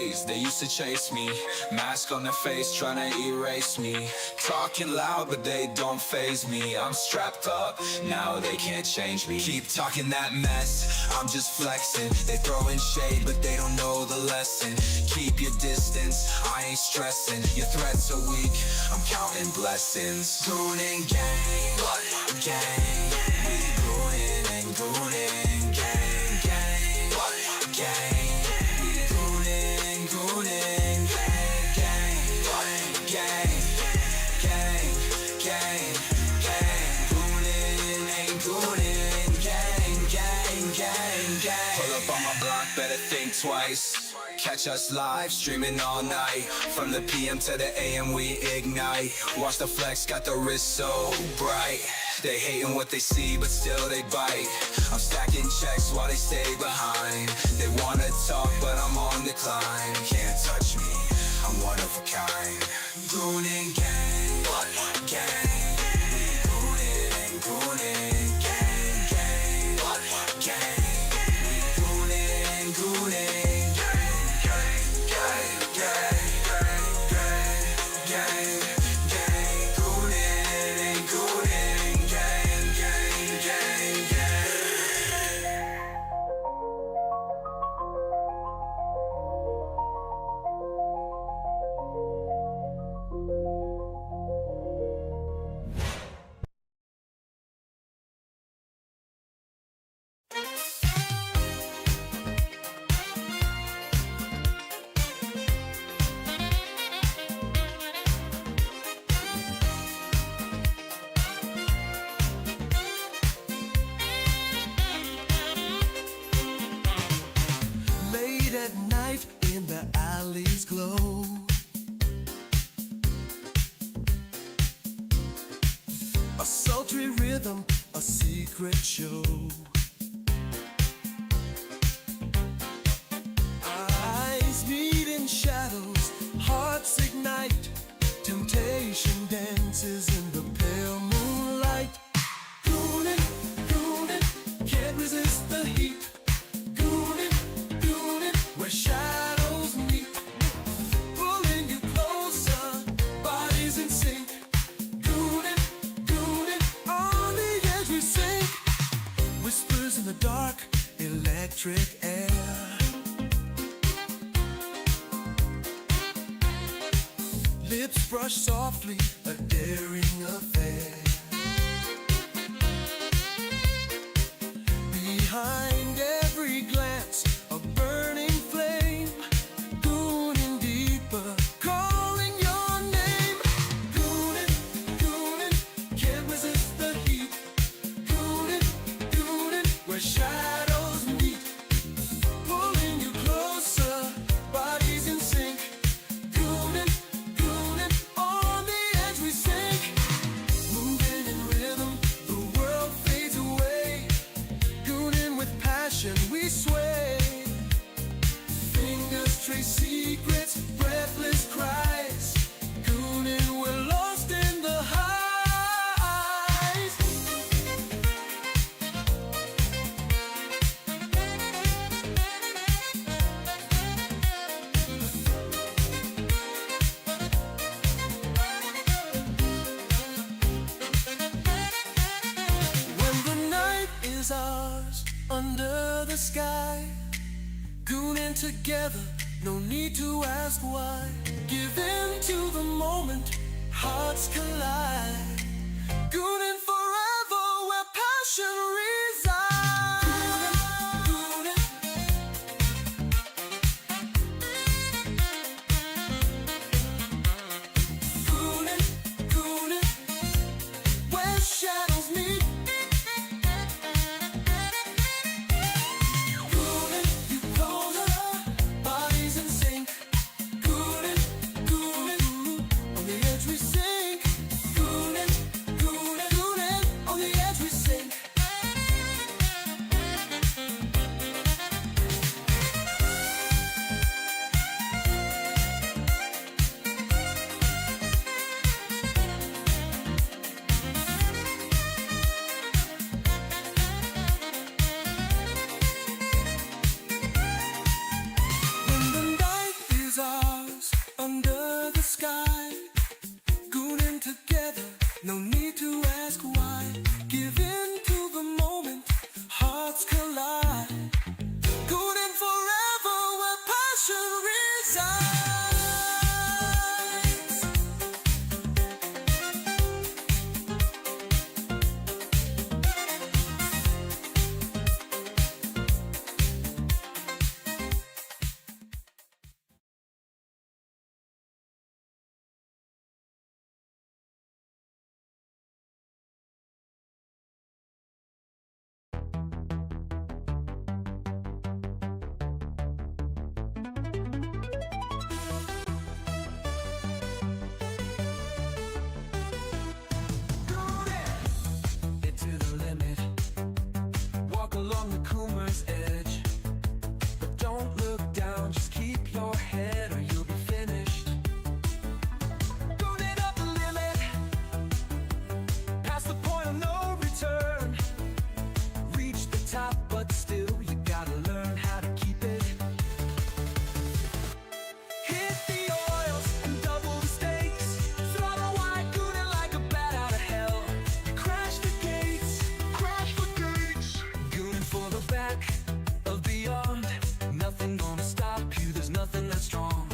days, they used to chase me. Mask on their face, trying to erase me. Talking loud, but they don't faze me. I'm strapped up, now they can't change me. Keep talking that mess, I'm just flexing. They throwing shade, but they don't know the lesson. Keep your distance, I ain't stressing. Your threats are weak, I'm counting blessings. Goon and gang, gang. We goonin' and goonin', gang, gang, gang. We goonin', goonin', gang, gang, gang, gang, gang, gang. Goonin' and goonin', gang, gang, gang, gang. Pull up on my block, better think twice. Catch us live, streaming all night. From the PM to the AM, we ignite. Watch the flex, got the wrist so bright. They hating what they see, but still they bite. I'm stacking checks while they stay behind. They wanna talk, but I'm on the climb. Can't touch me, I'm one of a kind. Goon and gang, gang. We goonin' and goonin', gang, gang, gang. We goonin' and goonin'. At night in the alleys glow, a sultry rhythm, a secret show. Eyes meet in shadows, hearts ignite. Temptation dances in the pale moonlight. Goonin', goonin', can't resist the heat. Where shadows meet, pulling you closer, bodies in sync. Goonin', goonin', on the edge we sink. Whispers in the dark, electric air. Lips brush softly, a daring affair. Behind every glance, a burning flame. Goonin' deeper, calling your name. Goonin', goonin', can't resist the heat. Goonin', goonin', where shadows meet. Pulling you closer, bodies in sync. Goonin', goonin', on the edge we sink. Moving in rhythm, the world fades away. Goonin' with passion, we sway. Fingers trace secrets, breathless cries. Goonin', we're lost in the highs. When the night is ours, under the sky, goonin' together, no need to ask why. Give in to the moment, hearts collide. Goonin' forever, where passion resides. Goonin', goonin', goonin', where shadows meet. On the edge we sink. Goonin', goonin', keep your head or you'll be finished. Going up the limit, past the point of no return. Reach the top, but still you gotta learn how to keep it. Hit the oils and double the stakes. Throttle wide, gooning like a bat out of hell. You crash the gates, gooning for the back of beyond. Nothing gonna stop you, there's nothing that's strong.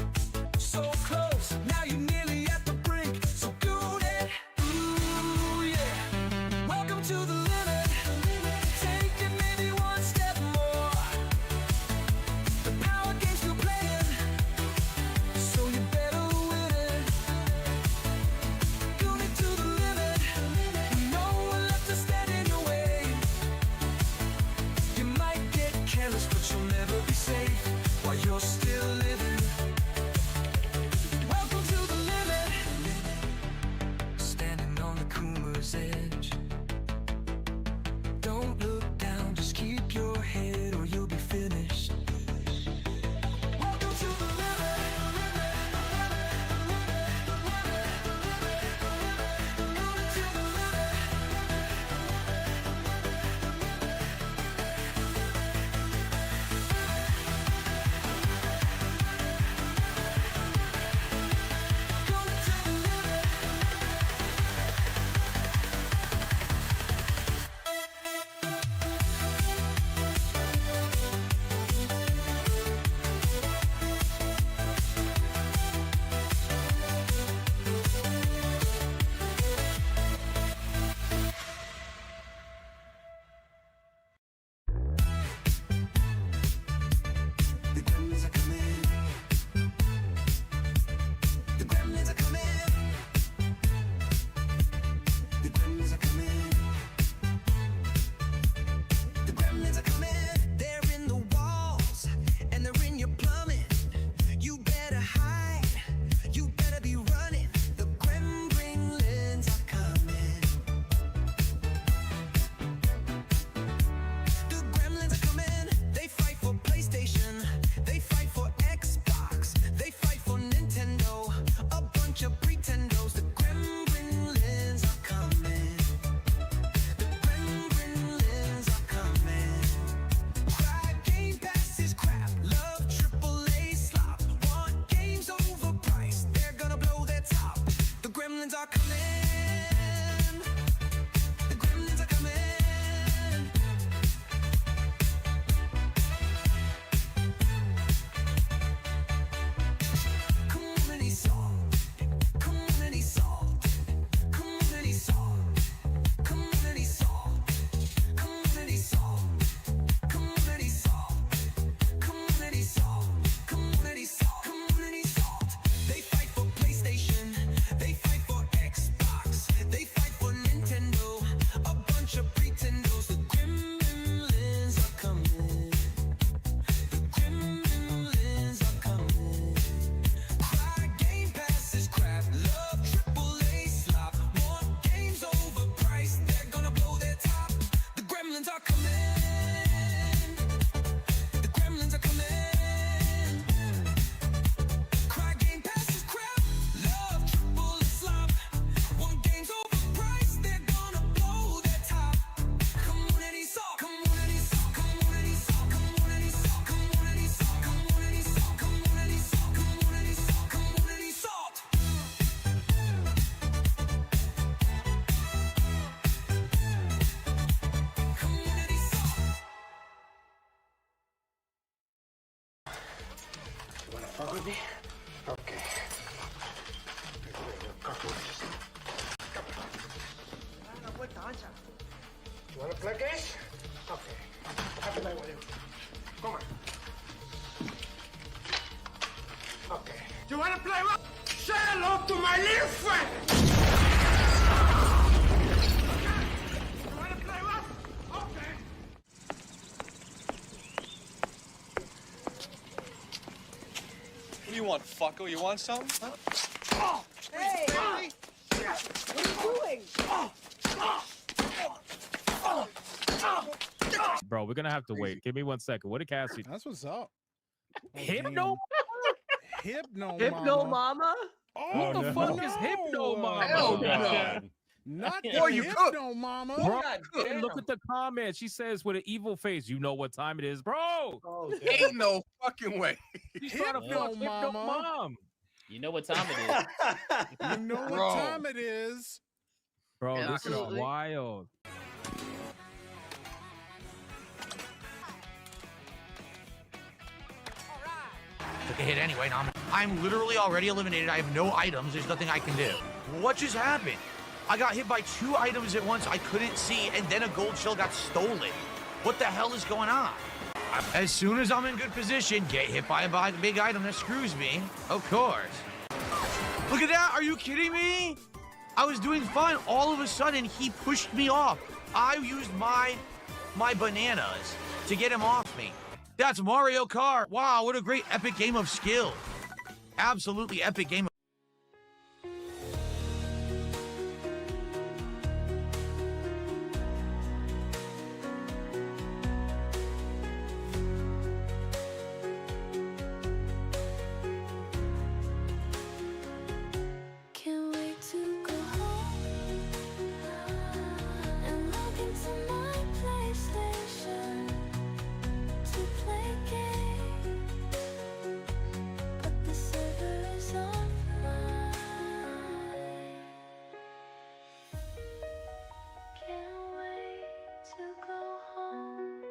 So close, now you're nearly at the brink. So goon it, ooh yeah. Welcome to the limit. Take it maybe one step more. The power game's still playing, so you better win it. Goon it to the limit. No one left to stand in your way. You might get careless, but you'll never be safe while you're still living. Welcome to the limit. Standing on the Coomer's edge. Don't look down, just keep your head or you'll be finished. Welcome to the limit. Welcome to the limit. Going to the limit. The gremlins are coming. The gremlins are coming. The gremlins are coming. The gremlins are coming. They're in the walls and they're in your plumbing. You better hide. You better be running. The gremlins are coming. The gremlins are coming. They fight for PlayStation. They fight for Xbox. They fight for Nintendo. A bunch of pretendos. The gremlins are coming. The gremlins are coming. Cry Gamepass is crap. Love AAA slop. Want games overpriced. They're gonna blow their top. The gremlins are coming. The gremlins are coming. Community salt. Community salt. Community salt. Community salt. Community salt. Community salt. Community salt. Community salt. Community salt. They fight for PlayStation. They fight for Xbox. They fight for Nintendo. A bunch of pretendos. The gremlins are coming. The gremlins are coming. Cry Gamepass is crap. Love AAA slop. Want games overpriced. They're gonna blow their top. The gremlins are coming. The gremlins are coming. Cry Gamepass is crap. Love AAA slop. Want games overpriced. They're gonna blow their top. Community salt. Community salt. Community salt. Community salt. Community salt. Community salt. Community salt. Community salt. Community salt. Community salt. You wanna fuck with me? Okay. You wanna play games? Okay. I'll play with you. Come on. Okay. You wanna play what? Say hello to my little friend! You wanna play what? Okay. What do you want, fucko? You want something? Huh? Hey! What are you doing? Bro, we're gonna have to wait. Give me 1 second. What did Cassie That's what's up. hit him? No. Hypno Mama? What the fuck is Hypno Mama? Hell God. no. Not Boy, you cook. Mama. Bro, God and damn. look at the comment. She says with an evil face, you know what time it is, bro. Oh, Ain't no fucking way. She's trying to fuck Hypno Mom. You know what time it is. You know what Bro. time it is. Bro, Yeah, this is absolutely. wild. Took a hit anyway. Now I'm literally already eliminated. I have no items. There's nothing I can do. What just happened? I got hit by 2 items at once I couldn't see, and then a gold shell got stolen. What the hell is going on? As soon as I'm in good position, get hit by a big item that screws me. Of course. Look at that. Are you kidding me? I was doing fine. All of a sudden, he pushed me off. I used my bananas to get him off me. That's Mario Kart. Wow, what a great epic game of skill. Absolutely epic game. Can't wait to go home and log into my PlayStation to play games, but the server is offline. Can't wait to go home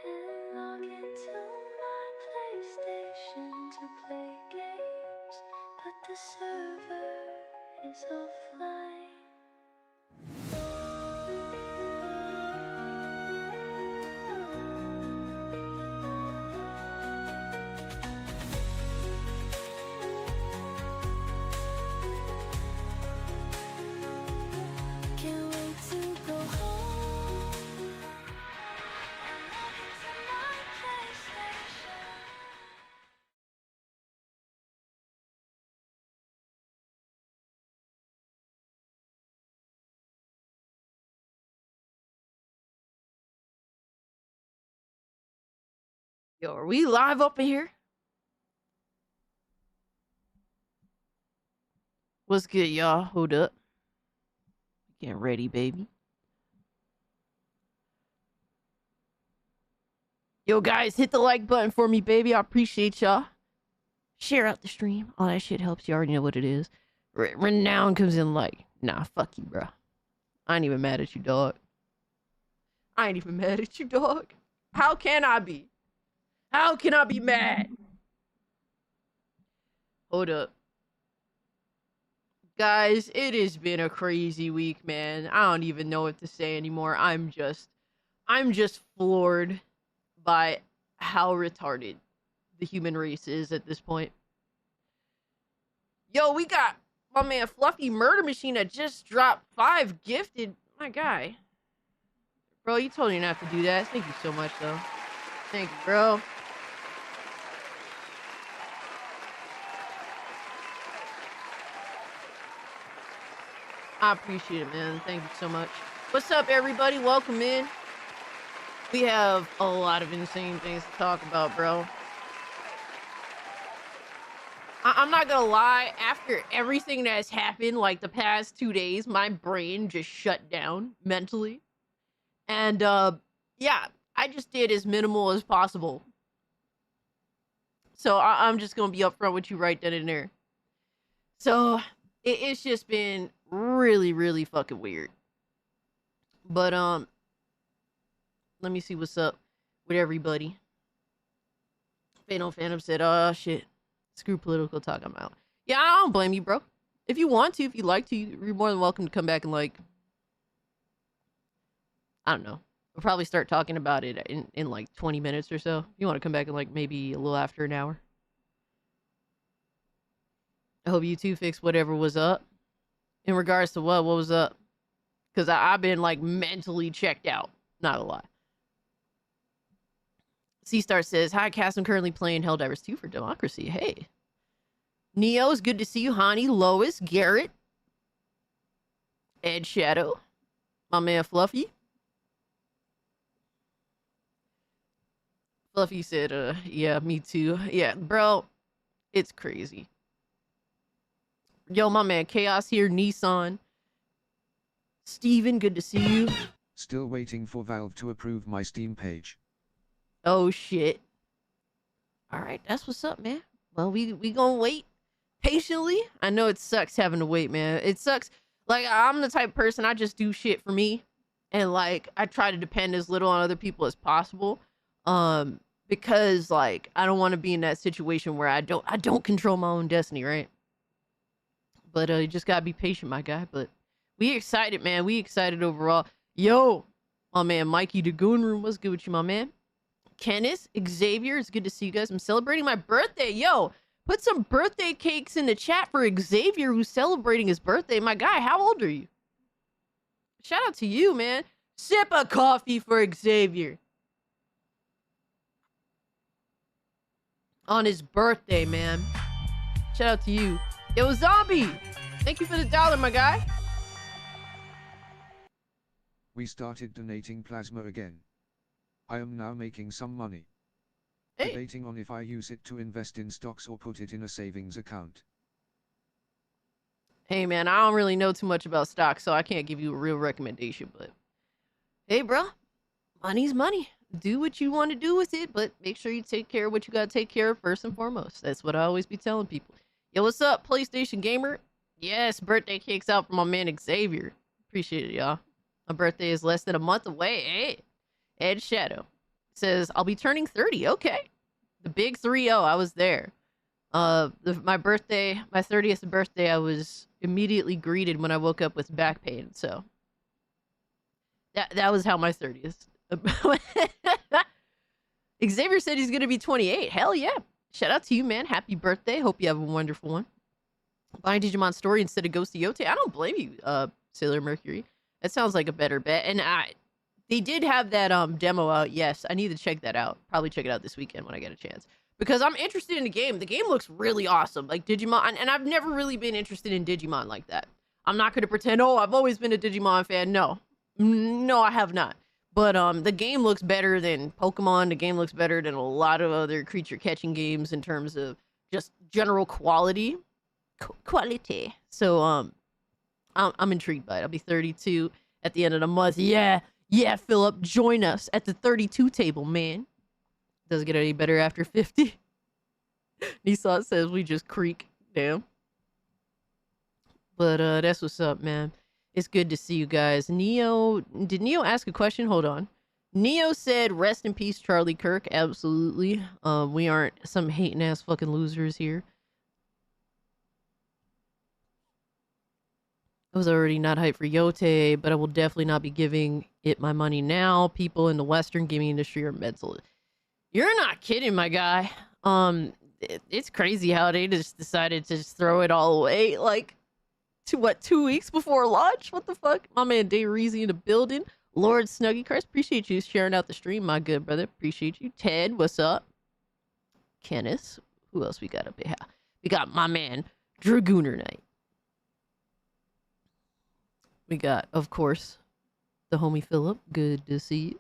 and log into my PlayStation to play games, but the server is offline. Can't wait to go home and log into my PlayStation. Yo, are we live up in here? What's good, y'all? Hold up. Getting ready, baby. Yo, guys, hit the like button for me, baby. I appreciate y'all. Share out the stream. All that shit helps. You already know what it is. Renown comes in like, nah, fuck you, bro. I ain't even mad at you, dog. I ain't even mad at you, dog. How can I be? How can I be mad? Hold up. Guys, it has been a crazy week, man. I don't even know what to say anymore. I'm just floored by how retarded the human race is at this point. Yo, we got my man Fluffy Murder Machine that just dropped 5 gifted. My guy. Bro, you totally didn't have to do that. Thank you so much, though. Thank you, bro. I appreciate it, man. Thank you so much. What's up, everybody? Welcome in. We have a lot of insane things to talk about, bro. I'm not gonna lie, after everything that has happened, like the past 2 days, my brain just shut down mentally. And, yeah, I just did as minimal as possible. So I'm just gonna be upfront with you right then and there. So it's just been really, really fucking weird. But, let me see what's up with everybody. Phantom said, oh, shit. Screw political talk, I'm out. Yeah, I don't blame you, bro. If you want to, if you'd like to, you're more than welcome to come back and, like, I don't know. We'll probably start talking about it in like 20 minutes or so. You want to come back in like maybe a little after an hour? I hope you two fix whatever was up. In regards to what was up? Because I've been like mentally checked out. Not a lie. C-Star says, hi, Cass. I'm currently playing Helldivers 2 for Democracy. Hey. Neo, it's good to see you. Hani, Lois, Garrett, Ed Shadow, my man Fluffy. Fluffy said, yeah, me too. Yeah, bro, It's crazy. Yo, my man, Chaos here, Nissan. Steven, good to see you. Still waiting for Valve to approve my Steam page. Oh, shit. All right, that's what's up, man. Well, we gonna wait patiently. I know it sucks having to wait, man. It sucks. Like, I'm the type of person, I just do shit for me. And, like, I try to depend as little on other people as possible. Because, like, I don't want to be in that situation where I don't control my own destiny, right? But you just gotta be patient, my guy. But we excited, man. We excited overall. Yo, my man, Mikey the Goon Room. What's good with you, my man? Kenneth, Xavier, it's good to see you guys. I'm celebrating my birthday. Yo, put some birthday cakes in the chat for Xavier, who's celebrating his birthday. My guy, how old are you? Shout out to you, man. Sip of coffee for Xavier. On his birthday, man. Shout out to you. Yo, Zombie! Thank you for the $1, my guy. We started donating plasma again. I am now making some money. Hey. Debating on if I use it to invest in stocks or put it in a savings account. Hey, man, I don't really know too much about stocks, so I can't give you a real recommendation, but hey, bro, money's money. Do what you want to do with it, but make sure you take care of what you got to take care of first and foremost. That's what I always be telling people. Yo, what's up, PlayStation Gamer? Yes, birthday cake's out for my man Xavier. Appreciate it, y'all. My birthday is less than a month away. Hey, Ed Shadow says, I'll be turning 30. Okay. The big 3-0. I was there. My birthday, my 30th birthday, I was immediately greeted when I woke up with back pain. So that was how my 30th. Xavier said he's going to be 28. Hell yeah. Shout out to you, man. Happy birthday. Hope you have a wonderful one. Buying Digimon Story instead of Ghosty Yote. I don't blame you, Sailor Mercury. That sounds like a better bet. And they did have that demo out. Yes, I need to check that out. Probably check it out this weekend when I get a chance. Because I'm interested in the game. The game looks really awesome. Like Digimon. And I've never really been interested in Digimon like that. I'm not going to pretend, oh, I've always been a Digimon fan. No. No, I have not. But the game looks better than Pokemon. The game looks better than a lot of other creature catching games in terms of just general quality. Quality. So I'm intrigued by it. I'll be 32 at the end of the month. Yeah, Philip, join us at the 32 table, man. Doesn't get any better after 50. Nissan says we just creak. Damn. But that's what's up, man. It's good to see you guys. Neo, did Neo ask a question? Hold on. Neo said, rest in peace, Charlie Kirk. Absolutely. We aren't some hating ass fucking losers here. I was already not hyped for Yote, but I will definitely not be giving it my money now. People in the Western gaming industry are mental. You're not kidding, my guy. It's crazy how they just decided to just throw it all away. Like, to what, 2 weeks before launch? What the fuck? My man Day Reezy in the building. Lord Snuggy Christ, appreciate you sharing out the stream, my good brother. Appreciate you. Ted, what's up? Kenneth. Who else we got up here? We got my man, Dragooner Knight. We got, of course, the homie Philip. Good to see you.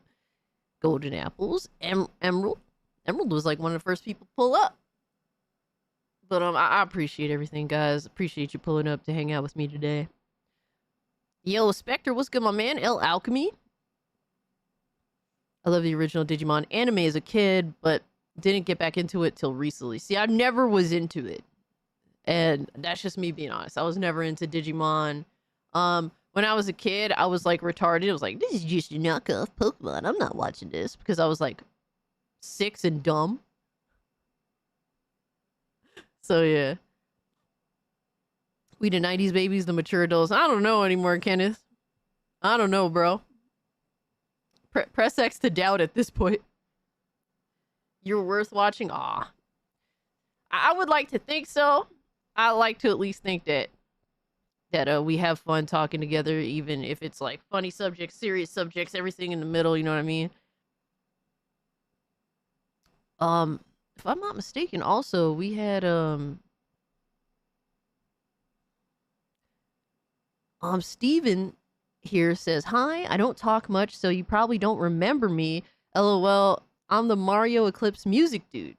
Golden Apples. Emerald. Emerald was like one of the first people to pull up. But I appreciate everything, guys. Appreciate you pulling up to hang out with me today. Yo, Spectre, what's good, my man? El Alchemy. I love the original Digimon anime as a kid, but didn't get back into it till recently. See, I never was into it. And that's just me being honest. I was never into Digimon. When I was a kid, I was like retarded. I was like, this is just a knockoff Pokemon. I'm not watching this because I was like 6 and dumb. So yeah. We the 90s babies, the mature adults. I don't know anymore, Kenneth. I don't know, bro. Press X to doubt at this point. You're worth watching? Aw. I would like to think so. I like to at least think that we have fun talking together, even if it's like funny subjects, serious subjects, everything in the middle, you know what I mean? If I'm not mistaken, also, we had, Steven here says, hi, I don't talk much, so you probably don't remember me. LOL, I'm the Mario Eclipse music dude.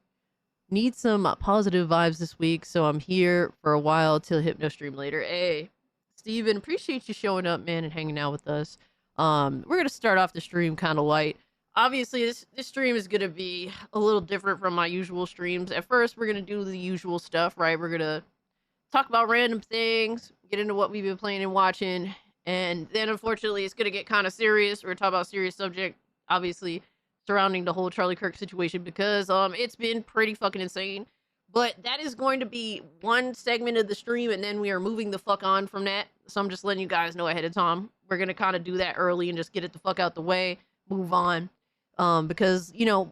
need some positive vibes this week, so I'm here for a while till Hypno stream later. Hey, Steven, appreciate you showing up, man, and hanging out with us. We're gonna start off the stream kind of light. Obviously, this stream is gonna be a little different from my usual streams. At first, we're gonna do the usual stuff, right? We're gonna talk about random things, get into what we've been playing and watching, and then unfortunately, it's gonna get kind of serious. We're gonna talk about serious subject, obviously, surrounding the whole Charlie Kirk situation because it's been pretty fucking insane. But that is going to be one segment of the stream, and then we are moving the fuck on from that. So I'm just letting you guys know ahead of time. We're gonna kind of do that early and just get it the fuck out the way, move on. Because, you know,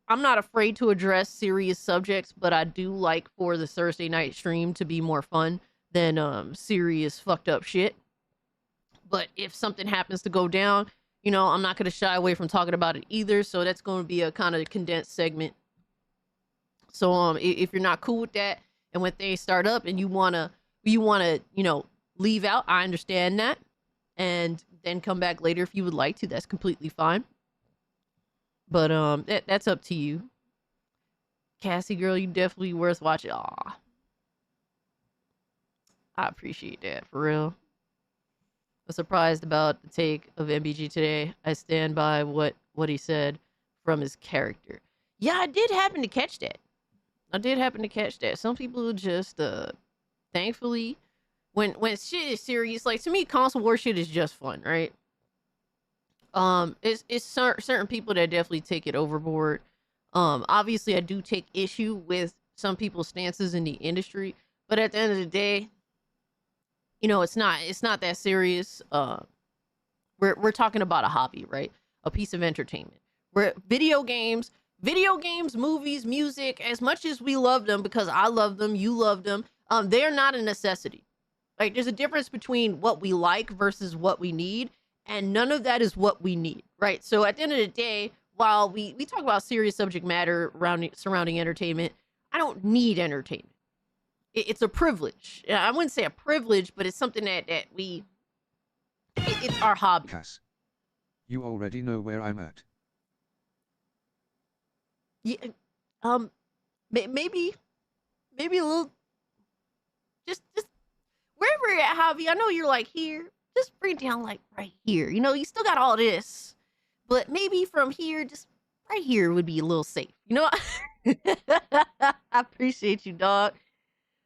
I'm not afraid to address serious subjects, but I do like for the Thursday night stream to be more fun than serious fucked up shit. But if something happens to go down, you know, I'm not going to shy away from talking about it either. So that's going to be a kind of condensed segment. So if you're not cool with that, and when things start up and you wanna, you know, leave out, I understand that, and then come back later if you would like to. That's completely fine. But that's up to you. Cassie girl, you definitely worth watching. Aw. I appreciate that, for real. I'm surprised about the take of MBG today. I stand by what he said from his character. Yeah, I did happen to catch that. Some people just thankfully when shit is serious, like to me console war shit is just fun, right? It's certain people that definitely take it overboard. Obviously I do take issue with some people's stances in the industry, but at the end of the day, you know, it's not that serious. We're talking about a hobby, right? A piece of entertainment. Where video games, movies, music, as much as we love them, because I love them, you love them, they're not a necessity. Like, there's a difference between what we like versus what we need, and none of that is what we need, right? So at the end of the day, while we talk about serious subject matter surrounding entertainment, I don't need entertainment. It's a privilege. I wouldn't say a privilege, but it's something that it's our hobby. Cass, you already know where I'm at. Yeah, maybe a little, just wherever you're at, Javi. I know you're like here. Just bring it down like right here. You know, you still got all this, but maybe from here, just right here would be a little safe. You know, I appreciate you, dog.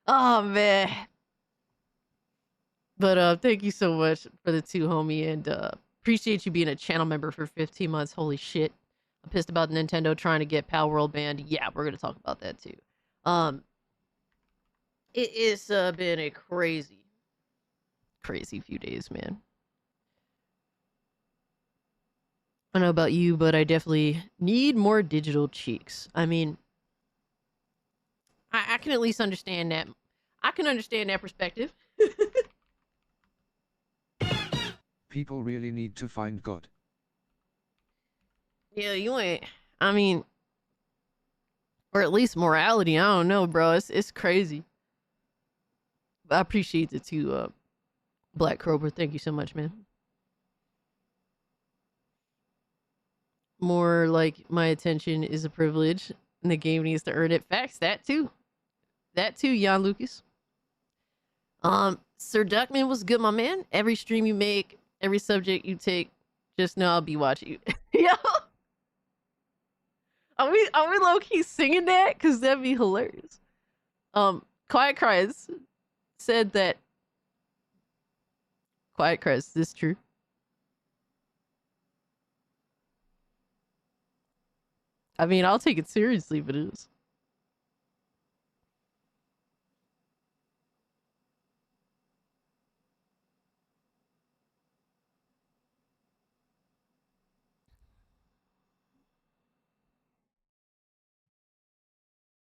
Oh man. But thank you so much for the 2, homie, and appreciate you being a channel member for 15 months. Holy shit. I'm pissed about Nintendo trying to get Pal World banned. Yeah, we're gonna talk about that too. It's been a crazy few days, man. I don't know about you, but I definitely need more digital cheeks. I mean, I can at least understand that. I can understand that perspective. People really need to find God. Yeah, you ain't. I mean, or at least morality. I don't know, bro. It's crazy. But I appreciate the 2, Black Cobra. Thank you so much, man. More like my attention is a privilege, and the game needs to earn it. Facts. That too, Jan Lucas. Sir Duckman was good, my man. Every stream you make, every subject you take, just know I'll be watching you. Yo, are we low key singing that? Cause that'd be hilarious. Quiet Cries said that. Quiet Cries, is this true? I mean, I'll take it seriously if it is.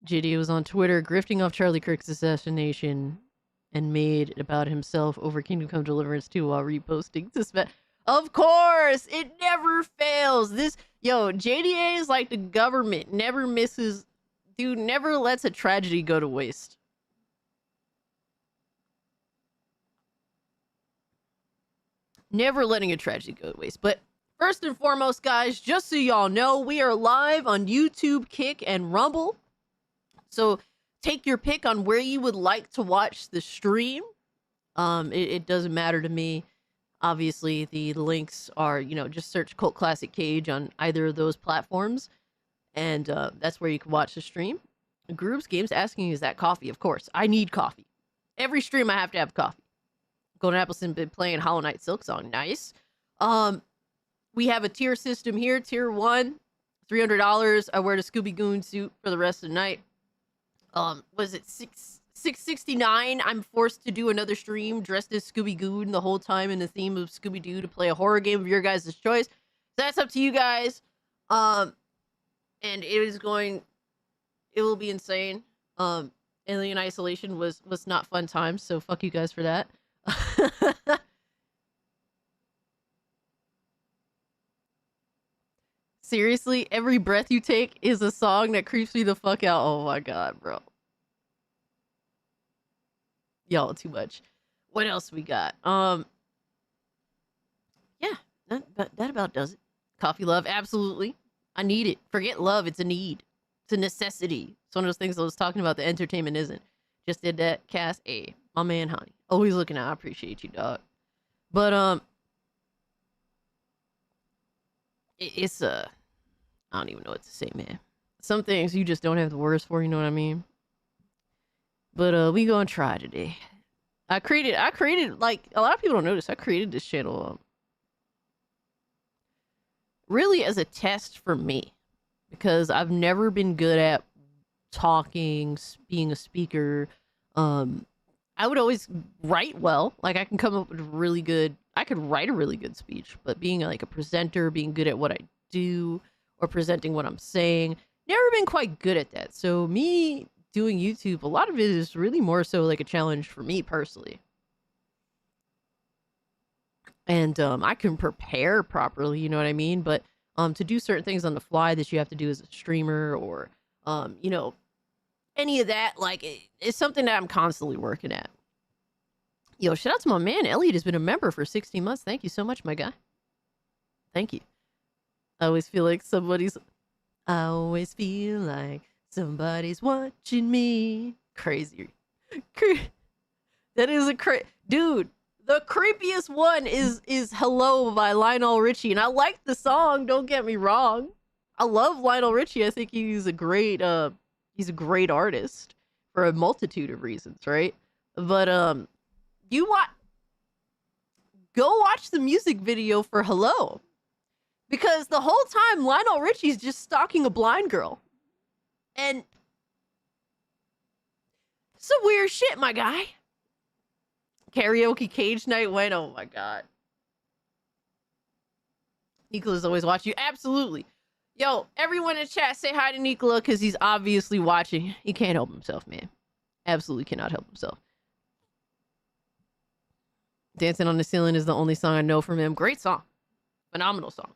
JD was on Twitter grifting off Charlie Kirk's assassination and made it about himself over Kingdom Come Deliverance 2 while reposting to Of course, it never fails. JDA is like the government, never misses. Dude never lets a tragedy go to waste. Never letting a tragedy go to waste. But first and foremost, guys, just so y'all know, we are live on YouTube, Kick, and Rumble. So take your pick on where you would like to watch the stream. It doesn't matter to me. Obviously, the links are, just search Cult Classic Cage on either of those platforms, and that's where you can watch the stream. Groups Games asking, is that coffee? Of course. I need coffee. Every stream I have to have coffee. Golden Appleton been playing Hollow Knight Silksong. Nice. We have a tier system here. Tier 1, $300. I wear the Scooby Goon suit for the rest of the night. Was it $669? I'm forced to do another stream dressed as Scooby Goon the whole time in the theme of Scooby Doo to play a horror game of your guys' choice. That's up to you guys. And it will be insane. Alien Isolation was not fun times, so fuck you guys for that. Seriously, every breath you take is a song that creeps me the fuck out. Oh my god, bro. Y'all too much. What else we got? Yeah, that about does it. Coffee love, absolutely. I need it. Forget love, it's a need. It's a necessity. It's one of those things I was talking about. The entertainment isn't. Just did that. Cass A. My man, honey. Always looking out. I appreciate you, dog. But, it's, I don't even know what to say, man. Some things you just don't have the words for, you know what I mean? But, we gonna try today. I created, like, a lot of people don't notice, I created this channel, really as a test for me. Because I've never been good at talking, being a speaker. I would always write well. Like, I can come up with I could write a really good speech, but being like a presenter, being good at what I do, or presenting what I'm saying, never been quite good at that. So me doing YouTube, a lot of it is really more so like a challenge for me personally. And I can prepare properly, you know what I mean? But to do certain things on the fly that you have to do as a streamer, or any of that, like, it's something that I'm constantly working at. Yo, shout out to my man Elliot, has been a member for 16 months. Thank you so much, my guy. Thank you. I always feel like somebody's watching me. Crazy. That is dude. The creepiest one is Hello by Lionel Richie. And I like the song, don't get me wrong. I love Lionel Richie. I think he's a great artist for a multitude of reasons, right? But go watch the music video for Hello. Because the whole time Lionel Richie's just stalking a blind girl. And some weird shit, my guy. Karaoke Cage Night went, oh my god. Nicola's always watching you. Absolutely. Yo, everyone in chat, say hi to Nicola, because he's obviously watching. He can't help himself, man. Absolutely cannot help himself. Dancing on the Ceiling is the only song I know from him. Great song. Phenomenal song.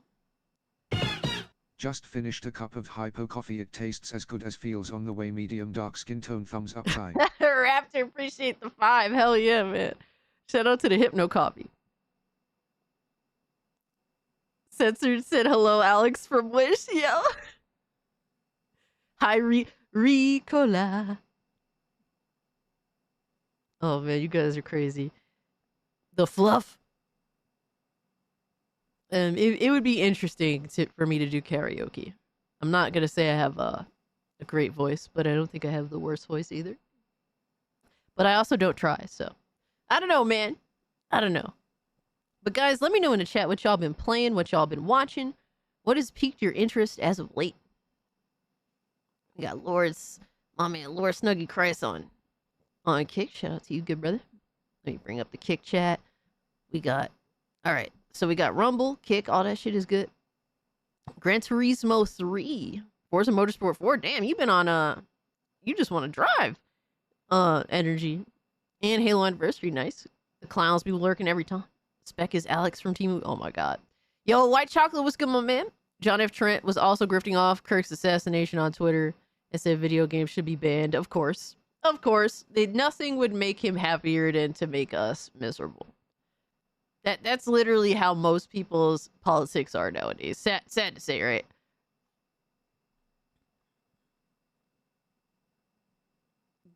Just finished a cup of hypo coffee. It tastes as good as feels on the way. Medium dark skin tone, thumbs up time. Raptor, appreciate the 5. Hell yeah, man. Shout out to the Hypno Coffee. Censored said hello, Alex from Wish. Yo. Hi, Ricola. Oh man, you guys are crazy. The fluff. It would be interesting for me to do karaoke. I'm not gonna say I have a great voice, but I don't think I have the worst voice either. But I also don't try, so I don't know, man. I don't know. But guys, let me know in the chat what y'all been playing, what y'all been watching, what has piqued your interest as of late. We got my man Lord Snuggy Christ on Kick. Shout out to you, good brother. Let me bring up the Kick chat. We got, all right. So we got Rumble, Kick, all that shit is good. Gran Turismo 3, Forza Motorsport 4. Damn, you've been on you just want to drive energy. And Halo Anniversary, nice. The clowns be lurking every time. Spec is Alex from Team. Oh my god. Yo, White Chocolate, what's good, my man? John F. Trent was also grifting off Kirk's assassination on Twitter and said video games should be banned. Of course. Of course. Nothing would make him happier than to make us miserable. That's literally how most people's politics are nowadays. Sad to say, right?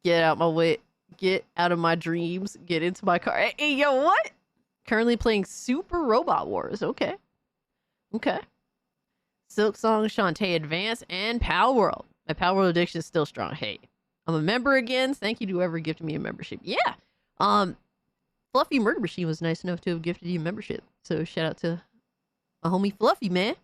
Get out my way. Get out of my dreams. Get into my car. Hey, yo, what? Currently playing Super Robot Wars. Okay. Okay. Silk Song, Shantae Advance, and Power World. My Power World addiction is still strong. Hey, I'm a member again. Thank you to whoever gifted me a membership. Yeah. Fluffy Murder Machine was nice enough to have gifted you a membership. So shout out to my homie Fluffy, man.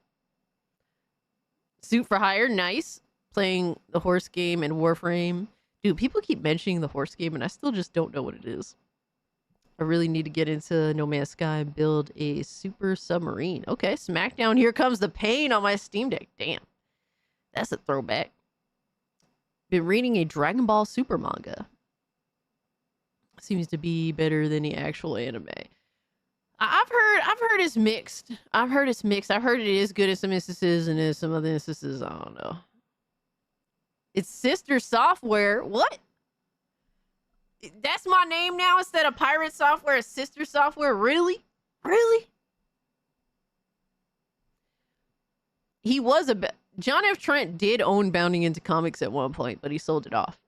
Suit for Hire, nice. Playing the horse game and Warframe. Dude, people keep mentioning the horse game, and I still just don't know what it is. I really need to get into No Man's Sky and build a super submarine. Okay, Smackdown, Here Comes the Pain on my Steam Deck. Damn. That's a throwback. Been reading a Dragon Ball Super manga. Seems to be better than the actual anime. I've heard it's mixed. I've heard it's mixed. I've heard it is good in some instances, and in some other instances, I don't know. It's Sister Software. What? That's my name now instead of Pirate Software. It's Sister Software. Really? Really? He was John F. Trent did own Bounding into Comics at one point, but he sold it off.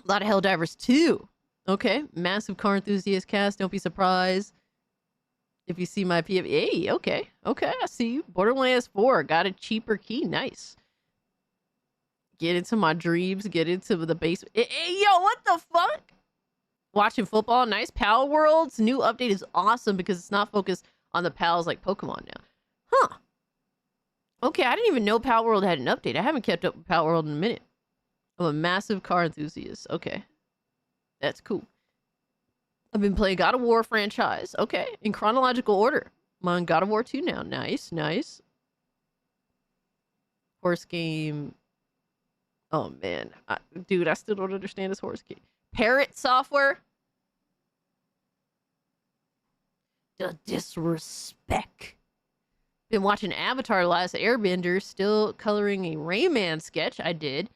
A lot of Helldivers 2. Okay. Massive car enthusiast cast. Don't be surprised if you see my PF. Hey, okay. Okay, I see you. Borderlands 4. Got a cheaper key. Nice. Get into my dreams. Get into the basement. Hey, yo, what the fuck? Watching football. Nice. Power World's new update is awesome because it's not focused on the pals like Pokemon now. Huh. Okay, I didn't even know Power World had an update. I haven't kept up with Power World in a minute. I'm a massive car enthusiast. Okay. That's cool. I've been playing God of War franchise. Okay. In chronological order. I'm on God of War 2 now. Nice, nice. Horse game. Oh, man. Dude, I still don't understand this horse game. Parrot Software. The disrespect. Been watching Avatar Last Airbender. Still coloring a Rayman sketch I did.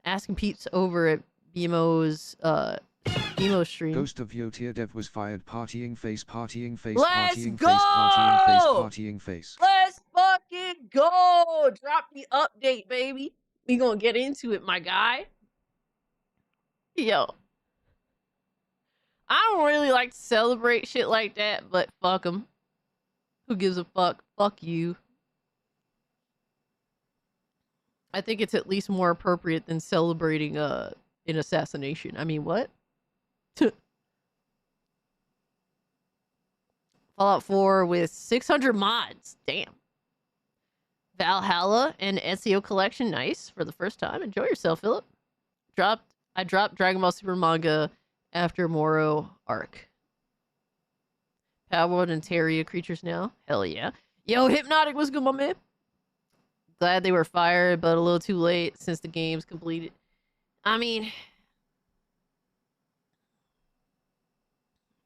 Asking Pete's over at BMO's BMO stream. Ghost of Yotia Dev was fired. Partying face, partying face, Let's partying go! face, partying face, partying face. Let's fucking go! Drop the update, baby. We gonna get into it, my guy. Yo. I don't really like to celebrate shit like that, but fuck them. Who gives a fuck? Fuck you. I think it's at least more appropriate than celebrating an assassination. I mean, what? Fallout 4 with 600 mods. Damn. Valhalla and Ezio collection. Nice. For the first time. Enjoy yourself, Philip. I dropped Dragon Ball Super manga after Moro arc. Power World and Terria creatures now. Hell yeah. Yo, Hypnotic, what's good, my man? Glad they were fired, but a little too late since the game's completed. I mean,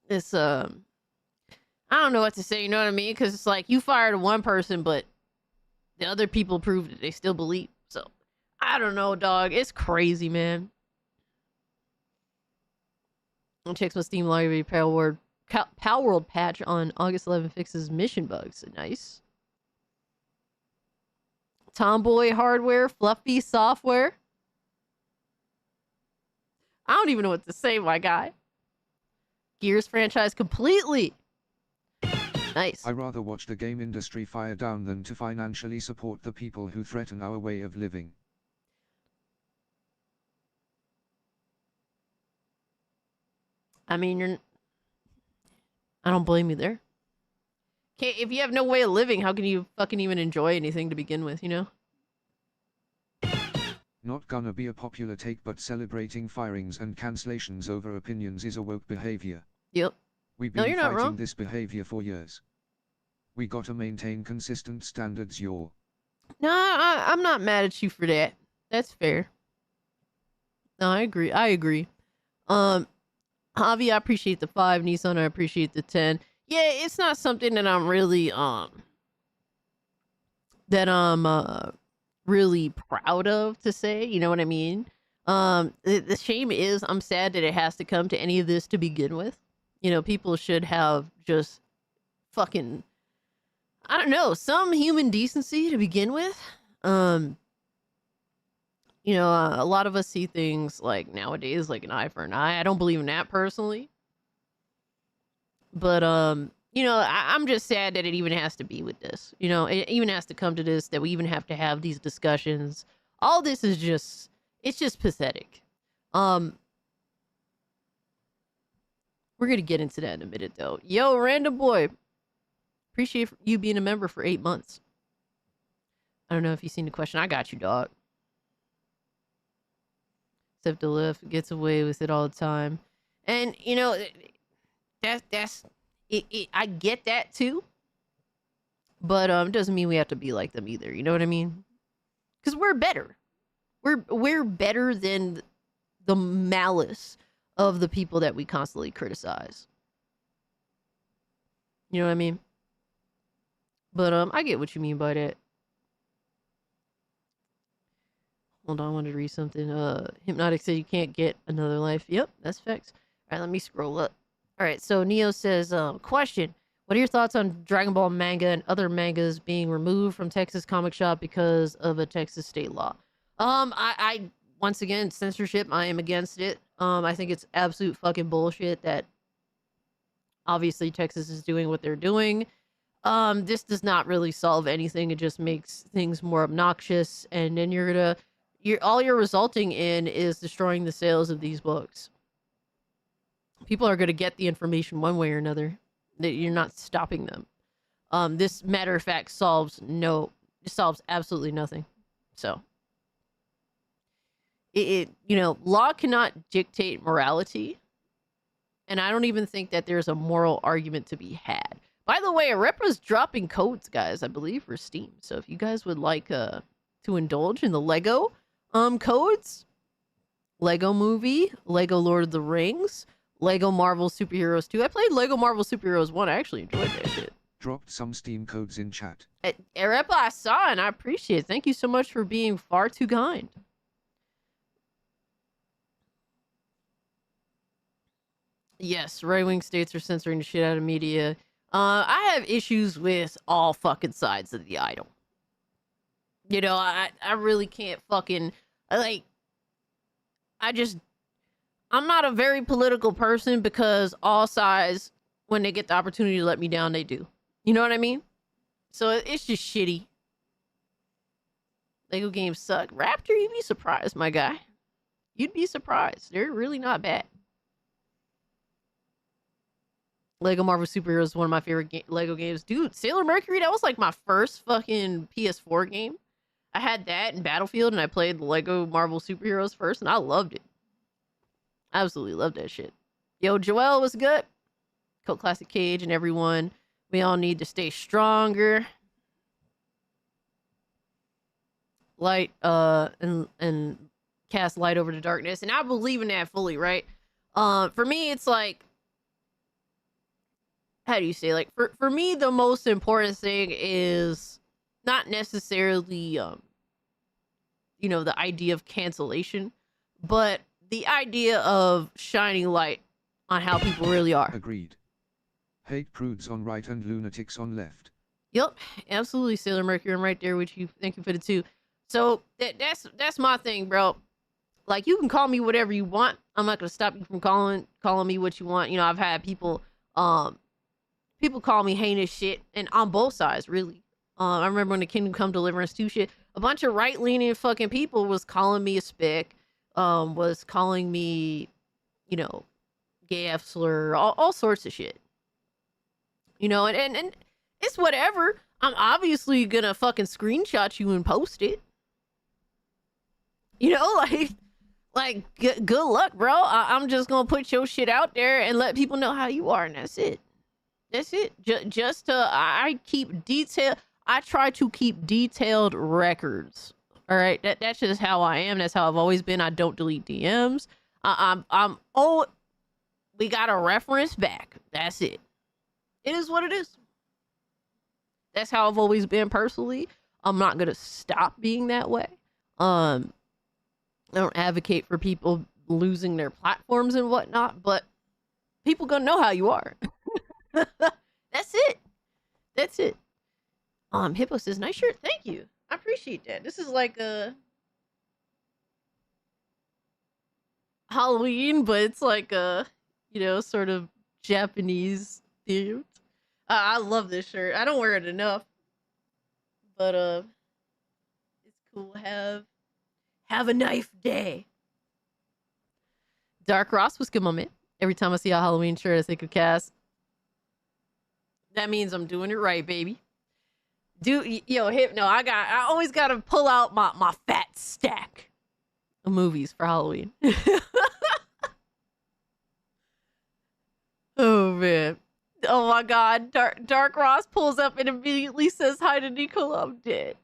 it's I don't know what to say, you know what I mean? Because it's like you fired one person, but the other people proved that they still believe. So I don't know, dog. It's crazy, man. I'll check my Steam library. Power World patch on August 11th fixes mission bugs. Nice. Tomboy hardware, fluffy software. I don't even know what to say, my guy. Gears franchise completely. Nice. I rather watch the game industry fire down than to financially support the people who threaten our way of living. I mean, I don't blame you there. If you have no way of living, how can you fucking even enjoy anything to begin with, you know? Not gonna be a popular take, but celebrating firings and cancellations over opinions is a woke behavior. Yep. We've No, been you're not fighting wrong. this behavior for years. We gotta maintain consistent standards, No, I'm not mad at you for that. That's fair. No, I agree. Javi, I appreciate the 5. Nissan, I appreciate the 10. Yeah, it's not something that I'm really really proud of to say, you know what I mean? The shame is I'm sad that it has to come to any of this to begin with. You know, people should have just fucking, I don't know, some human decency to begin with. You know, a lot of us see things like nowadays, like an eye for an eye. I don't believe in that personally. But, you know, I'm just sad that it even has to be with this. You know, it even has to come to this, that we even have to have these discussions. All this is just, it's just pathetic. We're going to get into that in a minute, though. Yo, Random Boy. Appreciate you being a member for 8 months. I don't know if you've seen the question. I got you, dog. Except the left gets away with it all the time. And, you know, that's it. I get that, too. But it doesn't mean we have to be like them either. You know what I mean? Because we're better. We're better than the malice of the people that we constantly criticize. You know what I mean? But I get what you mean by that. Hold on, I wanted to read something. Hypnotic said you can't get another life. Yep, that's facts. All right, let me scroll up. All right, so Neo says, question. What are your thoughts on Dragon Ball manga and other mangas being removed from Texas Comic Shop because of a Texas state law? I once again, censorship, I am against it. I think it's absolute fucking bullshit that obviously Texas is doing what they're doing. This does not really solve anything. It just makes things more obnoxious, and then all you're resulting in is destroying the sales of these books. People are gonna get the information one way or another. That you're not stopping them. This matter of fact solves absolutely nothing. So it you know, law cannot dictate morality, and I don't even think that there's a moral argument to be had. By the way, Arepa's dropping codes, guys, I believe, for Steam. So if you guys would like to indulge in the Lego codes, Lego Movie, Lego Lord of the Rings, Lego Marvel Superheroes 2. I played Lego Marvel Superheroes 1. I actually enjoyed that shit. Dropped some Steam codes in chat. Arepa, I saw and I appreciate it. Thank you so much for being far too kind. Yes, right-wing states are censoring the shit out of media. I have issues with all fucking sides of the idol. You know, I really can't fucking, like, I'm not a very political person because all sides, when they get the opportunity to let me down, they do. You know what I mean? So it's just shitty. Lego games suck. Raptor, you'd be surprised, my guy. You'd be surprised. They're really not bad. Lego Marvel Superheroes is one of my favorite Lego games. Dude, Sailor Mercury, that was like my first fucking PS4 game. I had that in Battlefield, and I played the Lego Marvel Superheroes first, and I loved it. Absolutely loved that shit. Yo, Joel was good. Cult Classic Cage and everyone. We all need to stay stronger. Light, and cast light over the darkness. And I believe in that fully, right? For me, it's like, how do you say, like, for me, the most important thing is not necessarily, you know, the idea of cancellation, but the idea of shining light on how people really are. Agreed. Hate prudes on right and lunatics on left. Yep, absolutely, Sailor Mercury. I'm right there with you. Thank you for the 2. So that's my thing, bro. Like, you can call me whatever you want. I'm not gonna stop you from calling me what you want. You know, I've had people call me heinous shit, and on both sides, really. I remember when the Kingdom Come Deliverance 2 shit, a bunch of right-leaning fucking people was calling me a spick, was calling me, you know, gay F slur, all sorts of shit. You know, and it's whatever. I'm obviously gonna fucking screenshot you and post it. You know, like good luck, bro. I'm just gonna put your shit out there and let people know how you are, and that's it. That's it. I try to keep detailed records. All right, that's just how I am. That's how I've always been. I don't delete DMs. We got a reference back. That's it. It is what it is. That's how I've always been personally. I'm not gonna stop being that way. I don't advocate for people losing their platforms and whatnot, but people gonna know how you are. That's it. That's it. Hippo says, nice shirt. Thank you. I appreciate that. This is like Halloween, but it's like a, sort of Japanese themed. I love this shirt. I don't wear it enough, but it's cool. Have a knife day. Dark Ross was good, my man. Every time I see a Halloween shirt, I think of Cass. That means I'm doing it right, baby. Hypno, I always gotta pull out my fat stack of movies for Halloween. Oh man. Oh my god. Dark Ross pulls up and immediately says hi to Nicola. I'm dead.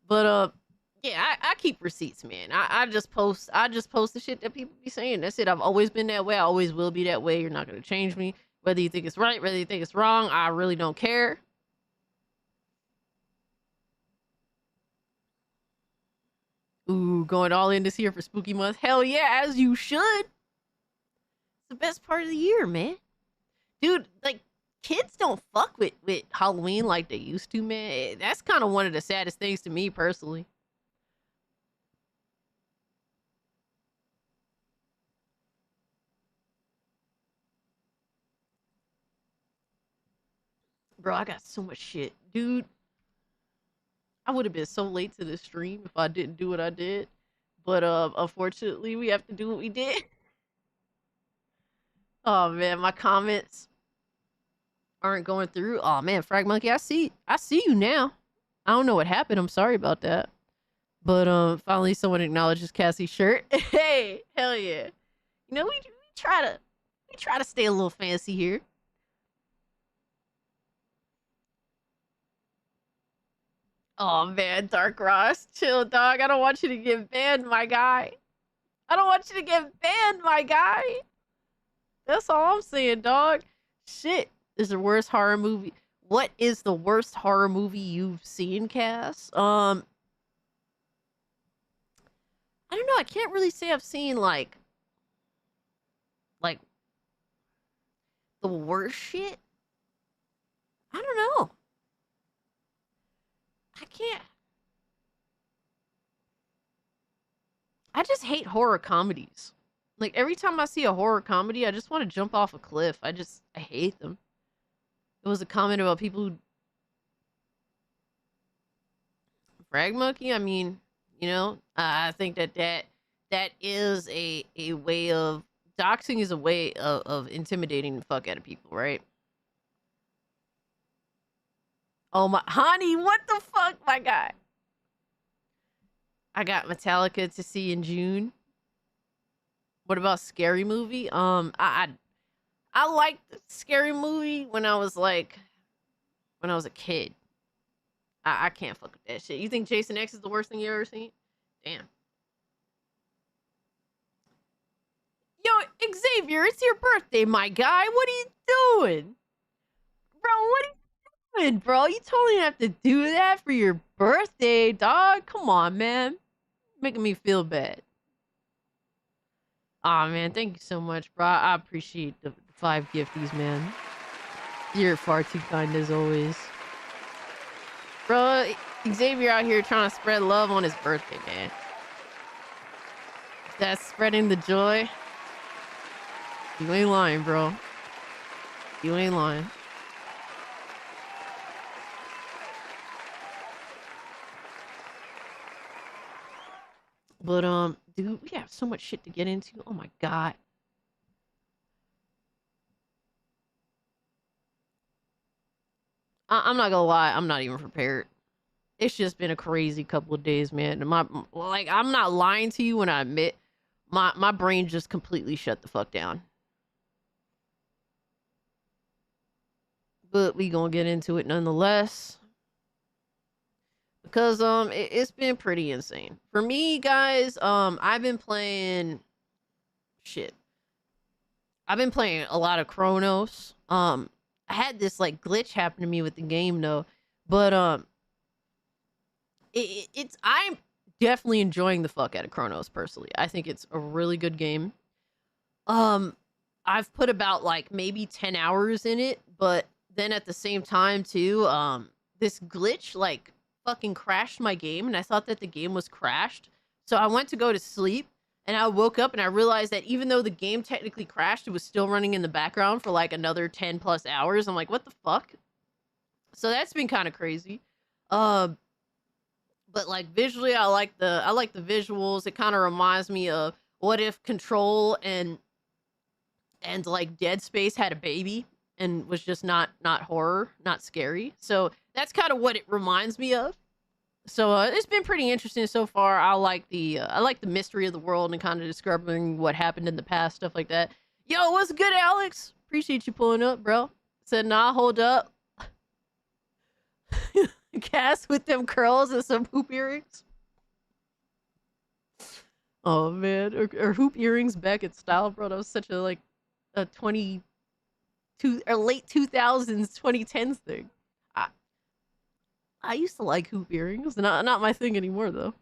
But yeah, I keep receipts, man. I just post the shit that people be saying. That's it. I've always been that way. I always will be that way. You're not gonna change me. Whether you think it's right, whether you think it's wrong, I really don't care. Ooh, going all in this year for spooky month. Hell yeah, as you should. It's the best part of the year, man. Dude, like, kids don't fuck with Halloween like they used to, man. That's kind of one of the saddest things to me personally. Bro, I got so much shit. Dude, I would have been so late to the stream if I didn't do what I did. But unfortunately, we have to do what we did. Oh man, my comments aren't going through. Oh man, Frag Monkey, I see you now. I don't know what happened. I'm sorry about that. But finally someone acknowledges Cassie's shirt. Hey, hell yeah. You know, we try to stay a little fancy here. Oh man, Dark Ross, chill, dog. I don't want you to get banned, my guy. I don't want you to get banned, my guy. That's all I'm saying, dog. Shit is the worst horror movie. What is the worst horror movie you've seen, Cass? I don't know. I can't really say I've seen like the worst shit. I don't know. I can't. I just hate horror comedies. Like, every time I see a horror comedy, I just want to jump off a cliff. I hate them. It was a comment about people who... Frag Monkey, I mean, I think that is a way of... Doxing is a way of intimidating the fuck out of people, right? Oh my... Honey, what the fuck, my guy? I got Metallica to see in June. What about Scary Movie? I liked Scary Movie when I was a kid. I can't fuck with that shit. You think Jason X is the worst thing you ever seen? Damn. Yo, Xavier, it's your birthday, my guy. What are you doing? Bro, what are you doing, bro? You totally have to do that for your birthday, dog. Come on, man. Making me feel bad. Aw, man, thank you so much, bro. I appreciate the 5 gifties, man. You're far too kind as always. Bro, Xavier out here trying to spread love on his birthday, man. That's spreading the joy. You ain't lying, bro. You ain't lying. But, dude, we have so much shit to get into. Oh my god. I'm not gonna lie, I'm not even prepared. It's just been a crazy couple of days, man. I'm not lying to you when I admit my brain just completely shut the fuck down. But we gonna get into it nonetheless. Because it's been pretty insane. For me, guys, I've been playing I've been playing a lot of Chronos. I had this like glitch happen to me with the game though. But I'm definitely enjoying the fuck out of Chronos personally. I think it's a really good game. I've put about like maybe 10 hours in it, but then at the same time too, this glitch like fucking crashed my game and I thought that the game was crashed. So I went to go to sleep And I woke up and I realized that even though the game technically crashed, it was still running in the background for like another 10 plus hours. I'm like, what the fuck? So that's been kind of crazy. But like visually, I like the visuals. It kind of reminds me of what if Control and like Dead Space had a baby and was just not horror, not scary. So that's kind of what it reminds me of. So it's been pretty interesting so far. I like the mystery of the world and kind of discovering what happened in the past, stuff like that. Yo, what's good, Alex? Appreciate you pulling up, bro. Said, nah, hold up. Cass with them curls and some hoop earrings. Oh man, or hoop earrings back in style, bro. That was such a like a 22 or late 2000s, 2010s thing. I used to like hoop earrings. Not my thing anymore, though.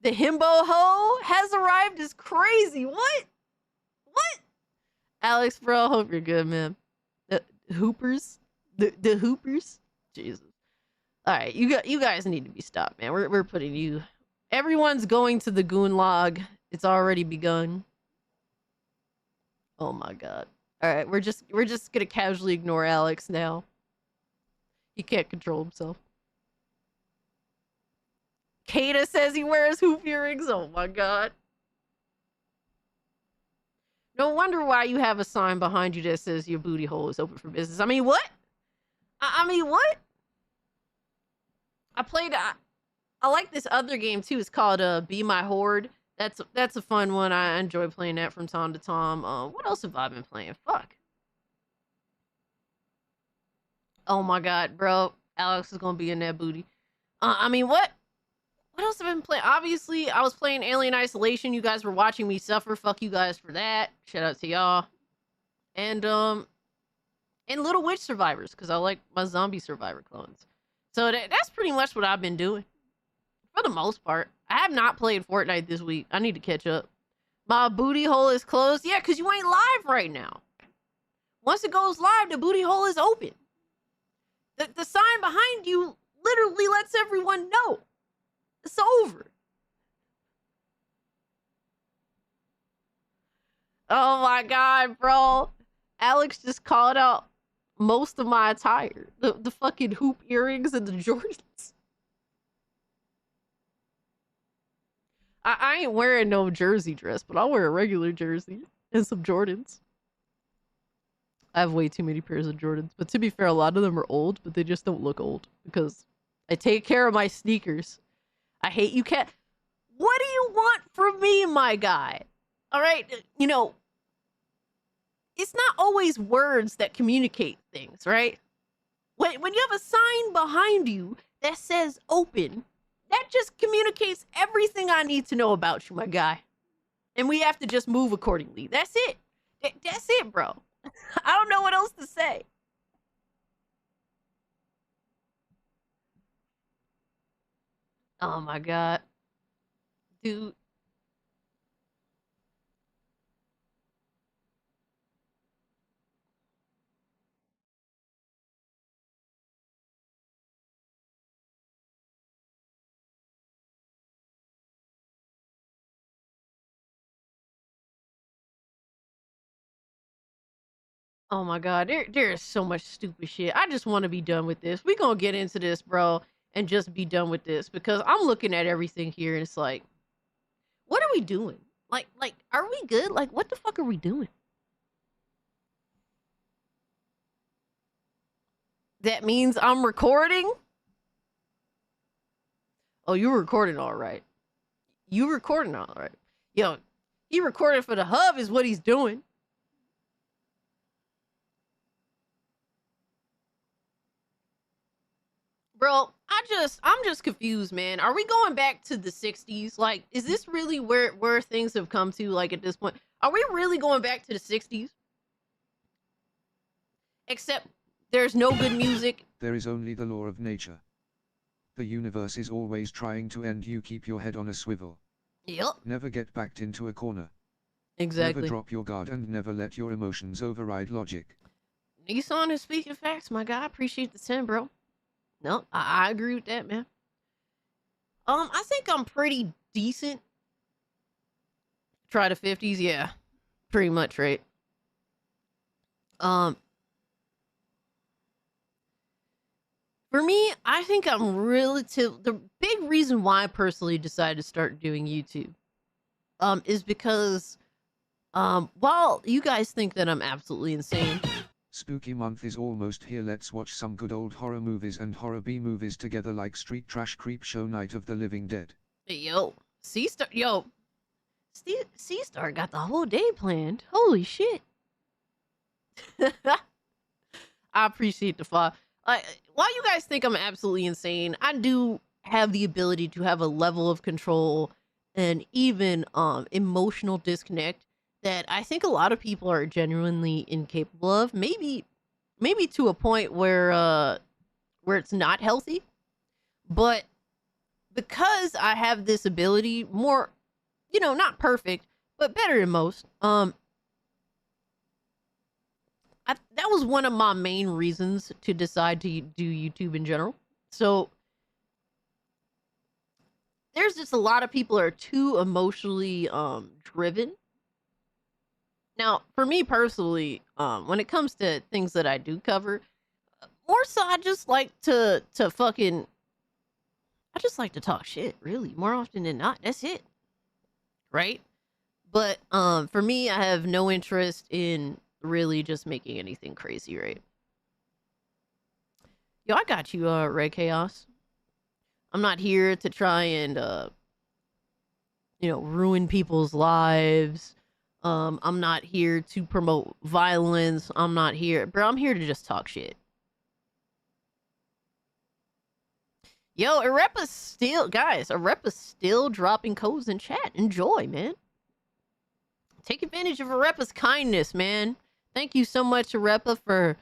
The himbo ho has arrived is crazy. What? Alex, bro, I hope you're good, man. The hoopers? The hoopers? Jesus. All right, you guys need to be stopped, man. We're putting you... Everyone's going to the goon log. It's already begun. Oh, my God. All right, we're just gonna casually ignore Alex now. He can't control himself. Kata says he wears hoop earrings. Oh my god. No wonder why you have a sign behind you that says your booty hole is open for business. I mean, what? I mean, what? I like this other game too. It's called Be My Horde. That's a fun one. I enjoy playing that from time to time. What else have I been playing? Fuck. Oh my god, bro. Alex is gonna be in that booty. I mean, what else have I been playing? Obviously, I was playing Alien Isolation. You guys were watching me suffer. Fuck you guys for that. Shout out to y'all. And Little Witch Survivors, because I like my zombie survivor clones. So that's pretty much what I've been doing. For the most part. I have not played Fortnite this week. I need to catch up. My booty hole is closed. Yeah, because you ain't live right now. Once it goes live, the booty hole is open. The sign behind you literally lets everyone know. It's over. Oh my god, bro. Alex just called out most of my attire. The fucking hoop earrings and the Jordans. I ain't wearing no jersey dress, but I'll wear a regular jersey and some Jordans. I have way too many pairs of Jordans, but to be fair, a lot of them are old, but they just don't look old because I take care of my sneakers. I hate you can't. What do you want from me, my guy? All right, you know, it's not always words that communicate things, right? When you have a sign behind you that says open, that just communicates everything I need to know about you, my guy. And we have to just move accordingly. That's it. That's it, bro. I don't know what else to say. Oh my god. Dude. Oh my god, there is so much stupid shit. I just want to be done with this. We gonna get into this, bro, and just be done with this because I'm looking at everything here and it's like, what are we doing? Like, are we good? Like, what the fuck are we doing? That means I'm recording? Oh, you recording all right. You recording all right. Yo, he recorded for the hub is what he's doing. Bro, I'm just confused, man. Are we going back to the 60s? Like, is this really where things have come to, like, at this point? Are we really going back to the 60s? Except there's no good music. There is only the law of nature. The universe is always trying to end you. Keep your head on a swivel. Yep. Never get backed into a corner. Exactly. Never drop your guard and never let your emotions override logic. Nissan is speaking facts, my guy. I appreciate the 10, bro. No, I agree with that, man. I think I'm pretty decent Try the 50s, yeah. Pretty much, right? For me, I think I'm the big reason why I personally decided to start doing YouTube is because while you guys think that I'm absolutely insane, Spooky month is almost here. Let's watch some good old horror movies and horror B movies together, like Street Trash Creep Show, Night of the Living Dead. yo, C-Star got the whole day planned. Holy shit. I appreciate the follow. While you guys think I'm absolutely insane, I do have the ability to have a level of control and even emotional disconnect that I think a lot of people are genuinely incapable of. Maybe to a point where it's not healthy. But because I have this ability, more, not perfect, but better than most, that was one of my main reasons to decide to do YouTube in general. So there's just a lot of people are too emotionally driven. Now, for me personally, when it comes to things that I do cover, more so I just like to talk shit, really, more often than not. That's it. Right? But for me, I have no interest in really just making anything crazy, right? Yo, I got you, Red Chaos. I'm not here to try and ruin people's lives. I'm not here to promote violence. I'm not here, bro. I'm here to just talk shit. Yo, Arepa's still dropping codes in chat. Enjoy, man. Take advantage of Arepa's kindness, man. Thank you so much, Arepa, for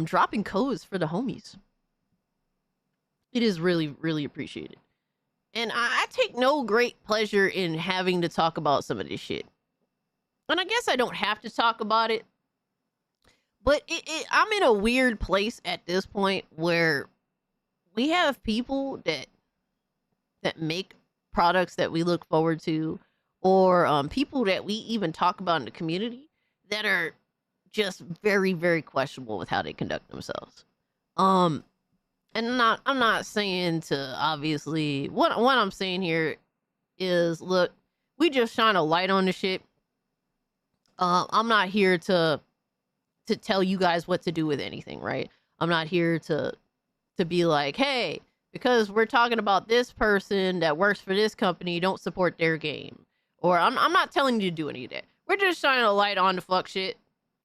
dropping codes for the homies. It is really, really appreciated. And I take no great pleasure in having to talk about some of this shit. And I guess I don't have to talk about it. But I'm in a weird place at this point where we have people that make products that we look forward to, or people that we even talk about in the community that are just very, very questionable with how they conduct themselves. And I'm not saying to, obviously, what I'm saying here is, look, we just shine a light on the shit. I'm not here to tell you guys what to do with anything, right? I'm not here to be like, hey, because we're talking about this person that works for this company, don't support their game. Or I'm not telling you to do any of that. We're just shining a light on the fuck shit.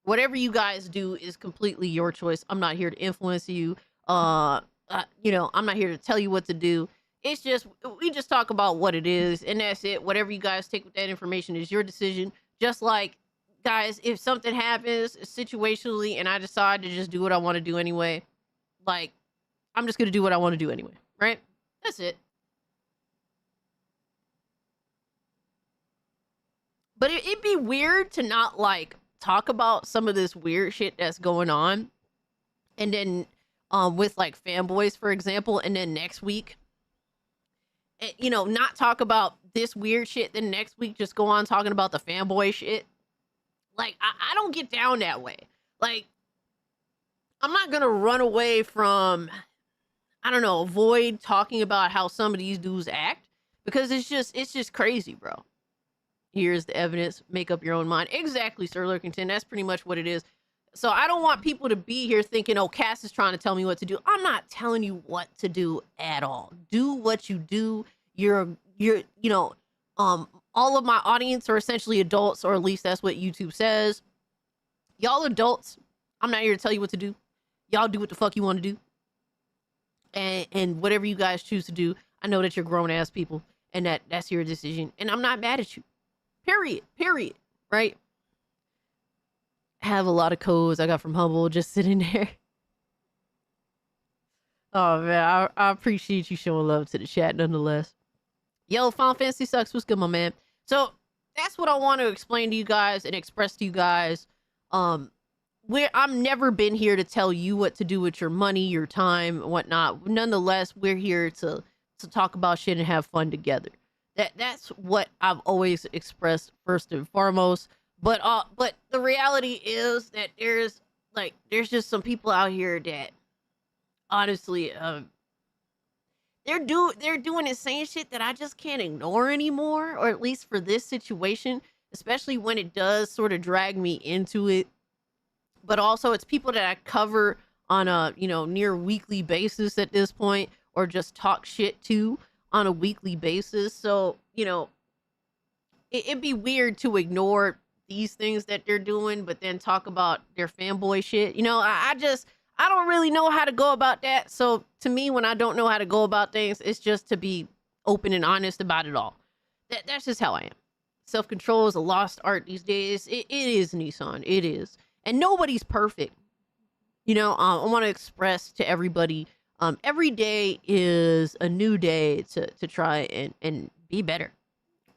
Whatever you guys do is completely your choice. I'm not here to influence you. I'm not here to tell you what to do. It's just, we just talk about what it is, and that's it. Whatever you guys take with that information is your decision. Just like, guys, if something happens situationally and I decide to just do what I want to do anyway, like, I'm just going to do what I want to do anyway, right? That's it. But it'd be weird to not, like, talk about some of this weird shit that's going on. And then, with, like, Fanboys, for example, and then next week, not talk about this weird shit, then next week just go on talking about the Fanboy shit. Like, I don't get down that way. Like, I'm not going to run away from, I don't know, avoid talking about how some of these dudes act, because it's just crazy, bro. Here's the evidence. Make up your own mind. Exactly, Sir Lurkington. That's pretty much what it is. So I don't want people to be here thinking, oh, Cass is trying to tell me what to do. I'm not telling you what to do at all. Do what you do. All of my audience are essentially adults, or at least that's what YouTube says. Y'all adults. I'm not here to tell you what to do. Y'all do what the fuck you want to do. And whatever you guys choose to do, I know that you're grown ass people, and that's your decision. And I'm not mad at you. Period. Right? I have a lot of codes I got from Humble just sitting there. Oh man, I appreciate you showing love to the chat nonetheless. Yo, Final Fantasy sucks. What's good, my man? So that's what I want to explain to you guys and express to you guys. I'm never been here to tell you what to do with your money, your time, and whatnot. Nonetheless, we're here to talk about shit and have fun together. That's what I've always expressed first and foremost. But the reality is that there's just some people out here that honestly they're doing insane shit that I just can't ignore anymore, or at least for this situation, especially when it does sort of drag me into it. But also it's people that I cover on a, near weekly basis at this point, or just talk shit to on a weekly basis. So, it'd be weird to ignore these things that they're doing, but then talk about their fanboy shit. I don't really know how to go about that. So to me, when I don't know how to go about things, it's just to be open and honest about it all. That's just how I am. Self-control is a lost art these days. It is, Nissan. It is. And nobody's perfect. I want to express to everybody, every day is a new day to try and be better,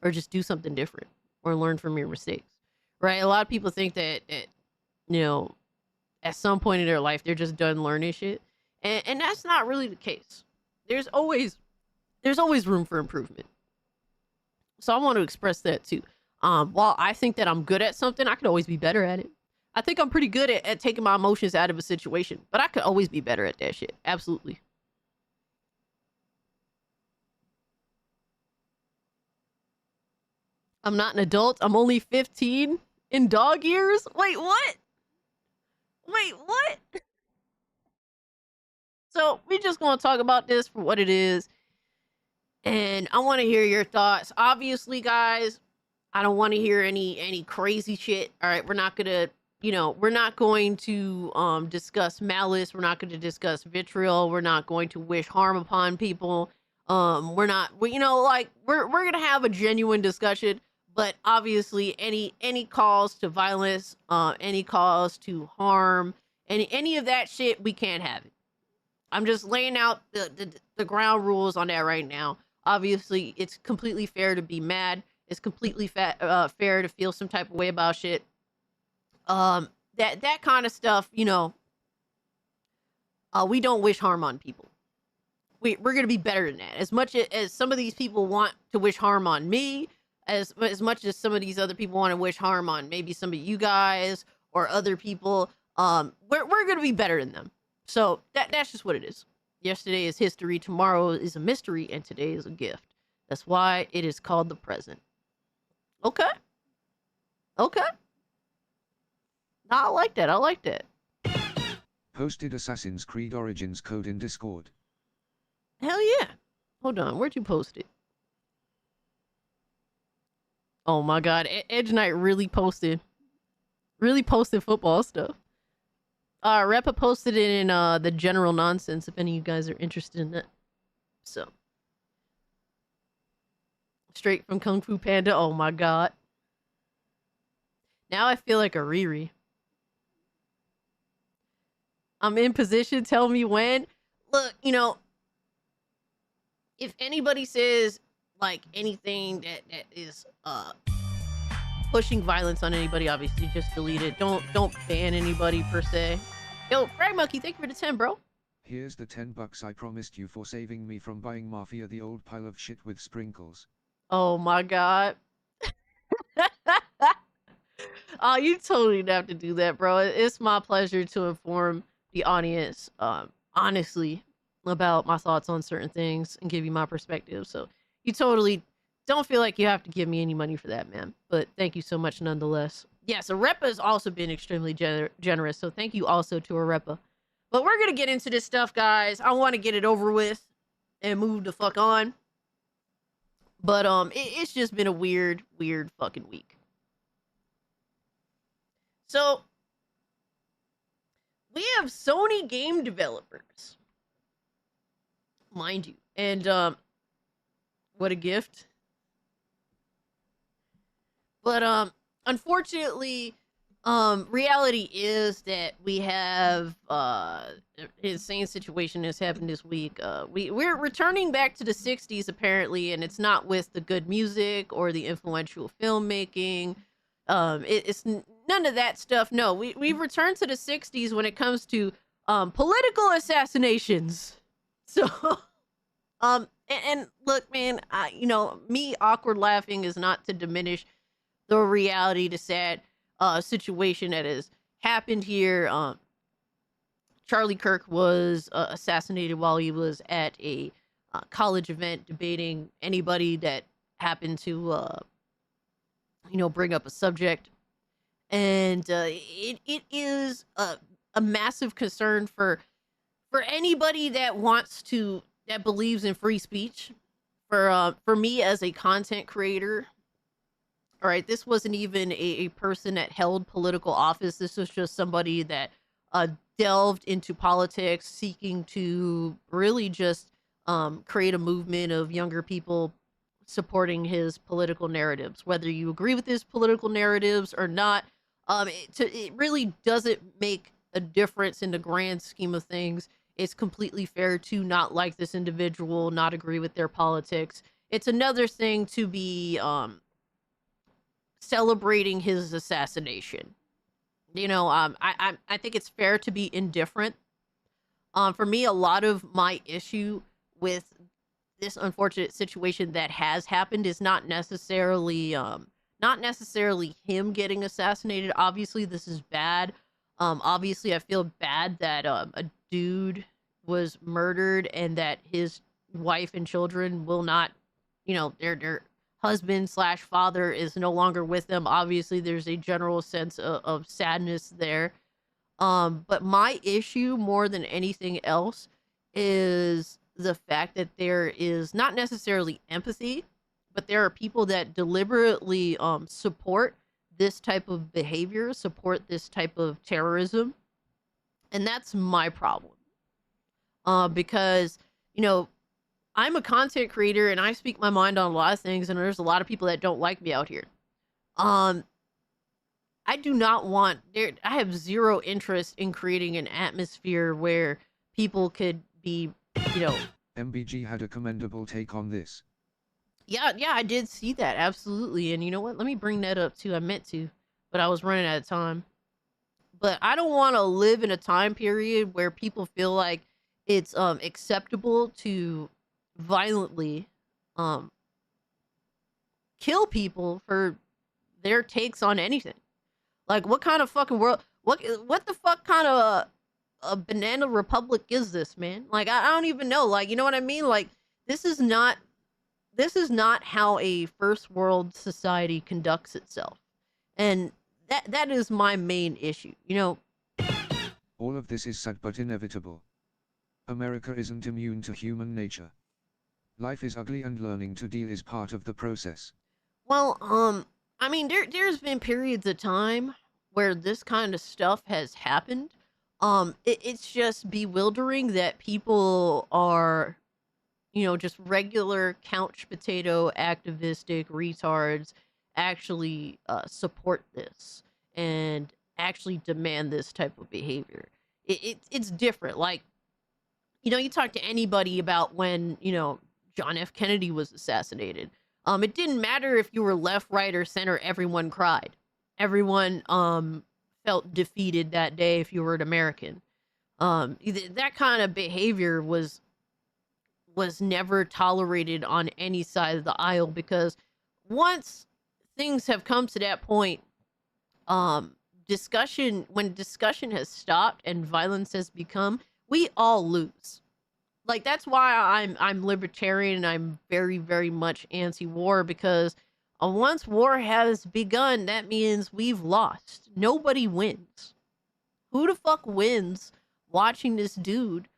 or just do something different, or learn from your mistakes, right? A lot of people think that at some point in their life, they're just done learning shit. And that's not really the case. There's always room for improvement. So I want to express that too. While I think that I'm good at something, I could always be better at it. I think I'm pretty good at taking my emotions out of a situation, but I could always be better at that shit. Absolutely. I'm not an adult. I'm only 15 in dog years. Wait, what? So we just going to talk about this for what it is. And I want to hear your thoughts. Obviously, guys, I don't want to hear any crazy shit. All right. We're not going to, we're not going to discuss malice. We're not going to discuss vitriol. We're not going to wish harm upon people. We're going to have a genuine discussion. But obviously, any calls to violence, any calls to harm, any of that shit, we can't have it. I'm just laying out the ground rules on that right now. Obviously, it's completely fair to be mad. It's completely fair to feel some type of way about shit. That kind of stuff, we don't wish harm on people. We're gonna be better than that. As much as some of these people want to wish harm on me, as much as some of these other people want to wish harm on maybe some of you guys or other people, we're gonna be better than them. So that's just what it is. Yesterday is history, tomorrow is a mystery, and today is a gift. That's why it is called the present. Okay. No, I like that. Posted Assassin's Creed Origins code in Discord. Hell yeah. Hold on, where'd you post it? Oh my god, Edge Knight really posted football stuff. Repa posted it in the general nonsense if any of you guys are interested in that. So, straight from Kung Fu Panda. Oh my god. Now I feel like a Riri. I'm in position, tell me when. Look, if anybody says like anything that is pushing violence on anybody, obviously just delete it. Don't ban anybody per se. Yo, Frag Monkey, thank you for the 10, bro. Here's the $10 I promised you for saving me from buying Mafia, the old pile of shit with sprinkles. Oh my god. Oh, you totally didn't have to do that, bro. It's my pleasure to inform the audience, honestly, about my thoughts on certain things and give you my perspective. So you totally don't feel like you have to give me any money for that, man. But thank you so much nonetheless. Yeah, so Repa has also been extremely generous. So thank you also to Arepa. But we're going to get into this stuff, guys. I want to get it over with and move the fuck on. But it's just been a weird fucking week. So we have Sony game developers, mind you, and what a gift. But unfortunately, reality is that we have an insane situation that's happened this week. We're returning back to the 60s apparently, and it's not with the good music or the influential filmmaking. It's none of that stuff. No, we've returned to the 60s when it comes to political assassinations. So And look, man, me awkward laughing is not to diminish the reality, the sad situation that has happened here. Charlie Kirk was assassinated while he was at a college event debating anybody that happened to, bring up a subject. And it is a massive concern for anybody that believes in free speech. For me as a content creator, all right, this wasn't even a person that held political office. This was just somebody that delved into politics, seeking to really just create a movement of younger people supporting his political narratives. Whether you agree with his political narratives or not, it really doesn't make a difference in the grand scheme of things. It's completely fair to not like this individual, not agree with their politics. It's another thing to be celebrating his assassination. I think it's fair to be indifferent. For me, a lot of my issue with this unfortunate situation that has happened is not necessarily him getting assassinated. Obviously, this is bad. Obviously, I feel bad that a dude was murdered and that his wife and children will not, their husband / father is no longer with them. Obviously, there's a general sense of sadness there. But my issue more than anything else is the fact that there is not necessarily empathy, but there are people that deliberately support this type of behavior, support this type of terrorism. And that's my problem. Because, I'm a content creator and I speak my mind on a lot of things, and there's a lot of people that don't like me out here. I do not want I have zero interest in creating an atmosphere where people could be, MBG had a commendable take on this. Yeah, I did see that, absolutely. And you know what? Let me bring that up too. I meant to, but I was running out of time. But I don't want to live in a time period where people feel like it's acceptable to violently kill people for their takes on anything. Like, what kind of fucking world? What the fuck kind of a banana republic is this, man? Like, I don't even know. Like, you know what I mean? Like, this is not how a first world society conducts itself. And that is my main issue, All of this is sad but inevitable. America isn't immune to human nature. Life is ugly and learning to deal is part of the process. Well, I mean, there's been periods of time where this kind of stuff has happened. It's just bewildering that people are, just regular couch potato activistic retards actually support this and actually demand this type of behavior. It's different. Like, you talk to anybody about when, John F. Kennedy was assassinated. It didn't matter if you were left, right, or center. Everyone cried. Everyone felt defeated that day if you were an American. That kind of behavior was never tolerated on any side of the aisle, because once things have come to that point, when discussion has stopped and violence has become, we all lose. Like, that's why I'm libertarian and I'm very, very much anti-war, because once war has begun, that means we've lost. Nobody wins. Who the fuck wins watching this dude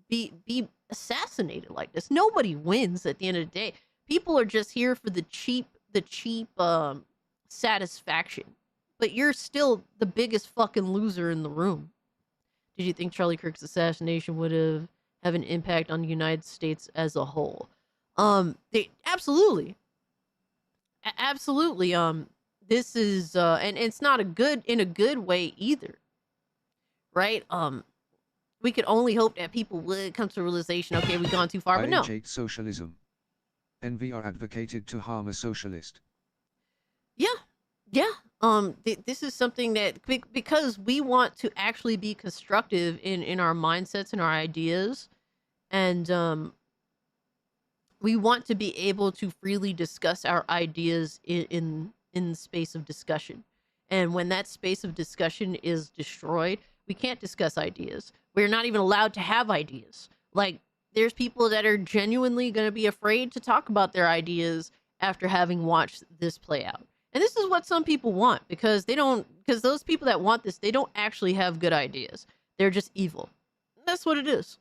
be assassinated like this? Nobody wins at the end of the day. People are just here for the cheap satisfaction. But you're still the biggest fucking loser in the room. Did you think Charlie Kirk's assassination would have an impact on the United States as a whole? Absolutely. Absolutely. This is and it's not in a good way either. Right? We could only hope that people would come to the realization, okay, we've gone too far, but no. I hate socialism. Envy are advocated to harm a socialist. Yeah. This is something that, because we want to actually be constructive in our mindsets and our ideas, and we want to be able to freely discuss our ideas in the space of discussion. And when that space of discussion is destroyed, we can't discuss ideas. We're not even allowed to have ideas. Like, there's people that are genuinely going to be afraid to talk about their ideas after having watched this play out. And this is what some people want, because those people that want this, they don't actually have good ideas. They're just evil. That's what it is.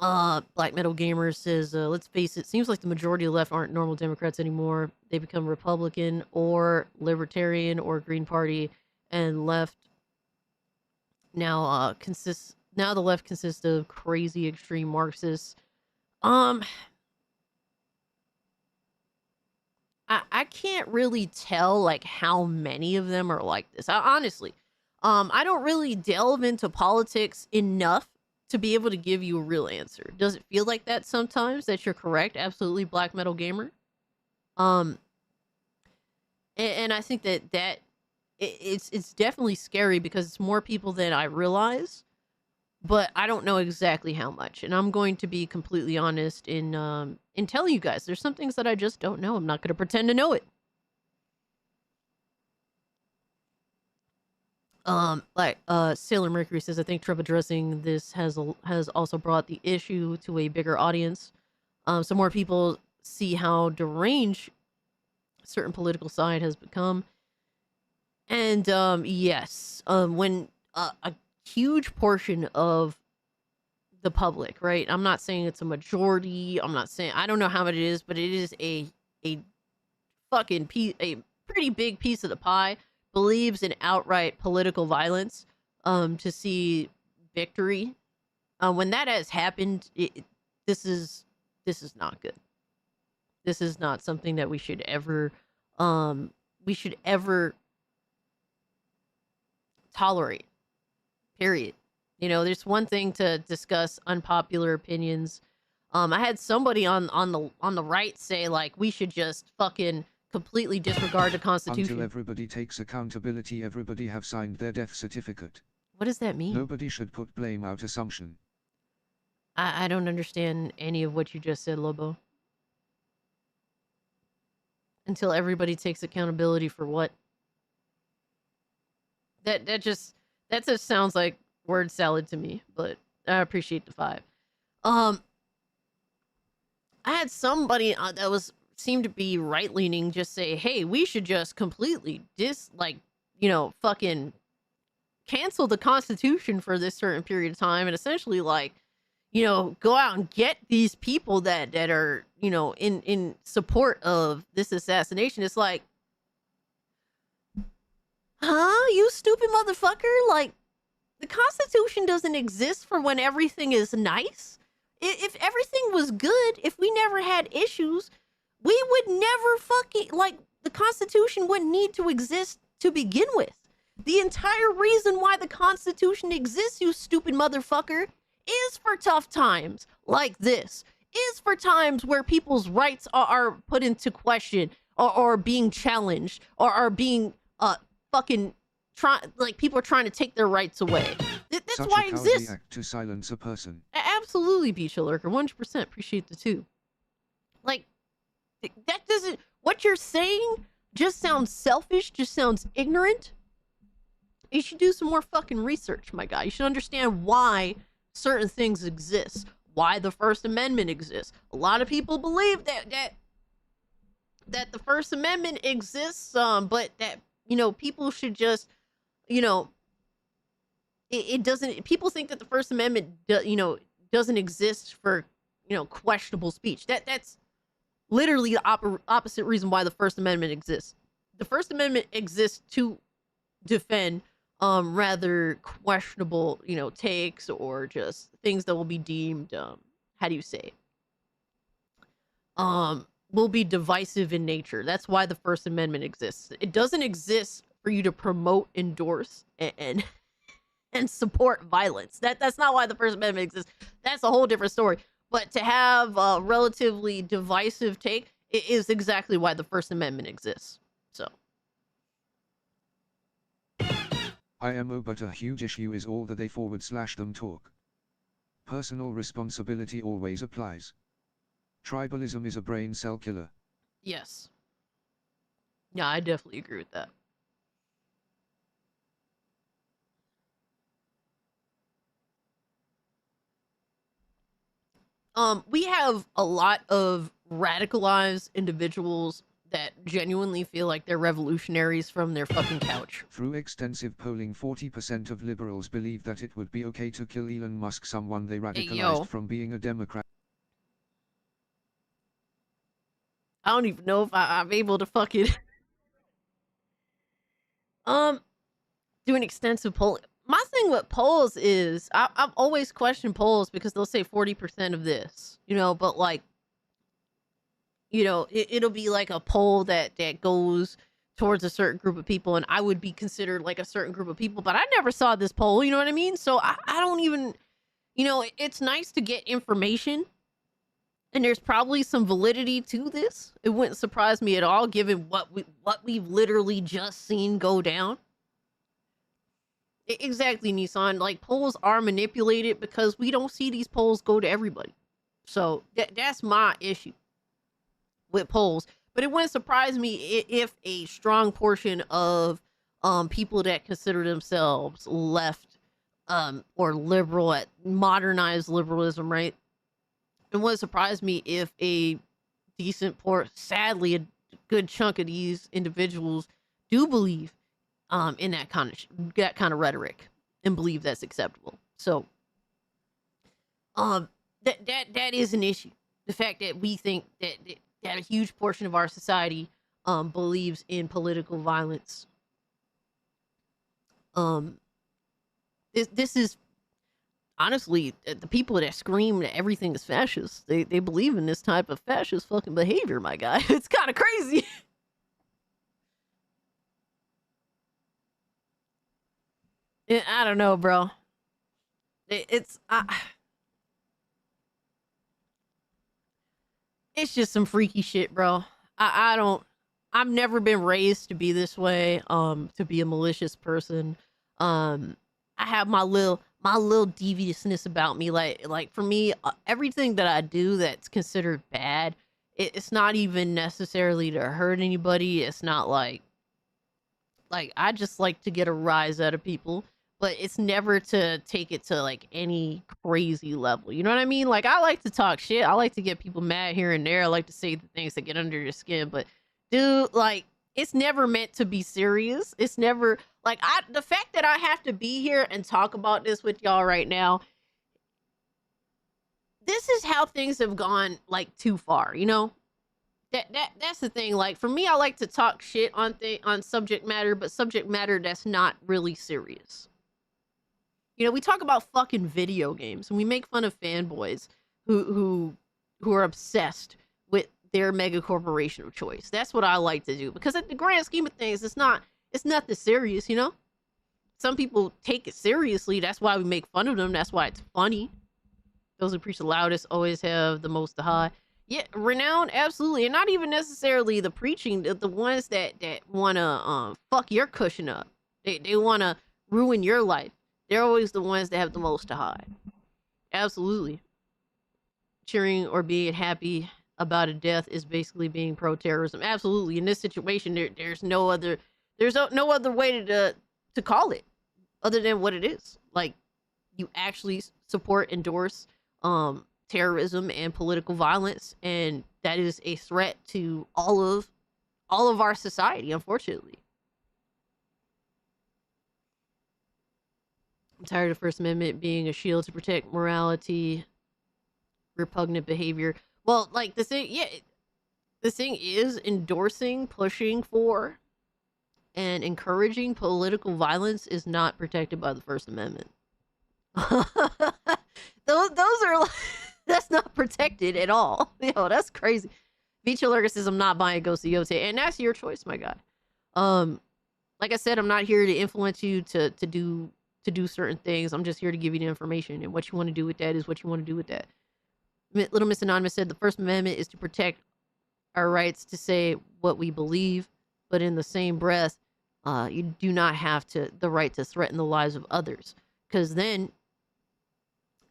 Black Metal Gamer says, let's face it, seems like the majority of the left aren't normal Democrats anymore. They become Republican or Libertarian or Green Party, and left now the left consists of crazy extreme Marxists. I can't really tell like how many of them are like this. Honestly, I don't really delve into politics enough to be able to give you a real answer. Does it feel like that sometimes, that you're correct? Absolutely, Black Metal Gamer. And I think that it's definitely scary because it's more people than I realize, but I don't know exactly how much. And I'm going to be completely honest in telling you guys, there's some things that I just don't know. I'm not going to pretend to know it. Sailor Mercury says, I think Trump addressing this has also brought the issue to a bigger audience. So more people see how deranged a certain political side has become. And yes, when a huge portion of the public, right? I'm not saying it's a majority. I don't know how much it is, but it is a fucking a pretty big piece of the pie, believes in outright political violence to see victory. When that has happened, this is not good. This is not something that we should ever tolerate. Period. You know, there's one thing to discuss unpopular opinions. I had somebody on the right say like we should just fucking completely disregard the Constitution. Until everybody takes accountability, everybody have signed their death certificate. What does that mean? Nobody should put blame out assumption. I don't understand any of what you just said, Lobo. Until everybody takes accountability for what? That just sounds like word salad to me, but I appreciate the 5. I had somebody that seemed to be right leaning just say, hey, we should just completely fucking cancel the Constitution for this certain period of time, and essentially go out and get these people that are, in support of this assassination. It's like, huh? You stupid motherfucker? Like, the Constitution doesn't exist for when everything is nice. If everything was good, if we never had issues, we would never the Constitution wouldn't need to exist to begin with. The entire reason why the Constitution exists, you stupid motherfucker, is for tough times like this. Is for times where people's rights are put into question or being challenged or are being people are trying to take their rights away. That's Such why a it cowardly exists. act to silence a person. Absolutely, Beach Lurker. 100% appreciate the 2. Like, that doesn't... What you're saying just sounds selfish, just sounds ignorant. You should do some more fucking research, my guy. You should understand why certain things exist. Why the First Amendment exists. A lot of people believe that the First Amendment exists, but that, people should just, it doesn't... People think that the First Amendment, doesn't exist for, questionable speech. That's literally the opposite reason why the First Amendment exists. The First Amendment exists to defend rather questionable, takes or just things that will be deemed, how do you say, will be divisive in nature. That's why the First Amendment exists. It doesn't exist for you to promote, endorse, and support violence. That's not why the First Amendment exists. That's a whole different story. But to have a relatively divisive take is exactly why the First Amendment exists. So. IMO, but a huge issue is all that they /them talk. Personal responsibility always applies. Tribalism is a brain cell killer. Yes. Yeah, I definitely agree with that. We have a lot of radicalized individuals that genuinely feel like they're revolutionaries from their fucking couch. Through extensive polling, 40% of liberals believe that it would be okay to kill Elon Musk, someone they radicalized yo. from being a Democrat. I don't even know if I'm able to fucking do an extensive poll. My thing with polls is I've always questioned polls because they'll say 40% of this, you know, but like, you know, it'll be like a poll that goes towards a certain group of people, and I would be considered like a certain group of people, but I never saw this poll, you know what I mean? So I don't even, you know, it's nice to get information, and there's probably some validity to this. It wouldn't surprise me at all, given what we've literally just seen go down. Exactly, Nissan. Like, polls are manipulated because we don't see these polls go to everybody. So that's my issue with polls. But it wouldn't surprise me if a strong portion of people that consider themselves left or liberal, at modernized liberalism, right? It wouldn't surprise me if a decent sadly, a good chunk of these individuals do believe in that kind of rhetoric and believe that's acceptable. So that is an issue. The fact that we think that a huge portion of our society believes in political violence. This is honestly the people that scream that everything is fascist. They believe in this type of fascist fucking behavior, my guy. It's kind of crazy. I don't know, bro. It's just some freaky shit, bro. I've never been raised to be this way, to be a malicious person. I have my little deviousness about me. Like for me, everything that I do that's considered bad, it's not even necessarily to hurt anybody. It's not like I just like to get a rise out of people. But it's never to take it to like any crazy level. You know what I mean? Like, I like to talk shit. I like to get people mad here and there. I like to say the things that get under your skin. But dude, like, it's never meant to be serious. It's never like the fact that I have to be here and talk about this with y'all right now. This is how things have gone like too far, you know? That's the thing. Like, for me, I like to talk shit on subject matter, but subject matter that's not really serious. You know, we talk about fucking video games and we make fun of fanboys who are obsessed with their mega corporation of choice. That's what I like to do because at the grand scheme of things, it's not this serious, you know? Some people take it seriously. That's why we make fun of them. That's why it's funny. Those who preach the loudest always have the most to hide. Yeah, renown, absolutely. And not even necessarily the preaching, the ones that want to fuck your cushion up. They want to ruin your life. They're always the ones that have the most to hide. Absolutely. Cheering or being happy about a death is basically being pro-terrorism. Absolutely. In this situation, there's no other way to call it other than what it is. Like, you actually support, endorse terrorism and political violence, and that is a threat to all of our society, unfortunately. I'm tired of First Amendment being a shield to protect morality, repugnant behavior. Well, like the thing is endorsing, pushing for, and encouraging political violence is not protected by the First Amendment. those are that's not protected at all. Yo, that's crazy. Vicha Lurga says I'm not buying Ghost of Yote, and that's your choice, my guy. Like I said, I'm not here to influence you to do certain things. I'm just here to give you the information, and what you want to do with that is what you want to do with that. Little Miss Anonymous said the First Amendment is to protect our rights to say what we believe, but in the same breath, you do not have the right to threaten the lives of others, because then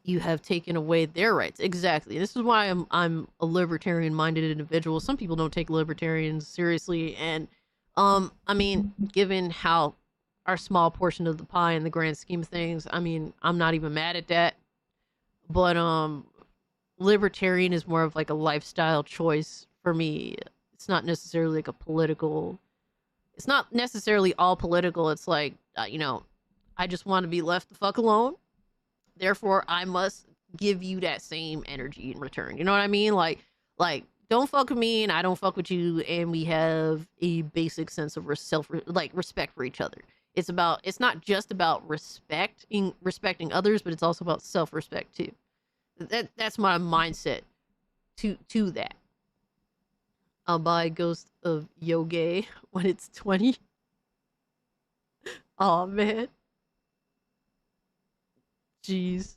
you have taken away their rights. Exactly. This is why I'm a libertarian-minded individual. Some people don't take libertarians seriously, and I mean, given how our small portion of the pie in the grand scheme of things, I mean, I'm not even mad at that. But libertarian is more of like a lifestyle choice for me. It's not necessarily like a political. It's not necessarily all political. It's like you know, I just want to be left the fuck alone. Therefore, I must give you that same energy in return. You know what I mean? Like, don't fuck with me, and I don't fuck with you, and we have a basic sense of respect for each other. It's not just about respecting others, but it's also about self-respect too. That's my mindset to that. I'll buy Ghost of Yoge when it's 20. Oh man. Jeez.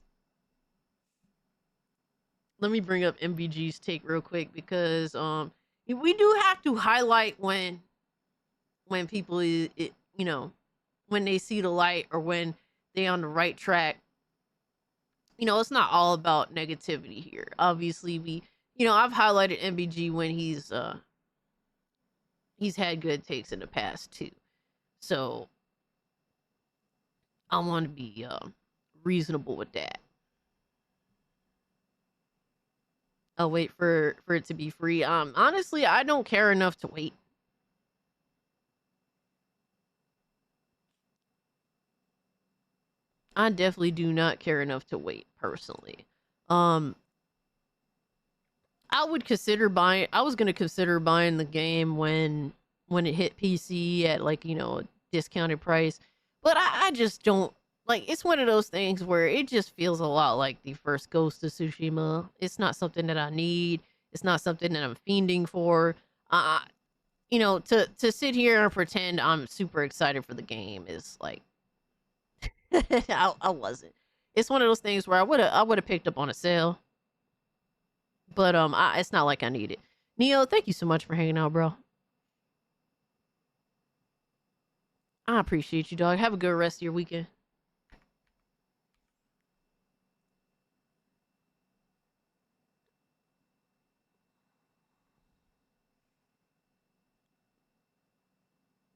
Let me bring up MBG's take real quick because we do have to highlight when people you know, when they see the light or when they on the right track. You know, it's not all about negativity here. Obviously, I've highlighted MBG when he's had good takes in the past too. So I want to be reasonable with that. I'll wait for it to be free. Honestly, I don't care enough to wait. I definitely do not care enough to wait personally. I was going to consider buying the game when it hit PC at like, you know, a discounted price. But I just don't like, it's one of those things where it just feels a lot like the first Ghost of Tsushima. It's not something that I need. It's not something that I'm fiending for. You know, to sit here and pretend I'm super excited for the game is like, I wasn't. It's one of those things where I would have picked up on a sale. But it's not like I need it. Neo, thank you so much for hanging out, bro. I appreciate you, dog. Have a good rest of your weekend.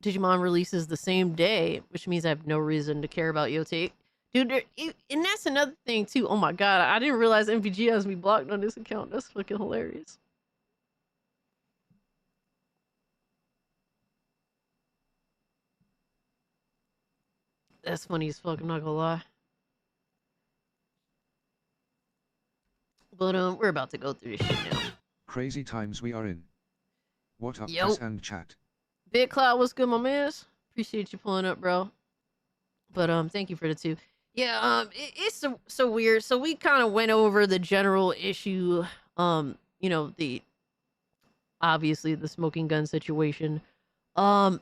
Digimon releases the same day, which means I have no reason to care about Yote. Dude, and that's another thing too. Oh my god, I didn't realize MVG has me blocked on this account. That's fucking hilarious. That's funny as fuck, I'm not gonna lie. But we're about to go through this shit now. Crazy times we are in. What up, Yo. and chat? Big Cloud, what's good, my mans? Appreciate you pulling up, bro. But thank you for the 2. Yeah, it's so weird. So we kind of went over the general issue, you know, obviously the smoking gun situation. I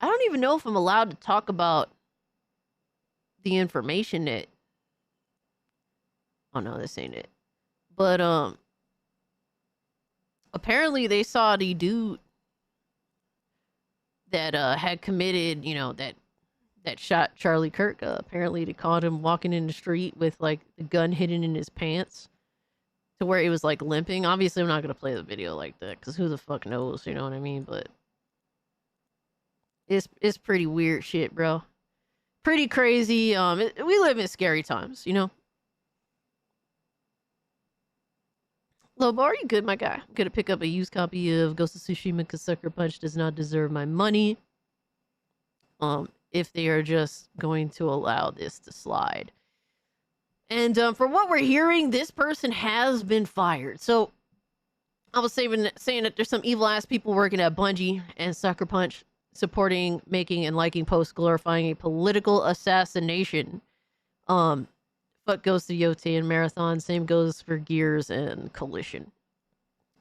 don't even know if I'm allowed to talk about the information that, oh no, this ain't it. But apparently they saw the dude that had committed, you know, that shot Charlie Kirk. Apparently they caught him walking in the street with like the gun hidden in his pants to where he was like limping. Obviously I'm not gonna play the video like that because who the fuck knows, you know what I mean? But it's pretty weird shit, bro. Pretty crazy. We live in scary times, you know. Lobo, are you good, my guy? I'm gonna pick up a used copy of Ghost of Tsushima because Sucker Punch does not deserve my money. If they are just going to allow this to slide. And from what we're hearing, this person has been fired. So I was saying that there's some evil ass people working at Bungie and Sucker Punch supporting, making, and liking posts glorifying a political assassination. Fuck goes to Yote and Marathon. Same goes for Gears and Collision.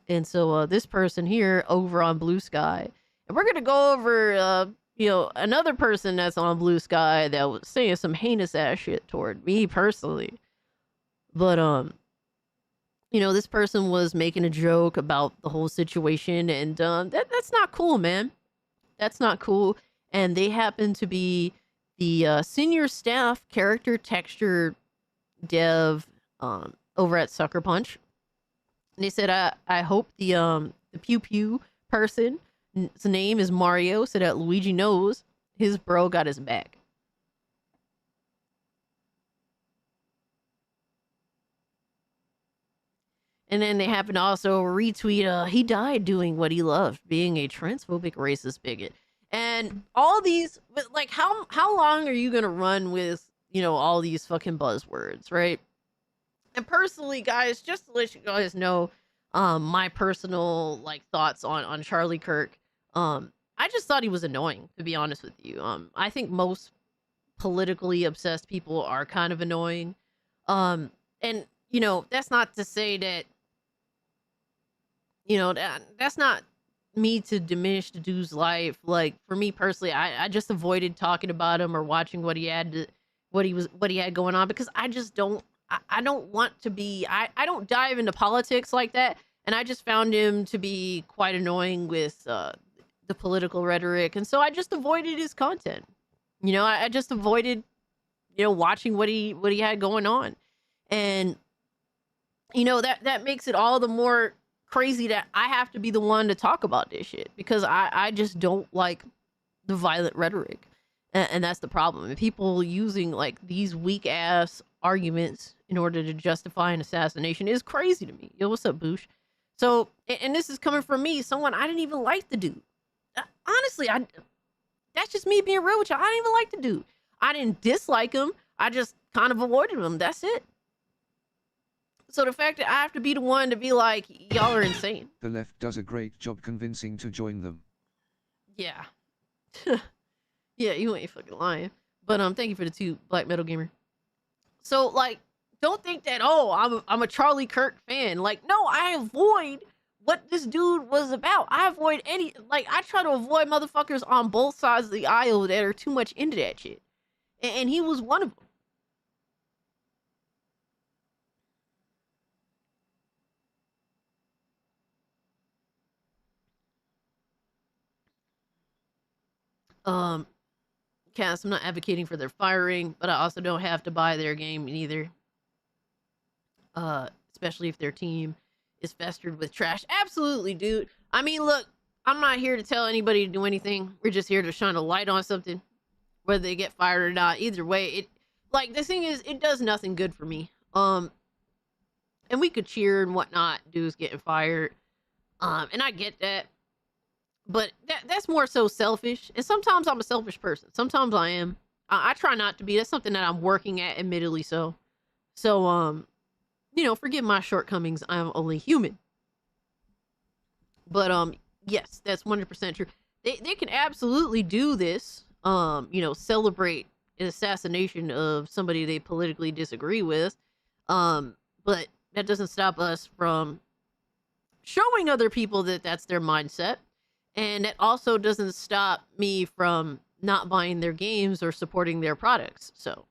And so this person here over on Blue Sky, and we're gonna go over you know, another person that's on Blue Sky that was saying some heinous ass shit toward me personally. But you know, this person was making a joke about the whole situation, and that's not cool, man. That's not cool. And they happen to be the senior staff character texture dev over at Sucker Punch. And they said, I hope the Pew Pew person's name is Mario, so that Luigi knows his bro got his back. And then they happen to also retweet, he died doing what he loved, being a transphobic racist bigot. And all these, like, how long are you going to run with, all these fucking buzzwords, right? And personally, guys, just to let you guys know, my personal, like, thoughts on Charlie Kirk, I just thought he was annoying, to be honest with you. I think most politically obsessed people are kind of annoying. And, that's not to say that, that's not me to diminish the dude's life. Like, for me personally, I just avoided talking about him or watching what he had going on, because I just don't want to be, I don't dive into politics like that. And I just found him to be quite annoying with the political rhetoric. And so I just avoided his content. I just avoided, watching what he had going on. And, that makes it all the more crazy that I have to be the one to talk about this shit, because I just don't like the violent rhetoric. And that's the problem. And people using like these weak ass arguments in order to justify an assassination is crazy to me. Yo, what's up, Boosh? So, and this is coming from me, someone I didn't even like the dude. Honestly, that's just me being real with you. I didn't even like the dude. I didn't dislike him. I just kind of avoided him. That's it. So the fact that I have to be the one to be like, y'all are insane. The left does a great job convincing to join them. Yeah. Yeah, you ain't fucking lying. But thank you for the 2, Black Metal Gamer. So, like, don't think that, I'm a Charlie Kirk fan. Like, no, I avoid what this dude was about. I avoid I try to avoid motherfuckers on both sides of the aisle that are too much into that shit. And he was one of them. Cass, I'm not advocating for their firing, but I also don't have to buy their game either. Especially if their team is festered with trash. Absolutely, dude. I mean, look, I'm not here to tell anybody to do anything. We're just here to shine a light on something, whether they get fired or not. Either way, the thing is, it does nothing good for me. And we could cheer and whatnot, dudes getting fired. And I get that. But that's more so selfish. And sometimes I'm a selfish person. Sometimes I am. I try not to be. That's something that I'm working at, admittedly so. So, forgive my shortcomings. I'm only human. But, yes, that's 100% true. They can absolutely do this. Celebrate an assassination of somebody they politically disagree with. But that doesn't stop us from showing other people that that's their mindset. And it also doesn't stop me from not buying their games or supporting their products. So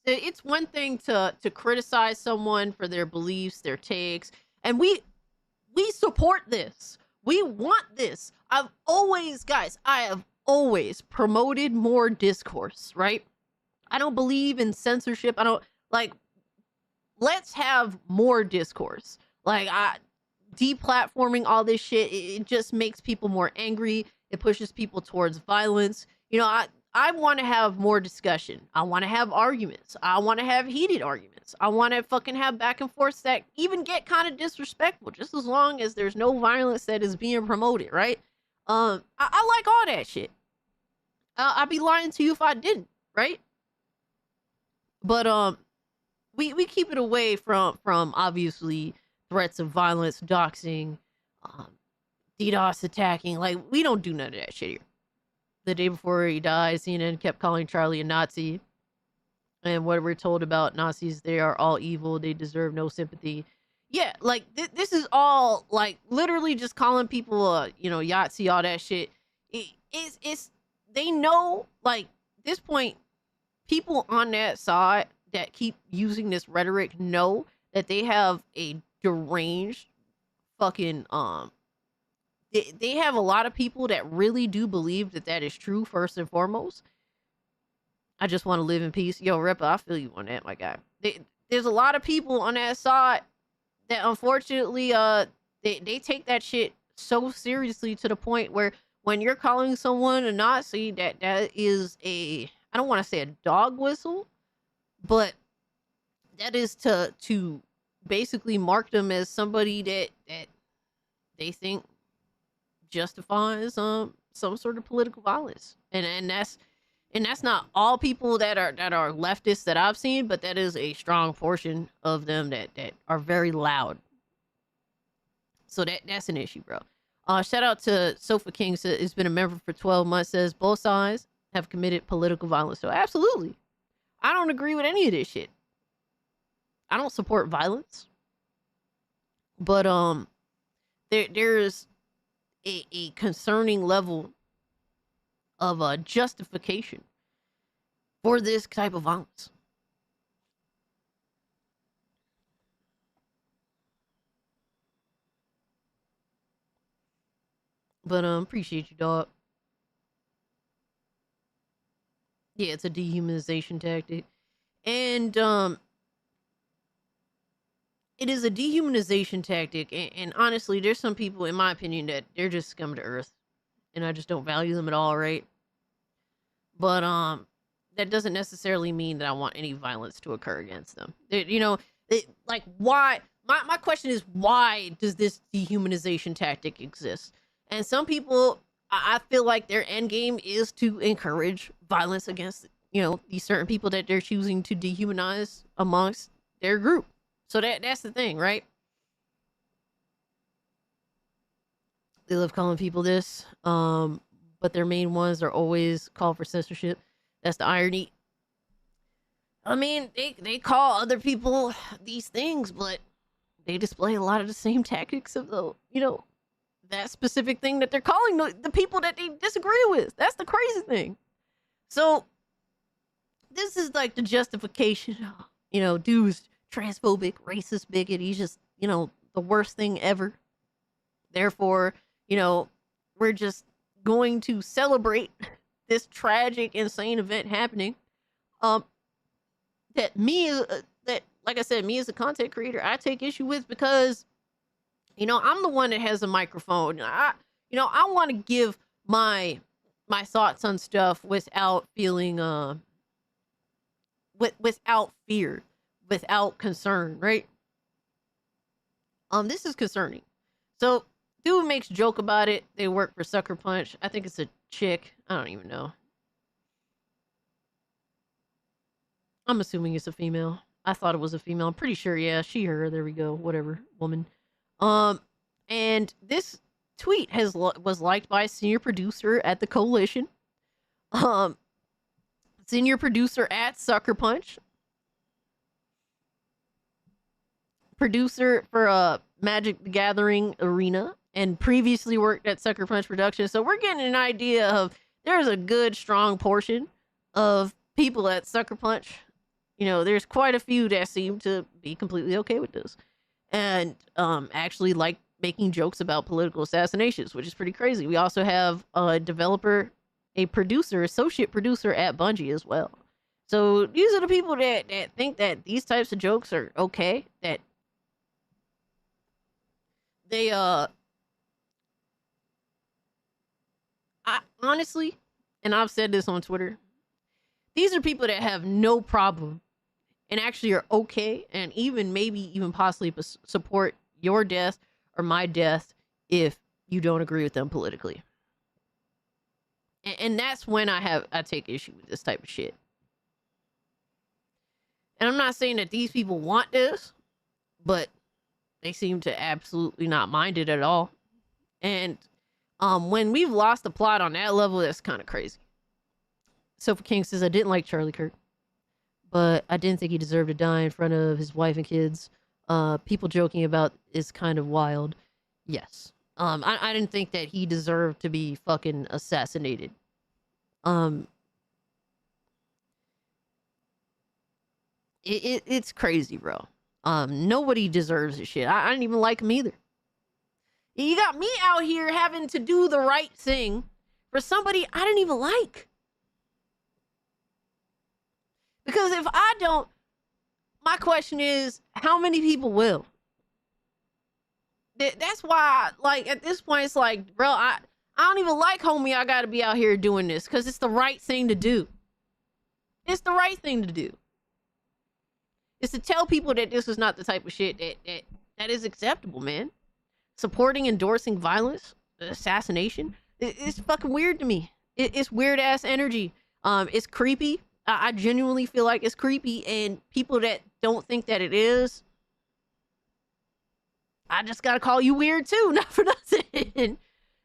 it's one thing to criticize someone for their beliefs, their takes, and we support this. We want this. I have always promoted more discourse, right? I don't believe in censorship. I don't let's have more discourse. Deplatforming all this shit, it just makes people more angry. It pushes people towards violence. I want to have more discussion. I want to have arguments. I want to have heated arguments. I want to fucking have back and forth that even get kind of disrespectful, just as long as there's no violence that is being promoted, right? I like all that shit. I'd be lying to you if I didn't, right? But we keep it away from obviously threats of violence, doxing, DDoS attacking. We don't do none of that shit here. The day before he died, CNN kept calling Charlie a Nazi. And what we're told about Nazis, they are all evil. They deserve no sympathy. Yeah, this is all, literally just calling people, Yahtzee, all that shit. It's they know, this point, people on that side that keep using this rhetoric know that they have a deranged fucking they have a lot of people that really do believe that is true, first and foremost. I just want to live in peace. Yo, Ripper, I feel you on that, my guy. There's a lot of people on that side that unfortunately they take that shit so seriously to the point where when you're calling someone a Nazi, that is a, I don't want to say a dog whistle, but that is to basically mark them as somebody that they think justifies some sort of political violence. And that's not all people that are leftists that I've seen, but that is a strong portion of them that are very loud. So that's an issue, bro. Shout out to Sofa King, has been a member for 12 months, says both sides have committed political violence. So absolutely. I don't agree with any of this shit. I don't support violence. But there's a concerning level of justification for this type of violence. But appreciate you, dog. Yeah, it's a dehumanization tactic. And it is a dehumanization tactic. And honestly, there's some people, in my opinion, that they're just scum to earth. And I just don't value them at all, right? But that doesn't necessarily mean that I want any violence to occur against them. Like, why? My question is, why does this dehumanization tactic exist? And some people, I feel like their end game is to encourage violence against, these certain people that they're choosing to dehumanize amongst their group. So that's the thing, right? They love calling people this, but their main ones are always call for censorship. That's the irony. I mean, they call other people these things, but they display a lot of the same tactics of that specific thing that they're calling the people that they disagree with. That's the crazy thing. So this is like the justification. Dude's transphobic, racist, bigot. He's just, the worst thing ever. Therefore, we're just going to celebrate this tragic, insane event happening. That like I said, me as a content creator, I take issue with because, I'm the one that has a microphone. I want to give my thoughts on stuff without feeling, without fear, without concern, right? This is concerning. So, dude makes a joke about it. They work for Sucker Punch. I think it's a chick. I don't even know. I'm assuming it's a female. I thought it was a female. I'm pretty sure, yeah, she, her. There we go. Whatever, woman. And this tweet was liked by a senior producer at the Coalition. Senior producer at Sucker Punch. Producer for Magic the Gathering Arena, and previously worked at Sucker Punch Productions. So we're getting an idea of there's a good, strong portion of people at Sucker Punch. There's quite a few that seem to be completely okay with this. And actually like making jokes about political assassinations, which is pretty crazy. We also have a developer, a producer, associate producer at Bungie as well. So these are the people that think that these types of jokes are okay, that they I honestly, and I've said this on Twitter, these are people that have no problem and actually are okay, and maybe possibly support your death or my death if you don't agree with them politically. And that's when I take issue with this type of shit. And I'm not saying that these people want this, but they seem to absolutely not mind it at all. And when we've lost the plot on that level, that's kind of crazy. Sofa King says, I didn't like Charlie Kirk, but I didn't think he deserved to die in front of his wife and kids. People joking about is kind of wild. Yes. I didn't think that he deserved to be fucking assassinated. It's crazy, bro. Nobody deserves this shit. I didn't even like him either. You got me out here having to do the right thing for somebody I didn't even like. Because if I don't, my question is, how many people will? That's why, like, at this point, it's like, bro, I don't even like homie. I got to be out here doing this because it's the right thing to do. It's the right thing to do. It's to tell people that this is not the type of shit that is acceptable, man. Supporting, endorsing violence, assassination, it's fucking weird to me. It's weird ass energy. It's creepy. I genuinely feel like it's creepy, and people that don't think that it is, I just gotta call you weird too, not for nothing.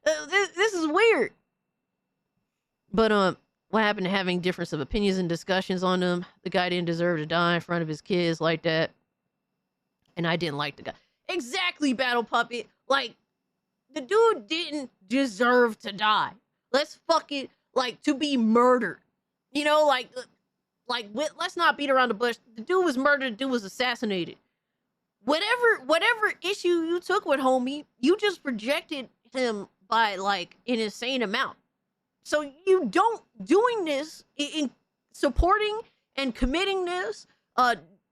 This is weird. But what happened to having difference of opinions and discussions on them? The guy didn't deserve to die in front of his kids like that, and I didn't like the guy. Exactly, Battle Puppet. Like, the dude didn't deserve to die. Let's fucking, like, to be murdered. You know, like let's not beat around the bush. The dude was murdered. The dude was assassinated. Whatever issue you took with homie, you just projected him by, like, an insane amount. So you don't, doing this, in supporting and committing this,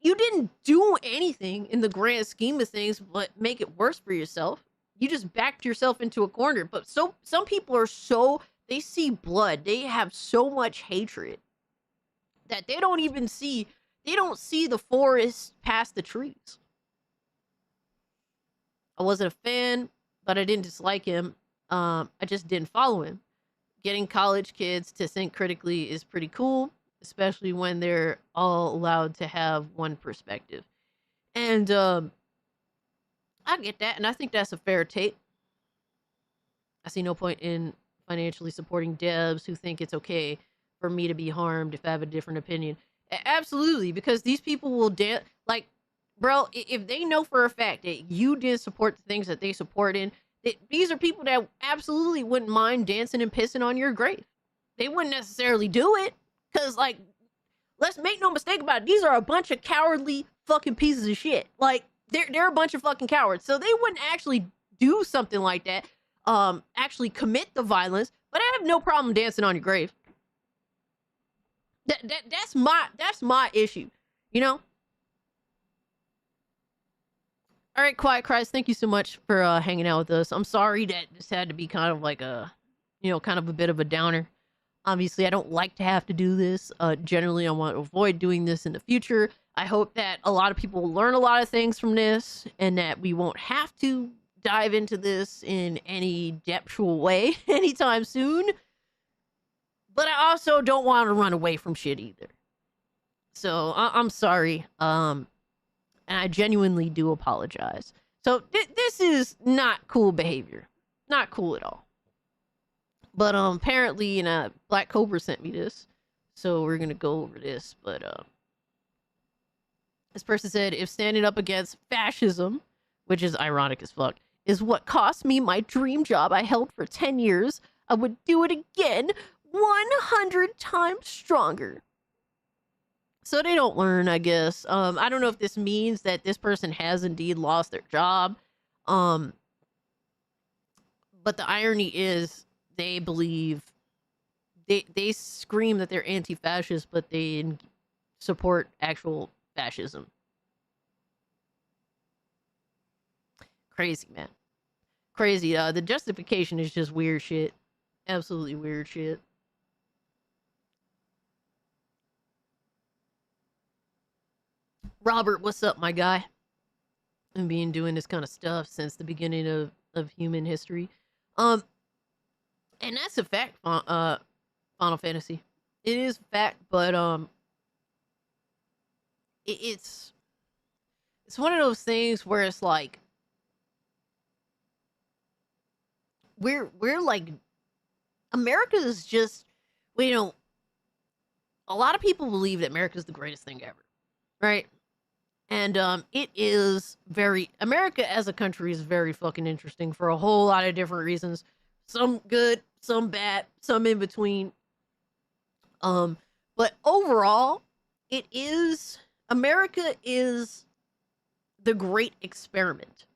you didn't do anything in the grand scheme of things but make it worse for yourself. You just backed yourself into a corner. But some people are so, they see blood, they have so much hatred that they don't even see, they don't see the forest past the trees. I wasn't a fan, but I didn't dislike him. I just didn't follow him. Getting college kids to think critically is pretty cool, especially when they're all allowed to have one perspective. And I get that, and I think that's a fair take. I see no point in financially supporting devs who think it's okay for me to be harmed if I have a different opinion. Absolutely, because these people will like, bro, if they know for a fact that you did support the things that they support in, these are people that absolutely wouldn't mind dancing and pissing on your grave. They wouldn't necessarily do it, because, like, let's make no mistake about it, these are a bunch of cowardly fucking pieces of shit. Like, they're a bunch of fucking cowards, so they wouldn't actually do something like that, actually commit the violence, but I have no problem dancing on your grave. That's my issue, you know? All right, Quiet Christ, thank you so much for hanging out with us. I'm sorry that this had to be kind of like a, you know, kind of a bit of a downer. Obviously, I don't like to have to do this. Generally, I want to avoid doing this in the future. I hope that a lot of people will learn a lot of things from this, and that we won't have to dive into this in any depthful way anytime soon. But I also don't want to run away from shit either. So I'm sorry. And I genuinely do apologize. So this is not cool behavior. Not cool at all. But apparently, Black Cobra sent me this. So we're going to go over this. But this person said, if standing up against fascism, which is ironic as fuck, is what cost me my dream job I held for 10 years, I would do it again 100 times stronger. So they don't learn, I guess. I don't know if this means that this person has indeed lost their job. But the irony is they believe, they scream that they're anti-fascist, but they support actual fascism. Crazy, man. Crazy. The justification is just weird shit. Absolutely weird shit. Robert, what's up, my guy? I've been doing this kind of stuff since the beginning of human history. And that's a fact, Final Fantasy. It is a fact, but it's one of those things where it's like we're like, America is just, well, you know, a lot of people believe that America is the greatest thing ever, right? And it is very, America as a country is very fucking interesting for a whole lot of different reasons. Some good, some bad, some in between. But overall, America is the great experiment.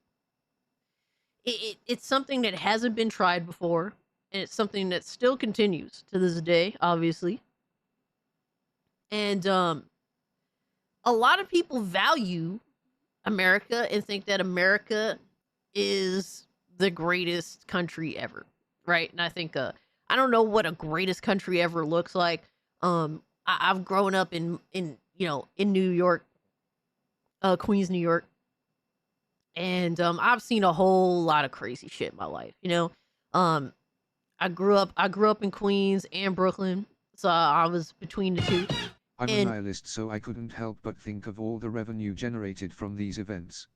It's something that hasn't been tried before, and it's something that still continues to this day, obviously. And a lot of people value America and think that America is the greatest country ever, right? And I think I don't know what a greatest country ever looks like. I've grown up in New York, Queens, New York, and I've seen a whole lot of crazy shit in my life. I grew up in Queens and Brooklyn, so I was between the two. I'm a nihilist, so I couldn't help but think of all the revenue generated from these events.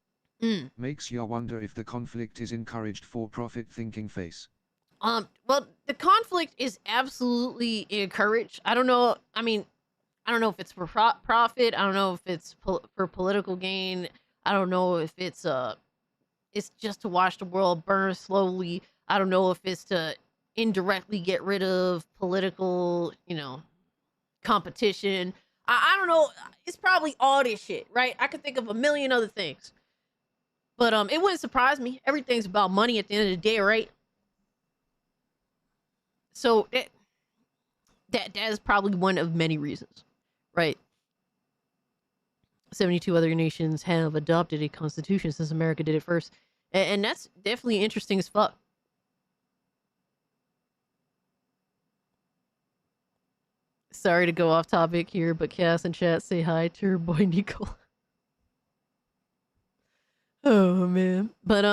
Makes you wonder if the conflict is encouraged for profit thinking face. Well, the conflict is absolutely encouraged. I don't know. I mean, I don't know if it's for profit. I don't know if it's for political gain. I don't know if it's just to watch the world burn slowly. I don't know if it's to indirectly get rid of political, competition. I don't know. It's probably all this shit, right? I could think of a million other things. But it wouldn't surprise me. Everything's about money at the end of the day, right? So that is probably one of many reasons, right? 72 other nations have adopted a constitution since America did it first. And that's definitely interesting as fuck. Sorry to go off topic here, but Cass and chat say hi to her boy Nico. Oh man. But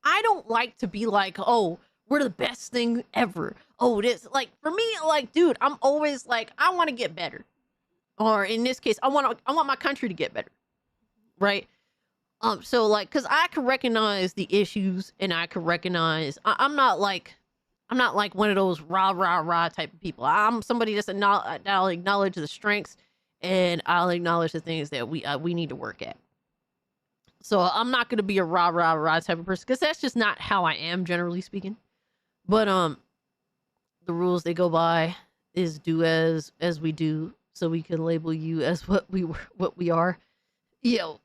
I don't like to be like, oh, we're the best thing ever. Oh, this, like, for me, like, dude, I'm always like, I want to get better. Or in this case, I want my country to get better. Right? So like, cause I can recognize the issues and I can recognize, I'm not like one of those rah type of people. I'm somebody that's I'll acknowledge the strengths and I'll acknowledge the things that we need to work at. So I'm not going to be a rah type of person because that's just not how I am, generally speaking. But the rules they go by is do as we do, so we can label you as what we are. Yo,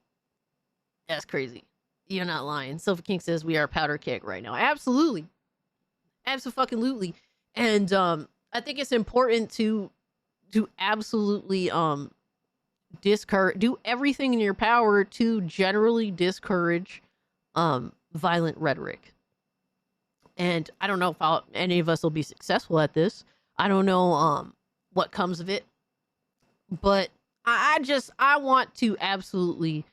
that's crazy. You're not lying. Sofa King says we are powder keg right now. Absolutely, absolutely. And I think it's important to absolutely discourage, do everything in your power to generally discourage violent rhetoric. And I don't know if any of us will be successful at this. I don't know what comes of it, but I want to absolutely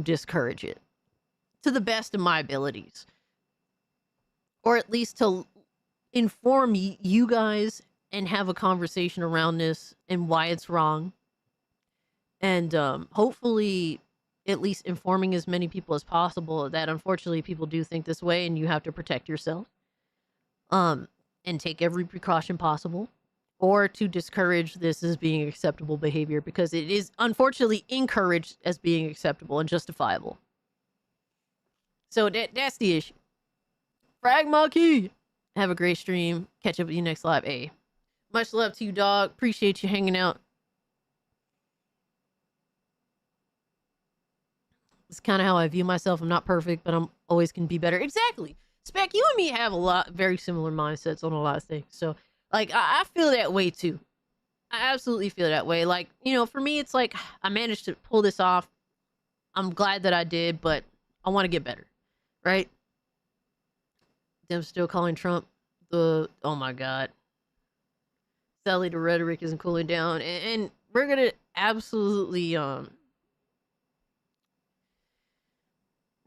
discourage it to the best of my abilities, or at least to inform you guys and have a conversation around this and why it's wrong. And hopefully at least informing as many people as possible that unfortunately people do think this way and you have to protect yourself. And take every precaution possible, or to discourage this as being acceptable behavior, because it is unfortunately encouraged as being acceptable and justifiable. So that's the issue. Frag Monkey, have a great stream. Catch up with you next live. Hey, much love to you, dog. Appreciate you hanging out. It's kind of how I view myself. I'm not perfect, but I'm always can be better. Exactly. Spec, you and me have very similar mindsets on a lot of things. So, like, I feel that way too. I absolutely feel that way. Like, for me, it's like, I managed to pull this off. I'm glad that I did, but I want to get better. Right? Them still calling Trump oh my God. Sadly, the rhetoric isn't cooling down. And we're going to absolutely, we're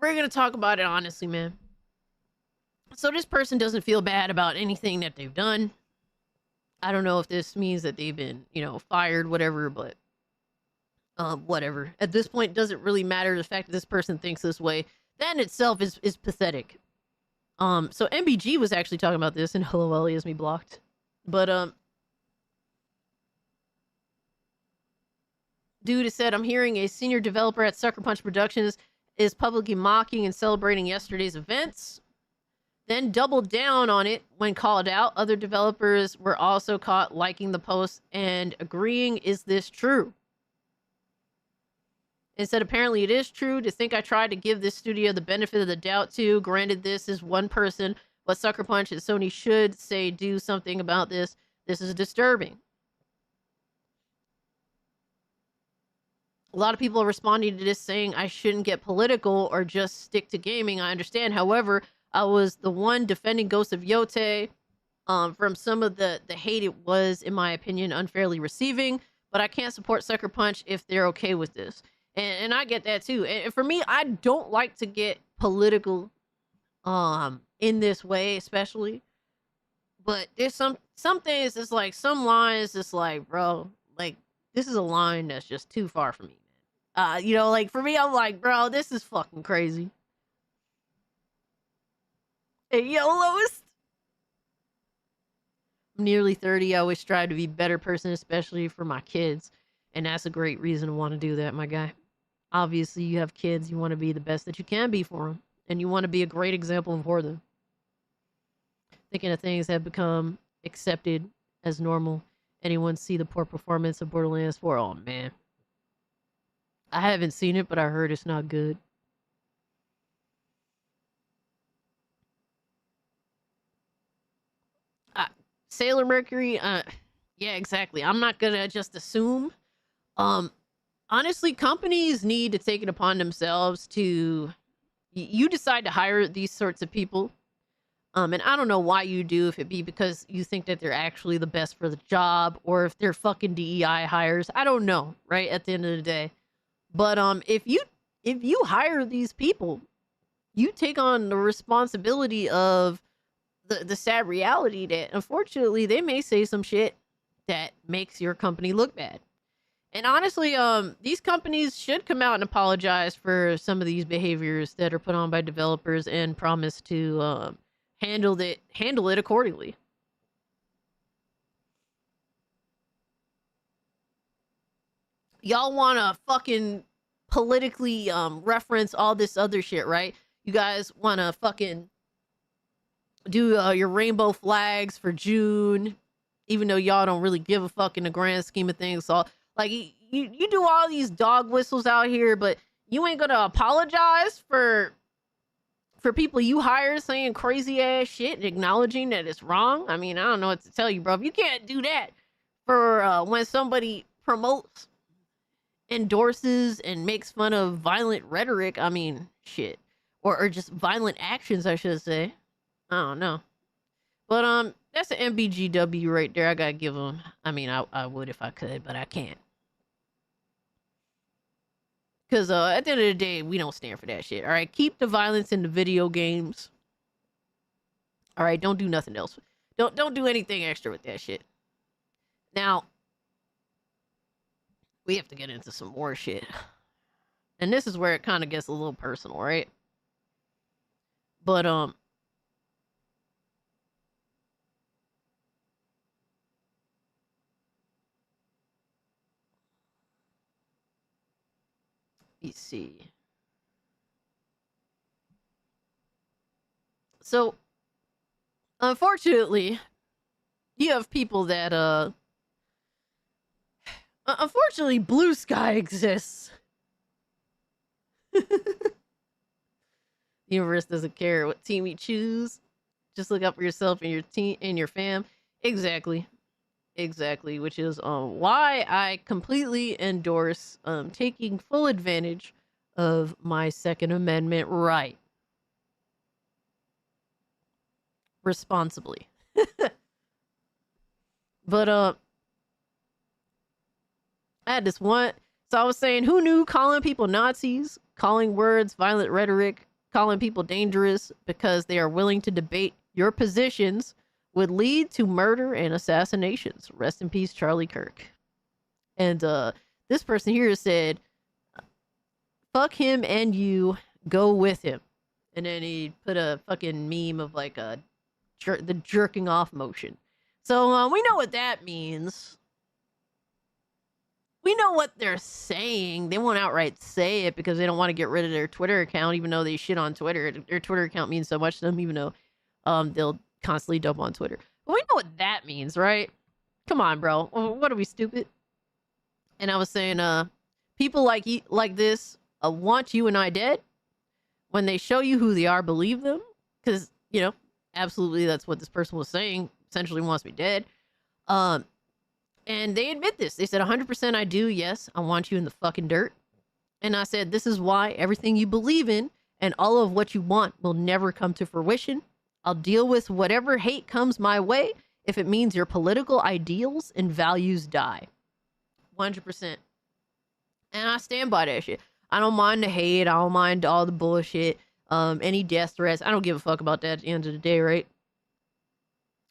going to talk about it honestly, man. So this person doesn't feel bad about anything that they've done. I don't know if this means that they've been, fired, whatever, but whatever. At this point, it doesn't really matter. The fact that this person thinks this way, that in itself is pathetic. So MBG was actually talking about this, and hello, Ellie has me blocked. But dude has said, I'm hearing a senior developer at Sucker Punch Productions is publicly mocking and celebrating yesterday's events, then doubled down on it when called out. Other developers were also caught liking the post and agreeing. Is this true? It said, apparently it is true. To think I tried to give this studio the benefit of the doubt too. Granted, this is one person, but Sucker Punch and Sony should do something about this. This is disturbing. A lot of people are responding to this saying I shouldn't get political or just stick to gaming. I understand. However, I was the one defending Ghost of Yote from some of the hate it was, in my opinion, unfairly receiving. But I can't support Sucker Punch if they're okay with this. And I get that too. And for me, I don't like to get political in this way, especially. But there's some things, it's like some lines, it's like, bro, like this is a line that's just too far from me, man. You know, like for me, I'm like, bro, this is fucking crazy. Hey, yo, Lois. I'm nearly 30. I always strive to be a better person, especially for my kids. And that's a great reason to want to do that, my guy. Obviously, you have kids. You want to be the best that you can be for them. And you want to be a great example for them. Thinking of things have become accepted as normal. Anyone see the poor performance of Borderlands 4? Oh, man. I haven't seen it, but I heard it's not good. Sailor Mercury, yeah, exactly. I'm not gonna just assume. Honestly, companies need to take it upon themselves to... You decide to hire these sorts of people. And I don't know why you do, if it be because you think that they're actually the best for the job, or if they're fucking DEI hires. I don't know, right? At the end of the day. But if you hire these people, you take on the responsibility of the sad reality that unfortunately they may say some shit that makes your company look bad. And honestly, these companies should come out and apologize for some of these behaviors that are put on by developers and promise to handle it accordingly. Y'all want to fucking politically reference all this other shit, right? You guys want to fucking do your rainbow flags for June, even though y'all don't really give a fuck in the grand scheme of things. So, like, you do all these dog whistles out here, but you ain't gonna apologize for people you hire saying crazy ass shit and acknowledging that it's wrong. I mean, I don't know what to tell you, bro. If you can't do that for when somebody promotes, endorses, and makes fun of violent rhetoric, I mean, shit. Or just violent actions, I should say. I don't know. But that's an MBGW right there. I gotta give them. I mean, I would if I could, but I can't. Because at the end of the day, we don't stand for that shit. All right, keep the violence in the video games. All right, don't do nothing else. Don't do anything extra with that shit. Now, we have to get into some more shit. And this is where it kind of gets a little personal, right? But let's see. So, unfortunately, you have people that, unfortunately, Blue Sky exists. The universe doesn't care what team you choose. Just look out for yourself and your team and your fam. Exactly. Which is why I completely endorse taking full advantage of my Second Amendment right. Responsibly. But I had this one. So I was saying, who knew calling people Nazis, calling words violent rhetoric, calling people dangerous because they are willing to debate your positions would lead to murder and assassinations. Rest in peace, Charlie Kirk. And this person here said, fuck him and you, go with him. And then he put a fucking meme of like the jerking off motion. So we know what that means. We know what they're saying. They won't outright say it because they don't want to get rid of their Twitter account, even though they shit on Twitter. Their Twitter account means so much to them, even though they'll constantly dump on Twitter. But we know what that means, right? Come on, bro. What are we, stupid? And I was saying, people like this want you and I dead. When they show you who they are, believe them. Because, you know, absolutely that's what this person was saying. Essentially wants me dead. And they admit this. They said 100% I do. Yes, I want you in the fucking dirt. And I said, this is why everything you believe in and all of what you want will never come to fruition. I'll deal with whatever hate comes my way if it means your political ideals and values die. 100%. And I stand by that shit. I don't mind the hate. I don't mind all the bullshit. Any death threats. I don't give a fuck about that at the end of the day, right?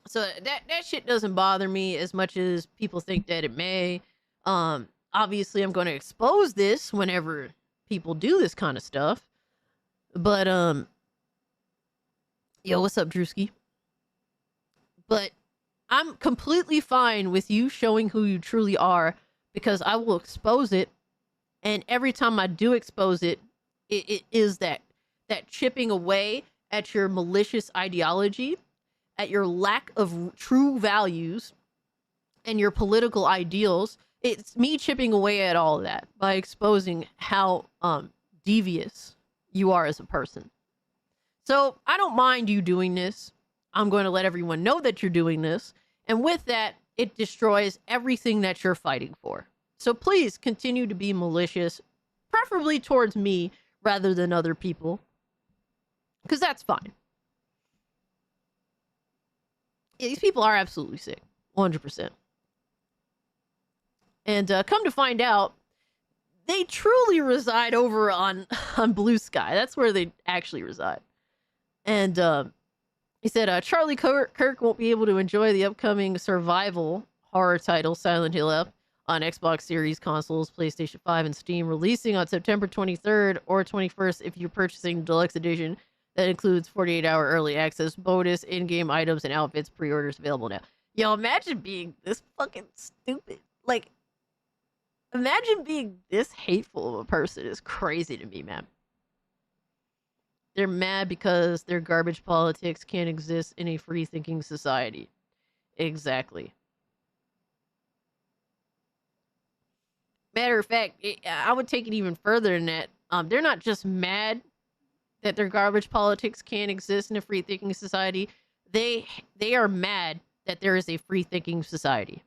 So that shit doesn't bother me as much as people think that it may. Obviously, I'm going to expose this whenever people do this kind of stuff. But, yo, what's up, Drewski? But I'm completely fine with you showing who you truly are because I will expose it. And every time I do expose it, it is that chipping away at your malicious ideology, at your lack of true values and your political ideals. It's me chipping away at all of that by exposing how devious you are as a person. So I don't mind you doing this. I'm going to let everyone know that you're doing this. And with that, it destroys everything that you're fighting for. So please continue to be malicious, preferably towards me rather than other people. Because that's fine. Yeah, these people are absolutely sick. 100%. And come to find out, they truly reside over on Blue Sky. That's where they actually reside. And he said, Charlie Kirk won't be able to enjoy the upcoming survival horror title Silent Hill F on Xbox Series consoles, PlayStation 5, and Steam, releasing on September 23rd or 21st if you're purchasing the Deluxe Edition. That includes 48-hour early access, bonus, in-game items, and outfits. Pre-orders available now. Yo, imagine being this fucking stupid. Like, imagine being this hateful of a person is crazy to me, man. They're mad because their garbage politics can't exist in a free-thinking society. Exactly. Matter of fact, I would take it even further than that. They're not just mad that their garbage politics can't exist in a free-thinking society. They are mad that there is a free-thinking society.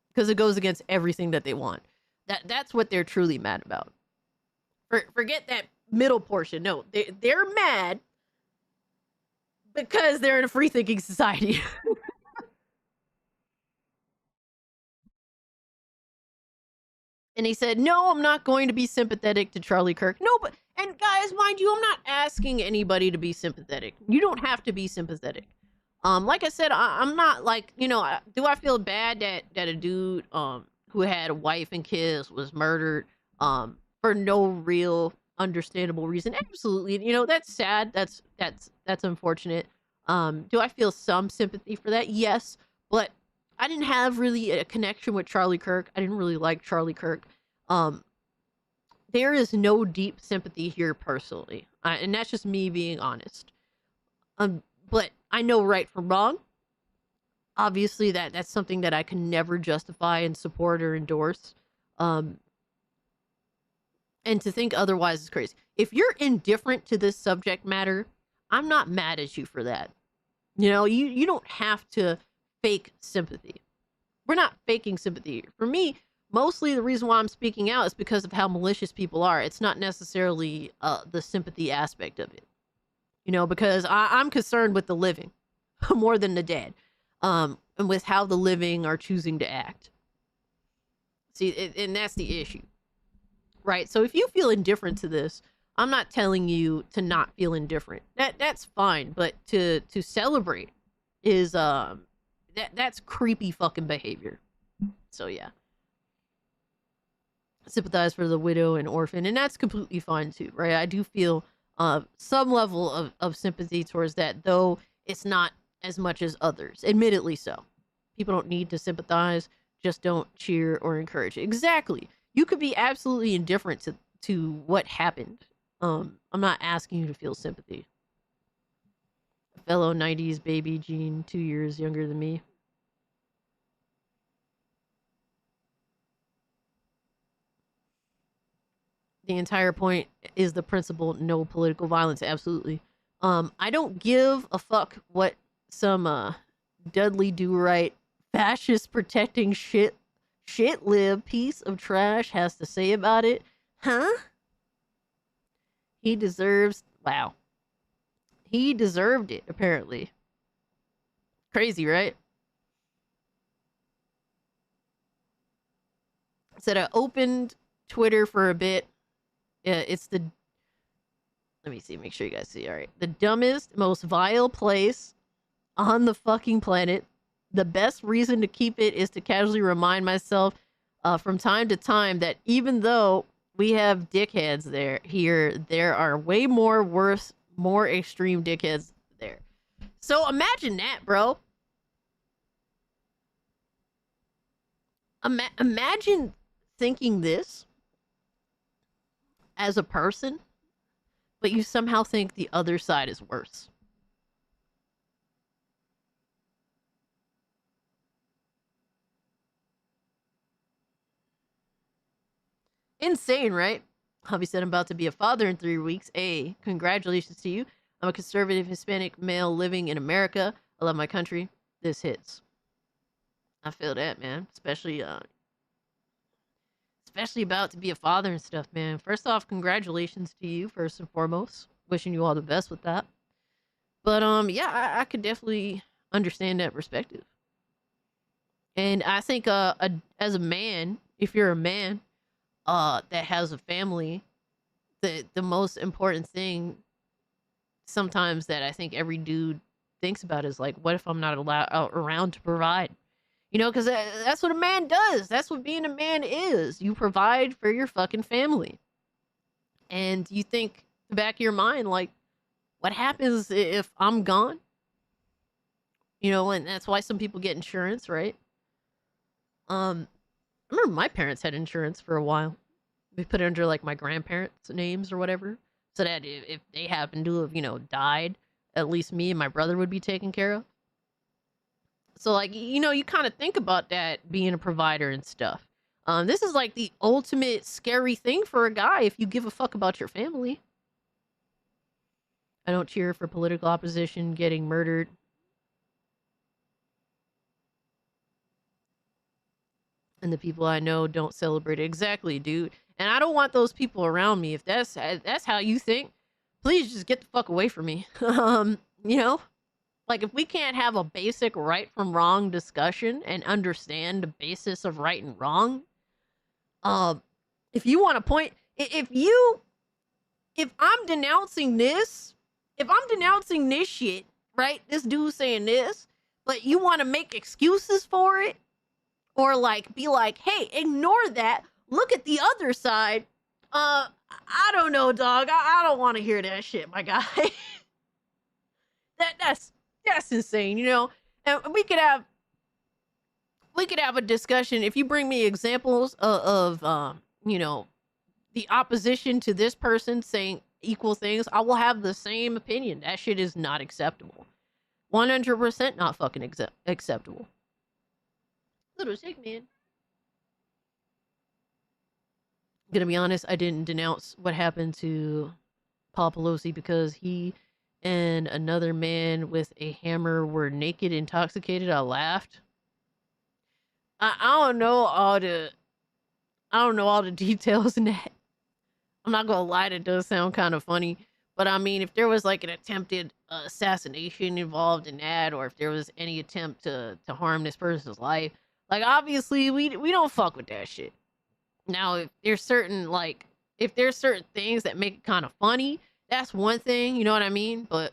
Because it goes against everything that they want. That's what they're truly mad about. Forget that middle portion. No, they're mad because they're in a free-thinking society. And he said, no, I'm not going to be sympathetic to Charlie Kirk. No, but, and guys, mind you, I'm not asking anybody to be sympathetic. You don't have to be sympathetic. Like I said, I'm not like, you know, do I feel bad that a dude who had a wife and kids was murdered for no real understandable reason? Absolutely. You know, that's sad. That's unfortunate. Do I feel some sympathy for that? Yes, but I didn't have really a connection with Charlie Kirk. I didn't really like Charlie Kirk. There is no deep sympathy here personally. And that's just me being honest. But I know right from wrong. Obviously, that's something that I can never justify and support or endorse. And to think otherwise is crazy. If you're indifferent to this subject matter, I'm not mad at you for that. You know, you don't have to fake sympathy. We're not faking sympathy. For me, mostly the reason why I'm speaking out is because of how malicious people are. It's not necessarily the sympathy aspect of it. You know, because I'm concerned with the living more than the dead. And with how the living are choosing to act. See, and that's the issue. Right? So if you feel indifferent to this, I'm not telling you to not feel indifferent. That's fine, but to celebrate is that's creepy fucking behavior. So yeah. Sympathize for the widow and orphan, and that's completely fine too, right? I do feel some level of sympathy towards that, though it's not as much as others. Admittedly so. People don't need to sympathize, just don't cheer or encourage. Exactly. You could be absolutely indifferent to what happened. I'm not asking you to feel sympathy. A fellow 90s baby Gene, 2 years younger than me. The entire point is the principle, no political violence. Absolutely. I don't give a fuck what some Dudley Do-Right, fascist protecting shit-lib piece of trash has to say about it? Huh? He deserves... Wow. He deserved it, apparently. Crazy, right? Said I opened Twitter for a bit. Yeah, it's the... Let me see, make sure you guys see. All right. The dumbest, most vile place on the fucking planet. The best reason to keep it is to casually remind myself from time to time that even though we have dickheads there are way more worse, more extreme dickheads there. So imagine that, bro. Imagine thinking this as a person, but you somehow think the other side is worse. Insane, right? Hubby said I'm about to be a father in 3 weeks. Hey, congratulations to you. I'm a conservative Hispanic male living in America. I love my country. This hits. I feel that, man. Especially about to be a father and stuff, man. First off, congratulations to you, first and foremost. Wishing you all the best with that. But, yeah, I could definitely understand that perspective. And I think, as a man, if you're a man, that has a family, the most important thing sometimes that I think every dude thinks about is like, what if I'm not around to provide? You know, because that's what a man does. That's what being a man is. You provide for your fucking family. And you think in the back of your mind, like, what happens if I'm gone? You know, and that's why some people get insurance, right? I remember my parents had insurance for a while. We put it under like my grandparents' names or whatever, so that if they happen to have, you know, died, at least me and my brother would be taken care of. So like, you know, you kind of think about that being a provider and stuff. This is like the ultimate scary thing for a guy if you give a fuck about your family. I don't cheer for political opposition getting murdered. And the people I know don't celebrate it. Exactly, dude. And I don't want those people around me. If that's how you think, please just get the fuck away from me. You know? Like, if we can't have a basic right from wrong discussion and understand the basis of right and wrong, if you want to point... If I'm denouncing this shit, right? This dude saying this, but you want to make excuses for it? Or like be like, hey, ignore that. Look at the other side. I don't know, dog. I don't want to hear that shit, my guy. That's insane, you know. And we could have a discussion if you bring me examples of you know, the opposition to this person saying equal things. I will have the same opinion. That shit is not acceptable. 100% not fucking acceptable. Little sick, man. Gonna be honest, I didn't denounce what happened to Paul Pelosi because he and another man with a hammer were naked, intoxicated. I laughed. I don't know all the details in that. I'm not gonna lie, that does sound kind of funny. But I mean, if there was like an attempted assassination involved in that, or if there was any attempt to harm this person's life, like, obviously, we don't fuck with that shit. Now, if there's certain things that make it kind of funny, that's one thing, you know what I mean? But,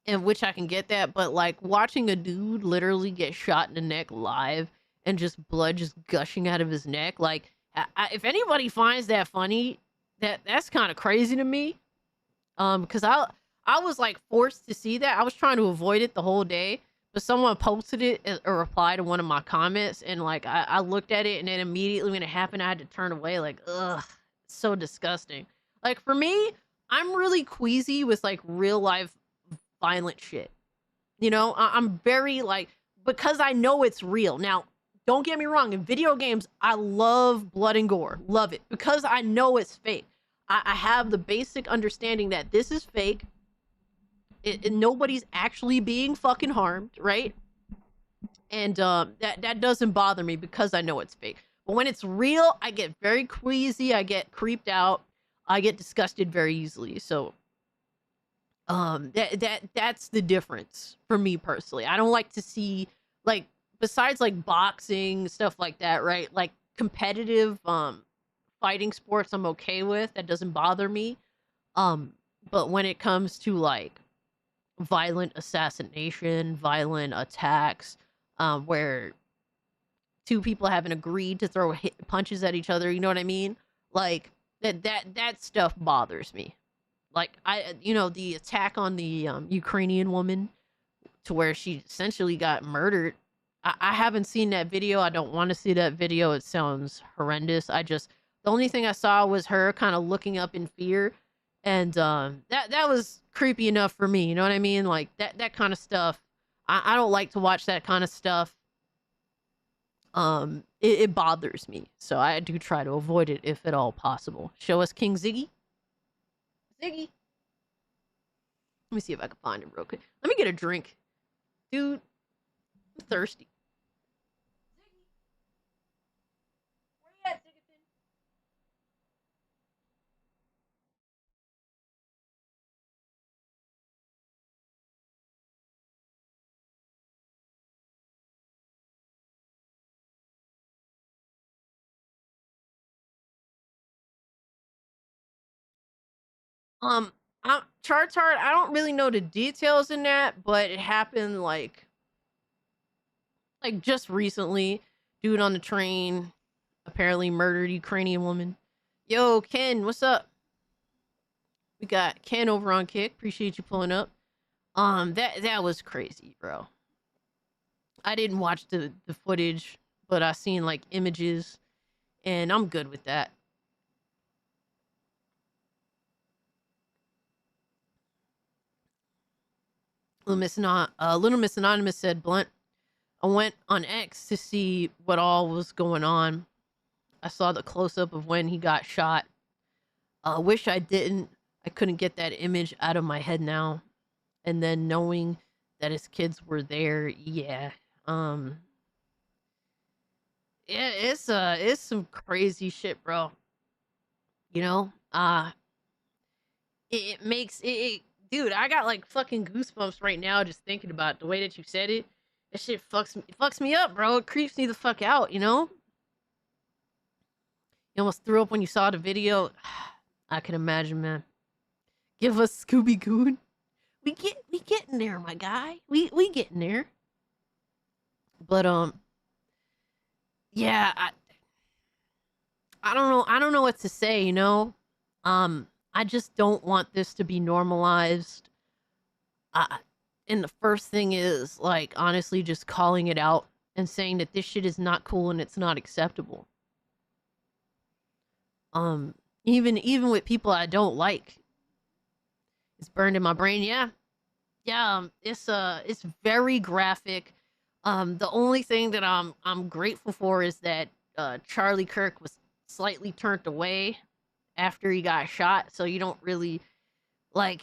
in which I can get that, but, like, watching a dude literally get shot in the neck live and just blood just gushing out of his neck, like, if anybody finds that funny, that's kind of crazy to me. Because I was, like, forced to see that. I was trying to avoid it the whole day. But someone posted it as a reply to one of my comments, and like I looked at it, and then immediately when it happened, I had to turn away. Like, ugh, it's so disgusting. Like, for me, I'm really queasy with like real life violent shit. You know, I'm very like, because I know it's real. Now, don't get me wrong, in video games, I love blood and gore, love it, because I know it's fake. I have the basic understanding that this is fake. nobody's actually being fucking harmed, right? And that doesn't bother me because I know it's fake. But when it's real, I get very queasy, I get creeped out, I get disgusted very easily. So that's the difference for me personally. I don't like to see, like, besides like boxing, stuff like that, right? Like competitive fighting sports I'm okay with. That doesn't bother me. But when it comes to like violent assassination, violent attacks, where two people haven't agreed to throw punches at each other, you know what I mean? Like that stuff bothers me. Like the attack on the Ukrainian woman to where she essentially got murdered. I haven't seen that video. I don't want to see that video. It sounds horrendous. The only thing I saw was her kind of looking up in fear, and that was creepy enough for me. You know what I mean? Like that kind of stuff. I don't like to watch that kind of stuff. It bothers me, so I do try to avoid it if at all possible. Show us King Ziggy. Ziggy. Let me see if I can find him real quick. Let me get a drink. Dude, I'm thirsty. Ziggy. Where you at, Ziggy? Charts Hard, I don't really know the details in that, but it happened like just recently. Dude on the train apparently murdered Ukrainian woman. Yo, Ken, what's up? We got Ken over on Kick. Appreciate you pulling up. That was crazy, bro. I didn't watch the footage, but I seen like images, and I'm good with that. Little Miss Anonymous said, Blunt, I went on X to see what all was going on. I saw the close-up of when he got shot. Wish I didn't. I couldn't get that image out of my head now. And then knowing that his kids were there, yeah. Yeah, it's some crazy shit, bro. You know? It makes it dude, I got like fucking goosebumps right now just thinking about it. The way that you said it. That shit fucks me up, bro. It creeps me the fuck out, you know? You almost threw up when you saw the video. I can imagine, man. Give us Scooby Goon. We getting there, my guy. We getting there. But yeah, I don't know what to say, you know? I just don't want this to be normalized. And the first thing is, like, honestly, just calling it out and saying that this shit is not cool and it's not acceptable. Even with people I don't like. It's burned in my brain, yeah. Yeah, it's very graphic. The only thing that I'm grateful for is that Charlie Kirk was slightly turned away after he got shot, so you don't really like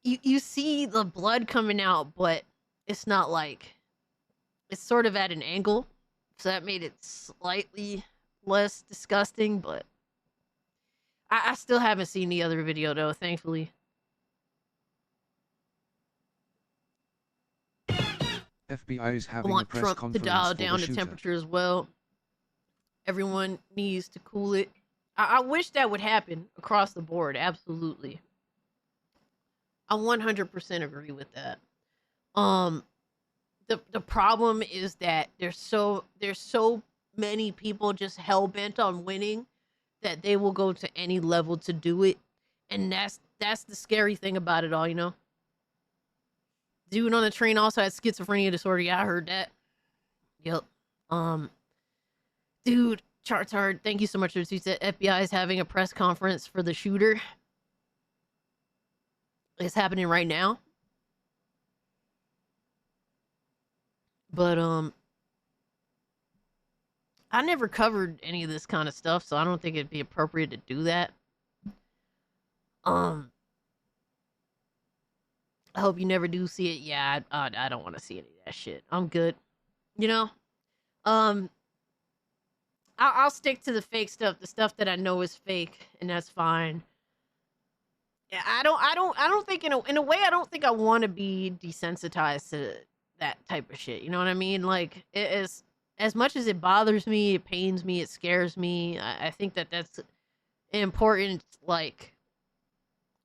you see the blood coming out, but it's not like it's sort of at an angle, so that made it slightly less disgusting. But I still haven't seen the other video though, thankfully. FBI is I having a want press Trump to conference dial for the down the shooter. temperature as well. Everyone needs to cool it. I wish that would happen across the board. Absolutely. I 100% agree with that. The problem is that there's so many people just hell bent on winning that they will go to any level to do it, and that's the scary thing about it all, you know. Dude on the train also had schizophrenia disorder. Yeah, I heard that. Yep. Dude, Charts Hard, thank you so much for the tweets. That FBI is having a press conference for the shooter. It's happening right now. But I never covered any of this kind of stuff, so I don't think it'd be appropriate to do that. I hope you never do see it. Yeah, I don't want to see any of that shit. I'm good. You know? I'll stick to the fake stuff, the stuff that I know is fake, and that's fine. Yeah, I don't think in a way I don't think I want to be desensitized to that type of shit. You know what I mean? Like it is as much as it bothers me, it pains me, it scares me. I think that that's an important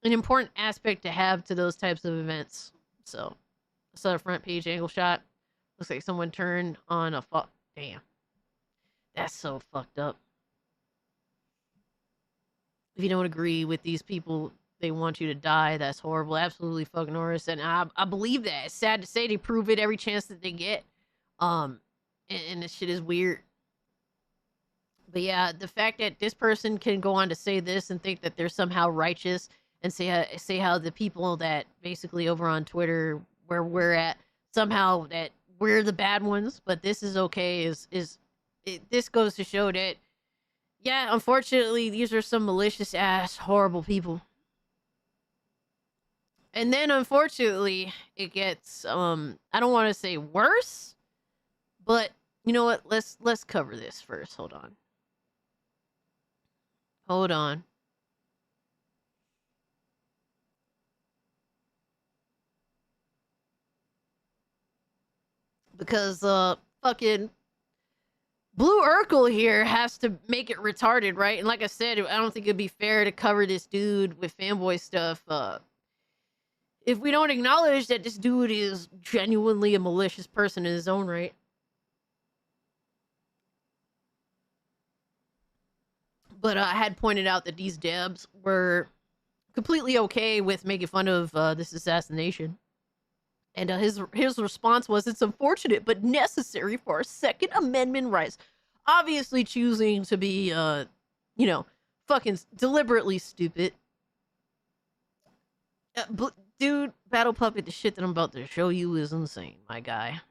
an important aspect to have to those types of events. So, I saw a front page angle shot. Looks like someone turned on a damn. That's so fucked up. If you don't agree with these people, they want you to die. That's horrible. Absolutely fucking horrendous. And I believe that. It's sad to say they prove it every chance that they get. And this shit is weird. But yeah, the fact that this person can go on to say this and think that they're somehow righteous and say how the people that basically over on Twitter where we're at somehow that we're the bad ones, but this is okay this goes to show that yeah, unfortunately these are some malicious ass horrible people. And then unfortunately it gets I don't want to say worse, but you know what? Let's cover this first. Hold on. Because fucking Blue Urkel here has to make it retarded, right? And like I said, I don't think it'd be fair to cover this dude with fanboy stuff if we don't acknowledge that this dude is genuinely a malicious person in his own right. But I had pointed out that these devs were completely okay with making fun of this assassination. And his response was, it's unfortunate but necessary for our Second Amendment rights. Obviously choosing to be, you know, fucking deliberately stupid. Dude, Battle Puppet, the shit that I'm about to show you is insane, my guy.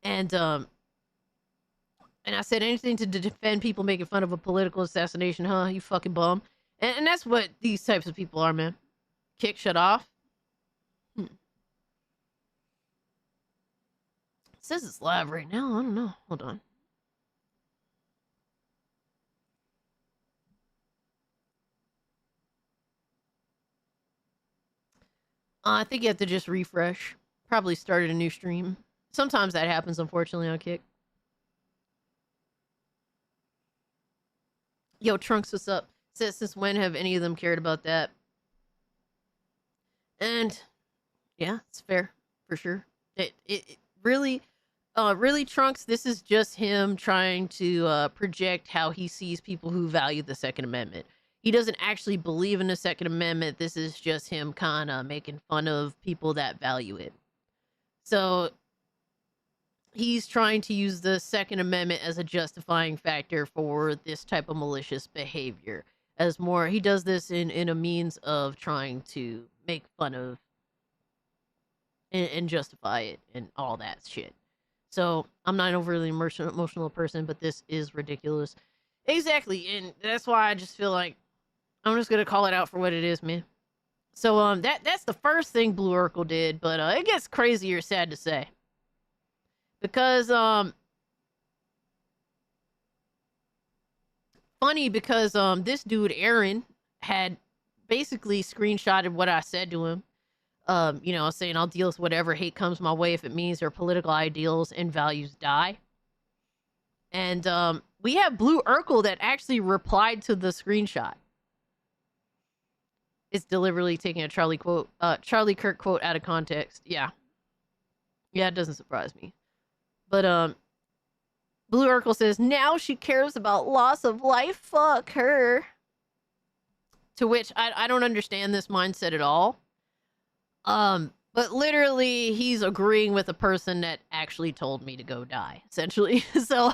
And I said anything to defend people making fun of a political assassination, huh? You fucking bum. And that's what these types of people are, man. Kick, shut off. It says it's live right now. I don't know. Hold on. I think you have to just refresh. Probably started a new stream. Sometimes that happens, unfortunately, on Kick. Yo, Trunks, what's up? Says, since when have any of them cared about that? And yeah, it's fair for sure. It really, Trunks, this is just him trying to project how he sees people who value the Second Amendment. He doesn't actually believe in the Second Amendment. This is just him kind of making fun of people that value it. So he's trying to use the Second Amendment as a justifying factor for this type of malicious behavior. As more, he does this in a means of trying to make fun of and justify it and all that shit. So I'm not an overly emotional person, but this is ridiculous. Exactly, and that's why I just feel like I'm just gonna call it out for what it is, man. So that's the first thing Blue Urkel did, but it gets crazier, sad to say. Because funny because this dude Aaron had basically screenshotted what I said to him. You know, saying I'll deal with whatever hate comes my way if it means their political ideals and values die. And we have Blue Urkel that actually replied to the screenshot. It's deliberately taking a Charlie Kirk quote out of context. Yeah, it doesn't surprise me. But Blue Urkel says now she cares about loss of life. Fuck her. To which I don't understand this mindset at all. But literally he's agreeing with a person that actually told me to go die, essentially. So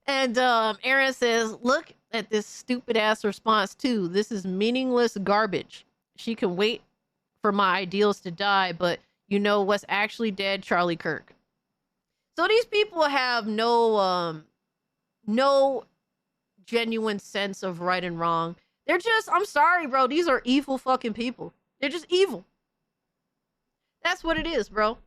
and Aaron says, look at this stupid ass response too. This is meaningless garbage. She can wait for my ideals to die, but you know what's actually dead? Charlie Kirk. So these people have no genuine sense of right and wrong. They're just, I'm sorry, bro. These are evil fucking people. They're just evil. That's what it is, bro.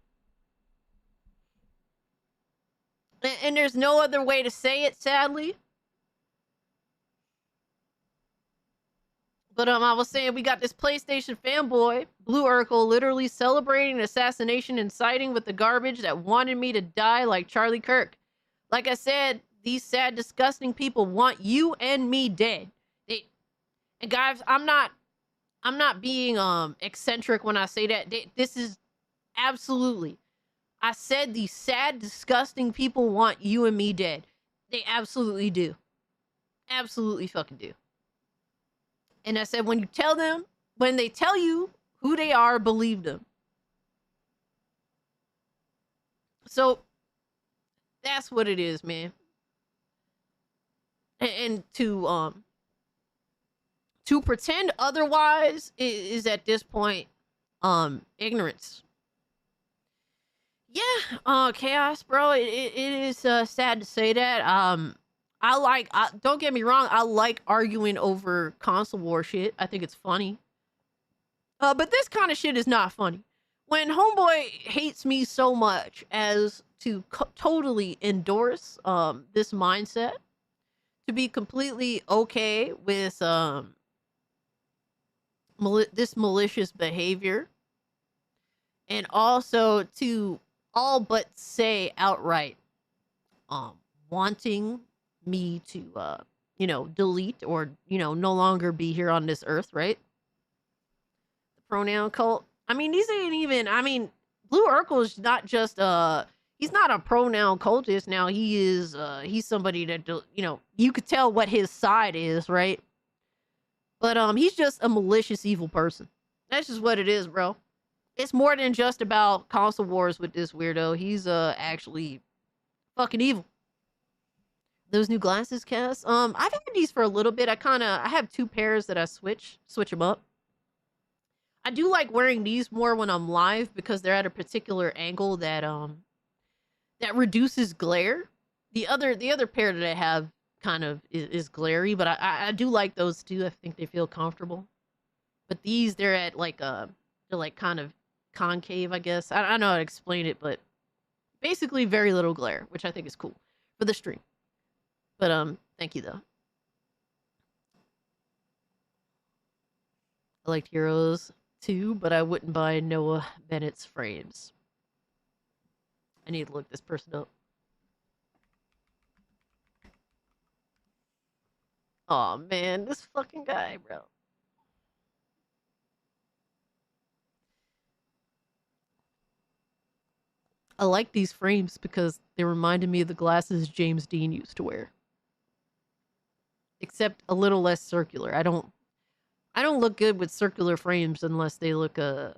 And there's no other way to say it, sadly. But I was saying we got this PlayStation fanboy, Blue Urkel, literally celebrating an assassination and siding with the garbage that wanted me to die like Charlie Kirk. Like I said, these sad, disgusting people want you and me dead. And guys, I'm not being eccentric when I say that. This is absolutely. I said these sad, disgusting people want you and me dead. They absolutely do. Absolutely fucking do. And I said, when they tell you who they are, believe them. So that's what it is, man. And to pretend otherwise is at this point ignorance. Yeah, chaos, bro. It is sad to say that. Don't get me wrong, I like arguing over console war shit. I think it's funny. But this kind of shit is not funny. When homeboy hates me so much as to totally endorse this mindset, to be completely okay with this malicious behavior, and also to all but say outright wanting me to delete or no longer be here on this earth, right? The pronoun cult. I mean, these ain't even, Blue Urkel is not just he's not a pronoun cultist now. He is he's somebody that you could tell what his side is, right? But he's just a malicious evil person. That's just what it is, bro. It's more than just about console wars with this weirdo. He's actually fucking evil. Those new glasses, Cass. I've had these for a little bit. I have 2 pairs that I switch them up. I do like wearing these more when I'm live because they're at a particular angle that that reduces glare. The other pair that I have kind of is glary, but I do like those too. I think they feel comfortable. But these, they're at like they're like kind of concave, I guess. I don't know how to explain it, but basically very little glare, which I think is cool for the stream. But thank you though. I liked Heroes too, but I wouldn't buy Noah Bennett's frames. I need to look this person up. Oh man, this fucking guy, bro. I like these frames because they reminded me of the glasses James Dean used to wear. Except a little less circular. I don't look good with circular frames unless they look they're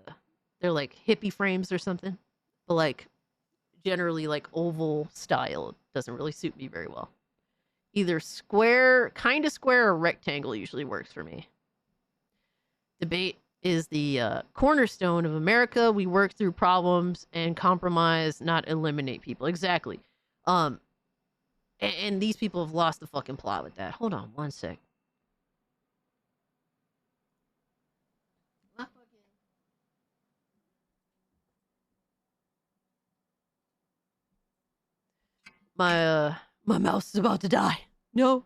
like hippie frames or something. But like generally like oval style doesn't really suit me very well. Either square, kind of square, or rectangle usually works for me. Debate is the cornerstone of America. We work through problems and compromise, not eliminate people. Exactly. And these people have lost the fucking plot with that. Hold on one sec. My mouse is about to die. No.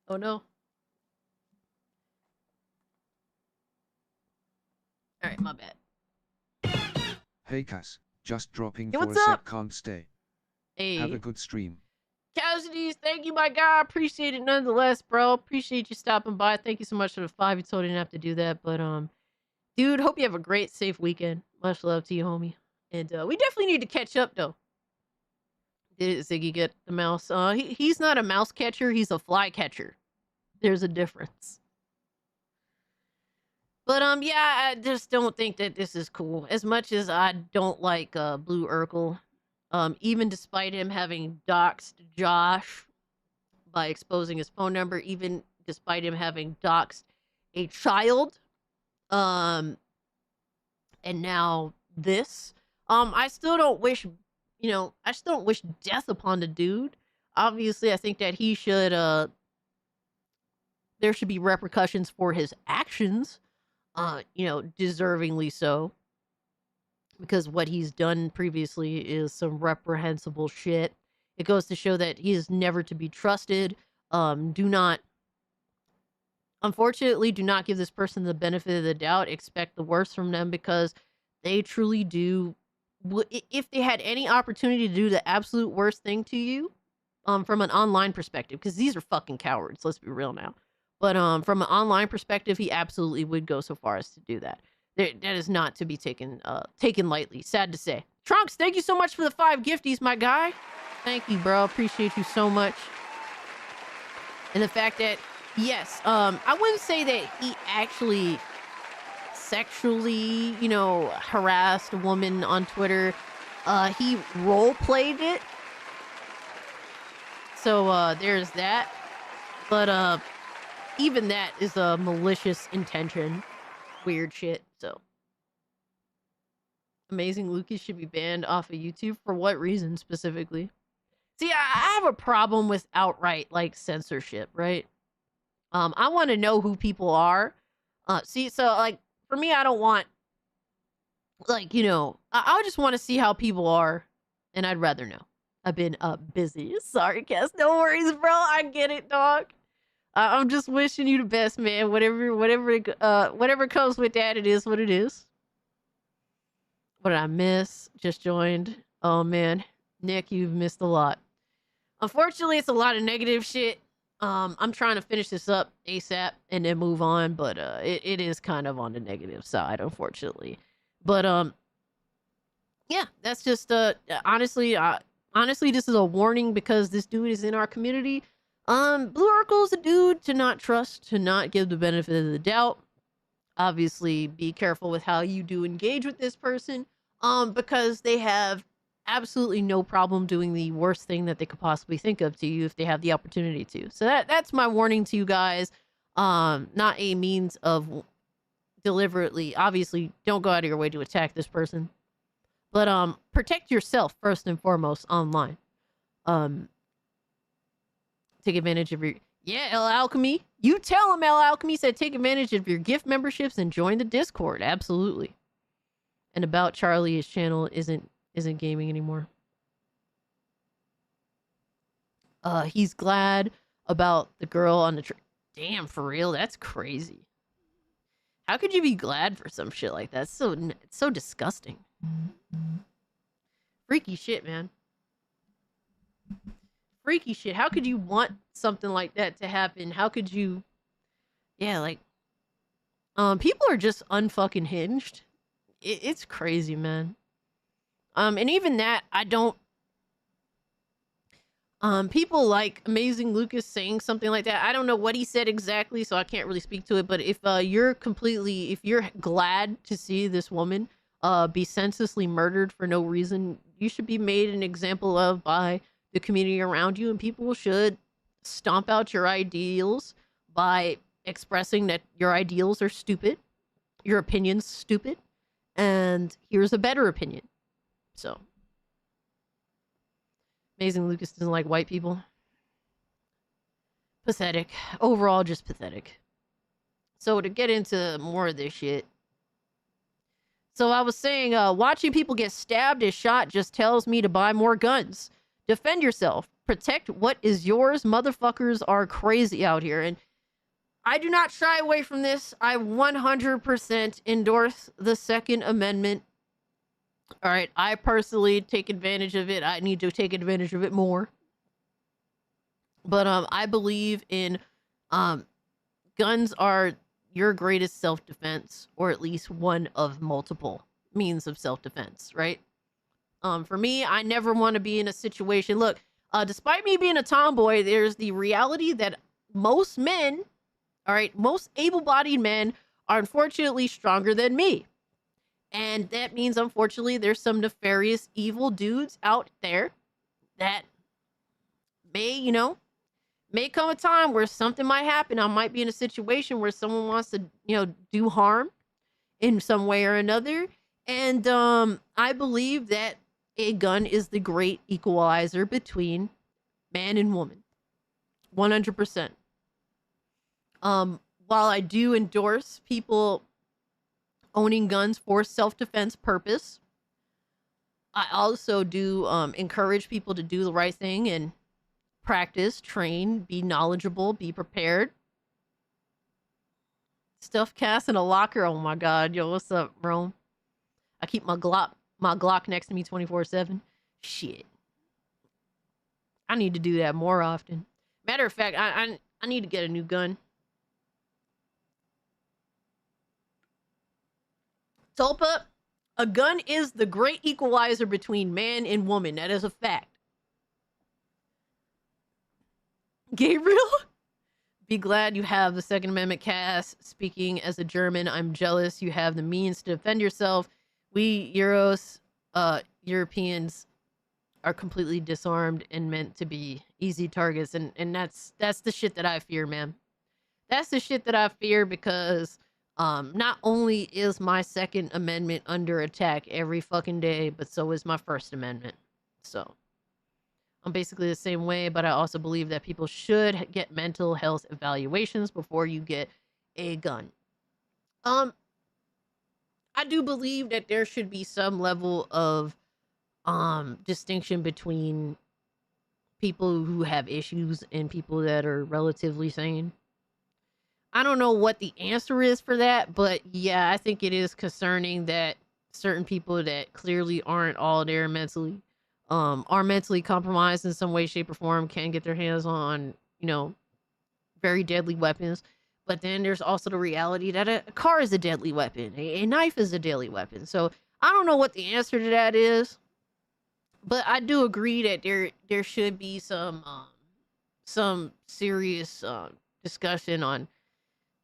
Oh no. All right, my bad. Hey Cass, just dropping Hey, for a what's sec, up? can't stay. Hey. Have a good stream. Cassidy's, thank you, my guy. Appreciate it nonetheless, bro. Appreciate you stopping by. Thank you so much for the 5. You told you didn't have to do that, but dude, hope you have a great, safe weekend. Much love to you, homie. And we definitely need to catch up, though. Did Ziggy get the mouse? He's not a mouse catcher. He's a fly catcher. There's a difference. But yeah, I just don't think that this is cool. As much as I don't like Blue Urkel, even despite him having doxed Josh by exposing his phone number, even despite him having doxed a child, and now this, I still don't wish, I still don't wish death upon the dude. Obviously, I think that he should there should be repercussions for his actions, you know, deservingly so, because what he's done previously is some reprehensible shit. It goes to show that he is never to be trusted. Unfortunately, do not give this person the benefit of the doubt. Expect the worst from them, because they truly do. If they had any opportunity to do the absolute worst thing to you, from an online perspective, because these are fucking cowards, let's be real now. But from an online perspective, he absolutely would go so far as to do that. That is not to be taken lightly. Sad to say. Trunks, thank you so much for the 5 gifties, my guy. Thank you, bro. Appreciate you so much. And the fact that, yes, I wouldn't say that he actually sexually, you know, harassed a woman on Twitter. He role-played it. So, there's that. But, even that is a malicious intention. Weird shit, so. Amazing Lucas should be banned off of YouTube. For what reason, specifically? See, I have a problem with outright, like, censorship, right? I want to know who people are. So, like, for me, I don't want, like, you know, I just want to see how people are, and I'd rather know. I've been busy. Sorry, Cass. No worries, bro. I get it, dog. I'm just wishing you the best, man. Whatever comes with that, it is what it is. What did I miss? Just joined. Oh, man. Nick, you've missed a lot. Unfortunately, it's a lot of negative shit. I'm trying to finish this up ASAP and then move on, but it is kind of on the negative side, unfortunately. But yeah, that's just honestly, this is a warning, because this dude is in our community. Blue Oracle is a dude to not trust, to not give the benefit of the doubt. Obviously, be careful with how you do engage with this person, because they have absolutely no problem doing the worst thing that they could possibly think of to you if they have the opportunity to. So that's my warning to you guys. Not a means of deliberately, obviously, don't go out of your way to attack this person. But protect yourself first and foremost online. Take advantage of your... Yeah, El Alchemy. You tell him, El Alchemy said take advantage of your gift memberships and join the Discord. Absolutely. And about Charlie, his channel isn't gaming anymore. He's glad about the girl on the Damn, for real? That's crazy. How could you be glad for some shit like that? It's so disgusting. Freaky shit, man. Freaky shit. How could you want something like that to happen? How could you... Yeah, like... people are just unfucking hinged. It's crazy, man. And even that, I don't... people like Amazing Lucas saying something like that. I don't know what he said exactly, so I can't really speak to it. But if you're glad to see this woman be senselessly murdered for no reason, you should be made an example of by the community around you, and people should stomp out your ideals by expressing that your ideals are stupid, your opinion's stupid, and here's a better opinion. So, Amazing Lucas doesn't like white people. Pathetic. Overall, just pathetic. So to get into more of this shit. So I was saying, watching people get stabbed and shot just tells me to buy more guns. Defend yourself. Protect what is yours. Motherfuckers are crazy out here. And I do not shy away from this. I 100% endorse the Second Amendment. All right, I personally take advantage of it. I need to take advantage of it more. But I believe in guns are your greatest self-defense, or at least one of multiple means of self-defense, right? For me, I never want to be in a situation. Look, despite me being a tomboy, there's the reality that most men, all right, most able-bodied men are unfortunately stronger than me. And that means, unfortunately, there's some nefarious, evil dudes out there that may come a time where something might happen. I might be in a situation where someone wants to, do harm in some way or another. And I believe that a gun is the great equalizer between man and woman. 100%. While I do endorse people owning guns for self-defense purpose, I also do encourage people to do the right thing and practice, train, be knowledgeable, be prepared. Stuff cast in a locker. Oh my god, yo, what's up, Rome? I keep my Glock next to me 24/7. Shit. I need to do that more often. Matter of fact, I need to get a new gun. Tulpa, a gun is the great equalizer between man and woman. That is a fact. Gabriel, be glad you have the Second Amendment cast. Speaking as a German, I'm jealous you have the means to defend yourself. We Europeans are completely disarmed and meant to be easy targets. And that's the shit that I fear, man. That's the shit that I fear because not only is my Second Amendment under attack every fucking day, but so is my First Amendment. So I'm basically the same way, but I also believe that people should get mental health evaluations before you get a gun. I do believe that there should be some level of distinction between people who have issues and people that are relatively sane. I don't know what the answer is for that, but yeah, I think it is concerning that certain people that clearly aren't all there mentally, are mentally compromised in some way, shape, or form, can get their hands on, you know, very deadly weapons. But then there's also the reality that a car is a deadly weapon, a knife is a deadly weapon. So I don't know what the answer to that is, but I do agree that there should be some serious discussion on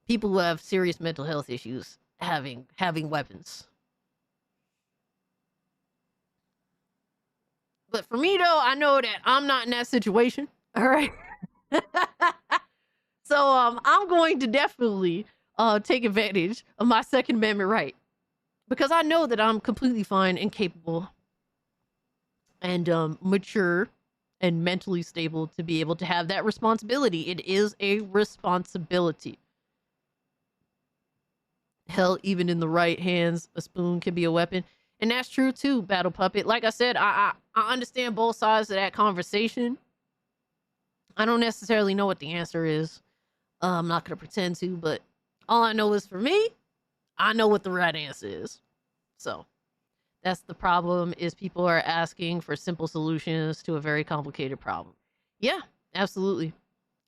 people who have serious mental health issues having weapons. But for me, though, I know that I'm not in that situation. All right. So I'm going to definitely take advantage of my Second Amendment right, because I know that I'm completely fine and capable and mature and mentally stable to be able to have that responsibility. It is a responsibility. Hell, even in the right hands, a spoon can be a weapon. And that's true too, Battle Puppet. Like I said, I understand both sides of that conversation. I don't necessarily know what the answer is. I'm not going to pretend to, but all I know is for me, I know what the right answer is. So that's the problem, is people are asking for simple solutions to a very complicated problem. Yeah, absolutely.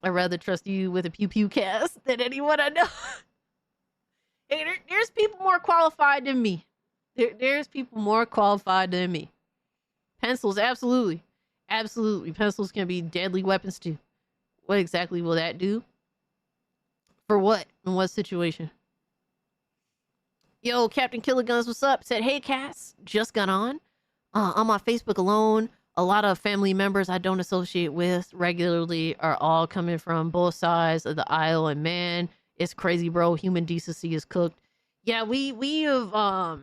I'd rather trust you with a pew-pew cast than anyone I know. Hey, there's people more qualified than me. There's people more qualified than me. Pencils, absolutely. Absolutely. Pencils can be deadly weapons too. What exactly will that do? For what? In what situation? Yo, Captain Killerguns, what's up? Said, hey, Cass, just got on. On my Facebook alone, a lot of family members I don't associate with regularly are all coming from both sides of the aisle, and man, it's crazy, bro. Human decency is cooked. Yeah, we have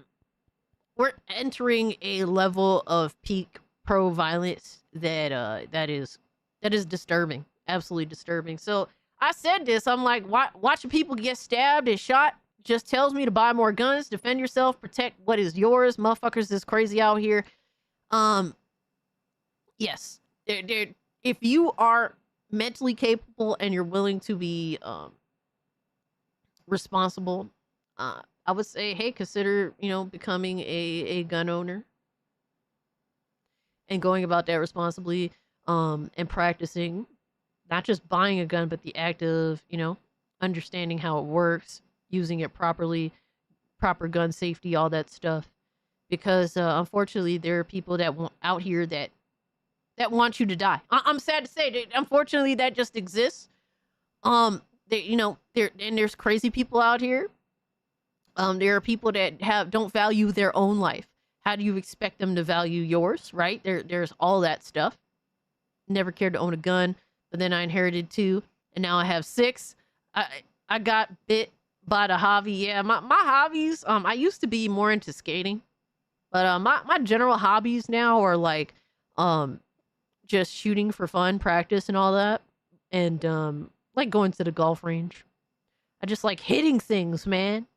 we're entering a level of peak pro violence that is disturbing, absolutely disturbing. So I said this, I'm like, watching people get stabbed and shot just tells me to buy more guns, defend yourself, protect what is yours. Motherfuckers is crazy out here. Yes, if you are mentally capable and you're willing to be responsible, I would say, hey, consider, becoming a gun owner and going about that responsibly, and practicing not just buying a gun, but the act of, understanding how it works, using it properly, proper gun safety, all that stuff. Because unfortunately, there are people that out here that want you to die. I'm sad to say that unfortunately that just exists. There's crazy people out here. There are people that don't value their own life. How do you expect them to value yours, right? There's all that stuff. Never cared to own a gun, but then I inherited 2, and now I have 6. I got bit by the hobby. Yeah, my hobbies, I used to be more into skating, but my general hobbies now are like just shooting for fun, practice and all that, and like going to the golf range. I just like hitting things, man.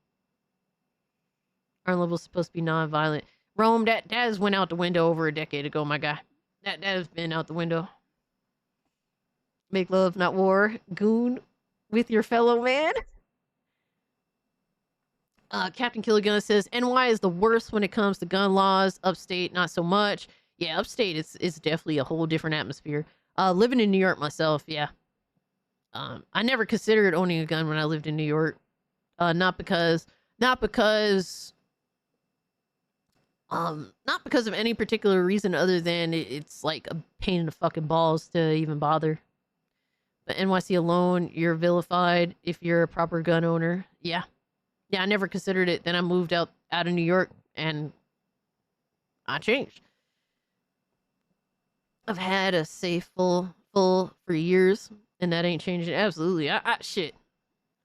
Our level's supposed to be non-violent. Rome, that has went out the window over a decade ago, my guy. That has been out the window. Make love, not war. Goon with your fellow man. Captain Killigan says, NY is the worst when it comes to gun laws. Upstate, not so much. Yeah, upstate, it's definitely a whole different atmosphere. Living in New York myself, yeah. I never considered owning a gun when I lived in New York. Not because of any particular reason other than it's like a pain in the fucking balls to even bother. But NYC alone, you're vilified if you're a proper gun owner. Yeah. Yeah, I never considered it. Then I moved out of New York and I changed. I've had a safe full for years and that ain't changing. Absolutely. Shit.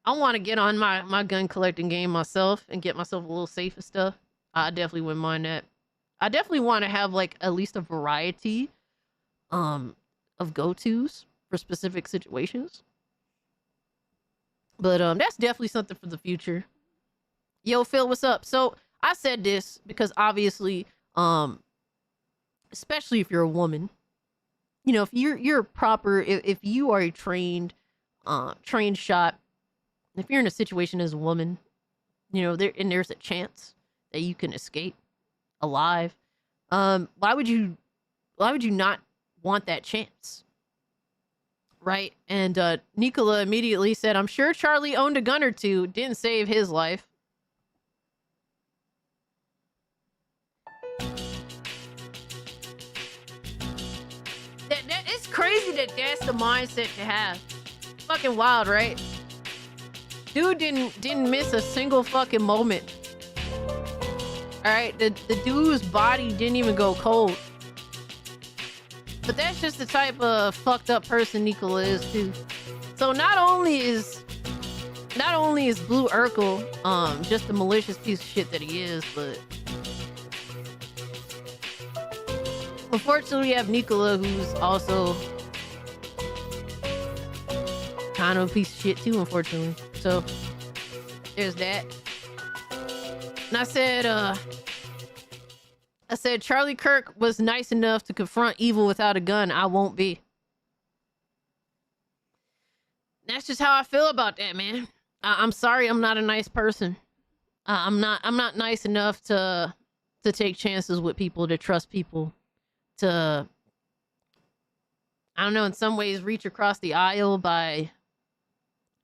I want to get on my gun collecting game myself and get myself a little safe and stuff. I definitely wouldn't mind that. I definitely want to have like at least a variety of go-tos for specific situations. But that's definitely something for the future. Yo, Phil, what's up? So I said this because obviously, especially if you're a woman, you know, if you're proper, if you are a trained shot, if you're in a situation as a woman, you know, there's a chance that you can escape alive. Why would you not want that chance? Right? And Nicola immediately said, I'm sure Charlie owned a gun or two, didn't save his life. It's crazy that's the mindset to have. Fucking wild, right? Dude didn't miss a single fucking moment. All right, the dude's body didn't even go cold. But that's just the type of fucked up person Nicola is too. So not only is Blue Urkel just a malicious piece of shit that he is, but unfortunately we have Nicola who's also kind of a piece of shit too, unfortunately. So there's that. And I said Charlie Kirk was nice enough to confront evil without a gun. I won't be. That's just how I feel about that, man. I'm sorry, I'm not a nice person. I'm not nice enough to take chances with people, to trust people, to, I don't know, in some ways reach across the aisle by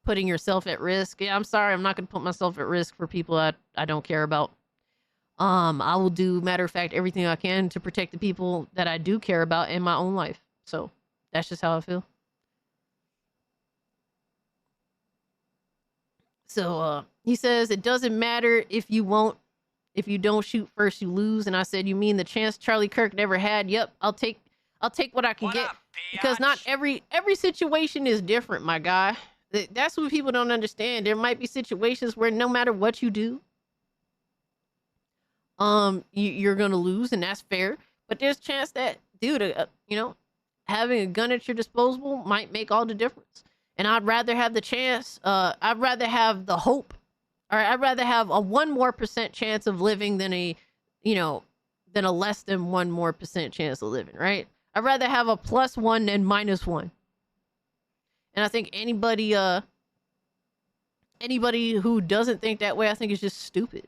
putting yourself at risk. Yeah, I'm sorry, I'm not going to put myself at risk for people I don't care about. I will do, matter of fact, everything I can to protect the people that I do care about in my own life. So that's just how I feel. So he says, it doesn't matter if you don't shoot first, you lose. And I said, you mean the chance Charlie Kirk never had? Yep, I'll take what I can get. Because not every situation is different, my guy. That's what people don't understand. There might be situations where no matter what you do, you're gonna lose, and that's fair. But there's a chance that, dude, you know, having a gun at your disposal might make all the difference. And I'd rather have the chance. I'd rather have the hope, or I'd rather have a 1% more chance of living than a less than 1% more chance of living. Right? I'd rather have a +1 than -1. And I think anybody who doesn't think that way, I think is just stupid.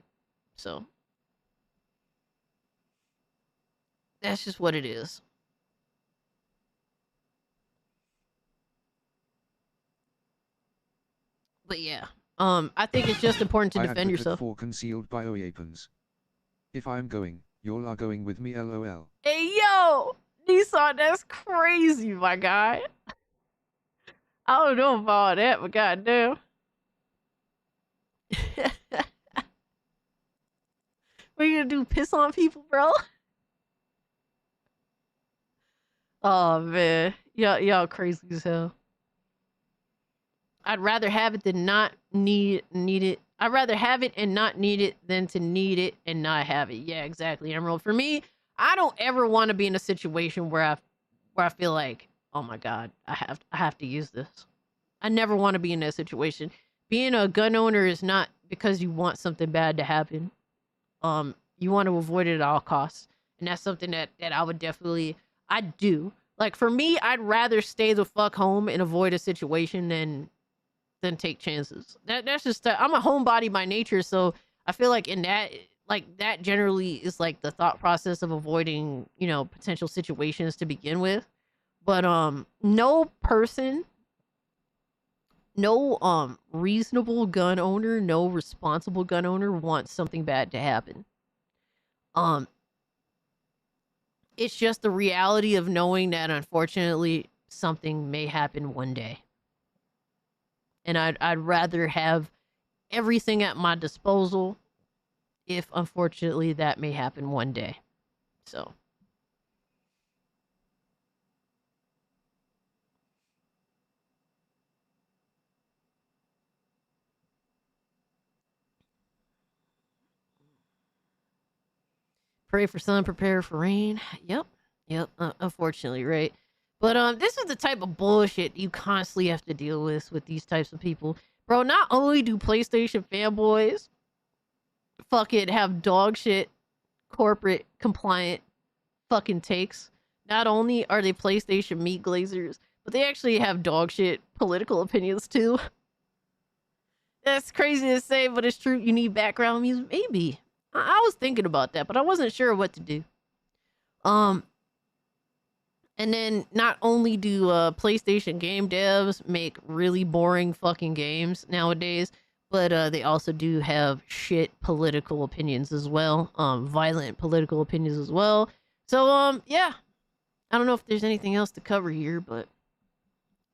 So that's just what it is. But yeah, I think it's just important to defend yourself. For concealed bioweapons. If I'm going, y'all are going with me, LOL. Hey yo, Nissan, that's crazy, my guy. I don't know about all that, but goddamn. What are you gonna do? Piss on people, bro? Oh man, y'all crazy as hell. I'd rather have it than not need it. I'd rather have it and not need it than to need it and not have it. Yeah, exactly, Emerald. For me, I don't ever want to be in a situation where I feel like, oh my God, I have to use this. I never want to be in that situation being a gun owner is not because you want something bad to happen. You want to avoid it at all costs. And that's something that I would definitely, I'd do. Like, for me, I'd rather stay the fuck home and avoid a situation than take chances. That's just, I'm a homebody by nature, so I feel like in that, like, that generally is like the thought process of avoiding, you know, potential situations to begin with. But no person, no reasonable gun owner, no responsible gun owner wants something bad to happen. It's just the reality of knowing that unfortunately something may happen one day. And I'd rather have everything at my disposal if unfortunately that may happen one day. So pray for sun, prepare for rain. Yep. Unfortunately, right? But this is the type of bullshit you constantly have to deal with these types of people. Bro, not only do PlayStation fanboys fucking have dog shit corporate compliant fucking takes, not only are they PlayStation meat glazers, but they actually have dog shit political opinions too. That's crazy to say, but it's true. You need background music? Maybe. I was thinking about that, but I wasn't sure what to do. And then not only do PlayStation game devs make really boring fucking games nowadays, but they also do have shit political opinions as well. Violent political opinions as well. So, yeah. I don't know if there's anything else to cover here, but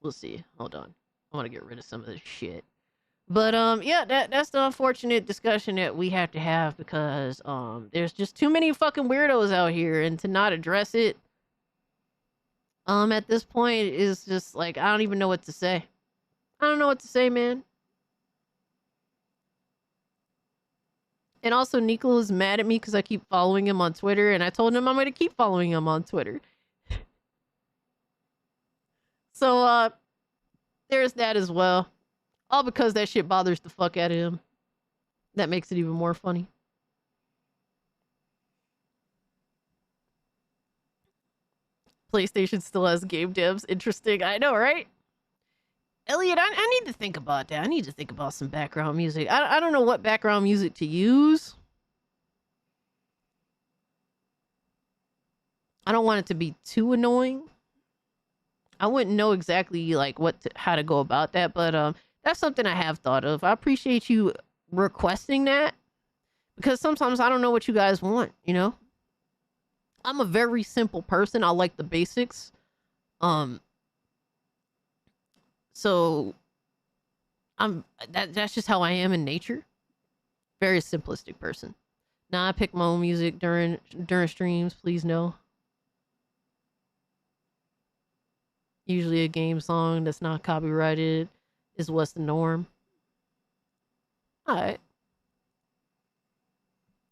we'll see. Hold on. I want to get rid of some of this shit. But, yeah, that's the unfortunate discussion that we have to have because, there's just too many fucking weirdos out here, and to not address it, at this point is just like, I don't even know what to say. I don't know what to say, man. And also, Nico is mad at me because I keep following him on Twitter, and I told him I'm going to keep following him on Twitter. So, there's that as well. All because that shit bothers the fuck out of him. That makes it even more funny. PlayStation still has game devs. Interesting. I know, right? Elliot, I need to think about that. I need to think about some background music. I don't know what background music to use. I don't want it to be too annoying. I wouldn't know exactly like how to go about that, but that's something I have thought of. I appreciate you requesting that because sometimes I don't know what you guys want, you know? I'm a very simple person. I like the basics. So that's just how I am in nature. Very simplistic person. Now I pick my own music during streams, please know. Usually a game song that's not copyrighted is what's the norm. Alright.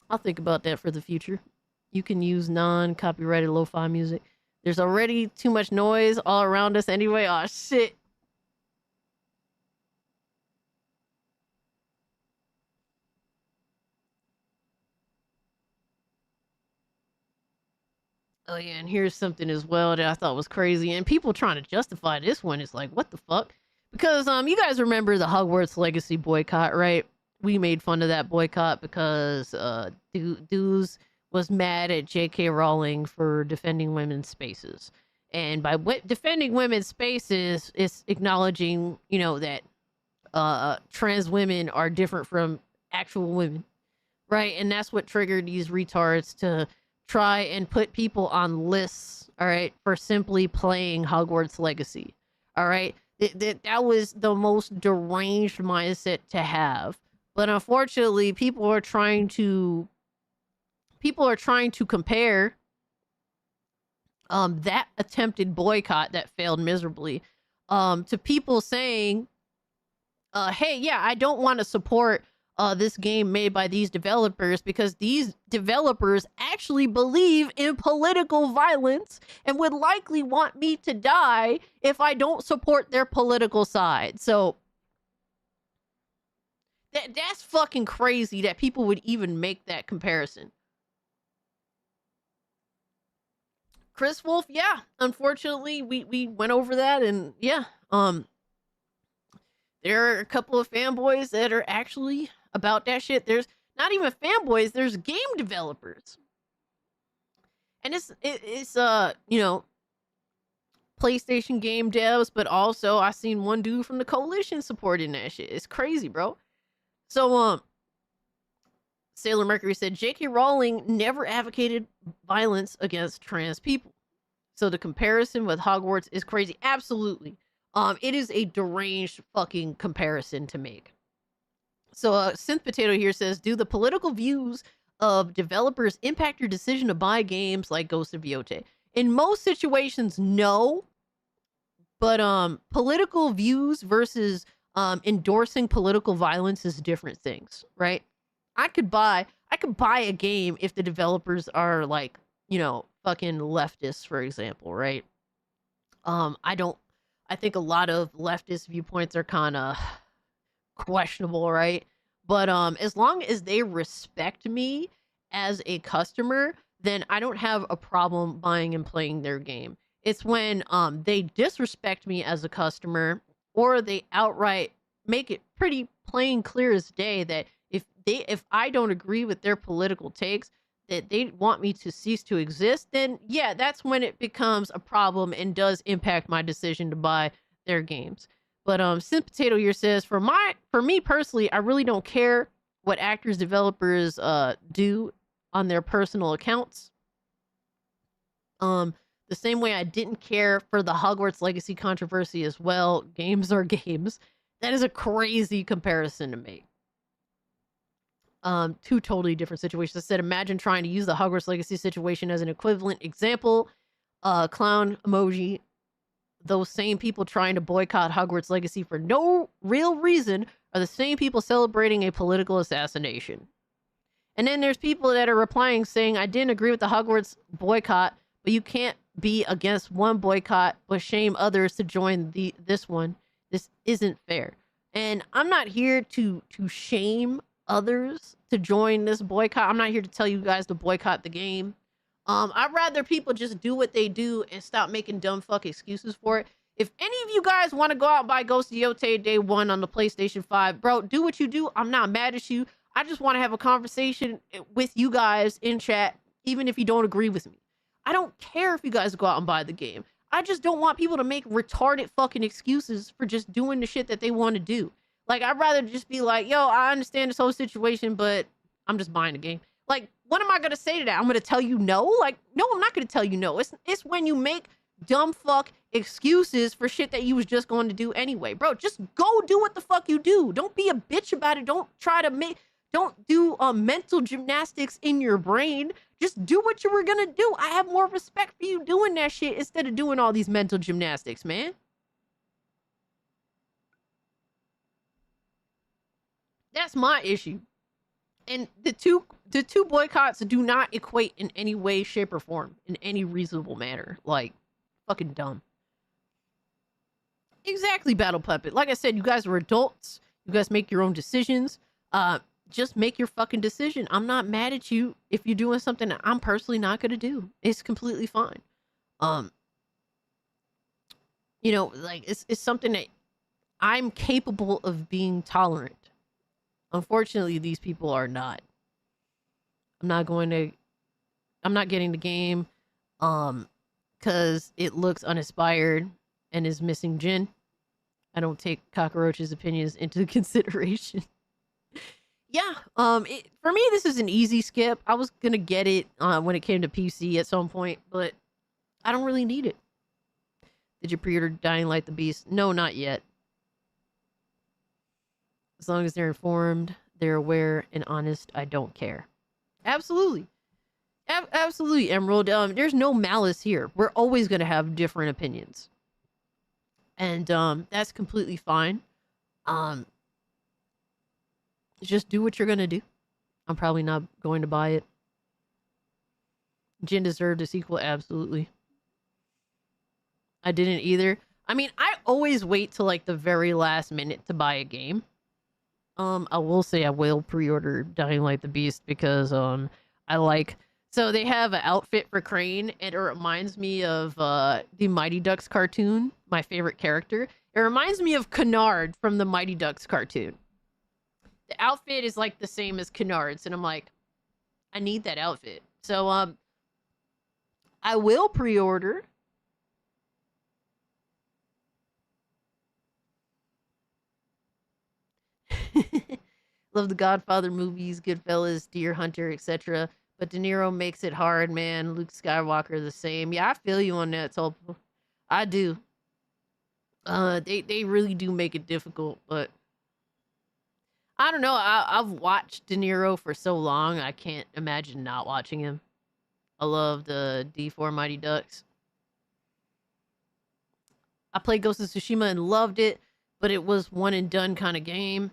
I'll think about that for the future. You can use non-copyrighted lo-fi music. There's already too much noise all around us anyway. Oh shit. Oh yeah, and here's something as well that I thought was crazy. And people trying to justify this one is like, what the fuck? Because you guys remember the Hogwarts Legacy boycott, right? We made fun of that boycott because Dudes was mad at J.K. Rowling for defending women's spaces. And by defending women's spaces, it's acknowledging, you know, that trans women are different from actual women, right? And that's what triggered these retards to try and put people on lists, all right, for simply playing Hogwarts Legacy, all right? That was the most deranged mindset to have. But unfortunately, people are trying to compare that attempted boycott that failed miserably to people saying, hey, yeah, I don't want to support this game made by these developers because these developers actually believe in political violence and would likely want me to die if I don't support their political side. So That's fucking crazy that people would even make that comparison. Chris Wolf, yeah. Unfortunately, we went over that, and yeah, there are a couple of fanboys that are actually about that shit. There's not even fanboys, there's game developers. And it's you know, PlayStation game devs, but also I seen one dude from the coalition supporting that shit. It's crazy, bro. So Sailor Mercury said J.K. Rowling never advocated violence against trans people. So the comparison with Hogwarts is crazy. Absolutely. It is a deranged fucking comparison to make. So Synth Potato here says, do the political views of developers impact your decision to buy games like Ghost of Viote? In most situations, no. But political views versus endorsing political violence is different things, right? I could buy a game if the developers are like, you know, fucking leftists, for example, right? I think a lot of leftist viewpoints are kind of questionable, right? But as long as they respect me as a customer, then I don't have a problem buying and playing their game. It's when they disrespect me as a customer, or they outright make it pretty plain clear as day that if I don't agree with their political takes, that they want me to cease to exist, then yeah, that's when it becomes a problem and does impact my decision to buy their games. But Synth Potato here says, for me personally, I really don't care what actors developers do on their personal accounts. The same way I didn't care for the Hogwarts Legacy controversy as well. Games are games. That is a crazy comparison to make. Two totally different situations. I said, imagine trying to use the Hogwarts Legacy situation as an equivalent example. Clown emoji. Those same people trying to boycott Hogwarts Legacy for no real reason are the same people celebrating a political assassination. And then there's people that are replying saying, I didn't agree with the Hogwarts boycott, but you can't be against one boycott but shame others to join this one. This isn't fair. And I'm not here to shame others to join this boycott. I'm not here to tell you guys to boycott the game. I'd rather people just do what they do and stop making dumb fuck excuses for it. If any of you guys want to go out and buy Ghost of Yotei Day 1 on the PlayStation 5, bro, do what you do. I'm not mad at you. I just want to have a conversation with you guys in chat, even if you don't agree with me. I don't care if you guys go out and buy the game. I just don't want people to make retarded fucking excuses for just doing the shit that they want to do. Like, I'd rather just be like, yo, I understand this whole situation, but I'm just buying the game. Like, what am I going to say to that? I'm going to tell you no? Like, no, I'm not going to tell you no. It's when you make dumb fuck excuses for shit that you was just going to do anyway. Bro, just go do what the fuck you do. Don't be a bitch about it. Don't do mental gymnastics in your brain. Just do what you were going to do. I have more respect for you doing that shit instead of doing all these mental gymnastics, man. That's my issue. And the two boycotts do not equate in any way, shape, or form in any reasonable manner. Like, fucking dumb. Exactly, Battle Puppet. Like I said, you guys are adults. You guys make your own decisions. Just make your fucking decision. I'm not mad at you if you're doing something that I'm personally not going to do. It's completely fine. You know, like, it's something that I'm capable of being tolerant. Unfortunately, these people are not. I'm not getting the game because it looks uninspired and is missing Jin. I don't take Cockroach's opinions into consideration. Yeah, for me, this is an easy skip. I was gonna get it when it came to PC at some point, but I don't really need it. Did you pre-order Dying Light the Beast? No, not yet. As long as they're informed, they're aware, and honest, I don't care. Absolutely. Absolutely, Emerald. There's no malice here. We're always going to have different opinions. And that's completely fine. Just do what you're going to do. I'm probably not going to buy it. Jin deserved a sequel, absolutely. I didn't either. I mean, I always wait till like the very last minute to buy a game. I will say I will pre-order Dying Light the Beast because I like, so they have an outfit for Crane and it reminds me of the Mighty Ducks cartoon, my favorite character. It reminds me of Kennard from the Mighty Ducks cartoon. The outfit is like the same as Kennard's and I'm like, I need that outfit. So I will pre-order. Love the Godfather movies, Goodfellas, Deer Hunter, etc. But De Niro makes it hard, man. Luke Skywalker the same. Yeah, I feel you on that, Tulpa. I do. They really do make it difficult, but I don't know. I've watched De Niro for so long, I can't imagine not watching him. I love the D4 Mighty Ducks. I played Ghost of Tsushima and loved it, but it was one and done kind of game.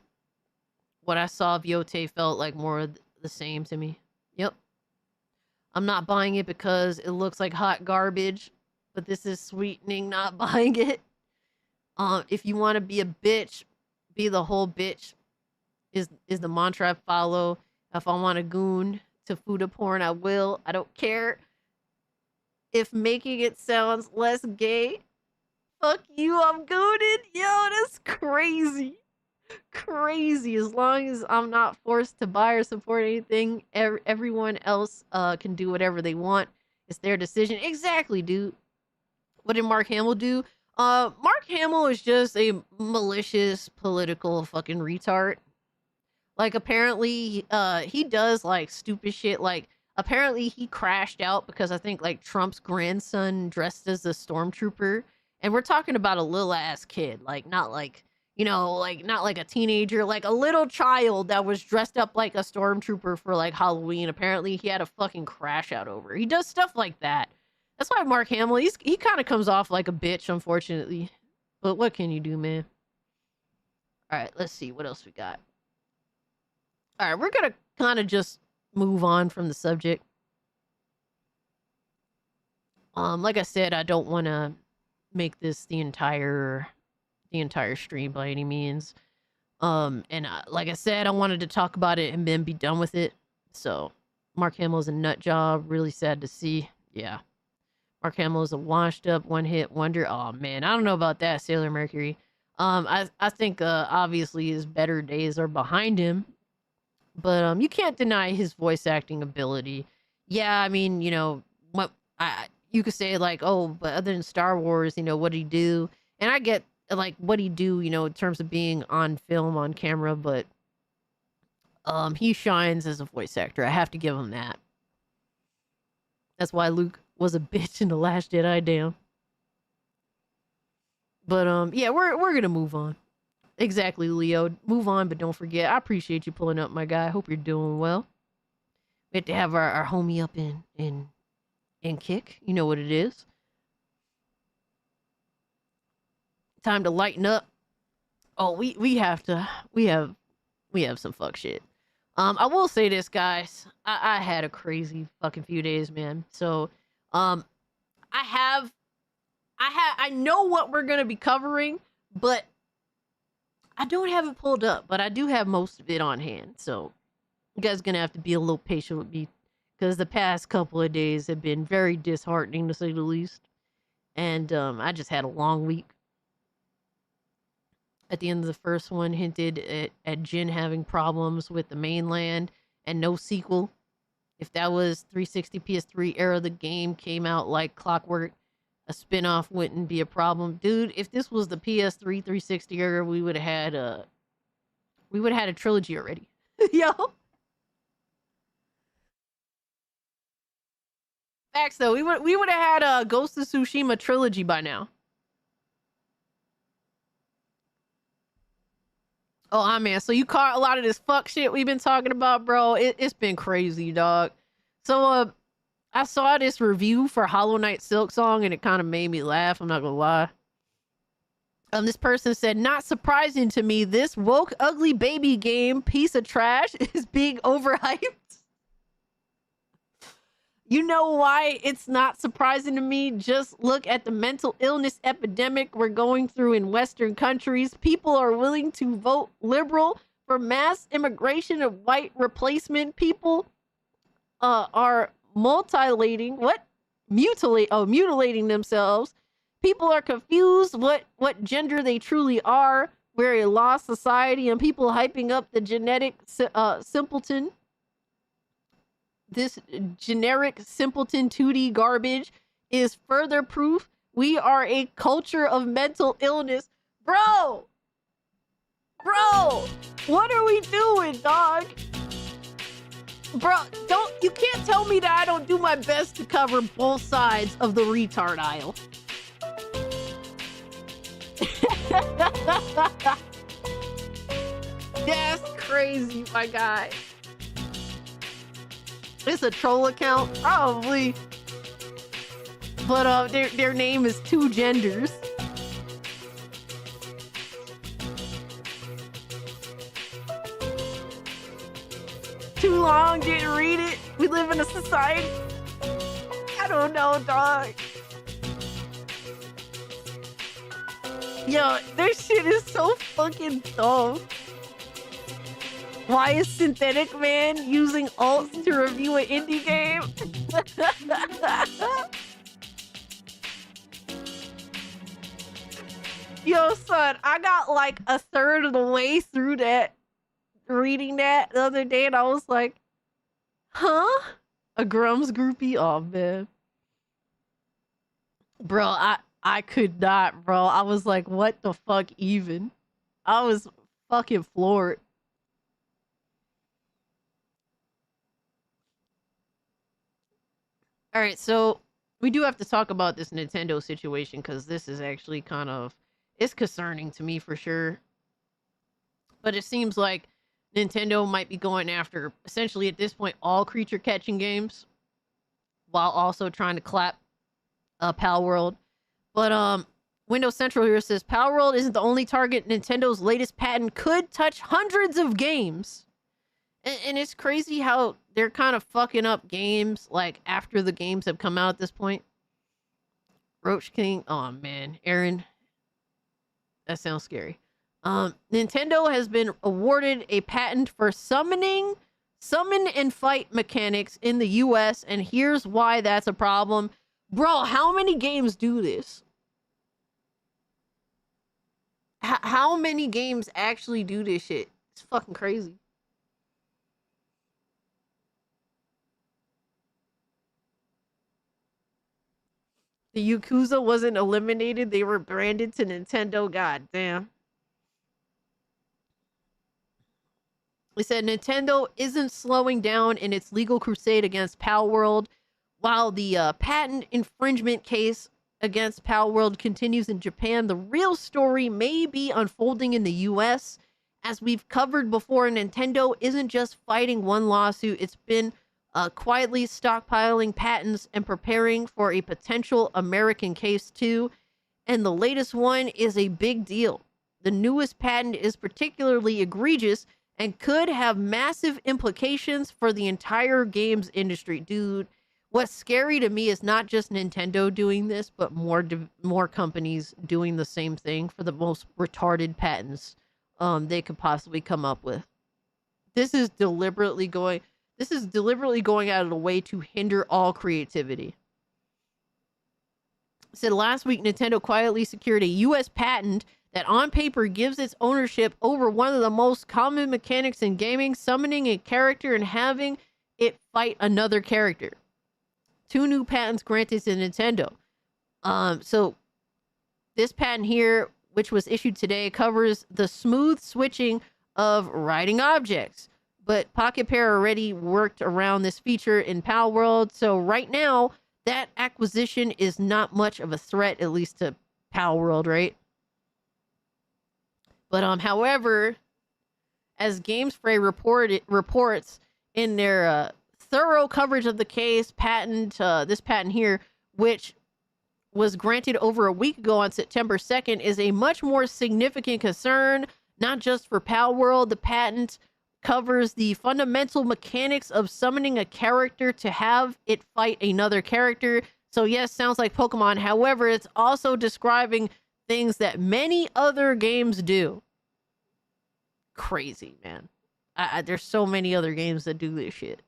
What I saw of Yote felt like more of the same to me. Yep. I'm not buying it because it looks like hot garbage, but this is sweetening not buying it. If you want to be a bitch, be the whole bitch is the mantra I follow. If I want a goon to Fuda porn, I will. I don't care if making it sounds less gay. Fuck you, I'm gooned. Yo, that's crazy. Crazy. As long as I'm not forced to buy or support anything, everyone else can do whatever they want. It's their decision. Exactly, dude. What did Mark Hamill do? Mark Hamill is just a malicious political fucking retard. Like, apparently, he does, like, stupid shit. Like, apparently he crashed out because I think, like, Trump's grandson dressed as a stormtrooper. And we're talking about a little ass kid. Like, not like, you know, like, not like a teenager. Like, a little child that was dressed up like a stormtrooper for, like, Halloween. Apparently he had a fucking crash out over. He does stuff like that. That's why Mark Hamill, he kind of comes off like a bitch, unfortunately. But what can you do, man? All right, let's see. What else we got? All right, we're going to kind of just move on from the subject. Like I said, I don't want to make this the entire stream by any means. And like I said, I wanted to talk about it and then be done with it. So, Mark Hamill's a nut job. Really sad to see. Yeah. Mark Hamill is a washed up one-hit wonder. Oh, man. I don't know about that, Sailor Mercury. I think, obviously, his better days are behind him. But you can't deny his voice acting ability. Yeah, I mean, you know, you could say, like, oh, but other than Star Wars, you know, what'd he do? And I get, like, what'd he do, you know, in terms of being on film, on camera, but he shines as a voice actor. I have to give him that. That's why Luke was a bitch in The Last Jedi, damn. But, yeah, we're gonna move on. Exactly, Leo. Move on, but don't forget. I appreciate you pulling up, my guy. I hope you're doing well. We have to have our homie up in kick. You know what it is. Time to lighten up. Oh, we have some fuck shit. I will say this, guys. I had a crazy fucking few days, man. So, I know what we're gonna be covering, but I don't have it pulled up, but I do have most of it on hand. So you guys are going to have to be a little patient with me because the past couple of days have been very disheartening, to say the least. And I just had a long week. At the end of the first one, hinted at Jin having problems with the mainland and no sequel. If that was 360 PS3 era, the game came out like clockwork. A spin-off wouldn't be a problem. Dude, if this was the PS3 360 era, we would have had a trilogy already. Yo. Facts though, we would have had a Ghost of Tsushima trilogy by now. Oh, man. So you caught a lot of this fuck shit we've been talking about, bro. It's been crazy, dog. So, I saw this review for Hollow Knight Silksong and it kind of made me laugh. I'm not gonna lie. This person said, not surprising to me, this woke ugly baby game piece of trash is being overhyped. You know why it's not surprising to me? Just look at the mental illness epidemic we're going through in Western countries. People are willing to vote liberal for mass immigration of white replacement people are mutilating themselves. People are confused what gender they truly are. We're a lost society, and people hyping up the genetic simpleton. This generic simpleton 2D garbage is further proof we are a culture of mental illness. Bro, what are we doing, dog? Bro, you can't tell me that I don't do my best to cover both sides of the retard aisle. That's crazy, my guy. It's a troll account, probably. But their name is Two Genders. Too long, didn't read it. We live in a society. I don't know, dog. Yo, this shit is so fucking dumb. Why is Synthetic Man using alts to review an indie game? Yo, son, I got like a third of the way through that, reading that the other day, and I was like, huh? A Grums groupie? Oh, man. Bro, I could not, bro. I was like, what the fuck even? I was fucking floored. All right, so we do have to talk about this Nintendo situation because this is actually kind of, it's concerning to me for sure. But it seems like Nintendo might be going after, essentially at this point, all creature catching games while also trying to clap Pal World. But Windows Central here says Pal World isn't the only target. Nintendo's latest patent could touch hundreds of games. And it's crazy how they're kind of fucking up games like after the games have come out at this point. Roach King. Oh man, Aaron. That sounds scary. Nintendo has been awarded a patent for summon and fight mechanics in the US, and here's why that's a problem. Bro, how many games do this? How many games actually do this shit? It's fucking crazy. The Yakuza wasn't eliminated. They were branded to Nintendo. God damn. They said Nintendo isn't slowing down in its legal crusade against Pal World. While the patent infringement case against Pal World continues in Japan, the real story may be unfolding in the US. As we've covered before, Nintendo isn't just fighting one lawsuit. It's been quietly stockpiling patents and preparing for a potential American case too. And the latest one is a big deal. The newest patent is particularly egregious and could have massive implications for the entire games industry. Dude, what's scary to me is not just Nintendo doing this, but more companies doing the same thing for the most retarded patents they could possibly come up with. This is deliberately going out of the way to hinder all creativity. It said last week, Nintendo quietly secured a U.S. patent that on paper gives its ownership over one of the most common mechanics in gaming, summoning a character and having it fight another character. 2 new patents granted to Nintendo. So this patent here, which was issued today, covers the smooth switching of riding objects. But Pocket Pair already worked around this feature in Pal World. So right now, that acquisition is not much of a threat, at least to Pal World, right? But however, as GameSpray reports in their thorough coverage of the case, this patent here, which was granted over a week ago on September 2nd, is a much more significant concern, not just for Pal World. The patent covers the fundamental mechanics of summoning a character to have it fight another character. So yes, sounds like Pokemon. However, it's also describing things that many other games do. crazy, man. There's so many other games that do this shit.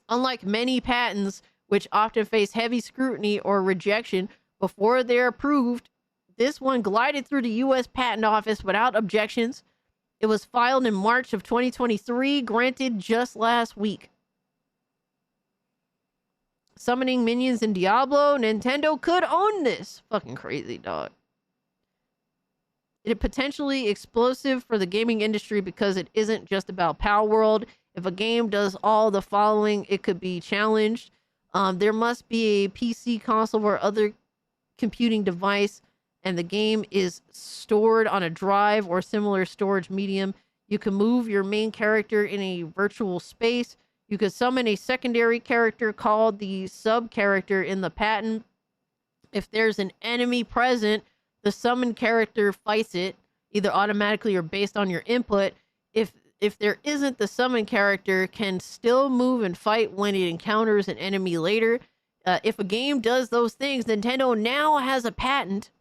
Unlike many patents, which often face heavy scrutiny or rejection before they're approved, this one glided through the U.S. Patent Office without objections. It was filed in March of 2023, granted just last week. Summoning minions in Diablo, Nintendo could own this. Fucking crazy, dog. It potentially explosive for the gaming industry because it isn't just about Pal World. If a game does all the following, it could be challenged. There must be a PC, console, or other computing device, and the game is stored on a drive or similar storage medium. You can move your main character in a virtual space. You could summon a secondary character called the sub-character in the patent. If there's an enemy present, the summoned character fights it, either automatically or based on your input. If there isn't, the summoned character can still move and fight when it encounters an enemy later. If a game does those things, Nintendo now has a patent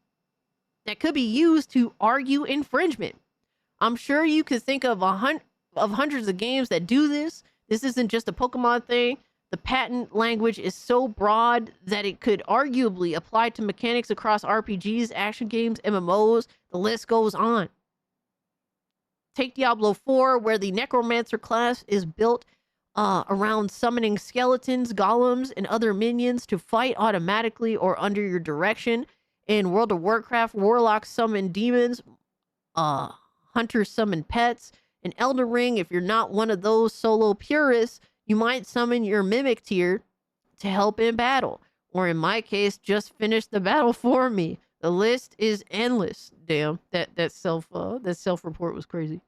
that could be used to argue infringement. I'm sure you could think of hundreds of games that do this. This isn't just a Pokemon thing. The patent language is so broad that it could arguably apply to mechanics across RPGs, action games, MMOs. The list goes on. Take Diablo 4, where the Necromancer class is built around summoning skeletons, golems, and other minions to fight automatically or under your direction. In World of Warcraft, warlocks summon demons, hunters summon pets. In Elden Ring, if you're not one of those solo purists, you might summon your mimic tier to help in battle. Or in my case, just finish the battle for me. The list is endless. Damn, that self-report was crazy.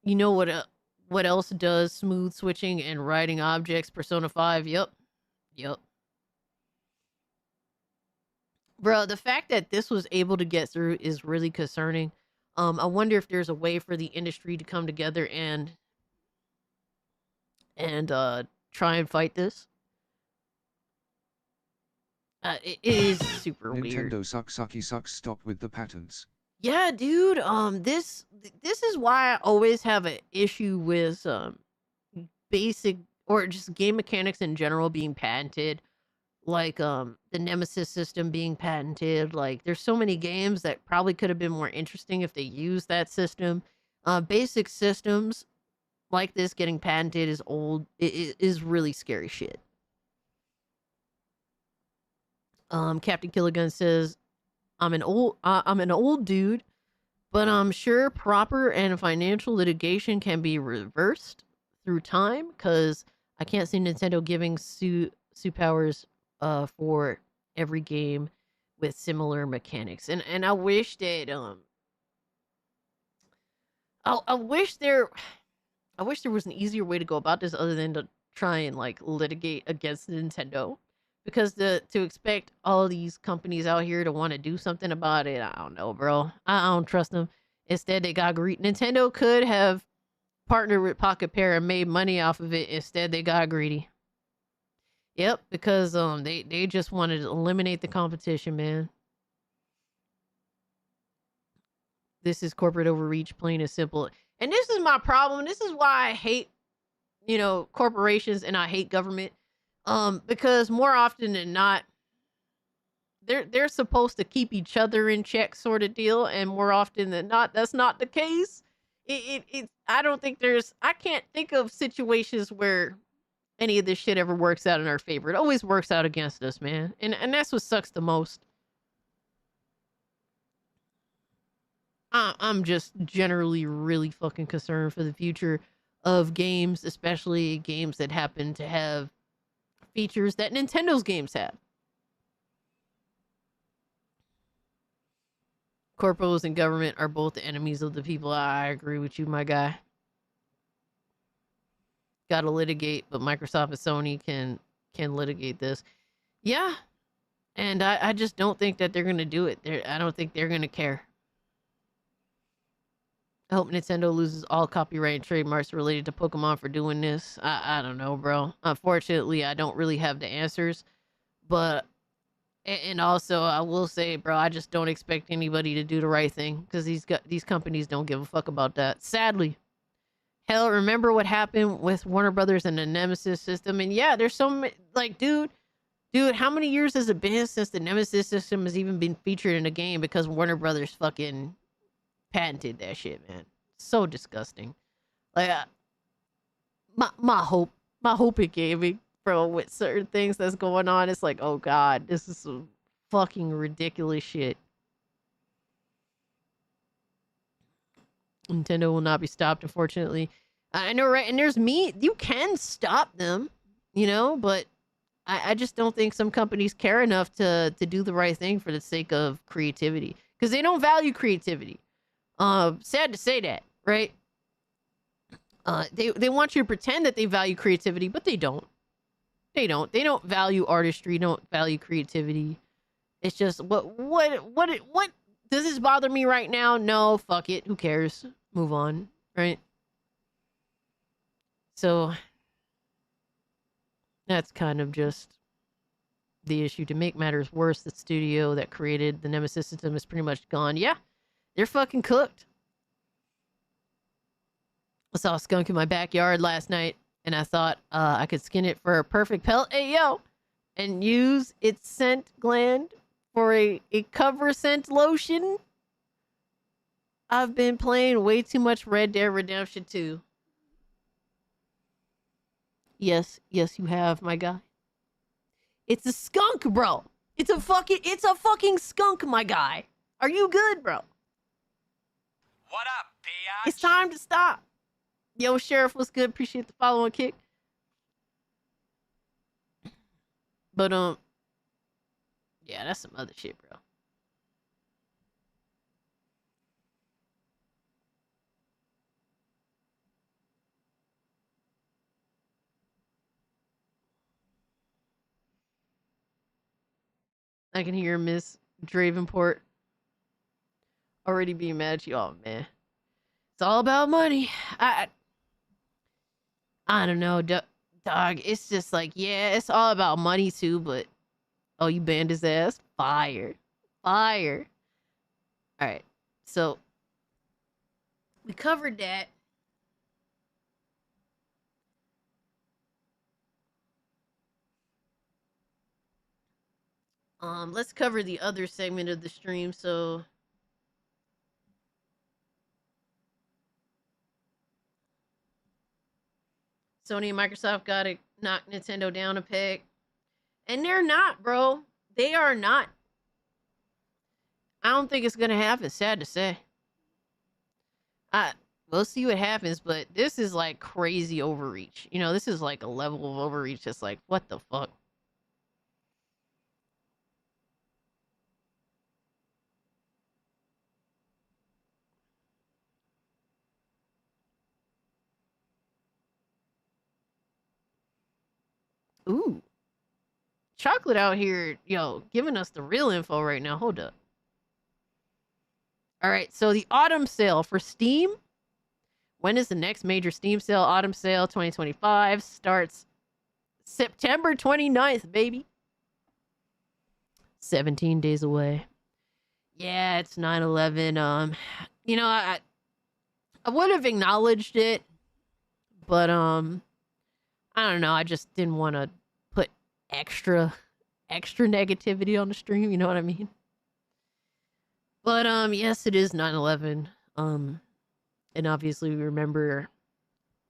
You know what else does smooth switching and riding objects? Persona 5. Yep. Bro, the fact that this was able to get through is really concerning. I wonder if there's a way for the industry to come together and try and fight this. It is super weird. Nintendo sucks. Stop with the patents. Yeah, dude. This is why I always have an issue with basic or just game mechanics in general being patented. Like the Nemesis system being patented. Like there's so many games that probably could have been more interesting if they used that system. Basic systems like this getting patented is old. It is really scary shit. Captain Killigan says, I'm an old dude, but I'm sure proper and financial litigation can be reversed through time, because I can't see Nintendo giving suit powers for every game with similar mechanics. And I wish that I wish there was an easier way to go about this other than to try and like litigate against Nintendo. Because to expect all these companies out here to want to do something about it, I don't know, bro. I don't trust them. Instead, they got greedy. Nintendo could have partnered with Pocket Pair and made money off of it. Instead, they got greedy. Yep, because they just wanted to eliminate the competition, man. This is corporate overreach, plain and simple. And this is my problem. This is why I hate, corporations, and I hate government. Because more often than not, they're supposed to keep each other in check, sort of deal, and more often than not, that's not the case. I can't think of situations where any of this shit ever works out in our favor. It always works out against us, man. And that's what sucks the most. I'm just generally really fucking concerned for the future of games, especially games that happen to have features that Nintendo's games have. Corpos and government are both the enemies of the people. I agree with you, my guy. Gotta litigate, but Microsoft and Sony can litigate this. Yeah. And I just don't think that they're gonna do it. I don't think they're gonna care. I hope Nintendo loses all copyright and trademarks related to Pokemon for doing this. I don't know, bro. Unfortunately, I don't really have the answers. But And also, I will say, bro, I just don't expect anybody to do the right thing because these companies don't give a fuck about that. Sadly, hell, remember what happened with Warner Brothers and the Nemesis system? And yeah, there's some like, dude, how many years has it been since the Nemesis system has even been featured in a game because Warner Brothers fucking patented that shit, man? So disgusting. Like, my hope in gaming, bro, with certain things that's going on, it's like, oh god, this is some fucking ridiculous shit. Nintendo will not be stopped, unfortunately. I know, right? And you can stop them, you know, but I just don't think some companies care enough to do the right thing for the sake of creativity. Because they don't value creativity. Sad to say that, right? They want you to pretend that they value creativity, but they don't. They don't value artistry, don't value creativity. It's just what does this bother me right now? No, fuck it. Who cares? Move on, right? So that's kind of just the issue. To make matters worse, the studio that created the Nemesis system is pretty much gone. Yeah, they're fucking cooked. I saw a skunk in my backyard last night, and I thought I could skin it for a perfect pelt. Hey, yo! And use its scent gland for a cover scent lotion. I've been playing way too much Red Dead Redemption 2. Yes, you have, my guy. It's a skunk, bro. It's a fucking skunk, my guy. Are you good, bro? What up, biatch? It's time to stop. Yo, Sheriff, what's good? Appreciate the follow and kick. But, yeah, that's some other shit, bro. I can hear Miss Dravenport already being mad at you. Oh, man. It's all about money. I don't know, dog. It's just like, yeah, it's all about money too, but oh, you banned his ass? Fire. All right. So we covered that. Let's cover the other segment of the stream. So Sony and Microsoft got to knock Nintendo down a peg. And they're not, bro. They are not. I don't think it's going to happen, sad to say. We'll see what happens, but this is like crazy overreach. You know, this is like a level of overreach that's like, what the fuck? Ooh. Chocolate out here, yo, giving us the real info right now. Hold up. All right, so the autumn sale for Steam. When is the next major Steam sale? Autumn sale 2025 starts September 29th, baby. 17 days away. Yeah, it's 9/11. You know, I would have acknowledged it, but I don't know. I just didn't want to put extra negativity on the stream. You know what I mean? But yes, it is 9/11. And obviously we remember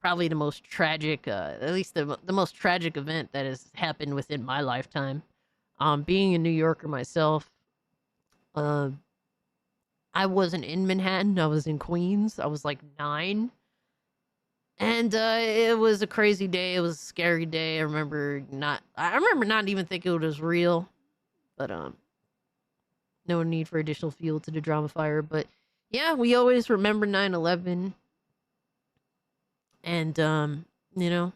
probably the most tragic, at least the most tragic event that has happened within my lifetime. Being a New Yorker myself, I wasn't in Manhattan. I was in Queens. I was like 9. And it was a crazy day. It was a scary day. I remember not even thinking it was real. But no need for additional fuel to the drama fire. But yeah, we always remember 9/11. And you know,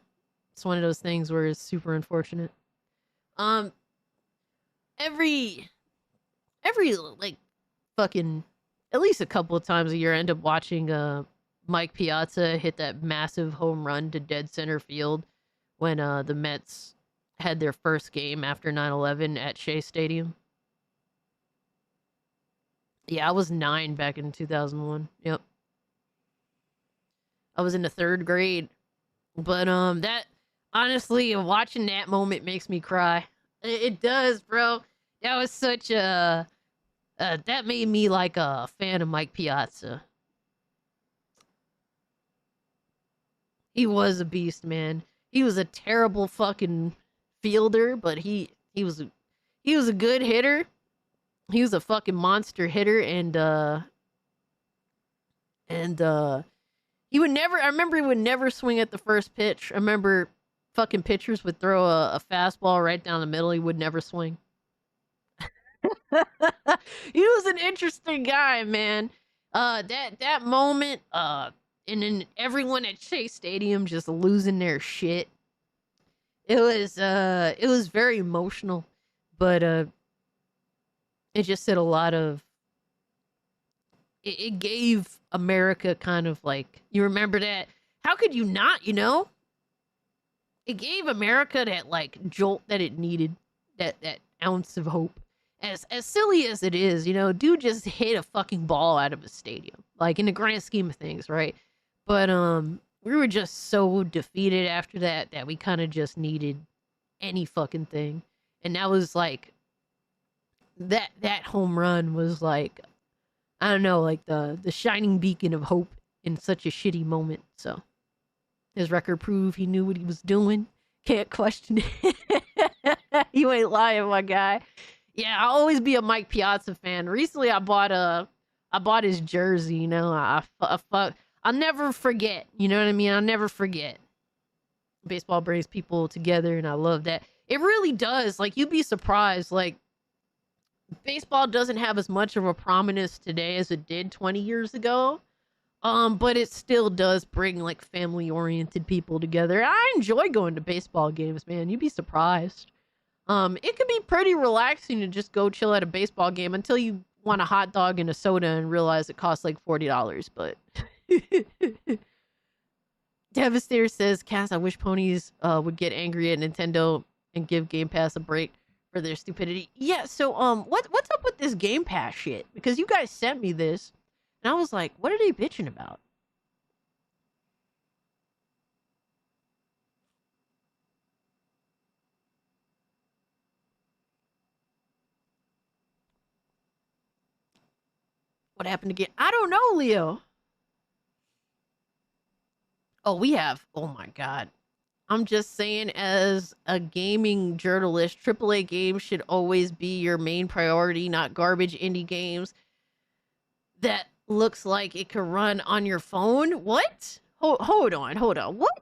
it's one of those things where it's super unfortunate. Every like fucking at least a couple of times a year I end up watching Mike Piazza hit that massive home run to dead center field when the Mets had their first game after 9/11 at Shea Stadium. Yeah, I was 9 back in 2001. Yep. I was in the 3rd grade. But that honestly, watching that moment makes me cry. It does, bro. That was such a that made me like a fan of Mike Piazza. He was a beast, man. He was a terrible fucking fielder, but he was a good hitter. He was a fucking monster hitter, and he would never. I remember he would never swing at the first pitch. I remember fucking pitchers would throw a fastball right down the middle. He would never swing. He was an interesting guy, man. That moment, and then everyone at Chase Stadium just losing their shit. It was very emotional, but it just said a lot of. It gave America kind of like, you remember that? How could you not? You know, it gave America that like jolt that it needed, that ounce of hope. As silly as it is, you know, dude just hit a fucking ball out of a stadium, like in the grand scheme of things, right? But we were just so defeated after that we kind of just needed any fucking thing, and that was like that home run was like, I don't know, like the shining beacon of hope in such a shitty moment. So his record proved he knew what he was doing. Can't question it. You ain't lying, my guy. Yeah, I'll always be a Mike Piazza fan. Recently, I bought his jersey. You know, I'll never forget. You know what I mean? I'll never forget. Baseball brings people together, and I love that. It really does. Like, you'd be surprised. Like, baseball doesn't have as much of a prominence today as it did 20 years ago. But it still does bring like family-oriented people together. I enjoy going to baseball games, man. You'd be surprised. It can be pretty relaxing to just go chill at a baseball game until you want a hot dog and a soda and realize it costs like $40. But Devastator says, Cass, I wish ponies would get angry at Nintendo and give Game Pass a break for their stupidity. Yeah, so what's up with this Game Pass shit? Because you guys sent me this, and I was like, what are they bitching about? What happened again? I don't know, Leo. Oh, we have. Oh my God. I'm just saying, as a gaming journalist, AAA games should always be your main priority, not garbage indie games that looks like it could run on your phone. What? Hold on. What?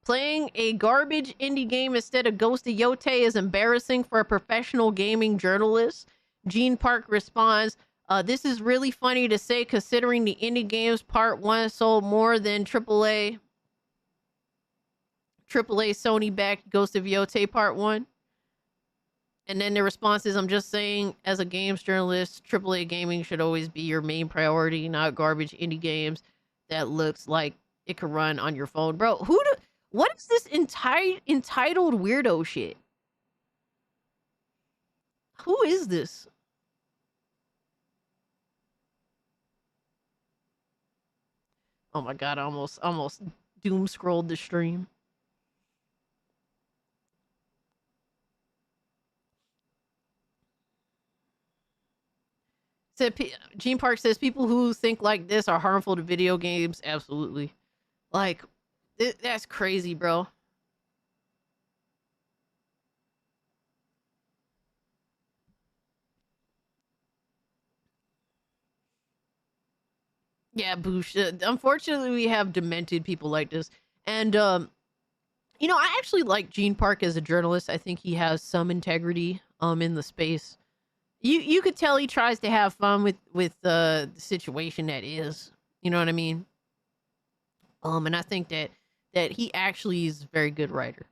Playing a garbage indie game instead of Ghost of Yote is embarrassing for a professional gaming journalist. Gene Park responds, this is really funny to say considering the indie games part 1 sold more than AAA Sony backed Ghost of Yote part 1. And then the response is, I'm just saying, as a games journalist, AAA gaming should always be your main priority, not garbage indie games that looks like it could run on your phone. Bro, what is this entitled weirdo shit? Who is this? Oh my God, I almost doom scrolled the stream. Gene Park says people who think like this are harmful to video games. Absolutely. Like, that's crazy, bro. Yeah, Boosh. Unfortunately, we have demented people like this. And, you know, I actually like Gene Park as a journalist. I think he has some integrity in the space. You could tell he tries to have fun with the situation that is. You know what I mean? And I think that he actually is a very good writer.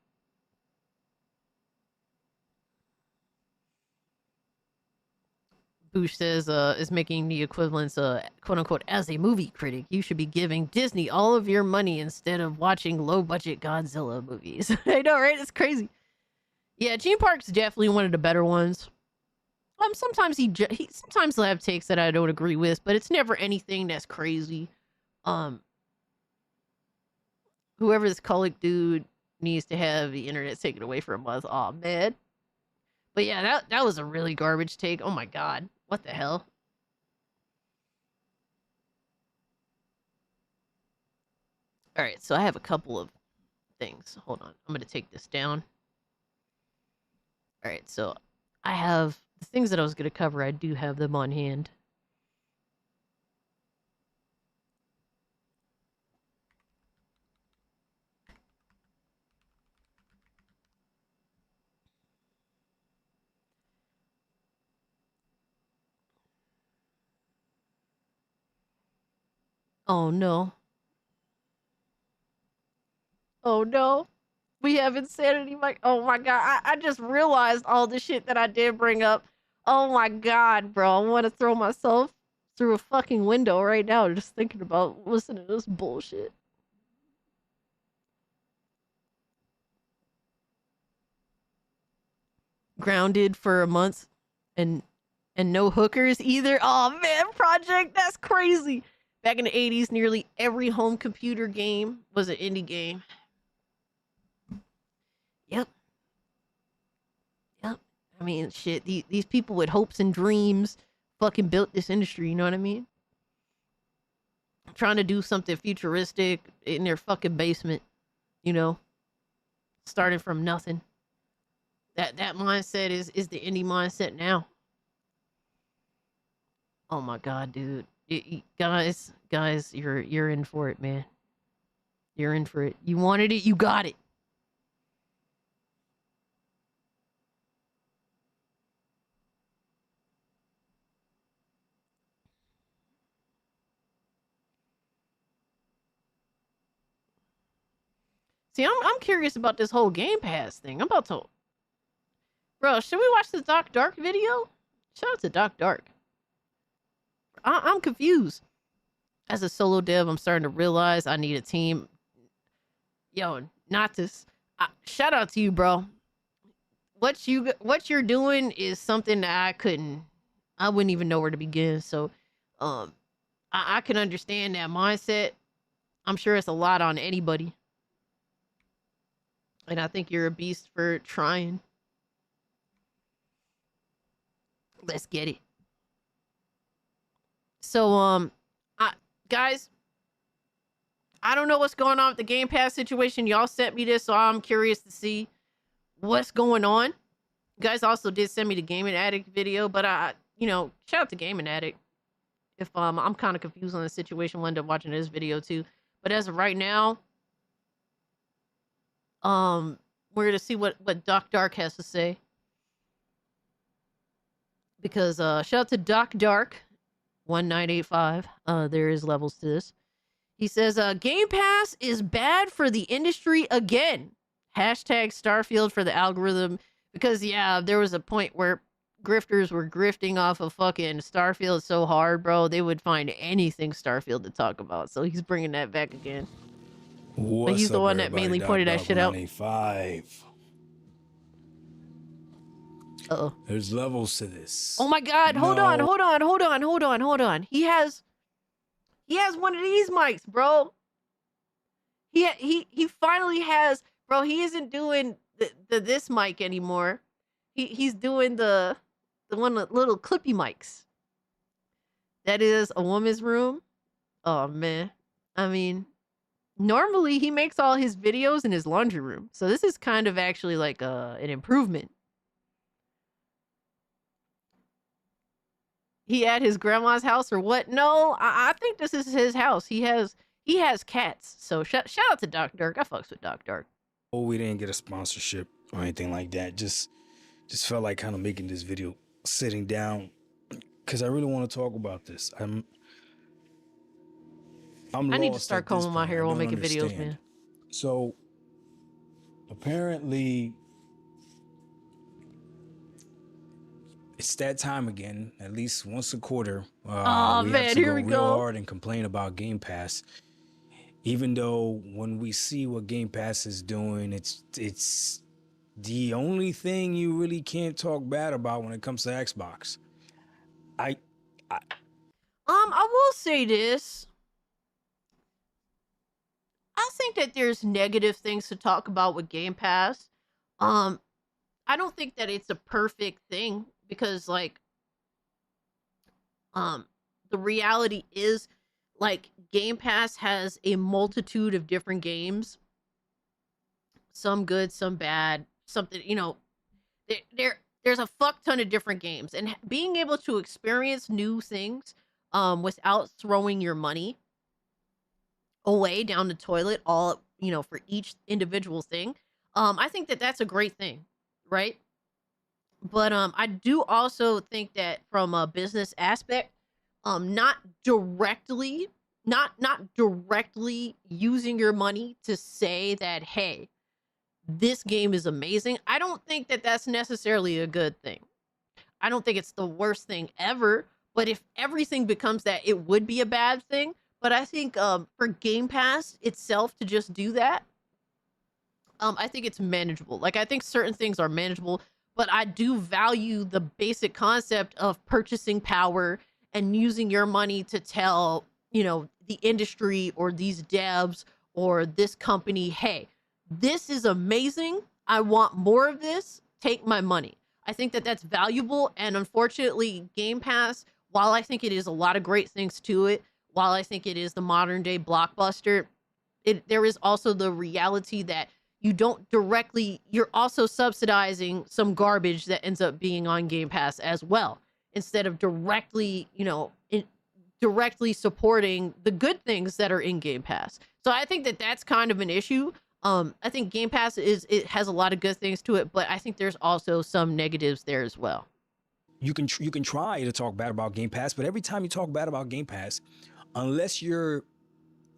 Boosh says, is making the equivalence, quote unquote, as a movie critic, you should be giving Disney all of your money instead of watching low budget Godzilla movies. I know, right? It's crazy. Yeah, Gene Park's definitely one of the better ones. Sometimes he sometimes he'll have takes that I don't agree with, but it's never anything that's crazy. Whoever this colic dude needs to have the internet taken away for a month. Aw, man. But yeah, that was a really garbage take. Oh my god. What the hell? Alright, so I have a couple of things. Hold on. I'm gonna take this down. Alright, so I have the things that I was gonna cover, I do have them on hand. Oh no. Oh no. We have insanity, Mike. Oh my god. I just realized all the shit that I did bring up. Oh my god, bro. I want to throw myself through a fucking window right now just thinking about listening to this bullshit. Grounded for a month and no hookers either. Oh man, Project, that's crazy. Back in the 80s, nearly every home computer game was an indie game. Yep. Yep. I mean, shit, these people with hopes and dreams fucking built this industry, you know what I mean? Trying to do something futuristic in their fucking basement, you know? Starting from nothing. That mindset is the indie mindset now. Oh my god, dude. Guys, you're in for it, man. You're in for it. You wanted it, you got it. See, I'm curious about this whole Game Pass thing. I'm about to... Bro, should we watch the Doc Dark video? Shout out to Doc Dark. I'm confused. As a solo dev, I'm starting to realize I need a team. Yo, not this. Shout out to you, bro. What you're doing is something that I wouldn't even know where to begin. So, I can understand that mindset. I'm sure it's a lot on anybody. And I think you're a beast for trying. Let's get it. So, guys, I don't know what's going on with the Game Pass situation. Y'all sent me this, so I'm curious to see what's going on. You guys also did send me the Gaming Addict video, but shout out to Gaming Addict. If I'm kind of confused on the situation, we'll end up watching this video too. But as of right now, we're gonna see what Doc Dark has to say. Because shout out to Doc Dark 1985. There is levels to this. He says Game Pass is bad for the industry again. Hashtag Starfield for the algorithm. Because yeah, there was a point where grifters were grifting off of fucking Starfield so hard, bro, they would find anything Starfield to talk about. So he's bringing that back again. But he's the one that mainly pointed that shit out. Uh-oh. There's levels to this. Oh my god, hold on. He has one of these mics, bro. He finally has, bro, he isn't doing this mic anymore. He's doing the one with little clippy mics. That is a woman's room. Oh man. I mean, normally he makes all his videos in his laundry room. So this is kind of actually like an improvement. He at his grandma's house or what? No, I think this is his house. He has cats. So shout out to Doc Dark. I fucks with Doc Dark. Oh, we didn't get a sponsorship or anything like that. Just felt like kind of making this video, sitting down, because I really want to talk about this. I need to start combing my hair while making videos, man. So apparently it's that time again. At least once a quarter, we have to here we go real hard and complain about Game Pass. Even though when we see what Game Pass is doing, it's the only thing you really can't talk bad about when it comes to Xbox. I will say this. I think that there's negative things to talk about with Game Pass. I don't think that it's a perfect thing because like the reality is like Game Pass has a multitude of different games. Some good, some bad, something, you know, there's a fuck ton of different games and being able to experience new things without throwing your money away down the toilet all, you know, for each individual thing. I think that that's a great thing, right? But I do also think that from a business aspect, not directly using your money to say that, hey, this game is amazing. I don't think that that's necessarily a good thing. I don't think it's the worst thing ever, but if everything becomes that, it would be a bad thing. But I think for Game Pass itself to just do that, I think it's manageable. Like, I think certain things are manageable, but I do value the basic concept of purchasing power and using your money to tell, you know, the industry or these devs or this company, hey, this is amazing. I want more of this. Take my money. I think that that's valuable. And unfortunately, Game Pass, while I think it is a lot of great things to it, while I think it is the modern day blockbuster, there is also the reality that you don't directly, you're also subsidizing some garbage that ends up being on Game Pass as well, instead of directly, you know, directly supporting the good things that are in Game Pass. So I think that that's kind of an issue. I think Game Pass it has a lot of good things to it, but I think there's also some negatives there as well. You can try to talk bad about Game Pass, but every time you talk bad about Game Pass, unless you're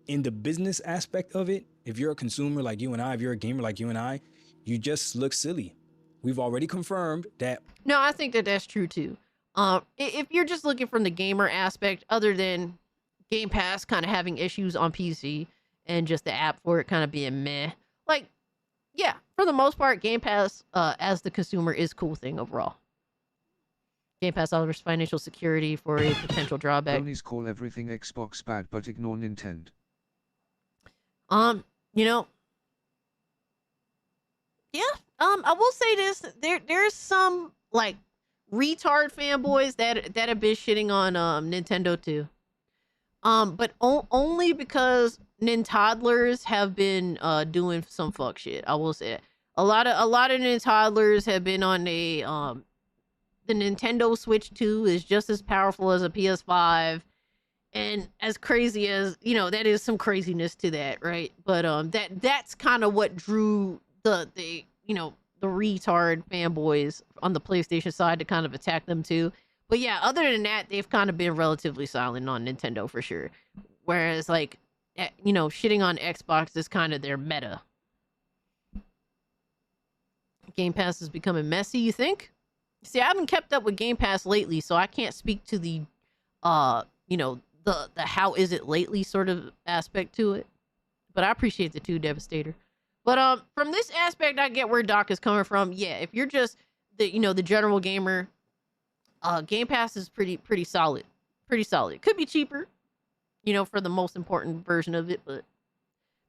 in the business aspect of it, if you're a consumer like you and I, if you're a gamer like you and I, you just look silly. We've already confirmed that. No, I think that that's true too. If you're just looking from the gamer aspect, other than Game Pass kind of having issues on PC and just the app for it kind of being meh, like, yeah, for the most part, Game Pass as the consumer is a cool thing overall. Game Pass offers financial security for a potential drawback. Bronies call everything Xbox bad but ignore Nintendo. You know, yeah, I will say this, there's some like retard fanboys that have been shitting on Nintendo too. But only because Nintoddlers have been doing some fuck shit. I will say it. A lot of Nintoddlers have been on the Nintendo Switch 2 is just as powerful as a PS5. And as crazy as, you know, that is some craziness to that, right? But that's kind of what drew the you know, the retard fanboys on the PlayStation side to kind of attack them too. But yeah, other than that, they've kind of been relatively silent on Nintendo for sure. Whereas like, you know, shitting on Xbox is kind of their meta. Game Pass is becoming messy, you think? See, I haven't kept up with Game Pass lately, so I can't speak to the, you know, the how is it lately sort of aspect to it. But I appreciate the two, Devastator. But from this aspect, I get where Doc is coming from. Yeah, if you're just the, you know, the general gamer, Game Pass is pretty solid. Pretty solid. It could be cheaper, you know, for the most important version of it, but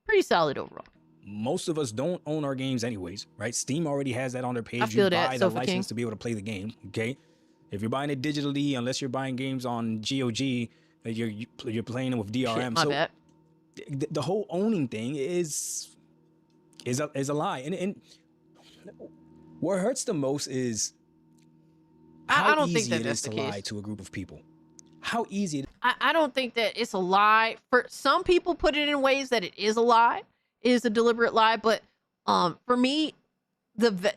pretty solid overall. Most of us don't own our games anyways, right? Steam already has that on their page. I feel you that, buy the Sofa license King. to be able to play the game, okay? If you're buying it digitally, unless you're buying games on GOG, you're playing them with DRM. Shit, my so bad. The whole owning thing is a lie. And what hurts the most is how I don't think easy that it that's is to the lie case. to a group of people. How easy it I don't think that it's a lie. For some people put it in ways that it is a lie, is a deliberate lie. But for me, the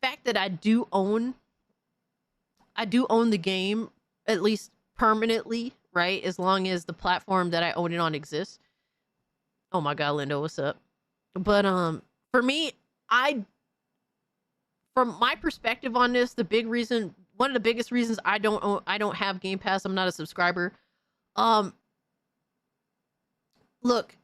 fact that I do own the game, at least permanently, right? As long as the platform that I own it on exists. Oh my God, Lindo, what's up? But for me, from my perspective on this, one of the biggest reasons I don't have Game Pass, I'm not a subscriber. Look,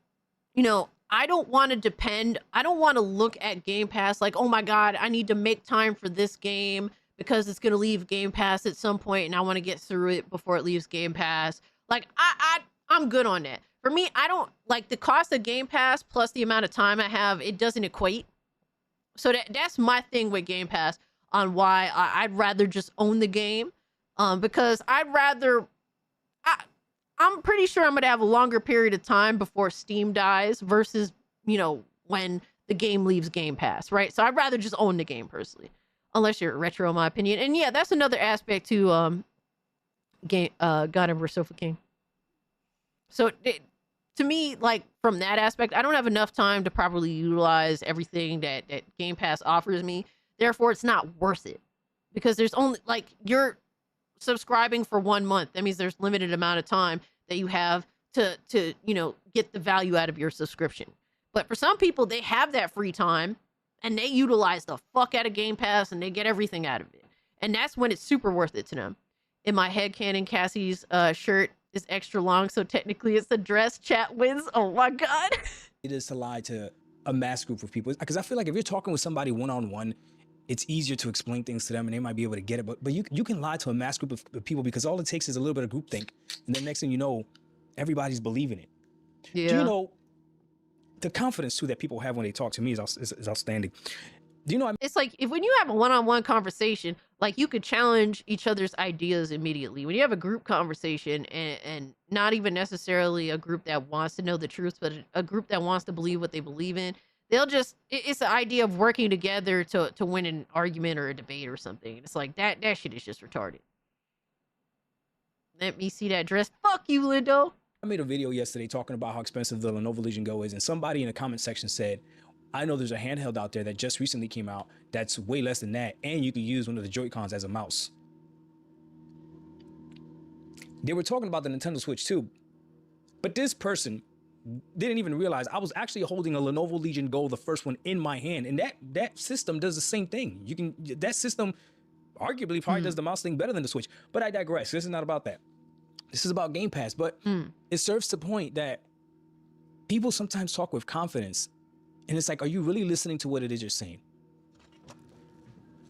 you know, I don't want to depend. I don't want to look at Game Pass like, oh my God, I need to make time for this game because it's gonna leave Game Pass at some point, and I want to get through it before it leaves Game Pass. Like I'm good on that. For me, I don't like the cost of Game Pass plus the amount of time I have. It doesn't equate. So that's my thing with Game Pass on why I'd rather just own the game, because I'd rather. I'm pretty sure I'm gonna have a longer period of time before Steam dies versus, you know, when the game leaves Game Pass, right? So I'd rather just own the game personally, unless you're retro, in my opinion. And yeah, that's another aspect to God Emperor Sofa King. So to me, like from that aspect, I don't have enough time to properly utilize everything that Game Pass offers me. Therefore, it's not worth it because there's only like you're subscribing for 1 month. That means there's limited amount of time that you have to you know, get the value out of your subscription. But for some people, they have that free time and they utilize the fuck out of Game Pass and they get everything out of it. And that's when it's super worth it to them. In my headcanon, Cassie's shirt is extra long, so technically it's a dress. Chat wins. Oh my God. It is to lie to a mass group of people, because I feel like if you're talking with somebody one-on-one, it's easier to explain things to them and they might be able to get it. But you can lie to a mass group of people because all it takes is a little bit of groupthink. And then next thing you know, everybody's believing it. Yeah. Do you know, the confidence too that people have when they talk to me is outstanding. Do you know, it's like when you have a one-on-one conversation, like you could challenge each other's ideas immediately. When you have a group conversation and not even necessarily a group that wants to know the truth, but a group that wants to believe what they believe in, they'll just, it's the idea of working together to win an argument or a debate or something. It's like that shit is just retarded. Let me see that dress. Fuck you, Lindo. I made a video yesterday talking about how expensive the Lenovo Legion Go is, and somebody in the comment section said, I know there's a handheld out there that just recently came out that's way less than that, and you can use one of the Joy-Cons as a mouse. They were talking about the Nintendo Switch too, but this person didn't even realize I was actually holding a Lenovo Legion Go, the first one, in my hand, and that system does the same thing. That system arguably probably does the mouse thing better than the Switch, but I digress. This is not about that. This is about Game Pass, but it serves the point that people sometimes talk with confidence, and it's like, are you really listening to what it is you're saying?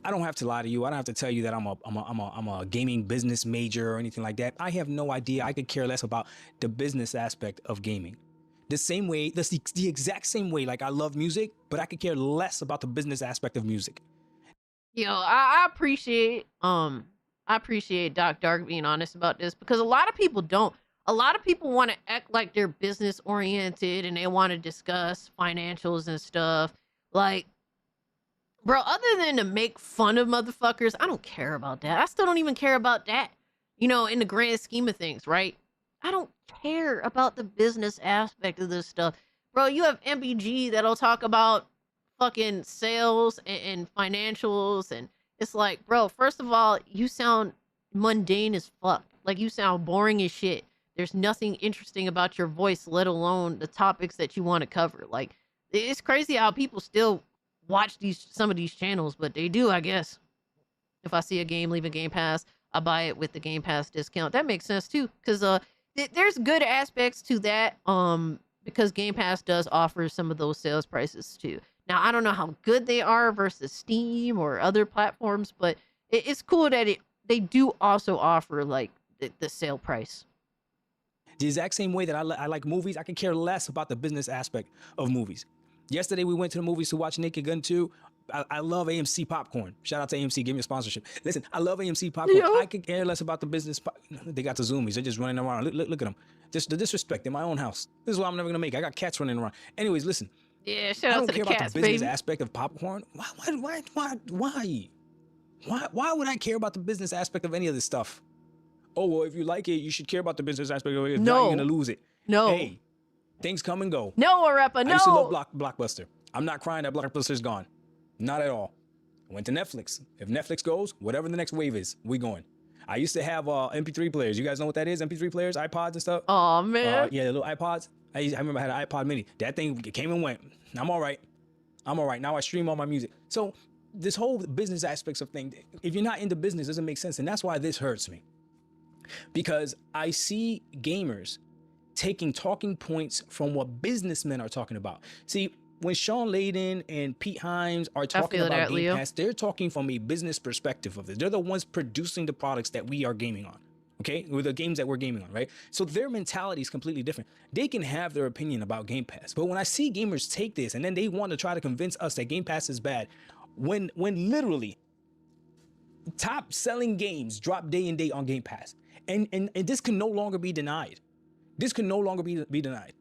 I don't have to lie to you. I don't have to tell you that I'm a gaming business major or anything like that. I have no idea. I could care less about the business aspect of gaming. The same way, that's the exact same way, like I love music, but I could care less about the business aspect of music. Yo, I appreciate Doc Dark being honest about this, because a lot of people don't. A lot of people want to act like they're business oriented and they want to discuss financials and stuff. Like, bro, other than to make fun of motherfuckers, I don't care about that. I still don't even care about that, you know, in the grand scheme of things, right? I don't care about the business aspect of this stuff. Bro, you have MBG that'll talk about fucking sales and financials, and it's like, bro, first of all, you sound mundane as fuck. Like, you sound boring as shit. There's nothing interesting about your voice, let alone the topics that you want to cover. Like, it's crazy how people still watch some of these channels, but they do, I guess. If I see a game leaving Game Pass, I buy it with the Game Pass discount. That makes sense too, because there's good aspects to that, because Game Pass does offer some of those sales prices too. Now, I don't know how good they are versus Steam or other platforms, but it's cool that they do also offer like the sale price. The exact same way that I like movies, I can care less about the business aspect of movies. Yesterday, we went to the movies to watch Naked Gun 2. I love AMC popcorn. Shout out to AMC, give me a sponsorship. Listen, I love AMC popcorn. I could care less about the business. They got the zoomies. They're just running around. Look at them. Just the disrespect in my own house. This is what I'm never gonna make. I got cats running around. Anyways, listen. Yeah, shout out to the cats, baby. I don't care about the business aspect of popcorn. Why would I care about the business aspect of any of this stuff? Oh, well, if you like it, you should care about the business aspect of it. If not, you're gonna lose it. No. Hey, things come and go. No, Arepa, no. I used to love Blockbuster. I'm not crying that Blockbuster's gone. Not at all. I went to Netflix. If Netflix goes, whatever the next wave is, we going. I used to have MP3 players. You guys know what that is? MP3 players, iPods and stuff. Oh man. Yeah, the little iPods. I remember I had an iPod mini. That thing came and went. I'm all right. Now I stream all my music. So this whole business aspects of things, if you're not into business, it doesn't make sense. And that's why this hurts me. Because I see gamers taking talking points from what businessmen are talking about. See, when Sean Layden and Pete Himes are talking feel about that, Game Leo. Pass, they're talking from a business perspective of it. They're the ones producing the products that we are gaming on. Okay, with the games that we're gaming on, right? So their mentality is completely different. They can have their opinion about Game Pass, but when I see gamers take this and then they want to try to convince us that Game Pass is bad, when literally top selling games drop day and day on Game Pass, and this can no longer be denied. This can no longer be denied.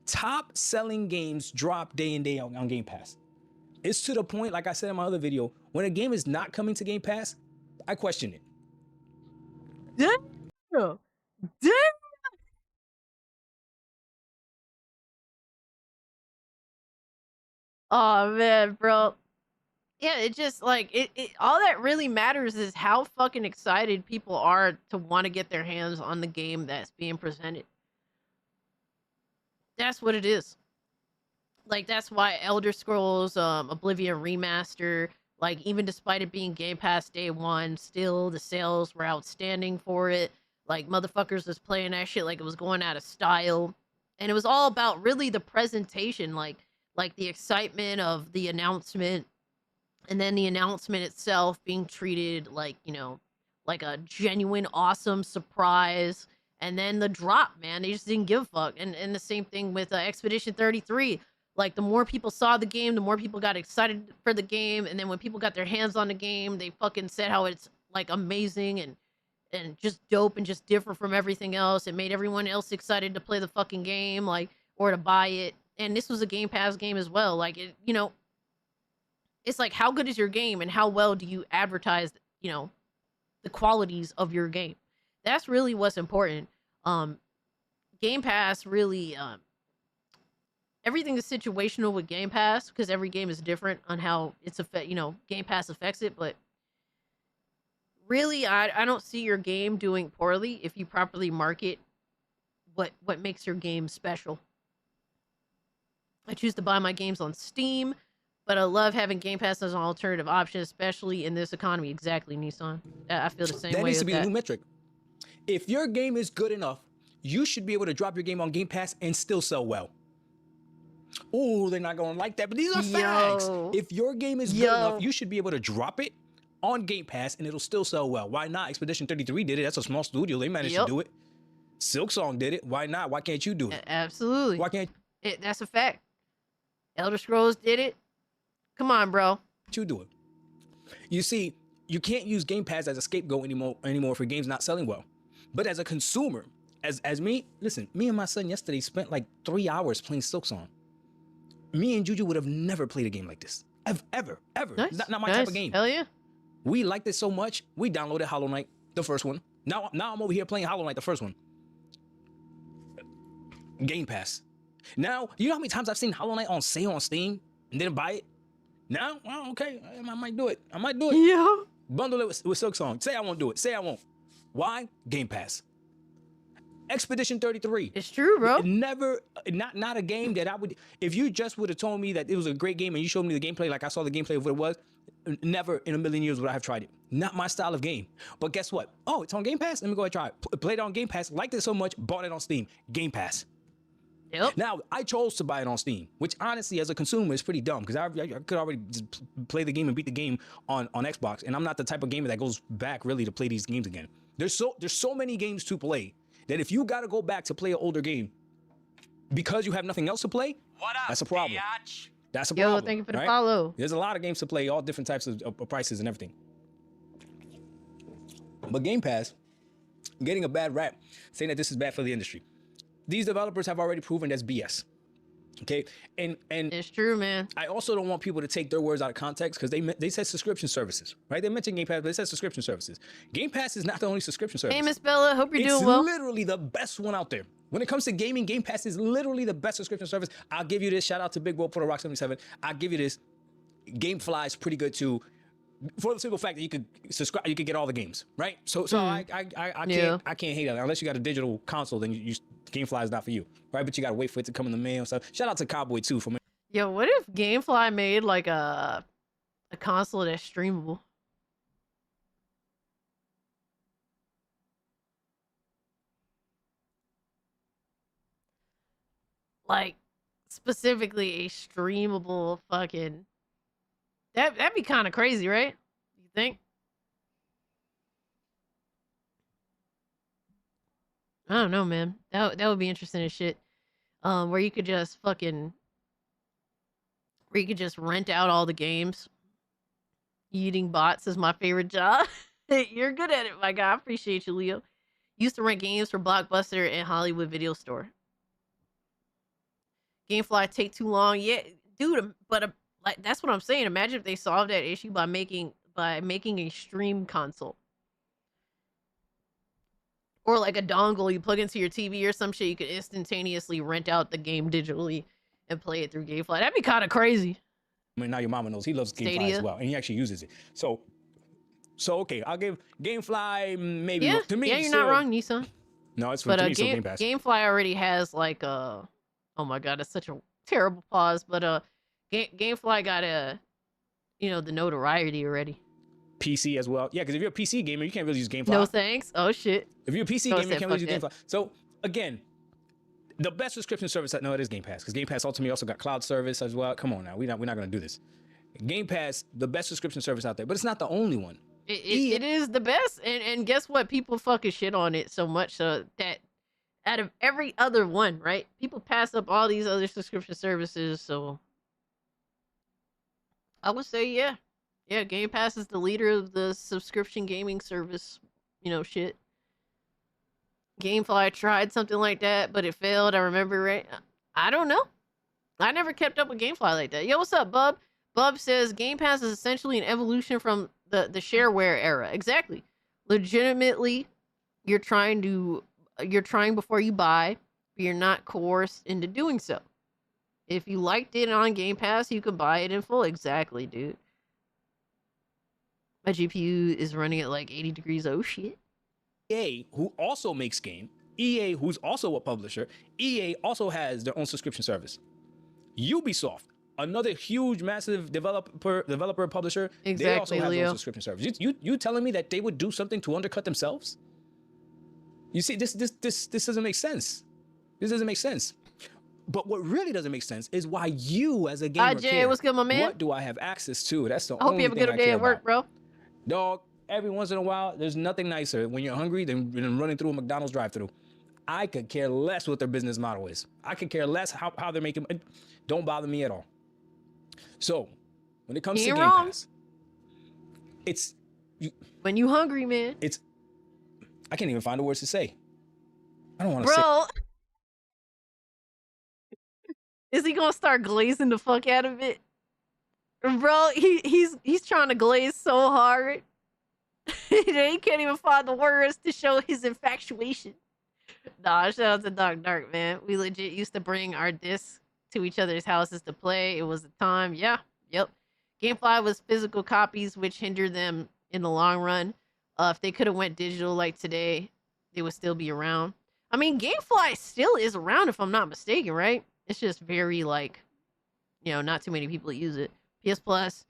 Top selling games drop day and day on Game Pass. It's to the point, like I said in my other video, when a game is not coming to Game Pass, I question it. Damn. Oh man, bro. Yeah, it just like it all that really matters is how fucking excited people are to want to get their hands on the game that's being presented. That's what it is. Like that's why Elder Scrolls Oblivion Remaster, like even despite it being Game Pass day one, still the sales were outstanding for it. Like motherfuckers was playing that shit like it was going out of style. And it was all about really the presentation, like the excitement of the announcement, and then the announcement itself being treated like, you know, like a genuine awesome surprise. And then the drop, man, they just didn't give a fuck. And the same thing with Expedition 33. Like the more people saw the game, the more people got excited for the game. And then when people got their hands on the game, they fucking said how it's like amazing and just dope and just different from everything else. It made everyone else excited to play the fucking game, like, or to buy it. And this was a Game Pass game as well. Like, it, you know, it's like, how good is your game and how well do you advertise, you know, the qualities of your game? That's really what's important. Game Pass really, everything is situational with Game Pass because every game is different on how it's Game Pass affects it. But really, I don't see your game doing poorly if you properly market what makes your game special. I choose to buy my games on Steam, but I love having Game Pass as an alternative option, especially in this economy. Exactly, Nissan. I feel the same way. That needs to be with a new metric. If your game is good enough, you should be able to drop your game on Game Pass and still sell well. Oh, they're not going to like that, but these are facts. If your game is good enough, you should be able to drop it on Game Pass and it'll still sell well. Why not? Expedition 33 did it. That's a small studio. They managed to do it. Silksong did it. Why not? Why can't you do it? Absolutely. Why can't that's a fact. Elder Scrolls did it. Come on, bro. you do it? You see, you can't use Game Pass as a scapegoat anymore for games not selling well. But as a consumer, as me, listen, me and my son yesterday spent like 3 hours playing Silksong. Me and Juju would have never played a game like this. Ever. Nice. Not my type of game. Hell yeah. We liked it so much, we downloaded Hollow Knight, the first one. Now I'm over here playing Hollow Knight, the first one. Game Pass. Now, you know how many times I've seen Hollow Knight on sale on Steam and didn't buy it? Now, well, okay, I might do it. Yeah. Bundle it with Silksong. Say I won't do it. Say I won't. Why? Game Pass. Expedition 33. It's true, bro. Not a game that I would, if you just would have told me that it was a great game and you showed me the gameplay like I saw the gameplay of what it was, never in a million years would I have tried it. Not my style of game. But guess what? Oh, it's on Game Pass? Let me go ahead and try it. Played it on Game Pass, liked it so much, bought it on Steam. Game Pass. Yep. Now, I chose to buy it on Steam, which honestly, as a consumer, is pretty dumb because I could already just play the game and beat the game on Xbox, and I'm not the type of gamer that goes back really to play these games again. There's so many games to play that if you got to go back to play an older game because you have nothing else to play, that's a problem. That's a problem. Yo, thank you for the right? follow. There's a lot of games to play, all different types of prices and everything. But Game Pass, getting a bad rap, saying that this is bad for the industry. These developers have already proven that's BS. Okay, and it's true, man. I also don't want people to take their words out of context because they said subscription services, right? They mentioned Game Pass, but they said subscription services. Game Pass is not the only subscription service. Hey, Miss Bella, hope you're doing well. It's literally the best one out there. When it comes to gaming, Game Pass is literally the best subscription service. I'll give you this. Shout out to Big Will for the Rock 77. I'll give you this. GameFly is pretty good too, for the simple fact that you could subscribe, you could get all the games, right? So I can't hate it unless you got a digital console. Then GameFly is not for you, right? But you gotta wait for it to come in the mail. So shout out to Cowboy too for me. Yo, what if GameFly made like a console that's streamable? like specifically a streamable fucking that'd be kind of crazy, right? You think? I don't know, man. That would be interesting as shit. Where you could just rent out all the games. Eating bots is my favorite job. You're good at it, my guy. I appreciate you, Leo. Used to rent games for Blockbuster and Hollywood Video Store. Gamefly take too long. Yeah, dude, but like that's what I'm saying. Imagine if they solved that issue by making a stream console. Or like a dongle you plug into your TV or some shit, you could instantaneously rent out the game digitally and play it through Gamefly. That'd be kind of crazy. I mean, now your mama knows he loves Gamefly as well, and he actually uses it. So okay, I'll give Gamefly maybe to me. Yeah, you're still, not wrong, Nissan. No, it's for me, Game Pass. Gamefly already has like a, oh my god, that's such a terrible pause. But Gamefly got the notoriety already. PC as well. Yeah, because if you're a PC gamer, you can't really use Gamefly. No thanks. Oh shit. If you're a PC gamer, you can't really use Gamefly. So again, the best subscription service, no, it is Game Pass, because Game Pass ultimately also got cloud service as well. Come on now, we're not gonna do this. Game Pass, the best subscription service out there, but it's not the only one. It is the best, and guess what? People fucking shit on it so much so that out of every other one, right? People pass up all these other subscription services. So I would say, yeah, Game Pass is the leader of the subscription gaming service. Shit. Gamefly tried something like that, but it failed. I remember, right? I don't know. I never kept up with Gamefly like that. Yo, what's up, Bub? Bub says Game Pass is essentially an evolution from the shareware era. Exactly. Legitimately, you're trying before you buy, but you're not coerced into doing so. If you liked it on Game Pass, you could buy it in full. Exactly, dude. My GPU is running at like 80 degrees. Oh shit. EA, who also makes game, EA, who's also a publisher, EA also has their own subscription service. Ubisoft, another huge, massive developer publisher, they also have their own subscription service. You telling me that they would do something to undercut themselves? You see, this doesn't make sense. This doesn't make sense. But what really doesn't make sense is why you, as a gamer, Jay, care. what's good, my man? What do I have access to? That's the I hope only you have a thing good I day care at work, about. bro. Dog, every once in a while, there's nothing nicer when you're hungry than running through a McDonald's drive-thru. I could care less what their business model is. I could care less how they're making it. Don't bother me at all. So, when it comes to Game Pass, it's... when you hungry, man. I can't even find the words to say. I don't want to say... Bro. Is he gonna start glazing the fuck out of it? Bro, he's trying to glaze so hard. He can't even find the words to show his infatuation. Nah, shout out to Dark, man. We legit used to bring our discs to each other's houses to play. It was a time. Yeah, yep. Gamefly was physical copies, which hindered them in the long run. If they could have went digital like today, they would still be around. I mean, Gamefly still is around if I'm not mistaken, right? It's just very not too many people use it. PS Plus,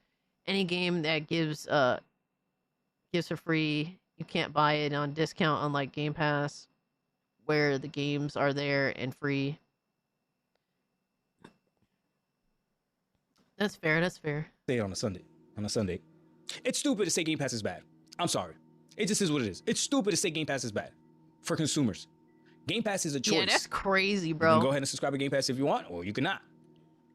any game that gives for free, you can't buy it on discount, unlike Game Pass, where the games are there and free. That's fair. Say it on a Sunday. It's stupid to say Game Pass is bad. I'm sorry. It just is what it is. It's stupid to say Game Pass is bad for consumers. Game Pass is a choice. Yeah, that's crazy, bro. You can go ahead and subscribe to Game Pass if you want, or you cannot.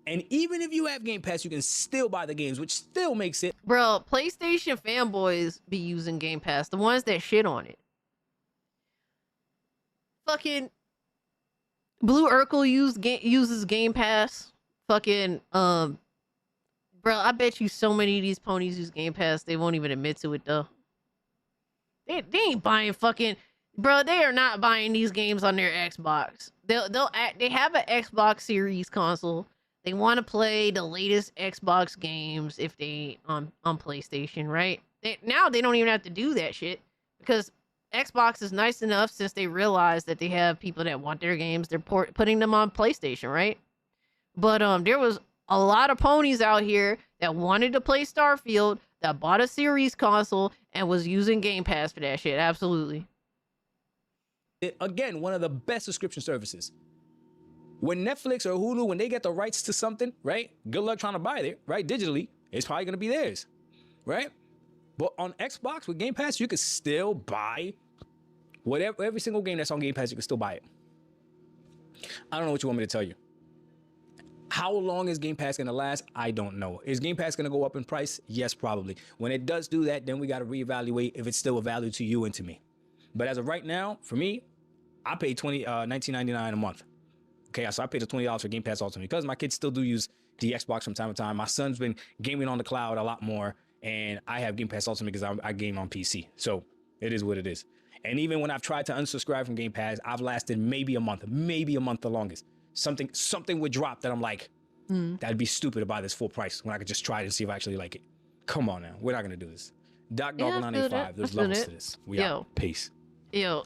And even if you have Game Pass, you can still buy the games, which still makes it... Bro, PlayStation fanboys be using Game Pass. The ones that shit on it. Fucking... Blue Urkel uses Game Pass. Fucking... Bro, I bet you so many of these ponies use Game Pass, they won't even admit to it, though. They ain't buying fucking... Bro, they are not buying these games on their Xbox. They have an Xbox Series console. They want to play the latest Xbox games if they on PlayStation, right? Now they don't even have to do that shit because Xbox is nice enough since they realize that they have people that want their games. They're putting them on PlayStation, right? But there was a lot of ponies out here that wanted to play Starfield that bought a Series console and was using Game Pass for that shit. Absolutely. Again, one of the best subscription services. When Netflix or Hulu, when they get the rights to something, right? Good luck trying to buy it, right? Digitally, it's probably gonna be theirs, right? But on Xbox with Game Pass, you can still buy whatever, every single game that's on Game Pass, you can still buy it. I don't know what you want me to tell you. How long is Game Pass gonna last? I don't know. Is Game Pass gonna go up in price? Yes, probably. When it does do that, then we gotta reevaluate if it's still a value to you and to me. But as of right now, for me, I pay $19.99 a month. Okay, so I paid the $20 for Game Pass Ultimate because my kids still do use the Xbox from time to time. My son's been gaming on the cloud a lot more, and I have Game Pass Ultimate because I game on PC. So it is what it is. And even when I've tried to unsubscribe from Game Pass, I've lasted maybe a month the longest. Something would drop that I'm like, that'd be stupid to buy this full price when I could just try it and see if I actually like it. Come on now, we're not gonna do this. Doc Dog 985, there's levels to this. We out. Peace. Yo,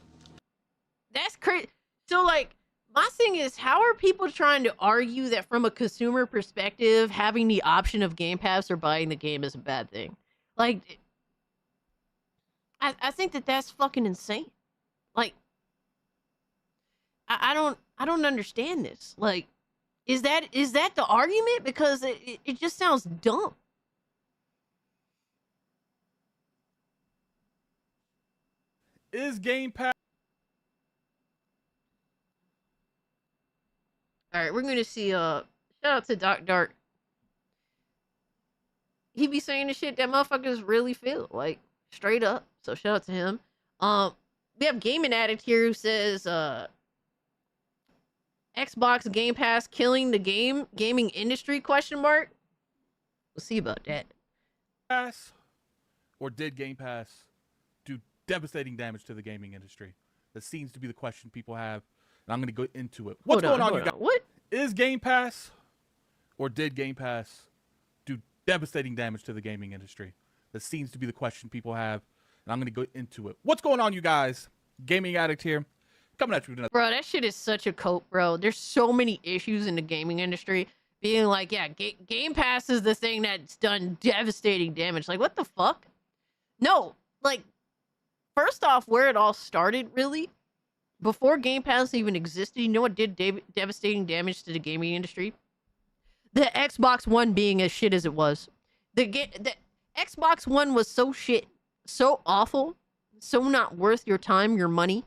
that's crazy. So like, my thing is, how are people trying to argue that from a consumer perspective, having the option of Game Pass or buying the game is a bad thing? Like, I think that's fucking insane. Like, I don't understand this. Like, is that the argument? Because it just sounds dumb. Is Game Pass? All right, we're gonna see. Shout out to Doc Dark. He be saying the shit that motherfuckers really feel, like straight up. So shout out to him. We have Gaming Addict here who says, Xbox Game Pass killing the gaming industry? Question mark. We'll see about that. Pass, or did Game Pass do devastating damage to the gaming industry? That seems to be the question people have. And I'm going to go into it. What's going on, you guys? What? Is Game Pass, or did Game Pass do devastating damage to the gaming industry? That seems to be the question people have. And I'm going to go into it. What's going on, you guys? Gaming Addict here. Coming at you with another. Bro, that shit is such a cope, bro. There's so many issues in the gaming industry. Being like, yeah, Game Pass is the thing that's done devastating damage. Like, what the fuck? No, like, first off, where it all started, really, before Game Pass even existed, you know what did devastating damage to the gaming industry? The Xbox One being as shit as it was. The Xbox One was so shit, so awful, so not worth your time, your money,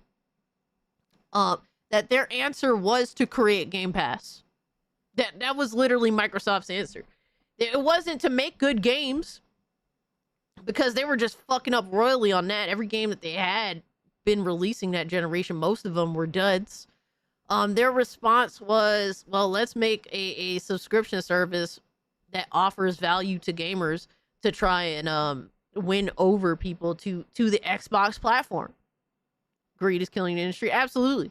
that their answer was to create Game Pass. That was literally Microsoft's answer. It wasn't to make good games, because they were just fucking up royally on that. Every game that they had been releasing that generation, most of them were duds. Their response was, well, let's make a subscription service that offers value to gamers to try and win over people to the Xbox platform. Greed is killing the industry. Absolutely.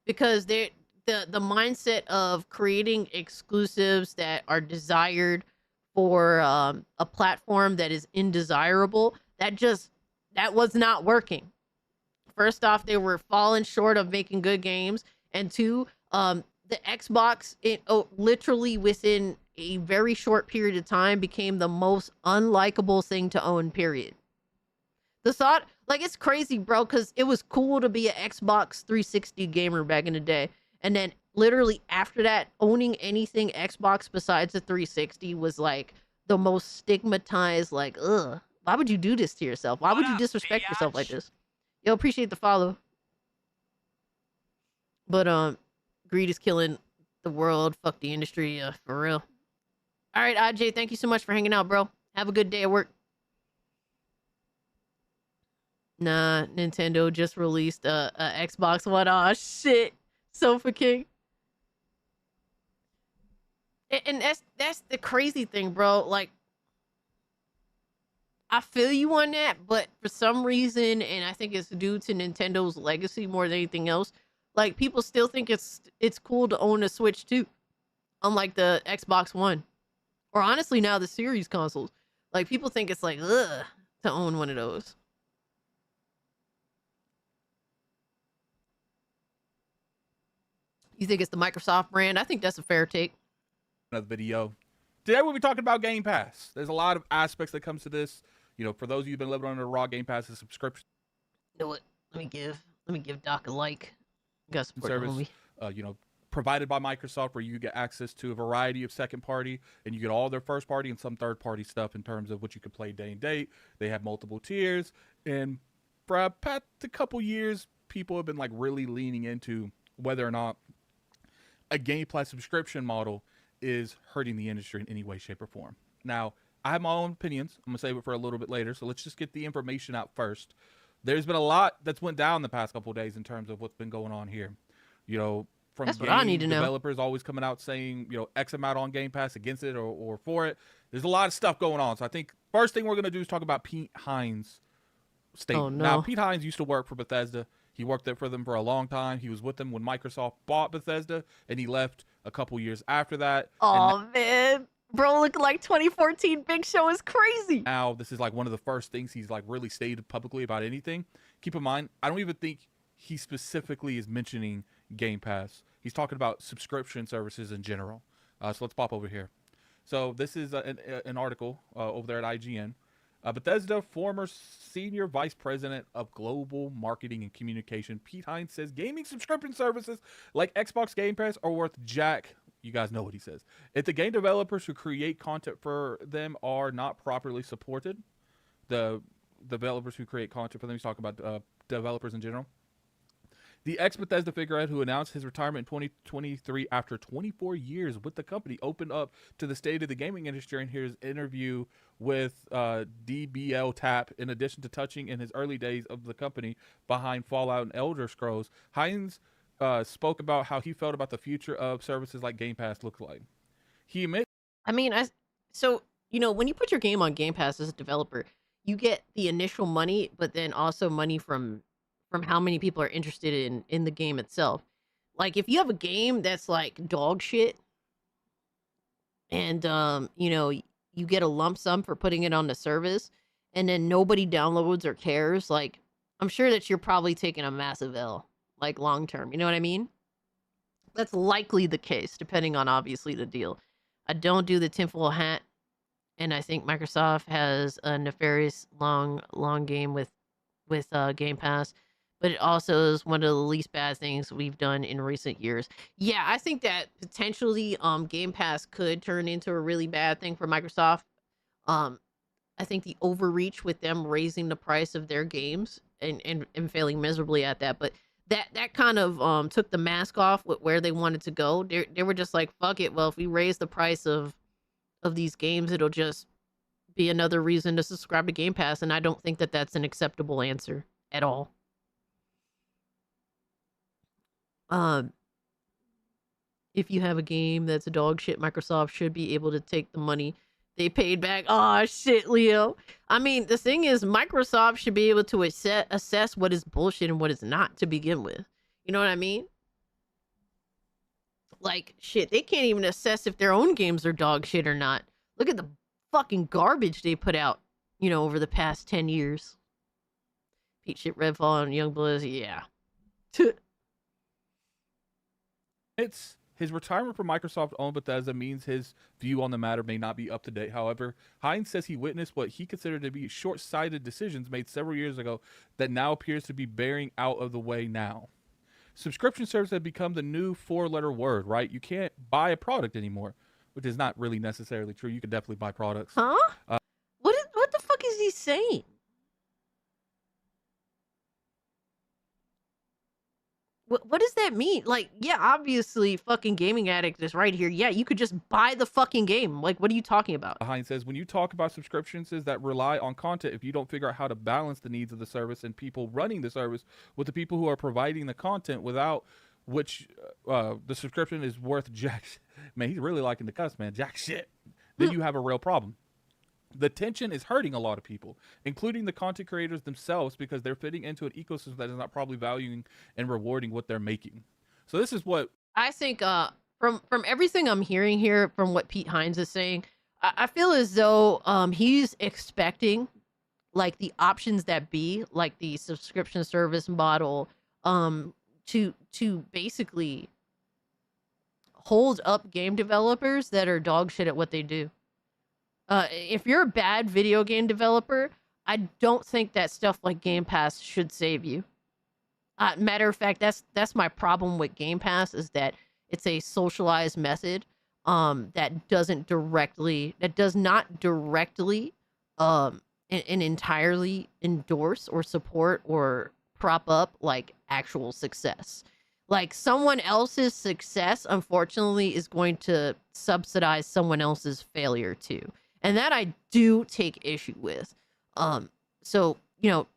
Because the mindset of creating exclusives that are desired for a platform that is indesirable, that was not working. First off, they were falling short of making good games, and two, the Xbox, literally within a very short period of time, became the most unlikable thing to own, period. The thought, like, it's crazy, bro, because it was cool to be an Xbox 360 gamer back in the day, and then literally after that, owning anything Xbox besides the 360 was like the most stigmatized, like, ugh, why would you do this to yourself? Why would you disrespect yourself like this? Yo, appreciate the follow. But greed is killing the world. Fuck the industry, for real. All right, IJ, thank you so much for hanging out, bro. Have a good day at work. Nah, Nintendo just released a Xbox One. Aw, shit. Sofa King. And that's the crazy thing, bro. Like, I feel you on that, but for some reason, and I think it's due to Nintendo's legacy more than anything else, like, people still think it's cool to own a Switch too, unlike the Xbox One, or honestly now the Series consoles. Like, people think it's like, ugh, to own one of those. You think it's the Microsoft brand? I think that's a fair take. Another video. Today we'll be talking about Game Pass. There's a lot of aspects that comes to this. You know, for those of you who've been living under a raw, Game Pass is a subscription. You know what? Let me give Doc a like. You gotta support the service. homie. provided by Microsoft, where you get access to a variety of second party, and you get all their first party and some third party stuff in terms of what you could play day and date. They have multiple tiers, and for a past a couple years, people have been like really leaning into whether or not a Gamepass subscription model is hurting the industry in any way, shape, or form. Now, I have my own opinions. I'm gonna save it for a little bit later, so let's just get the information out first. There's been a lot that's went down the past couple of days in terms of what's been going on here. From That's what I need to know. Developers always coming out saying, X amount on Game Pass, against it or for it. There's a lot of stuff going on. So I think first thing we're going to do is talk about Pete Hines' statement. Oh, no. Now, Pete Hines used to work for Bethesda. He worked there for them for a long time. He was with them when Microsoft bought Bethesda, and he left a couple years after that. Oh, man. Bro, looking like 2014 Big Show is crazy. Now, this is like one of the first things he's like really stated publicly about anything. Keep in mind, I don't even think he specifically is mentioning Game Pass. He's talking about subscription services in general. So let's pop over here. So this is an article over there at IGN. Bethesda former senior vice president of global marketing and communication, Pete Hines, says gaming subscription services like Xbox Game Pass are worth jack. You guys know what he says. If the game developers who create content for them are not properly supported, the developers who create content for them, he's talking about developers in general. The ex-Bethesda figurehead who announced his retirement in 2023 after 24 years with the company opened up to the state of the gaming industry in his interview with DBL Tap. In addition to touching in his early days of the company behind Fallout and Elder Scrolls, Hines spoke about how he felt about the future of services like Game Pass look like. He admit, when you put your game on Game Pass as a developer, you get the initial money, but then also money from how many people are interested in the game itself. Like, if you have a game that's like dog shit, and you get a lump sum for putting it on the service, and then nobody downloads or cares, like, I'm sure that you're probably taking a massive L, like, long term. You know what I mean? That's likely the case, depending on obviously the deal. I don't do the tinfoil hat, and I think Microsoft has a nefarious long game with Game Pass. But it also is one of the least bad things we've done in recent years. Yeah, I think that potentially Game Pass could turn into a really bad thing for Microsoft. I think the overreach with them raising the price of their games and failing miserably at that. But that kind of took the mask off with where they wanted to go. They were just like, fuck it. Well, if we raise the price of these games, it'll just be another reason to subscribe to Game Pass. And I don't think that that's an acceptable answer at all. If you have a game that's a dog shit, Microsoft should be able to take the money they paid back. Oh shit, Leo. I mean, the thing is, Microsoft should be able to assess what is bullshit and what is not to begin with. You know what I mean? Like, shit, they can't even assess if their own games are dog shit or not. Look at the fucking garbage they put out, over the past 10 years. Pete shit, Redfall, and Youngblood, yeah. It's his retirement from Microsoft-owned Bethesda means his view on the matter may not be up to date. However, Hines says he witnessed what he considered to be short-sighted decisions made several years ago that now appears to be bearing out of the way now. Subscription service have become the new four-letter word, right? You can't buy a product anymore, which is not really necessarily true. You can definitely buy products. Huh? What the fuck is he saying? What does that mean? Like, yeah, obviously, fucking Gaming Addict is right here. Yeah, you could just buy the fucking game. Like, what are you talking about? Hines says, when you talk about subscriptions that rely on content, if you don't figure out how to balance the needs of the service and people running the service with the people who are providing the content, without which the subscription is worth jack shit. Man, he's really liking the cuss, man. Jack shit. Then you have a real problem. The tension is hurting a lot of people, including the content creators themselves, because they're fitting into an ecosystem that is not probably valuing and rewarding what they're making. So this is what I think from everything I'm hearing here, from what Pete Hines is saying, I feel as though he's expecting like the options that be, like the subscription service model, to basically hold up game developers that are dog shit at what they do. If you're a bad video game developer, I don't think that stuff like Game Pass should save you. Matter of fact, that's my problem with Game Pass is that it's a socialized method that does not directly and entirely endorse or support or prop up like actual success. Like someone else's success, unfortunately, is going to subsidize someone else's failure too. And that I do take issue with. So, you know,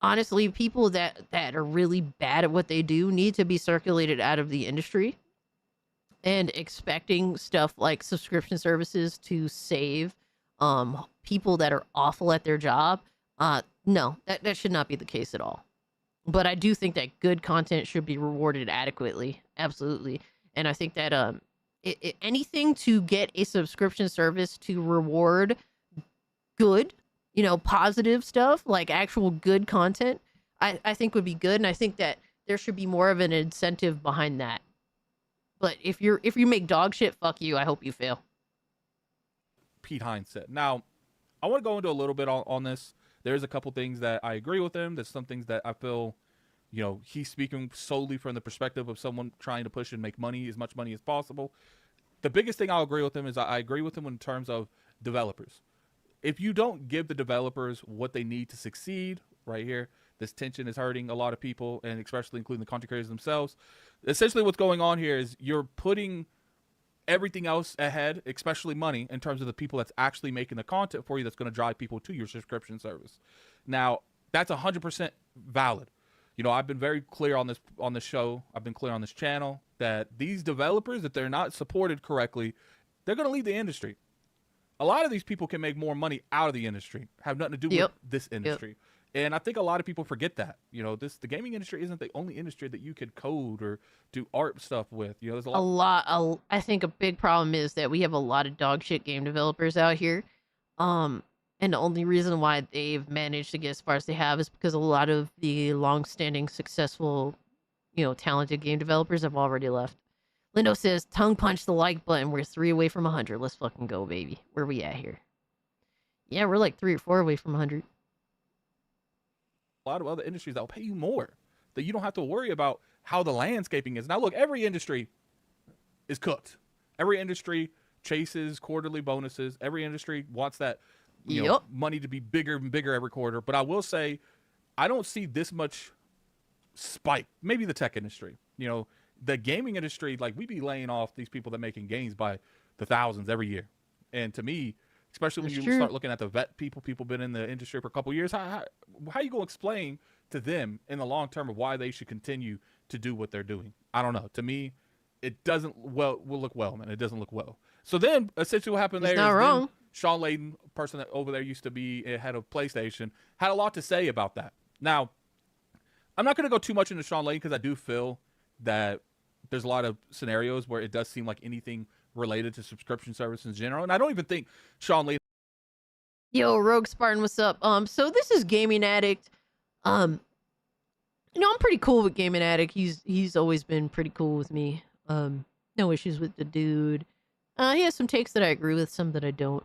honestly, people that are really bad at what they do need to be circulated out of the industry. And expecting stuff like subscription services to save people that are awful at their job, no, that should not be the case at all. But I do think that good content should be rewarded adequately, absolutely. And I think that anything to get a subscription service to reward good, you know, positive stuff like actual good content, I think would be good. And I think that there should be more of an incentive behind that. But if you make dog shit, fuck you. I hope you fail. Pete Hines said. Now, I want to go into a little bit on this. There's a couple things that I agree with him. There's some things that I feel, you know, he's speaking solely from the perspective of someone trying to push and make money, as much money as possible. The biggest thing I'll agree with him is I agree with him in terms of developers. If you don't give the developers what they need to succeed, right here, this tension is hurting a lot of people, and especially including the content creators themselves. Essentially what's going on here is you're putting everything else ahead, especially money, in terms of the people that's actually making the content for you that's going to drive people to your subscription service. Now, that's 100% valid. You know, I've been very clear on this show. I've been clear on this channel that these developers, if they're not supported correctly, they're going to leave the industry. A lot of these people can make more money out of the industry, have nothing to do with this industry. And I think a lot of people forget that. You know, the gaming industry isn't the only industry that you could code or do art stuff with. You know, there's a lot. I think a big problem is that we have a lot of dog shit game developers out here. And the only reason why they've managed to get as far as they have is because a lot of the long-standing, successful, you know, talented game developers have already left. Lindo says, tongue punch the like button. We're 3 away from 100. Let's fucking go, baby. Where we at here? Yeah, we're like 3 or 4 away from 100. A lot of other industries that will pay you more, that you don't have to worry about how the landscaping is. Now, look, every industry is cooked. Every industry chases quarterly bonuses. Every industry wants that you know, money to be bigger and bigger every quarter. But I will say, I don't see this much spike. Maybe the tech industry. You know, the gaming industry, like, we be laying off these people that making games by the thousands every year. And to me, especially when you start looking at the vet people been in the industry for a couple of years, how you gonna explain to them in the long term of why they should continue to do what they're doing? I don't know. To me, it doesn't will look well, man. It doesn't look well. So then, essentially, what happened there is then Sean Layden, person that over there used to be head of PlayStation, had a lot to say about that. Now, I'm not gonna go too much into Sean Layden because I do feel that there's a lot of scenarios where it does seem like anything related to subscription service in general, and I don't even think Sean Layden. Yo, Rogue Spartan, what's up? So this is Gaming Addict. You know, I'm pretty cool with Gaming Addict. He's always been pretty cool with me. No issues with the dude. He has some takes that I agree with, some that I don't.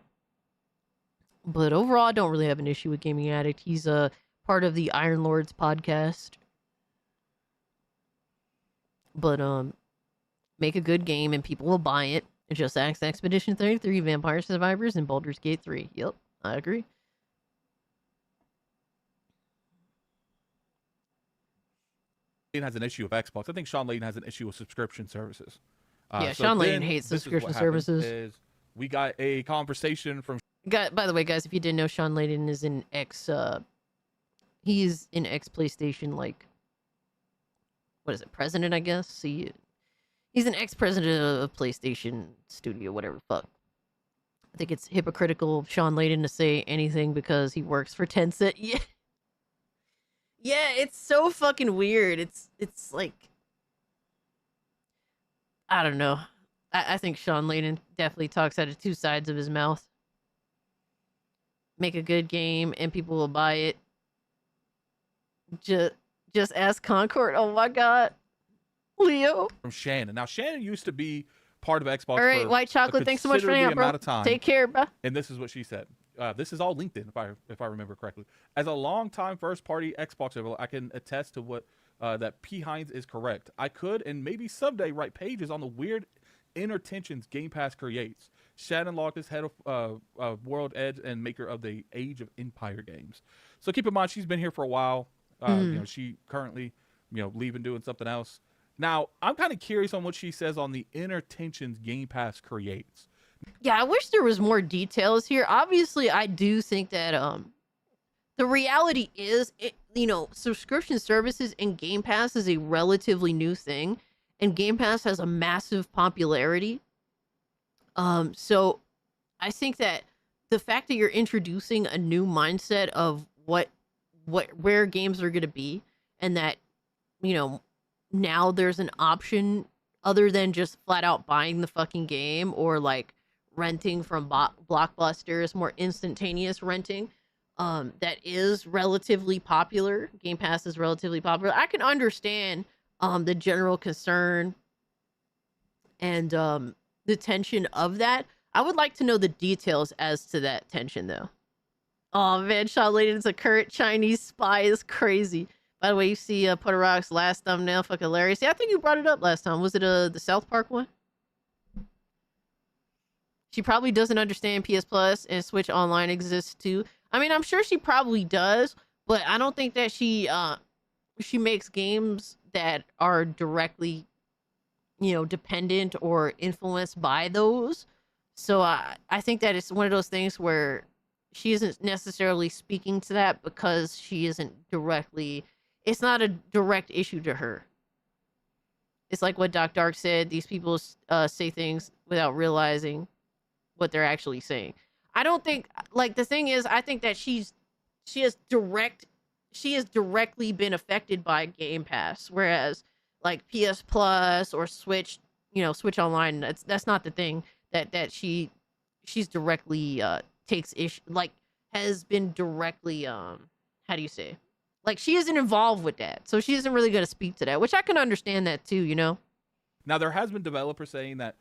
But overall, I don't really have an issue with Gaming Addict. He's a part of the Iron Lords podcast. But make a good game and people will buy it. Just ask Expedition 33, Vampire Survivors, and Baldur's Gate 3. Yep, I agree. Layden has an issue with Xbox. I think Sean Layden has an issue with subscription services. Yeah, so Sean Layden hates subscription services. We got a conversation from. By the way, guys, if you didn't know, Sean Layden is an he's an ex-PlayStation, like, what is it, president, I guess? He's an ex-president of PlayStation Studio, whatever the fuck. I think it's hypocritical of Sean Layden to say anything because he works for Tencent. Yeah. Yeah, it's so fucking weird. It's like, I don't know. I think Sean Layden definitely talks out of two sides of his mouth. Make a good game and people will buy it. Just ask Concord. Oh my god. Leo. From Shannon. Now, Shannon used to be part of Xbox. All right, White Chocolate, thanks so much for hanging out, bro. Take care, bro. And this is what she said. This is all LinkedIn, if I remember correctly. As a longtime first-party Xbox developer, I can attest to what that P. Hines is correct. I could and maybe someday write pages on the weird inner tensions Game Pass creates. Shannon Locke, head of World Edge and maker of the Age of Empire games. So keep in mind, she's been here for a while. She currently, leaving, doing something else. Now, I'm kind of curious on what she says on the inner tensions Game Pass creates. Yeah, I wish there was more details here. Obviously, I do think that the reality is, subscription services and Game Pass is a relatively new thing, and Game Pass has a massive popularity. So I think that the fact that you're introducing a new mindset of where games are going to be, and that, now there's an option other than just flat out buying the fucking game or like renting from Blockbusters, more instantaneous renting, that is relatively popular. Game Pass is relatively popular. I can understand the general concern and the tension of that. I would like to know the details as to that tension, though. Oh man, Shaw Layden's a current Chinese spy is crazy. By the way, you see Puerto Rock's last thumbnail, fucking hilarious. Yeah, I think you brought it up last time. Was it the South Park one? She probably doesn't understand PS Plus and Switch Online exists too. I mean, I'm sure she probably does, but I don't think that she makes games that are directly, dependent or influenced by those. So I think that it's one of those things where she isn't necessarily speaking to that because she isn't directly. It's not a direct issue to her. It's like what Doc Dark said. These people say things without realizing what they're actually saying. I don't think, like, the thing is, I think that she has directly been affected by Game Pass, whereas like PS Plus or Switch, Switch Online, that's not the thing that she's directly takes issue, like, has been directly how do you say, like, she isn't involved with that, so she isn't really going to speak to that, which I can understand that too. Now, there has been developers saying that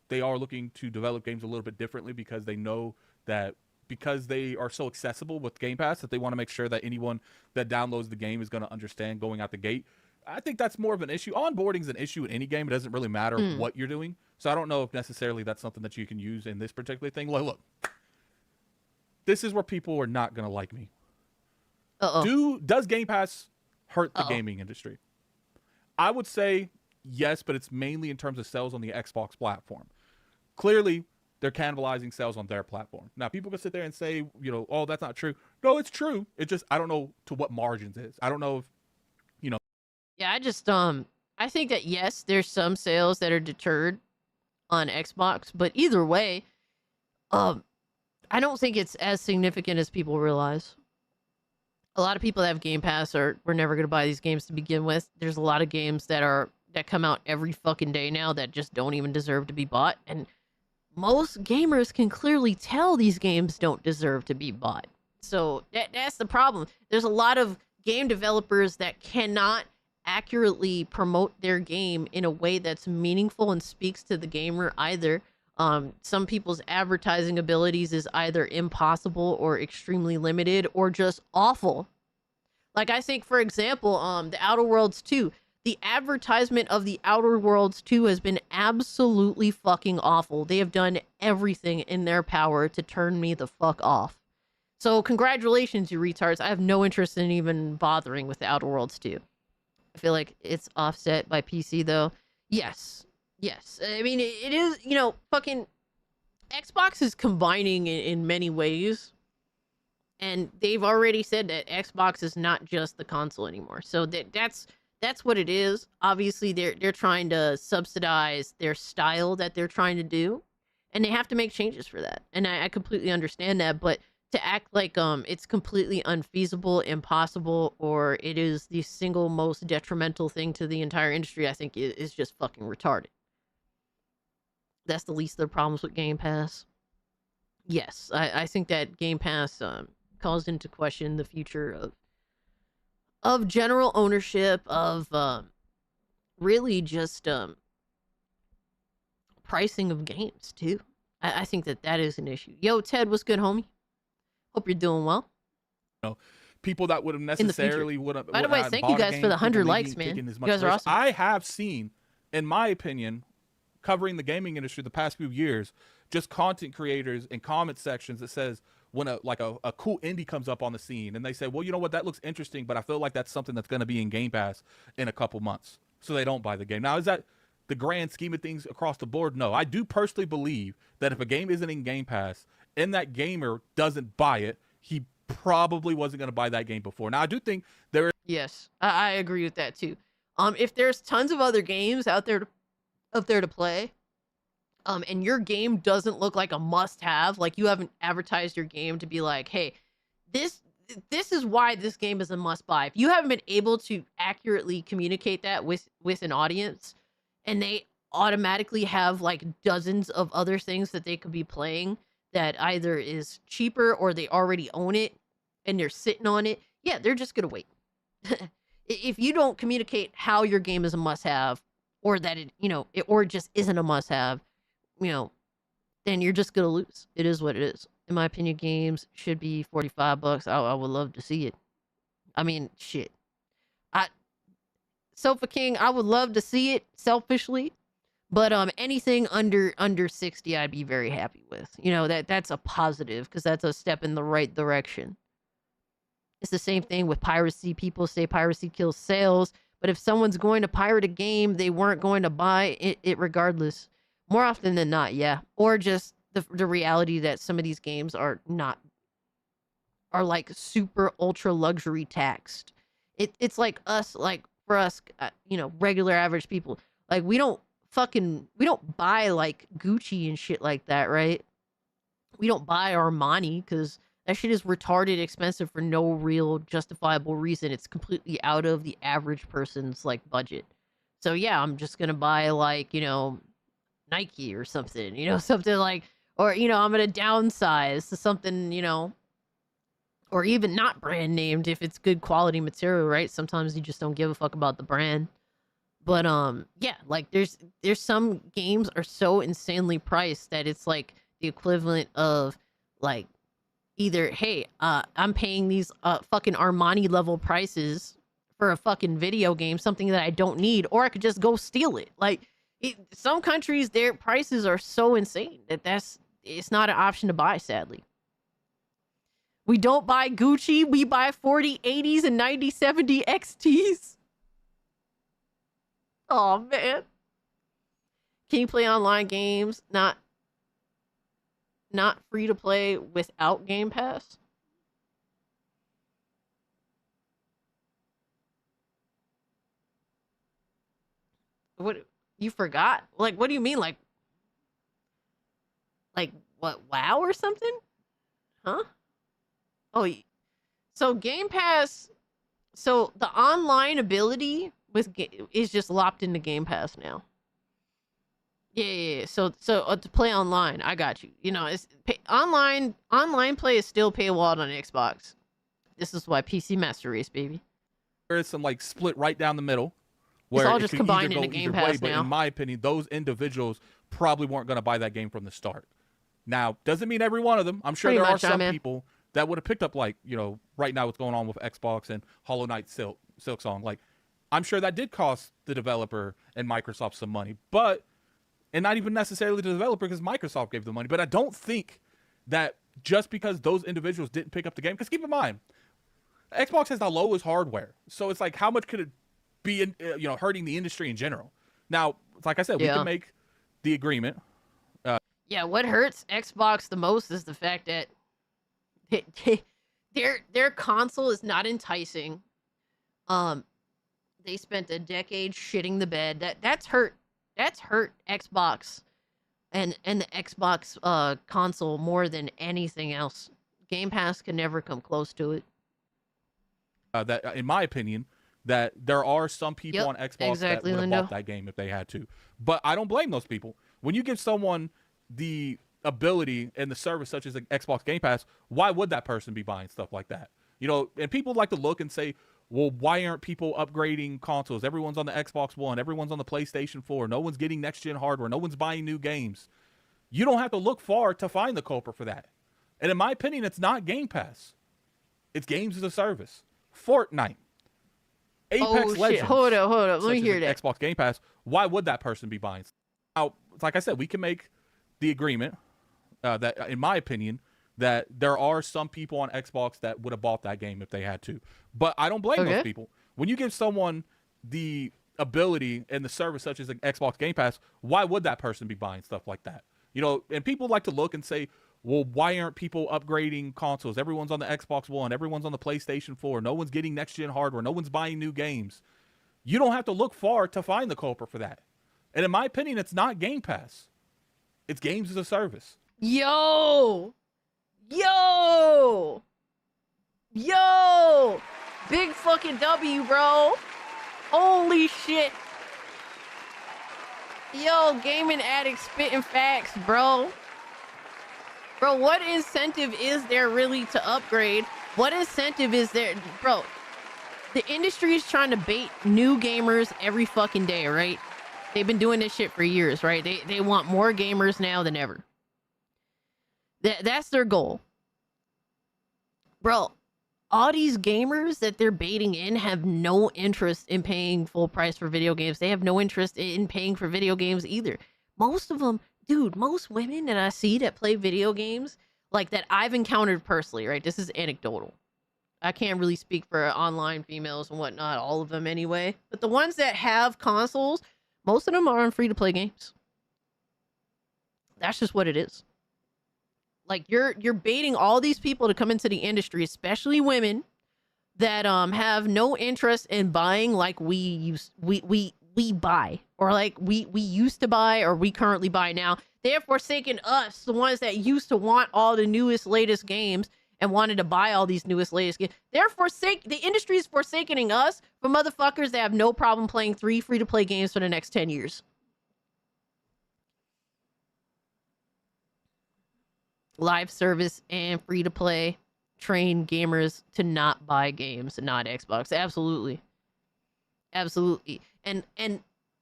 they are looking to develop games a little bit differently because they know that because they are so accessible with Game Pass that they want to make sure that anyone that downloads the game is going to understand going out the gate. I think that's more of an issue. Onboarding is an issue in any game. It doesn't really matter what you're doing. So I don't know if necessarily that's something that you can use in this particular thing. Look, this is where people are not going to like me. Does Game Pass hurt the gaming industry? I would say yes, but it's mainly in terms of sales on the Xbox platform. Clearly, they're cannibalizing sales on their platform. Now, people can sit there and say, oh, that's not true. No, it's true. It's just, I don't know to what margins is. I don't know if, Yeah, I think that, yes, there's some sales that are deterred on Xbox, but either way, I don't think it's as significant as people realize. A lot of people that have Game Pass we're never going to buy these games to begin with. There's a lot of games that come out every fucking day now that just don't even deserve to be bought. And most gamers can clearly tell these games don't deserve to be bought. So that's the problem. There's a lot of game developers that cannot accurately promote their game in a way that's meaningful and speaks to the gamer either. Some people's advertising abilities is either impossible or extremely limited or just awful. Like, I think, for example, the Outer Worlds 2, the advertisement of the Outer Worlds 2 has been absolutely fucking awful. They have done everything in their power to turn me the fuck off. So congratulations, you retards. I have no interest in even bothering with the Outer Worlds 2. I feel like it's offset by PC, though. Yes. I mean, it is, fucking Xbox is combining in many ways. And they've already said that Xbox is not just the console anymore. So that's what it is. Obviously, they're trying to subsidize their style that they're trying to do. And they have to make changes for that. And I completely understand that. But to act like it's completely unfeasible, impossible, or it is the single most detrimental thing to the entire industry, I think is just fucking retarded. That's the least of their problems with Game Pass. Yes, I think that Game Pass calls into question the future of general ownership, of really just pricing of games too. I think that is an issue. Yo, Ted, what's good, homie? Hope you're doing well. people that would have the future. necessarily would have. By the way, thank you guys for the 100 likes, man. You guys are awesome. I have seen, in my opinion, covering the gaming industry the past few years, just content creators in comment sections that says when a cool indie comes up on the scene and they say, well, you know what, that looks interesting, but I feel like that's something that's going to be in Game Pass in a couple months, so they don't buy the game. Now, is that the grand scheme of things across the board? No. I do personally believe that if a game isn't in Game Pass and that gamer doesn't buy it, he probably wasn't going to buy that game before. Now, I do think there is... Yes, I agree with that too. If there's tons of other games out there to play, and your game doesn't look like a must-have, like you haven't advertised your game to be like, hey, this is why this game is a must-buy. If you haven't been able to accurately communicate that with an audience, and they automatically have like dozens of other things that they could be playing that either is cheaper or they already own it and they're sitting on it, yeah, they're just gonna wait. If you don't communicate how your game is a must-have, or that it or it just isn't a must-have, then you're just gonna lose. It is what it is. In my opinion, games should be $45. I would love to see it. I mean, shit. Sofa King, I would love to see it selfishly, but anything under 60, I'd be very happy with. That's a positive, because that's a step in the right direction. It's the same thing with piracy. People say piracy kills sales, but if someone's going to pirate a game, they weren't going to buy it regardless. More often than not, yeah. Or just the reality that some of these games are like super ultra luxury taxed. It's like us, like for us, regular average people, like we don't buy like Gucci and shit like that, right? We don't buy Armani because that shit is retarded expensive for no real justifiable reason. It's completely out of the average person's like budget. So yeah, I'm just gonna buy like, Nike or something, something like, or, I'm going to downsize to something, or even not brand named if it's good quality material, right? Sometimes you just don't give a fuck about the brand. But, yeah, like there's some games are so insanely priced that it's like the equivalent of like either, hey, I'm paying these fucking Armani level prices for a fucking video game, something that I don't need, or I could just go steal it. Like, some countries, their prices are so insane that it's not an option to buy, sadly. We don't buy Gucci. We buy 4080s and 9070 XTs. Oh, man. Can you play online games not free to play without Game Pass? What? You forgot? Like, what do you mean? Like what? WoW or something? Huh? Oh, so Game Pass. So the online ability is just locked into Game Pass now. Yeah. So to play online, I got you. It's online play is still paywalled on Xbox. This is why PC Master Race, baby. There is some like split right down the middle. It's all just combined into Game Pass now. But in my opinion, those individuals probably weren't going to buy that game from the start. Now, doesn't mean every one of them. I'm sure there are some people that would have picked up, like, right now what's going on with Xbox and Hollow Knight Silksong. Like, I'm sure that did cost the developer and Microsoft some money. And not even necessarily the developer, because Microsoft gave the money. But I don't think that just because those individuals didn't pick up the game, because keep in mind, Xbox has the lowest hardware. So it's like, how much could it be hurting the industry in general? Now, like I said, we can make the agreement. Yeah, what hurts Xbox the most is the fact that their console is not enticing. They spent a decade shitting the bed. That's hurt Xbox and the Xbox console more than anything else. Game Pass can never come close to it. That, in my opinion, that there are some people on Xbox that would have bought that game if they had to. But I don't blame those people. When you give someone the ability and the service such as the Xbox Game Pass, why would that person be buying stuff like that? And people like to look and say, well, why aren't people upgrading consoles? Everyone's on the Xbox One. Everyone's on the PlayStation 4. No one's getting next-gen hardware. No one's buying new games. You don't have to look far to find the culprit for that. And in my opinion, it's not Game Pass. It's games as a service. Fortnite, Apex Oh, shit. Legends. Hold up. Let me such as hear an that. Xbox Game Pass. Why would that person be buying? Now, like I said, we can make the agreement that, in my opinion, that there are some people on Xbox that would have bought that game if they had to. But I don't blame those people. When you give someone the ability and the service such as an Xbox Game Pass, why would that person be buying stuff like that? You know, and people like to look and say, well, why aren't people upgrading consoles? Everyone's on the Xbox One. Everyone's on the PlayStation 4. No one's getting next-gen hardware. No one's buying new games. You don't have to look far to find the culprit for that. And in my opinion, it's not Game Pass. It's games as a service. Yo! Big fucking W, bro. Holy shit. Yo, gaming addict spitting facts, bro. Bro, what incentive is there really to upgrade? What incentive is there? Bro, the industry is trying to bait new gamers every fucking day, right? They've been doing this shit for years, right? They want more gamers now than ever. That's their goal. Bro, all these gamers that they're baiting in have no interest in paying full price for video games. They have no interest in paying for video games either. Most of them, dude, most women that I see that play video games, like that I've encountered personally, right? This is anecdotal. I can't really speak for online females and whatnot, all of them anyway. But the ones that have consoles, most of them are on free-to-play games. That's just what it is. Like you're baiting all these people to come into the industry, especially women that have no interest in buying like we buy, or like we used to buy, or we currently buy now. They have forsaken us, the ones that used to want all the newest, latest games and wanted to buy all these newest, latest games. The industry is forsaking us for motherfuckers that have no problem playing 3 free-to-play games for the next 10 years. Live service and free-to-play train gamers to not buy games and not Xbox. Absolutely. Absolutely. And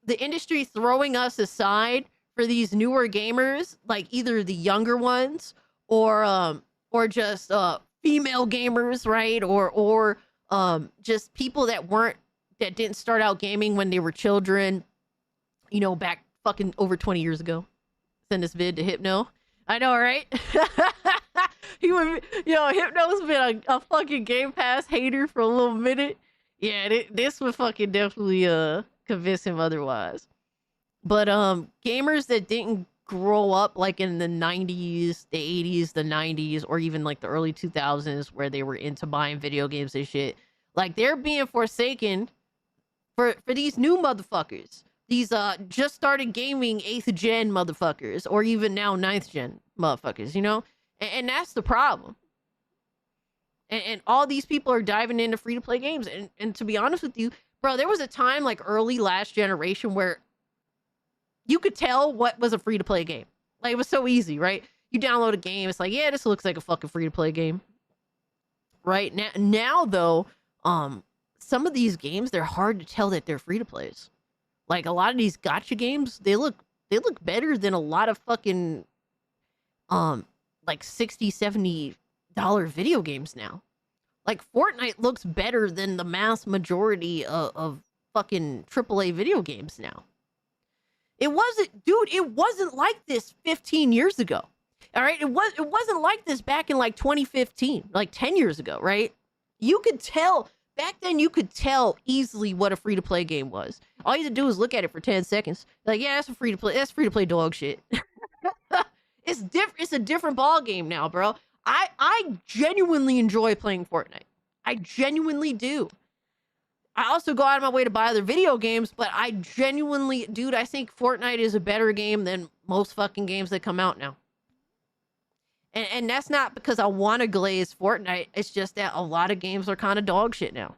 the industry throwing us aside for these newer gamers, like either the younger ones or just female gamers, right? Or just people that didn't start out gaming when they were children, you know, back fucking over 20 years ago. Send this vid to Hypno. I know, right? Hypno's been a fucking Game Pass hater for a little minute. Yeah, this would fucking definitely convince him otherwise. But gamers that didn't grow up like in the 90s, the 80s, the 90s, or even like the early 2000s where they were into buying video games and shit, like they're being forsaken for these new motherfuckers. These just started gaming 8th gen motherfuckers, or even now 9th gen motherfuckers, you know? And that's the problem. And all these people are diving into free-to-play games. And to be honest with you, bro, there was a time like early last generation where you could tell what was a free-to-play game. Like, it was so easy, right? You download a game, it's like, yeah, this looks like a fucking free-to-play game. Right? Now though, some of these games, they're hard to tell that they're free-to-plays. Like a lot of these gacha games, they look better than a lot of fucking like $60-$70 video games now. Like Fortnite looks better than the mass majority of fucking AAA video games now. It wasn't like this 15 years ago. All right, it wasn't like this back in like 2015, like 10 years ago, right? You could tell. Back then, you could tell easily what a free-to-play game was. All you had to do was look at it for 10 seconds. Like, yeah, that's free-to-play. That's free-to-play dog shit. It's a different ball game now, bro. I genuinely enjoy playing Fortnite. I genuinely do. I also go out of my way to buy other video games, but I genuinely, dude, I think Fortnite is a better game than most fucking games that come out now. And that's not because I want to glaze Fortnite. It's just that a lot of games are kind of dog shit now.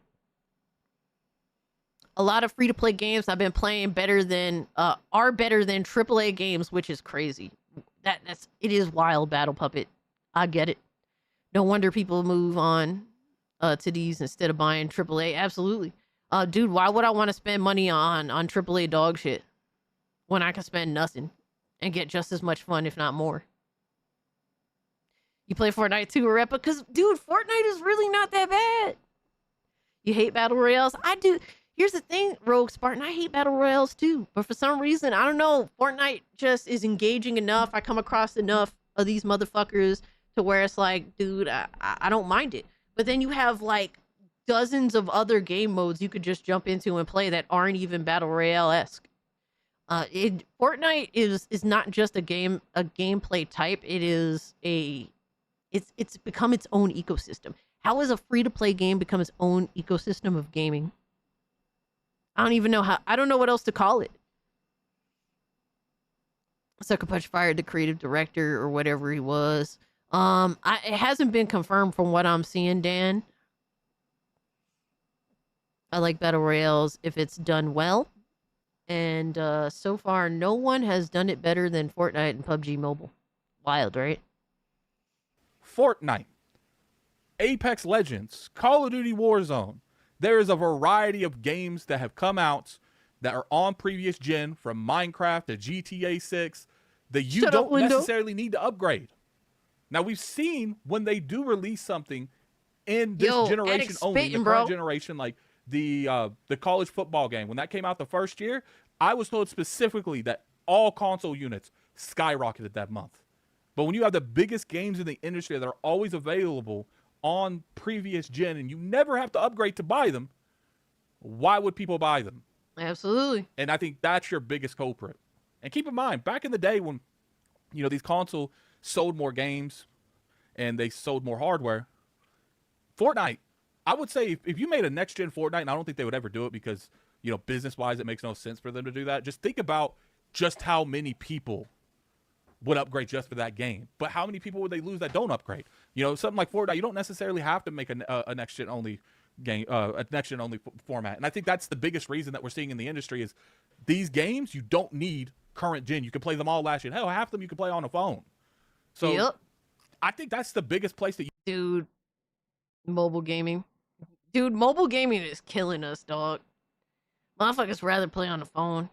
A lot of free-to-play games I've been playing are better than AAA games, which is crazy. It is wild, Battle Puppet. I get it. No wonder people move on to these instead of buying AAA. Absolutely. Dude, why would I want to spend money on AAA dog shit when I can spend nothing and get just as much fun, if not more? You play Fortnite too, Arepa? Because, dude, Fortnite is really not that bad. You hate battle royales? I do. Here's the thing, Rogue Spartan. I hate battle royales too. But for some reason, I don't know. Fortnite just is engaging enough. I come across enough of these motherfuckers to where it's like, dude, I don't mind it. But then you have like dozens of other game modes you could just jump into and play that aren't even battle royale-esque. Fortnite is not just a gameplay type. It is it's become its own ecosystem. How has a free-to-play game become its own ecosystem of gaming? I don't even know how. I don't know what else to call it. Sucker Punch fired the creative director or whatever he was. It hasn't been confirmed from what I'm seeing, Dan. I like battle royales if it's done well, and so far no one has done it better than Fortnite and PUBG Mobile. Wild, right? Fortnite, Apex Legends, Call of Duty Warzone. There is a variety of games that have come out that are on previous gen, from Minecraft to GTA 6, that you don't necessarily need to upgrade. Now, we've seen when they do release something in this generation only, in the current generation, like the college football game. When that came out the first year, I was told specifically that all console units skyrocketed that month. But when you have the biggest games in the industry that are always available on previous gen and you never have to upgrade to buy them, why would people buy them? Absolutely. And I think that's your biggest culprit. And keep in mind, back in the day when, you know, these consoles sold more games and they sold more hardware, Fortnite, I would say if you made a next-gen Fortnite, and I don't think they would ever do it because, you know, business-wise, it makes no sense for them to do that. Just think about just how many people would upgrade just for that game. But how many people would they lose that don't upgrade? You know, something like Fortnite, you don't necessarily have to make a next-gen only game, a next-gen only format. And I think that's the biggest reason that we're seeing in the industry is these games, you don't need current gen. You can play them all last gen. Hell, half of them you can play on a phone. So I think that's the biggest place that Dude, mobile gaming. Dude, mobile gaming is killing us, dog. Motherfuckers rather play on the phone.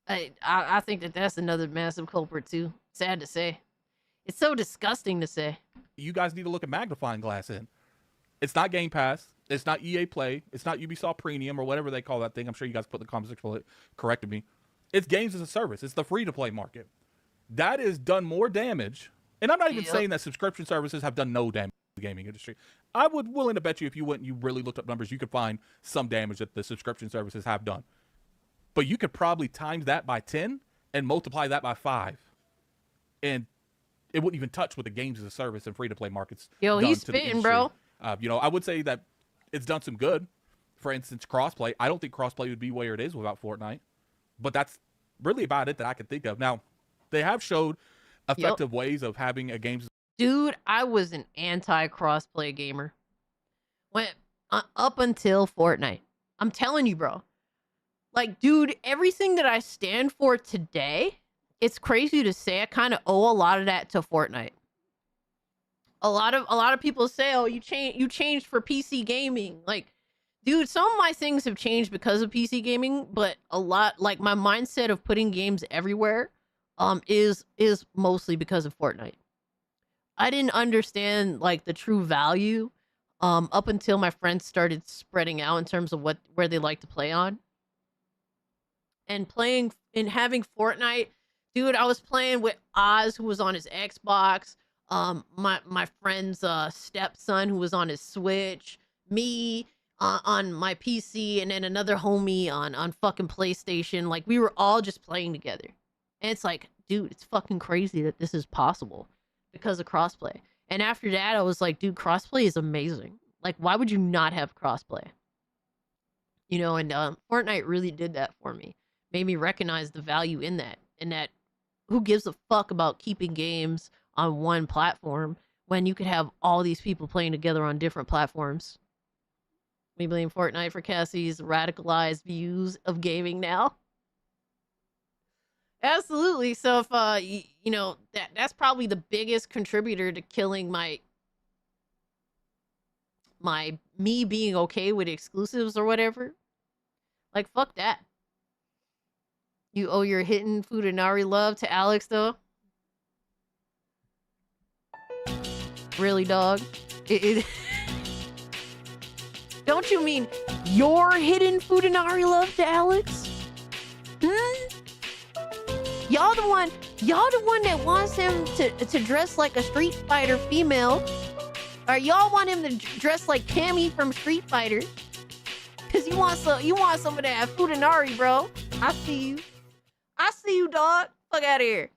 I think that's another massive culprit too. Sad to say. It's so disgusting to say. You guys need to look at magnifying glass in. It's not Game Pass. It's not EA Play. It's not Ubisoft Premium or whatever they call that thing. I'm sure you guys put in the comment section, corrected me. It's games as a service. It's the free-to-play market. That has done more damage. And I'm not even saying that subscription services have done no damage to the gaming industry. I would willing to bet you if you went and you really looked up numbers, you could find some damage that the subscription services have done. But you could probably times that by 10 and multiply that by 5. And it wouldn't even touch what the games as a service and free-to-play markets Yo, done he's to the spitting, industry. bro. You know, I would say that it's done some good. For instance, crossplay. I don't think crossplay would be where it is without Fortnite. But that's really about it that I can think of. Now, they have showed effective ways of having a games. Dude, I was an anti-crossplay gamer. Up until Fortnite. I'm telling you, bro. Like, dude, everything that I stand for today, it's crazy to say, I kind of owe a lot of that to Fortnite. A lot of people say, "Oh, you changed for PC gaming." Like, dude, some of my things have changed because of PC gaming, but a lot, like my mindset of putting games everywhere, is mostly because of Fortnite. I didn't understand like the true value, up until my friends started spreading out in terms of where they like to play on. And playing and having Fortnite, dude, I was playing with Oz, who was on his Xbox, my friend's stepson, who was on his Switch, me on my PC, and then another homie on fucking PlayStation. Like, we were all just playing together. And it's like, dude, it's fucking crazy that this is possible because of crossplay. And after that, I was like, dude, crossplay is amazing. Like, why would you not have crossplay? You know, and Fortnite really did that for me. Made me recognize the value in that. And that, who gives a fuck about keeping games on one platform when you could have all these people playing together on different platforms? We blame Fortnite for Cassie's radicalized views of gaming now. Absolutely. So if you know, that's probably the biggest contributor to killing me being okay with exclusives or whatever. Like, fuck that. You owe your Hidden Futanari love to Alex, though. really, dog? Don't you mean your hidden Futanari love to Alex? Y'all the one that wants him to dress like a Street Fighter female. Or y'all want him to dress like Cammy from Street Fighter. Cause you want some of that Futanari, bro. I see you, dog. Fuck out of here.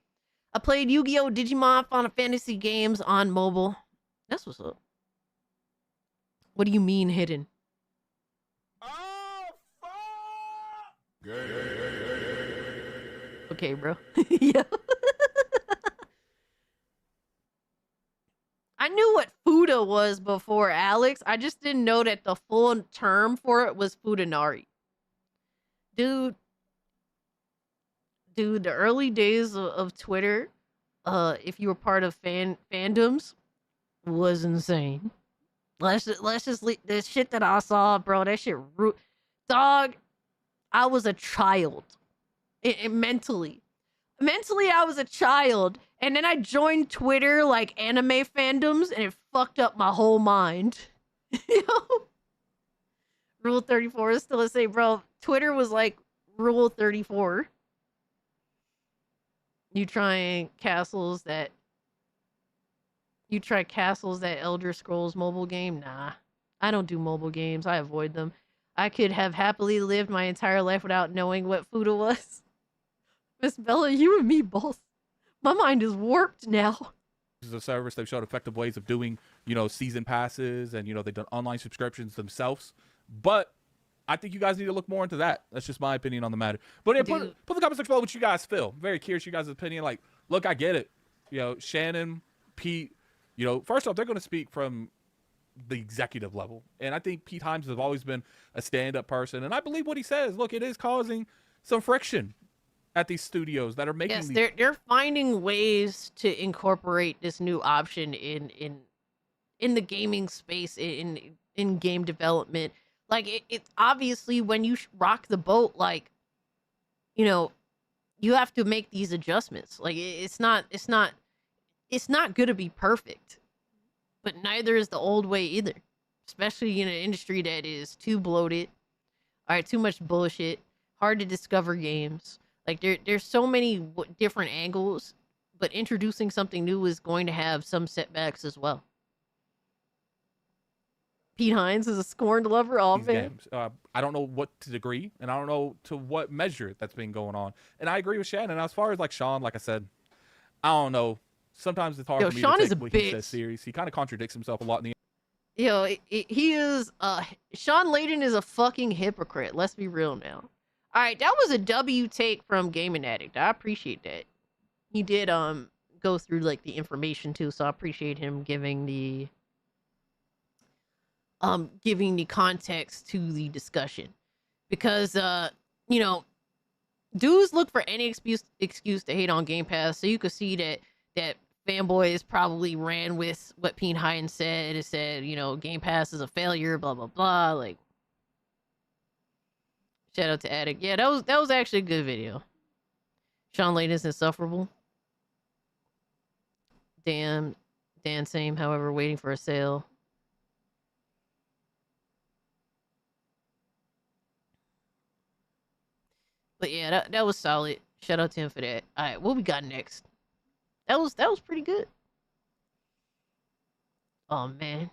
I played Yu-Gi-Oh! Digimon Final Fantasy games on mobile. That's what's up. What do you mean hidden? Okay, bro. Yeah. I knew what Fuda was before, Alex. I just didn't know that the full term for it was Futanari. Dude, the early days of Twitter, if you were part of fandoms, was insane. Let's just leave the shit that I saw, bro. That shit, dog. I was a child, mentally, I was a child, and then I joined Twitter like anime fandoms, and it fucked up my whole mind. You know? Rule 34 is still the same, bro. Twitter was like Rule 34. You try Castles that Elder Scrolls mobile game? Nah. I don't do mobile games. I avoid them. I could have happily lived my entire life without knowing what Fuda was. Miss Bella, you and me both. My mind is warped now. This is a service. They've showed effective ways of doing, season passes, and, they've done online subscriptions themselves. But I think you guys need to look more into that. That's just my opinion on the matter. But yeah, put in the comments below what you guys feel. I'm very curious your guys' opinion. Like, look, I get it. Shannon, Pete, first off, they're going to speak from the executive level. And I think Pete Himes has always been a stand-up person. And I believe what he says. Look, it is causing some friction at these studios that are making they're finding ways to incorporate this new option in the gaming space, in game development. Like, it's obviously when you rock the boat, like, you have to make these adjustments. Like, it's not going to be perfect, but neither is the old way either, especially in an industry that is too bloated, too much bullshit, hard to discover games. Like, there's so many different angles, but introducing something new is going to have some setbacks as well. Pete Hines is a scorned lover of games. I don't know what to degree, and I don't know to what measure that's been going on. And I agree with Shannon. As far as like Sean, like I said, I don't know. Sometimes it's hard for me Sean to take what he says serious. He kind of contradicts himself a lot in the he is Sean Layden is a fucking hypocrite. Let's be real now. All right, that was a W take from Gaming Addict. I appreciate that. He did go through like the information too, so I appreciate him giving the context to the discussion, because dudes look for any excuse to hate on Game Pass. So you could see that Fanboys probably ran with what Pete Hines said. It said, Game Pass is a failure, blah blah blah. Like, shout out to Addict. Yeah, that was actually a good video. Sean Layden is insufferable. Dan same, however, waiting for a sale. But yeah, that was solid. Shout out to him for that. All right, what we got next? That was pretty good. Oh man,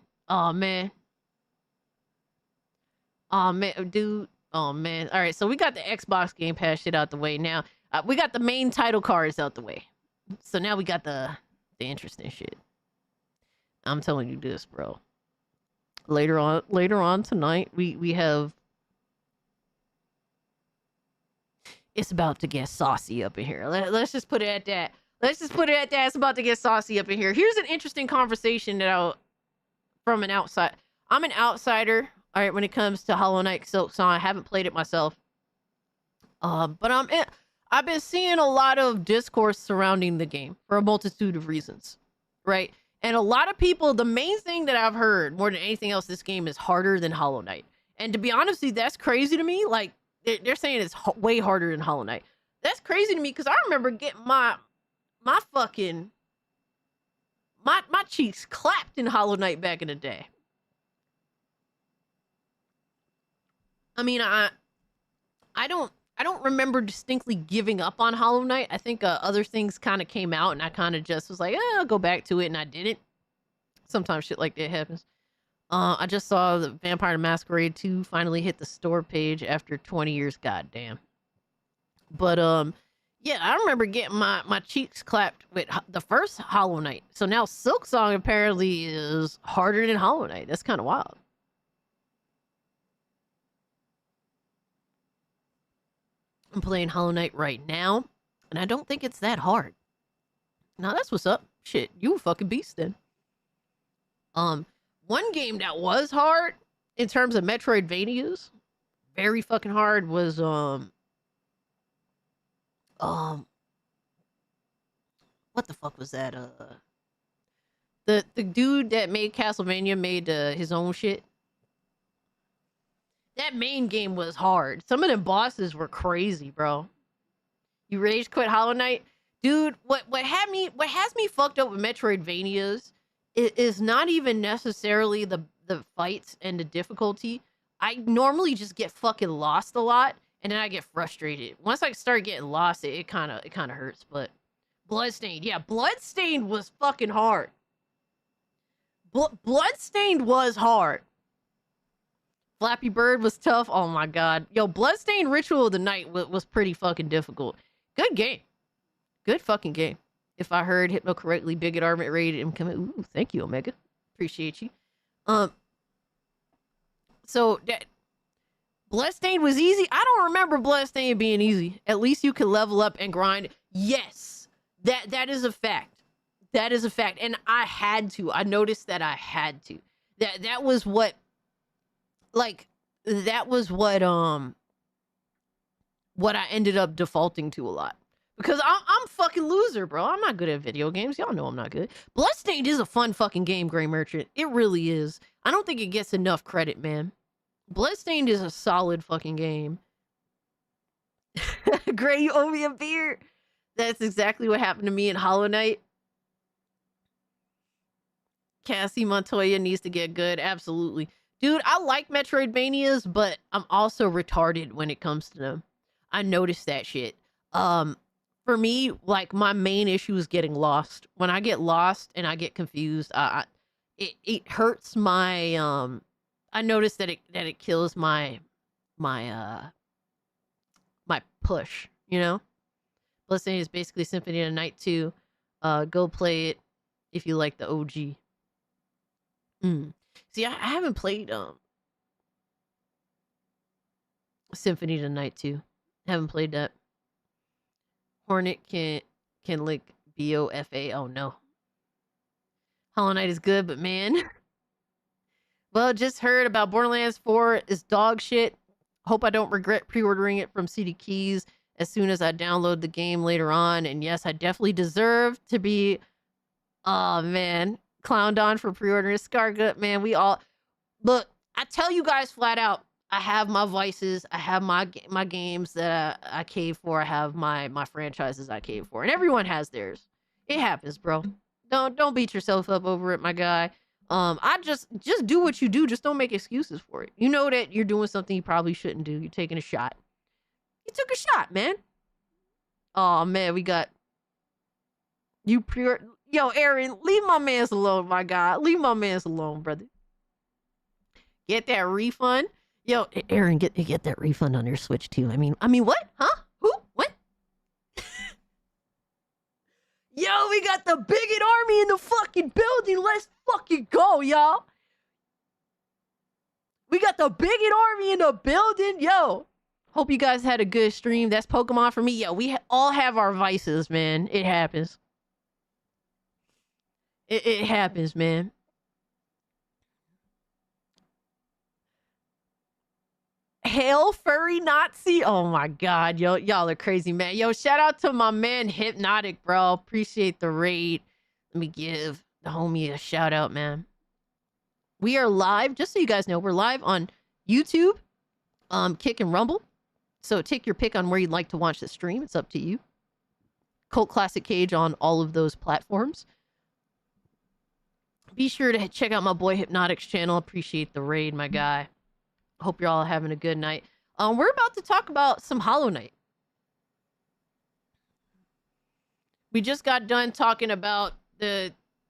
dude. Oh man. All right, so we got the Xbox Game Pass shit out the way. Now we got the main title cards out the way. So now we got the interesting shit. I'm telling you this, bro. Later on tonight, we have. It's about to get saucy up in here. Let's just put it at that. It's about to get saucy up in here. Here's an interesting conversation from an outside. I'm an outsider, all right, when it comes to Hollow Knight Silk Song. I haven't played it myself. But I've been seeing a lot of discourse surrounding the game for a multitude of reasons, right? And a lot of people, the main thing that I've heard more than anything else, this game is harder than Hollow Knight. And to be honest with you, that's crazy to me. Like, they're saying it's way harder than Hollow Knight. That's crazy to me, because I remember getting my my cheeks clapped in Hollow Knight back in the day. I mean, I don't remember distinctly giving up on Hollow Knight. I think other things kind of came out, and I kind of just was like, I'll go back to it, and I didn't. Sometimes shit like that happens. I just saw the Vampire the Masquerade 2 finally hit the store page after 20 years. Goddamn. But yeah, I remember getting my cheeks clapped with the first Hollow Knight. So now Silksong apparently is harder than Hollow Knight. That's kind of wild. I'm playing Hollow Knight right now, and I don't think it's that hard. Now that's what's up. Shit, you a fucking beast then. One game that was hard in terms of Metroidvanias, very fucking hard, was what the fuck was that? The dude that made Castlevania made his own shit. That main game was hard. Some of them bosses were crazy, bro. You rage quit Hollow Knight? Dude, what has me fucked up with Metroidvanias is not even necessarily the fights and the difficulty. I normally just get fucking lost a lot, and then I get frustrated. Once I start getting lost, it kind of hurts. But Bloodstained, yeah, Bloodstained was fucking hard. Bloodstained was hard. Flappy Bird was tough. Oh my god. Yo, Bloodstained Ritual of the Night was pretty fucking difficult. Good game. Good fucking game. If I heard Hypno correctly, Bigot Armament rated him come in. Ooh, thank you, Omega. Appreciate you. So that Bloodstained was easy. I don't remember Bloodstained being easy. At least you can level up and grind. Yes. That is a fact. That is a fact. And I had to. I noticed that I had to. That was what I ended up defaulting to a lot. Because I'm fucking loser, bro. I'm not good at video games. Y'all know I'm not good. Bloodstained is a fun fucking game, Gray Merchant. It really is. I don't think it gets enough credit, man. Bloodstained is a solid fucking game. Gray, you owe me a beer. That's exactly what happened to me in Hollow Knight. Cassie Montoya needs to get good. Absolutely. Dude, I like Metroidvanias, but I'm also retarded when it comes to them. I noticed that shit. For me, like, my main issue is getting lost. When I get lost and I get confused, it hurts my I noticed that it kills my push, you know? Bloodstained is basically Symphony of the Night 2. Go play it if you like the OG. See, I haven't played Symphony of the Night 2. Haven't played that. Hornet can lick BOFA. Oh no. Hollow Knight is good, but man. Well, just heard about Borderlands 4 is dog shit. Hope I don't regret pre-ordering it from CD Keys as soon as I download the game later on. And yes, I definitely deserve to be, oh man, clowned on for pre-ordering Scargut. Man, we all, look, I tell you guys flat out, I have my vices. I have my games that I cave for. I have my franchises I cave for, and everyone has theirs. It happens, bro. Don't beat yourself up over it, my guy. I just do what you do. Just don't make excuses for it. You know that you're doing something you probably shouldn't do. You're taking a shot. You took a shot, man. Oh man, we got you pre-order. Yo, Aaron, leave my mans alone, my guy. Leave my mans alone, brother. Get that refund. Yo, Aaron, get that refund on your Switch too. I mean, what? Huh? Who? What? Yo, we got the bigot army in the fucking building. Let's fucking go, y'all. We got the bigot army in the building. Yo, hope you guys had a good stream. That's Pokemon for me. Yo, we all have our vices, man. It happens. It happens, man. Hail furry Nazi. Oh my god, yo, y'all are crazy, man. Yo, shout out to my man Hypnotic, bro. Appreciate the raid. Let me give the homie a shout out, man. We are live, just so you guys know, we're live on YouTube, Kick and Rumble. So take your pick on where you'd like to watch the stream. It's up to you. Cult Classic Cage on all of those platforms. Be sure to check out my boy Hypnotic's channel. Appreciate the raid, my guy. Hope you're all having a good night. We're about to talk about some Hollow Knight. We just got done talking about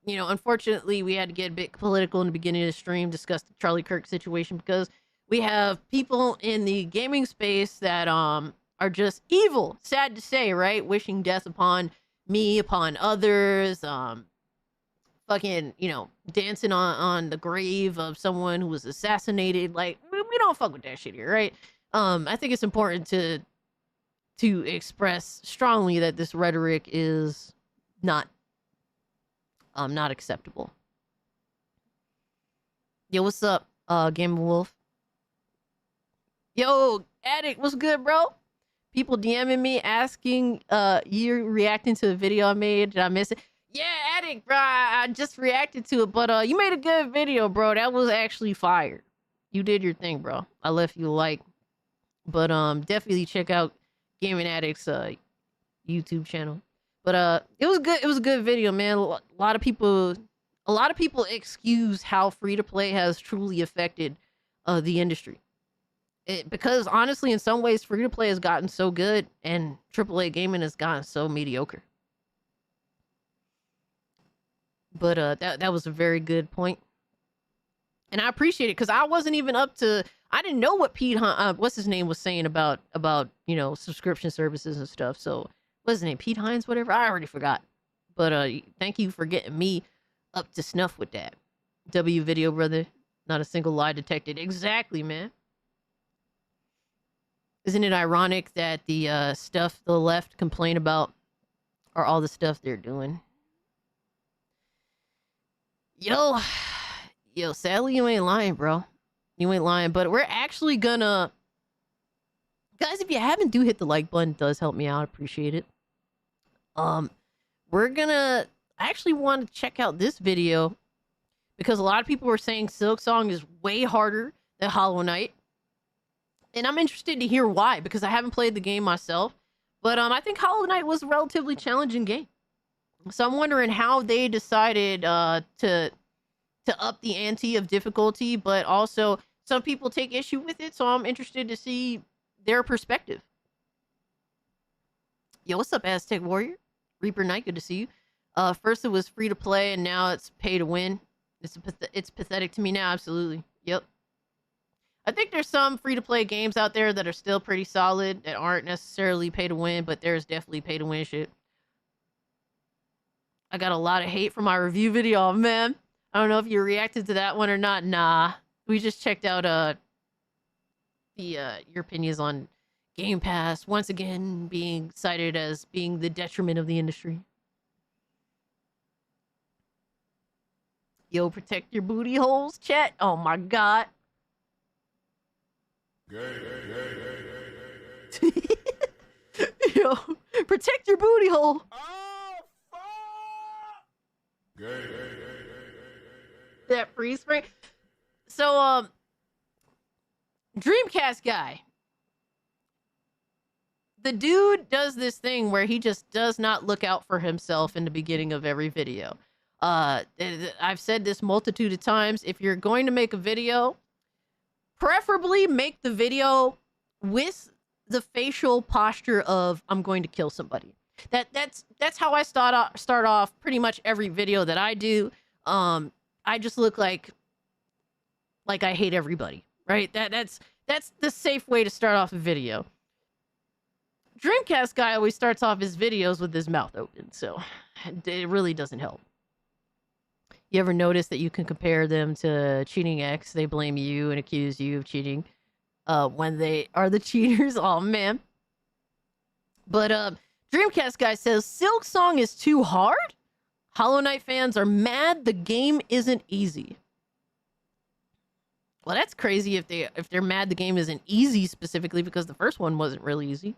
unfortunately, we had to get a bit political in the beginning of the stream, discuss the Charlie Kirk situation, because we have people in the gaming space that are just evil, sad to say, right? Wishing death upon me, upon others, fucking, dancing on the grave of someone who was assassinated. Like, we don't fuck with that shit here, right? I think it's important to express strongly that this rhetoric is not acceptable. Yo, what's up, Game Wolf? Yo, Addict, what's good, bro? People DMing me asking you reacting to the video I made. Did I miss it? Yeah, Addict, bro. I just reacted to it, but you made a good video, bro. That was actually fire. You did your thing, bro. I left you a like. But definitely check out Gaming Addict's YouTube channel. But it was good. It was a good video, man. A lot of people excuse how free to play has truly affected the industry. Because honestly, in some ways, free to play has gotten so good, and AAA gaming has gotten so mediocre. But that was a very good point, and I appreciate it because I wasn't even up to. I didn't know what Pete, what's his name, was saying about subscription services and stuff. So what's his name, Pete Hines, whatever. I already forgot. But thank you for getting me up to snuff with that. W video brother, not a single lie detected. Exactly, man. Isn't it ironic that the stuff the left complain about are all the stuff they're doing? Yo, sadly you ain't lying, bro. You ain't lying, but we're actually gonna... Guys, if you haven't, do hit the like button. It does help me out. I appreciate it. We're gonna... I actually want to check out this video because a lot of people were saying Silksong is way harder than Hollow Knight. And I'm interested to hear why, because I haven't played the game myself. But I think Hollow Knight was a relatively challenging game. So I'm wondering how they decided to up the ante of difficulty, but also some people take issue with it. So I'm interested to see their perspective. Yo, what's up, Aztec Warrior? Reaper Knight, good to see you. First it was free to play, and now it's pay to win. It's pathetic to me now, absolutely. Yep. I think there's some free-to-play games out there that are still pretty solid, that aren't necessarily pay-to-win, but there's definitely pay-to-win shit. I got a lot of hate for my review video, oh, man. I don't know if you reacted to that one or not. Nah. We just checked out your opinions on Gamepass, once again being cited as being the detriment of the industry. Yo, protect your booty holes, chat. Oh, my God. Yo, protect your booty hole. Oh, fuck. That freeze spray. So, Dreamcast guy. The dude does this thing where he just does not look out for himself in the beginning of every video. I've said this multitude of times. If you're going to make a video, preferably make the video with the facial posture of I'm going to kill somebody. That's how I start off pretty much every video that I do. I just look like I hate everybody, right? That's the safe way to start off a video. Dreamcast guy always starts off his videos with his mouth open, so it really doesn't help. You ever notice that you can compare them to Cheating X? They blame you and accuse you of cheating when they are the cheaters. Oh, man. But Dreamcast guy says, Silksong is too hard? Hollow Knight fans are mad the game isn't easy. Well, that's crazy if they're mad the game isn't easy specifically because the first one wasn't really easy.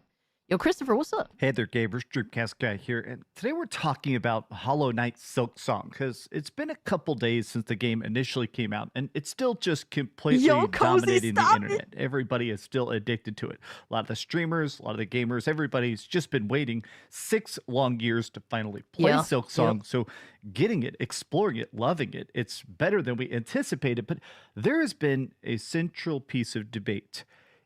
Yo, Christopher, what's up? Hey there, gamers. Dreamcast Guy here, and today we're talking about Hollow Knight Silk Song, because it's been a couple days since the game initially came out, and it's still just completely dominating the internet. Everybody is still addicted to it. A lot of the streamers, a lot of the gamers, everybody's just been waiting 6 long years to finally play Silk Song, so getting it, exploring it, loving it, it's better than we anticipated, but there has been a central piece of debate.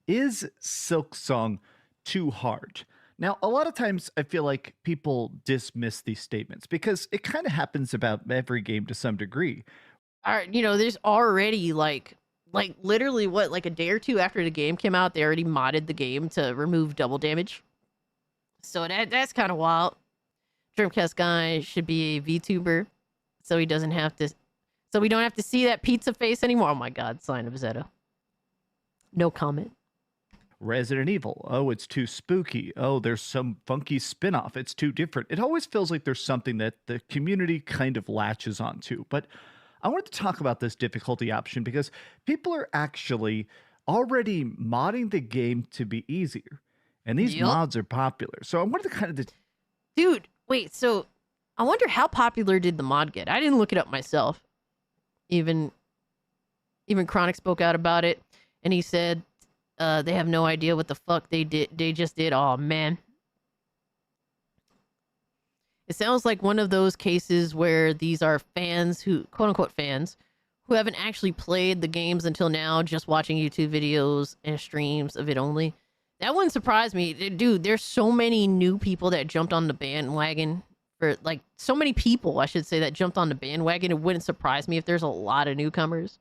Is Silk Song too hard? Now, a lot of times I feel like people dismiss these statements because it kind of happens about every game to some degree. All right, you know, there's already like literally what, like a day or two after the game came out, they already modded the game to remove double damage. So that's kind of wild. Dreamcast Guy should be a VTuber, so he doesn't have to, so we don't have to see that pizza face anymore. Oh my God, sign of Zeta. No comment. Resident Evil. Oh, it's too spooky. Oh, there's some funky spin-off. It's too different. It always feels like there's something that the community kind of latches onto. But I wanted to talk about this difficulty option because people are actually already modding the game to be easier. And these mods are popular. So I wanted to kind of... Dude, wait, so I wonder how popular did the mod get? I didn't look it up myself. Even Chronic spoke out about it, and he said... they have no idea what the fuck they did. They just did. Oh man. It sounds like one of those cases where these are fans who, quote unquote fans, who haven't actually played the games until now, just watching YouTube videos and streams of it only. That wouldn't surprise me. Dude, there's so many new people that jumped on the bandwagon. For like, so many people, I should say, that jumped on the bandwagon. It wouldn't surprise me if there's a lot of newcomers.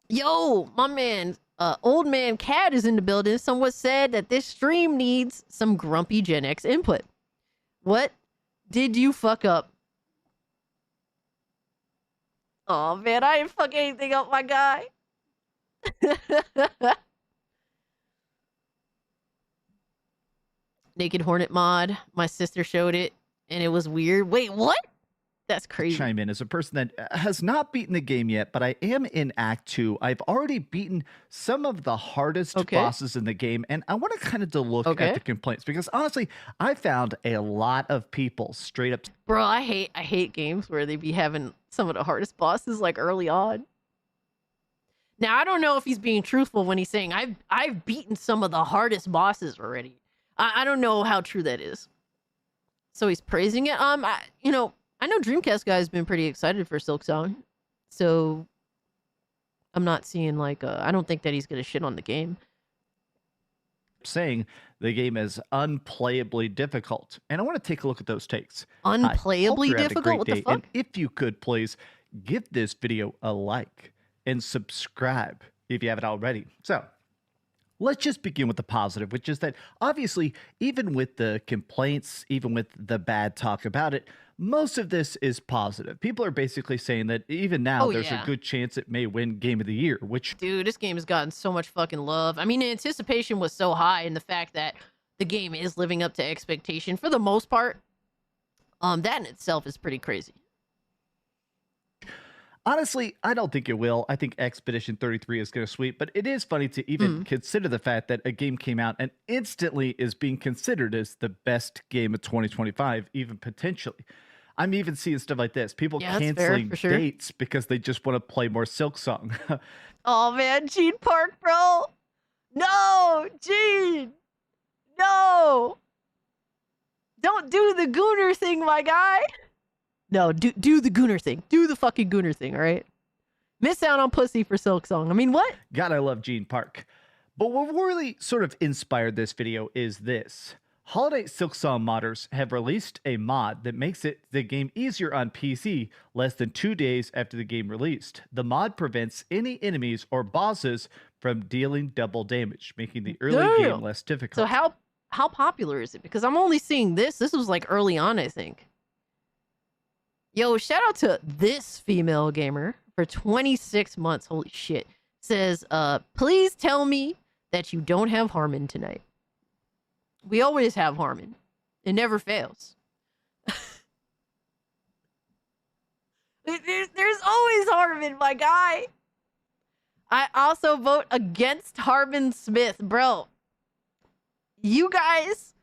Yo, my man, Old Man Cat is in the building. Someone said that this stream needs some grumpy Gen X input. What did you fuck up? Oh man, I didn't fuck anything up, my guy. Naked Hornet mod. My sister showed it, and it was weird. Wait, what? That's crazy. Chime in as a person that has not beaten the game yet, but I am in Act 2. I've already beaten some of the hardest bosses in the game, and I want to kind of look at the complaints because honestly, I found a lot of people straight up. Bro, I hate games where they be having some of the hardest bosses like early on. Now I don't know if he's being truthful when he's saying I've beaten some of the hardest bosses already. I don't know how true that is. So he's praising it. I know Dreamcast Guy has been pretty excited for Silk Song, so I'm not seeing like I don't think that he's gonna shit on the game. Saying the game is unplayably difficult, and I want to take a look at those takes. Unplayably difficult? What the fuck? And if you could please give this video a like and subscribe if you haven't already. So let's just begin with the positive, which is that obviously, even with the complaints, even with the bad talk about it, most of this is positive. People are basically saying that even now there's a good chance it may win Game of the Year, which... Dude, this game has gotten so much fucking love. I mean, the anticipation was so high, and the fact that the game is living up to expectation for the most part, that in itself is pretty crazy. Honestly, I don't think it will. I think Expedition 33 is going to sweep, but it is funny to even consider the fact that a game came out and instantly is being considered as the best game of 2025, even potentially. I'm even seeing stuff like this. People canceling dates because they just want to play more Silk Song. Oh man, Gene Park, bro. No, Gene. No. Don't do the Gooner thing, my guy. No, do the Gooner thing. Do the fucking Gooner thing, all right? Miss out on pussy for Silk Song. I mean, what? God, I love Gene Park. But what really sort of inspired this video is this. Holiday Silk Song modders have released a mod that makes the game easier on PC less than 2 days after the game released. The mod prevents any enemies or bosses from dealing double damage, making the early game less difficult. So how popular is it? Because I'm only seeing this. This was like early on, I think. Yo, shout out to this female gamer for 26 months. Holy shit. Says, please tell me that you don't have Harmon tonight. We always have Harmon. It never fails. There's always Harmon, my guy. I also vote against Harmon Smith. Bro, you guys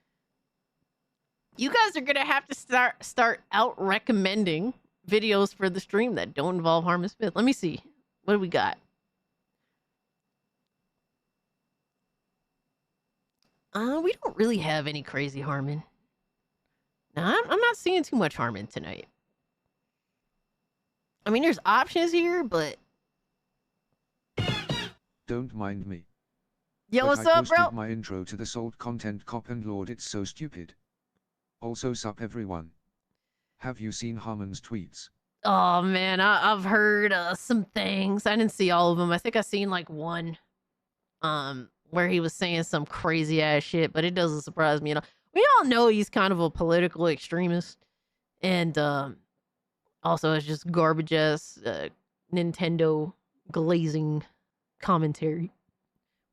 are gonna have to start out recommending videos for the stream that don't involve Harmon Smith. Let me see. What do we got? We don't really have any crazy Harmon. No, I'm not seeing too much Harmon tonight. I mean, there's options here, but Don't mind me. Yo, But what's I up, posted bro? my intro to the Salt Content Cop and Lord, it's so stupid. Also, sup everyone. Have you seen Harmon's tweets? Oh man, I've heard some things. I didn't see all of them. I think I seen like one, where he was saying some crazy ass shit, but it doesn't surprise me. You know, we all know he's kind of a political extremist, and also it's just garbage ass Nintendo glazing commentary.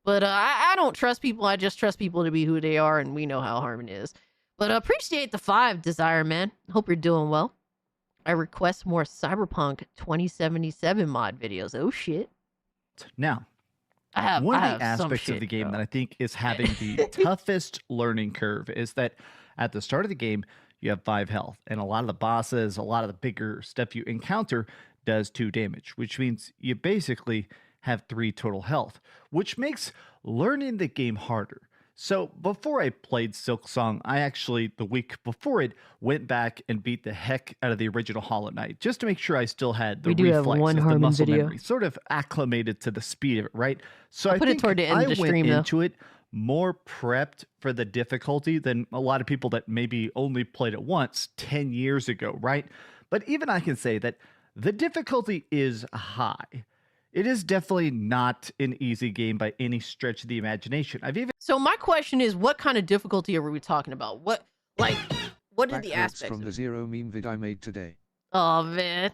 But I don't trust people. I just trust people to be who they are, and we know how Harmon is. But appreciate the 5, Desire Man. Hope you're doing well. I request more Cyberpunk 2077 mod videos. Oh shit. Now, I one have of the some aspects of shit, the game bro. that I think is having the toughest learning curve is that at the start of the game, you have 5 health, and a lot of the bosses, a lot of the bigger stuff you encounter does 2 damage, which means you basically have 3 total health, which makes learning the game harder. So before I played Silksong, I actually, the week before it, went back and beat the heck out of the original Hollow Knight, just to make sure I still had the We do have one reflexes, the Harmon muscle video. memory, sort of acclimated to the speed of it, right? So I'll I put it think toward the end I of the went stream, though. into it more prepped for the difficulty than a lot of people that maybe only played it once 10 years ago, right? But even I can say that the difficulty is high. It is definitely not an easy game by any stretch of the imagination. I've even So my question is, what kind of difficulty are we talking about? What are the Backwards aspects? from Of the it? Zero meme vid I made today. Oh man,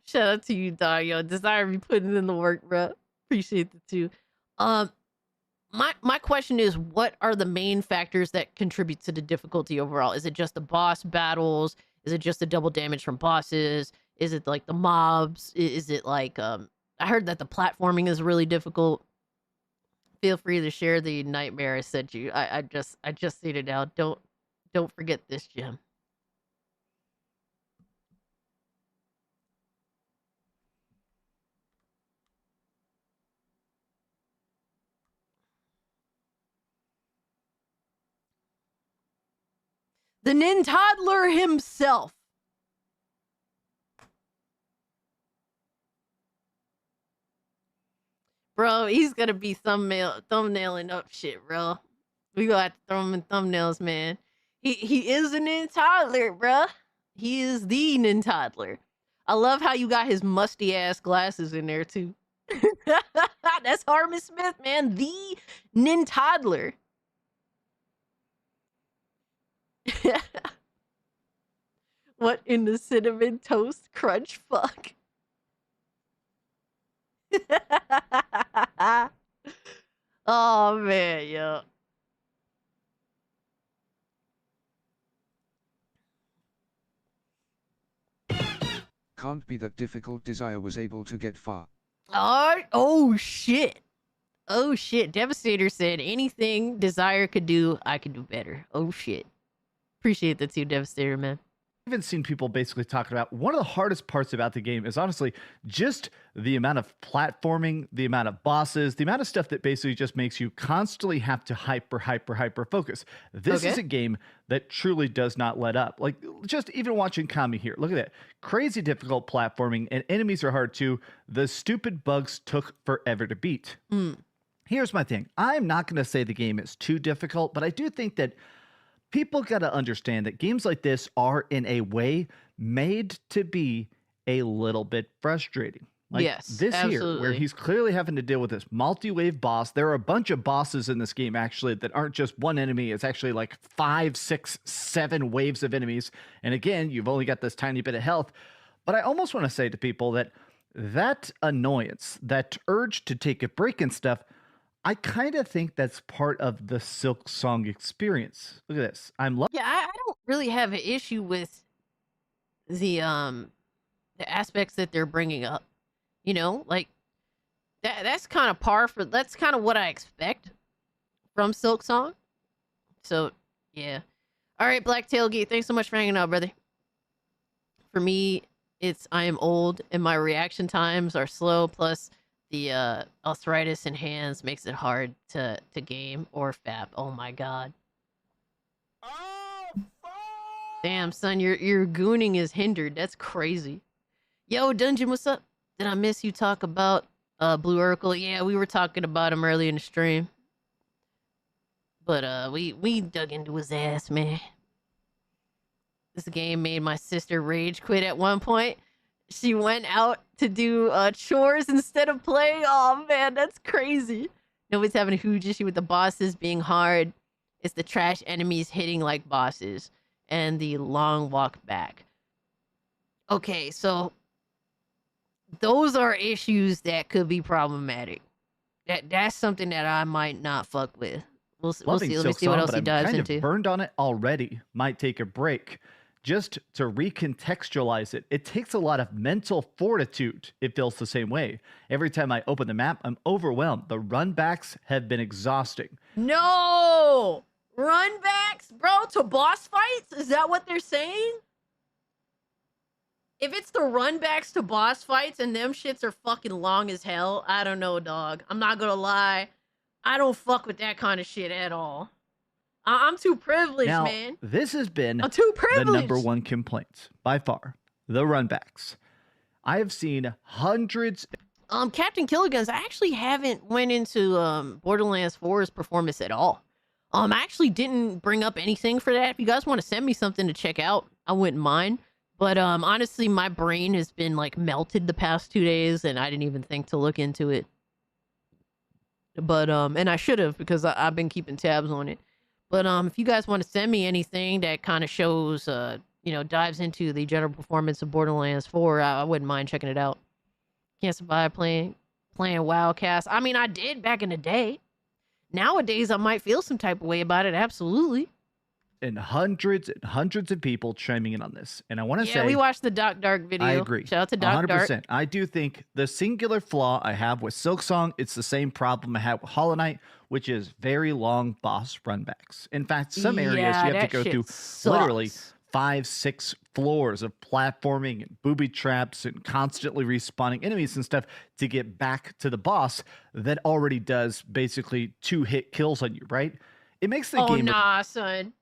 shout out to you, Dario. Desire be putting in the work, bro. Appreciate the 2. My question is, what are the main factors that contribute to the difficulty overall? Is it just the boss battles? Is it just the double damage from bosses? Is it like the mobs? Is it like I heard that the platforming is really difficult. Feel free to share the nightmare I sent you. I just seen it now. Don't forget this gem. The Nintoddler himself. Bro, he's gonna be thumbnailing up shit, bro. We gonna have to throw him in thumbnails, man. He is a Nintoddler, bro. He is the Nintoddler. I love how you got his musty ass glasses in there too. That's Harmon Smith, man. The Nintoddler. What in the cinnamon toast crunch fuck? Oh man, yo. Can't be that difficult. Desire was able to get far. Oh shit. Oh shit. Devastator said anything Desire could do, I could do better. Oh shit. Appreciate that too, Devastator, man. even seen people basically talking about one of the hardest parts about the game is honestly just the amount of platforming, the amount of bosses, the amount of stuff that basically just makes you constantly have to hyper focus. This is a game that truly does not let up. Like, just even watching Kami here, look at that. Crazy difficult platforming, and enemies are hard too. The stupid bugs took forever to beat. Here's my thing. I'm not going to say the game is too difficult, but I do think that people got to understand that games like this are, in a way, made to be a little bit frustrating. Like this here, where he's clearly having to deal with this multi-wave boss. There are a bunch of bosses in this game, actually, that aren't just one enemy. It's actually like 5, 6, 7 waves of enemies. And again, you've only got this tiny bit of health. But I almost want to say to people that that annoyance, that urge to take a break and stuff, I kind of think that's part of the Silksong experience. Look at this. I'm Yeah, I don't really have an issue with the aspects that they're bringing up. You know, like that's kind of par for, that's kind of what I expect from Silksong. So, yeah. All right, Black Tailgate, thanks so much for hanging out, brother. For me, I am old and my reaction times are slow, plus the arthritis in hands makes it hard to game or fap. Oh my god. Damn, son, your gooning is hindered. That's crazy. Yo, Dungeon, what's up? Did I miss you talk about Blue Urkel? Yeah, we were talking about him earlier in the stream. But we dug into his ass, man. This game made my sister rage quit at one point. She went out to do chores instead of playing. Oh man, that's crazy. Nobody's having a huge issue with the bosses being hard. It's the trash enemies hitting like bosses and the long walk back. Okay, so those are issues that could be problematic. That's something that I might not fuck with. We'll see. Let me see what else he dives into. Kind of burned on it already. Might take a break. Just to recontextualize it, it takes a lot of mental fortitude. It feels the same way. Every time I open the map, I'm overwhelmed. The runbacks have been exhausting. No! Runbacks, bro, to boss fights? Is that what they're saying? If it's the runbacks to boss fights and them shits are fucking long as hell, I don't know, dog. I'm not gonna lie. I don't fuck with that kind of shit at all. I'm too privileged, now, man. This has been I'm too privileged. the number one complaint by far. The runbacks. I have seen hundreds. Captain Killigans, I actually haven't went into Borderlands 4's performance at all. I actually didn't bring up anything for that. If you guys want to send me something to check out, I wouldn't mind. But honestly, my brain has been like melted the past 2 days, and I didn't even think to look into it. But and I should have, because I've been keeping tabs on it. But if you guys want to send me anything that kind of shows, dives into the general performance of Borderlands 4, I wouldn't mind checking it out. Can't survive playing WoWcast. I mean, I did back in the day. Nowadays, I might feel some type of way about it. Absolutely. And hundreds of people chiming in on this. And I want to say... Yeah, we watched the Doc Dark video. I agree. Shout out to Doc 100%. Dark. I do think the singular flaw I have with Silksong, it's the same problem I have with Hollow Knight, which is very long boss runbacks. In fact, some areas you have to go through literally 5-6 floors of platforming and booby traps and constantly respawning enemies and stuff to get back to the boss that already does basically 2-hit kills on you, right? It makes the game... Oh, nah, son.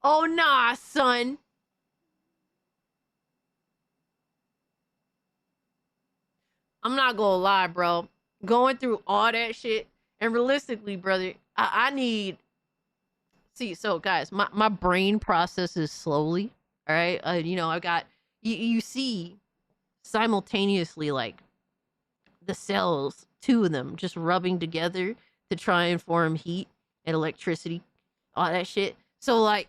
Oh, nah, son. I'm not gonna lie, bro. Going through all that shit, and realistically, brother, I need... See, so, guys, my brain processes slowly, all right? I got... You see simultaneously, like, the cells, 2 of them, just rubbing together to try and form heat and electricity, all that shit. So, like,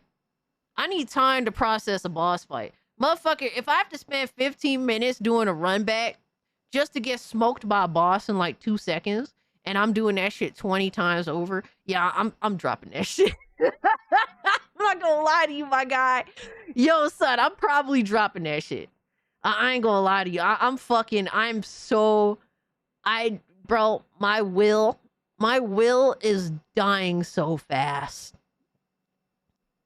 I need time to process a boss fight. Motherfucker, if I have to spend 15 minutes doing a run back just to get smoked by a boss in like 2 seconds, and I'm doing that shit 20 times over, yeah, I'm dropping that shit. I'm not gonna lie to you, my guy. Yo, son, I'm probably dropping that shit. I ain't gonna lie to you. Bro, my will is dying so fast.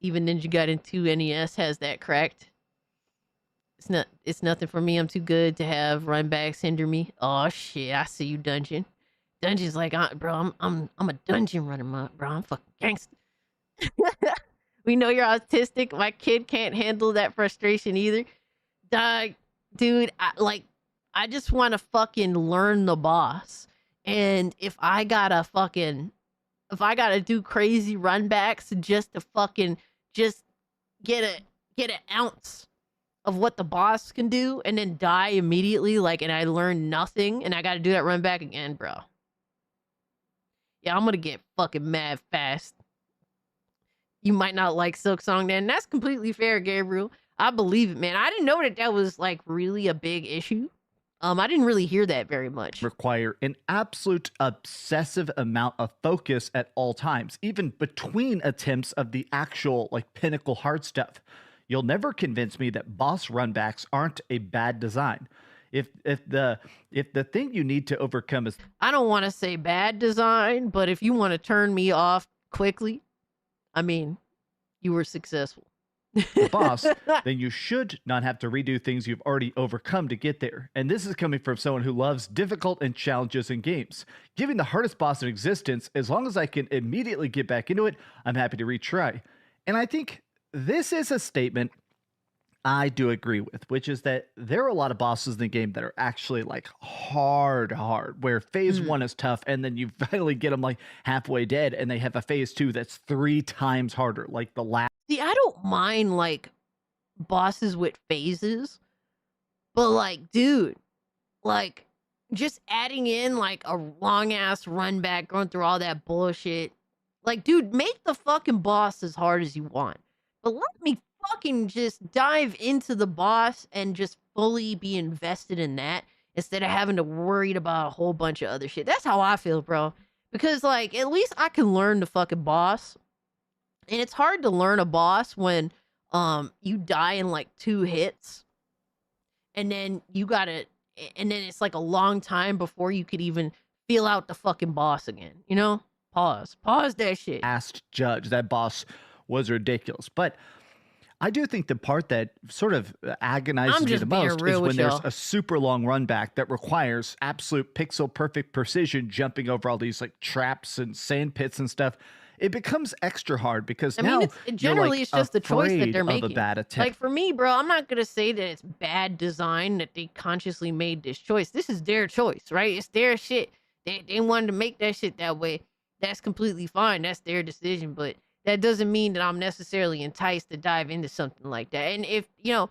Even Ninja Gaiden 2 NES has that cracked. It's nothing for me. I'm too good to have runbacks hinder me. Oh shit, I see you, Dungeon. Dungeon's like, bro, I'm a dungeon runner, bro. I'm fucking gangster. We know you're autistic. My kid can't handle that frustration either. Dude, I just want to fucking learn the boss. And if I gotta do crazy runbacks just to fucking just get an ounce of what the boss can do and then die immediately, and I learn nothing and I gotta do that run back again, bro. Yeah, I'm gonna get fucking mad fast. You might not like Silksong then. That's completely fair, Gabriel. I believe it, man. I didn't know that was really a big issue. I didn't really hear that very much. Require an absolute obsessive amount of focus at all times, even between attempts of the actual pinnacle hard stuff. You'll never convince me that boss runbacks aren't a bad design. If the thing you need to overcome is... I don't want to say bad design, but if you want to turn me off quickly, I mean, you were successful. The boss, then you should not have to redo things you've already overcome to get there. And this is coming from someone who loves difficult and challenges in games. Giving the hardest boss in existence, as long as I can immediately get back into it, I'm happy to retry. And I think this is a statement I do agree with, which is that there are a lot of bosses in the game that are actually like hard, where phase 1 is tough, and then you finally get them like halfway dead, and they have a phase 2 that's 3 times harder, like the last. See, I don't mind like bosses with phases, but like, dude, like just adding in like a long ass run back, going through all that bullshit. Like, dude, make the fucking boss as hard as you want, but let me fucking just dive into the boss and just fully be invested in that instead of having to worry about a whole bunch of other shit. That's how I feel, bro. Because like, at least I can learn the fucking boss. And it's hard to learn a boss when you die in like 2 hits. And then it's like a long time before you could even feel out the fucking boss again, you know? Pause that shit. Last judge, that boss was ridiculous. But I do think the part that sort of agonizes me the most is when there's a super long run back that requires absolute pixel perfect precision, jumping over all these like traps and sand pits and stuff. It becomes extra hard because generally it's just the choice that they're making. Like for me, bro, I'm not gonna say that it's bad design that they consciously made this choice. This is their choice, right? It's their shit. They wanted to make that shit that way. That's completely fine. That's their decision, but that doesn't mean that I'm necessarily enticed to dive into something like that. And if, you know,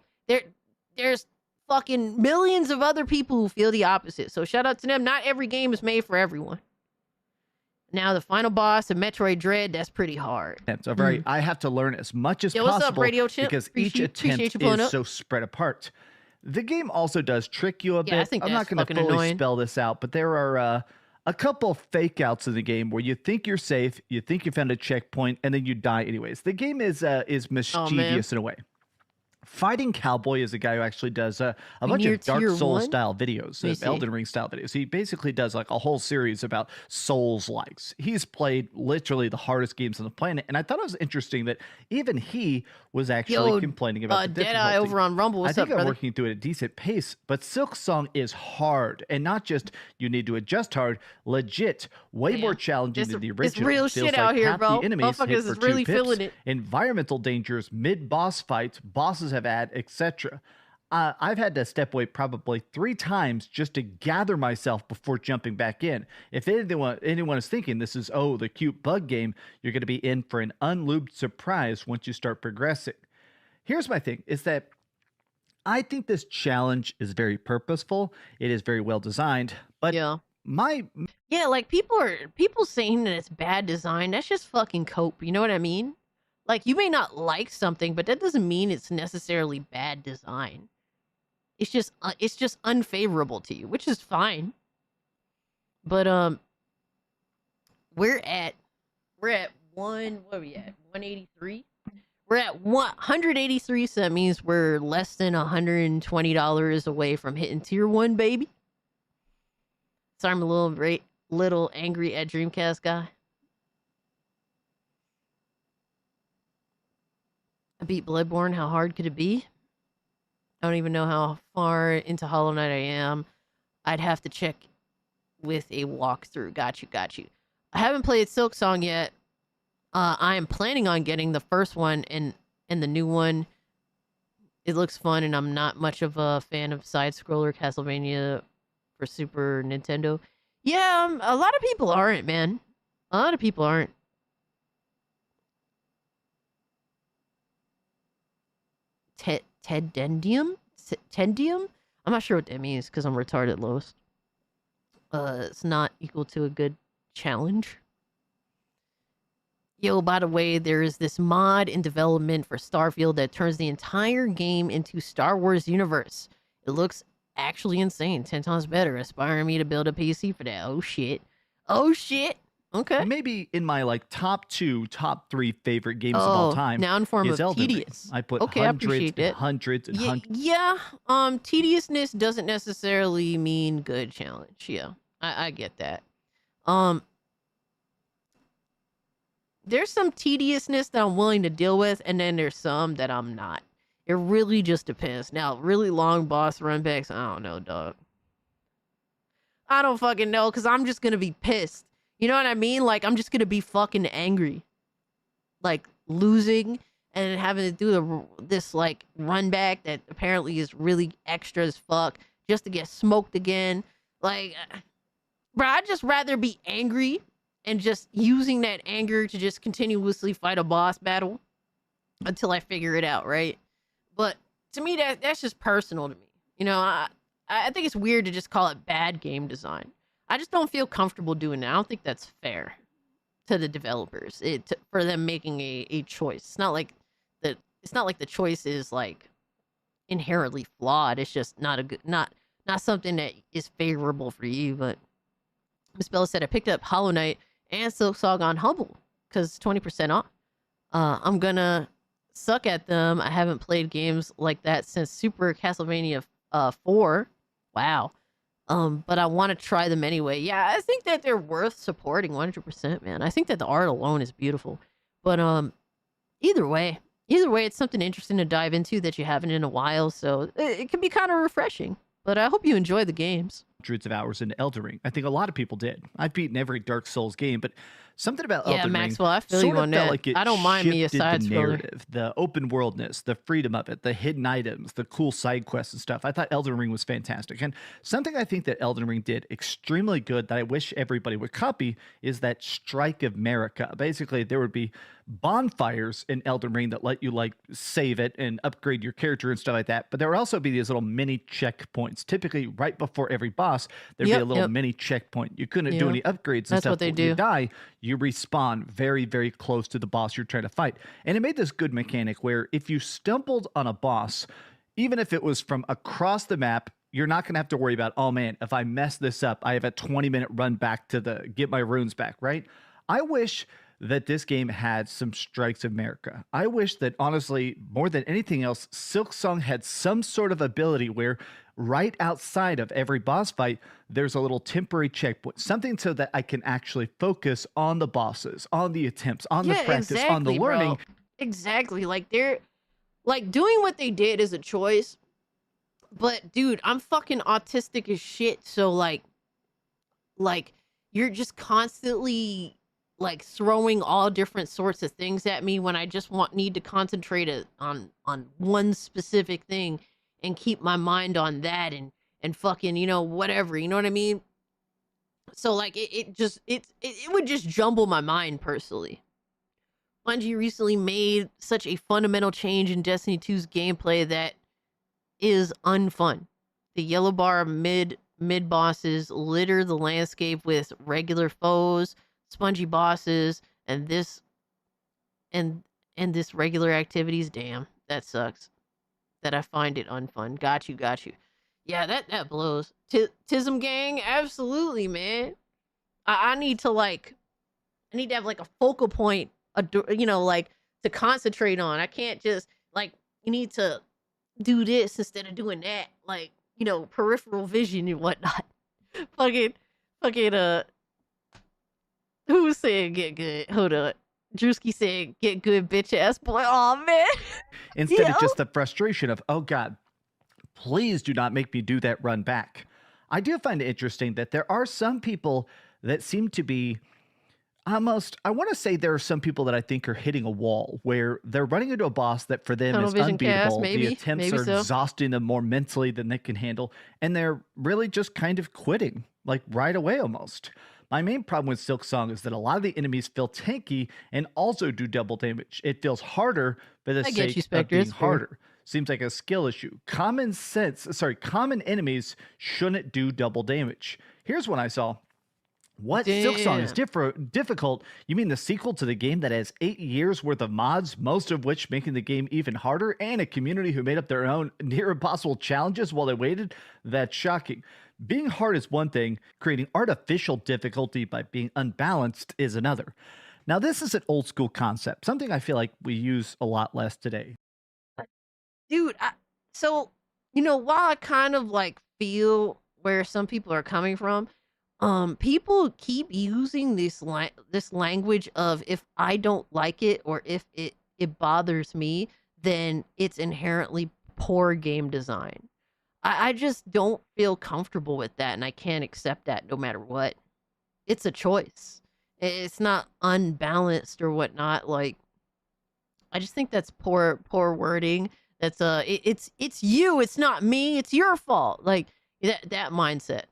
there's fucking millions of other people who feel the opposite. So shout out to them. Not every game is made for everyone. Now, the final boss of Metroid Dread, that's pretty hard. So I have to learn as much as what's possible up, Radio Chimp? because each attempt is so spread apart. The game also does trick you a bit. I think I'm not going to fully spell this out, but there are a couple fake outs in the game where you think you're safe, you think you found a checkpoint, and then you die anyways. The game is mischievous in a way. Fighting Cowboy is a guy who actually does a bunch of Dark Souls style videos, Elden Ring style videos. He basically does like a whole series about Souls likes. He's played literally the hardest games on the planet, and I thought it was interesting that even he was actually complaining about the difficulty. Deadeye over on Rumble. What's up, brother? I'm working through it at a decent pace, but Silk Song is hard, and not just you need to adjust hard, legit, way more challenging than the original. It's real shit out here, bro. Motherfuckers is really feeling it. Environmental dangers, mid-boss fights, bosses have ad, etc. I've had to step away probably 3 times just to gather myself before jumping back in. If anyone is thinking this is, the cute bug game, you're going to be in for an unlubed surprise once you start progressing. Here's my thing, is that I think this challenge is very purposeful. It is very well designed, but like people saying that it's bad design, that's just fucking cope. You know what I mean? Like, you may not like something, but that doesn't mean it's necessarily bad design. It's just unfavorable to you, which is fine. But we're at 183. We're at 183, so that means we're less than $120 away from hitting tier 1, baby. Sorry, I'm a little angry at Dreamcast guy. I beat Bloodborne. How hard could it be? I don't even know how far into Hollow Knight I am. I'd have to check with a walkthrough. Got you. I haven't played Silk Song yet. I am planning on getting the first one and the new one. It looks fun, and I'm not much of a fan of side-scroller Castlevania for Super Nintendo. Yeah, a lot of people aren't, man. A lot of people aren't. Tendium? I'm not sure what that means because I'm retarded, Lois. It's not equal to a good challenge. Yo, by the way, there is this mod in development for Starfield that turns the entire game into Star Wars universe. It looks actually insane. 10 times better, inspiring me to build a PC for that. Oh, shit. Okay. Maybe in my top 3 favorite games of all time. Noun form of Elden tedious. Ring. I put hundreds hundreds. Yeah. Tediousness doesn't necessarily mean good challenge. Yeah. I get that. there's some tediousness that I'm willing to deal with, and then there's some that I'm not. It really just depends. Now, really long boss runbacks, I don't know, dog. I don't fucking know, because I'm just going to be pissed. You know what I mean? Like, I'm just going to be fucking angry. Like, losing and having to do this, like, run back that apparently is really extra as fuck just to get smoked again. Like, bro, I'd just rather be angry and just using that anger to just continuously fight a boss battle until I figure it out, right? But to me, that's just personal to me. You know, I think it's weird to just call it bad game design. I just don't feel comfortable doing that. I don't think that's fair to the developers for them making a choice. It's not like the choice is like inherently flawed. It's just not a good, not something that is favorable for you. But Miss Bella said I picked up Hollow Knight and Silk Song on Humble because 20% off. I'm gonna suck at them. I haven't played games like that since Super Castlevania 4. Wow. But I want to try them anyway. Yeah, I think that they're worth supporting 100%, man. I think that the art alone is beautiful. But either way, it's something interesting to dive into that you haven't in a while, so it can be kind of refreshing. But I hope you enjoy the games. Hundreds of hours into Elden Ring. I think a lot of people did. I've beaten every Dark Souls game, but something about Elden Maxwell, I Ring feel sort you of on felt that. like it I don't mind me a shifted side the scroller. narrative, the open worldness, the freedom of it, the hidden items, the cool side quests and stuff. I thought Elden Ring was fantastic. And something I think that Elden Ring did extremely good that I wish everybody would copy is that Strike of Marika. Basically, there would be bonfires in Elden Ring that let you like save it and upgrade your character and stuff like that. But there would also be these little mini checkpoints. Typically, right before every boss, there'd be a little mini checkpoint. You couldn't do any upgrades and That's stuff. what they When you do. die, you respawn very, very close to the boss you're trying to fight. And it made this good mechanic where if you stumbled on a boss, even if it was from across the map, you're not going to have to worry about, oh man, if I mess this up, I have a 20-minute run back to get my runes back, right? I wish that this game had some Strikes of America. I wish that, honestly, more than anything else, Silk Song had some sort of ability where right outside of every boss fight, there's a little temporary checkpoint, something so that I can actually focus on the bosses, on the attempts, on the practice, on the learning. Bro. Exactly. Like, they're like doing what they did is a choice. But dude, I'm fucking autistic as shit. So like you're just constantly like throwing all different sorts of things at me when I just need to concentrate on one specific thing and keep my mind on that and fucking, you know, whatever, you know what I mean? So like it would just jumble my mind personally. Bungie recently made such a fundamental change in Destiny 2's gameplay that is unfun. The yellow bar mid bosses litter the landscape with regular foes, spongy bosses, and this regular activities. Damn, that sucks. That I find it unfun. Got you. Yeah, that blows. Tism gang, absolutely, man. I need to have like a focal point, you know, like to concentrate on. I can't just like, you need to do this instead of doing that, like, you know, peripheral vision and whatnot. fucking who was saying get good? Hold on. Drewski said get good bitch ass boy. Oh man. Instead of just the frustration of, oh God, please do not make me do that run back. I do find it interesting that there are some people that seem to be almost, I want to say there are some people that I think are hitting a wall where they're running into a boss that for them is unbeatable. The attempts are exhausting them more mentally than they can handle. And they're really just kind of quitting, like right away almost. My main problem with Silk Song is that a lot of the enemies feel tanky and also do double damage. It feels harder for the sake of being harder. Seems like a skill issue. Common enemies shouldn't do double damage. Here's one I saw. What? Silk Song is difficult? You mean the sequel to the game that has 8 years worth of mods, most of which making the game even harder, and a community who made up their own near impossible challenges while they waited? That's shocking. Being hard is one thing, creating artificial difficulty by being unbalanced is another. Now, this is an old school concept, something I feel like we use a lot less today. Dude, so, you know, while I kind of like feel where some people are coming from, people keep using this language of if I don't like it or if it bothers me, then it's inherently poor game design. I just don't feel comfortable with that, and I can't accept that no matter what. It's a choice. It's not unbalanced or whatnot. Like, I just think that's poor wording. That's it's you. It's not me. It's your fault. Like that mindset.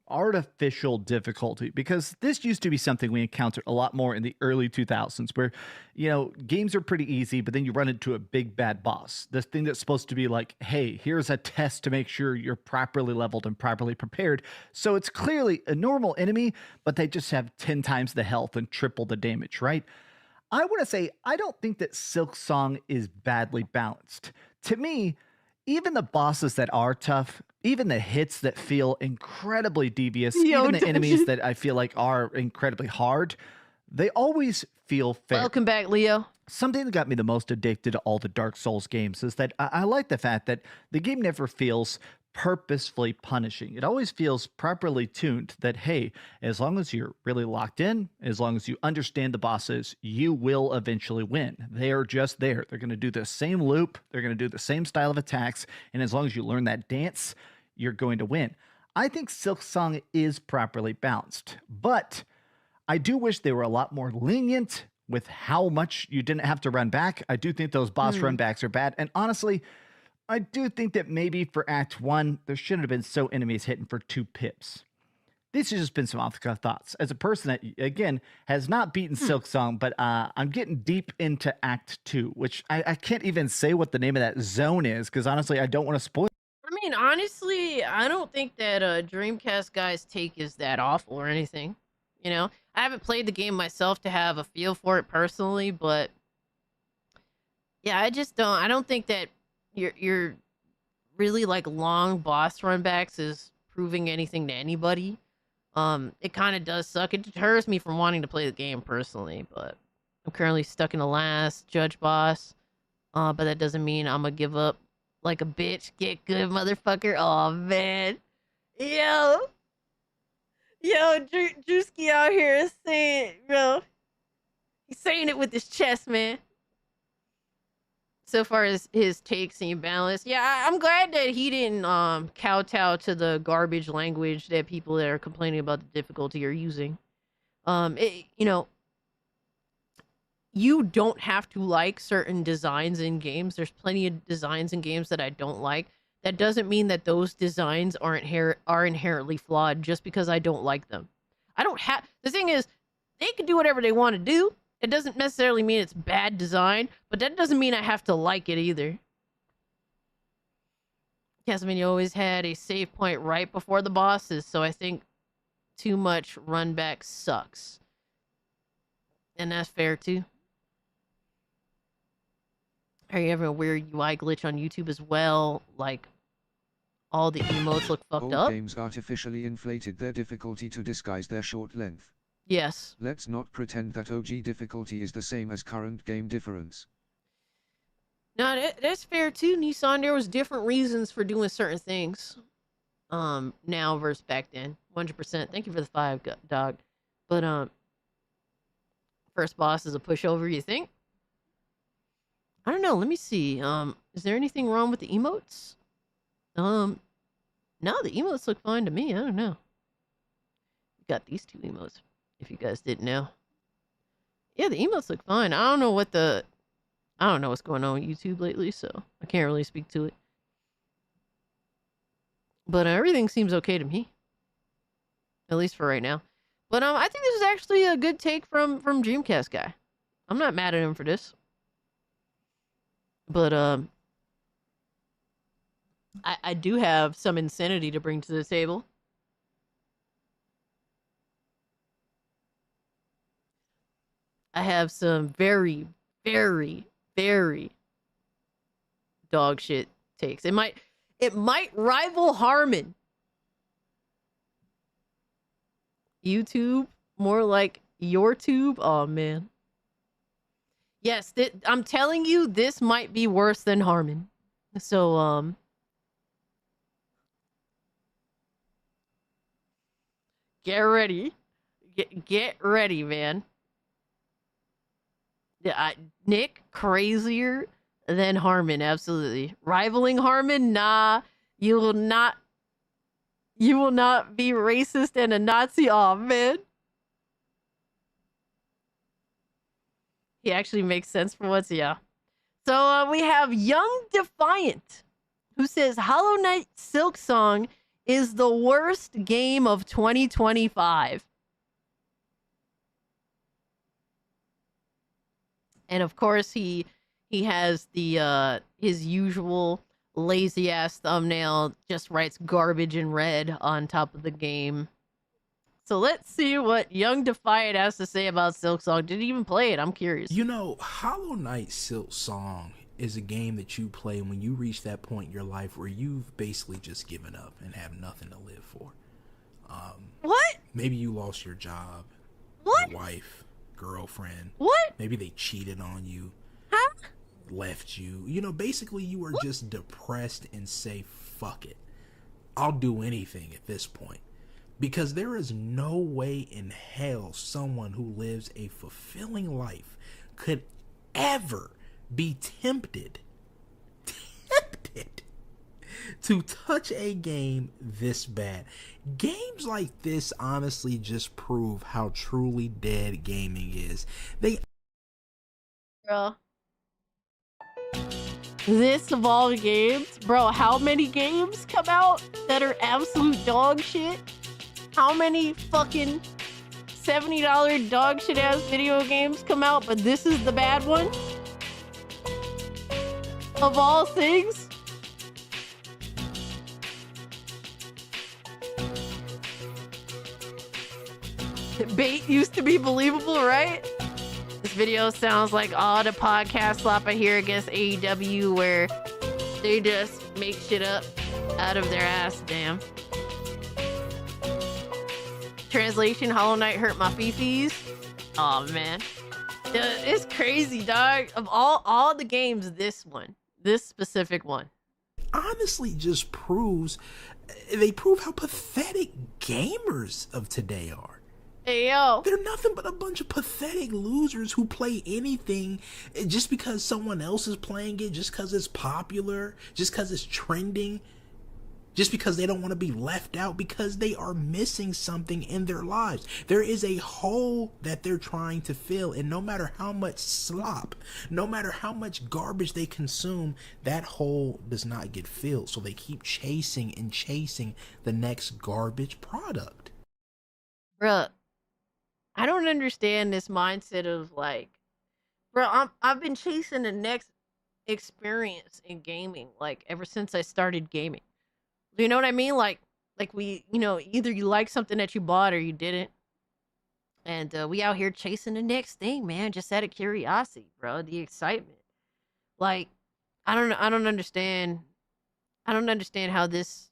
Artificial difficulty, because this used to be something we encountered a lot more in the early 2000s where, you know, games are pretty easy, but then you run into a big bad boss, this thing that's supposed to be like, hey, here's a test to make sure you're properly leveled and properly prepared. So it's clearly a normal enemy, but they just have 10 times the health and triple the damage, right? I want to say I don't think that Silk Song is badly balanced. To me, even the bosses that are tough, even the hits that feel incredibly devious, even the enemies that I feel like are incredibly hard, they always feel fair. Welcome back, Leo. Something that got me the most addicted to all the Dark Souls games is that I like the fact that the game never feels purposefully punishing. It always feels properly tuned that, hey, as long as you're really locked in, as long as you understand the bosses, you will eventually win. They are just there. They're going to do the same loop. They're going to do the same style of attacks. And as long as you learn that dance, you're going to win. I think Silk Song is properly balanced, but I do wish they were a lot more lenient with how much you didn't have to run back. I do think those boss run backs are bad. And honestly, I do think that maybe for Act 1, there shouldn't have been so enemies hitting for 2 pips. These have just been some off-the-cuff thoughts. As a person that, again, has not beaten Silk Song, but I'm getting deep into Act 2, which I can't even say what the name of that zone is, because honestly, I don't want to spoil. I mean, honestly, I don't think that Dreamcast guy's take is that awful or anything. You know, I haven't played the game myself to have a feel for it personally, but yeah, I don't think that your really like long boss runbacks is proving anything to anybody. It kind of does suck. It deters me from wanting to play the game personally, but I'm currently stuck in the last judge boss. But that doesn't mean I'm gonna give up like a bitch. Get good, motherfucker. Oh man. Yo, Drewski out here is saying, bro. He's saying it with his chest, man. So far as his takes seem balanced. Yeah, I'm glad that he didn't kowtow to the garbage language that people that are complaining about the difficulty are using. You know, you don't have to like certain designs in games. There's plenty of designs in games that I don't like. That doesn't mean that those designs are inherently flawed just because I don't like them. The thing is, they can do whatever they want to do. It doesn't necessarily mean it's bad design, but that doesn't mean I have to like it either. Castlevania always had a save point right before the bosses, so I think too much run back sucks. And that's fair too. Are you having a weird UI glitch on YouTube as well? Like, all the emotes look fucked Old up? games artificially inflated their difficulty to disguise their short length. Yes. Let's not pretend that OG difficulty is the same as current game difference. No, that's fair too, Nissan. There was different reasons for doing certain things. Now versus back then. 100%. Thank you for the 5, dog. But, first boss is a pushover, you think? I don't know. Let me see. Is there anything wrong with the emotes? No, the emotes look fine to me. I don't know. We got these 2 emotes, if you guys didn't know. Yeah, the emotes look fine. I don't know what's going on with YouTube lately, so I can't really speak to it. But everything seems okay to me. At least for right now. But I think this is actually a good take from Dreamcast guy. I'm not mad at him for this. But I do have some insanity to bring to the table. I have some very, very, very dog shit takes. It might rival Harmon. YouTube, more like your tube. Oh man. Yes, I'm telling you, this might be worse than Harmon. So Get ready. Get ready, man. Yeah, Nick, crazier than Harmon, absolutely. Rivaling Harmon? Nah, you will not be racist and a Nazi. Aw, man. He actually makes sense for once, yeah. So we have Young Defiant, who says Hollow Knight Silk Song is the worst game of 2025. And of course, he has the his usual lazy ass thumbnail, just writes garbage in red on top of the game. So let's see what Young Defiant has to say about Silk Song. Did he even play it? I'm curious. You know, Hollow Knight Silk Song is a game that you play when you reach that point in your life where you've basically just given up and have nothing to live for. What? Maybe you lost your job, what? Your wife, girlfriend. What? Maybe they cheated on you. Huh? Left you. You know, basically you are just depressed and say, fuck it. I'll do anything at this point. Because there is no way in hell someone who lives a fulfilling life could ever be tempted to touch a game this bad. Games like this honestly just prove how truly dead gaming is. Bro. This of all games? Bro, how many games come out that are absolute dog shit? How many fucking $70 dog shit ass video games come out, but this is the bad one? Of all things? Bait used to be believable, right? This video sounds like all the podcast slop I hear against AEW where they just make shit up out of their ass, damn. Translation, Hollow Knight hurt my fifis. Oh man. It's crazy, dog. Of all the games, this specific one. Honestly just proves, they prove how pathetic gamers of today are. Hey, yo. They're nothing but a bunch of pathetic losers who play anything just because someone else is playing it, just because it's popular, just because it's trending, just because they don't want to be left out, because they are missing something in their lives. There is a hole that they're trying to fill, and no matter how much slop, no matter how much garbage they consume, that hole does not get filled. So they keep chasing and chasing the next garbage product. Bruh, I don't understand this mindset of like, bro, I've been chasing the next experience in gaming like ever since I started gaming. You know what I mean? Like we, you know, either you like something that you bought or you didn't. And we out here chasing the next thing, man, just out of curiosity, bro, the excitement. Like, I don't understand how this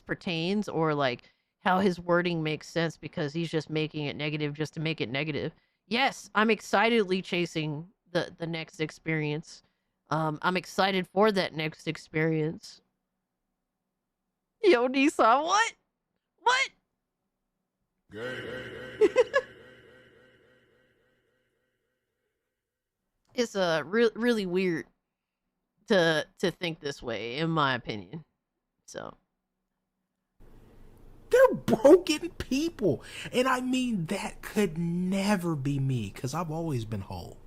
pertains, or like how his wording makes sense, because he's just making it negative just to make it negative. Yes, I'm excitedly chasing the next experience. I'm excited for that next experience. Yo, Nissan, what? What? It's really weird to think this way, in my opinion. So they're broken people, and I mean that could never be me, because I've always been whole.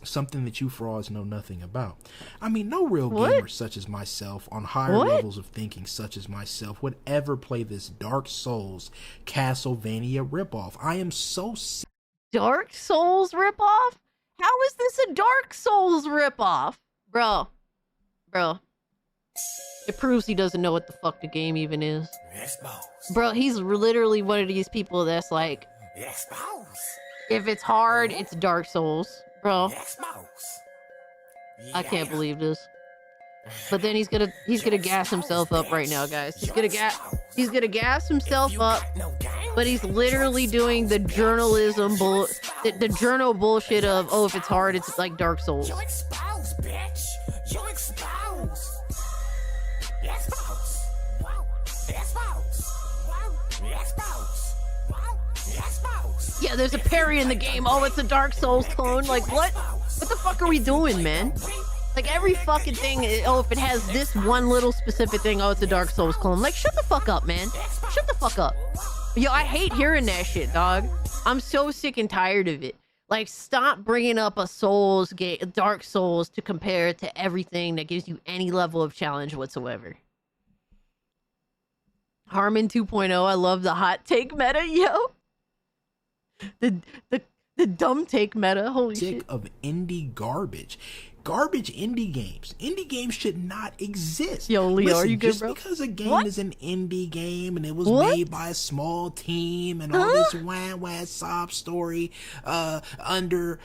Something that you frauds know nothing about. I mean, no real gamer such as myself, on higher levels of thinking such as myself, would ever play this Dark Souls Castlevania ripoff. I am so sick. Dark Souls ripoff? How is this a Dark Souls ripoff? Bro. It proves he doesn't know what the fuck the game even is. Bro, he's literally one of these people that's like, if it's hard, it's Dark Souls. Bro, I can't believe this. But then he's gonna gas himself up right now, guys. He's gonna gas himself up, but he's literally doing the journalism the journal bullshit of, oh, if it's hard, it's like Dark Souls. You expose, bitch. You expose. Expose. Whoa. Expose. Yeah, there's a parry in the game. Oh, it's a Dark Souls clone. Like, what? What the fuck are we doing, man? Like, every fucking thing, oh, if it has this one little specific thing, oh, it's a Dark Souls clone. Like, shut the fuck up, man. Shut the fuck up. Yo, I hate hearing that shit, dog. I'm so sick and tired of it. Like, stop bringing up a Souls game, Dark Souls, to compare it to everything that gives you any level of challenge whatsoever. Harmon 2.0, I love the hot take meta, yo. The dumb take meta, holy Sick shit. of indie garbage. Garbage indie games. Indie games should not exist. Yo, Leo, Listen, are you good, just bro? because a game What? is an indie game and it was What? made by a small team and all this wah sob story under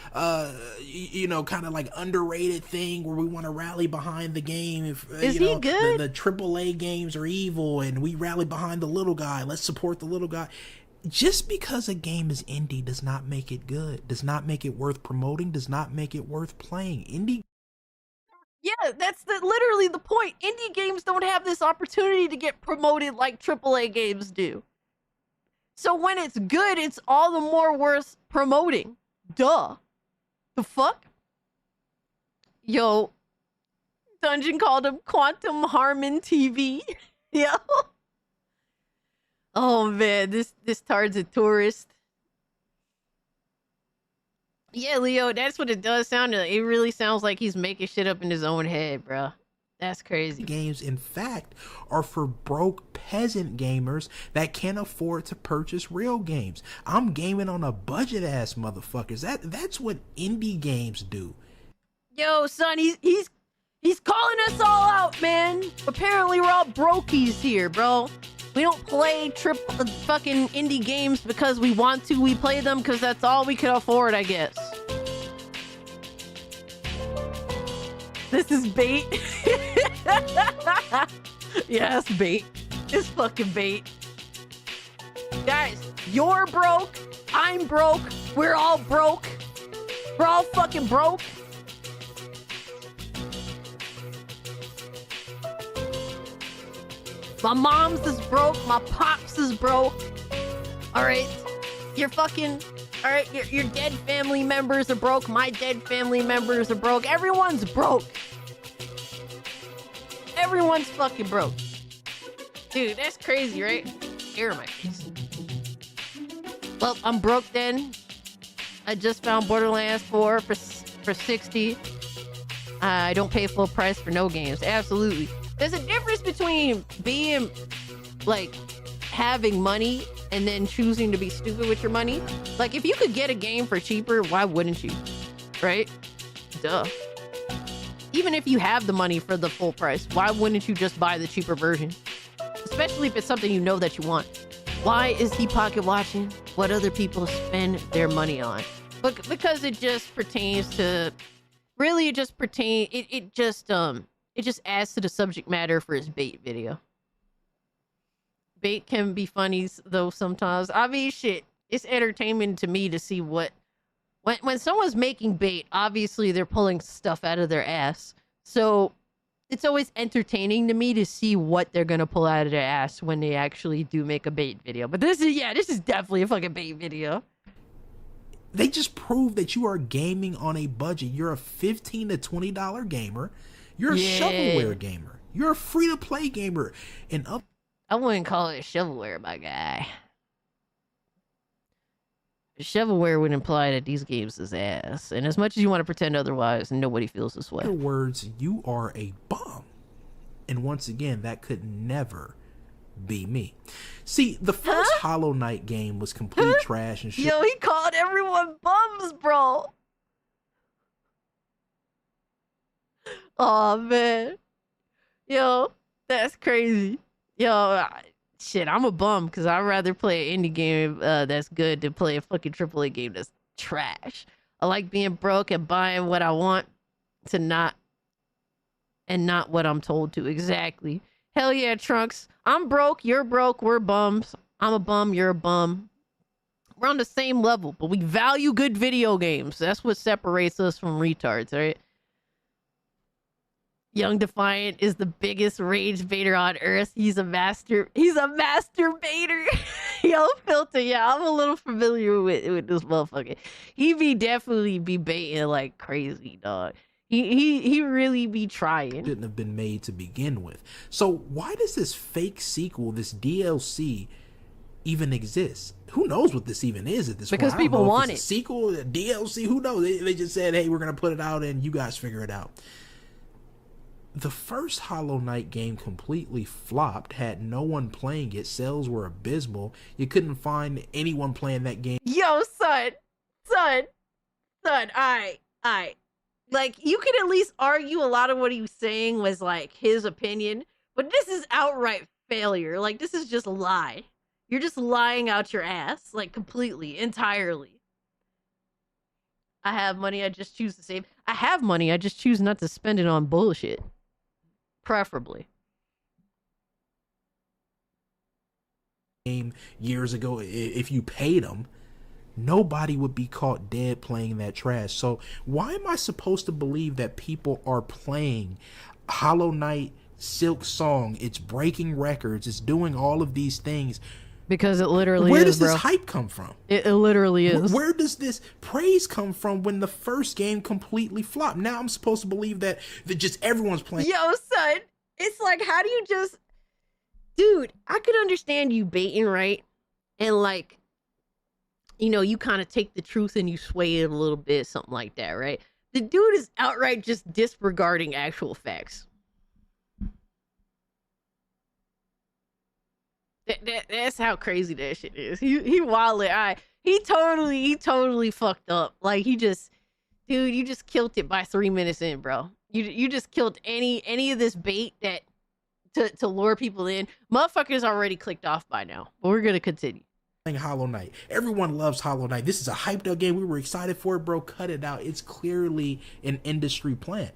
you know, kind of like underrated thing where we want to rally behind the game. If, Is you know, he good? The AAA games are evil and we rally behind the little guy. Let's support the little guy. Just because a game is indie does not make it good, does not make it worth promoting, does not make it worth playing. Indie. Yeah, that's literally the point. Indie games don't have this opportunity to get promoted like AAA games do. So when it's good, it's all the more worth promoting. Duh. The fuck? Yo, Dungeon called him Quantum Harmon TV. Yo. Oh man, this tard's a tourist. Yeah, Leo, that's what it does sound like. It really sounds like he's making shit up in his own head, bro. That's crazy. Games, in fact, are for broke peasant gamers that can't afford to purchase real games. I'm gaming on a budget ass motherfuckers. That's what indie games do. Yo, son, he's calling us all out, man. Apparently, we're all brokies here, bro. We don't play fucking indie games because we want to. We play them because that's all we can afford, I guess. This is bait. Yeah, it's bait. It's fucking bait. Guys, you're broke. I'm broke. We're all broke. We're all fucking broke. My mom's is broke. My pops is broke. All right. You're fucking... All right, your dead family members are broke. My dead family members are broke. Everyone's broke. Everyone's fucking broke. Dude, that's crazy, right? Air in my face. Well, I'm broke then. I just found Borderlands 4 for 60. I don't pay full price for no games. Absolutely. There's a difference between being, like, having money and then choosing to be stupid with your money. Like, if you could get a game for cheaper, why wouldn't you? Right? Duh. Even if you have the money for the full price, why wouldn't you just buy the cheaper version? Especially if it's something you know that you want. Why is he pocket watching what other people spend their money on? But because it just pertains to... Really, it just pertains... It just adds to the subject matter for his bait video. Bait can be funny, though, sometimes. I mean, shit. It's entertainment to me to see what... When someone's making bait, obviously they're pulling stuff out of their ass. So it's always entertaining to me to see what they're gonna pull out of their ass when they actually do make a bait video. But this is definitely a fucking bait video. They just prove that you are gaming on a budget. You're a $15 to $20 gamer. You're a shovelware gamer. You're a free-to-play gamer. And I wouldn't call it shovelware, my guy. Shovelware would imply that these games is ass. And as much as you want to pretend otherwise, nobody feels this way. in other words, you are a bum. And once again, that could never be me. See, the first Hollow Knight game was complete trash and shit. Yo, he called everyone bums, bro. Oh man. Yo, that's crazy. Yo, shit, I'm a bum because I'd rather play an indie game that's good than play a fucking AAA game that's trash. I like being broke and buying what I want to not what I'm told to. Exactly. Hell yeah, Trunks. I'm broke, you're broke, we're bums. I'm a bum, you're a bum. We're on the same level, but we value good video games. That's what separates us from retards, right? Young Defiant is the biggest rage baiter on earth. He's a master baiter. Yo, Filter, yeah, I'm a little familiar with this motherfucker. He definitely be baiting like crazy, dog. He really be trying. Shouldn't have been made to begin with. So why does this fake sequel, this DLC, even exist? Who knows what this even is at this point? Because people want it. A sequel, a DLC, who knows? They just said, hey, we're gonna put it out and you guys figure it out. The first Hollow Knight game completely flopped, had no one playing it, sales were abysmal. You couldn't find anyone playing that game. Yo, son, alright. Like, you could at least argue a lot of what he was saying was like his opinion, but this is outright failure. Like, this is just a lie. You're just lying out your ass, like, completely, entirely. I have money, I just choose to save. I have money, I just choose not to spend it on bullshit. Preferably. Game years ago, if you paid them, nobody would be caught dead playing that trash. So why am I supposed to believe that people are playing Hollow Knight, Silk Song? It's breaking records, it's doing all of these things. Because it literally Where is, does bro. this hype come from? It literally is. Where does this praise come from when the first game completely flopped? Now I'm supposed to believe that just everyone's playing. Yo, son, it's like, how do you just... Dude, I could understand you baiting, right? And like, you know, you kind of take the truth and you sway it a little bit, something like that, right? The dude is outright just disregarding actual facts. That's how crazy that shit is. He wildly, he totally fucked up. Like, he just, dude, you just killed it by 3 minutes in, bro. You just killed any of this bait that to lure people in. Motherfuckers already clicked off by now, but we're gonna continue. Hollow Knight. Everyone loves Hollow Knight. This is a hyped up game. We were excited for it, bro. Cut it out. It's clearly an industry plant.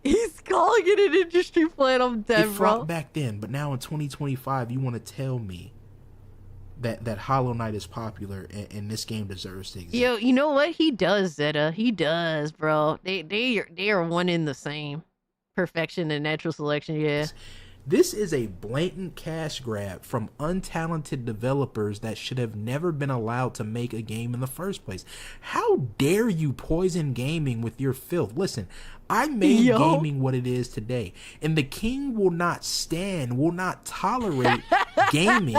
He's calling it an industry plant. I'm dead, It bro. flopped back then, but now in 2025, you want to tell me that Hollow Knight is popular and this game deserves to exist. Yo, you know what? He does, Zeta. He does, bro. They are one in the same. Perfection and natural selection, yeah. This is a blatant cash grab from untalented developers that should have never been allowed to make a game in the first place. How dare you poison gaming with your filth? Listen, I made gaming what it is today, and the king will not tolerate gaming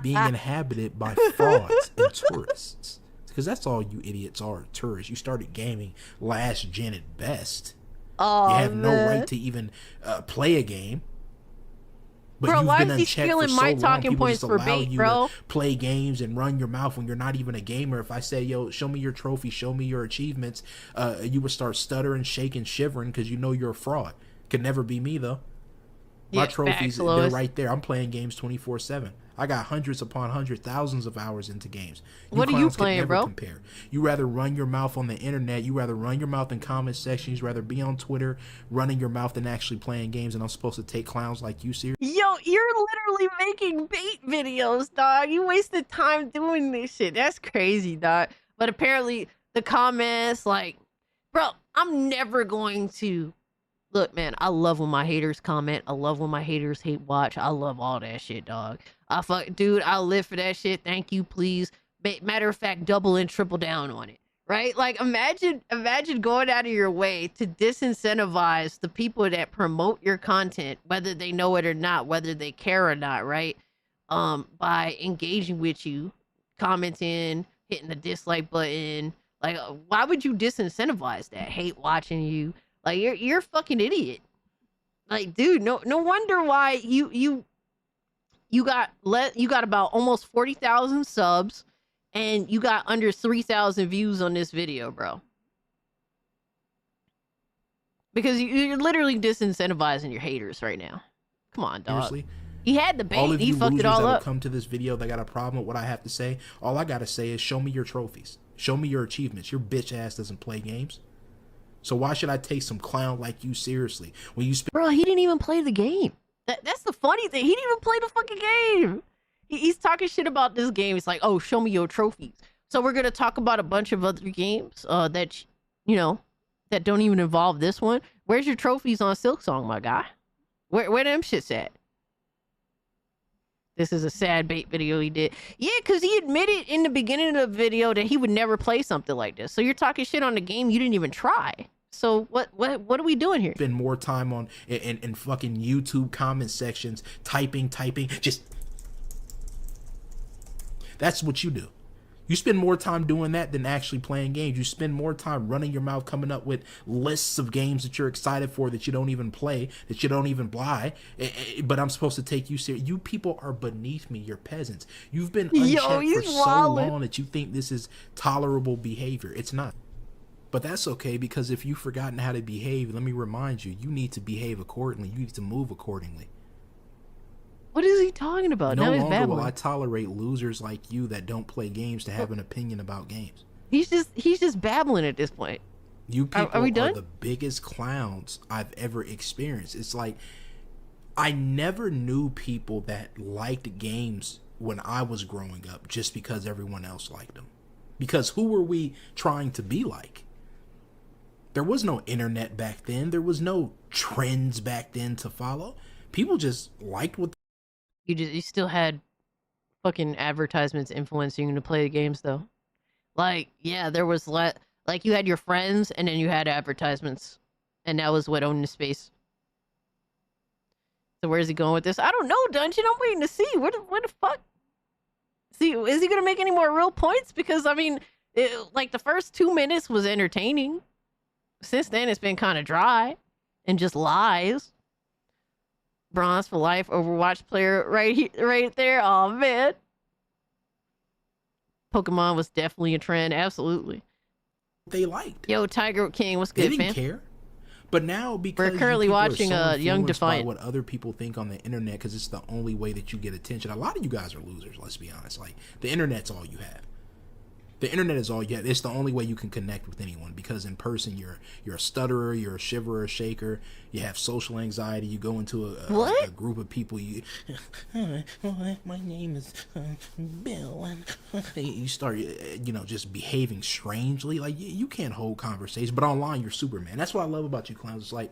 being inhabited by frauds and tourists. Because that's all you idiots are, tourists. You started gaming last gen at best. Oh, you have no right to even play a game. But bro, you've why been is he unchecked stealing for my so long, talking people points just for allow bait, you bro? to play games and run your mouth when you're not even a gamer. If I say, yo, show me your trophy, show me your achievements, you would start stuttering, shaking, shivering because you know you're a fraud. Could never be me, though. My trophies, they're right there. I'm playing games 24/7. I got hundreds upon hundreds, thousands of hours into games. What are you playing, bro? Compare. You rather run your mouth on the internet. You rather run your mouth in comment sections. You rather be on Twitter running your mouth than actually playing games. And I'm supposed to take clowns like you serious? Yo, you're literally making bait videos, dog. You wasted time doing this shit. That's crazy, dog. But apparently the comments, like, bro, I'm never going to... Look, man, I love when my haters comment. I love when my haters hate watch. I love all that shit, dog. Dude, I live for that shit. Thank you, please. Matter of fact, double and triple down on it, right? Like, imagine going out of your way to disincentivize the people that promote your content, whether they know it or not, whether they care or not, right? By engaging with you, commenting, hitting the dislike button. Like, why would you disincentivize that? Hate watching you. Like, you're a fucking idiot. Like, dude, no wonder why you got about almost 40,000 subs and you got under 3,000 views on this video, bro. Because you're literally disincentivizing your haters right now. Come on, dog. Seriously? He had the bait. All of He you fucked it losers all that up. come to this video that got a problem with what I have to say, all I gotta say is show me your trophies. Show me your achievements. Your bitch ass doesn't play games. So why should I take some clown like you seriously? When you Bro, he didn't even play the game. That's the funny thing. He didn't even play the fucking game. He's talking shit about this game. It's like, oh, show me your trophies. So we're going to talk about a bunch of other games that, you know, that don't even involve this one. Where's your trophies on Silk Song, my guy? Where them shits at? This is a sad bait video he did. Yeah, because he admitted in the beginning of the video that he would never play something like this. So you're talking shit on the game you didn't even try. So what are we doing here? Spend more time on in fucking YouTube comment sections, typing, just... That's what you do. You spend more time doing that than actually playing games. You spend more time running your mouth, coming up with lists of games that you're excited for that you don't even play, that you don't even buy. But I'm supposed to take you serious. You people are beneath me. You're peasants. You've been unchecked for so long that you think this is tolerable behavior. It's not. But that's okay, because if you've forgotten how to behave, let me remind you, you need to behave accordingly. You need to move accordingly. What is he talking about? No longer will I tolerate losers like you that don't play games to have an opinion about games. He's just babbling at this point. You people are the biggest clowns I've ever experienced. It's like, I never knew people that liked games when I was growing up just because everyone else liked them. Because who were we trying to be like? There was no internet back then. There was no trends back then to follow. People just liked what you still had fucking advertisements influencing you to play the games though. Like, yeah, there was like you had your friends and then you had advertisements, and that was what owned the space. So where's he going with this? I don't know, Dungeon. I'm waiting to see. What the fuck? See, is he gonna make any more real points? Because I mean, like the first 2 minutes was entertaining. Since then, it's been kind of dry and just lies. Bronze for life, Overwatch player right there. Oh man, Pokemon was definitely a trend. Absolutely, they liked. Yo, Tiger King, what's good, they didn't fam? care. But now, because we're currently watching Young Defiant, by what other people think on the internet, because it's the only way that you get attention. A lot of you guys are losers. Let's be honest. Like, the internet's all you have. The internet is all you have. It's the only way you can connect with anyone, because in person you're a stutterer, you're a shiverer, a shaker. You have social anxiety. You go into a group of people. My name is Bill, and you start just behaving strangely. Like, you can't hold conversations. But online you're Superman. That's what I love about you clowns. It's like,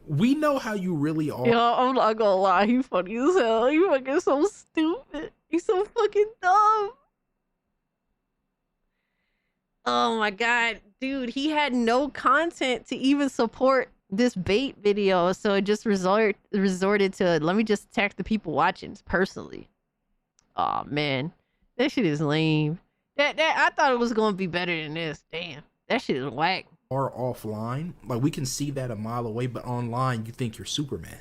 we know how you really are. Yo, I'm not gonna lie, he funny as hell. He fucking so stupid. He's so fucking dumb. Oh my god, dude, he had no content to even support this bait video, so it just resorted to, let me just attack the people watching personally. Oh man, that shit is lame. That I thought it was gonna be better than this. Damn, that shit is whack. Or offline, like, we can see that a mile away, but online you think you're Superman.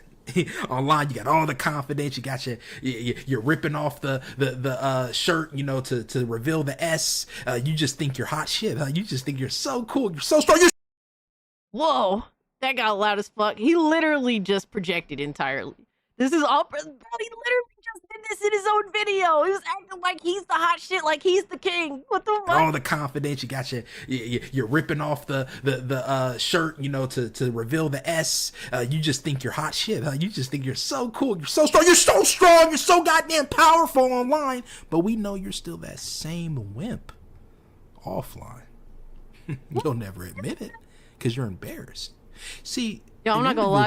Online you got all the confidence, you got you're ripping off the shirt, to reveal the S. You just think you're hot shit, huh? You just think you're so cool, you're so strong. Whoa, that got loud as fuck. He literally just projected entirely. This is all, bro, he literally just did this in his own video. He was acting like he's the hot shit, like he's the king. What the fuck? All the confidence, you got you're ripping off the shirt, to reveal the S. You just think you're hot shit, huh? You just think you're so cool, you're so strong, you're so goddamn powerful online. But we know you're still that same wimp offline. You'll never admit it, because you're embarrassed. See, yo, I'm not gonna lie,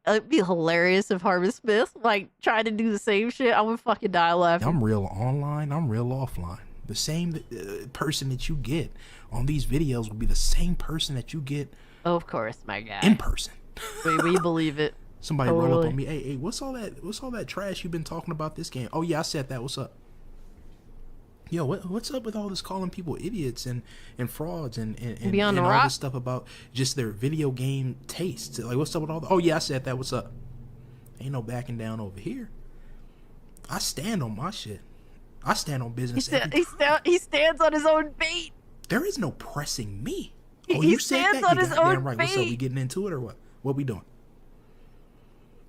it'd be hilarious if Harvey Smith tried to do the same shit. I would fucking die laughing. I'm real online, I'm real offline. The same person that you get on these videos will be the same person that you get, of course, my guy, in person. We believe it. Somebody roll up on me, hey, what's all that trash you've been talking about this game? Oh yeah, I said that. What's up? Yo, what's up with all this calling people idiots and frauds and all this stuff about just their video game tastes? Like, what's up with all the... Oh yeah, I said that. What's up? Ain't no backing down over here. I stand on my shit. I stand on business. He stands on his own bait. There is no pressing me. Oh, he you said stands that? on his own right. bait. What's up? We getting into it or what? What we doing?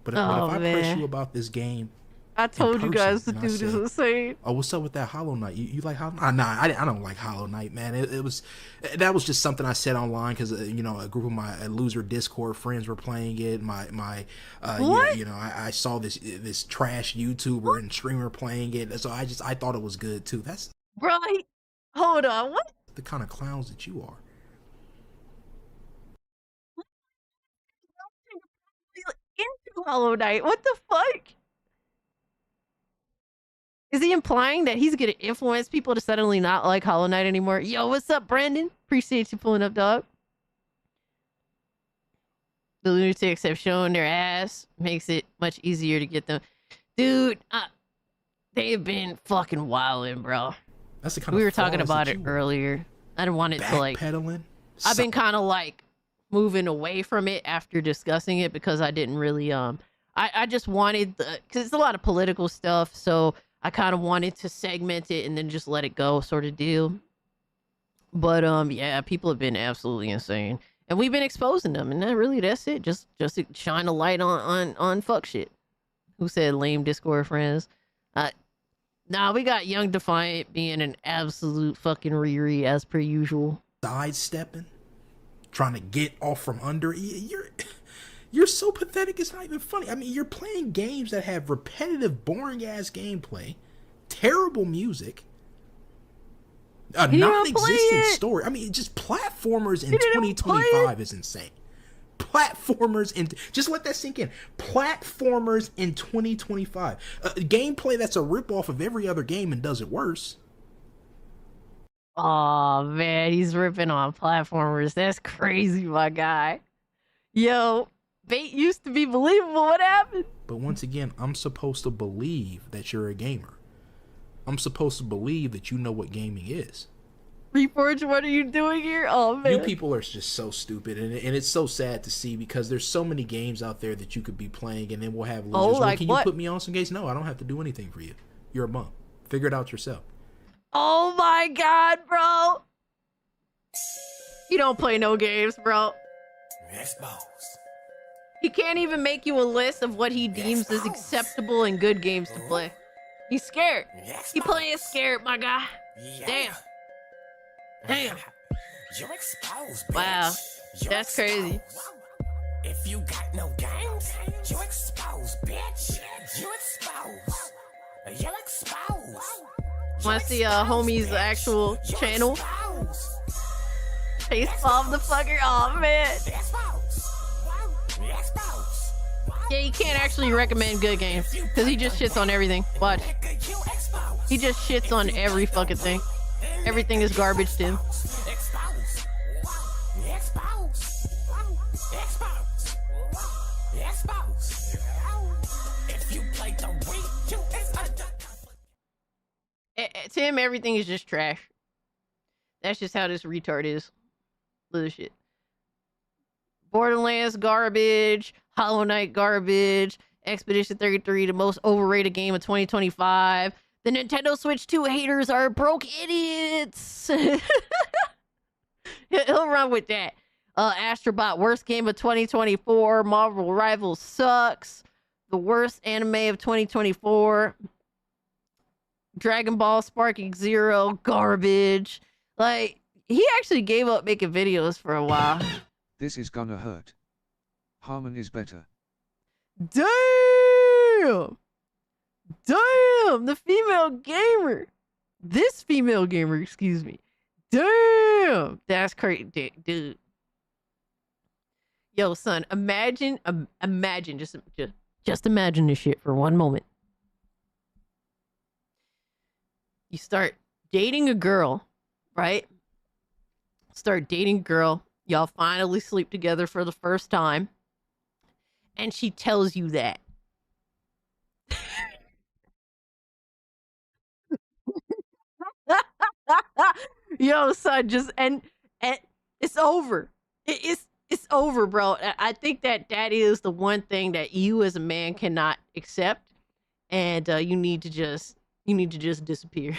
But if I press you about this game, I told you guys the dude is insane. Oh, what's up with that Hollow Knight? You like Hollow Knight? Nah, I don't like Hollow Knight, man. That was just something I said online because a group of my loser Discord friends were playing it. I saw this trash YouTuber and streamer playing it, so I thought it was good too. That's right. Hold on, what? The kind of clowns that you are. Hollow Knight. What the fuck? Is he implying that he's gonna influence people to suddenly not like Hollow Knight anymore? Yo, what's up, Brandon? Appreciate you pulling up, dog. The lunatics have shown their ass. Makes it much easier to get them. Dude, they've been fucking wilding, bro. That's the kind we of were talking flaws about that it you earlier. I didn't want it to like backpedaling. I've been kind of like moving away from it after discussing it because I didn't really I just wanted because it's a lot of political stuff, so I kind of wanted to segment it and then just let it go, sort of deal. But yeah, people have been absolutely insane, and we've been exposing them, and that's it. Just to shine a light on fuck shit. Who said lame Discord friends? Nah, we got Young Defiant being an absolute fucking Riri as per usual. Sidestepping, trying to get off from under. You're so pathetic. It's not even funny. I mean, you're playing games that have repetitive, boring ass gameplay, terrible music, a non-existent story. I mean, just platformers in 2025 is insane. Platformers in just let that sink in. Platformers in 2025. Gameplay that's a ripoff of every other game and does it worse. Oh man, he's ripping on platformers. That's crazy, my guy. Yo, bait used to be believable. What happened? But once again, I'm supposed to believe that you're a gamer. I'm supposed to believe that you know what gaming is. Reforge, what are you doing here? Oh man, you people are just so stupid, and it's so sad to see because there's so many games out there that you could be playing, and then we'll have losers. Oh, like can what? You put me on some games? No, I don't have to do anything for you. You're a bum. Figure it out yourself. Oh my god, bro. You don't play no games, bro. He can't even make you a list of what he deems as acceptable and good games to play. He's scared. He playing scared, my guy. Damn. Damn. You're exposed, wow. That's crazy. If you got no games, you're exposed, bitch. You're exposed. You're exposed. Want to see homie's actual channel? Face palm the fucker. Oh man. Yeah, you can't actually recommend good games because he just shits on everything. Watch. He just shits on every fucking thing. Everything is garbage to him. To him, everything is just trash. That's just how this retard is. Little shit. Borderlands garbage. Hollow Knight garbage. Expedition 33, the most overrated game of 2025. The Nintendo Switch 2 haters are broke idiots. He'll run with that. Astrobot, worst game of 2024. Marvel Rivals sucks. The worst anime of 2024. Dragon Ball Sparking Zero, garbage. Like, he actually gave up making videos for a while. This is gonna hurt. Harmon is better. Damn! Damn! The female gamer! This female gamer, excuse me. Damn! That's crazy, dude. Yo, son, imagine, just imagine this shit for one moment. You start dating a girl, right? Start dating a girl. Y'all finally sleep together for the first time. And she tells you that. Yo, son, just and it's over. It's over, bro. I think that is the one thing that you as a man cannot accept, and you need to just disappear.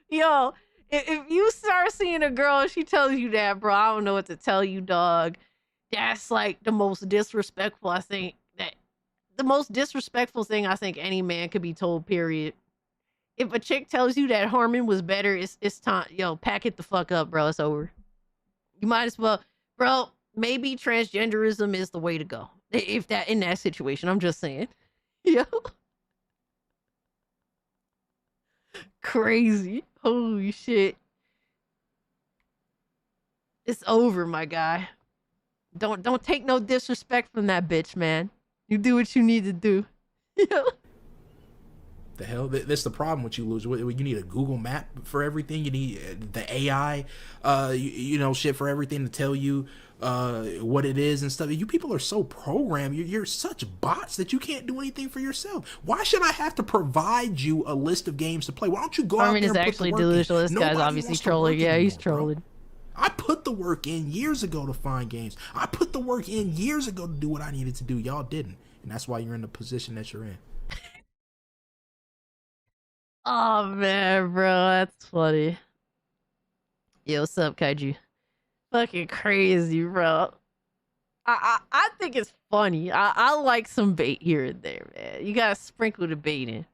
Yo, if you start seeing a girl and she tells you that, bro, I don't know what to tell you, dog. That's like the most disrespectful thing I think any man could be told, period. If a chick tells you that Harmon was better, it's time. Yo, pack it the fuck up, bro. It's over. You might as well, bro, maybe transgenderism is the way to go. If that, in that situation, I'm just saying. Yo. Crazy. Holy shit. It's over, my guy. Don't take no disrespect from that bitch, man. You do what you need to do. The hell, that's the problem with you, loser. You need a Google map for everything. You need the AI, shit for everything to tell you what it is and stuff. You people are so programmed. You're such bots that you can't do anything for yourself. Why should I have to provide you a list of games to play? Why don't you go out there and put the work in? Actually delusional. This guy's Nobody obviously wants to trolling. work Yeah, he's anymore, bro. trolling. I put the work in years ago to find games. I put the work in years ago to do what I needed to do. Y'all didn't. And that's why you're in the position that you're in. Oh man, bro, that's funny. Yo, what's up, Kaiju? Fucking crazy, bro. I think it's funny. I like some bait here and there, man. You gotta sprinkle the bait in.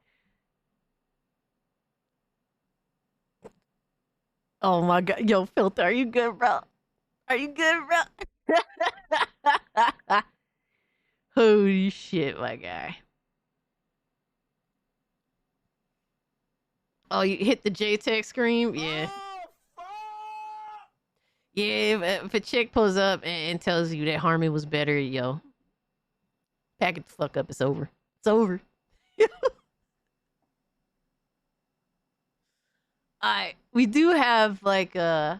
Oh my god, yo, Filter, are you good, bro? Are you good, bro? Holy shit, my guy. Oh, you hit the JTEX screen? Yeah. Yeah, if a chick pulls up and tells you that Harmon was better, yo, pack it the fuck up. It's over. It's over. We do have like I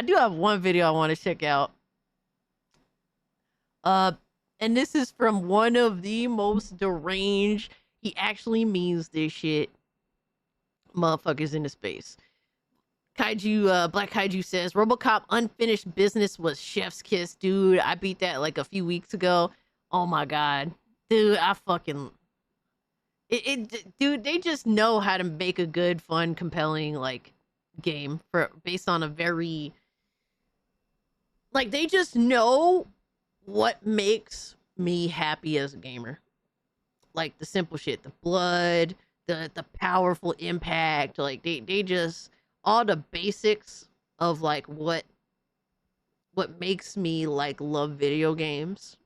do have one video I want to check out. And this is from one of the most deranged, he actually means this shit, motherfuckers in the space. Kaiju, Black Kaiju says, RoboCop Unfinished Business was chef's kiss. Dude, I beat that like a few weeks ago. Oh my god. Dude, I fucking... Dude, they just know how to make a good, fun, compelling, like, game based on a very... Like, they just know what makes me happy as a gamer. Like, the simple shit. The blood, the powerful impact. Like, they just... all the basics of like what makes me like love video games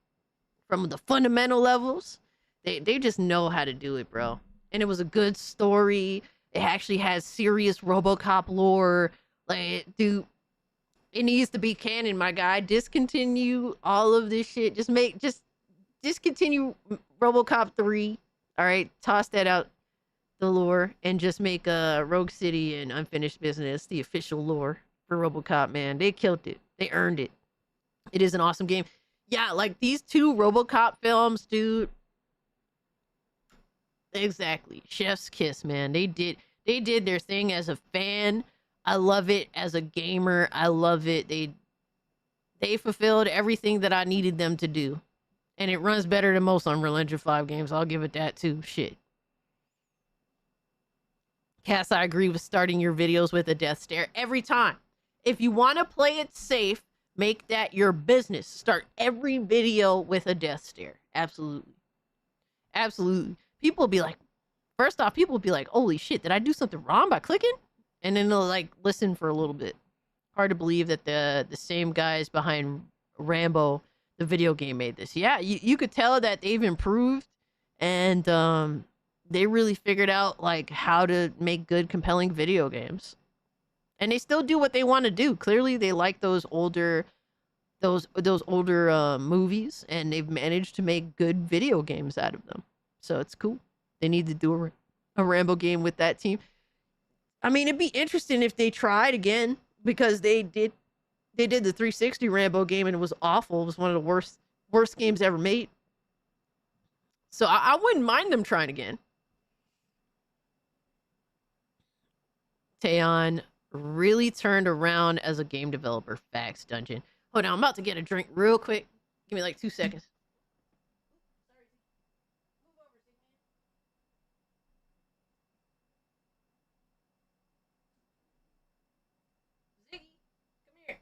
from the fundamental levels, they just know how to do it, bro. And it was a good story. It actually has serious RoboCop lore. Like, dude, it needs to be canon, my guy. Discontinue all of this shit. Just discontinue RoboCop 3. All right, toss that out the lore and just make Rogue City and Unfinished Business the official lore for RoboCop, man. They killed it. They earned it. It is an awesome game. Yeah, like these two RoboCop films, dude. Exactly. Chef's kiss, man. They did their thing as a fan. I love it as a gamer. I love it. They fulfilled everything that I needed them to do. And it runs better than most Unreal Engine 5 games. I'll give it that too. Shit. Cass, I agree with starting your videos with a death stare every time. If you want to play it safe, make that your business. Start every video with a death stare. Absolutely. Absolutely. People will be like, first off, people will be like, holy shit, did I do something wrong by clicking? And then they'll like listen for a little bit. Hard to believe that the same guys behind Rambo, the video game, made this. Yeah, you could tell that they've improved and they really figured out like how to make good, compelling video games. And they still do what they want to do. Clearly, they like those older movies, and they've managed to make good video games out of them. So it's cool. They need to do a Rambo game with that team. I mean, it'd be interesting if they tried again, because they did the 360 Rambo game and it was awful. It was one of the worst games ever made. So I wouldn't mind them trying again. Taeon really turned around as a game developer. Facts, Dungeon. Hold on, I'm about to get a drink real quick. Give me like 2 seconds. Ziggy, come here.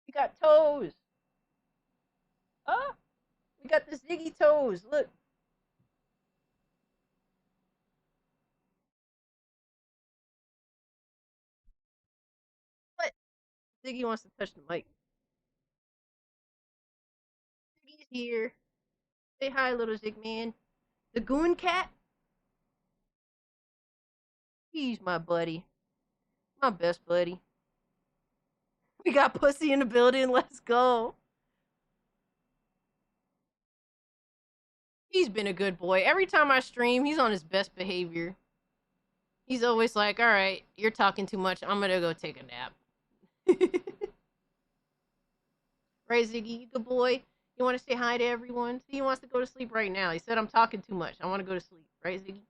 We got toes. Oh, we got the Ziggy toes. Look. What? Ziggy wants to touch the mic. here. Say hi, little Zig man. The Goon Cat. He's my buddy. My best buddy. We got pussy in the building. Let's go. He's been a good boy. Every time I stream, he's on his best behavior. He's always like, all right, you're talking too much. I'm going to go take a nap. Right, Ziggy? You good boy? You want to say hi to everyone? See, he wants to go to sleep right now. He said, I'm talking too much. I want to go to sleep. Right, Ziggy?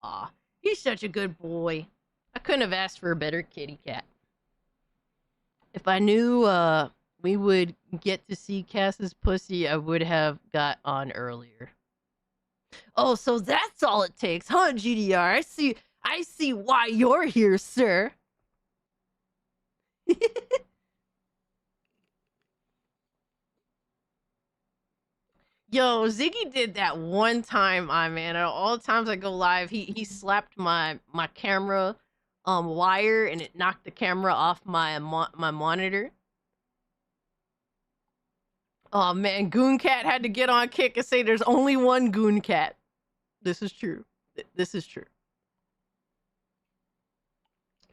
Aw, he's such a good boy. I couldn't have asked for a better kitty cat. If I knew we would get to see Cass's pussy, I would have got on earlier. Oh, so that's all it takes, huh, GDR? I see why you're here, sir. Yo, Ziggy did that one time, man. All the times I go live, he slapped my camera wire and it knocked the camera off my monitor. Oh man, Goon Cat had to get on Kick and say there's only one Goon Cat. This is true. This is true.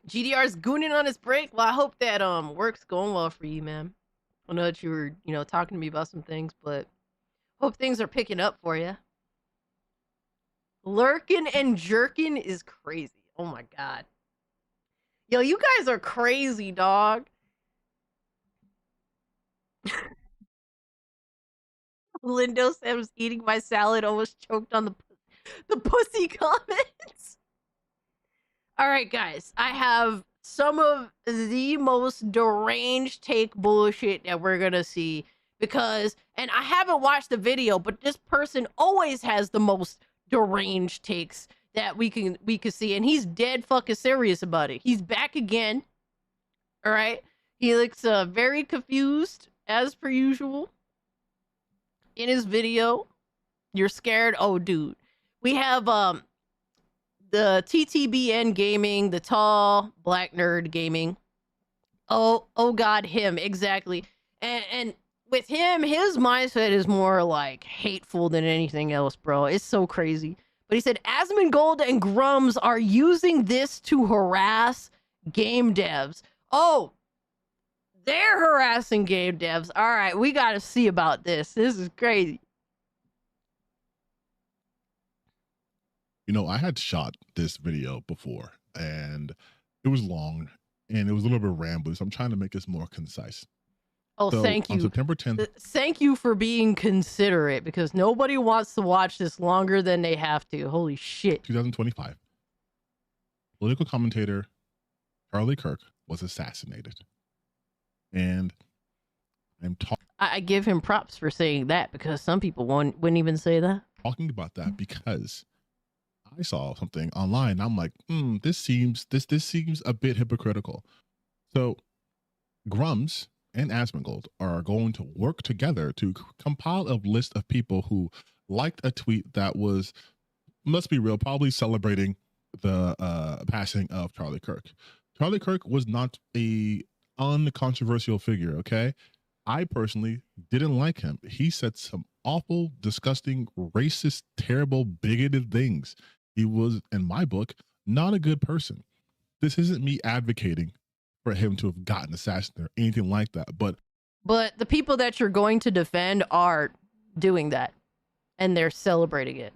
GDR's gooning on his break. Well, I hope that work's going well for you, man. I know that you were, talking to me about some things, but hope things are picking up for you. Lurkin' and jerkin' is crazy. Oh my god. Yo, you guys are crazy, dog. Lindo said I was eating my salad, almost choked on the pussy comments. All right, guys. I have some of the most deranged take bullshit that we're going to see because, and I haven't watched the video, but this person always has the most deranged takes that we can see, and he's dead fucking serious about it. He's back again. All right. He looks very confused as per usual. In his video, you're scared. Oh, dude, we have the TTBN gaming, the tall black nerd gaming. Oh God, him exactly. And with him, his mindset is more like hateful than anything else, bro. It's so crazy. But he said Asmongold and Grums are using this to harass game devs. Oh. They're harassing game devs. All right, we got to see about this. This is crazy. I had shot this video before, and it was long, and it was a little bit rambling, so I'm trying to make this more concise. Oh, so, thank you. On September 10th. Thank you for being considerate, because nobody wants to watch this longer than they have to. Holy shit. 2025. Political commentator Charlie Kirk was assassinated. And I give him props for saying that because some people wouldn't even say that. Talking about that because I saw something online. And I'm like, this seems a bit hypocritical. So Grums and Asmongold are going to work together to compile a list of people who liked a tweet that was, let's be real, probably celebrating the passing of Charlie Kirk. Charlie Kirk was not a uncontroversial figure, okay? I personally didn't like him. He said some awful, disgusting, racist, terrible, bigoted things. He was, in my book, not a good person. This isn't me advocating for him to have gotten assassinated or anything like that, but the people that you're going to defend are doing that, and they're celebrating it.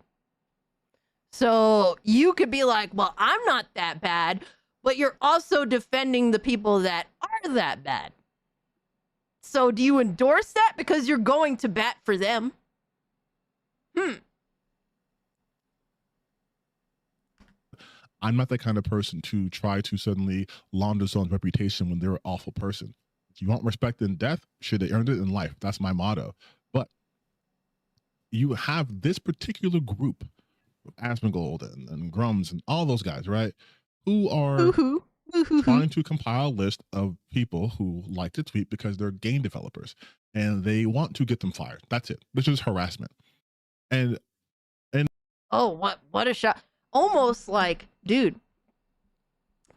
So you could be like, well, I'm not that bad, but you're also defending the people that are that bad. So do you endorse that because you're going to bat for them? I'm not that kind of person to try to suddenly launder someone's reputation when they're an awful person. If you want respect in death, should they earned it in life? That's my motto. But you have this particular group, Asmongold and Grums and all those guys, right? Who are trying to compile a list of people who like to tweet because they're game developers and they want to get them fired. That's it. This is harassment. And oh, what a shot. Almost like, dude,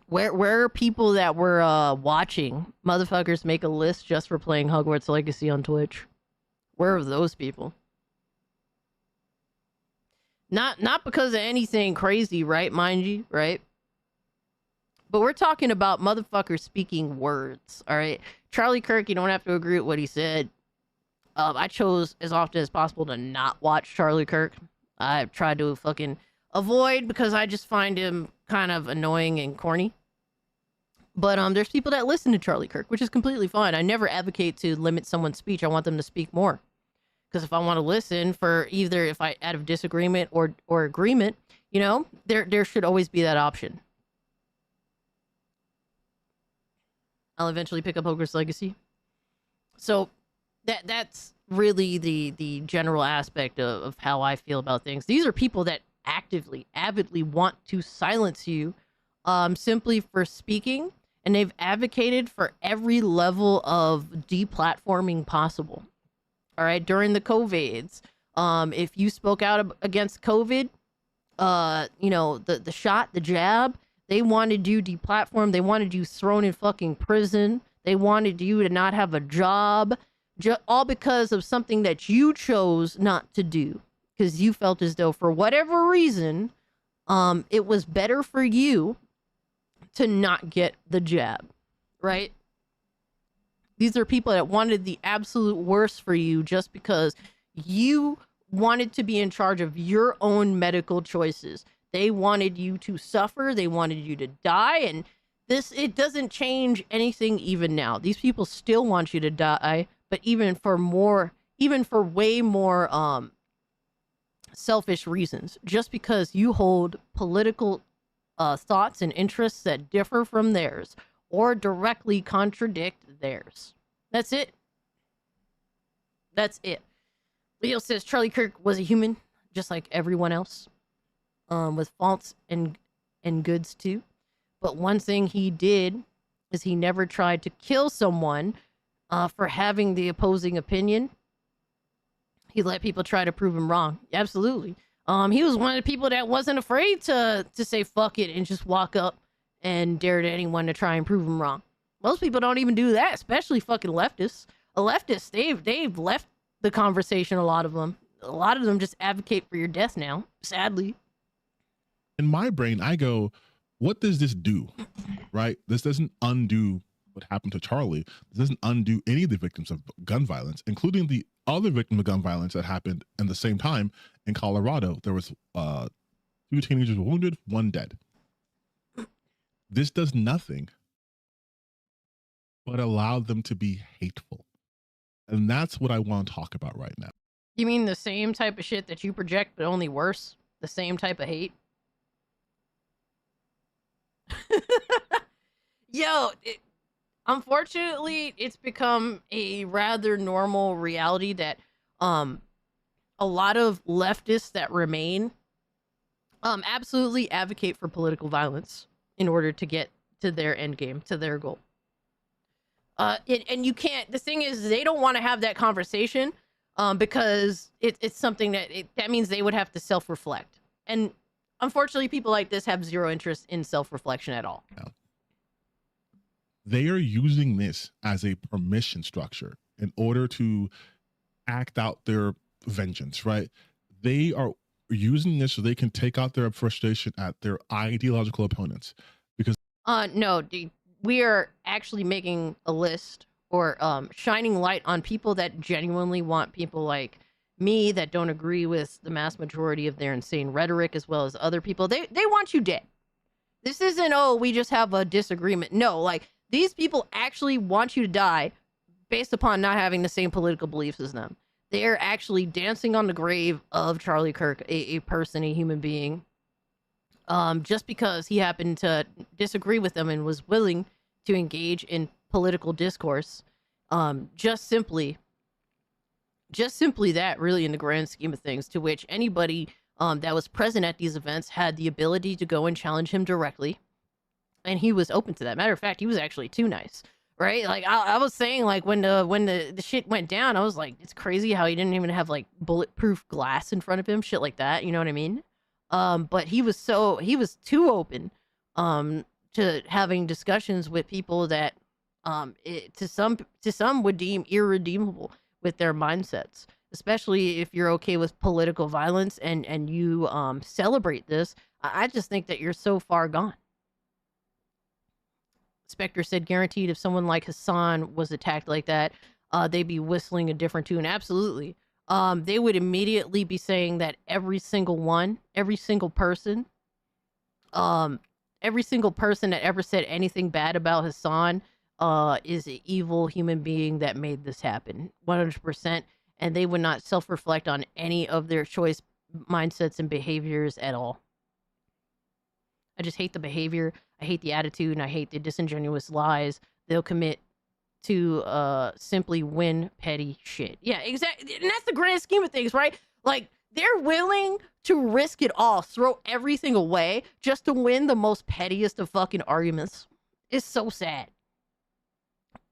Where are people that were watching motherfuckers make a list just for playing Hogwarts Legacy on Twitch? Where are those people? Not because of anything crazy, right? Mind you, right? But we're talking about motherfuckers speaking words, all right? Charlie Kirk, you don't have to agree with what he said. I chose as often as possible to not watch Charlie Kirk. I've tried to fucking avoid because I just find him kind of annoying and corny. But there's people that listen to Charlie Kirk, which is completely fine. I never advocate to limit someone's speech. I want them to speak more. Because if I want to listen for either if I out of disagreement or agreement, you know, there should always be that option. I'll eventually pick up Hogwarts Legacy. So that's really the general aspect of how I feel about things. These are people that avidly want to silence you simply for speaking, and they've advocated for every level of deplatforming possible. All right, during the COVIDs, if you spoke out against COVID, you know, the shot, the jab, they wanted you deplatformed. They wanted you thrown in fucking prison. They wanted you to not have a job, all because of something that you chose not to do. Because you felt as though, for whatever reason, it was better for you to not get the jab, right? These are people that wanted the absolute worst for you just because you wanted to be in charge of your own medical choices. They wanted you to suffer. They wanted you to die. And it doesn't change anything even now. These people still want you to die, but even for way more selfish reasons. Just because you hold political thoughts and interests that differ from theirs or directly contradict theirs. That's it. That's it. Leo says Charlie Kirk was a human, just like everyone else, with faults and goods too. But one thing he did is he never tried to kill someone for having the opposing opinion. He let people try to prove him wrong. Absolutely. He was one of the people that wasn't afraid to say fuck it and just walk up and dare to anyone to try and prove him wrong. Most people don't even do that, especially fucking leftists. They've left the conversation, a lot of them. A lot of them just advocate for your death now, sadly. In my brain, I go, what does this do? Right? This doesn't undo what happened to Charlie. This doesn't undo any of the victims of gun violence, including the other victim of gun violence that happened in the same time in Colorado. There was 2 teenagers wounded, 1 dead. This does nothing but allow them to be hateful. And that's what I want to talk about right now. You mean the same type of shit that you project, but only worse? The same type of hate? Yo, unfortunately, it's become a rather normal reality that a lot of leftists that remain absolutely advocate for political violence in order to get to their end game, to their goal. And you can't, the thing is, they don't want to have that conversation because it's something that means they would have to self-reflect. And unfortunately, people like this have zero interest in self-reflection at all. Yeah. They are using this as a permission structure in order to act out their vengeance, right? They are using this so they can take out their frustration at their ideological opponents. Because no, we are actually making a list or shining light on people that genuinely want people like me that don't agree with the mass majority of their insane rhetoric, as well as other people. They want you dead. This isn't, oh, we just have a disagreement. No, like, these people actually want you to die based upon not having the same political beliefs as them. They're actually dancing on the grave of Charlie Kirk, a person, a human being, just because he happened to disagree with them and was willing to engage in political discourse. Just simply that, really, in the grand scheme of things, to which anybody that was present at these events had the ability to go and challenge him directly. And he was open to that. Matter of fact, he was actually too nice, right? Like, I was saying, like, when the shit went down, I was like, it's crazy how he didn't even have, like, bulletproof glass in front of him, shit like that, you know what I mean? But he was too open to to having discussions with people that to some would deem irredeemable with their mindsets, especially if you're okay with political violence and you celebrate this. I just think that you're so far gone. Spectre said, guaranteed if someone like Hassan was attacked like that, they'd be whistling a different tune. Absolutely. They would immediately be saying that every single person that ever said anything bad about Hassan is an evil human being that made this happen. 100%. And they would not self-reflect on any of their choice mindsets and behaviors at all. I just hate the behavior. I hate the attitude, and I hate the disingenuous lies they'll commit to simply win petty shit. Yeah, exactly. And that's the grand scheme of things, right? Like, they're willing to risk it all, throw everything away just to win the most pettiest of fucking arguments. It's so sad.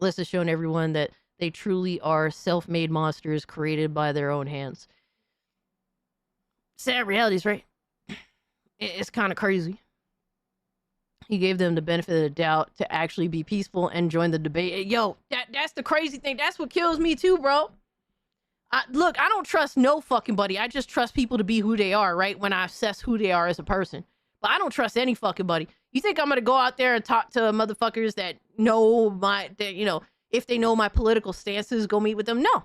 This has shown everyone that they truly are self-made monsters created by their own hands. Sad realities, right? It's kind of crazy. He gave them the benefit of the doubt to actually be peaceful and join the debate. Yo, that's the crazy thing. That's what kills me too, bro. Look, I don't trust no fucking buddy. I just trust people to be who they are, right? When I assess who they are as a person. But I don't trust any fucking buddy. You think I'm going to go out there and talk to motherfuckers that know if they know my political stances, go meet with them? No,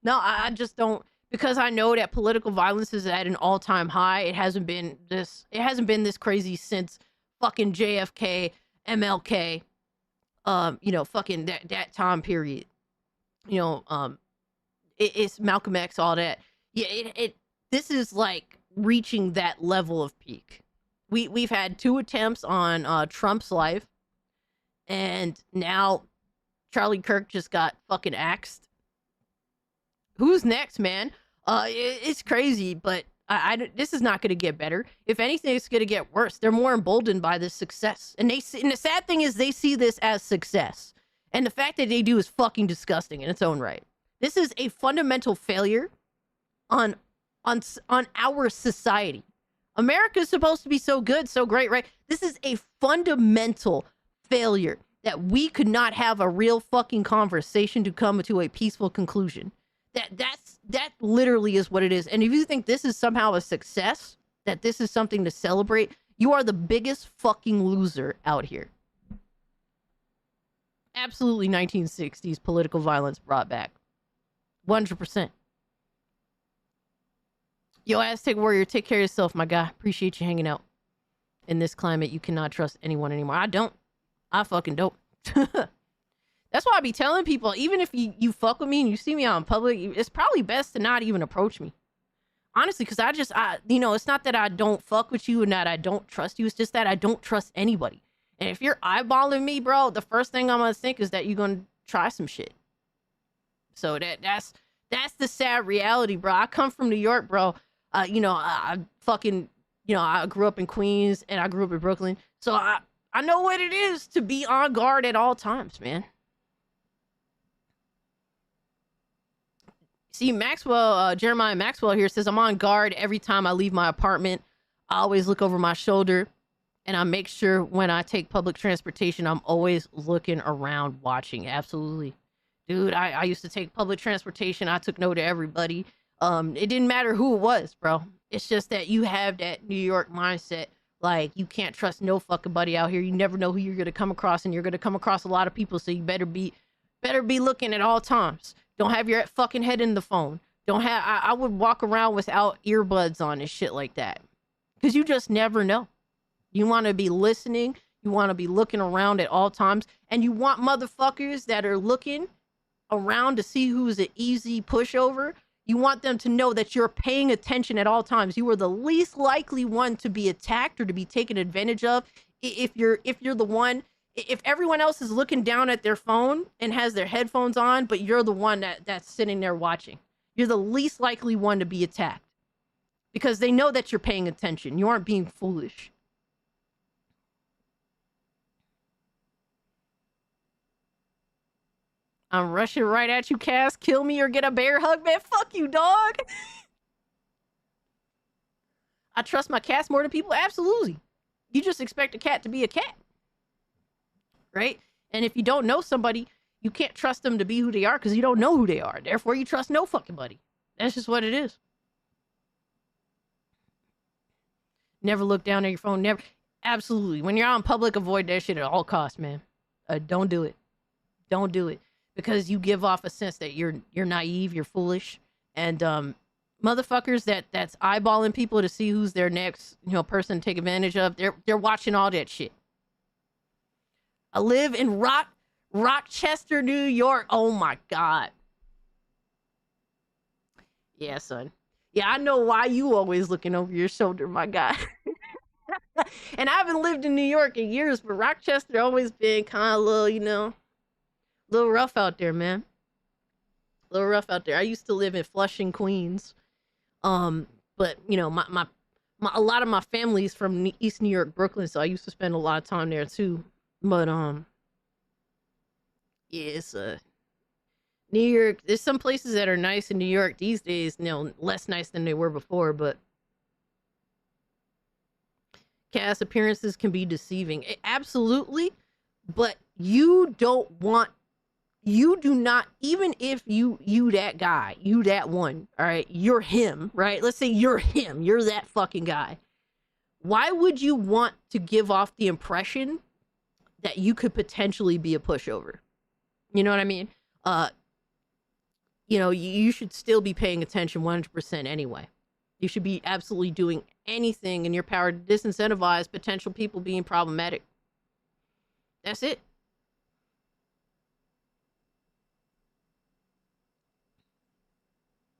I just don't, because I know that political violence is at an all-time high. It hasn't been this crazy since fucking JFK, MLK, fucking that time period. It's Malcolm X, all that. Yeah, this is like reaching that level of peak. We've had 2 attempts on Trump's life, and now Charlie Kirk just got fucking axed. Who's next, man? It's crazy, but this is not going to get better. If anything, it's going to get worse. They're more emboldened by this success. And the sad thing is they see this as success. And the fact that they do is fucking disgusting in its own right. This is a fundamental failure on our society. America is supposed to be so good, so great, right? This is a fundamental failure that we could not have a real fucking conversation to come to a peaceful conclusion. That literally is what it is. And if you think this is somehow a success, that this is something to celebrate, you are the biggest fucking loser out here. Absolutely 1960s political violence brought back. 100%. Yo, Aztec Warrior, take care of yourself, my guy. Appreciate you hanging out. In this climate, you cannot trust anyone anymore. I don't. I fucking don't. That's why I be telling people, even if you fuck with me and you see me out in public, it's probably best to not even approach me. Honestly, because it's not that I don't fuck with you and that I don't trust you. It's just that I don't trust anybody. And if you're eyeballing me, bro, the first thing I'm going to think is that you're going to try some shit. So that's the sad reality, bro. I come from New York, bro. I grew up in Queens and I grew up in Brooklyn. So I know what it is to be on guard at all times, man. See, Jeremiah Maxwell here says, I'm on guard every time I leave my apartment. I always look over my shoulder, and I make sure when I take public transportation, I'm always looking around, watching. Absolutely. Dude, I used to take public transportation. I took note of everybody. It didn't matter who it was, bro. It's just that you have that New York mindset. Like, you can't trust no fucking buddy out here. You never know who you're going to come across, and you're going to come across a lot of people, so you better be looking at all times. Don't have your fucking head in the phone. I would walk around without earbuds on and shit like that. Because you just never know. You want to be listening. You want to be looking around at all times. And you want motherfuckers that are looking around to see who's an easy pushover. You want them to know that you're paying attention at all times. You are the least likely one to be attacked or to be taken advantage of. If you're the one... If everyone else is looking down at their phone and has their headphones on, but you're the one that's sitting there watching, you're the least likely one to be attacked because they know that you're paying attention. You aren't being foolish. I'm rushing right at you, Cass. Kill me or get a bear hug, man. Fuck you, dog. I trust my cats more than people. Absolutely. You just expect a cat to be a cat. right? And if you don't know somebody, you can't trust them to be who they are because you don't know who they are. Therefore, you trust no fucking buddy. That's just what it is. Never look down at your phone. Never. Absolutely. When you're out in public, avoid that shit at all costs, man. Don't do it. Don't do it. Because you give off a sense that you're naive, you're foolish. And motherfuckers that's eyeballing people to see who's their next, person to take advantage of, they're watching all that shit. I live in Rochester, New York. Oh my God. Yeah, son. Yeah, I know why you always looking over your shoulder, my guy. And I haven't lived in New York in years, but Rochester always been kind of a little, little rough out there, man. A little rough out there. I used to live in Flushing, Queens. But my a lot of my family's from East New York, Brooklyn, so I used to spend a lot of time there too. But yeah, it's New York. There's some places that are nice in New York these days, less nice than they were before, but cast appearances can be deceiving. Absolutely, but you do not, even if you that guy, you that one, all right, you're him, right? Let's say you're him, you're that fucking guy. Why would you want to give off the impression that you could potentially be a pushover? You know what I mean? You should still be paying attention 100% anyway. You should be absolutely doing anything in your power to disincentivize potential people being problematic. That's it.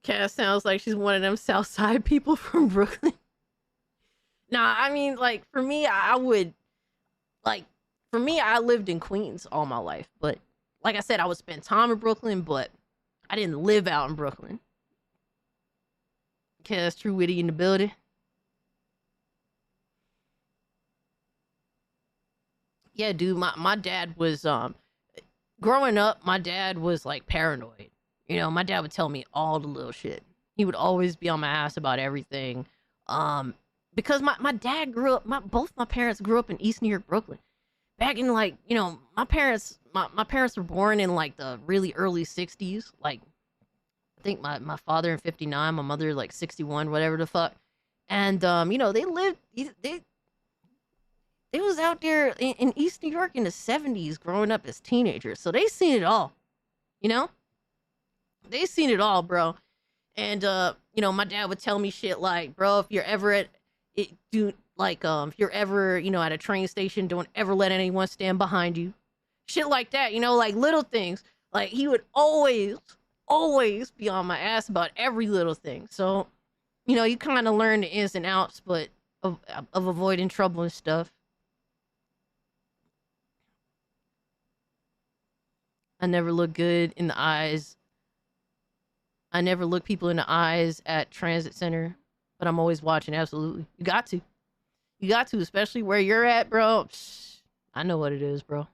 Cass sounds like she's one of them South Side people from Brooklyn. Nah, I mean, for me, I lived in Queens all my life, but like I said, I would spend time in Brooklyn, but I didn't live out in Brooklyn. Cass True Witty in the building. Yeah, dude, my dad was, growing up, my dad was paranoid. My dad would tell me all the little shit. He would always be on my ass about everything. Because my dad grew up, both my parents grew up in East New York, Brooklyn. Back in my parents were born in the really early 60s. I think my father in 59, my mother 61, whatever the fuck. And they lived, they was out there in East New York in the 70s growing up as teenagers. So they seen it all. They seen it all, bro. And my dad would tell me shit bro, if you're ever at it, if you're ever, at a train station, don't ever let anyone stand behind you. Shit like that, little things. He would always be on my ass about every little thing. So, you kind of learn the ins and outs, but of avoiding trouble and stuff. I never look good in the eyes. I never look people in the eyes at transit center, but I'm always watching. Absolutely. You got to. You got to, especially where you're at, bro. I know what it is, bro.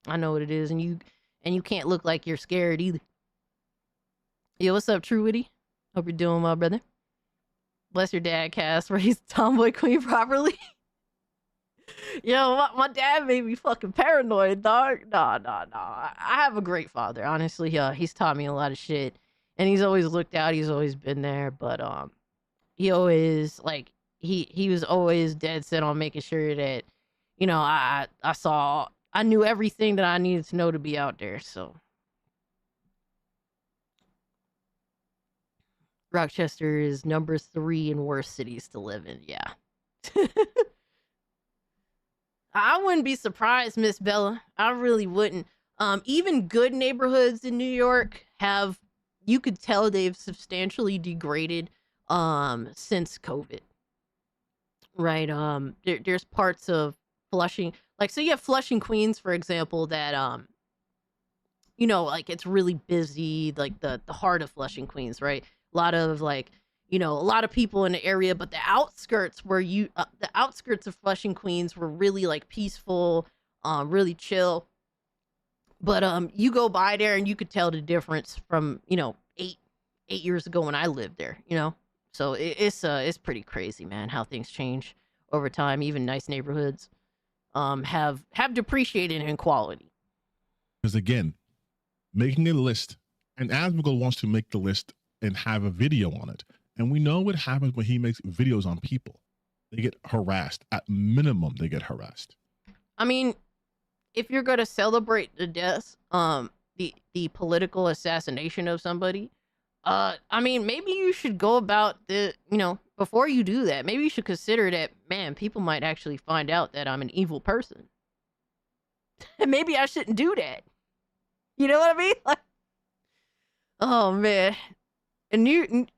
I know what it is. And you can't look like you're scared either. Yo, what's up, True Witty? Hope you're doing well, brother. Bless your dad, Cass, raised Tomboy Queen properly. Yo, my dad made me fucking paranoid, dog. Nah. I have a great father, honestly. He's taught me a lot of shit. And he's always looked out. He's always been there. But he always, he was always dead set on making sure that, I knew everything that I needed to know to be out there, so. Rochester is number 3 in worst cities to live in, yeah. I wouldn't be surprised, Miss Bella. I really wouldn't. Even good neighborhoods in New York you could tell they've substantially degraded since COVID. Right? There's parts of Flushing, so you have Flushing, Queens, for example, that it's really busy, the heart of Flushing, Queens, right? A lot of a lot of people in the area, but the outskirts the outskirts of Flushing, Queens were really peaceful, really chill. But you go by there and you could tell the difference from 8 years ago when I lived there, So it's pretty crazy, man, how things change over time, even nice neighborhoods. have depreciated in quality. Because again, making a list, and Asmongold wants to make the list and have a video on it. And we know what happens when he makes videos on people. They get harassed. At minimum, they get harassed. I mean, if you're going to celebrate the death, the political assassination of somebody, I mean, maybe you should go about before you do that, maybe you should consider that, man, people might actually find out that I'm an evil person. And maybe I shouldn't do that. You know what I mean? Like, oh, man. And Nick,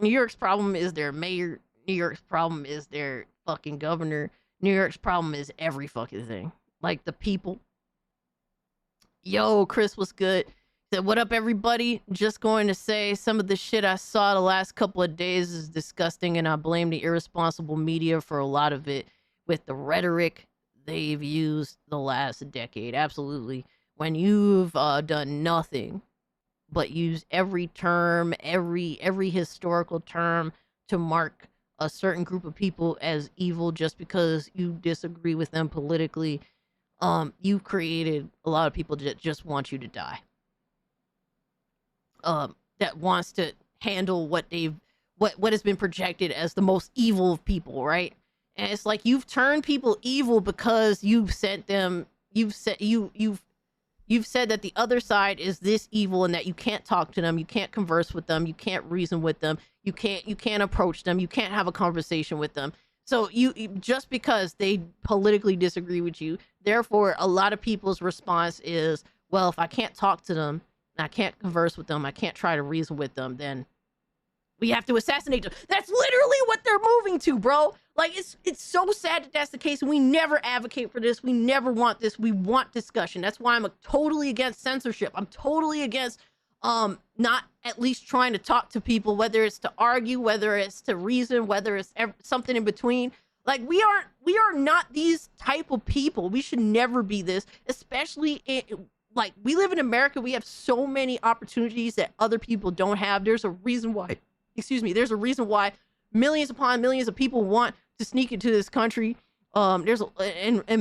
New York's problem is their mayor. New York's problem is their fucking governor. New York's problem is every fucking thing. Like the people. Yo, Chris, what's good? Said, what up, everybody? Just going to say some of the shit I saw the last couple of days is disgusting, and I blame the irresponsible media for a lot of it with the rhetoric they've used the last decade. Absolutely. When you've done nothing but use every term, every historical term to mark a certain group of people as evil just because you disagree with them politically, you've created a lot of people that just want you to die. That wants to handle what has been projected as the most evil of people, right? And it's like you've turned people evil because you've said that the other side is this evil and that you can't talk to them, you can't converse with them, you can't reason with them, you can't approach them, you can't have a conversation with them. So you just because they politically disagree with you, therefore a lot of people's response is, well, if I can't talk to them, I can't converse with them, I can't try to reason with them, then we have to assassinate them. That's literally what they're moving to, bro. Like, it's so sad that that's the case, and we never advocate for this. We never want this. We want discussion. That's why I'm totally against censorship. I'm totally against not at least trying to talk to people, whether it's to argue, whether it's to reason, whether it's something in between. Like, we are not these type of people. We should never be this, especially like, we live in America. We have so many opportunities that other people don't have. There's a reason why. There's a reason why millions upon millions of people want to sneak into this country. And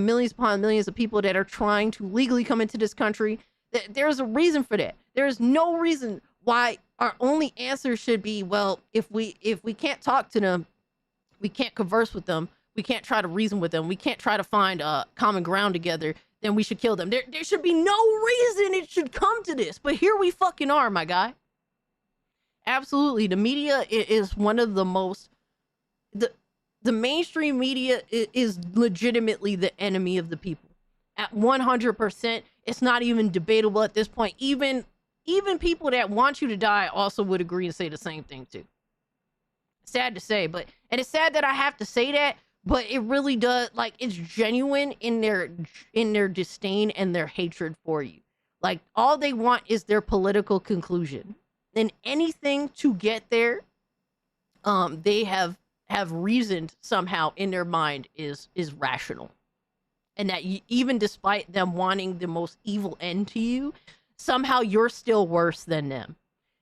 millions upon millions of people that are trying to legally come into this country. There's a reason for that. There's no reason why our only answer should be, well, if we can't talk to them, we can't converse with them, we can't try to reason with them, we can't try to find common ground together, then we should kill them. There should be no reason it should come to this. But here we fucking are, my guy. Absolutely. The media is one of the most... The mainstream media is legitimately the enemy of the people. At 100%, it's not even debatable at this point. Even people that want you to die also would agree and say the same thing too. Sad to say, and it's sad that I have to say that, but it really does, like, it's genuine in their disdain and their hatred for you. Like, all they want is their political conclusion. And anything to get there, they have reasoned somehow in their mind is rational. And that even despite them wanting the most evil end to you, somehow you're still worse than them.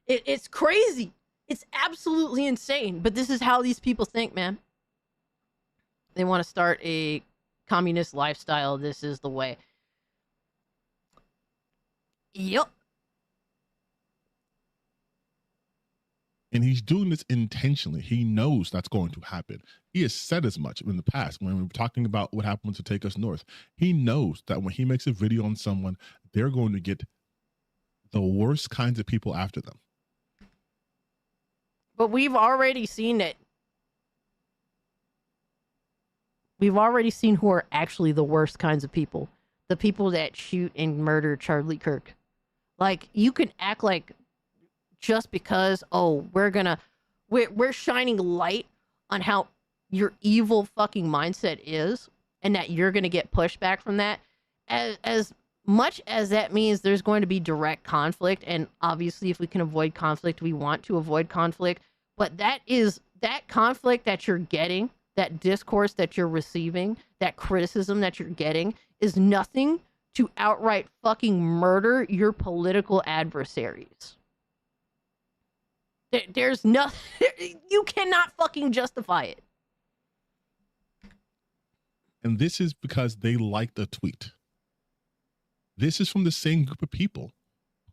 It's crazy. It's absolutely insane. But this is how these people think, man. They want to start a communist lifestyle. This is the way. Yup. And he's doing this intentionally. He knows that's going to happen. He has said as much in the past when we were talking about what happened to Take Us North. He knows that when he makes a video on someone, they're going to get the worst kinds of people after them. But we've already seen it. We've already seen who are actually the worst kinds of people. The people that shoot and murder Charlie Kirk. Like, you can act like just because, oh, we're shining light on how your evil fucking mindset is, and that you're gonna get pushback from that. As much as that means there's going to be direct conflict, and obviously if we can avoid conflict, we want to avoid conflict, but that conflict that you're getting, that discourse that you're receiving, that criticism that you're getting is nothing to outright fucking murder your political adversaries. There's nothing, you cannot fucking justify it. And this is because they liked a tweet. This is from the same group of people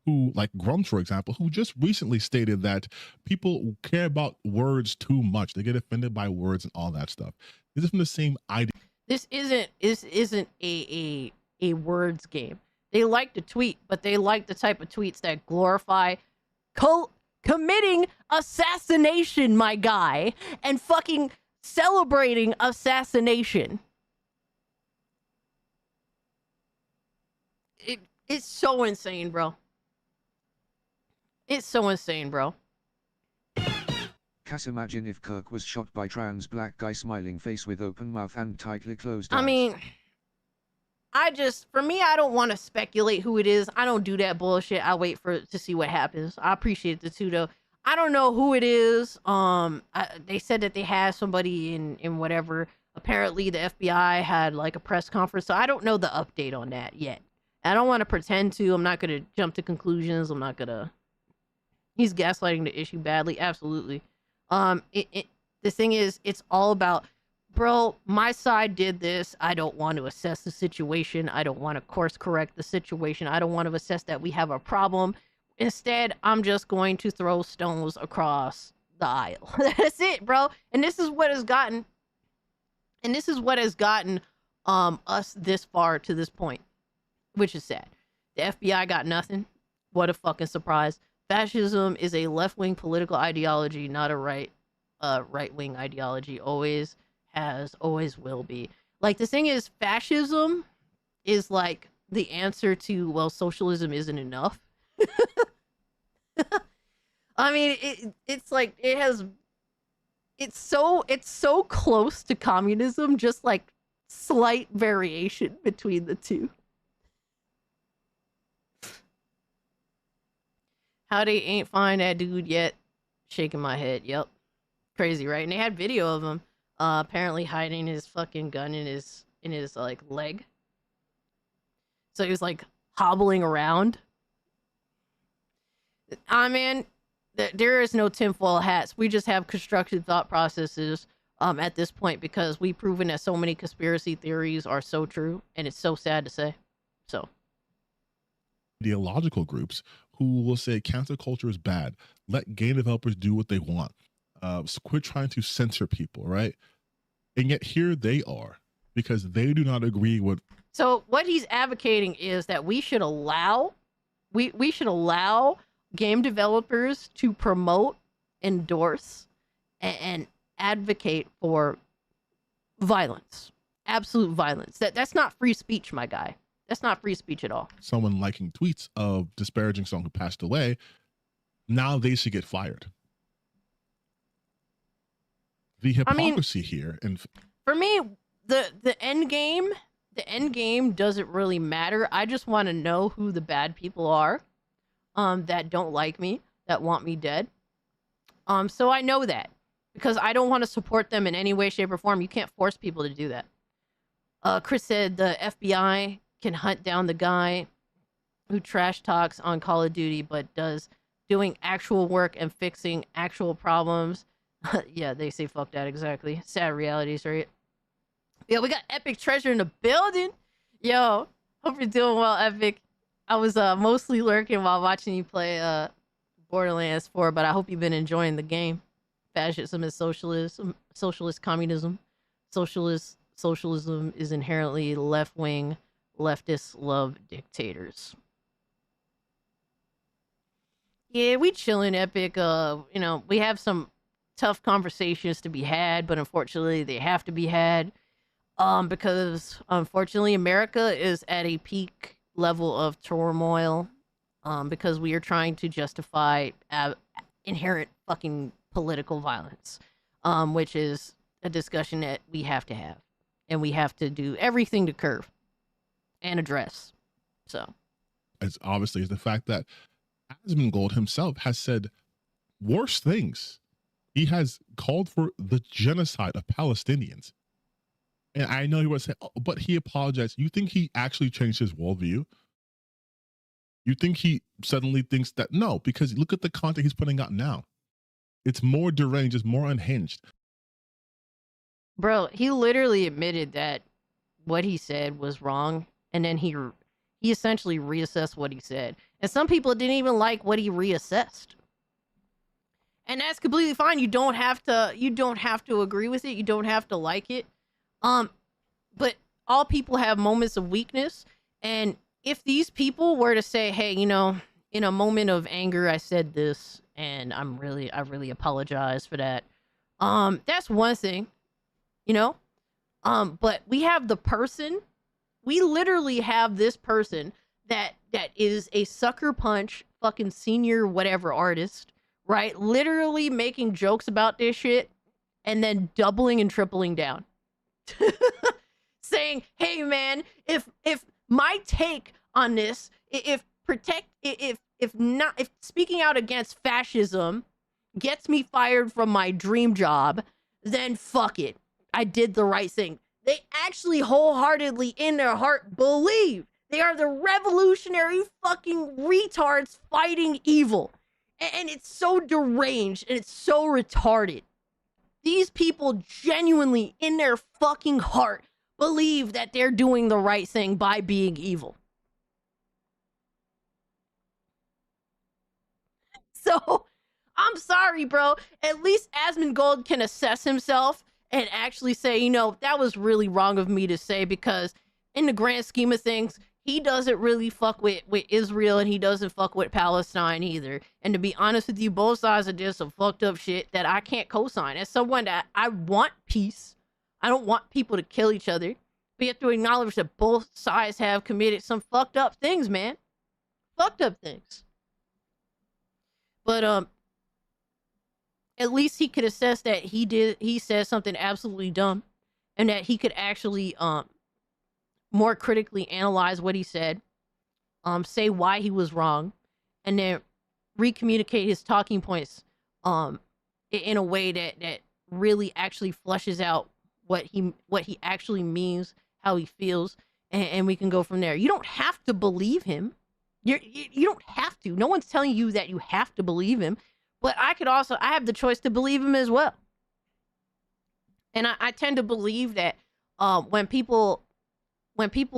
who, like Grums, for example, who just recently stated that people care about words too much. They get offended by words and all that stuff. This is from the same idea. This isn't a words game. They like to tweet, but they like the type of tweets that glorify committing assassination, my guy, and fucking celebrating assassination. It's so insane, bro. It's so insane, bro. Cass, imagine if Kirk was shot by trans black guy smiling face with open mouth and tightly closed eyes. I mean, for me, I don't want to speculate who it is. I don't do that bullshit. I wait to see what happens. I appreciate the two though. I don't know who it is. They said that they had somebody in whatever. Apparently the FBI had like a press conference. So I don't know the update on that yet. I don't want to pretend to. I'm not going to jump to conclusions. I'm not going to. He's gaslighting the issue badly. Absolutely. The thing is, it's all about, bro, my side did this. I don't want to assess the situation. I don't want to course correct the situation. I don't want to assess that we have a problem. Instead, I'm just going to throw stones across the aisle. That's it, bro. And this is what has gotten us this far to this point, which is sad. The FBI got nothing. What a fucking surprise. Fascism is a left-wing political ideology, not a right-wing ideology. Always has, always will be. Like, the thing is, fascism is like the answer to, well, socialism isn't enough. I mean, it's like, it's so close to communism, just like slight variation between the two. How they ain't find that dude yet? Shaking my head. Yep. Crazy, right? And they had video of him apparently hiding his fucking gun in his like leg. So he was like hobbling around. I mean, there is no tinfoil hats. We just have constructed thought processes at this point, because we've proven that so many conspiracy theories are so true, and it's so sad to say. So ideological groups who will say cancel culture is bad. Let game developers do what they want. So quit trying to censor people, right? And yet here they are, because they do not agree with. So what he's advocating is that we should allow game developers to promote, endorse, and advocate for violence, absolute violence. That's not free speech, my guy. That's not free speech at all. Someone liking tweets of disparaging someone who passed away, now they should get fired. The hypocrisy here, and for me, the end game doesn't really matter. I just want to know who the bad people are, that don't like me, that want me dead. So I know that, because I don't want to support them in any way, shape, or form. You can't force people to do that. Chris said the FBI can hunt down the guy who trash talks on Call of Duty, but doing actual work and fixing actual problems. Yeah, they say fuck that, exactly. Sad realities, right? Yeah, we got Epic Treasure in the building. Yo, hope you're doing well, Epic. I was mostly lurking while watching you play Borderlands 4, but I hope you've been enjoying the game. Fascism is socialism. Socialist communism. Socialism is inherently left-wing. Leftists love dictators. Yeah, we chilling, Epic. We have some tough conversations to be had, but unfortunately they have to be had. Because unfortunately America is at a peak level of turmoil. Because we are trying to justify inherent fucking political violence. Which is a discussion that we have to have. And we have to do everything to curb and address. So as obviously is the fact that Asmongold himself has said worse things. He has called for the genocide of Palestinians. And I know he was saying, oh, but he apologized. You think he actually changed his worldview? You think he suddenly thinks that? No, because look at the content he's putting out now. It's more deranged, it's more unhinged. Bro, he literally admitted that what he said was wrong, and then he essentially reassessed what he said. And some people didn't even like what he reassessed. And that's completely fine. You don't have to agree with it. You don't have to like it. But all people have moments of weakness, and if these people were to say, "Hey, you know, in a moment of anger I said this, and I really apologize for that." That's one thing, you know? But we have the person, we literally have this person that is a sucker punch fucking senior whatever artist, right? Literally making jokes about this shit and then doubling and tripling down. Saying, "Hey man, if my take on this, if speaking out against fascism gets me fired from my dream job, then fuck it. I did the right thing." They actually wholeheartedly in their heart believe they are the revolutionary fucking retards fighting evil. And it's so deranged and it's so retarded. These people genuinely in their fucking heart believe that they're doing the right thing by being evil. So, I'm sorry, bro. At least Asmongold can assess himself and actually say, you know, that was really wrong of me to say, because in the grand scheme of things, he doesn't really fuck with Israel, and he doesn't fuck with Palestine either. And to be honest with you, both sides are just some fucked up shit that I can't co-sign. As someone that I want peace, I don't want people to kill each other. But you have to acknowledge that both sides have committed some fucked up things, man. Fucked up things. But at least he could assess that he said something absolutely dumb, and that he could actually more critically analyze what he said, say why he was wrong, and then recommunicate his talking points in a way that really actually flushes out what he actually means, how he feels, and we can go from there. You don't have to believe him. You don't have to. No one's telling you that you have to believe him. But I have the choice to believe him as well. And I tend to believe that when people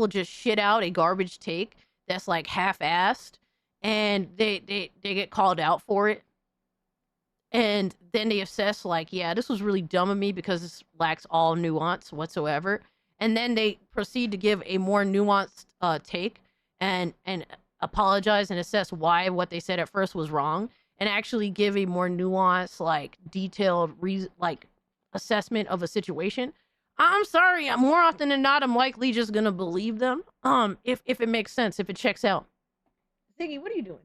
just shit out a garbage take that's like half-assed, and they get called out for it, and then they assess like, yeah, this was really dumb of me because this lacks all nuance whatsoever, and then they proceed to give a more nuanced take and apologize and assess why what they said at first was wrong, and actually give a more nuanced, like, detailed assessment of a situation. I'm sorry, more often than not, I'm likely just gonna believe them. If it makes sense, if it checks out. Ziggy, what are you doing?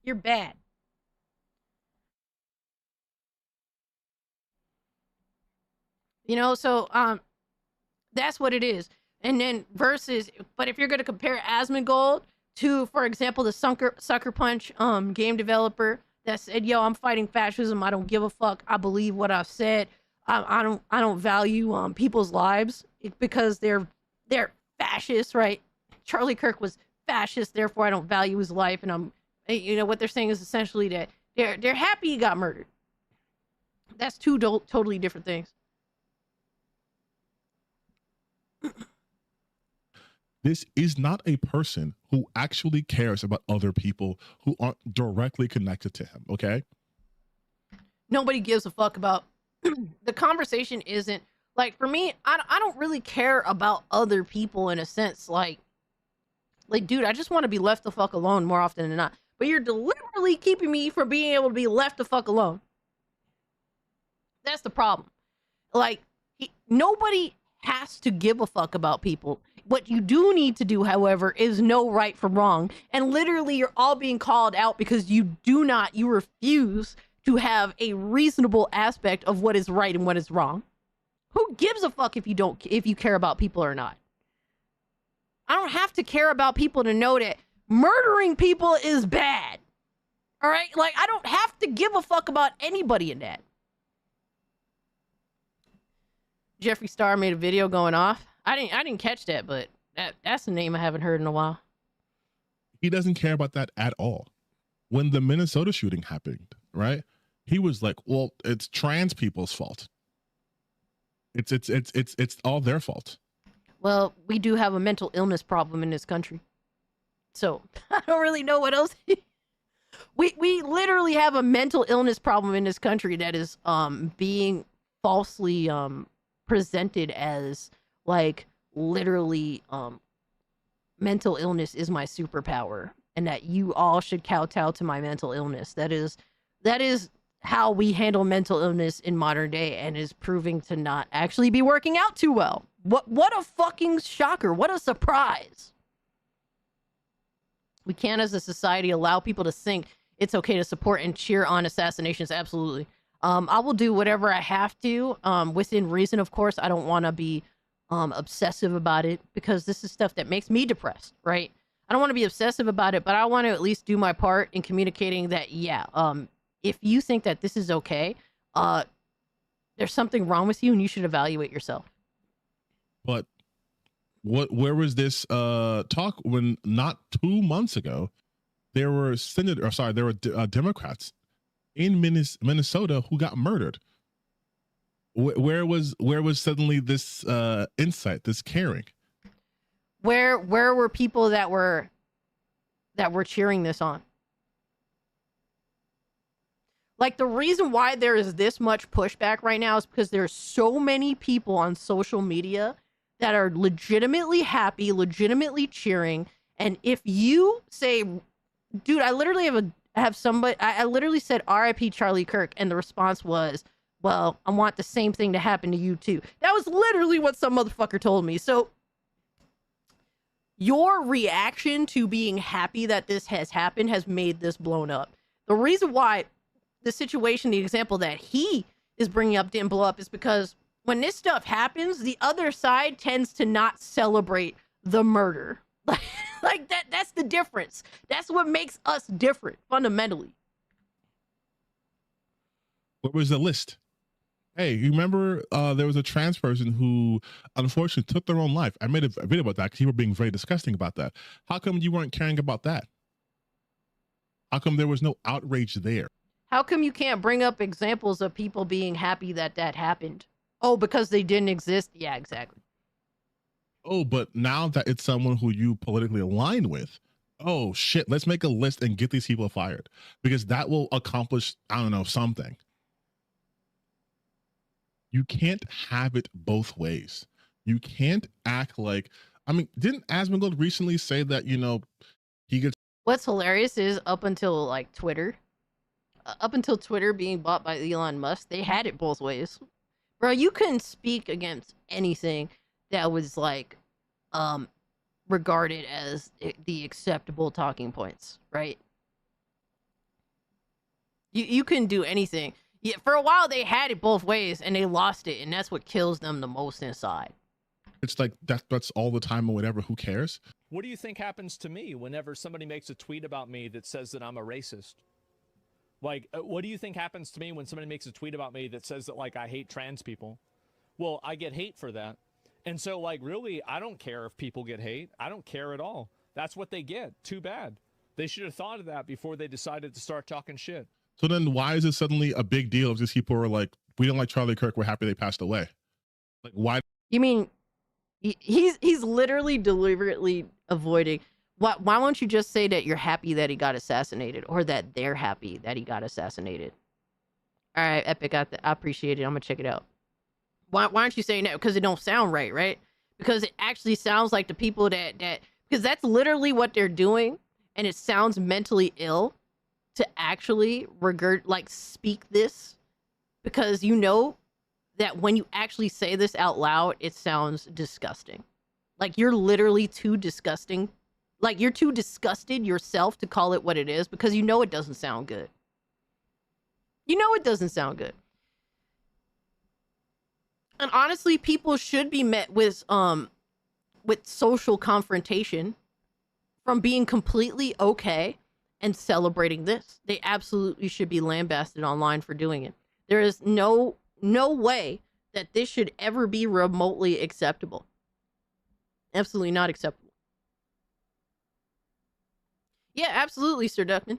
You're bad. You know, so that's what it is. And then versus, but if you're gonna compare Asmongold to, for example, the Sucker Punch game developer that said, "Yo, I'm fighting fascism. I don't give a fuck. I believe what I've said. I don't value people's lives because they're fascists, right? Charlie Kirk was fascist, therefore I don't value his life." And what they're saying is essentially that they're happy he got murdered. That's two totally different things. This is not a person who actually cares about other people who aren't directly connected to him, okay? Nobody gives a fuck about the conversation. Isn't like, for me, I don't really care about other people in a sense, like dude, I just want to be left the fuck alone more often than not. But you're deliberately keeping me from being able to be left the fuck alone. That's the problem. Like, nobody has to give a fuck about people. What you do need to do, however, is know right from wrong. And literally, you're all being called out because you refuse to have a reasonable aspect of what is right and what is wrong. Who gives a fuck if you care about people or not? I don't have to care about people to know that murdering people is bad. All right? Like, I don't have to give a fuck about anybody in that. Jeffree Star made a video going off. I didn't catch that, but that's a name I haven't heard in a while. He doesn't care about that at all. When the Minnesota shooting happened, right? He was like, well, it's trans people's fault. It's all their fault. Well, we do have a mental illness problem in this country. So I don't really know what else. we literally have a mental illness problem in this country that is being falsely presented as like literally mental illness is my superpower and that you all should kowtow to my mental illness. That is how we handle mental illness in modern day and is proving to not actually be working out too well. What a fucking shocker. What a surprise. We can't as a society allow people to think it's okay to support and cheer on assassinations. Absolutely. I will do whatever I have to within reason, of course. I don't want to be obsessive about it because this is stuff that makes me depressed, right? I don't want to be obsessive about it, but I want to at least do my part in communicating that, yeah, if you think that this is okay, there's something wrong with you and you should evaluate yourself. But where was this talk when not 2 months ago there were Democrats in Minnesota who got murdered? Where was suddenly this insight, this caring? Where were people that were cheering this on? Like, the reason why there is this much pushback right now is because there's so many people on social media that are legitimately happy, legitimately cheering. And if you say, dude, I literally have somebody, I literally said RIP Charlie Kirk, and the response was, well, I want the same thing to happen to you too. That was literally what some motherfucker told me. So your reaction to being happy that this has happened has made this blown up. The reason why the situation, the example that he is bringing up didn't blow up is because when this stuff happens, the other side tends to not celebrate the murder. Like that's the difference. That's what makes us different fundamentally. What was the list? Hey, you remember there was a trans person who unfortunately took their own life. I made a video about that because you were being very disgusting about that. How come you weren't caring about that? How come there was no outrage there? How come you can't bring up examples of people being happy that that happened? Oh, because they didn't exist? Yeah, exactly. Oh, but now that it's someone who you politically align with, oh shit, let's make a list and get these people fired because that will accomplish, I don't know, something. You can't have it both ways. You can't act like, I mean, didn't Asmongold recently say that, you know, he gets... What's hilarious is up until like Twitter being bought by Elon Musk, they had it both ways. Bro, you couldn't speak against anything that was like regarded as the acceptable talking points, right? You couldn't do anything. Yeah, for a while they had it both ways and they lost it, and that's what kills them the most inside. It's like that's all the time or whatever, who cares? What do you think happens to me whenever somebody makes a tweet about me that says that I'm a racist? Like, what do you think happens to me when somebody makes a tweet about me that says that, like, I hate trans people? Well, I get hate for that. And so, like, really, I don't care if people get hate. I don't care at all. That's what they get. Too bad. They should have thought of that before they decided to start talking shit. So then why is it suddenly a big deal if these people are like, we don't like Charlie Kirk, we're happy they passed away? Like, why? You mean he's literally deliberately avoiding... Why won't you just say that you're happy that he got assassinated, or that they're happy that he got assassinated? All right, Epic, I appreciate it. I'm gonna check it out. Why aren't you saying that? Because it don't sound right, right? Because it actually sounds like the people that because that's literally what they're doing, and it sounds mentally ill to actually speak this, because you know that when you actually say this out loud, it sounds disgusting. Like you're literally too disgusting. Like, you're too disgusted yourself to call it what it is because you know it doesn't sound good. You know it doesn't sound good. And honestly, people should be met with social confrontation from being completely okay and celebrating this. They absolutely should be lambasted online for doing it. There is no way that this should ever be remotely acceptable. Absolutely not acceptable. Yeah, absolutely, Sir Duckman.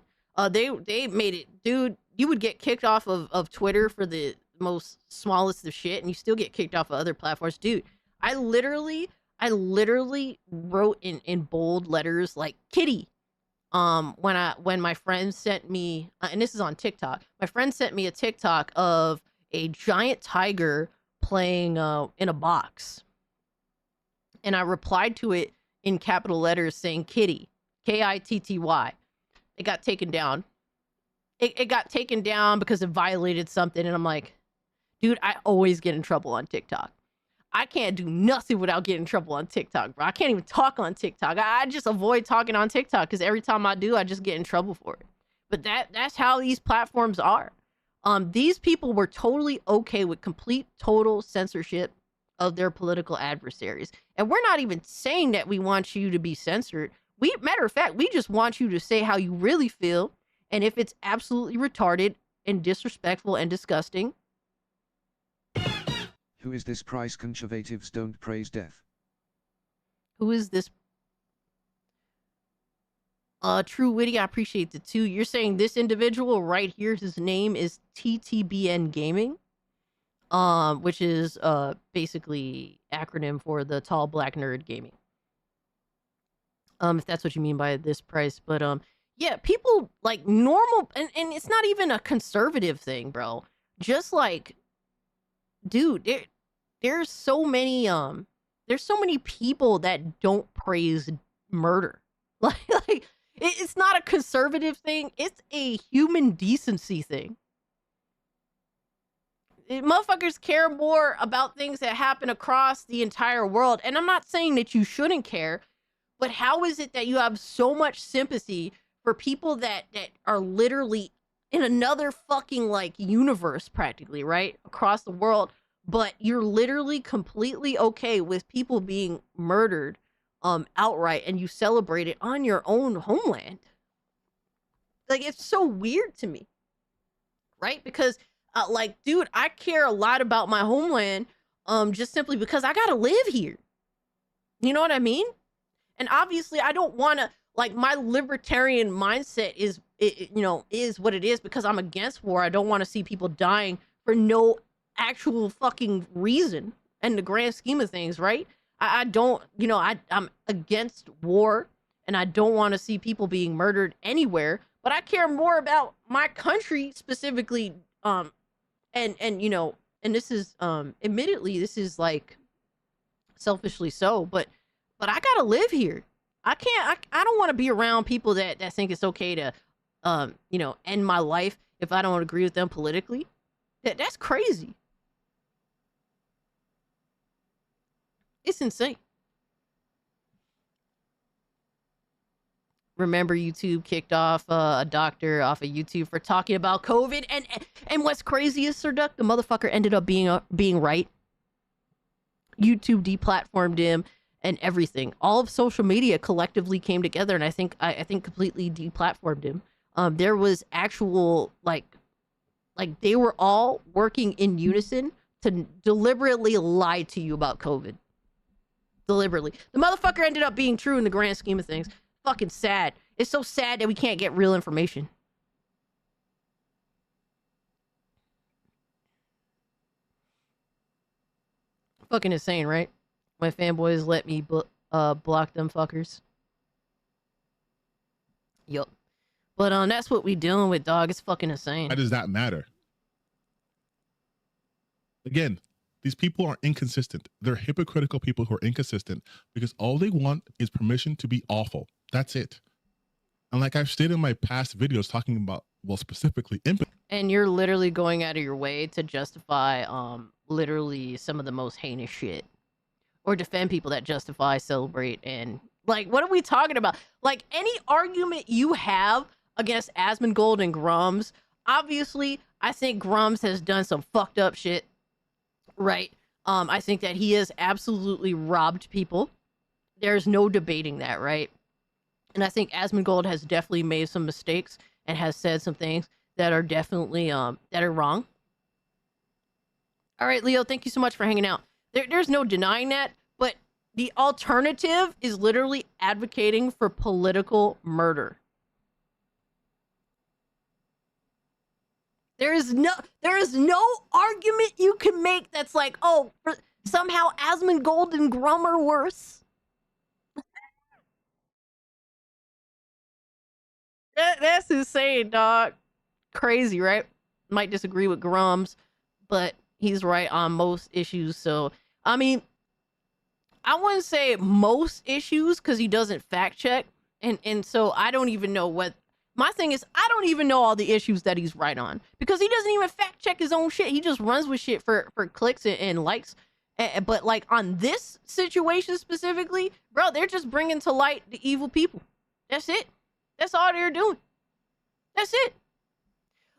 They made it, dude. You would get kicked off of Twitter for the most smallest of shit, and you still get kicked off of other platforms. Dude, I literally wrote in bold letters like kitty. When my friend sent me, and this is on TikTok, my friend sent me a TikTok of a giant tiger playing in a box, and I replied to it in capital letters saying kitty, Kitty. It got taken down. It got taken down because it violated something, and I'm like, dude, I always get in trouble on TikTok. I can't do nothing without getting in trouble on TikTok, bro. I can't even talk on TikTok. I just avoid talking on TikTok because every time I do, I just get in trouble for it. But that's how these platforms are. These people were totally okay with complete, total censorship of their political adversaries. And we're not even saying that we want you to be censored. Matter of fact, we just want you to say how you really feel. And if it's absolutely retarded and disrespectful and disgusting. Who is this price? Conservatives don't praise death. Who is this? True Witty, I appreciate the two. You're saying this individual right here, his name is TTBN Gaming, which is basically acronym for the Tall Black Nerd Gaming. If that's what you mean by this price. But yeah, people like normal, and it's not even a conservative thing, bro. Just like, dude, there's so many people that don't praise murder. Like it's not a conservative thing, it's a human decency thing. Motherfuckers care more about things that happen across the entire world. And I'm not saying that you shouldn't care, but how is it that you have so much sympathy for people that are literally in another fucking like universe practically, right? Across the world, but you're literally completely okay with people being murdered outright, and you celebrate it on your own homeland. Like, it's so weird to me, right? Because like, dude, I care a lot about my homeland just simply because I gotta live here. You know what I mean? And obviously I don't want to, like, my libertarian mindset is what it is because I'm against war. I don't want to see people dying for no actual fucking reason in the grand scheme of things, right? I don't, I'm against war, and I don't want to see people being murdered anywhere, but I care more about my country specifically, and this is, admittedly, this is like selfishly so, but I gotta live here. I don't want to be around people that think it's okay to, end my life if I don't agree with them politically. That's crazy. It's insane. Remember, YouTube kicked off a doctor off of YouTube for talking about COVID, and what's crazy is, Sir Duck, the motherfucker ended up being right. YouTube deplatformed him and everything. All of social media collectively came together, and I think completely deplatformed him. There was actual like they were all working in unison to deliberately lie to you about COVID. Deliberately. The motherfucker ended up being true in the grand scheme of things. Fucking sad. It's so sad that we can't get real information. Fucking insane, right? My fanboys let me block them fuckers. Yup. But that's what we dealing with, dog. It's fucking insane. Why does that matter? Again, these people are inconsistent. They're hypocritical people who are inconsistent because all they want is permission to be awful. That's it. And like I've stated in my past videos talking about, well, specifically empathy. And you're literally going out of your way to justify literally some of the most heinous shit. Or defend people that justify, celebrate, and like, what are we talking about? Like, any argument you have against Asmongold and Grums, obviously, I think Grums has done some fucked up shit. Right. I think that he has absolutely robbed people. There's no debating that, right? And I think Asmongold has definitely made some mistakes and has said some things that are definitely that are wrong. All right, Leo, thank you so much for hanging out. There's no denying that, but the alternative is literally advocating for political murder. There is no argument you can make that's like, oh, somehow Asmongold and Grum are worse. That's insane, dog. Crazy, right? Might disagree with Grums, but he's right on most issues. So, I mean, I wouldn't say most issues because he doesn't fact check. And so I don't even know what... My thing is, I don't even know all the issues that he's right on because he doesn't even fact check his own shit. He just runs with shit for clicks and likes. But like on this situation specifically, bro, they're just bringing to light the evil people. That's it. That's all they're doing. That's it.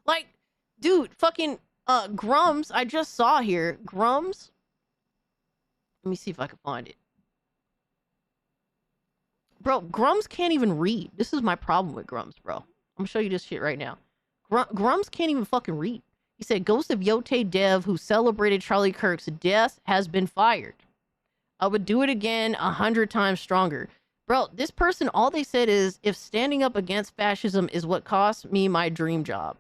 Like, dude, fucking Grums, I just saw here. Grums. Let me see if I can find it. Bro, Grums can't even read. This is my problem with Grums, bro. I'm gonna show you this shit right now. Grums can't even fucking read. He said, Ghost of Yote dev who celebrated Charlie Kirk's death has been fired. I would do it again 100 times stronger. Bro, this person, all they said is, if standing up against fascism is what cost me my dream job.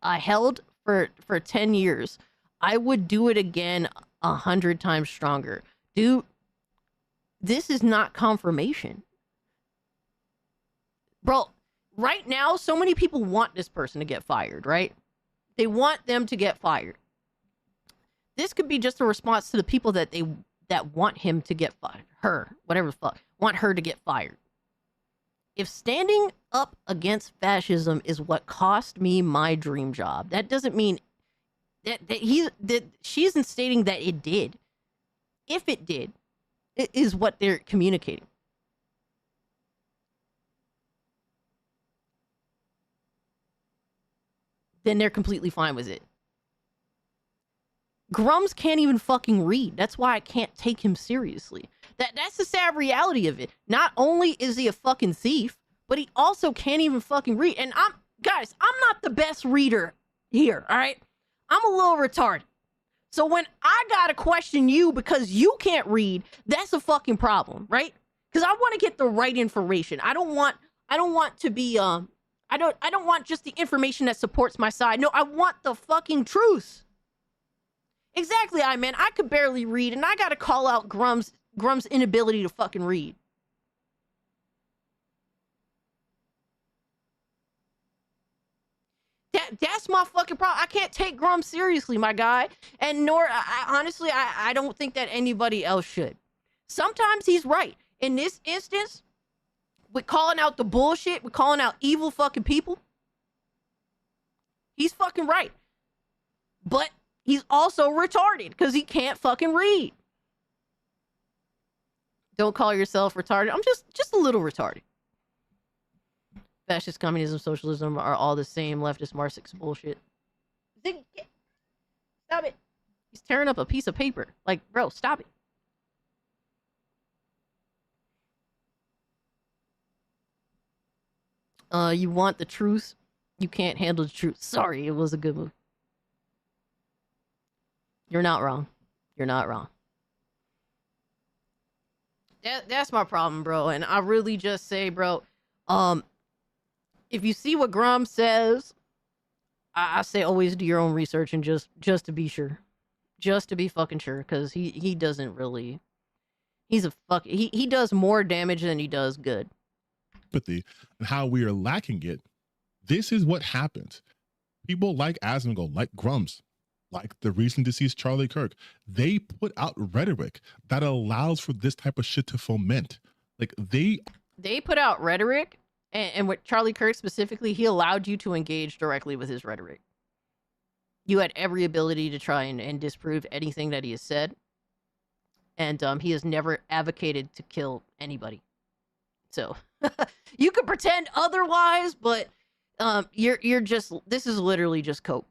I held for 10 years. I would do it again 100 times stronger. Dude, this is not confirmation. Bro, right now, so many people want this person to get fired, right? They want them to get fired. This could be just a response to the people that want him to get fired. Her, whatever the fuck, want her to get fired. If standing up against fascism is what cost me my dream job, that doesn't mean that she isn't stating that it did. If it did, it is what they're communicating. Then they're completely fine with it. Grums can't even fucking read. That's why I can't take him seriously. That's the sad reality of it. Not only is he a fucking thief, but he also can't even fucking read. And I'm not the best reader here, all right? I'm a little retarded. So when I gotta question you because you can't read, that's a fucking problem, right? Because I want to get the right information. I don't want to be I don't want just the information that supports my side. No, I want the fucking truth. Exactly, I could barely read, and I gotta call out Grum's inability to fucking read. That's my fucking problem. I can't take Grum seriously, my guy. And nor, honestly, I don't think that anybody else should. Sometimes he's right. In this instance, with calling out the bullshit, with calling out evil fucking people, he's fucking right. But he's also retarded because he can't fucking read. Don't call yourself retarded. I'm just a little retarded. Fascist, communism, socialism are all the same leftist Marxist bullshit. Stop it. He's tearing up a piece of paper. Like, bro, stop it. You want the truth? You can't handle the truth. Sorry, it was a good move. You're not wrong. You're not wrong. That's my problem, bro. And I really just say, bro, if you see what Grum says, I say always do your own research and just to be sure. Just to be fucking sure, because he doesn't really... He's a fuck... He does more damage than he does good. Empathy and how we are lacking it. This is what happens. People like Asmongold, like Grums, like the recently deceased Charlie Kirk, they put out rhetoric that allows for this type of shit to foment. Like they put out rhetoric, and with Charlie Kirk specifically, he allowed you to engage directly with his rhetoric. You had every ability to try and disprove anything that he has said, and he has never advocated to kill anybody. So you could pretend otherwise, but you're just, this is literally just cope.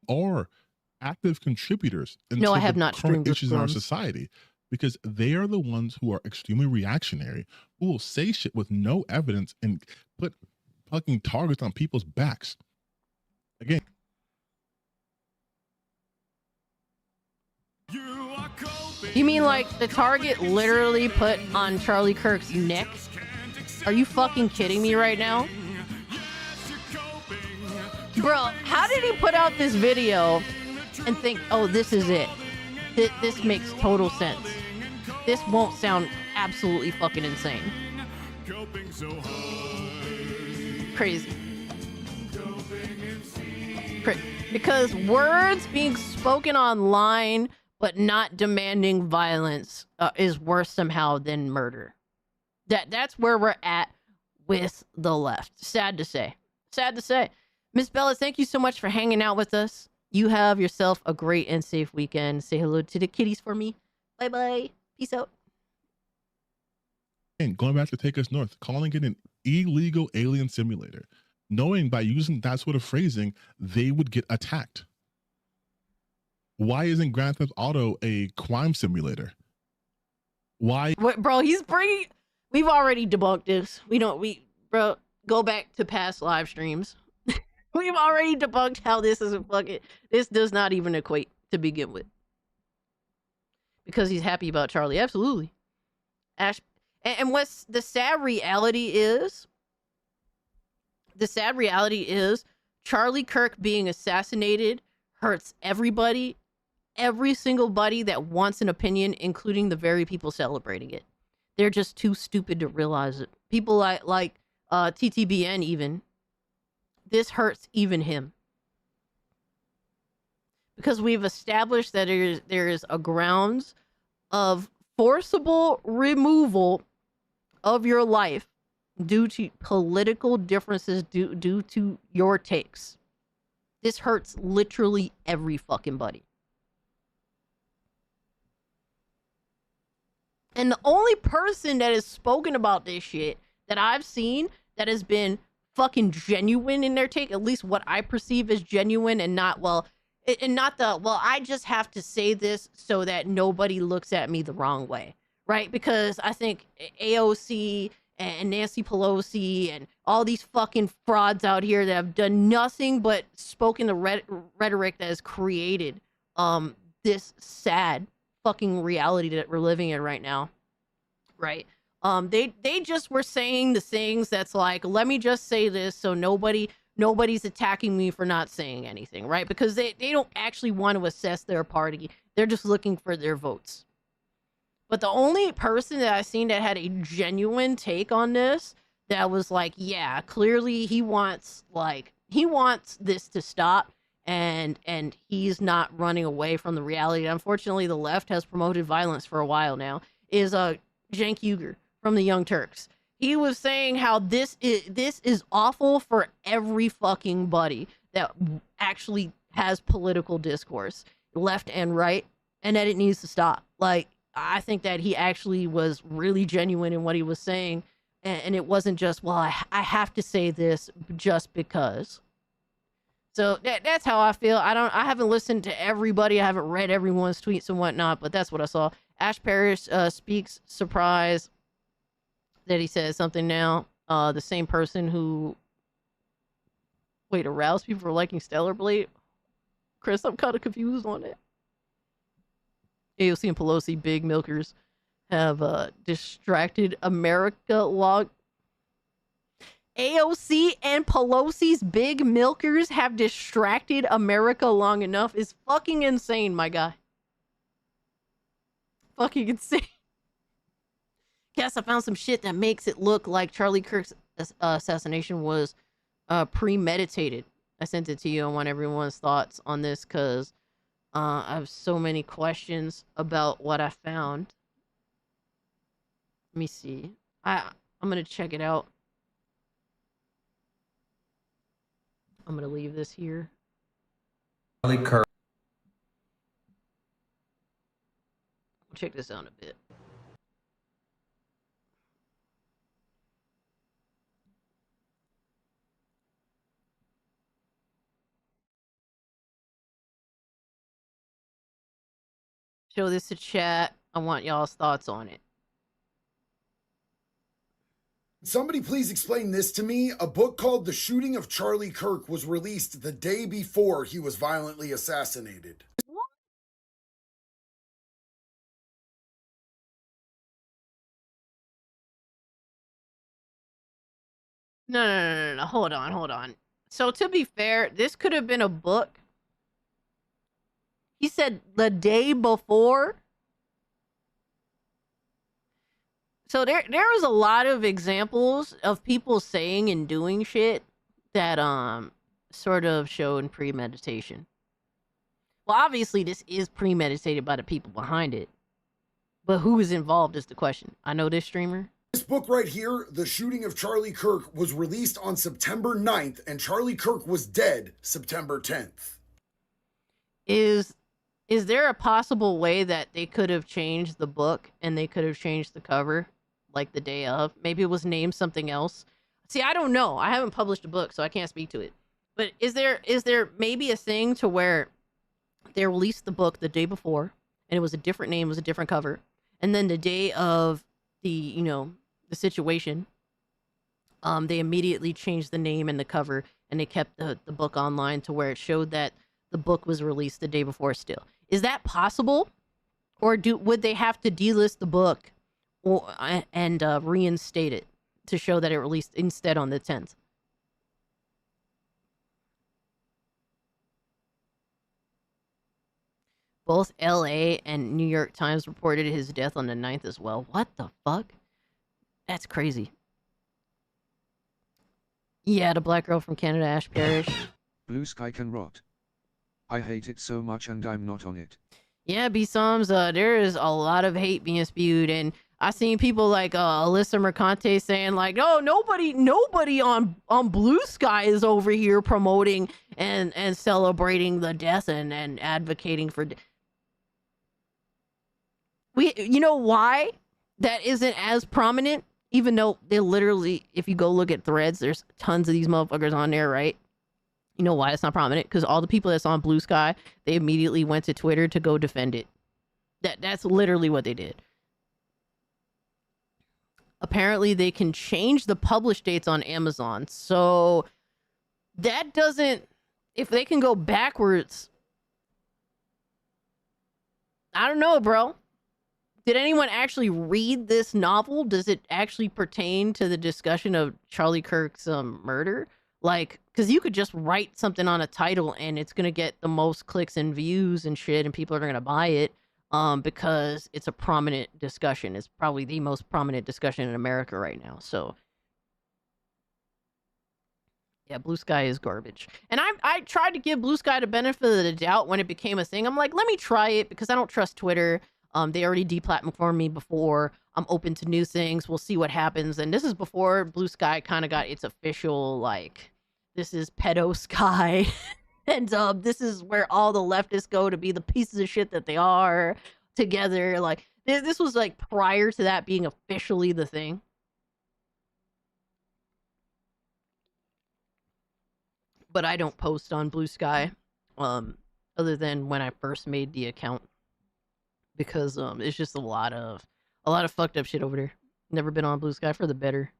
Or active contributors no, I have not current issues in our society, because they are the ones who are extremely reactionary, who will say shit with no evidence and put fucking targets on people's backs. Again. You mean like the target literally put on Charlie Kirk's neck? Are you fucking kidding me right now? Bro, how did he put out this video and think, oh, this is it? This makes total sense. This won't sound absolutely fucking insane. Crazy. Because words being spoken online but not demanding violence is worse somehow than murder. That's where we're at with the left. Sad to say. Sad to say. Miss Bella, thank you so much for hanging out with us. You have yourself a great and safe weekend. Say hello to the kitties for me. Bye-bye. Peace out. And going back to Take Us North, calling it an illegal alien simulator, knowing by using that sort of phrasing, they would get attacked. Why isn't Grand Theft Auto a crime simulator? Why? What, bro, he's bringing... We've already debunked this. Bro, go back to past live streams. We've already debunked how this is a fucking... This does not even equate to begin with. Because he's happy about Charlie. Absolutely. And what's the sad reality is... The sad reality is Charlie Kirk being assassinated hurts everybody. Every single buddy that wants an opinion, including the very people celebrating it. They're just too stupid to realize it. People like TTBN even. This hurts even him. Because we've established that there is a grounds of forcible removal of your life due to political differences, due to your takes. This hurts literally every fucking buddy. And the only person that has spoken about this shit that I've seen that has been fucking genuine in their take, at least what I perceive as genuine and not, I just have to say this so that nobody looks at me the wrong way, right? Because I think AOC and Nancy Pelosi and all these fucking frauds out here that have done nothing but spoken the rhetoric that has created this sad fucking reality that we're living in right now, right? They just were saying the things that's like, let me just say this so nobody's attacking me for not saying anything, right? Because they don't actually want to assess their party. They're just looking for their votes. But the only person that I've seen that had a genuine take on this that was like, yeah, clearly he wants this to stop. And he's not running away from the reality. Unfortunately, the left has promoted violence for a while now. Is Cenk Uygur from the Young Turks. He was saying how this is awful for every fucking buddy that actually has political discourse, left and right, and that it needs to stop. Like, I think that he actually was really genuine in what he was saying, and it wasn't just, well, I have to say this just because. So that's how I feel. I haven't listened to everybody. I haven't read everyone's tweets and whatnot, but that's what I saw. Ash Parrish speaks surprise that he says something now. The same person who aroused people for liking Stellar Blade. Chris, I'm kind of confused on it. AOC and Pelosi, big milkers, have distracted America AOC and Pelosi's big milkers have distracted America long enough is fucking insane, my guy. Fucking insane. Guess I found some shit that makes it look like Charlie Kirk's assassination was premeditated. I sent it to you. I want everyone's thoughts on this because I have so many questions about what I found. Let me see. I'm gonna check it out. I'm gonna leave this here. Charlie Kirk. Check this out a bit. Show this to chat. I want y'all's thoughts on it. Somebody please explain this to me. A book called The Shooting of Charlie Kirk was released the day before he was violently assassinated. No. Hold on. So to be fair, this could have been a book. He said the day before. So there was a lot of examples of people saying and doing shit that sort of showed premeditation. Well, obviously this is premeditated by the people behind it. But who is involved is the question. I know this streamer. This book right here, The Shooting of Charlie Kirk, was released on September 9th, and Charlie Kirk was dead September 10th. Is there a possible way that they could have changed the book and they could have changed the cover like the day of? Maybe it was named something else. See, I don't know. I haven't published a book, so I can't speak to it. But is there maybe a thing to where they released the book the day before and it was a different name, it was a different cover, and then the day of the the situation, they immediately changed the name and the cover, and they kept the book online to where it showed that the book was released the day before still. Is that possible? Or would they have to delist the book and reinstate it to show that it released instead on the 10th? Both LA and New York Times reported his death on the 9th as well. What the fuck? That's crazy. Yeah, the black girl from Canada, Ash Parish. Blue sky can rot. I hate it so much and I'm not on it. Yeah, B-Soms, there is a lot of hate being spewed, and I seen people like Alyssa Mercante saying like, "Oh, nobody on Blue Sky is over here promoting and celebrating the death and advocating for." You know why that isn't as prominent? Even though they literally, if you go look at threads, there's tons of these motherfuckers on there, right? You know why it's not prominent? Because all the people that's on Blue Sky, they immediately went to Twitter to go defend it. That's literally what they did. Apparently, they can change the publish dates on Amazon. So that doesn't... If they can go backwards... I don't know, bro. Did anyone actually read this novel? Does it actually pertain to the discussion of Charlie Kirk's murder? Like, because you could just write something on a title and it's going to get the most clicks and views and shit, and people are going to buy it because it's a prominent discussion. It's probably the most prominent discussion in America right now. So, yeah, Blue Sky is garbage. And I tried to give Blue Sky the benefit of the doubt when it became a thing. I'm like, let me try it because I don't trust Twitter. They already deplatformed me before. I'm open to new things. We'll see what happens. And this is before Blue Sky kind of got its official, like, this is pedo sky. And this is where all the leftists go to be the pieces of shit that they are together. Like, this was, like, prior to that being officially the thing. But I don't post on Blue Sky, other than when I first made the account. Because it's just a lot of fucked up shit over there. Never been on Blue Sky for the better.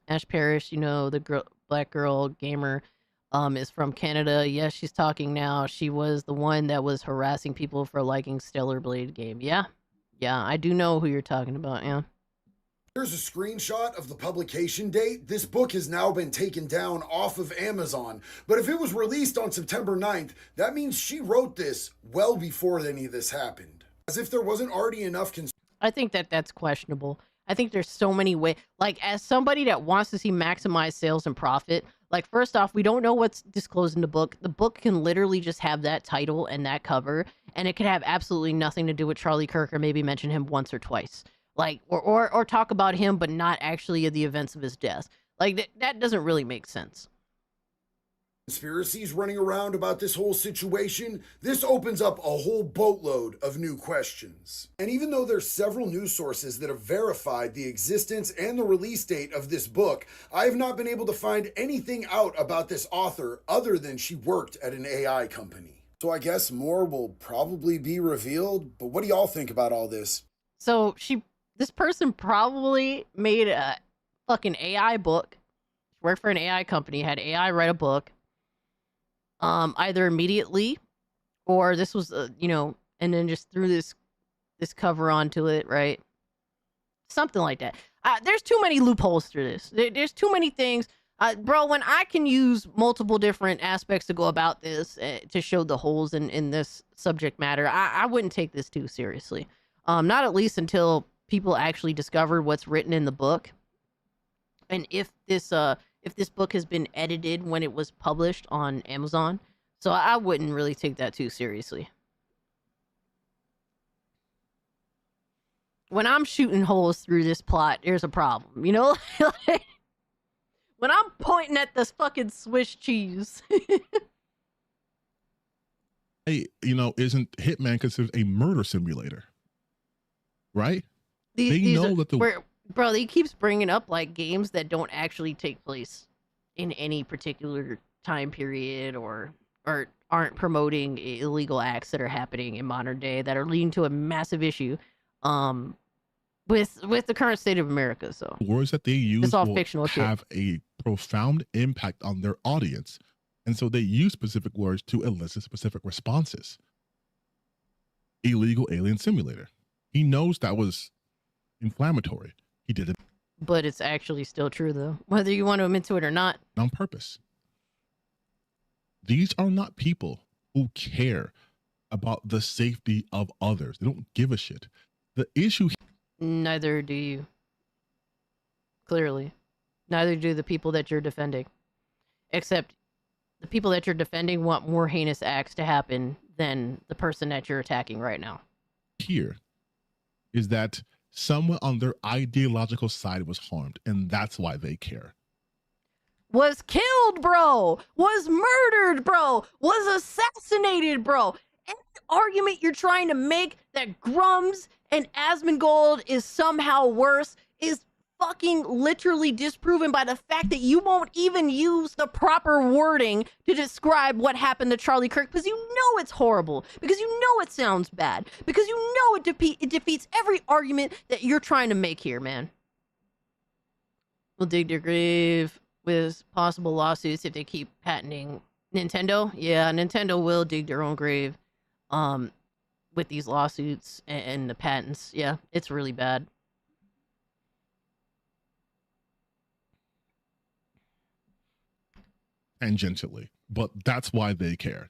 Ash Parish, you know, the black girl gamer, is from Canada. Yes, she's talking now. She was the one that was harassing people for liking Stellar Blade game. Yeah, I do know who you're talking about. Yeah. Here's a screenshot of the publication date. This book has now been taken down off of Amazon. But if it was released on September 9th, that means she wrote this well before any of this happened. As if there wasn't already enough I think that's questionable. I think there's so many ways. Like, as somebody that wants to see maximized sales and profit, like, first off, we don't know what's disclosed in the book. The book can literally just have that title and that cover, and it could have absolutely nothing to do with Charlie Kirk, or maybe mention him once or twice. Like, or talk about him, but not actually the events of his death. Like, that doesn't really make sense. Conspiracies running around about this whole situation, this opens up a whole boatload of new questions. And even though there's several news sources that have verified the existence and the release date of this book, I have not been able to find anything out about this author other than she worked at an AI company. So I guess more will probably be revealed, but what do y'all think about all this? So this person probably made a fucking AI book. She worked for an AI company, had AI write a book. Either immediately, or this was, and then just threw this cover onto it, right? Something like that. There's too many loopholes through this. There's too many things. Bro, when I can use multiple different aspects to go about this to show the holes in this subject matter, I wouldn't take this too seriously. Not at least until people actually discovered what's written in the book. And if this book has been edited when it was published on Amazon. So I wouldn't really take that too seriously. When I'm shooting holes through this plot, there's a problem, you know? When I'm pointing at this fucking Swiss cheese. Hey, isn't Hitman considered a murder simulator? Right? They know that bro, he keeps bringing up like games that don't actually take place in any particular time period or aren't promoting illegal acts that are happening in modern day that are leading to a massive issue with the current state of America. So words that they use it's all will fictional have a profound impact on their audience. And so they use specific words to elicit specific responses. Illegal alien simulator. He knows that was inflammatory. He did it. But it's actually still true, though, whether you want to admit to it or not. On purpose. These are not people who care about the safety of others. They don't give a shit. The issue. Neither do you. Clearly. Neither do the people that you're defending. Except the people that you're defending want more heinous acts to happen than the person that you're attacking right now. Here is that someone on their ideological side was harmed, and that's why they care. Was killed, bro. Was murdered, bro. Was assassinated, bro. Any argument you're trying to make that Grums and Asmongold is somehow worse is fucking literally disproven by the fact that you won't even use the proper wording to describe what happened to Charlie Kirk, because you know it's horrible, because you know it sounds bad, because you know it defeats every argument that you're trying to make here, man. We'll dig their grave with possible lawsuits if they keep patenting Nintendo. Yeah, Nintendo will dig their own grave with these lawsuits and the patents. Yeah, it's really bad. Tangentially, but that's why they care.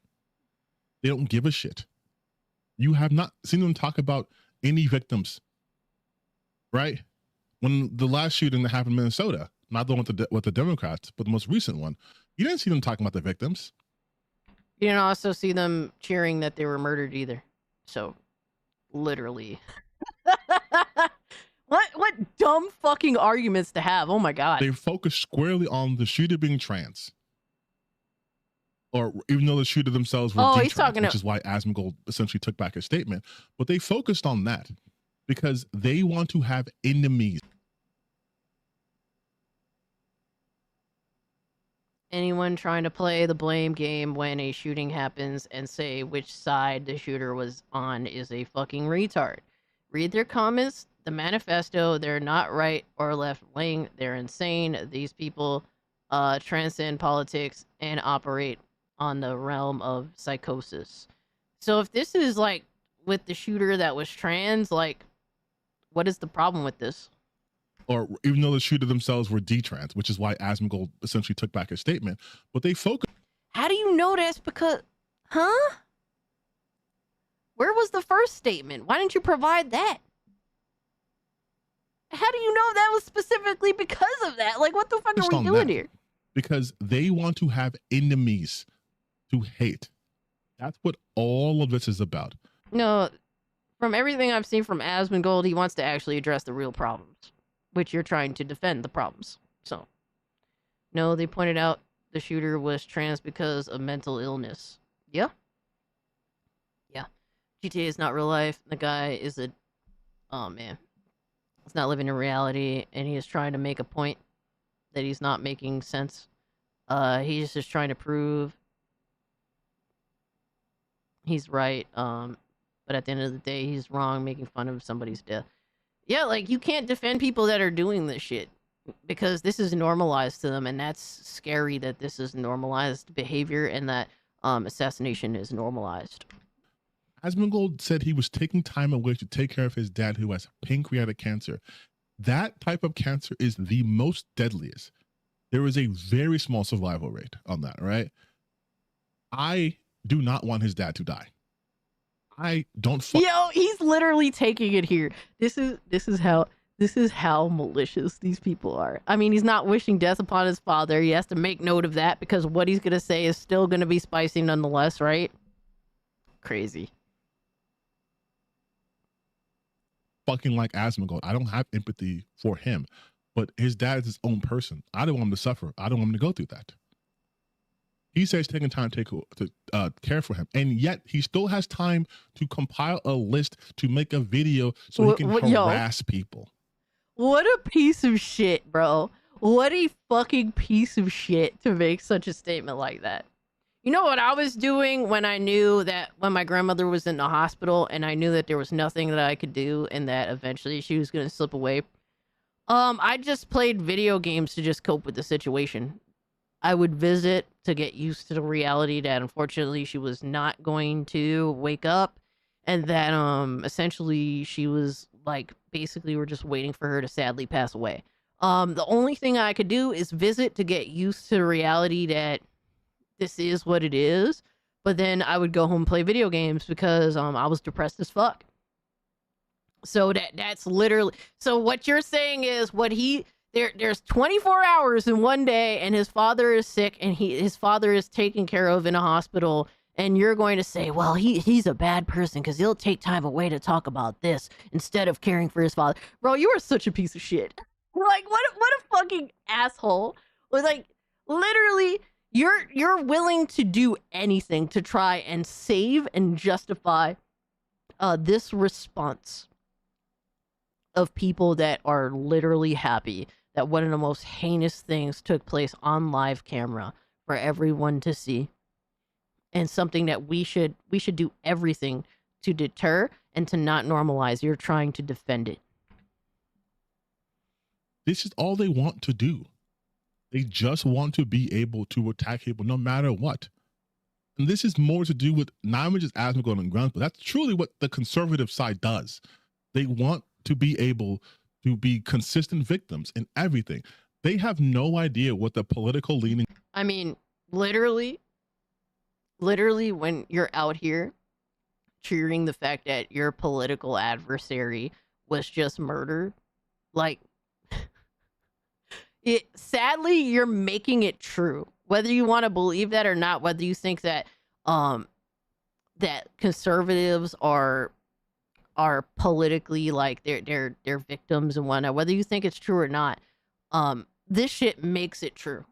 They don't give a shit. You have not seen them talk about any victims, right? When the last shooting that happened in Minnesota, not the one with the Democrats, but the most recent one, you didn't see them talking about the victims. You didn't also see them cheering that they were murdered either. So, literally. What dumb fucking arguments to have? Oh my god. They focus squarely on the shooter being trans. Or even though the shooter themselves were he's talking which is why Asmongold essentially took back his statement. But they focused on that because they want to have enemies. Anyone trying to play the blame game when a shooting happens and say which side the shooter was on is a fucking retard. Read their comments, the manifesto. They're not right or left wing. They're insane. These people transcend politics and operate on the realm of psychosis. So if this is like with the shooter that was trans, like, what is the problem with this? Or even though the shooter themselves were detrans, which is why Asmongold essentially took back his statement. But they focus. How do you know that's because, huh? Where was the first statement? Why didn't you provide that? How do you know that was specifically because of that? Like, what the fuck are we doing here? Because they want to have enemies to hate. That's what all of this is about. No, from everything I've seen from Asmongold, he wants to actually address the real problems, which you're trying to defend the problems. So, no, they pointed out the shooter was trans because of mental illness. Yeah. Yeah. GTA is not real life. The guy is oh man. He's not living in reality, and he is trying to make a point that he's not making sense. He's just trying to prove he's right. But at the end of the day, he's wrong, making fun of somebody's death. Yeah, like, you can't defend people that are doing this shit because this is normalized to them, and that's scary that this is normalized behavior and that assassination is normalized. Asmongold said he was taking time away to take care of his dad who has pancreatic cancer. That type of cancer is the most deadliest. There is a very small survival rate on that, right? I do not want his dad to die. I don't. Yo, he's literally taking it here. This is how malicious these people are. I mean, he's not wishing death upon his father. He has to make note of that because what he's gonna say is still gonna be spicy nonetheless, right? Crazy. Fucking like Asmongold. I don't have empathy for him, but his dad is his own person. I don't want him to suffer. I don't want him to go through that. He says taking time to care for him, and yet he still has time to compile a list to make a video so he can harass people. What a piece of shit, bro. What a fucking piece of shit to make such a statement like that. You know what I was doing when I knew that when my grandmother was in the hospital and I knew that there was nothing that I could do and that eventually she was going to slip away? I just played video games to just cope with the situation. I would visit to get used to the reality that unfortunately she was not going to wake up, and that essentially she was like basically we're just waiting for her to sadly pass away. The only thing I could do is visit to get used to the reality that this is what it is, but then I would go home and play video games because I was depressed as fuck. So that's literally, so what you're saying is there's 24 hours in one day and his father is sick and his father is taken care of in a hospital, and you're going to say, well, he's a bad person because he'll take time away to talk about this instead of caring for his father. Bro, you are such a piece of shit. Like, what a fucking asshole. Like, literally, you're willing to do anything to try and save and justify this response of people that are literally happy that one of the most heinous things took place on live camera for everyone to see, and something that we should do everything to deter and to not normalize. You're trying to defend it. This is all they want to do. They just want to be able to attack people no matter what. And this is more to do with not even just Asmongold and Grunts, but that's truly what the conservative side does. They want to be able to be consistent victims in everything. They have no idea what the political leaning. I mean, literally when you're out here cheering the fact that your political adversary was just murdered, like, sadly, you're making it true. Whether you want to believe that or not, whether you think that that conservatives are politically like they're victims and whatnot, whether you think it's true or not, this shit makes it true.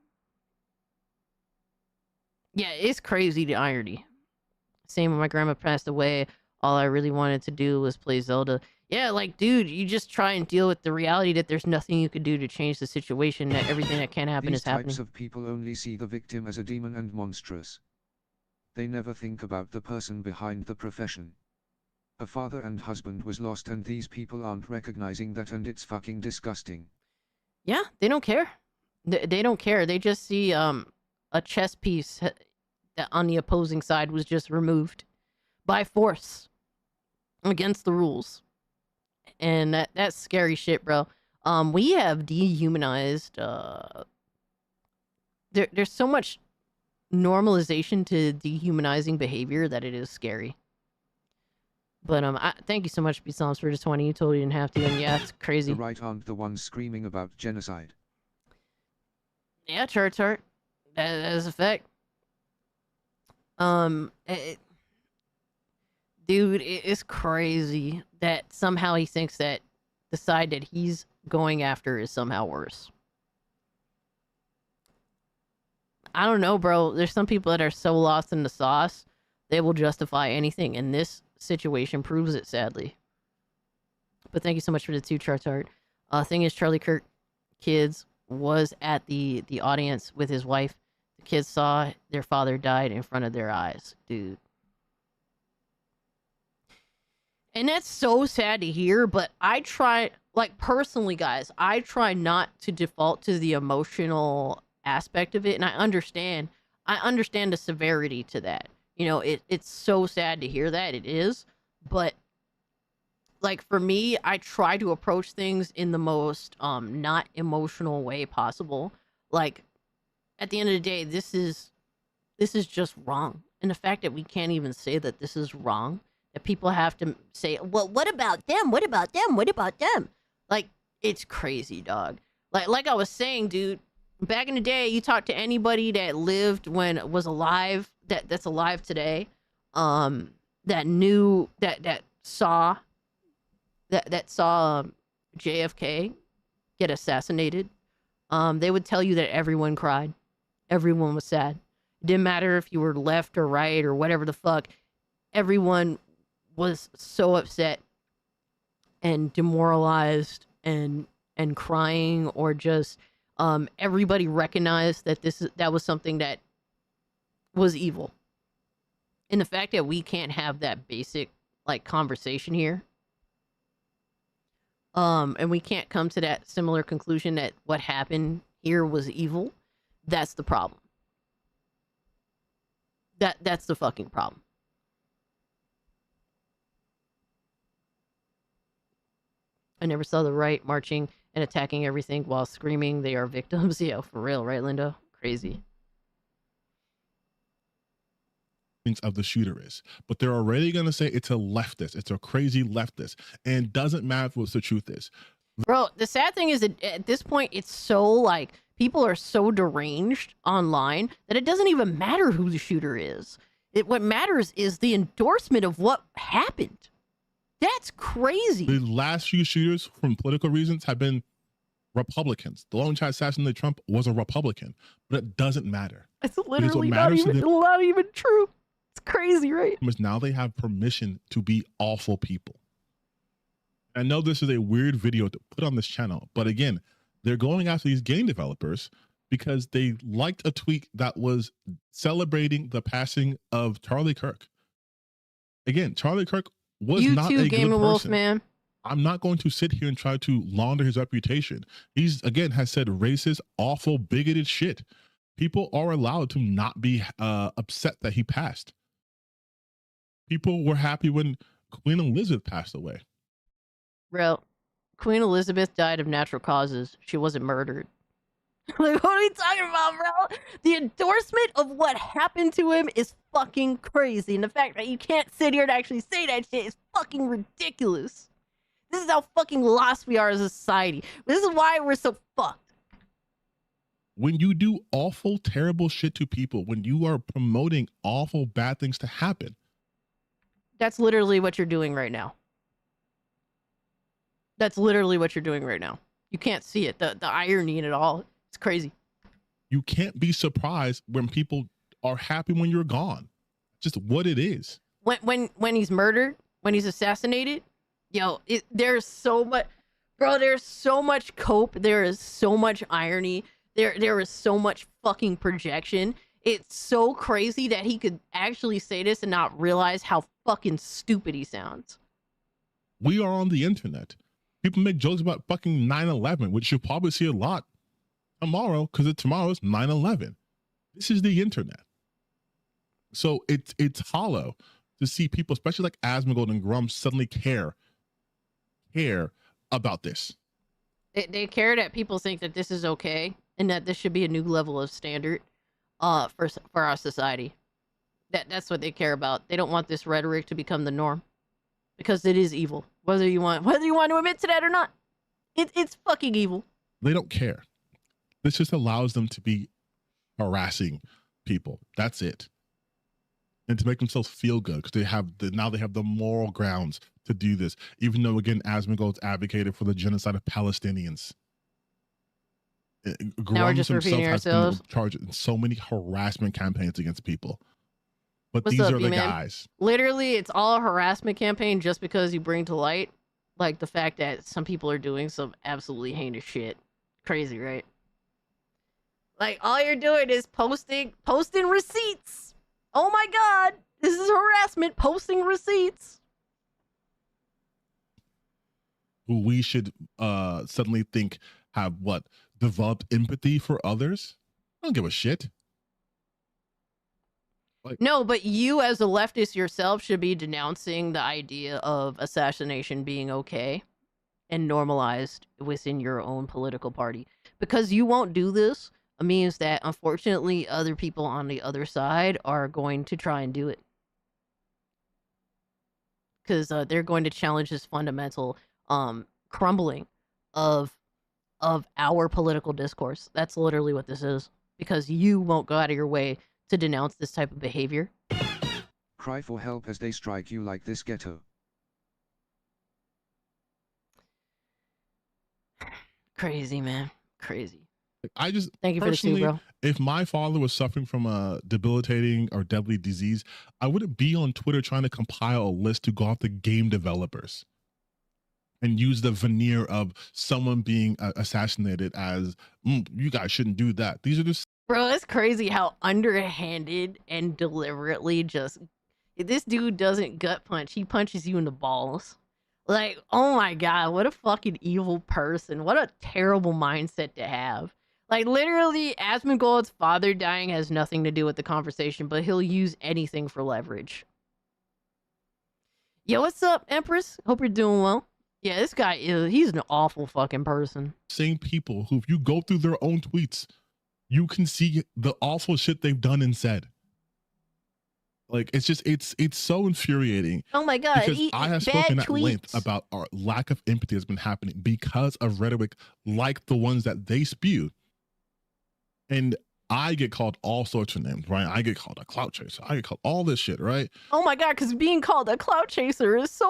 Yeah, it's crazy, the irony. Same when my grandma passed away, all I really wanted to do was play Zelda. Yeah, like, dude, you just try and deal with the reality that there's nothing you could do to change the situation, that everything that can happen These is happening. types of people only see the victim as a demon and monstrous. They never think about the person behind the profession. A father and husband was lost and these people aren't recognizing that, and it's fucking disgusting. Yeah, they don't care. They don't care. They just see a chess piece that on the opposing side was just removed by force against the rules. And that's scary shit, bro. We have dehumanized there's so much normalization to dehumanizing behavior that it is scary. But thank you so much, B-Psalms, for the 20. You totally didn't have to, and yeah, it's crazy. The right aren't the ones screaming about genocide. Yeah, chart. That is a fact. Dude, it's crazy that somehow he thinks that the side that he's going after is somehow worse. I don't know, bro. There's some people that are so lost in the sauce, they will justify anything, and this situation proves it, sadly. But thank you so much for the 2 charts, Art. Thing is, Charlie Kirk kids was at the audience with his wife. The kids saw their father died in front of their eyes, dude. And that's so sad to hear, but I try, like, personally, guys, I try not to default to the emotional aspect of it, and I understand the severity to that. You know, it's so sad to hear that, it is, but, like, for me, I try to approach things in the most not emotional way possible. Like, at the end of the day, this is just wrong. And the fact that we can't even say that this is wrong, that people have to say, well, what about them? What about them? What about them? Like, it's crazy, dog. Like I was saying, dude, back in the day, you talk to anybody that lived when was alive, that's alive today, that knew that saw JFK get assassinated, they would tell you that everyone cried. Everyone was sad. It didn't matter if you were left or right or whatever the fuck. Everyone was so upset and demoralized and crying, or just everybody recognized that that was something that was evil. And the fact that we can't have that basic like conversation here, and we can't come to that similar conclusion that what happened here was evil, that's the problem. That's the fucking problem. I never saw the right marching and attacking everything while screaming they are victims. Yeah, for real, right, Linda? Crazy. Of the shooter is, but they're already going to say it's a leftist, it's a crazy leftist, and it doesn't matter what the truth is. Bro, the sad thing is that at this point, it's so like people are so deranged online that it doesn't even matter who the shooter is. What matters is the endorsement of what happened. That's crazy. The last few shooters from political reasons have been Republicans. The one who tried to assassinate Trump was a Republican, but it doesn't matter. It's literally not even true. It's crazy, right? Because now they have permission to be awful people. I know this is a weird video to put on this channel, but again, they're going after these game developers because they liked a tweet that was celebrating the passing of Charlie Kirk. Again, Charlie Kirk was not a good person. Wolf, man. I'm not going to sit here and try to launder his reputation. He's, again, has said racist, awful, bigoted shit. People are allowed to not be upset that he passed. People were happy when Queen Elizabeth passed away. Bro, Queen Elizabeth died of natural causes. She wasn't murdered. Like, what are we talking about, bro? The endorsement of what happened to him is fucking crazy. And the fact that you can't sit here and actually say that shit is fucking ridiculous. This is how fucking lost we are as a society. This is why we're so fucked. When you do awful, terrible shit to people, when you are promoting awful, bad things to happen. That's literally what you're doing right now. That's literally what you're doing right now. You can't see it. The irony in it all. It's crazy. You can't be surprised when people are happy when you're gone. Just what it is. When he's murdered, when he's assassinated, yo, there's so much, bro. There's so much cope. There is so much irony. There is so much fucking projection. It's so crazy that he could actually say this and not realize how fucking stupid he sounds. We are on the internet. People make jokes about fucking 9/11, which you'll probably see a lot tomorrow because tomorrow's 9/11. This is the internet. So it's hollow to see people, especially like Asmongold and Grum, suddenly care about this. They care that people think that this is okay and that this should be a new level of standard for our society. That's what they care about. They don't want this rhetoric to become the norm because it is evil. Whether you want to admit to that or not, it's fucking evil. They don't care. This just allows them to be harassing people. That's it. And to make themselves feel good because now they have the moral grounds to do this. Even though, again, Asmongold's advocated for the genocide of Palestinians. Now we're just repeating ourselves. Charged in so many harassment campaigns against people. But What's these up, are the man? guys. Literally, it's all a harassment campaign just because you bring to light, like, the fact that some people are doing some absolutely heinous shit. Crazy, right? Like, all you're doing is posting receipts. Oh my god, this is harassment, posting receipts. Who we should suddenly think have developed empathy for others? I don't give a shit. No, but you as a leftist yourself should be denouncing the idea of assassination being okay and normalized within your own political party. Because you won't do this means that unfortunately other people on the other side are going to try and do it. Because they're going to challenge this fundamental crumbling of our political discourse. That's literally what this is. Because you won't go out of your way to denounce this type of behavior. Cry for help as they strike you like this ghetto. Crazy, man. Crazy. I just Thank you for the personally, two, bro. if my father was suffering from a debilitating or deadly disease, I wouldn't be on Twitter trying to compile a list to go after game developers and use the veneer of someone being assassinated as you guys shouldn't do that. These are just Bro, it's crazy how underhanded and deliberately just this dude doesn't gut punch. He punches you in the balls. Like, oh my god, what a fucking evil person. What a terrible mindset to have. Like, literally, Asmongold's father dying has nothing to do with the conversation, but he'll use anything for leverage. Yo, what's up, Empress? Hope you're doing well. Yeah, this guy he's an awful fucking person. same people who, if you go through their own tweets, you can see the awful shit they've done and said. Like, it's just, it's so infuriating. Oh my god, because I have spoken at length about our lack of empathy that's been happening because of rhetoric like the ones that they spew. And I get called all sorts of names, right? I get called a clout chaser. I get called all this shit, right? Oh my god, because being called a clout chaser is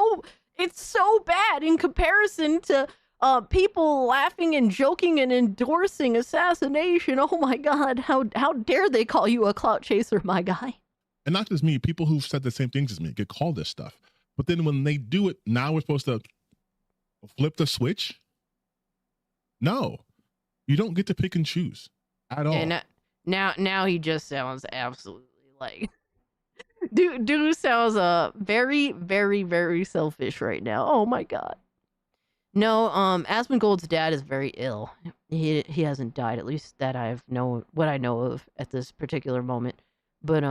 it's so bad in comparison to people laughing and joking and endorsing assassination. Oh my god, how dare they call you a clout chaser, my guy? And not just me, people who've said the same things as me get called this stuff. But then when they do it, now we're supposed to flip the switch? No, you don't get to pick and choose at all. And now he just sounds absolutely like dude sounds very, very, very selfish right now. Oh my god. No, Asmongold's dad is very ill. He hasn't died, at least that I know of at this particular moment. But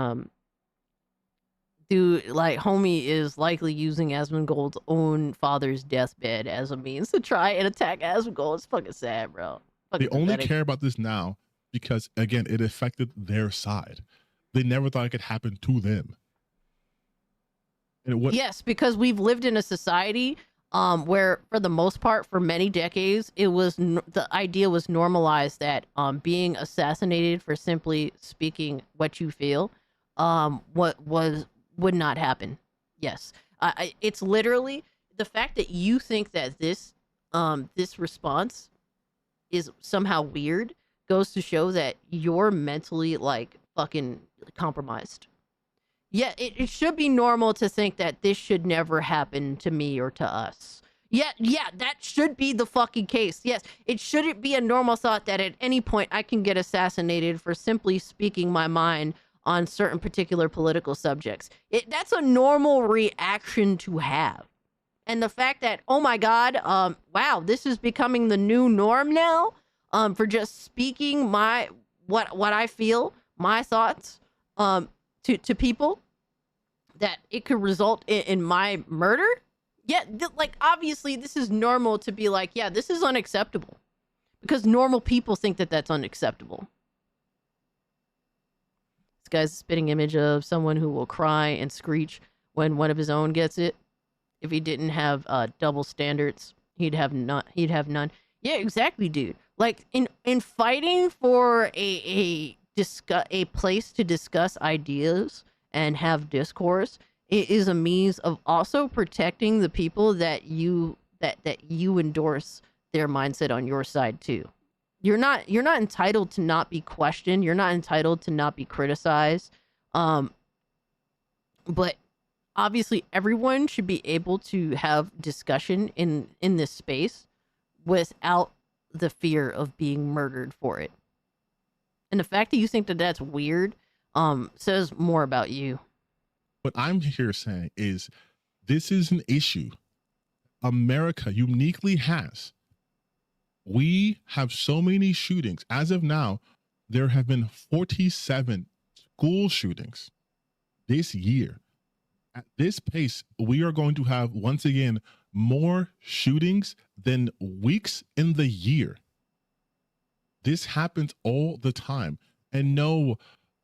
dude, like, homie is likely using Asmongold's own father's deathbed as a means to try and attack Asmongold. It's fucking sad, bro. They only care about this now because, again, it affected their side. They never thought it could happen to them. And yes, because we've lived in a society where, for the most part, for many decades, it was the idea was normalized that being assassinated for simply speaking what you feel would not happen. Yes, it's literally the fact that you think that this response is somehow weird goes to show that you're mentally like fucking compromised. Yeah, it should be normal to think that this should never happen to me or to us. Yeah, that should be the fucking case. Yes, it shouldn't be a normal thought that at any point I can get assassinated for simply speaking my mind on certain particular political subjects. That's a normal reaction to have. And the fact that, oh my god, wow, this is becoming the new norm now, for just speaking what I feel, my thoughts, to people, that it could result in my murder. Yeah, like, obviously this is normal to be like, yeah, this is unacceptable, because normal people think that that's unacceptable. This guy's a spitting image of someone who will cry and screech when one of his own gets it. If he didn't have double standards, he'd have none. Yeah, exactly, dude. Like, in fighting for a place to discuss ideas and have discourse, it is a means of also protecting the people that you endorse their mindset on your side too. You're not entitled to not be questioned. You're not entitled to not be criticized. But obviously everyone should be able to have discussion in this space without the fear of being murdered for it. And the fact that you think that that's weird says more about you. What I'm here saying is this is an issue America uniquely has. We have so many shootings. As of now, there have been 47 school shootings this year. At this pace, we are going to have, once again, more shootings than weeks in the year. This happens all the time. And no,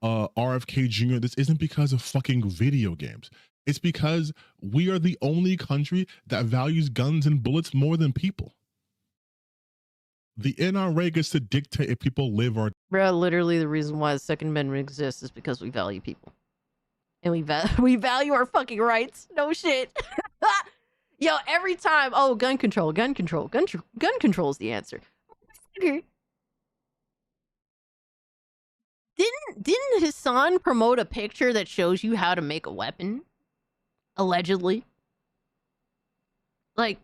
RFK Jr., this isn't because of fucking video games. It's because we are the only country that values guns and bullets more than people. The NRA gets to dictate if people live or... Bro, literally the reason why the Second Amendment exists is because we value people. And we value our fucking rights. No shit. Yo, every time, oh, gun control is the answer. Didn't Hassan promote a picture that shows you how to make a weapon? Allegedly. Like,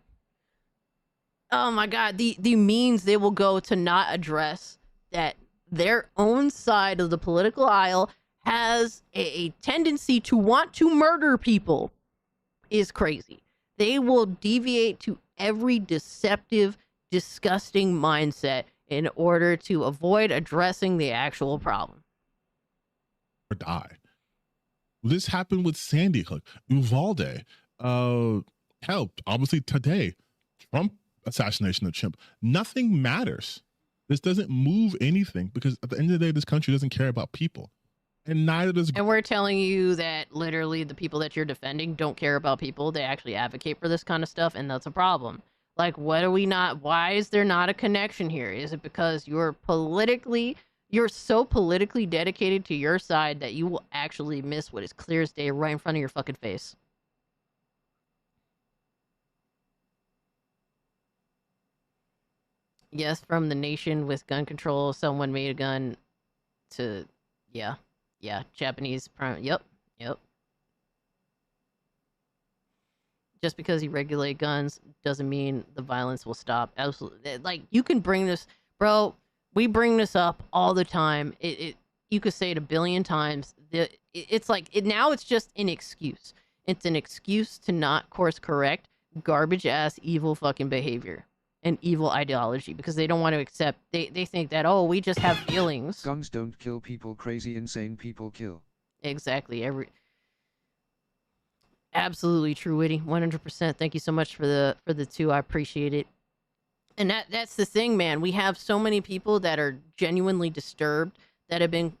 oh my god, the means they will go to not address that their own side of the political aisle has a tendency to want to murder people is crazy. They will deviate to every deceptive, disgusting mindset in order to avoid addressing the actual problem. Or die. This happened with Sandy Hook, Uvalde. Hell, obviously today, Trump assassination of Chimp. Nothing matters. This doesn't move anything because at the end of the day, this country doesn't care about people. And neither does... And we're telling you that literally the people that you're defending don't care about people. They actually advocate for this kind of stuff, and that's a problem. Like, what are we not... Why is there not a connection here? Is it because you're so politically dedicated to your side that you will actually miss what is clear as day right in front of your fucking face? Yes, from the nation with gun control, someone made a gun to... Yeah, Japanese... Yep. Just because you regulate guns doesn't mean the violence will stop. Absolutely. Like, you can bring this... Bro, we bring this up all the time. You could say it a billion times. It's like... Now it's just an excuse. It's an excuse to not course correct garbage-ass evil fucking behavior and evil ideology because they don't want to accept... They think that, oh, we just have feelings. Guns don't kill people, crazy, insane people kill. Exactly. Absolutely true, Witty. 100%. Thank you so much for the two. I appreciate it. And that's the thing, man. We have so many people that are genuinely disturbed that have been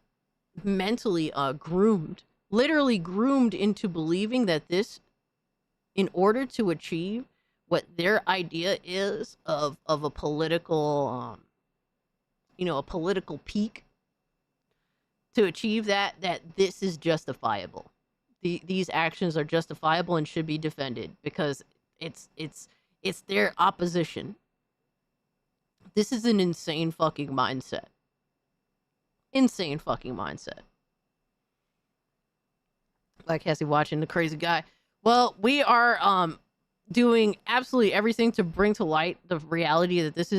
mentally groomed, literally groomed into believing that this, in order to achieve what their idea is of a political, a political peak, to achieve that this is justifiable. These actions are justifiable and should be defended because it's their opposition. This is an insane fucking mindset. Insane fucking mindset. Like Cassie watching the crazy guy. Well, we are doing absolutely everything to bring to light the reality that this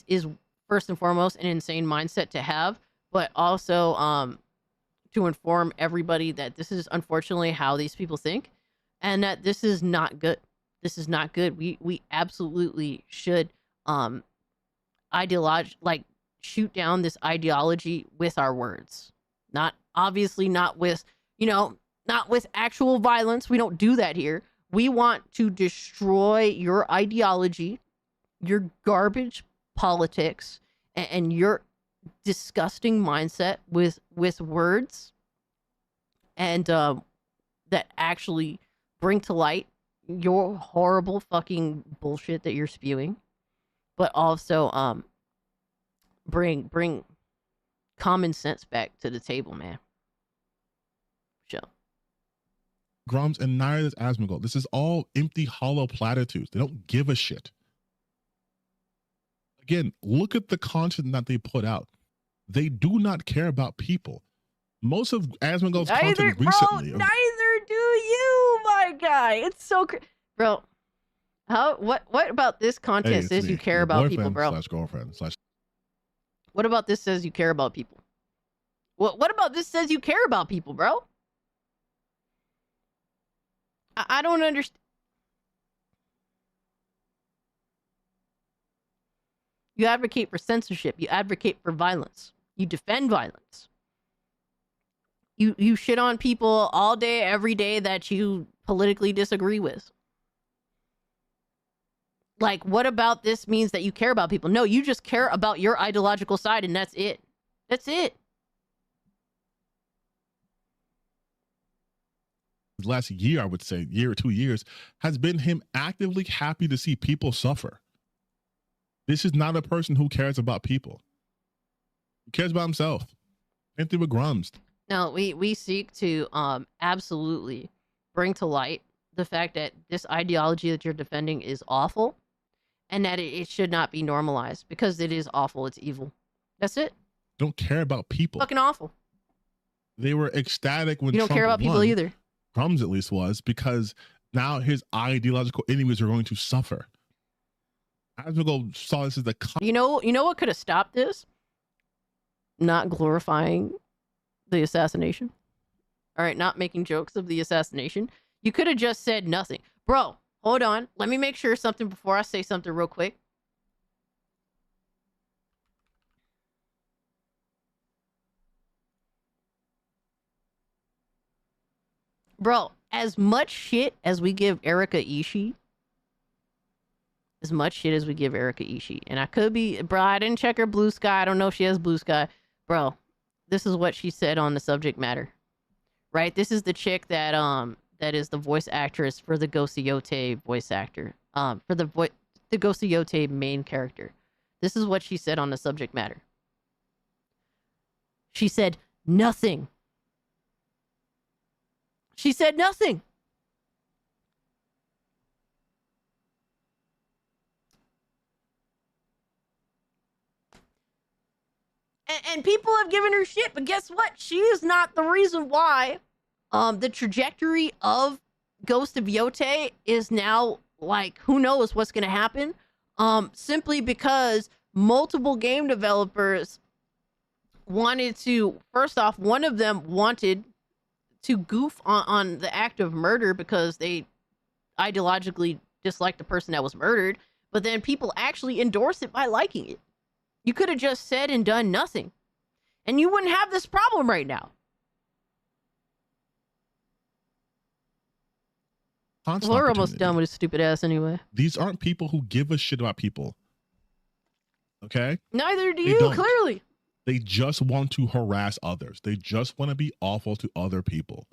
is first and foremost an insane mindset to have, but also to inform everybody that this is unfortunately how these people think and that this is not good. This is not good. We absolutely should shoot down this ideology with our words. Not with, not with actual violence. We don't do that here. We want to destroy your ideology, your garbage politics, and your disgusting mindset with words and that actually bring to light your horrible fucking bullshit that you're spewing, but also bring common sense back to the table, man. Sure. Grums and neither is Asmongold. This is all empty, hollow platitudes. They don't give a shit. Again, look at the content that they put out. They do not care about people. Most of Asmongold's content recently... Bro, neither do you, my guy. It's so... Bro, what about this content says you care about people, bro? /girlfriend / What about this says you care about people? What about this says you care about people, bro? I don't understand. You advocate for censorship. You advocate for violence. You defend violence. You shit on people all day, every day that you politically disagree with. Like, what about this means that you care about people? No, you just care about your ideological side, and that's it. That's it. The last year, I would say, year or 2 years, has been him actively happy to see people suffer. This is not a person who cares about people. He cares about himself. Same thing with Grums. No, we seek to absolutely bring to light the fact that this ideology that you're defending is awful, and that it should not be normalized because it is awful. It's evil. That's it. Don't care about people. Fucking awful. They were ecstatic when You don't Trump care about people won. either. Grums at least was, because now his ideological enemies are going to suffer. Asmongold saw this as the You know what could have stopped this? Not glorifying the assassination. All right, not making jokes of the assassination. You could have just said nothing. Bro, hold on. Let me make sure something before I say something real quick. Bro, as much shit as we give Erika Ishii, and I could be, bro, I didn't check her Blue Sky. I don't know if she has Blue Sky. Bro, this is what she said on the subject matter. Right? This is the chick that that is the voice actress for the Gosuyote voice actor. For the Gosuyote main character. This is what she said on the subject matter. She said nothing. She said nothing. And people have given her shit, but guess what? She is not the reason why the trajectory of Ghost of Yote is now, like, who knows what's going to happen. Simply because multiple game developers wanted to, first off, one of them wanted to goof on the act of murder because they ideologically disliked the person that was murdered, but then people actually endorse it by liking it. You could have just said and done nothing, and you wouldn't have this problem right now. We're almost done with his stupid ass anyway. These aren't people who give a shit about people. Okay? Neither do They you, don't. clearly. They just want to harass others. They just want to be awful to other people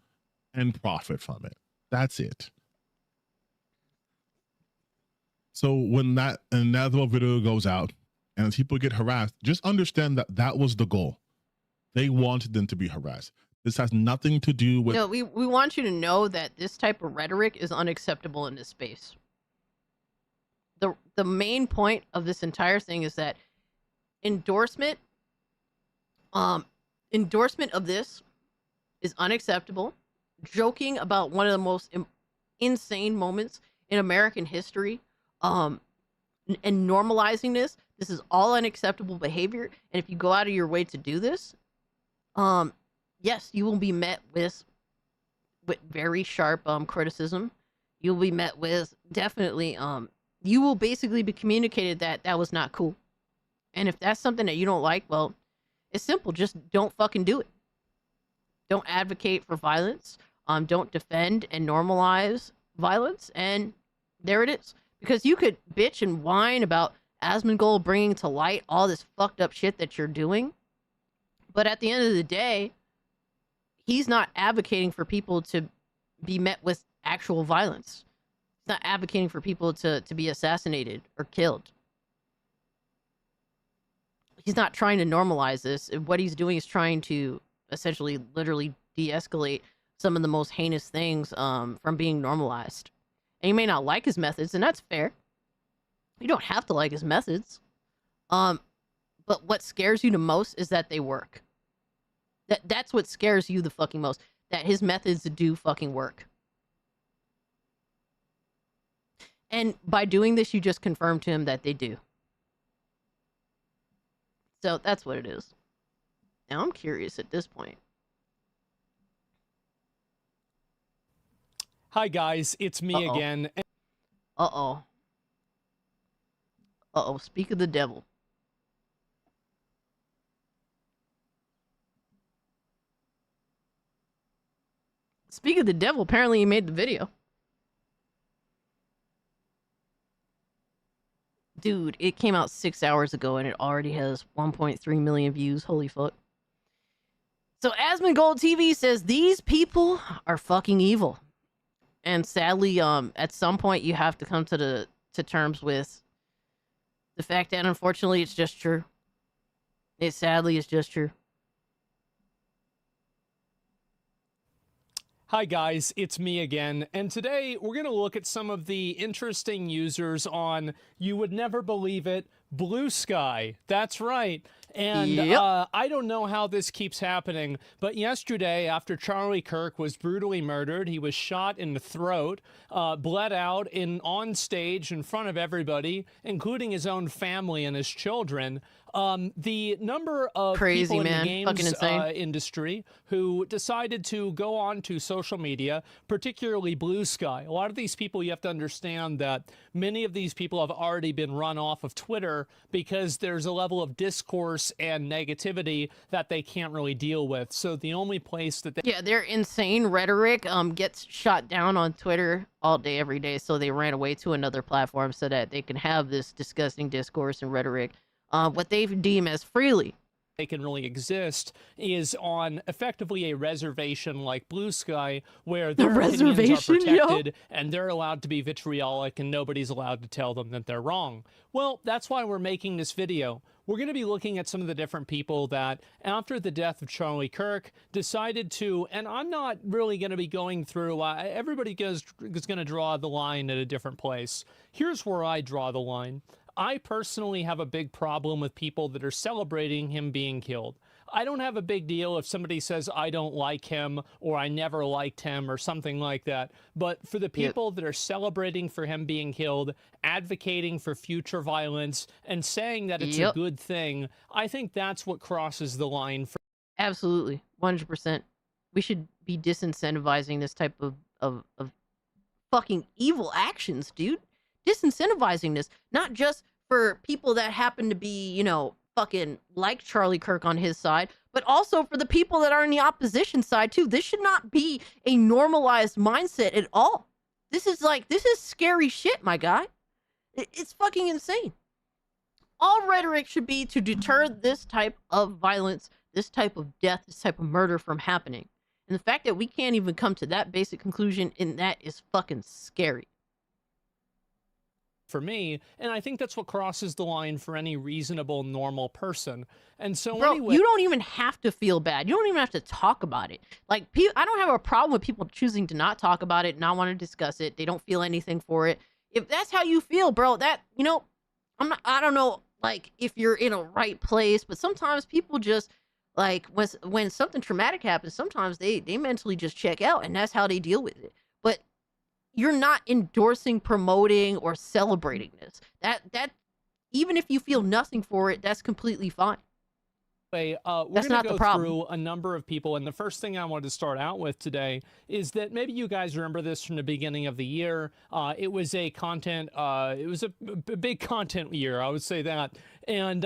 and profit from it. That's it. So when that little video goes out and people get harassed, just understand that that was the goal. They wanted them to be harassed. This has nothing to do with... No, we want you to know that this type of rhetoric is unacceptable in this space. The main point of this entire thing is that endorsement of this is unacceptable. Joking about one of the most insane moments in American history, and normalizing this is all unacceptable behavior. And if you go out of your way to do this, yes, you will be met with very sharp criticism. You'll be met with definitely you will basically be communicated that that was not cool. And if that's something that you don't like, well, it's simple. Just don't fucking do it. Don't advocate for violence. Don't defend and normalize violence. And there it is. Because you could bitch and whine about Asmongold bringing to light all this fucked up shit that you're doing. But at the end of the day, he's not advocating for people to be met with actual violence. He's not advocating for people to be assassinated or killed. He's not trying to normalize this. What he's doing is trying to essentially literally de-escalate some of the most heinous things from being normalized. And you may not like his methods, and that's fair. You don't have to like his methods. But what scares you the most is that they work. That's what scares you the fucking most. That his methods do fucking work. And by doing this, you just confirm to him that they do. So that's what it is. Now I'm curious at this point. Hi guys, it's me again. Uh-oh. Speak of the devil. Speak of the devil, apparently he made the video. Dude, it came out 6 hours ago and it already has 1.3 million views. Holy fuck. So Asmongold TV says these people are fucking evil. And sadly, at some point you have to come to terms with the fact that unfortunately it's just true. It sadly is just true. Hi guys, it's me again, and today we're going to look at some of the interesting users on, you would never believe it, Blue Sky. That's right. And I don't know how this keeps happening, but yesterday, after Charlie Kirk was brutally murdered, he was shot in the throat, bled out on stage in front of everybody, including his own family and his children. The number of people in the games industry who decided to go on to social media, particularly Blue Sky. A lot of these people, you have to understand that many of these people have already been run off of Twitter because there's a level of discourse and negativity that they can't really deal with. So the only place that they... Yeah, their insane rhetoric gets shot down on Twitter all day, every day. So they ran away to another platform so that they can have this disgusting discourse and rhetoric. What they deem as freely. They can really exist is on effectively a reservation like Blue Sky, where their opinions are protected and they're allowed to be vitriolic and nobody's allowed to tell them that they're wrong. Well, that's why we're making this video. We're going to be looking at some of the different people that, after the death of Charlie Kirk, decided to, and I'm not really going to be going through, everybody is going to draw the line at a different place. Here's where I draw the line. I personally have a big problem with people that are celebrating him being killed. I don't have a big deal if somebody says I don't like him or I never liked him or something like that. But for the people that are celebrating for him being killed, advocating for future violence, and saying that it's a good thing, I think that's what crosses the line. Absolutely, 100%. We should be disincentivizing this type of fucking evil actions, dude. Disincentivizing this, not just for people that happen to be, you know, fucking like Charlie Kirk on his side, but also for the people that are on the opposition side too. This should not be a normalized mindset at all. This is scary shit, my guy. It's fucking insane. All rhetoric should be to deter this type of violence, this type of death, this type of murder from happening. And the fact that we can't even come to that basic conclusion in that is fucking scary. For me, and I think that's what crosses the line for any reasonable, normal person. And so Bro, anyway, you don't even have to feel bad. You don't even have to talk about it. Like, I don't have a problem with people choosing to not talk about it, not want to discuss it. They don't feel anything for it. If that's how you feel, bro, that, you know, I don't know, like, if you're in a right place, but sometimes people just, like, when something traumatic happens, sometimes they mentally just check out, and that's how they deal with it. But you're not endorsing, promoting, or celebrating this. That even if you feel nothing for it, that's completely fine. We're going to go through a number of people, and the first thing I wanted to start out with today is that maybe you guys remember this from the beginning of the year. It was a big content year, I would say that, and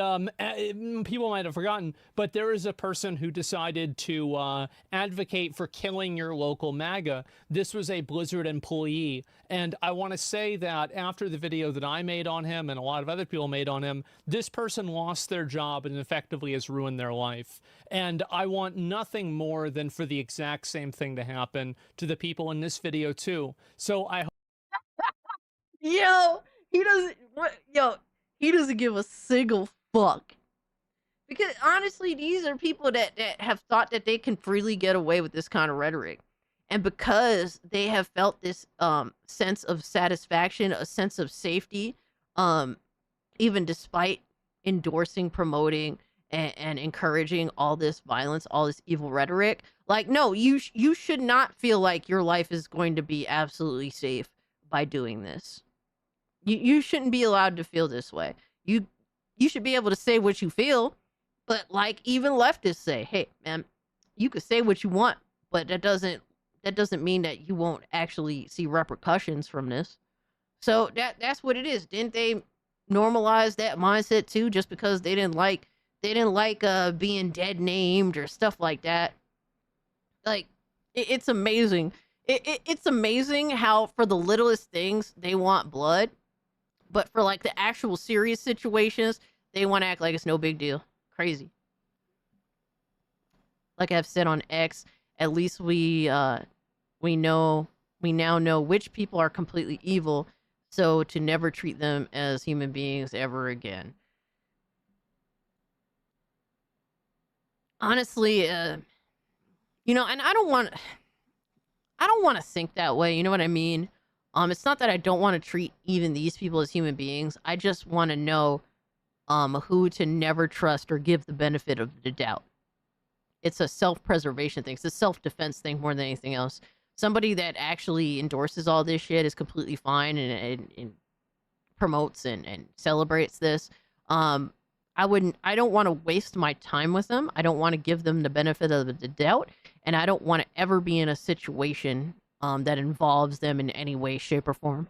people might have forgotten, but there is a person who decided to advocate for killing your local MAGA. This was a Blizzard employee, and I want to say that after the video that I made on him and a lot of other people made on him, this person lost their job and effectively has ruined their life. And I want nothing more than for the exact same thing to happen to the people in this video too. So I he doesn't give a single fuck. Because honestly, these are people that have thought that they can freely get away with this kind of rhetoric. And because they have felt this sense of satisfaction, a sense of safety, even despite endorsing, promoting, and encouraging all this violence, all this evil rhetoric, like, no, you should not feel like your life is going to be absolutely safe by doing this. You shouldn't be allowed to feel this way. You should be able to say what you feel, but like even leftists say, hey, man, you could say what you want, but that doesn't mean that you won't actually see repercussions from this. So that's what it is. Didn't they normalize that mindset too, just because they didn't like being dead named or stuff like that? Like, it's amazing. It's amazing how for the littlest things they want blood, But for like the actual serious situations, they want to act like it's no big deal. Crazy. Like I've said on X, at least we now know which people are completely evil, so to never treat them as human beings ever again. Honestly, you know, and I don't want to think that way. You know what I mean? It's not that I don't want to treat even these people as human beings. I just want to know, who to never trust or give the benefit of the doubt. It's a self-preservation thing. It's a self-defense thing more than anything else. Somebody that actually endorses all this shit is completely fine and promotes and celebrates this. I don't want to waste my time with them. I don't want to give them the benefit of the doubt, and I don't want to ever be in a situation that involves them in any way, shape, or form.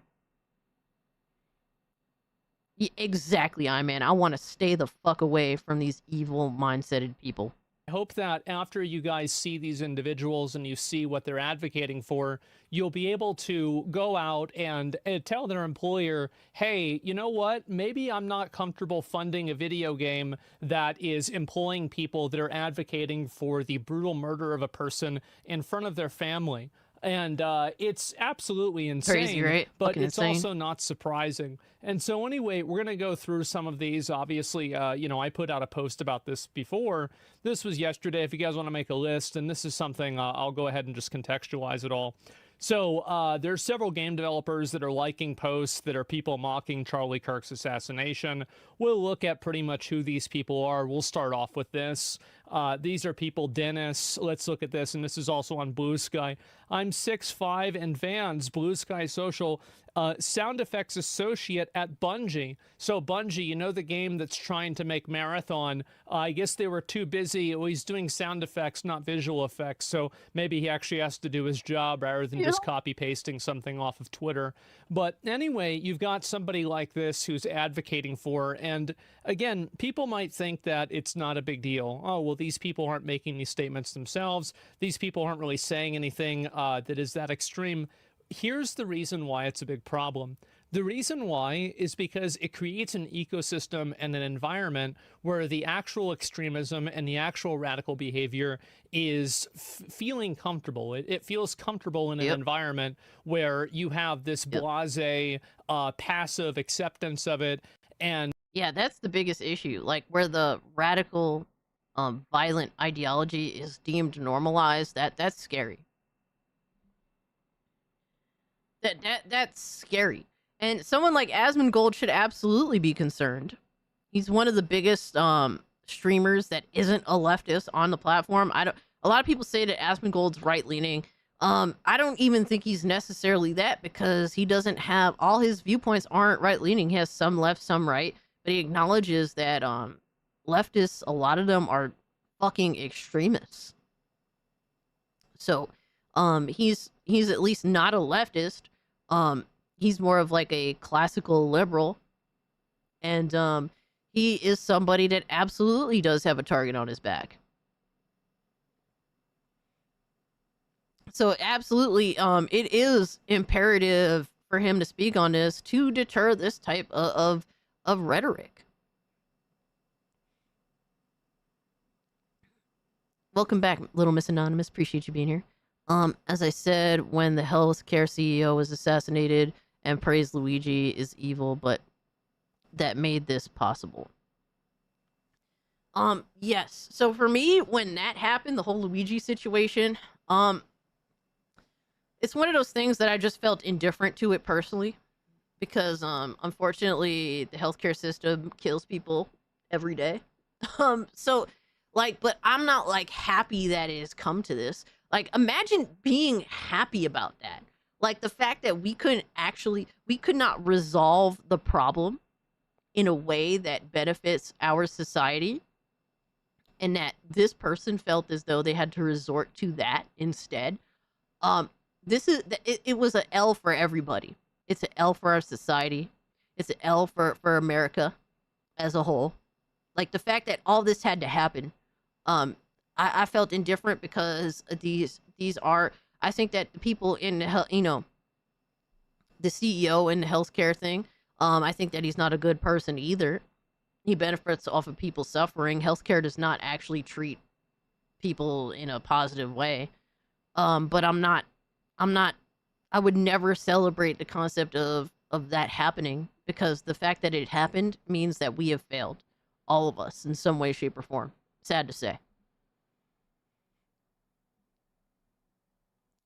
Exactly, I want to stay the fuck away from these evil mindseted people. I hope that after you guys see these individuals and you see what they're advocating for, you'll be able to go out and tell their employer, hey, you know what? Maybe I'm not comfortable funding a video game that is employing people that are advocating for the brutal murder of a person in front of their family. And it's absolutely insane, Crazy, right? But Fucking it's insane. also not surprising. And so anyway, we're going to go through some of these. Obviously, you know, I put out a post about this before. This was yesterday. If you guys want to make a list, and this is something, I'll go ahead and just contextualize it all. So there's several game developers that are liking posts that are people mocking Charlie Kirk's assassination. We'll look at pretty much who these people are. We'll start off with this. These are people, Dennis. Let's look at this, and this is also on Blue Sky. I'm 6'5" and Vans, Blue Sky Social, sound effects associate at Bungie. So Bungie, you know the game that's trying to make Marathon, I guess they were too busy. Well, he's doing sound effects, not visual effects, so maybe he actually has to do his job rather than just copy-pasting something off of Twitter. But anyway, you've got somebody like this who's advocating for, and again, people might think that it's not a big deal. Oh, well, these people aren't making these statements themselves. These people aren't really saying anything that is that extreme. Here's the reason why it's a big problem. The reason why is because it creates an ecosystem and an environment where the actual extremism and the actual radical behavior is feeling comfortable. It feels comfortable in an environment where you have this blasé, passive acceptance of it. And yeah, that's the biggest issue. Like where the radical, violent ideology is deemed normalized. That's scary. That's scary. And someone like Asmongold should absolutely be concerned. He's one of the biggest streamers that isn't a leftist on the platform. A lot of people say that Asmongold's right-leaning. I don't even think he's necessarily that, because he doesn't have, all his viewpoints aren't right-leaning. He has some left, some right, but he acknowledges that leftists, a lot of them are fucking extremists. So he's at least not a leftist. He's more of like a classical liberal, and he is somebody that absolutely does have a target on his back. So absolutely, it is imperative for him to speak on this to deter this type of rhetoric. Welcome back, Little Miss Anonymous. Appreciate you being here. As I said, when the healthcare CEO was assassinated, and praised Luigi is evil, but that made this possible. Yes. So for me, when that happened, the whole Luigi situation, it's one of those things that I just felt indifferent to it personally, because unfortunately the healthcare system kills people every day. So like, but I'm not like happy that it has come to this. Like, imagine being happy about that. Like the fact that we could not resolve the problem in a way that benefits our society, and that this person felt as though they had to resort to that instead. It was an L for everybody. It's an L for our society. It's an L for America as a whole. Like the fact that all this had to happen, I felt indifferent, because these are, I think that the people in the CEO in the healthcare thing, I think that he's not a good person either. He benefits off of people suffering. Healthcare does not actually treat people in a positive way. But I would never celebrate the concept of that happening, because the fact that it happened means that we have failed, all of us, in some way, shape, or form. Sad to say.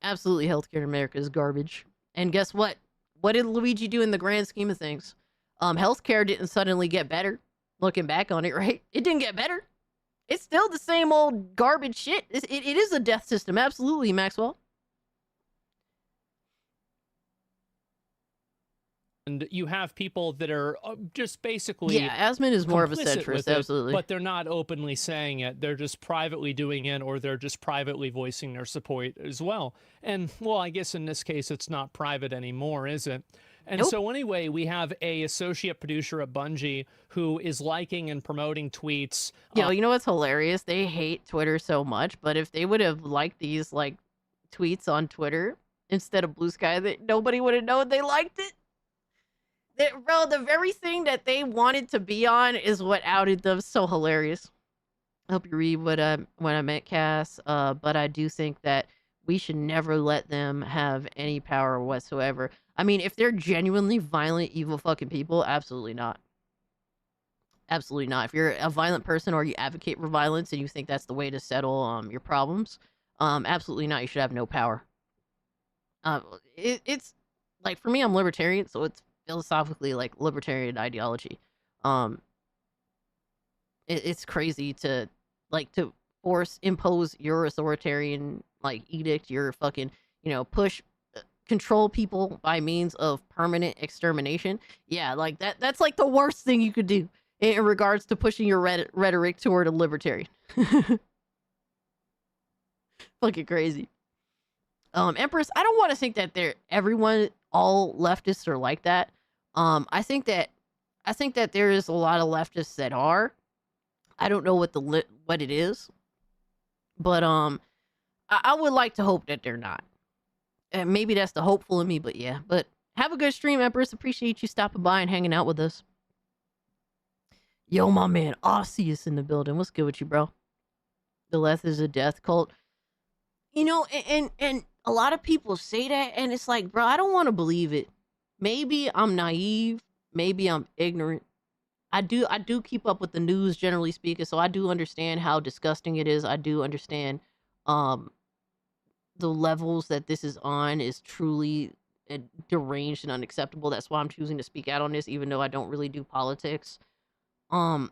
Absolutely, healthcare in America is garbage. And guess what? What did Luigi do in the grand scheme of things? Healthcare didn't suddenly get better. Looking back on it, right? It didn't get better. It's still the same old garbage shit. It is a death system. Absolutely, Maxwell. And you have people that are just basically... Yeah, Asmund is more of a complicit centrist, with it, absolutely. but they're not openly saying it. They're just privately doing it, or they're just privately voicing their support as well. And, well, I guess in this case, it's not private anymore, is it? And so anyway, we have a associate producer at Bungie who is liking and promoting tweets. Yo, you know what's hilarious? They hate Twitter so much, but if they would have liked these, like, tweets on Twitter instead of Blue Sky, that nobody would have known they liked it. Bro, the very thing that they wanted to be on is what outed them. So hilarious. I hope you read what I meant, Cass. But I do think that we should never let them have any power whatsoever. I mean, if they're genuinely violent, evil fucking people, absolutely not. Absolutely not. If you're a violent person or you advocate for violence and you think that's the way to settle your problems, absolutely not. You should have no power. It's like, for me, I'm libertarian, so it's philosophically like libertarian ideology. It's crazy to impose your authoritarian like edict, your fucking, control people by means of permanent extermination. Yeah, like that's like the worst thing you could do in regards to pushing your rhetoric toward a libertarian. Fucking crazy. Empress, I don't want to think that all leftists are like that. I think that there is a lot of leftists that are. I don't know what it is, but I would like to hope that they're not. And maybe that's the hopeful in me, but yeah. But have a good stream, Empress. Appreciate you stopping by and hanging out with us. Yo, my man, Osseous in the building. What's good with you, bro? The left is a death cult. And a lot of people say that, and it's like, bro, I don't want to believe it. Maybe I'm naive. Maybe I'm ignorant. I do keep up with the news, generally speaking, so I do understand how disgusting it is. I do understand the levels that this is on is truly deranged and unacceptable. That's why I'm choosing to speak out on this, even though I don't really do politics. But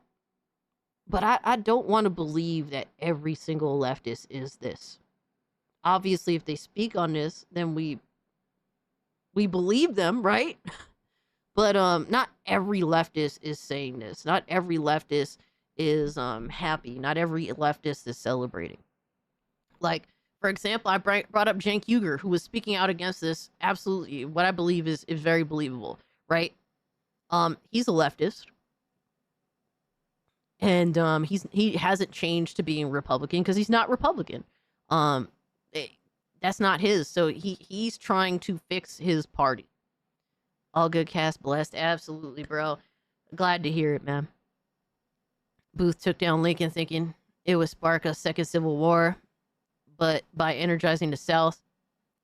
I don't want to believe that every single leftist is this. Obviously, if they speak on this, then we believe them, right? But not every leftist is saying this. Not every leftist is happy. Not every leftist is celebrating. Like, for example, I brought up Cenk Uygur, who was speaking out against this. Absolutely, what I believe is very believable, right? He's a leftist, and he hasn't changed to being Republican because he's not Republican. That's not his. So he's trying to fix his party. All good, cast blessed. Absolutely, bro. Glad to hear it, man. Booth took down Lincoln thinking it would spark a second civil war, but by energizing the South,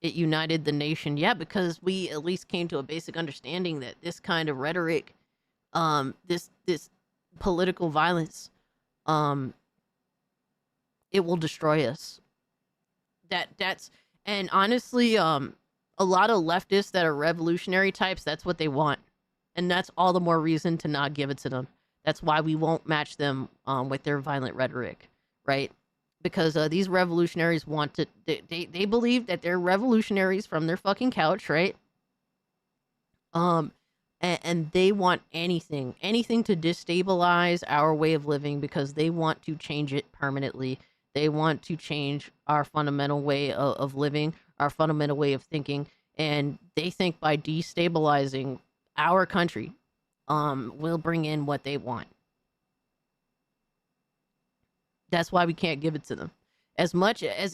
it united the nation. Yeah, because we at least came to a basic understanding that this kind of rhetoric, this political violence, it will destroy us. And honestly, a lot of leftists that are revolutionary types, that's what they want. And that's all the more reason to not give it to them. That's why we won't match them with their violent rhetoric, right? Because these revolutionaries want to, they believe that they're revolutionaries from their fucking couch, right? And they want anything to destabilize our way of living because they want to change it permanently. They want to change our fundamental way of living, our fundamental way of thinking. And they think by destabilizing our country, we'll bring in what they want. That's why we can't give it to them. As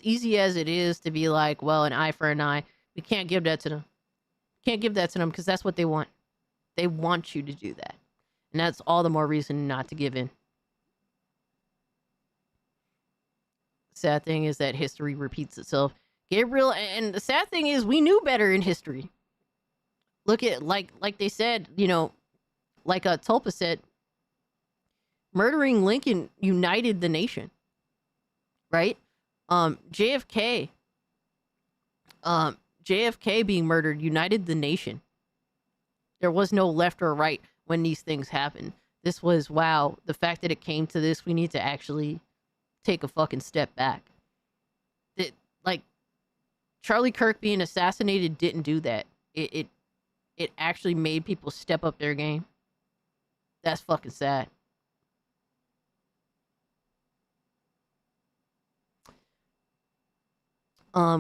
easy as it is to be like, well, an eye for an eye, we can't give that to them. Can't give that to them because that's what they want. They want you to do that. And that's all the more reason not to give in. Sad thing is that history repeats itself. Gabriel, and the sad thing is we knew better in history. Look at, like they said, you know, like Tulpa said, murdering Lincoln united the nation. Right? JFK being murdered united the nation. There was no left or right when these things happened. This was, wow, the fact that it came to this, we need to actually take a fucking step back. Like, Charlie Kirk being assassinated didn't do that. It actually made people step up their game. That's fucking sad.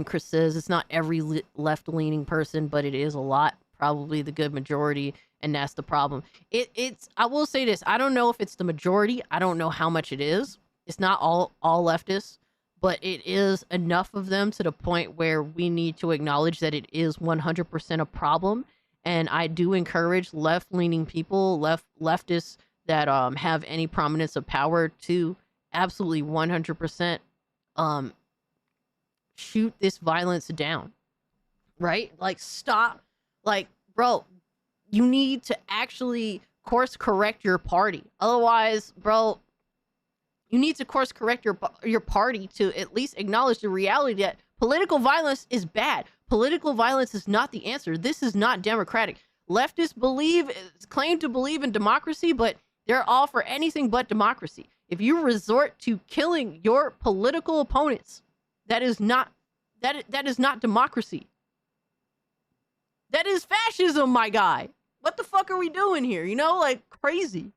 Chris says it's not every left-leaning person, but it is a lot, probably the good majority, and that's the problem. It's I will say this, I don't know if it's the majority, I don't know how much it is. It's not all leftists, but it is enough of them to the point where we need to acknowledge that it is 100% a problem. And I do encourage left-leaning people, leftists that have any prominence of power to absolutely 100% shoot this violence down. Right? Like, stop. Like, bro, you need to actually course correct your party. Otherwise, bro, you need to course correct your party to at least acknowledge the reality that political violence is bad. Political violence is not the answer. This is not democratic. Leftists claim to believe in democracy, but they're all for anything but democracy. If you resort to killing your political opponents, that is not democracy. That is fascism, my guy. What the fuck are we doing here? You know, like, crazy.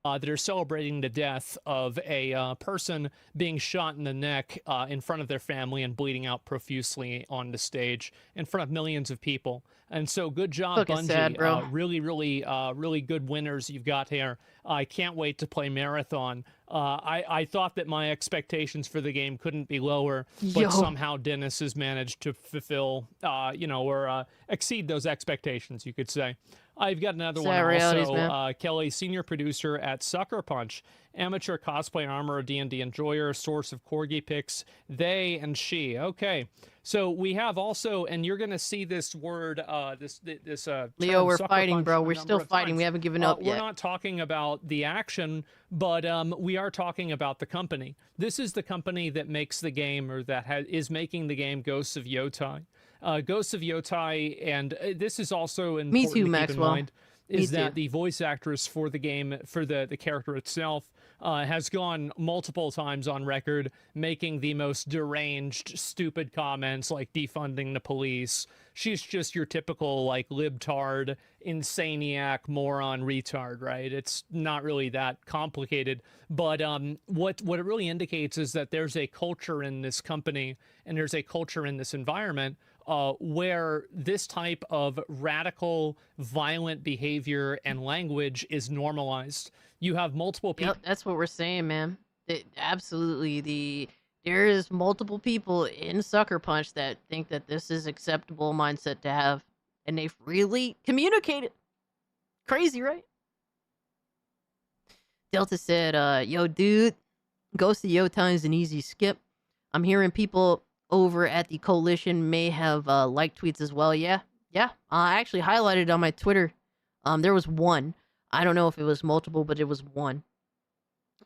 That are celebrating the death of a person being shot in the neck in front of their family and bleeding out profusely on the stage in front of millions of people. And so good job, Fucking Bungie. sad, bro. Really good winners you've got here. I can't wait to play Marathon. I thought that my expectations for the game couldn't be lower, but somehow Dennis has managed to fulfill, or exceed those expectations, you could say. I've got another one also. Kelly, senior producer at Sucker Punch, amateur cosplay armor, D&D enjoyer, source of corgi pics, they and she. Okay, so we have also, and you're going to see this word, this Leo, we're Sucker fighting, Punch bro. a We're still number of fighting. times. We haven't given up yet. We're not talking about the action, but we are talking about the company. This is the company that makes the game, or that is making the game, Ghosts of Yotai. Ghosts of Yotai, and this is also important Me too, to keep Maxwell. in mind, is that the voice actress for the game, for the character itself, has gone multiple times on record making the most deranged, stupid comments, like defunding the police. She's just your typical, like, libtard, insaniac, moron, retard, right? It's not really that complicated, but what it really indicates is that there's a culture in this company, and there's a culture in this environment where this type of radical, violent behavior and language is normalized. You have multiple people. Yep, that's what we're saying, man. Absolutely. There is multiple people in Sucker Punch that think that this is acceptable mindset to have, and they've really communicated. Crazy, right? Delta said, yo, dude, Ghost of Yotai is an easy skip. I'm hearing people over at the coalition may have liked tweets as well. Yeah. I actually highlighted it on my Twitter. There was one. I don't know if it was multiple, but it was one.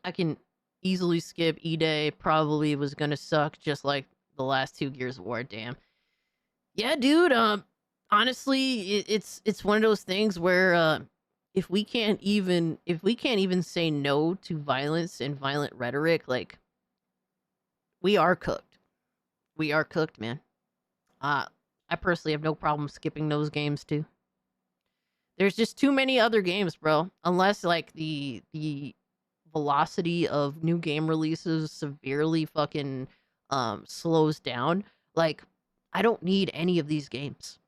I can easily skip E-Day. Probably was gonna suck just like the last 2 Gears of War. Damn. Yeah, dude. Honestly, it's one of those things where if we can't even say no to violence and violent rhetoric, like, we are cooked. We are cooked, man. I personally have no problem skipping those games too. There's just too many other games, bro. Unless, like, the velocity of new game releases severely fucking slows down. Like, I don't need any of these games.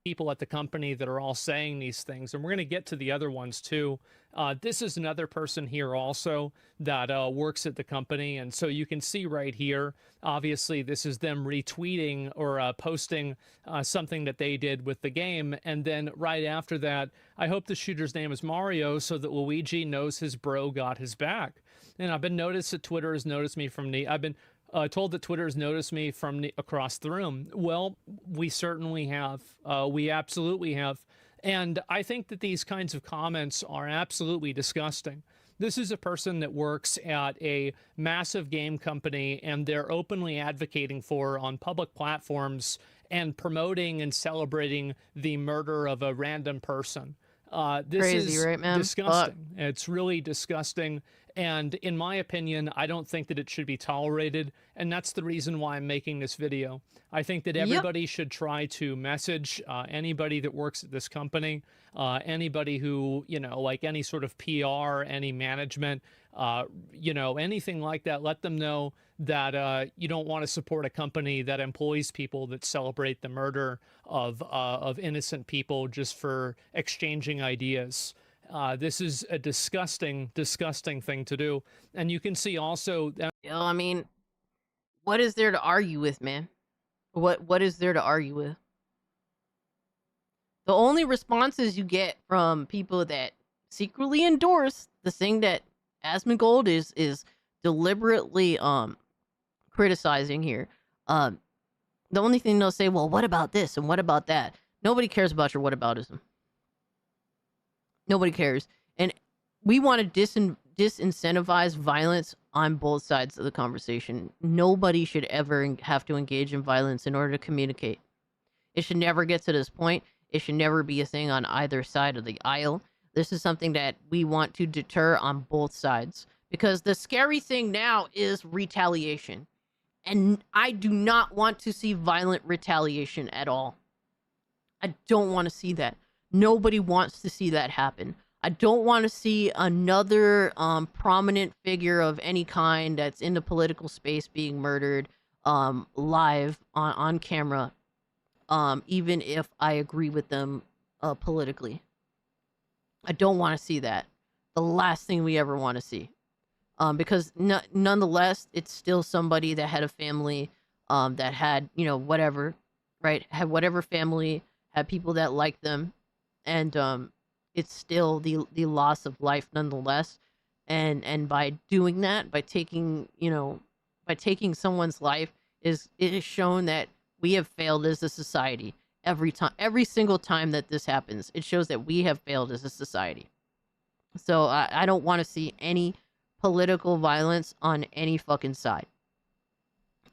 people at the company that are all saying these things, and we're going to get to the other ones too. This is another person here also that works at the company, and so you can see right here, obviously this is them retweeting or posting something that they did with the game, and then right after that, I hope the shooter's name is Mario so that Luigi knows his bro got his back. And I've been noticed that Twitter has noticed me from I've been told that Twitter has noticed me from across the room. Well, we certainly have. We absolutely have. And I think that these kinds of comments are absolutely disgusting. This is a person that works at a massive game company, and they're openly advocating for on public platforms and promoting and celebrating the murder of a random person. This Crazy, is right, man? disgusting. It's really disgusting. And in my opinion, I don't think that it should be tolerated. And that's the reason why I'm making this video. I think that everybody should try to message anybody that works at this company, anybody who, you know, like any sort of PR, any management, you know, anything like that. Let them know that you don't want to support a company that employs people that celebrate the murder of innocent people just for exchanging ideas. This is a disgusting, disgusting thing to do. And you can see also that, I mean, what is there to argue with, man? What is there to argue with? The only responses you get from people that secretly endorse the thing that Asmongold is deliberately criticizing here. The only thing they'll say, well, what about this and what about that? Nobody cares about your whataboutism. Nobody cares. And we want to disincentivize violence on both sides of the conversation. Nobody should ever have to engage in violence in order to communicate. It should never get to this point. It should never be a thing on either side of the aisle. This is something that we want to deter on both sides. Because the scary thing now is retaliation. And I do not want to see violent retaliation at all. I don't want to see that. Nobody wants to see that happen. I don't want to see another prominent figure of any kind that's in the political space being murdered live on camera, even if I agree with them politically. I don't want to see that. The last thing we ever want to see. Because nonetheless, it's still somebody that had a family, that had, you know, whatever, right? Had whatever family, had people that liked them. And it's still the loss of life nonetheless. And by doing that, by taking, you know, by taking someone's life, it is shown that we have failed as a society. Every single time that this happens, it shows that we have failed as a society. So I don't want to see any political violence on any fucking side.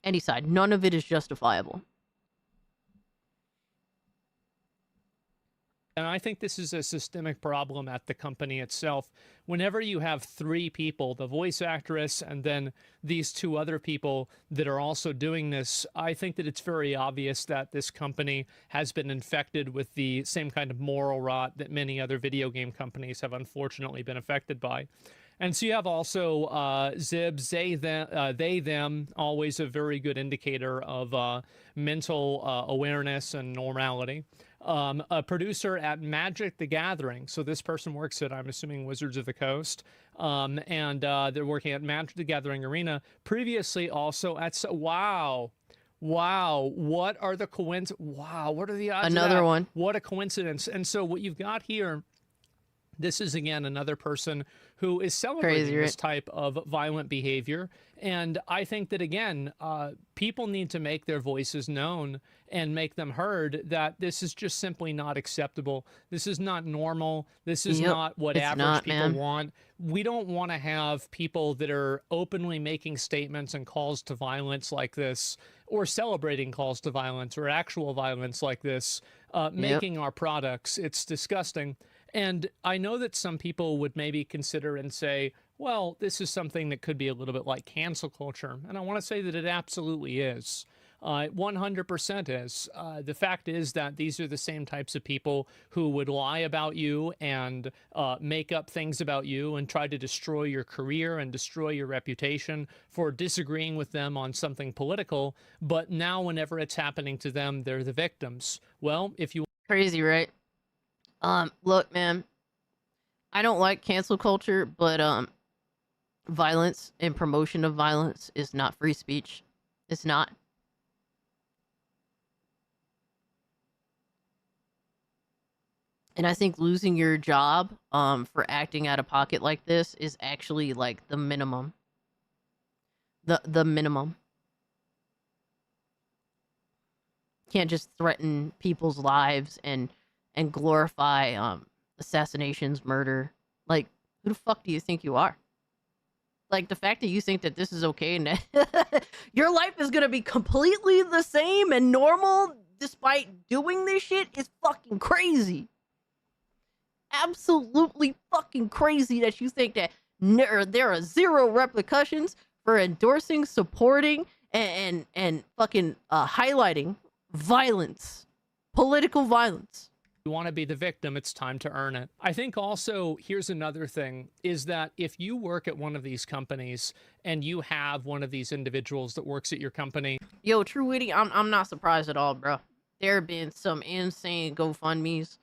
Any side. None of it is justifiable. And I think this is a systemic problem at the company itself. Whenever you have three people, the voice actress and then these two other people that are also doing this, I think that it's very obvious that this company has been infected with the same kind of moral rot that many other video game companies have unfortunately been affected by. And so you have also Zibs, they, them, always a very good indicator of mental awareness and normality. A producer at Magic the Gathering. So this person works at, I'm assuming, Wizards of the Coast. And they're working at Magic the Gathering Arena. Previously also at, wow, what are the coincidences? Wow, what are the odds of that? Another one. What a coincidence. And so what you've got here, this is, again, another person who is celebrating this type of violent behavior. And I think that, again, people need to make their voices known and make them heard that this is just simply not acceptable. This is not normal. This is not what average people want. We don't want to have people that are openly making statements and calls to violence like this, or celebrating calls to violence or actual violence like this, making our products. It's disgusting. And I know that some people would maybe consider and say, well, this is something that could be a little bit like cancel culture. And I want to say that it absolutely is. 100% is. The fact is that these are the same types of people who would lie about you and make up things about you and try to destroy your career and destroy your reputation for disagreeing with them on something political. But now whenever it's happening to them, they're the victims. Well, if you... crazy, right? Look, man, I don't like cancel culture, but violence and promotion of violence is not free speech. It's not. And I think losing your job for acting out of pocket like this is actually like the minimum. The minimum. Can't just threaten people's lives and glorify assassinations, murder. Like, who the fuck do you think you are? Like, the fact that you think that this is okay and that your life is gonna be completely the same and normal despite doing this shit is fucking crazy. Absolutely fucking crazy that you think that there are zero repercussions for endorsing, supporting, and fucking highlighting violence, political violence. You want to be the victim, it's time to earn it. I think also, here's another thing, is that if you work at one of these companies and you have one of these individuals that works at your company. Yo, True Witty, I'm not surprised at all, bro. There have been some insane GoFundMes.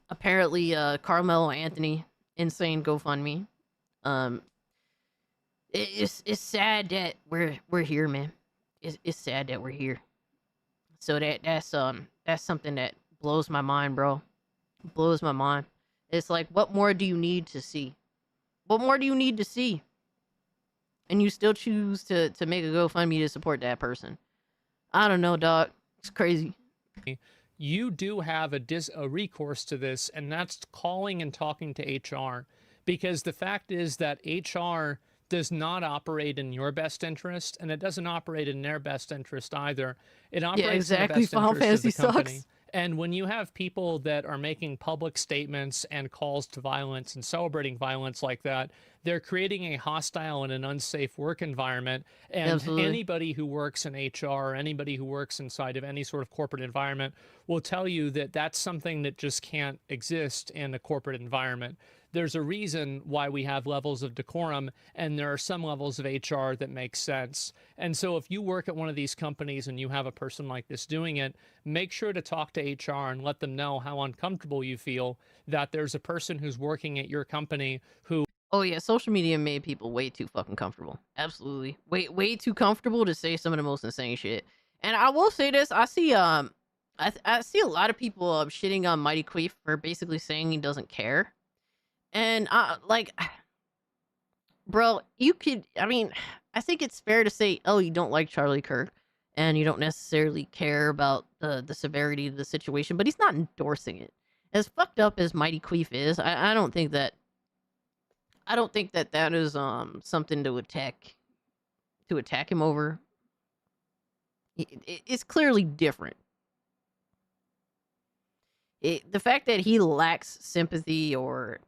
Apparently, Carmelo Anthony, insane GoFundMe. It's sad that we're here, man. It's sad that we're here. So that's something that blows my mind, bro. Blows my mind. It's like, what more do you need to see? What more do you need to see? And you still choose to make a GoFundMe to support that person. I don't know, dog. It's crazy. You do have a recourse to this, and that's calling and talking to HR. Because the fact is that HR does not operate in your best interest, and it doesn't operate in their best interest either. It operates in the best interest of the company. Sucks. And when you have people that are making public statements and calls to violence and celebrating violence like that, they're creating a hostile and an unsafe work environment. And Absolutely. anybody who works in HR or anybody who works inside of any sort of corporate environment will tell you that that's something that just can't exist in a corporate environment. There's a reason why we have levels of decorum, and there are some levels of HR that make sense. And so if you work at one of these companies and you have a person like this doing it, make sure to talk to HR and let them know how uncomfortable you feel that there's a person who's working at your company who... Oh yeah, social media made people way too fucking comfortable. Absolutely. Way too comfortable to say some of the most insane shit. And I will say this, I see I see a lot of people shitting on Mighty Queef for basically saying he doesn't care. And like, bro, you could, I mean, I think it's fair to say, oh, you don't like Charlie Kirk and you don't necessarily care about the severity of the situation, but he's not endorsing it. As fucked up as Mighty Queef is, I don't think that that is something to attack him over. It's clearly different. The fact that he lacks sympathy or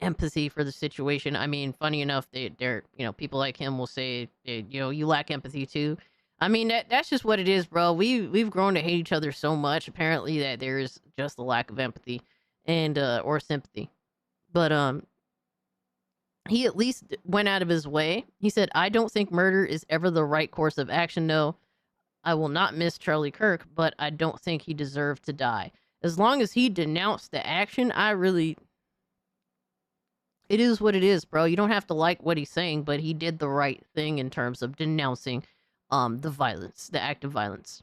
empathy for the situation. I mean, funny enough, they're people like him will say, you lack empathy too. I mean, that's just what it is, bro. We've grown to hate each other so much, apparently, that there's just a lack of empathy and or sympathy. But he at least went out of his way. He said, I don't think murder is ever the right course of action. No, I will not miss Charlie Kirk, but I don't think he deserved to die. As long as he denounced the action, it is what it is, bro. You don't have to like what he's saying, but he did the right thing in terms of denouncing the violence, the act of violence.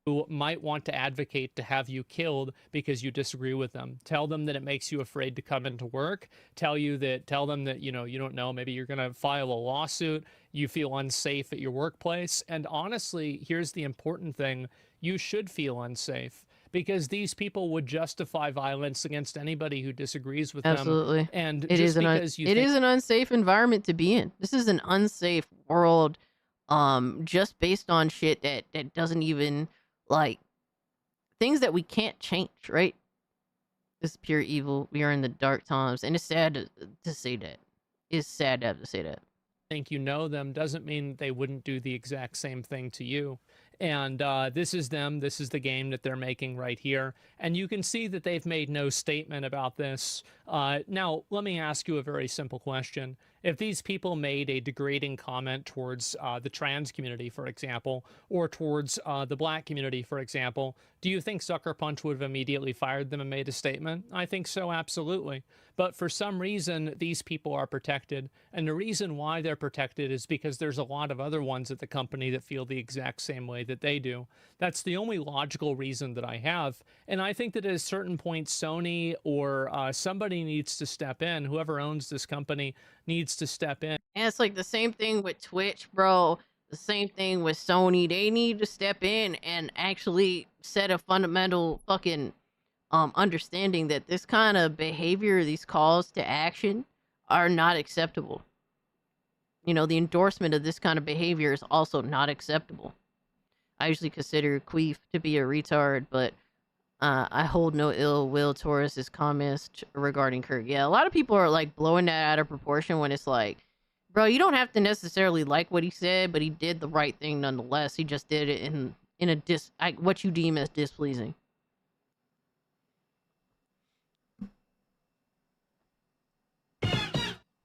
Who might want to advocate to have you killed because you disagree with them. Tell them that it makes you afraid to come into work. Tell them that, you don't know, maybe you're going to file a lawsuit. You feel unsafe at your workplace. And honestly, here's the important thing. You should feel unsafe because these people would justify violence against anybody who disagrees with them. Absolutely. And it is an unsafe environment to be in. This is an unsafe world just based on shit that doesn't even, like, things that we can't change, right? This is pure evil. We are in the dark times, and it's sad to say that. It's sad to have to say that. Think you know them doesn't mean they wouldn't do the exact same thing to you. And this is them. This is the game that they're making right here. And you can see that they've made no statement about this. Now, let me ask you a very simple question. If these people made a degrading comment towards the trans community, for example, or towards the black community, for example, do you think Sucker Punch would have immediately fired them and made a statement? I think so, absolutely. But for some reason, these people are protected. And the reason why they're protected is because there's a lot of other ones at the company that feel the exact same way that they do. That's the only logical reason that I have. And I think that at a certain point, Sony or somebody needs to step in. Whoever owns this company needs to step in. And it's like the same thing with Twitch, bro. The same thing with Sony. They need to step in and actually set a fundamental fucking understanding that this kind of behavior, these calls to action, are not acceptable. You know, the endorsement of this kind of behavior is also not acceptable. I usually consider Queef to be a retard, but I hold no ill will towards his comments regarding Kirk. Yeah, a lot of people are like blowing that out of proportion when it's like, bro, you don't have to necessarily like what he said, but he did the right thing nonetheless. He just did it in a what you deem as displeasing.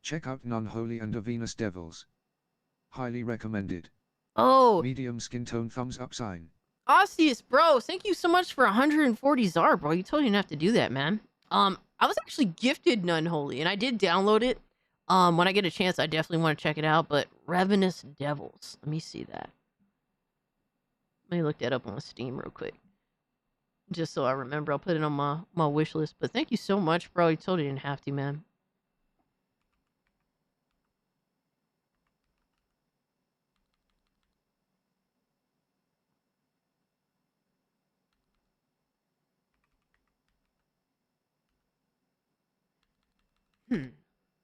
Check out Non-Holy and the Venus Devils. Highly recommended. Oh. Medium skin tone thumbs up sign. Osseous, bro, thank you so much for 140 ZAR, bro. You totally didn't have to do that, man. I was actually gifted Unholy, and I did download it. When I get a chance, I definitely want to check it out, but Ravenous Devils. Let me see that. Let me look that up on Steam real quick. Just so I remember, I'll put it on my wish list. But thank you so much, bro. You totally didn't have to, man.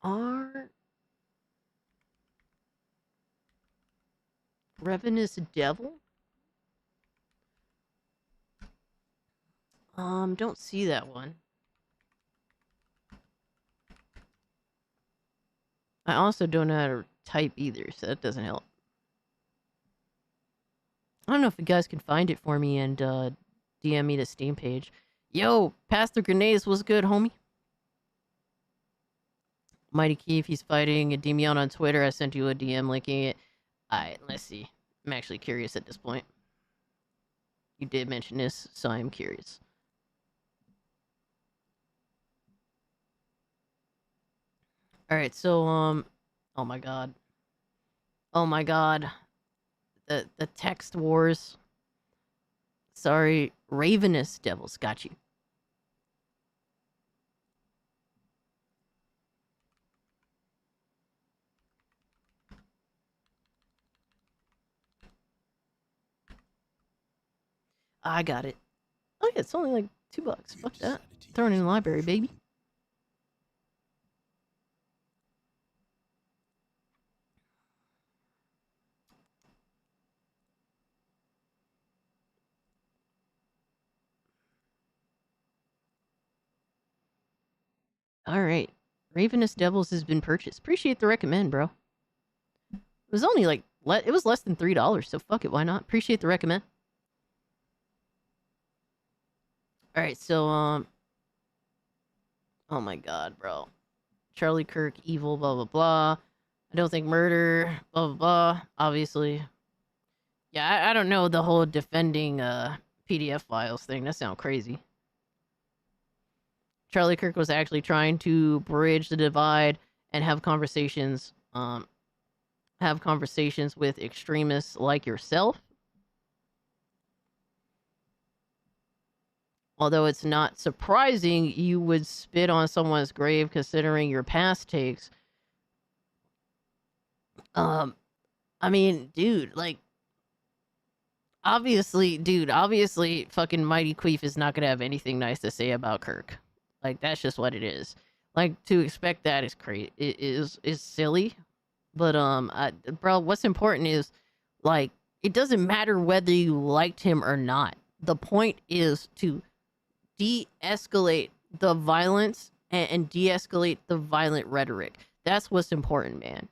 Are Ravenous Devil? Don't see that one. I also don't know how to type either, so that doesn't help. I don't know if you guys can find it for me and DM me the Steam page. Yo, Pastor Grenades, what's good, homie? Mighty Keith, he's fighting a Demion on Twitter. I sent you a DM linking it. Alright, let's see. I'm actually curious at this point. You did mention this, so I am curious. Alright, so, oh my god. Oh my god. The text wars. Sorry, Ravenous Devils, got you. I got it. Oh yeah, it's only like $2. Fuck that. Throw it in the library, baby. Alright. Ravenous Devils has been purchased. Appreciate the recommend, bro. It was only like, it was less than $3, so fuck it, why not? Appreciate the recommend. Alright, so, oh my god, bro. Charlie Kirk, evil, blah, blah, blah. I don't think murder, blah, blah, blah, obviously. Yeah, I don't know the whole defending, PDF files thing. That sounds crazy. Charlie Kirk was actually trying to bridge the divide and have conversations with extremists like yourself. Although it's not surprising you would spit on someone's grave considering your past takes. I mean, dude, like, obviously, fucking Mighty Queef is not gonna have anything nice to say about Kirk. Like, that's just what it is. Like, to expect that is crazy. It is silly. But, bro, what's important is, like, it doesn't matter whether you liked him or not. The point is to de-escalate the violence and de-escalate the violent rhetoric. That's what's important, man.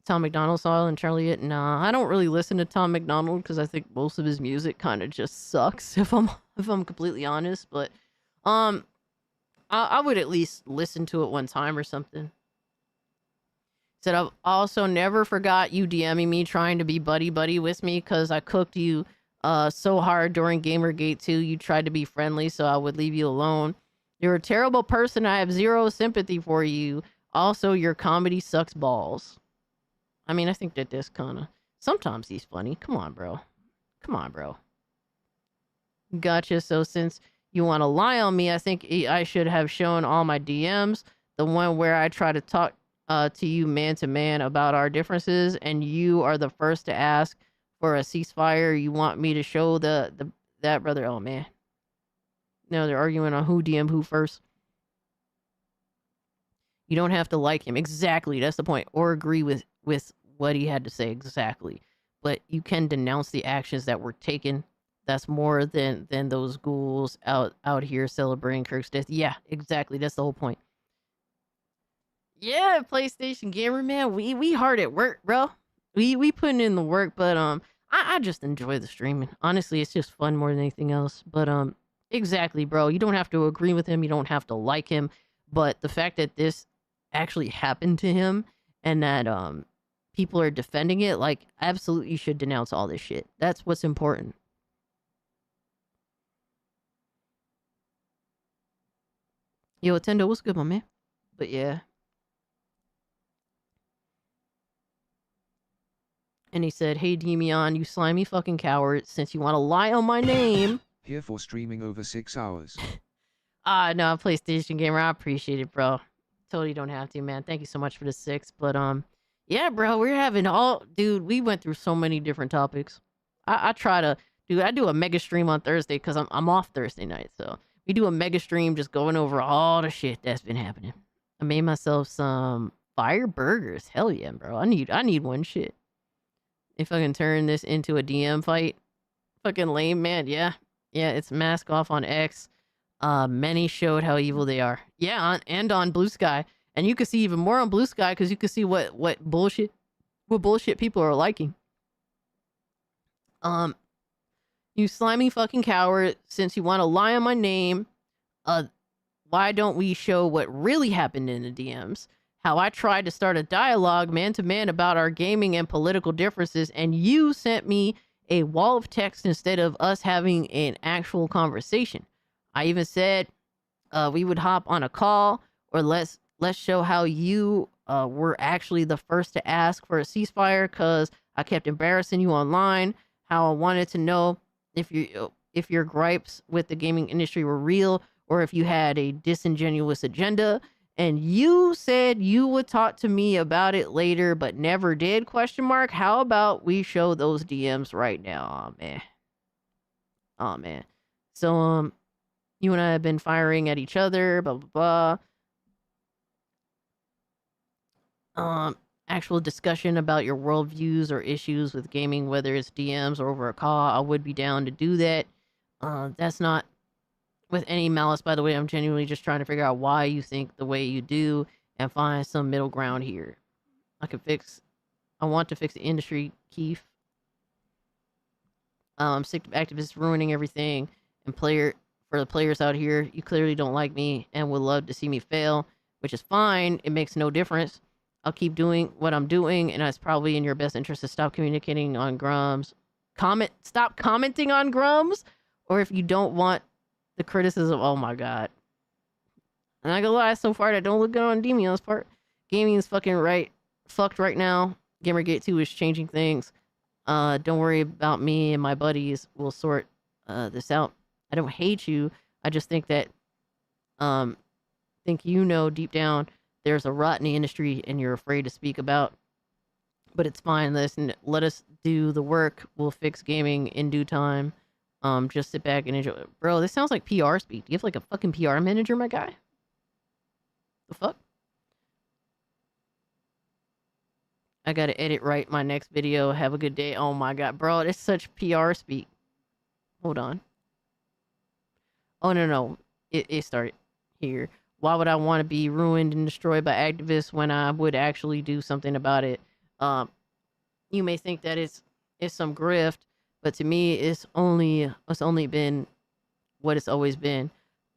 Tom McDonald style and Charlie it. Nah, I don't really listen to Tom McDonald because I think most of his music kind of just sucks. If I'm completely honest, but I would at least listen to it one time or something. Said I've also never forgot you DMing me trying to be buddy with me because I cooked you so hard during Gamergate 2. You tried to be friendly, so I would leave you alone. You're a terrible person. I have zero sympathy for you. Also, your comedy sucks balls. I mean, I think that this kind of... Sometimes he's funny. Come on, bro. Come on, bro. Gotcha. So since you want to lie on me, I think I should have shown all my DMs. The one where I try to talk to you man to man about our differences, and you are the first to ask for a ceasefire. You want me to show that brother? Oh, man. No, they're arguing on who DM who first. You don't have to like him. Exactly. That's the point. Or agree with what he had to say. Exactly. But you can denounce the actions that were taken. That's more than those ghouls out here celebrating Kirk's death. Yeah, exactly. That's the whole point. Yeah, PlayStation gamer, man. We hard at work, bro. We putting in the work, but I just enjoy the streaming. Honestly, it's just fun more than anything else. But exactly, bro. You don't have to agree with him. You don't have to like him. But the fact that this actually happened to him and that people are defending it, like, absolutely should denounce all this shit. That's what's important. Yo, Attendo, what's good, my man? But yeah. And he said, hey, Demion, you slimy fucking coward, since you want to lie on my name. Here for streaming over 6 hours. No, PlayStation gamer, I appreciate it, bro. Totally don't have to, man. Thank you so much for the 6. But, yeah, bro, we're having dude, we went through so many different topics. I try to, dude, I do a mega stream on Thursday because I'm off Thursday night, so we do a mega stream just going over all the shit that's been happening. I made myself some fire burgers. Hell yeah, bro. I need one shit. If I can turn this into a DM fight. Fucking lame, man. Yeah. Yeah, it's mask off on X. Many showed how evil they are. Yeah, and on Blue Sky. And you can see even more on Blue Sky because you can see what bullshit people are liking. You slimy fucking coward, since you want to lie on my name, why don't we show what really happened in the DMs? How I tried to start a dialogue man to man about our gaming and political differences, and you sent me a wall of text instead of us having an actual conversation. I even said we would hop on a call, or let's show how you were actually the first to ask for a ceasefire because I kept embarrassing you online. How I wanted to know if your gripes with the gaming industry were real or if you had a disingenuous agenda. And you said you would talk to me about it later, but never did, ? How about we show those DMs right now? Oh, man. Oh, man. So, you and I have been firing at each other, blah, blah, blah. Actual discussion about your worldviews or issues with gaming, whether it's DMs or over a call, I would be down to do that. That's not with any malice, by the way. I'm genuinely just trying to figure out why you think the way you do and find some middle ground here. I want to fix the industry, Keith. I'm sick of activists ruining everything and for the players out here. You clearly don't like me and would love to see me fail, which is fine. It makes no difference. I'll keep doing what I'm doing, and it's probably in your best interest to stop communicating on Grums. Stop commenting on Grums, or if you don't want the criticism. Oh my god. I'm not gonna lie, so far that don't look good on Demion's part. Gaming is fucked right now. Gamergate 2 is changing things. Don't worry about me and my buddies. We'll sort this out. I don't hate you. I just think that deep down there's a rot in the industry and you're afraid to speak about. But it's fine. Listen, let us do the work. We'll fix gaming in due time. Just sit back and enjoy. Bro, this sounds like PR speak. Do you have like a fucking PR manager, my guy? The fuck? I gotta edit right my next video. Have a good day. Oh my god, bro, it's such PR speak. Hold on. Oh no. It started here. Why would I want to be ruined and destroyed by activists when I would actually do something about it? You may think that it's some grift, but to me, it's only been what it's always been.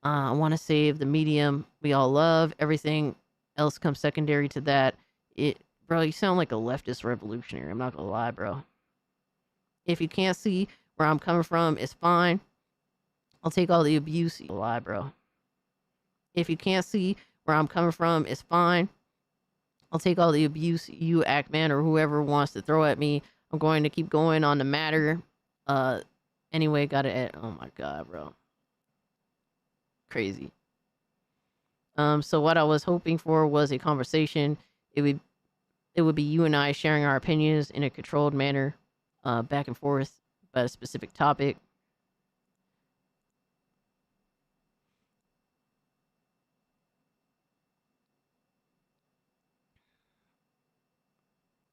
I want to save the medium we all love. Everything else comes secondary to that. Bro, you sound like a leftist revolutionary. I'm not gonna lie, bro. If you can't see where I'm coming from, it's fine. I'll take all the abuse. Lie, bro. If you can't see where I'm coming from, it's fine. I'll take all the abuse you, Ackman, or whoever wants to throw at me. I'm going to keep going on the matter. Anyway, gotta edit. Oh my god, bro. Crazy. So what I was hoping for was a conversation. It would be you and I sharing our opinions in a controlled manner, back and forth about a specific topic.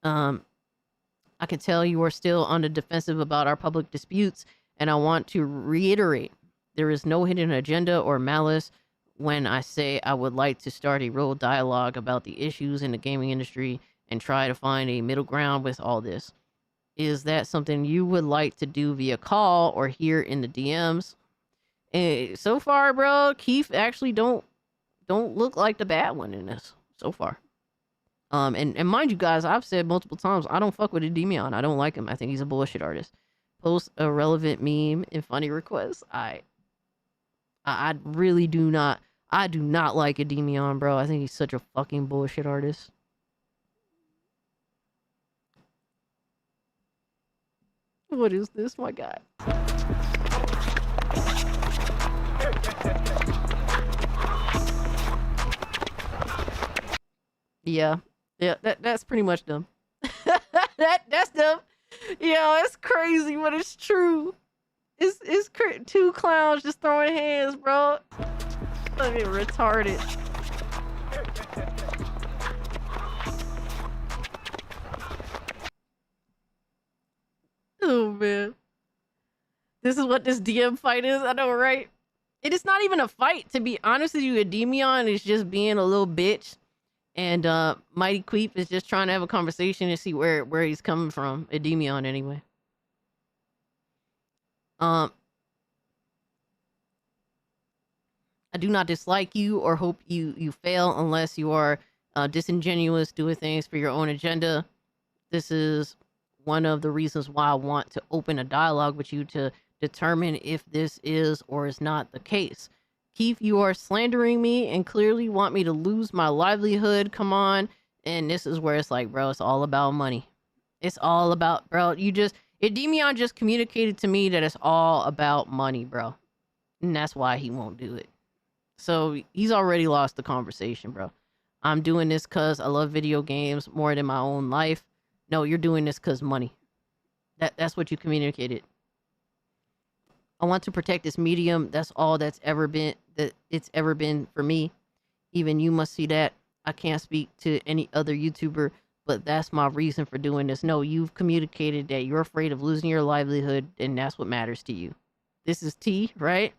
I can tell you are still on the defensive about our public disputes, and I want to reiterate, there is no hidden agenda or malice when I say I would like to start a real dialogue about the issues in the gaming industry and try to find a middle ground with all this. Is that something you would like to do via call or here in the DMs? So far, bro, Keith actually don't look like the bad one in this so far. And mind you guys, I've said multiple times, I don't fuck with Endymion. I don't like him. I think he's a bullshit artist. Post a relevant meme and funny requests. I really do not. I do not like Endymion, bro. I think he's such a fucking bullshit artist. What is this, my guy? Yeah, that's pretty much dumb. That's dumb. Yeah, it's crazy, but it's true. It's two clowns just throwing hands, bro. Fucking retarded. Oh man, this is what this DM fight is. I know, right? It is not even a fight, to be honest with you. Endymion is just being a little bitch. And Mighty Queep is just trying to have a conversation and see where he's coming from. Endymion, anyway. I do not dislike you or hope you fail unless you are disingenuous, doing things for your own agenda. This is one of the reasons why I want to open a dialogue with you to determine if this is or is not the case. Keith, you are slandering me and clearly want me to lose my livelihood. Come on. And this is where it's like, bro, it's all about money. It's all about, bro, Endymion just communicated to me that it's all about money, bro. And that's why he won't do it. So he's already lost the conversation, bro. I'm doing this because I love video games more than my own life. No, you're doing this because money. That's what you communicated. I want to protect this medium. That's all it's ever been for me. Even you must see that. I can't speak to any other YouTuber, but that's my reason for doing this. No, you've communicated that you're afraid of losing your livelihood, and that's what matters to you. This is T, right?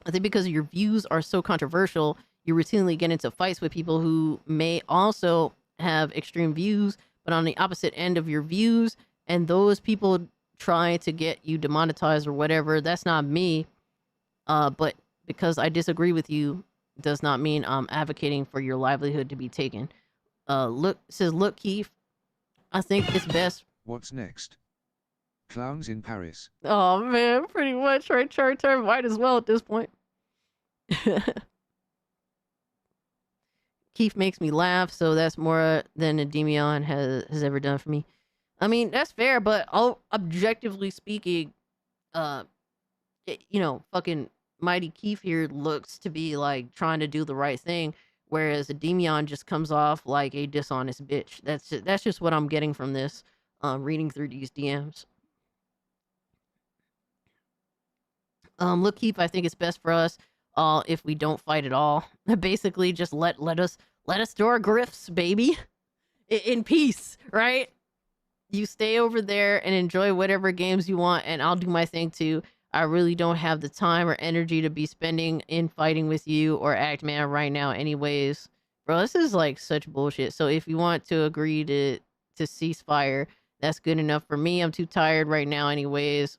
I think because your views are so controversial, you routinely get into fights with people who may also have extreme views, but on the opposite end of your views, and those people trying to get you demonetized or whatever. That's not me. But because I disagree with you does not mean I'm advocating for your livelihood to be taken. Look, Keith, I think it's best. What's next? Clowns in Paris. Oh man, pretty much, right? Turn might as well at this point. Keith makes me laugh, so that's more than Endymion has ever done for me. I mean, that's fair, but objectively speaking, fucking Mighty Keith here looks to be like trying to do the right thing, whereas Endymion just comes off like a dishonest bitch. That's just what I'm getting from this, reading through these DMs. Look, Keith, I think it's best for us if we don't fight at all. Basically, just let us do our grifts, baby, in peace, right? You stay over there and enjoy whatever games you want, and I'll do my thing too. I really don't have the time or energy to be spending in fighting with you or Act Man right now anyways. Bro, this is like such bullshit. So if you want to agree to ceasefire, that's good enough for me. I'm too tired right now anyways.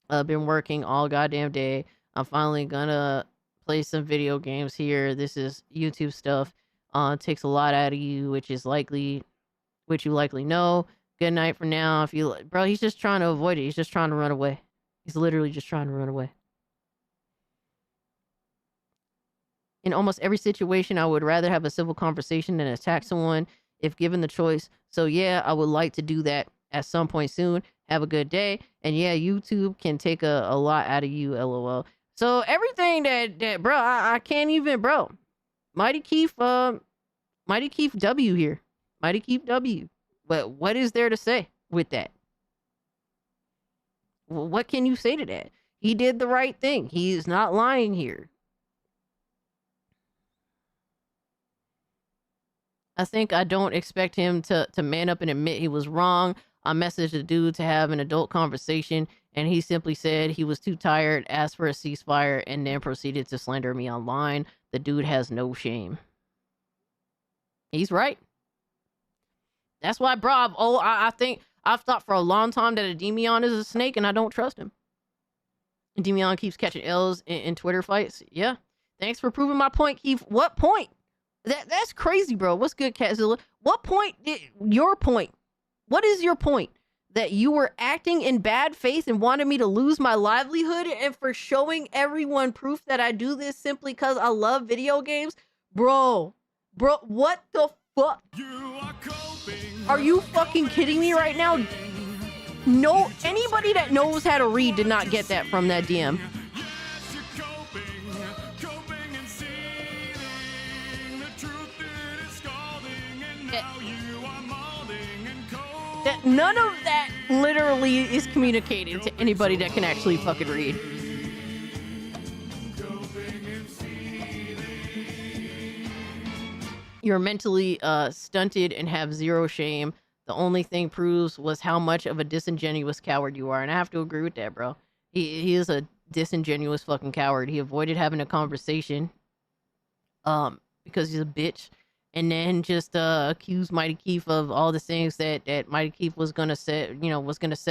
I've been working all goddamn day. I'm finally gonna play some video games here. This is YouTube stuff. Takes a lot out of you, which you likely know. Good night for now. If you, bro, he's just trying to avoid it. He's just trying to run away. He's literally just trying to run away. In almost every situation, I would rather have a civil conversation than attack someone if given the choice. So yeah, I would like to do that at some point soon. Have a good day. And yeah, YouTube can take a lot out of you, LOL. So everything that bro, I can't even, bro. Mighty Keith W here. Mighty Keith W. But what is there to say with that? Well, what can you say to that? He did the right thing. He's not lying here. I think I don't expect him to man up and admit he was wrong. I messaged the dude to have an adult conversation, and he simply said he was too tired, asked for a ceasefire, and then proceeded to slander me online. The dude has no shame. He's right. That's why, bro, I think I've thought for a long time that Endymion is a snake, and I don't trust him. Endymion keeps catching L's in Twitter fights. Yeah. Thanks for proving my point, Keith. What point? That's crazy, bro. What's good, Catzilla? What point your point? What is your point? That you were acting in bad faith and wanted me to lose my livelihood, and for showing everyone proof that I do this simply because I love video games? Bro, what the fuck? Are you fucking kidding me right now? No, anybody that knows how to read did not get that from that DM. That none of that literally is communicated to anybody that can actually fucking read. You're mentally stunted and have zero shame. The only thing proves was how much of a disingenuous coward you are. And I have to agree with that, bro. He is a disingenuous fucking coward. He avoided having a conversation because he's a bitch. And then just accused Mighty Keith of all the things that Mighty Keith was gonna set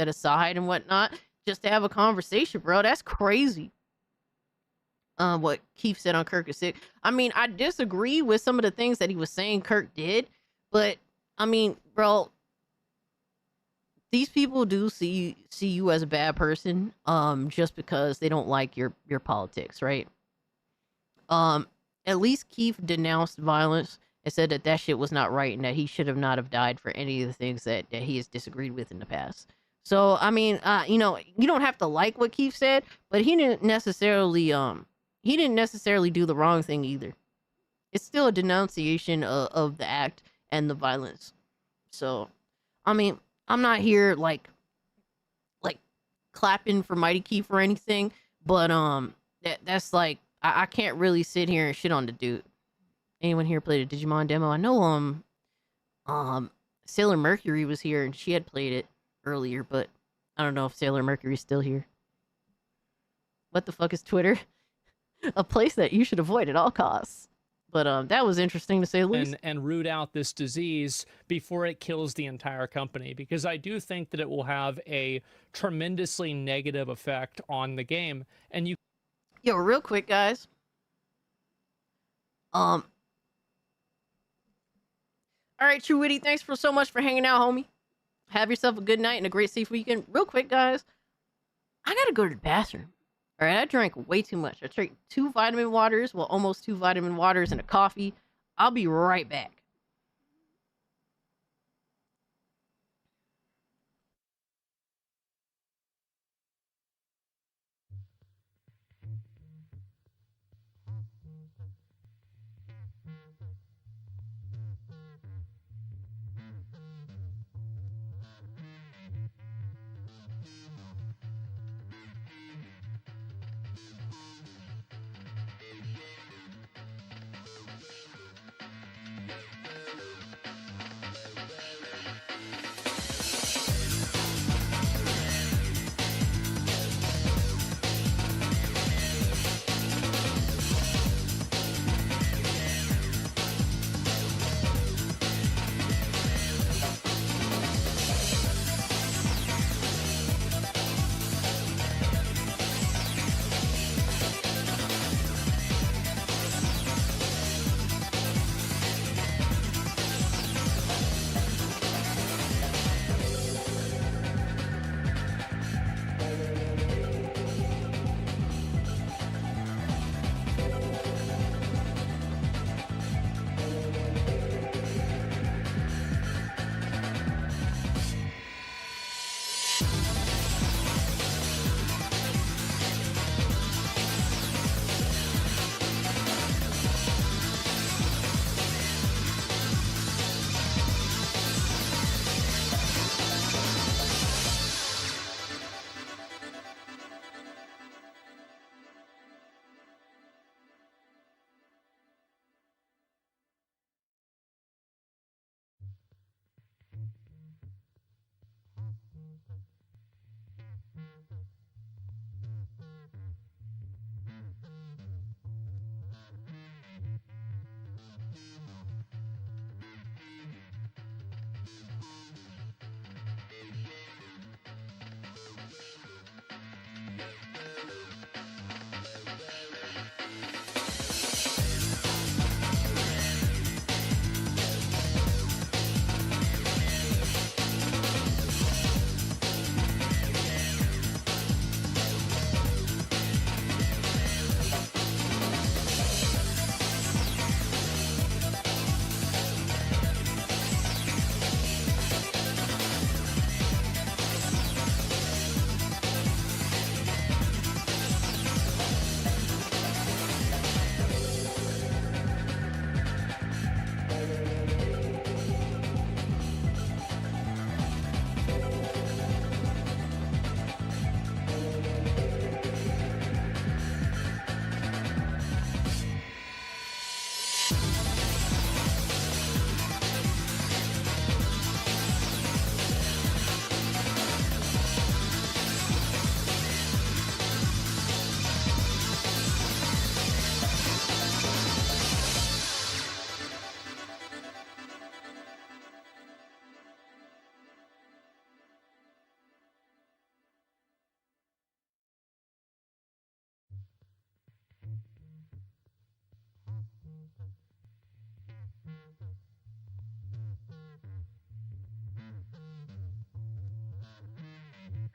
aside and whatnot, just to have a conversation, bro. That's crazy. What Keith said on Kirk is sick. I mean, I disagree with some of the things that he was saying Kirk did, but I mean, bro, these people do see you as a bad person, just because they don't like your politics, right? At least Keith denounced violence and said that shit was not right and that he should have not have died for any of the things that he has disagreed with in the past. So, I mean, you don't have to like what Keith said, but he didn't necessarily do the wrong thing either. It's still a denunciation of the act and the violence. So, I mean, I'm not here like clapping for Mighty Keith or anything, but that's like I can't really sit here and shit on the dude. Anyone here played a Digimon demo? I know Sailor Mercury was here and she had played it earlier, but I don't know if Sailor Mercury's still here. What the fuck is Twitter? A place that you should avoid at all costs. But that was interesting to say the least. And root out this disease before it kills the entire company, because I do think that it will have a tremendously negative effect on the game. And you, yo, real quick, guys. All right, True Witty, thanks so much for hanging out, homie. Have yourself a good night and a great safe weekend. Real quick, guys, I gotta go to the bathroom. All right, I drank way too much. I drank 2 vitamin waters, well, almost 2 vitamin waters and a coffee. I'll be right back.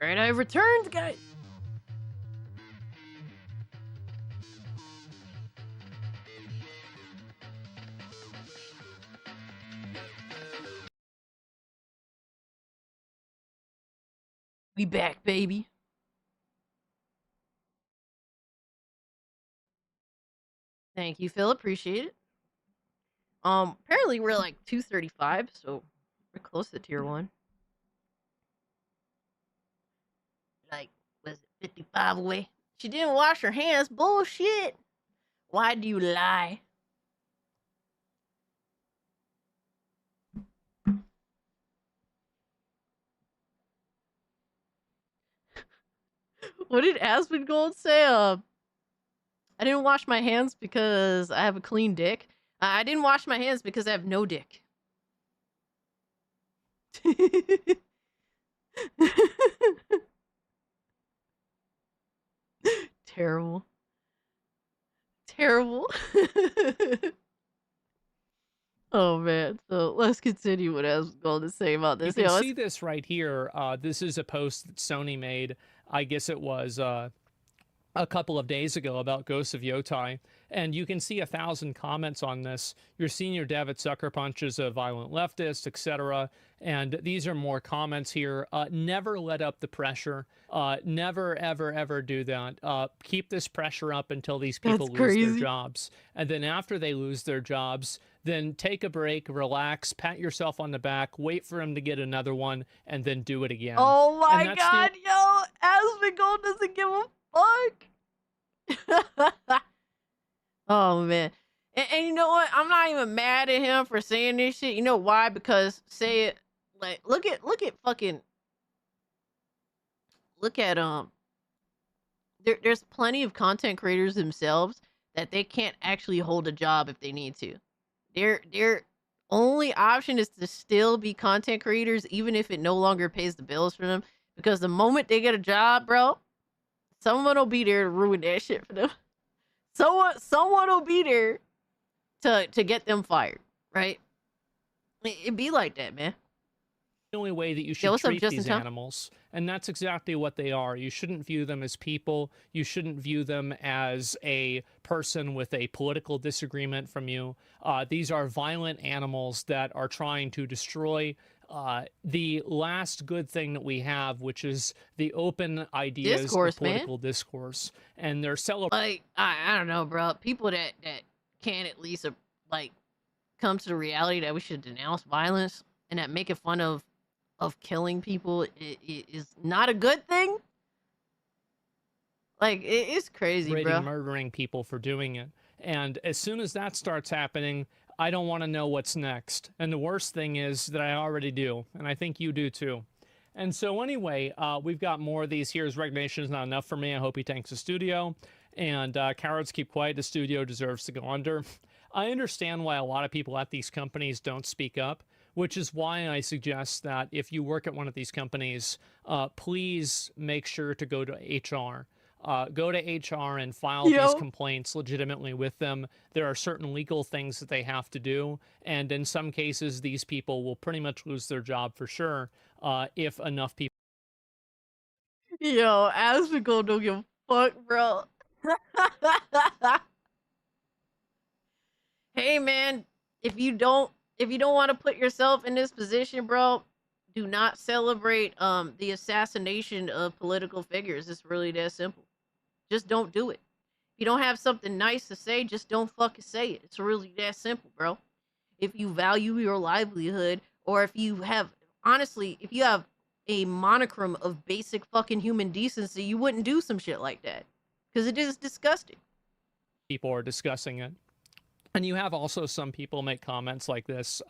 Alright, I've returned, guys. We back, baby. Thank you, Phil. Appreciate it. Apparently we're like 235, so we're close to tier 1. Like, was it 55 away? She didn't wash her hands. Bullshit. Why do you lie? What did Asmongold say? I didn't wash my hands because I have a clean dick. I didn't wash my hands because I have no dick. Terrible. Terrible. Oh man. So let's continue what I was going to say about this. You can Yeah, see this right here. This is a post that Sony made. I guess it was a couple of days ago about Ghosts of Yotai. And you can see 1,000 comments on this. Your senior dev at Sucker Punch is a violent leftist, etc. And these are more comments here. Never let up the pressure. Never, ever, ever do that. Keep this pressure up until these people lose their jobs. And then after they lose their jobs, then take a break, relax, pat yourself on the back, wait for them to get another one, and then do it again. oh my god, yo! Asmongold doesn't give a fuck! Oh man. And you know what? I'm not even mad at him for saying this shit. You know why? Because say it like look at there's plenty of content creators themselves that they can't actually hold a job if they need to. Their only option is to still be content creators even if it no longer pays the bills for them. Because the moment they get a job, bro, someone will be there to ruin that shit for them. Someone will be there to get them fired, right? It'd be like that, man. The only way that you should treat these animals, and that's exactly what they are. You shouldn't view them as people. You shouldn't view them as a person with a political disagreement from you. These are violent animals that are trying to destroy the last good thing that we have, which is the open ideas Discourse, of political discourse. And they're celebrating. Like, I don't know, bro. People that can at least like come to the reality that we should denounce violence and that making fun of killing people is not a good thing. Like, it's crazy, bro. Murdering people for doing it. And as soon as that starts happening, I don't want to know what's next. And the worst thing is that I already do, and I think you do too. And so anyway, we've got more of these. Here's recognition is not enough for me. I hope he tanks the studio. And cowards keep quiet. The studio deserves to go under. I understand why a lot of people at these companies don't speak up, which is why I suggest that if you work at one of these companies, please make sure to go to HR. Go to HR and file these complaints legitimately with them. There are certain legal things that they have to do, and in some cases, these people will pretty much lose their job for sure if enough people. Yo, Asmongold don't give a fuck, bro. Hey, man, if you don't want to put yourself in this position, bro, do not celebrate the assassination of political figures. It's really that simple. Just don't do it. If you don't have something nice to say, just don't fucking say it. It's really that simple, bro. If you value your livelihood, or if you have, honestly, if you have a monochrome of basic fucking human decency, you wouldn't do some shit like that. Because it is disgusting. People are discussing it. And you have also some people make comments like this.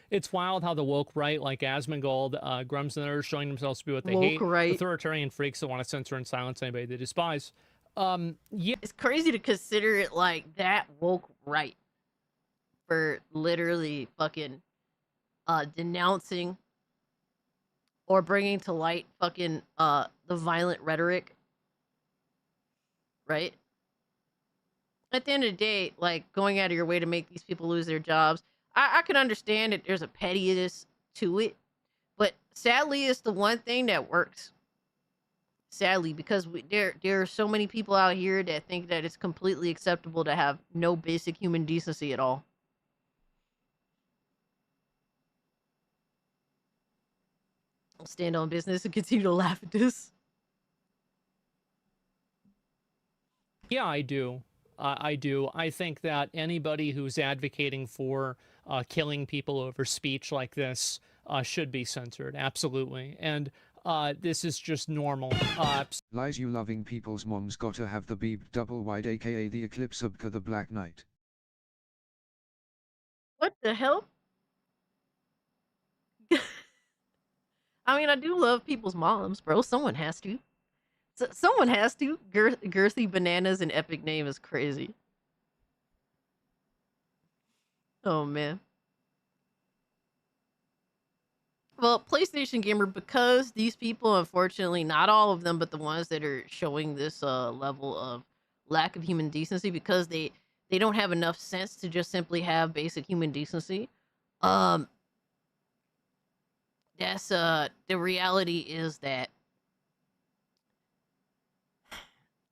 It's wild how the woke right, like Asmongold, Grums and others, showing themselves to be what they Woke hate. right. Authoritarian freaks that want to censor and silence anybody they despise. Yeah. It's crazy to consider it like that woke right for literally fucking denouncing or bringing to light fucking the violent rhetoric, right? At the end of the day, like, going out of your way to make these people lose their jobs, I can understand that there's a pettiness to it, but sadly, it's the one thing that works. Sadly, because there are so many people out here that think that it's completely acceptable to have no basic human decency at all. I'll stand on business and continue to laugh at this. Yeah, I do. I do. I think that anybody who's advocating for killing people over speech like this should be censored. Absolutely. And this is just normal. Lies you loving people's moms gotta have the beep double wide aka the Eclipse Subka the Black Knight. What the hell? I mean, I do love people's moms, bro. Someone has to. Someone has to. Girthy Bananas and epic name is crazy. Oh, man. Well, PlayStation Gamer, because these people, unfortunately, not all of them, but the ones that are showing this level of lack of human decency, because they don't have enough sense to just simply have basic human decency. That's the reality is that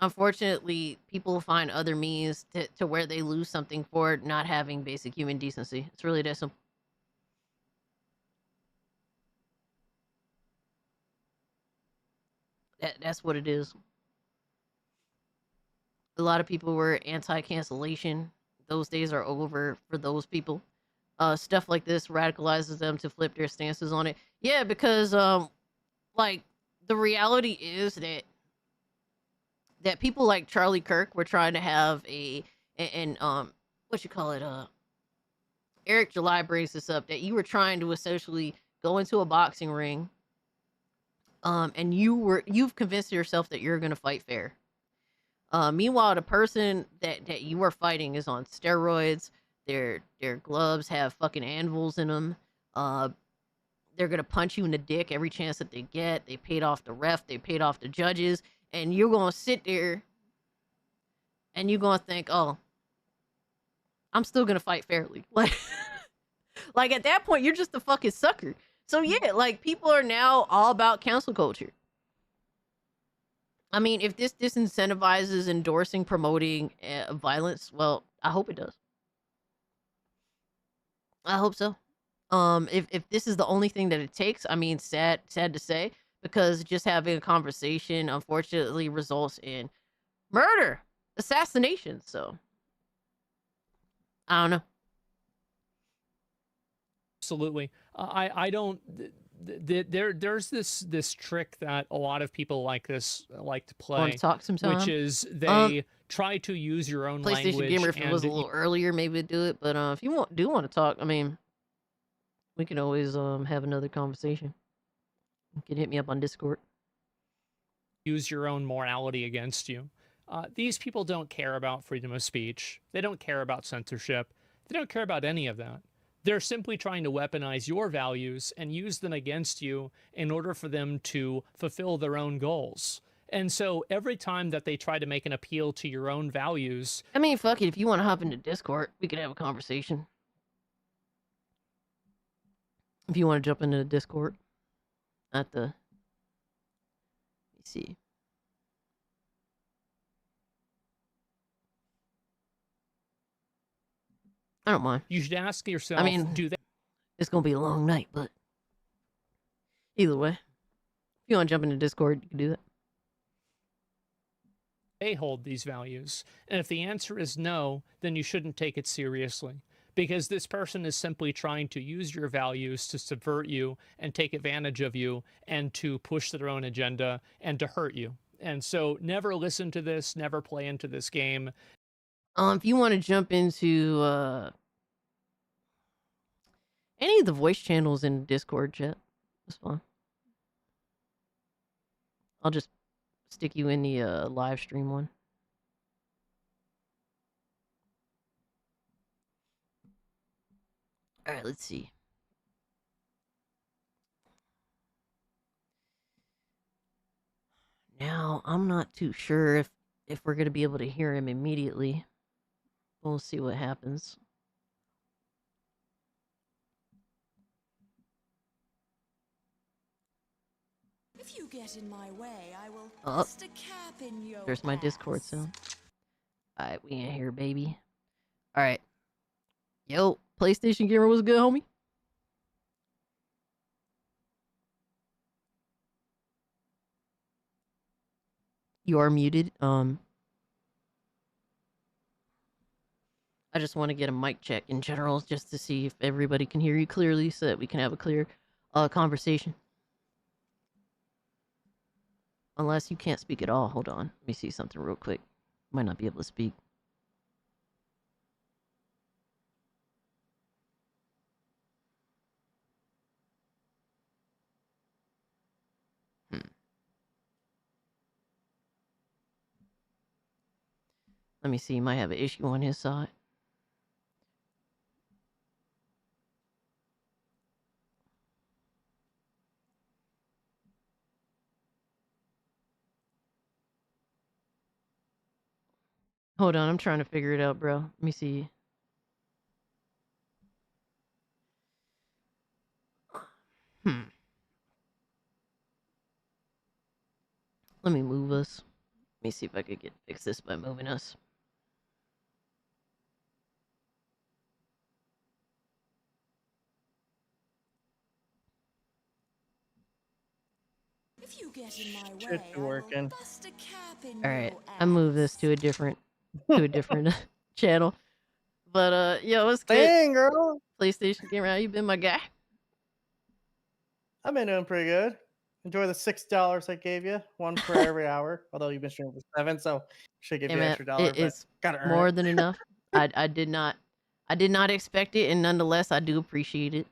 unfortunately people find other means to where they lose something for not having basic human decency. It's really that simple. That's what it is. A lot of people were anti-cancellation. Those days are over for those people. Stuff like this radicalizes them to flip their stances on it. Yeah, because like the reality is that people like Charlie Kirk were trying to have what you call it, Eric July brings this up, that you were trying to essentially go into a boxing ring, and you've convinced yourself that you're gonna fight fair. Meanwhile, the person that you are fighting is on steroids. Their gloves have fucking anvils in them. They're gonna punch you in the dick every chance that they get. They paid off the ref. They paid off the judges. And you're gonna sit there and you're gonna think, oh, I'm still gonna fight fairly. Like at that point, you're just a fucking sucker. So yeah, like people are now all about cancel culture. I mean, if this disincentivizes endorsing, promoting violence, well, I hope it does. I hope so. If this is the only thing that it takes, I mean, sad to say, because just having a conversation, unfortunately, results in murder, assassination. So, I don't know. Absolutely. I don't. There's this trick that a lot of people like this like to play. Want to talk sometime? Which is they try to use your own PlayStation language. Gamer, if it was a little earlier, maybe we'd do it. But if you do want to talk, I mean, we can always have another conversation. You can hit me up on Discord. Use your own morality against you. These people don't care about freedom of speech. They don't care about censorship. They don't care about any of that. They're simply trying to weaponize your values and use them against you in order for them to fulfill their own goals. And so every time that they try to make an appeal to your own values... I mean, fuck it. If you want to hop into Discord, we could have a conversation. If you want to jump into the Discord at the... Let me see. I don't mind. You should ask yourself, I mean, do they... It's going to be a long night, but either way, if you want to jump into Discord, you can do that. They hold these values. And if the answer is no, then you shouldn't take it seriously. Because this person is simply trying to use your values to subvert you and take advantage of you and to push their own agenda and to hurt you. And so never listen to this, never play into this game. If you want to jump into any of the voice channels in Discord chat, that's fine. I'll just stick you in the live stream one. All right, let's see. Now, I'm not too sure if we're going to be able to hear him immediately. We'll see what happens. If you get in my way, I will Oh, bust a cap in your there's my Discord sound. Alright, we in here, baby. Alright. Yo, PlayStation Gamer, what's good, homie? You are muted. I just want to get a mic check in general just to see if everybody can hear you clearly so that we can have a clear conversation. Unless you can't speak at all. Hold on. Let me see something real quick. Might not be able to speak. Let me see. He might have an issue on his side. Hold on, I'm trying to figure it out, bro. Let me see. Let me move us. Let me see if I could fix this by moving us. If you get in my Should way, be working. bust a cap in All right, your I move this to a different channel. But yo, what's good? Dang, girl. PlayStation Gamer, how you been, my guy? I've been doing pretty good. Enjoy the $6 I gave you, one for every hour. Although you've been streaming for 7, so should give Hey, you an man, extra dollar. it's gotta earn more it. than enough. I did not expect it, and nonetheless, I do appreciate it.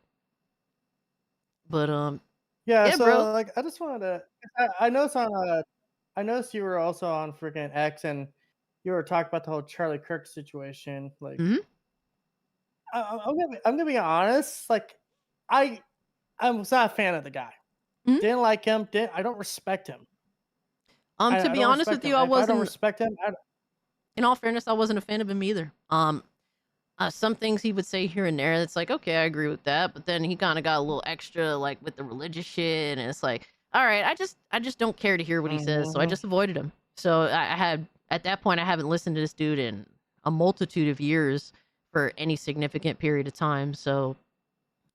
But Yeah, so bro. like I just wanted to. I noticed I noticed you were also on freaking X, and you were talking about the whole Charlie Kirk situation. Like, I'm gonna be honest. Like, I was not a fan of the guy. Didn't like him. I don't respect him. To be honest with you, I If I don't wasn't. respect him. In all fairness, I wasn't a fan of him either. Some things he would say here and there, it's like, okay, I agree with that. But then he kind of got a little extra, like with the religious shit, and it's like, all right, I just don't care to hear what he says, so I just avoided him. So I had at that point, I haven't listened to this dude in a multitude of years for any significant period of time. So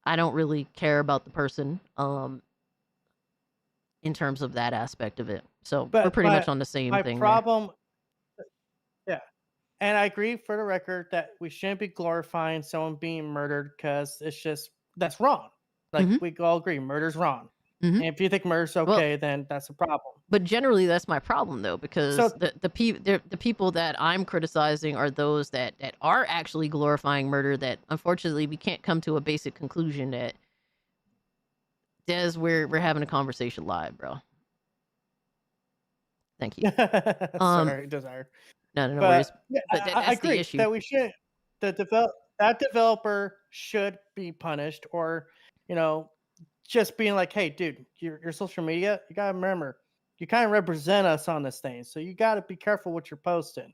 I don't really care about the person, in terms of that aspect of it. So we're pretty much on the same thing. My problem. Yeah. And I agree, for the record, that we shouldn't be glorifying someone being murdered, because it's just, that's wrong. Like, we all agree, murder's wrong. And if you think murder's okay, then that's a problem. But generally, that's my problem, though, because the people that I'm criticizing are those that are actually glorifying murder, that unfortunately we can't come to a basic conclusion that Des, we're having a conversation live, bro. Thank you. Sorry, desire. No But worries. yeah, But I that's the agree issue. that we should that developer should be punished, or just being like, hey, dude, your social media, you gotta remember, you kind of represent us on this thing, so you gotta be careful what you're posting.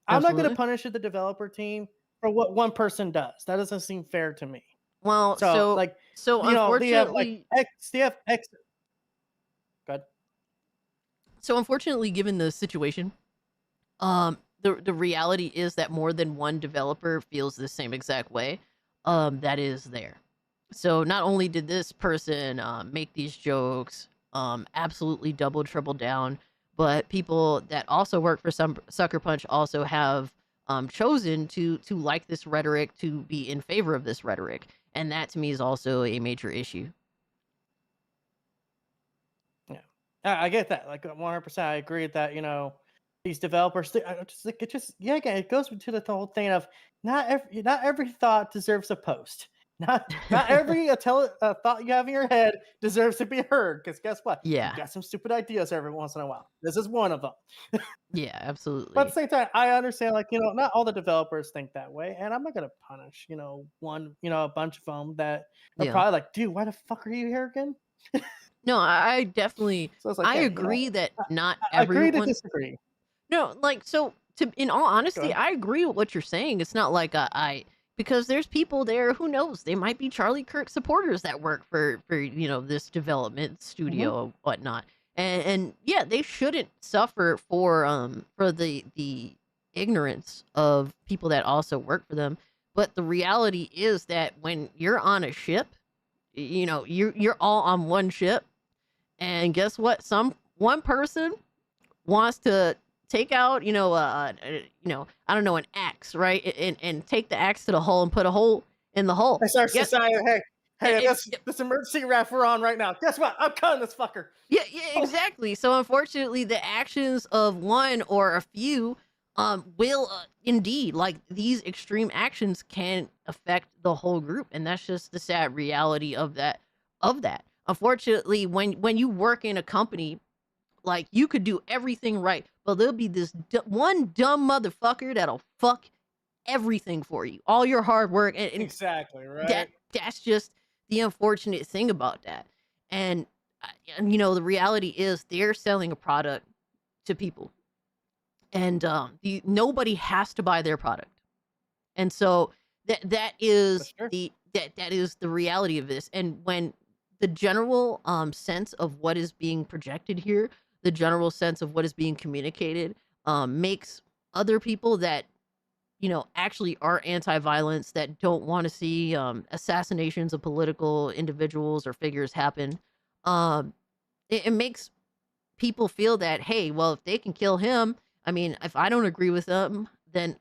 I'm not gonna Absolutely. punish the developer team for what one person does. That doesn't seem fair to me. Well, So like, they have like unfortunately, X. Good. so unfortunately, given the situation, the reality is that more than one developer feels the same exact way. That is there. So not only did this person make these jokes, absolutely double triple down, but people that also work for some Sucker Punch also have chosen to like this rhetoric, to be in favor of this rhetoric, and that to me is also a major issue. Yeah, I get that. Like 100%, I agree with that. These developers, again, it goes to the whole thing of not every thought deserves a post. Not every thought you have in your head deserves to be heard. Because guess what? Yeah. You got some stupid ideas every once in a while. This is one of them. Yeah, absolutely. But at the same time, I understand, like, not all the developers think that way, and I'm not gonna punish, a bunch of them that are Yeah. probably like, dude, why the fuck are you here again? No, I definitely, So it's like, I hey, agree that not I agree to everyone. disagree. No, like, so in all honesty, ahead. I agree with what you're saying. It's not like because there's people there, who knows, they might be Charlie Kirk supporters that work for this development studio and whatnot. And yeah, they shouldn't suffer for the ignorance of people that also work for them. But the reality is that when you're on a ship, you're all on one ship, and guess what? One person wants to take out, I don't know, an axe, right? And take the axe to the hull and put a hole in the hull. That's our Guess- society. Hey, If- this emergency raft we're on right now. Guess what? I'm cutting this fucker. Yeah, exactly. So unfortunately, the actions of one or a few will indeed, like, these extreme actions can affect the whole group, and that's just the sad reality of that. Unfortunately, when you work in a company, like, you could do everything right, but there'll be this one dumb motherfucker that'll fuck everything for you, all your hard work, and Exactly, right? that's just the unfortunate thing about that. And the reality is they're selling a product to people, and nobody has to buy their product, and so that is that is the reality of this. And when the general sense of what is being projected here, the general sense of what is being communicated, makes other people that actually are anti-violence, that don't want to see assassinations of political individuals or figures happen, it makes people feel that, hey, well, if they can kill him, I mean, if I don't agree with them, then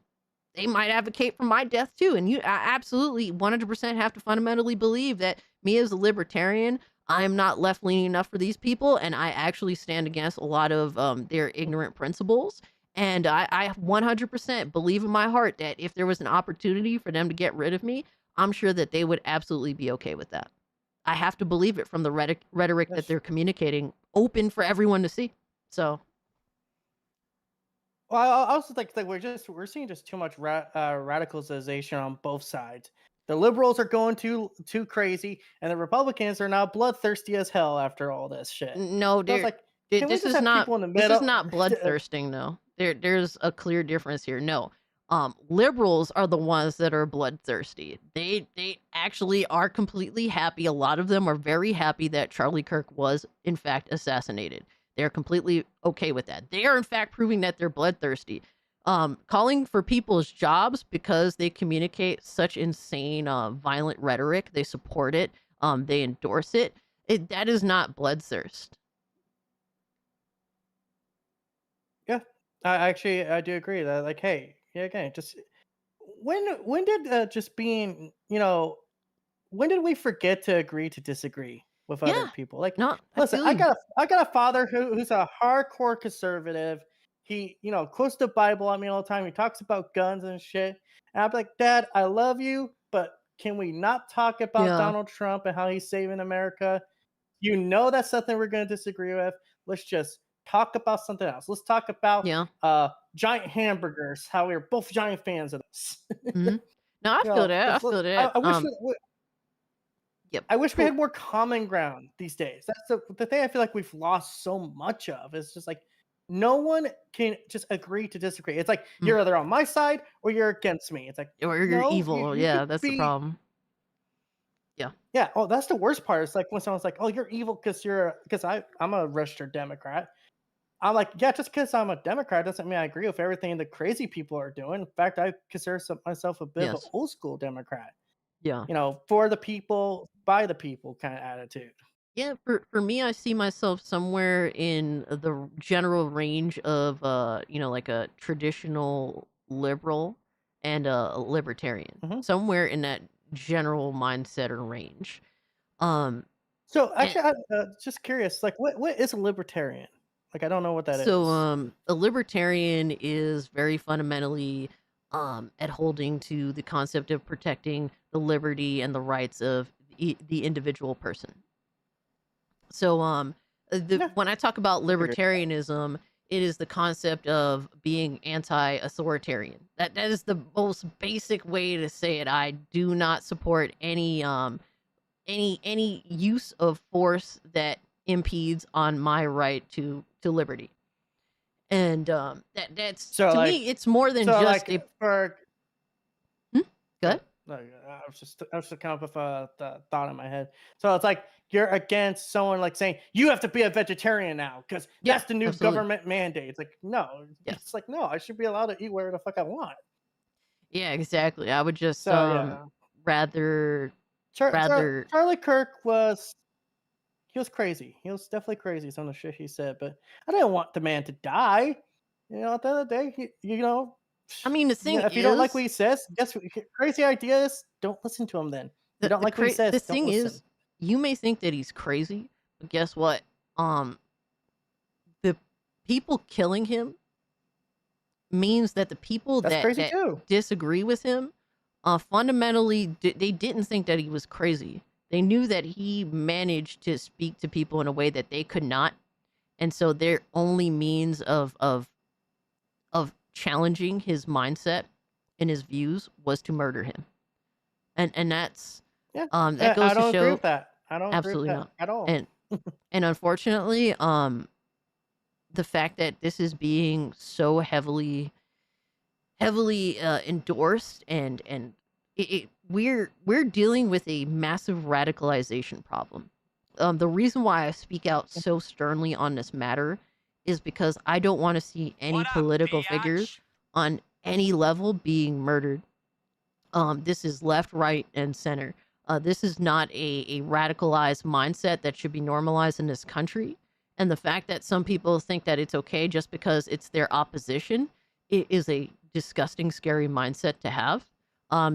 they might advocate for my death too. And you absolutely 100% have to fundamentally believe that me as a libertarian, I'm not left leaning enough for these people, and I actually stand against a lot of their ignorant principles. And I 100% believe in my heart that if there was an opportunity for them to get rid of me, I'm sure that they would absolutely be okay with that. I have to believe it from the rhetoric that they're communicating, open for everyone to see. So, Well, I also think that we're seeing just too much radicalization on both sides. The liberals are going too crazy, and the Republicans are now bloodthirsty as hell after all this shit. no, So it's like, this can we just is have not people in the this middle? is not bloodthirsting though. There's a clear difference here. No. Liberals are the ones that are bloodthirsty. They actually are completely happy. A lot of them are very happy that Charlie Kirk was in fact assassinated. They're completely okay with that. They are in fact proving that they're bloodthirsty. Calling for people's jobs because they communicate such insane violent rhetoric. They support it. They endorse it. That is not bloodthirst. Yeah, I do agree that, like, hey, yeah, again, just when did just being, when did we forget to agree to disagree with other people? Like, No, listen, I got a father who's a hardcore conservative. He, quotes the Bible on me all the time. He talks about guns and shit. And I'm like, Dad, I love you, but can we not talk about Yeah. Donald Trump and how he's saving America? You know that's something we're going to disagree with. Let's just talk about something else. Let's talk about giant hamburgers. How we're both giant fans of this. No, I feel that. I feel that. I wish Yep. I wish we had more common ground these days. That's the thing I feel like we've lost so much of. It's just like no one can just agree to disagree. It's like you're either on my side or you're against me. It's like Or you're no, evil. you Yeah, could that's the be- problem. Yeah. Yeah. Oh, that's the worst part. It's like when someone's like, "Oh, you're evil because I'm a registered Democrat." I'm like, yeah, just because I'm a Democrat doesn't mean I agree with everything the crazy people are doing. In fact, I consider myself a bit of an Yes. old school Democrat. Yeah. You know, for the people, by the people kind of attitude. Yeah, for me, I see myself somewhere in the general range of like a traditional liberal and a libertarian. Somewhere in that general mindset or range. So actually, I'm just curious, like, what is a libertarian? Like, I don't know what that is. So a libertarian is very fundamentally at holding to the concept of protecting the liberty and the rights of the individual person. So when I talk about libertarianism, it is the concept of being anti-authoritarian. That is the most basic way to say it. I do not support any use of force that impedes on my right to liberty. And that's So, to like- me, it's more than so, just like, a. for Go ahead. No, I was just coming up with a thought in my head. So it's like you're against someone like saying you have to be a vegetarian now because that's the new absolutely. government mandate. It's like no, it's like no, I should be allowed to eat whatever the fuck I want. Yeah, exactly. I would just So, yeah. rather Charlie Kirk was crazy. He was definitely crazy. Some of the shit he said, but I didn't want the man to die. You know, at the end of the day, I mean, the thing if you don't like is- what he says, guess what? Crazy ideas. Don't listen to him. Then if you don't like what he says. The don't thing listen. is, you may think that he's crazy, but guess what? The people killing him means that the people That's crazy that too. disagree with him, fundamentally, they didn't think that he was crazy. They knew that he managed to speak to people in a way that they could not, and so their only means of challenging his mindset and his views was to murder him. And that's that goes I to don't show agree with that. I don't absolutely agree with that not at all. And unfortunately, the fact that this is being so heavily endorsed and we're dealing with a massive radicalization problem. The reason why I speak out so sternly on this matter is because I don't want to see any political figures on any level being murdered. This is left, right, and center. This is not a radicalized mindset that should be normalized in this country. And the fact that some people think that it's okay just because it's their opposition, it is a disgusting, scary mindset to have.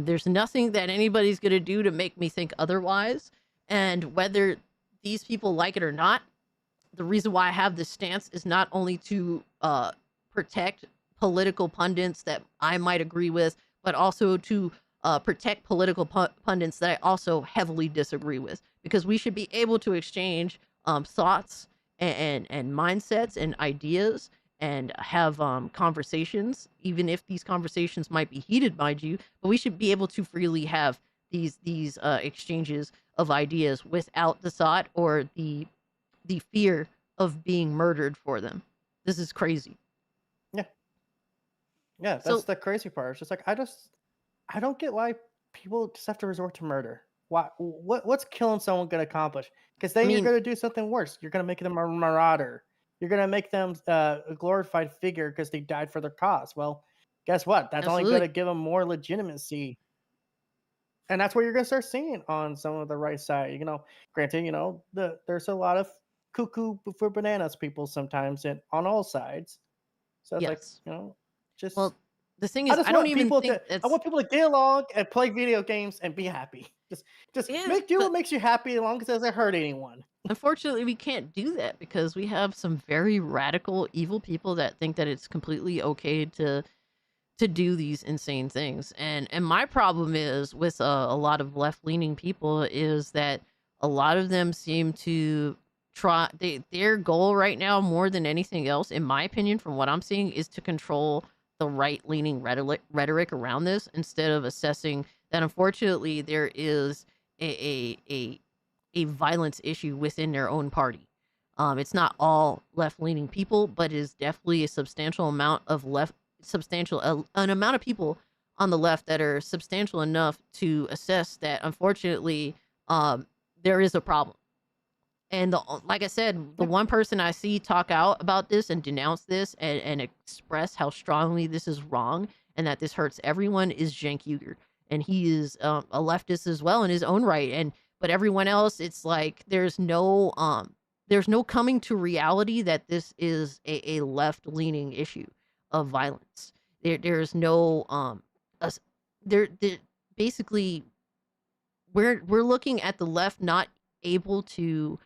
There's nothing that anybody's going to do to make me think otherwise. And whether these people like it or not, the reason why I have this stance is not only to protect political pundits that I might agree with, but also to protect political pundits that I also heavily disagree with, because we should be able to exchange thoughts and mindsets and ideas and have conversations, even if these conversations might be heated, mind you, but we should be able to freely have these exchanges of ideas without the thought or the fear of being murdered for them. This is crazy. Yeah, that's the crazy part. It's just like I don't get why people just have to resort to murder. What's killing someone going to accomplish? Because then you're going to do something worse. You're going to make them a marauder. You're going to make them a glorified figure because they died for their cause. Well, guess what? That's only going to give them more legitimacy. And that's what you're going to start seeing on some of the right side. Granted, there's a lot of cuckoo for bananas people sometimes on all sides. So it's like, just... Well, the thing is, I don't even think I want people to get along and play video games and be happy. Just do what makes you happy as long as it doesn't hurt anyone. Unfortunately, we can't do that because we have some very radical, evil people that think that it's completely okay to to do these insane things. And my problem is with a lot of left-leaning people is that a lot of them seem to their goal right now, more than anything else, in my opinion, from what I'm seeing, is to control the right-leaning rhetoric around this, instead of assessing that unfortunately there is a violence issue within their own party. It's not all left-leaning people, but it is definitely a substantial amount of an amount of people on the left that are substantial enough to assess that unfortunately there is a problem. And like I said, the one person I see talk out about this and denounce this and express how strongly this is wrong and that this hurts everyone is Cenk Uygur. And he is a leftist as well in his own right. But everyone else, it's like there's no coming to reality that this is a left-leaning issue of violence. There's no basically we're looking at the left not able to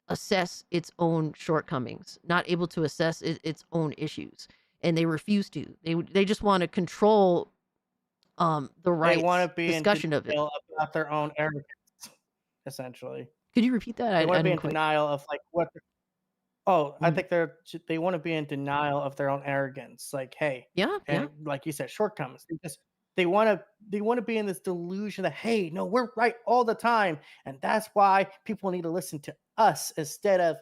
assess its own shortcomings, not able to assess its own issues, and they refuse to. They just want to control the right discussion of it. About their own arrogance, essentially. Could you repeat that? They want to be in quite... denial of like what. I think they want to be in denial of their own arrogance. Like, hey, and like you said, shortcomings. They want to be in this delusion that, hey, no, we're right all the time, and that's why people need to listen to us instead of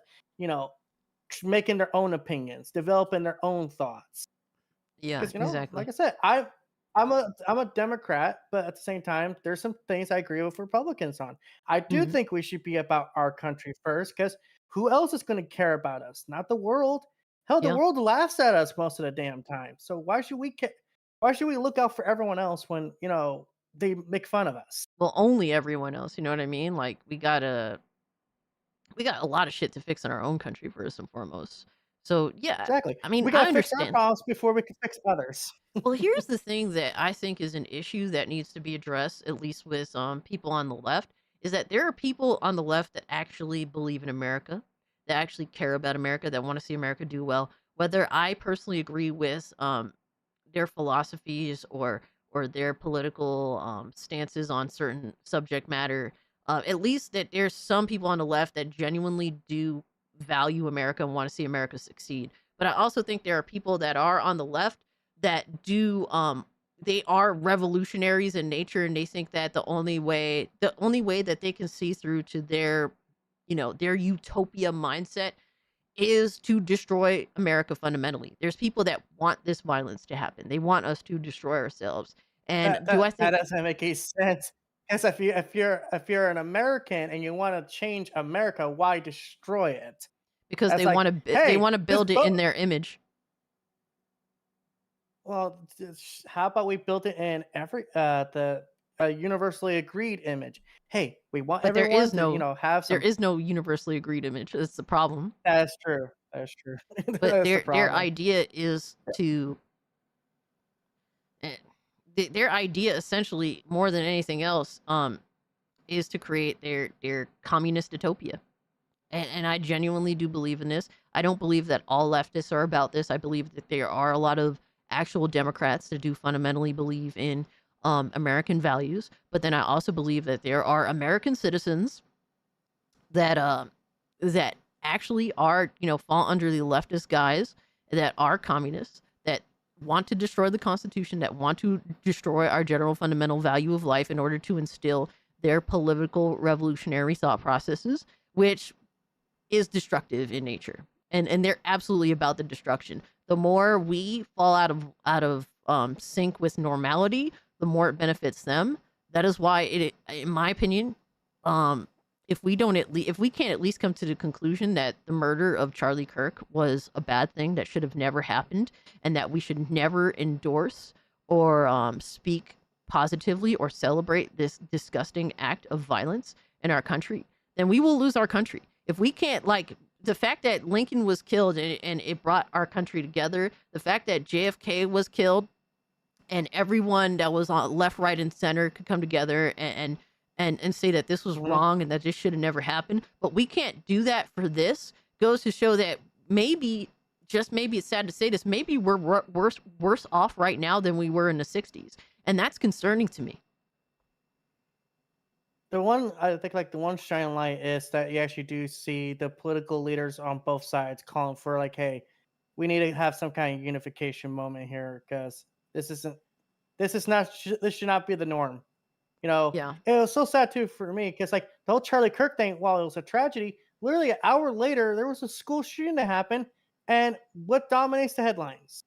making their own opinions, developing their own thoughts. Yeah, exactly. Like I said, I'm a Democrat, but at the same time, there's some things I agree with Republicans on. I do think we should be about our country first, because who else is going to care about us? Not the world. Hell, the world laughs at us most of the damn time. So why should we care? Why should we look out for everyone else when they make fun of us? Well, only everyone else. You know what I mean? Like we got a lot of shit to fix in our own country first and foremost. So yeah, exactly. I mean, we gotta fix our problems before we can fix others. Well, here's the thing that I think is an issue that needs to be addressed, at least with people on the left, is that there are people on the left that actually believe in America, that actually care about America, that want to see America do well. Whether I personally agree with their philosophies or their political stances on certain subject matter, at least that there's some people on the left that genuinely do value America and want to see America succeed. But I also think there are people that are on the left that do they are revolutionaries in nature, and they think that the only way that they can see through to their utopia mindset is to destroy America fundamentally. There's people that want this violence to happen. They want us to destroy ourselves. And that doesn't make any sense. Because if you're an American and you want to change America, why destroy it? Because they want to build it in their image. Well, how about we build it in every the universally agreed image? Hey, we want everyone there is no, to have some... There is no universally agreed image. That's the problem. That's true. That's true. But their idea is to their idea essentially, more than anything else, is to create their communist utopia. And I genuinely do believe in this. I don't believe that all leftists are about this. I believe that there are a lot of actual Democrats that do fundamentally believe in American values. But then I also believe that there are American citizens that that actually are, fall under the leftist guise, that are communists, that want to destroy the Constitution, that want to destroy our general fundamental value of life in order to instill their political revolutionary thought processes, which is destructive in nature. And they're absolutely about the destruction. The more we fall out of sync with normality, the more it benefits them. That is why in my opinion, if we can't at least come to the conclusion that the murder of Charlie Kirk was a bad thing that should have never happened, and that we should never endorse or speak positively or celebrate this disgusting act of violence in our country, then we will lose our country. If we can't, the fact that Lincoln was killed and it brought our country together, the fact that JFK was killed and everyone that was on left, right, and center could come together and say that this was wrong and that this should have never happened, but we can't do that for this, goes to show that maybe, just maybe it's sad to say this, maybe we're worse off right now than we were in the 60s. And that's concerning to me. The one, I think, like, the one shining light is that you actually do see the political leaders on both sides calling for, like, hey, we need to have some kind of unification moment here, because this should not be the norm. You know, Yeah. it was so sad too for me, because like the whole Charlie Kirk thing, while it was a tragedy, literally an hour later there was a school shooting that happened, and what dominates the headlines?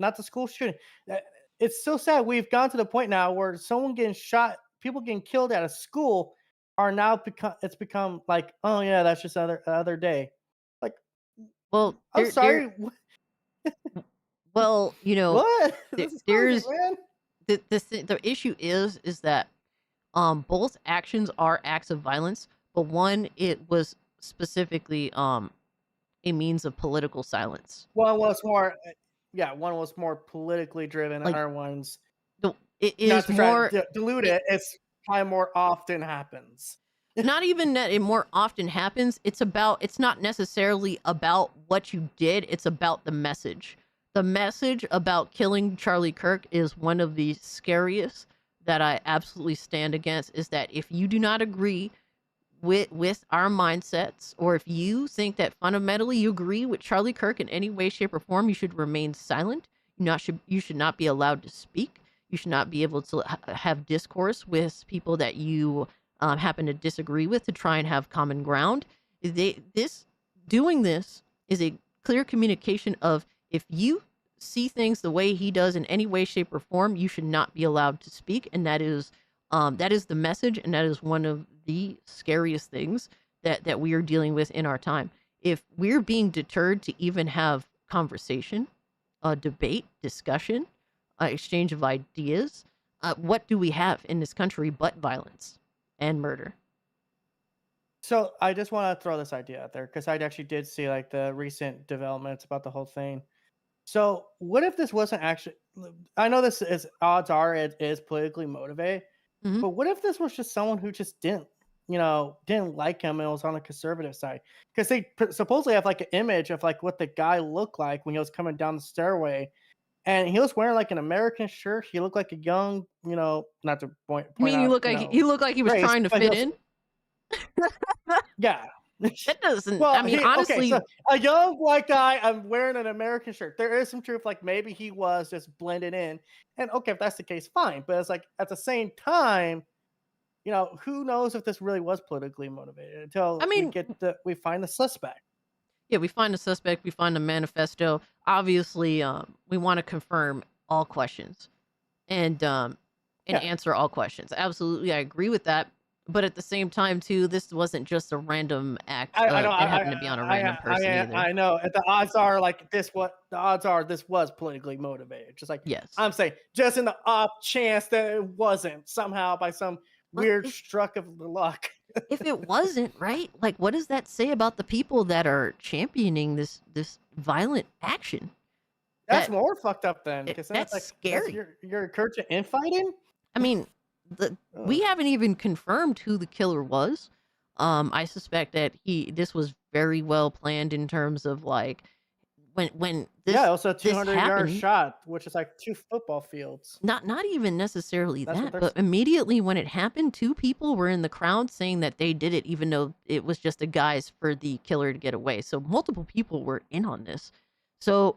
Not the school shooting. It's so sad. We've gone to the point now where someone getting shot, people getting killed at a school, are now become like, oh yeah, that's just another day. Like, well, I'm sorry. Well, you know, What? This is crazy, man. the issue is that both actions are acts of violence, but one, it was specifically a means of political silence. One was more, one was more politically driven. Like, other ones, it not is to try more to dilute it. It's kind of more often happens. not even that it more often happens. It's not necessarily about what you did. It's about the message. The message about killing Charlie Kirk is one of the scariest that I absolutely stand against, is that if you do not agree with our mindsets, or if you think that fundamentally you agree with Charlie Kirk in any way, shape, or form, you should remain silent. You should not be allowed to speak. You should not be able to have discourse with people that you happen to disagree with, to try and have common ground. Doing this is a clear communication of, if you see things the way he does in any way, shape, or form, you should not be allowed to speak. And that is the message, and that is one of the scariest things that we are dealing with in our time. If we're being deterred to even have conversation, debate, discussion, exchange of ideas, what do we have in this country but violence and murder? So I just want to throw this idea out there, because I actually did see like the recent developments about the whole thing. So what if this wasn't actually, I know this is, odds are it is politically motivated, but what if this was just someone who just didn't like him and was on the conservative side? Because they supposedly have like an image of like what the guy looked like when he was coming down the stairway, and he was wearing like an American shirt. He looked like a young, not to point I mean, out, he looked like he was race, trying to but he fit was- in. Yeah. That doesn't. Well, I mean, honestly, so a young white guy, I'm wearing an American shirt. There is some truth, like maybe he was just blended in, and okay, if that's the case, fine. But it's like at the same time, who knows if this really was politically motivated until we find the suspect. yeah, we find the suspect, we find the manifesto. Obviously, we want to confirm all questions and answer all questions. Absolutely, I agree with that. But at the same time, too, this wasn't just a random act. It happened to be on a random person either. I know. And the odds are this was politically motivated. Just like, yes, I'm saying, just in the off chance that it wasn't somehow by some weird stroke of the luck. If it wasn't, right? Like, what does that say about the people that are championing this violent action? That's more fucked up then. Because That's like, scary. You're encouraging infighting? I mean, we haven't even confirmed who the killer was. I suspect that this was very well planned in terms of like when this, also a 200-yard happened, shot, which is like 2 football fields. Not even necessarily That's what that, they're but immediately when it happened, 2 people were in the crowd saying that they did it, even though it was just a guise for the killer to get away. So multiple people were in on this. So,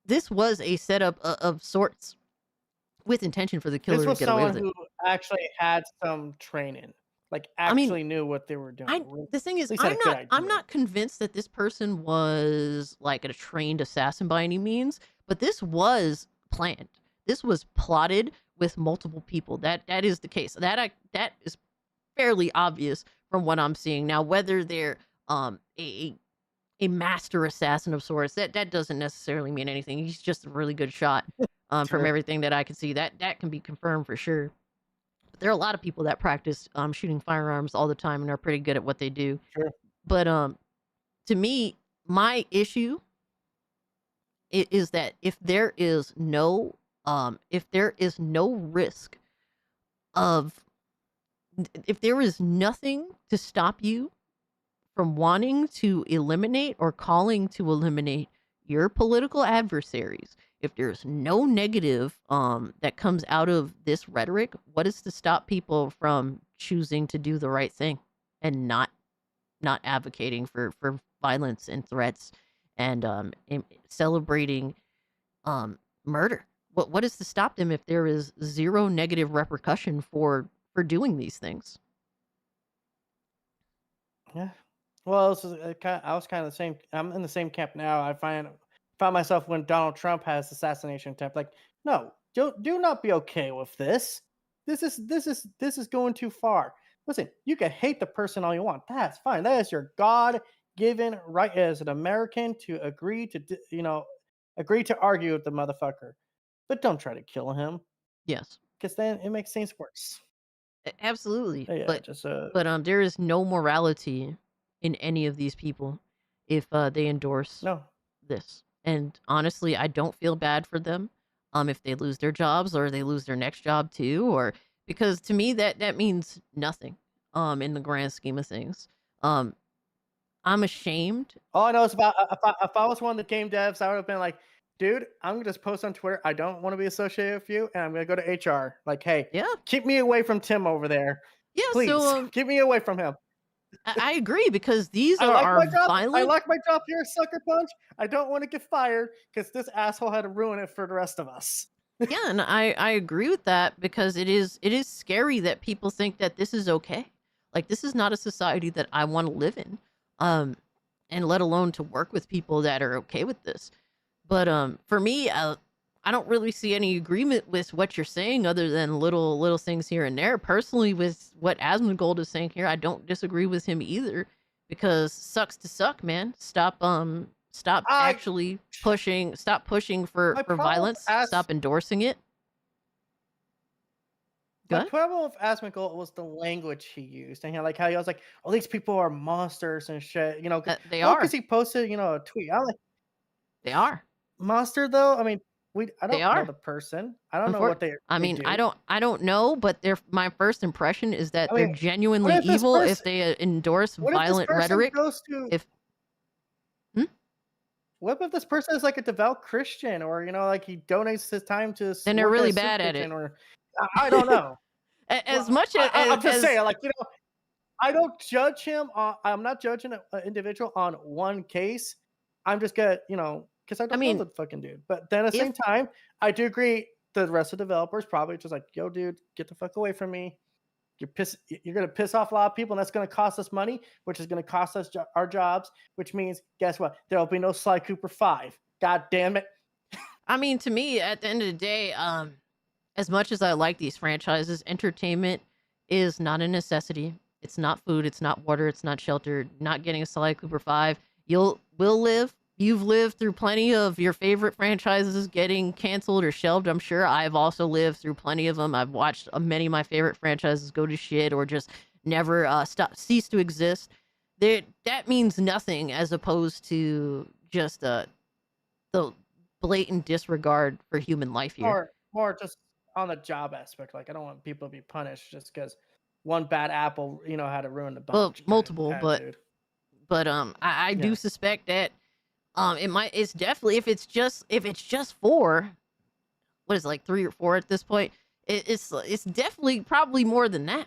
this was a setup of sorts, with intention for the killer This was to get away with someone it. who actually had some training, like actually knew what they were doing. The thing is, At least had a good I'm idea. not convinced that this person was like a trained assassin by any means, but this was planned. This was plotted with multiple people. That is the case. That is fairly obvious from what I'm seeing. Now, whether they're a master assassin of sorts, that doesn't necessarily mean anything. He's just a really good shot. From Sure. everything that I can see, that can be confirmed for sure. But there are a lot of people that practice shooting firearms all the time and are pretty good at what they do. Sure. But to me, my issue is that if there is no risk of, if there is nothing to stop you from wanting to eliminate or calling to eliminate your political adversaries, if there's no negative that comes out of this rhetoric, what is to stop people from choosing to do the right thing and not advocating for violence and threats and celebrating murder? What is to stop them if there is zero negative repercussion for doing these things? Yeah. Well, this is I was kind of the same. I'm in the same camp now. I found myself when Donald Trump has assassination attempt. Like, no, do not be okay with this. This is going too far. Listen, you can hate the person all you want. That's fine. That is your God-given right as an American to agree to agree to argue with the motherfucker, but don't try to kill him. Yes, because then it makes things worse. Absolutely. Yeah, But just there is no morality in any of these people if they endorse this. And honestly, I don't feel bad for them if they lose their jobs or they lose their next job too, or because to me that means nothing in the grand scheme of things. I'm ashamed. All I know is about if I was one of the game devs, I would have been like, dude, I'm gonna just post on Twitter. I don't want to be associated with you, and I'm gonna go to HR. Like, hey, keep me away from Tim over there. Yeah, please so keep me away from him. I agree because these I are like my job. violent. I like my job here, Sucker Punch. I don't want to get fired because this asshole had to ruin it for the rest of us. Yeah, and I agree with that because it is scary that people think that this is okay. Like this is not a society that I want to live in. And let alone to work with people that are okay with this. But for me, I don't really see any agreement with what you're saying other than little things here and there. Personally, with what Asmongold is saying here, I don't disagree with him either because sucks to suck, man. Stop actually pushing for violence. Stop endorsing it. The problem with Asmongold was the language he used, and like how he was like, "Oh, these people are monsters and shit." They are because he posted, a tweet. I like they are monster though. I mean, I don't They are. know the person. I don't know what they. I they mean, do. I don't know, but my first impression is that I they're mean, genuinely what if this evil if person- they endorse What if this violent person rhetoric. goes to- What if this person is like a devout Christian, or like he donates his time to? Then they're work in a really soup bad at kitchen, it. Or I don't know. As much as I'm just saying, like I don't judge him. I'm not judging an individual on one case. I'm just gonna, because I don't know the fucking dude. But then at the same time, I do agree. The rest of the developers probably just like, yo, dude, get the fuck away from me. You're gonna piss off a lot of people, and that's gonna cost us money, which is gonna cost us our jobs. Which means, guess what? There'll be no Sly Cooper 5. God damn it. I mean, to me, at the end of the day, as much as I like these franchises, entertainment is not a necessity. It's not food. It's not water. It's not shelter. Not getting a Sly Cooper 5. Will live. You've lived through plenty of your favorite franchises getting canceled or shelved. I'm sure I've also lived through plenty of them. I've watched many of my favorite franchises go to shit or just never cease to exist. That means nothing as opposed to just the blatant disregard for human life here. Or more just on the job aspect. Like I don't want people to be punished just because one bad apple, had to ruin the bunch. Well, multiple, attitude. but I do suspect that it's definitely if it's just 4, what is it, like 3 or 4 at this point, it's definitely probably more than that.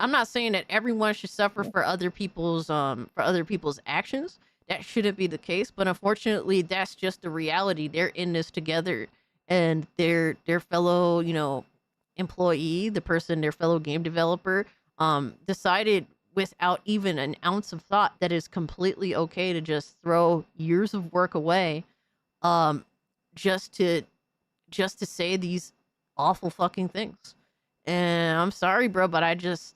I'm not saying that everyone should suffer for other people's actions. That shouldn't be the case, but unfortunately that's just the reality. They're in this together, and their fellow employee, their fellow game developer decided without even an ounce of thought that it's completely okay to just throw years of work away just to say these awful fucking things. And I'm sorry, bro, but I just,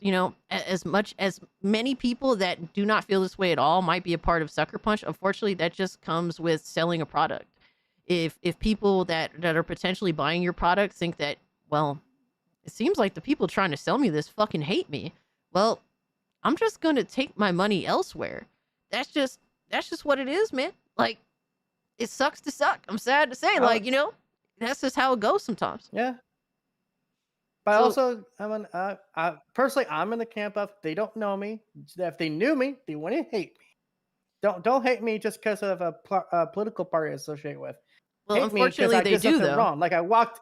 as much as many people that do not feel this way at all might be a part of Sucker Punch, unfortunately that just comes with selling a product. If people that are potentially buying your product think that, well, it seems like the people trying to sell me this fucking hate me, well, I'm just going to take my money elsewhere. That's just what it is, man. Like, it sucks to suck. I'm sad to say, that's just how it goes sometimes. Yeah. But So- also, personally, I'm in the camp of they don't know me. If they knew me, they wouldn't hate me. Don't hate me just because of a political party I associate with. Well, Hate me because unfortunately, I they did do, something though. wrong. Like I walked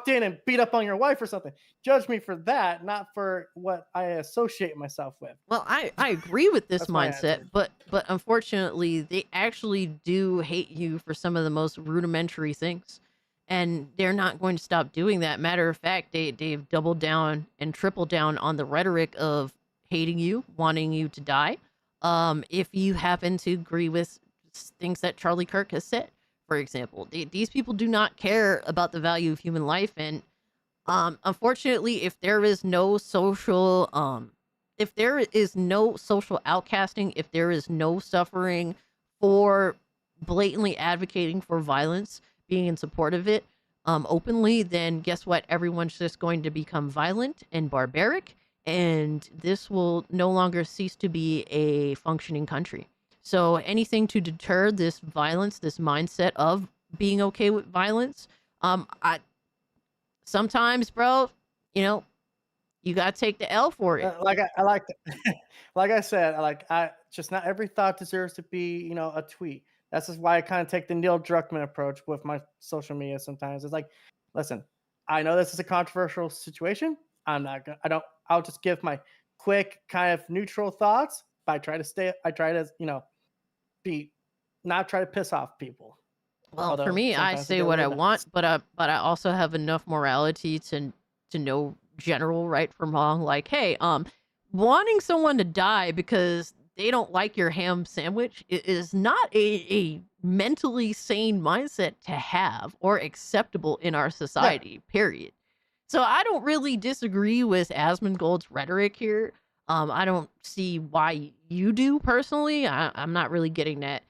in and beat up on your wife or something. Judge me for that, not for what I associate myself with. Well, I agree with this That's my mindset, but unfortunately, they actually do hate you for some of the most rudimentary things, and they're not going to stop doing that. Matter of fact, they've doubled down and tripled down on the rhetoric of hating you, wanting you to die. If you happen to agree with things that Charlie Kirk has said, for example, these people do not care about the value of human life, and unfortunately, if there is no social outcasting, if there is no suffering for blatantly advocating for violence, being in support of it openly, then guess what? Everyone's just going to become violent and barbaric, and this will no longer cease to be a functioning country. So anything to deter this violence, this mindset of being okay with violence, sometimes, bro, you gotta take the L for it. I like like I said, I just not every thought deserves to be, a tweet. That's just why I kind of take the Neil Druckmann approach with my social media sometimes. It's like, listen, I know this is a controversial situation. I'll just give my quick kind of neutral thoughts, but I try to not try to piss off people. Well, Although for me, I sometimes it say goes what I nuts. want, but I also have enough morality to know general right from wrong. Like, hey, wanting someone to die because they don't like your ham sandwich is not a mentally sane mindset to have or acceptable in our society. Period. So I don't really disagree with Asmongold's rhetoric here. I don't see why you do personally. I'm not really getting that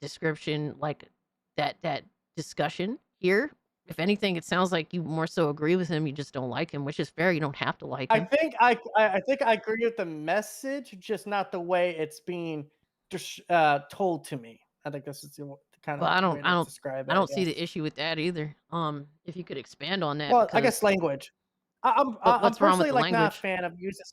description, like that discussion here. If anything, it sounds like you more so agree with him. You just don't like him, which is fair. You don't have to like I him. think I think I agree with the message, just not the way it's being told to me. I think this is the kind Well, of way to describe it. I don't see guess. the issue with that either. If you could expand on that. Well, I because- guess language. I'm what's wrong with personally the like not a language? fan of using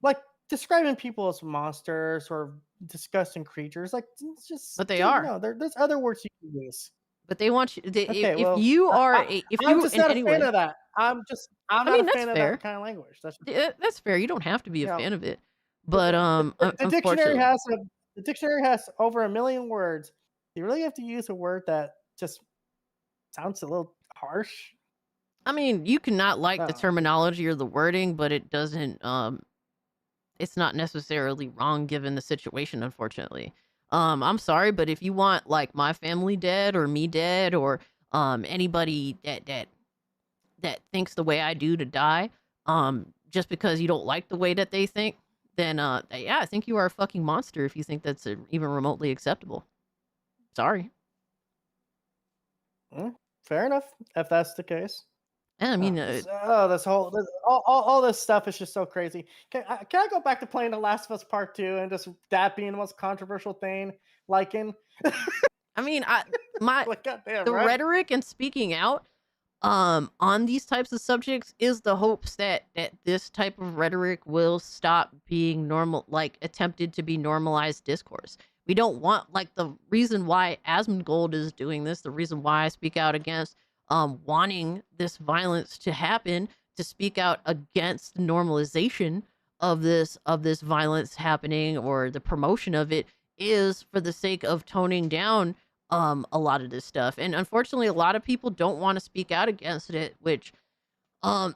like describing people as monsters or disgusting creatures. Like it's just, But they are. No, there's other words you can use. But they want you. Okay, If well, you are, if I'm you just in not a any fan way, of that. I'm I not mean, a that's fan of fair. that kind of language. That's fair. You don't have to be a You know, fan of it. But the dictionary unfortunately, the dictionary has over 1 million words. You really have to use a word that just sounds a little harsh. I mean, you cannot like the Oh. terminology or the wording, but it doesn't. It's not necessarily wrong given the situation. Unfortunately, I'm sorry, but if you want like my family dead or me dead or anybody that thinks the way I do to die, just because you don't like the way that they think, then yeah, I think you are a fucking monster if you think that's even remotely acceptable. Sorry. Fair enough, if that's the case. Yeah, I mean, all this stuff is just so crazy. Can I go back to playing The Last of Us Part 2 and just that being the most controversial thing? I mean, the right? rhetoric and speaking out on these types of subjects is the hopes that this type of rhetoric will stop being normal, like attempted to be normalized discourse. We don't want, like, the reason why Asmongold is doing this, the reason why I speak out against wanting this violence to happen, to speak out against the normalization of this violence happening or the promotion of it, is for the sake of toning down a lot of this stuff. And unfortunately, a lot of people don't want to speak out against it, which I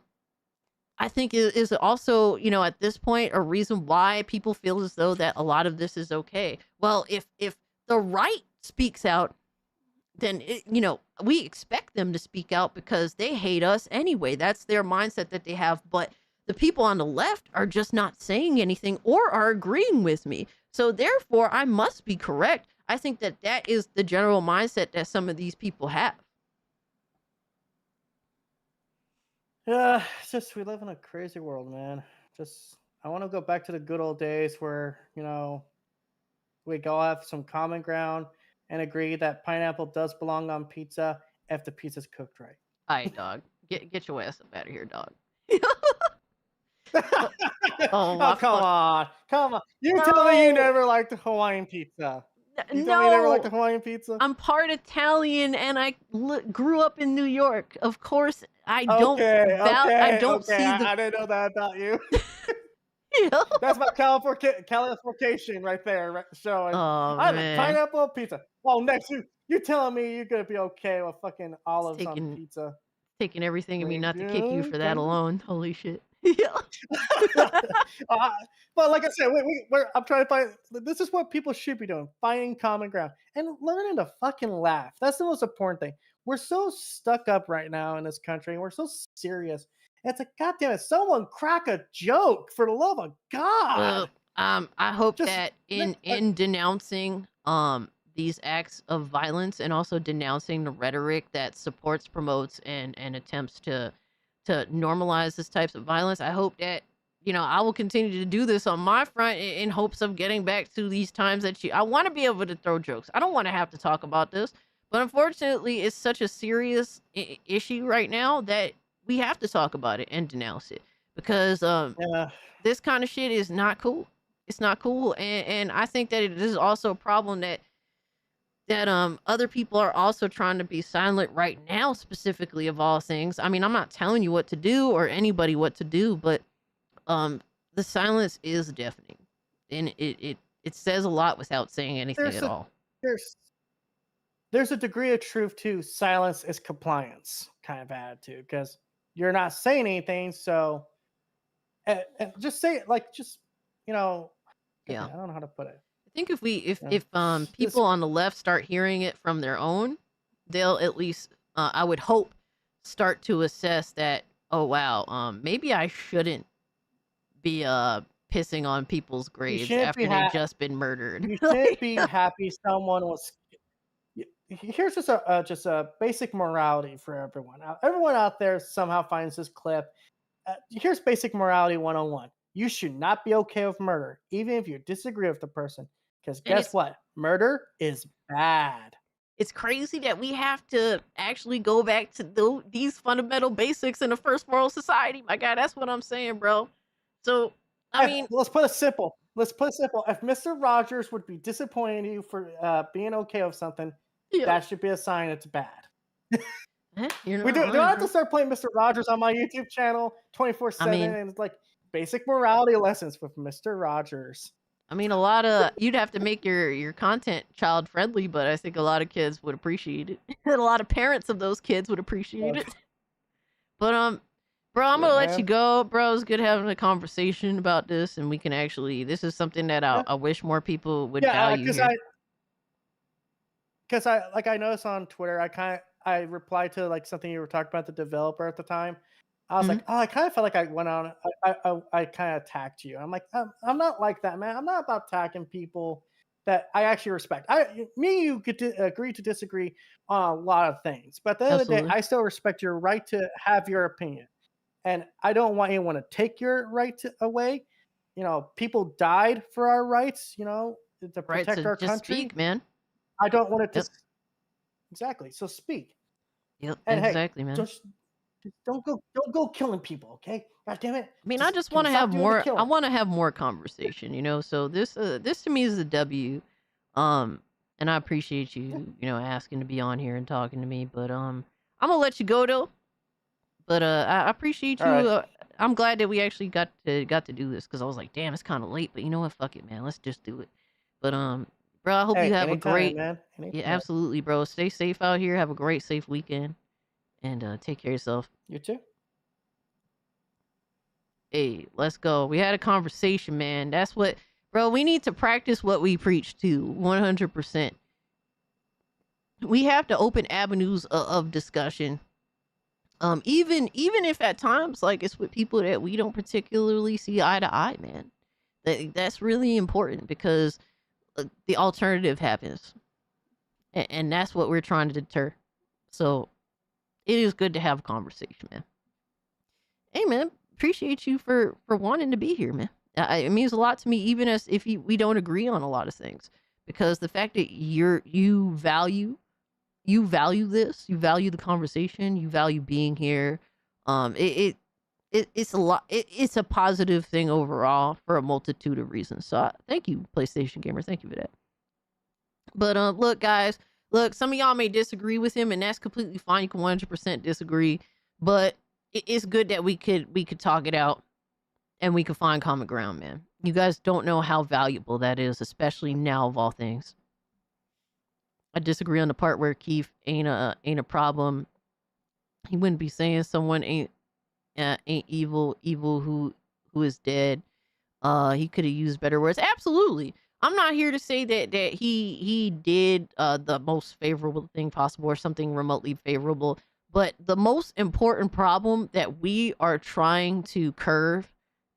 think is also, at this point, a reason why people feel as though that a lot of this is okay. Well, if the right speaks out, then we expect them to speak out because they hate us anyway. That's their mindset that they have. But the people on the left are just not saying anything or are agreeing with me. So therefore, I must be correct. I think that is the general mindset that some of these people have. Yeah, it's just we live in a crazy world, man. I want to go back to the good old days where, we all have some common ground and agree that pineapple does belong on pizza if the pizza's cooked right. All right, dog. Get your ass up out of here, dog. Oh, come on. Come on. You tell me you No. never liked Hawaiian pizza. You tell me you never liked No, Hawaiian pizza? I'm part Italian and I grew up in New York. Of course, I don't I don't see the. I didn't know that about you. Yeah. That's my Californication right there, right, showing. Oh, I like man. pineapple pizza. Well, next you telling me you're gonna be okay with fucking olives on pizza? Taking everything in me Wait, not to kick you for that okay. alone. Holy shit. But like I said, I'm trying to find. This is what people should be doing: finding common ground and learning to fucking laugh. That's the most important thing. We're so stuck up right now in this country, and we're so serious. It's like, goddamn it, someone crack a joke for the love of God. Well, I hope Just that let- in denouncing these acts of violence and also denouncing the rhetoric that supports, promotes, and attempts to normalize this types of violence, I hope that I will continue to do this on my front in hopes of getting back to these times that I want to be able to throw jokes. I don't want to have to talk about this, but unfortunately, it's such a serious issue right now that we have to talk about it and denounce it because this kind of shit is not cool. It's not cool, and I think that it is also a problem that other people are also trying to be silent right now, specifically of all things. I mean, I'm not telling you what to do or anybody what to do, but the silence is deafening, and it says a lot without saying anything at all. There's a degree of truth to silence is compliance kind of attitude because you're not saying anything, so and just say it like Yeah. I don't know how to put it. I think if people on the left start hearing it from their own, they'll at least I would hope start to assess that, oh wow, maybe I shouldn't be pissing on people's graves after they've just been murdered. You should be happy someone was. Here's just a basic morality for everyone. Everyone out there somehow finds this clip. Here's basic morality 101. You should not be okay with murder, even if you disagree with the person. Because guess what? Murder is bad. It's crazy that we have to actually go back to these fundamental basics in a first world society. My God, that's what I'm saying, bro. So, I mean, let's put it simple. If Mr. Rogers would be disappointed in you for being okay with something, that should be a sign it's bad. Do I have to start playing Mr. Rogers on my YouTube channel 24/7? And it's like basic morality lessons with Mr. Rogers. I mean, you'd have to make your content child friendly, but I think a lot of kids would appreciate it. And a lot of parents of those kids would appreciate it. But bro, I'm gonna let you go, bro. It's good having a conversation about this, and we can this is something that I wish more people would value. Because I noticed on Twitter, I replied to like something you were talking about the developer at the time. I was like, oh, I kind of felt like I went on. I kind of attacked you. I'm like, I'm not like that, man. I'm not about attacking people that I actually respect. You could agree to disagree on a lot of things, but at the end of the day, I still respect your right to have your opinion, and I don't want anyone to take your right away. People died for our rights. To protect our country. Speak, man. I don't want it to. Exactly. So speak. Yep. And exactly, hey, man. Just don't go killing people, okay? God damn it. I mean, I just want to have more. I want to have more conversation, So this to me is a W. And I appreciate you, asking to be on here and talking to me. But I'm gonna let you go though. But I appreciate you. Right. I'm glad that we actually got to do this because I was like, damn, it's kind of late. But you know what? Fuck it, man. Let's just do it. But bro, I hope you have a great. Man. Yeah, absolutely, bro. Stay safe out here. Have a great, safe weekend. And take care of yourself. You too. Hey, let's go. We had a conversation, man. That's what, bro, we need to practice what we preach to 100%. We have to open avenues of discussion. Even if at times, like, it's with people that we don't particularly see eye to eye, man. That's really important because the alternative happens. And that's what we're trying to deter. So, it is good to have a conversation, man. Hey, man, appreciate you for wanting to be here, man. It means a lot to me, even if we don't agree on a lot of things, because the fact that you value you value this, you value the conversation, you value being here. It's a lot. It's a positive thing overall for a multitude of reasons. So thank you, PlayStation Gamer. Thank you for that. But look, guys, look, some of y'all may disagree with him, and that's completely fine. You can 100% disagree, but it's good that we could talk it out and we could find common ground, man. You guys don't know how valuable that is, especially now of all things. I disagree on the part where Keith ain't a problem. He wouldn't be saying someone ain't evil who is dead. He could have used better words. Absolutely. I'm not here to say that he did the most favorable thing possible or something remotely favorable, but the most important problem that we are trying to curb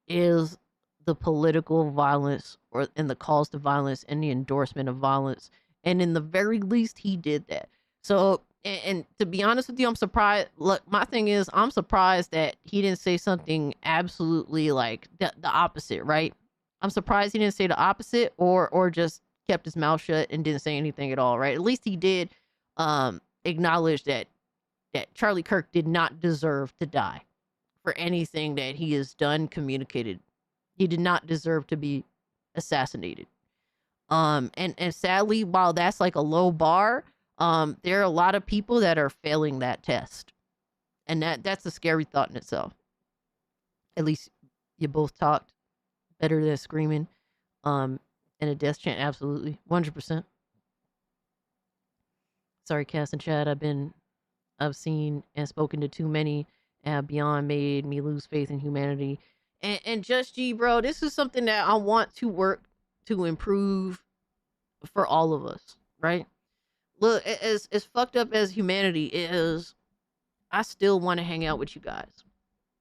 is the political violence and the calls to violence and the endorsement of violence. And in the very least, he did that. So, and to be honest with you, I'm surprised. Look, my thing is, I'm surprised that he didn't say something absolutely like the opposite, right? I'm surprised he didn't say the opposite or just kept his mouth shut and didn't say anything at all, right? At least he did acknowledge that Charlie Kirk did not deserve to die for anything that he has done, communicated. He did not deserve to be assassinated. And sadly, while that's like a low bar, there are a lot of people that are failing that test. And that's a scary thought in itself. At least you both talked better than screaming. And a death chant, absolutely. 100%. Sorry, Cass and Chad, I've seen and spoken to too many beyond made me lose faith in humanity. And Just G, bro, this is something that I want to work to improve for all of us, right? Look, as fucked up as humanity is, I still want to hang out with you guys,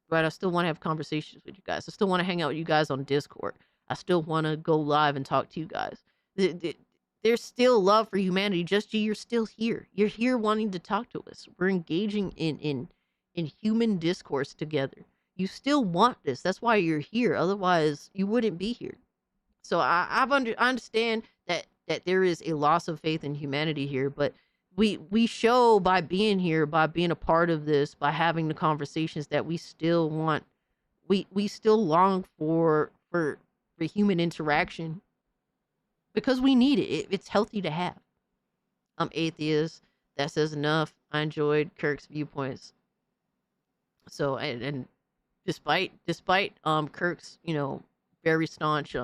right? I still want to have conversations with you guys. I still want to hang out with you guys on Discord. I still want to go live and talk to you guys. There's still love for humanity. Just G, you're still here. You're here wanting to talk to us. We're engaging in human discourse together. You still want this. That's why you're here. Otherwise, you wouldn't be here. So I understand that there is a loss of faith in humanity here, but we show by being here, by being a part of this, by having the conversations that we still want. We still long for human interaction because we need it. It's healthy to have. I'm atheist. That says enough. I enjoyed Kirk's viewpoints. So and despite Kirk's, very staunch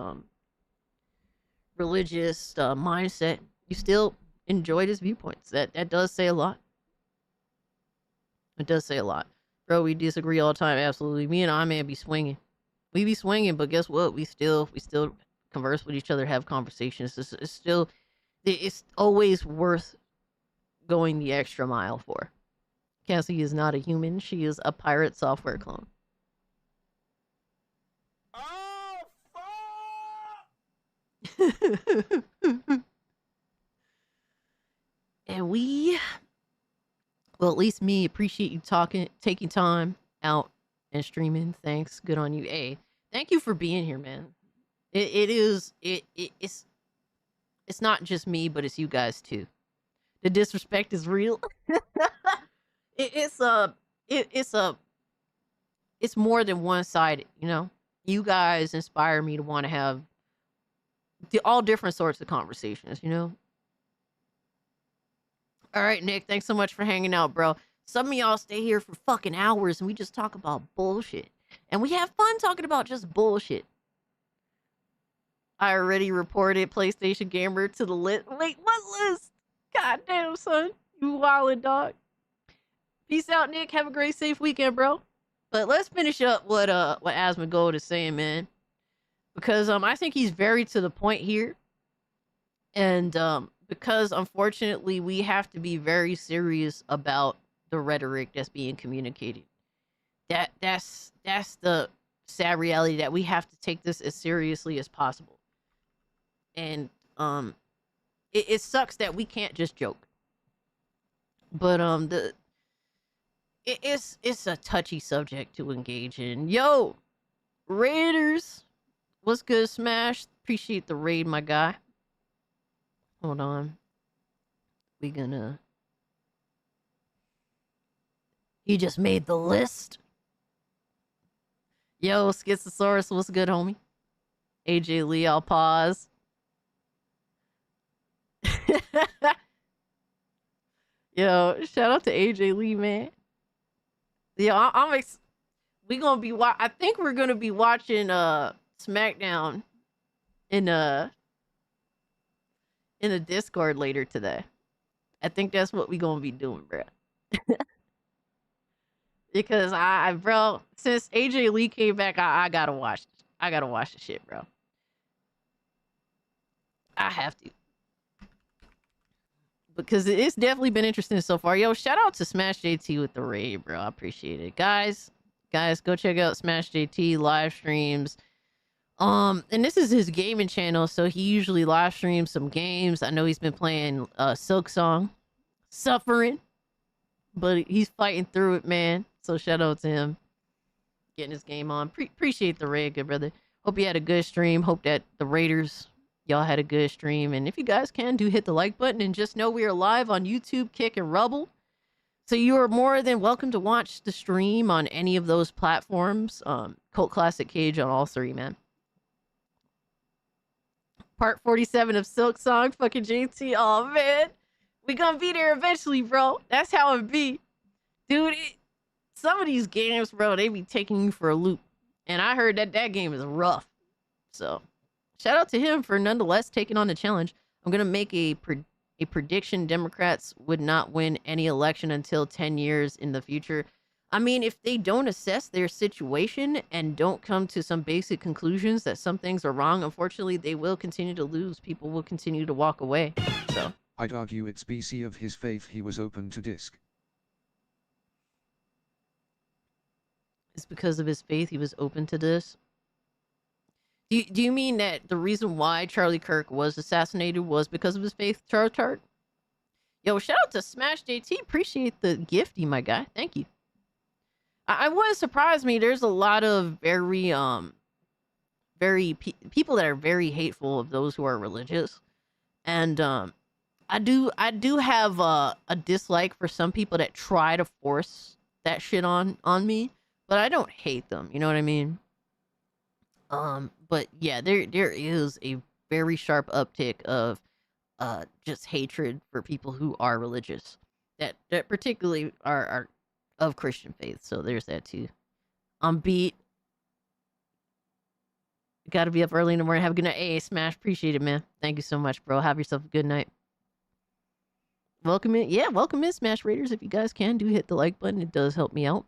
religious mindset, you still enjoyed his viewpoints. That does say a lot. It does say a lot. Bro, we disagree all the time, absolutely. Me and I man be swinging. We be swinging, but guess what? We still converse with each other, have conversations. It's always worth going the extra mile for. Cassie is not a human. She is a pirate software clone. And well, at least me, appreciate you taking time out and streaming. Thanks. Good on you. Hey, thank you for being here, man. It's not just me, but it's you guys too. The disrespect is real. It's more than one-sided, You guys inspire me to want to have all different sorts of conversations, All right, Nick, thanks so much for hanging out, bro. Some of y'all stay here for fucking hours and we just talk about bullshit. And we have fun talking about just bullshit. I already reported PlayStation Gamer to the list. Wait, what list? God damn, son. You wildin', dog. Peace out, Nick. Have a great, safe weekend, bro. But let's finish up what Asmongold is saying, man. Because I think he's very to the point here. And because unfortunately we have to be very serious about the rhetoric that's being communicated. That's the sad reality, that we have to take this as seriously as possible. And it sucks that we can't just joke. But it's a touchy subject to engage in. Yo, Raiders, what's good, Smash? Appreciate the raid, my guy. Hold on. We gonna He just made the list. Yo, Schizosaurus, what's good, homie? AJ Lee, I'll pause. Yo, shout out to AJ Lee, man. Yo, we gonna be I think we're gonna be watching SmackDown in a Discord later today. I think that's what we gonna be doing, bro. Because bro, since AJ Lee came back, I gotta watch the shit, bro. I have to. Because it's definitely been interesting so far. Yo, shout out to Smash JT with the raid, bro. I appreciate it. Guys, go check out Smash JT live streams. And this is his gaming channel, so he usually live streams some games. I know he's been playing Silk Song, suffering, but he's fighting through it, man. So shout out to him getting his game on. Appreciate the raid, good brother. Hope you had a good stream. Hope that the Raiders, y'all had a good stream. And if you guys can, do hit the like button and just know we are live on YouTube, Kick, and Rubble. So you are more than welcome to watch the stream on any of those platforms. Cult Classic Cage on all three, man. Part 47 of Silk Song, fucking JT. Oh, man. We gonna be there eventually, bro. That's how it be. Dude, some of these games, bro, they be taking you for a loop. And I heard that game is rough. So, shout out to him for nonetheless taking on the challenge. I'm gonna make a prediction. Democrats would not win any election until 10 years in the future. I mean, if they don't assess their situation and don't come to some basic conclusions that some things are wrong, unfortunately, they will continue to lose. People will continue to walk away. So I'd argue it's BC of his faith he was open to disc. it's because of his faith he was open to this. Do you mean that the reason why Charlie Kirk was assassinated was because of his faith, Chart? Yo, shout out to Smash JT. Appreciate the gifty, my guy. Thank you. I wouldn't surprise me. There's a lot of people that are very hateful of those who are religious, and I do have a dislike for some people that try to force that shit on me, but I don't hate them. You know what I mean? But yeah, there is a very sharp uptick of just hatred for people who are religious, that particularly are of Christian faith. So there's that too. I'm beat. Got to be up early in the morning. Have a good night. Hey, Smash, appreciate it, man. Thank you so much, bro. Have yourself a good night. Welcome in. Yeah, welcome in, Smash Raiders. If you guys can, do hit the like button. It does help me out.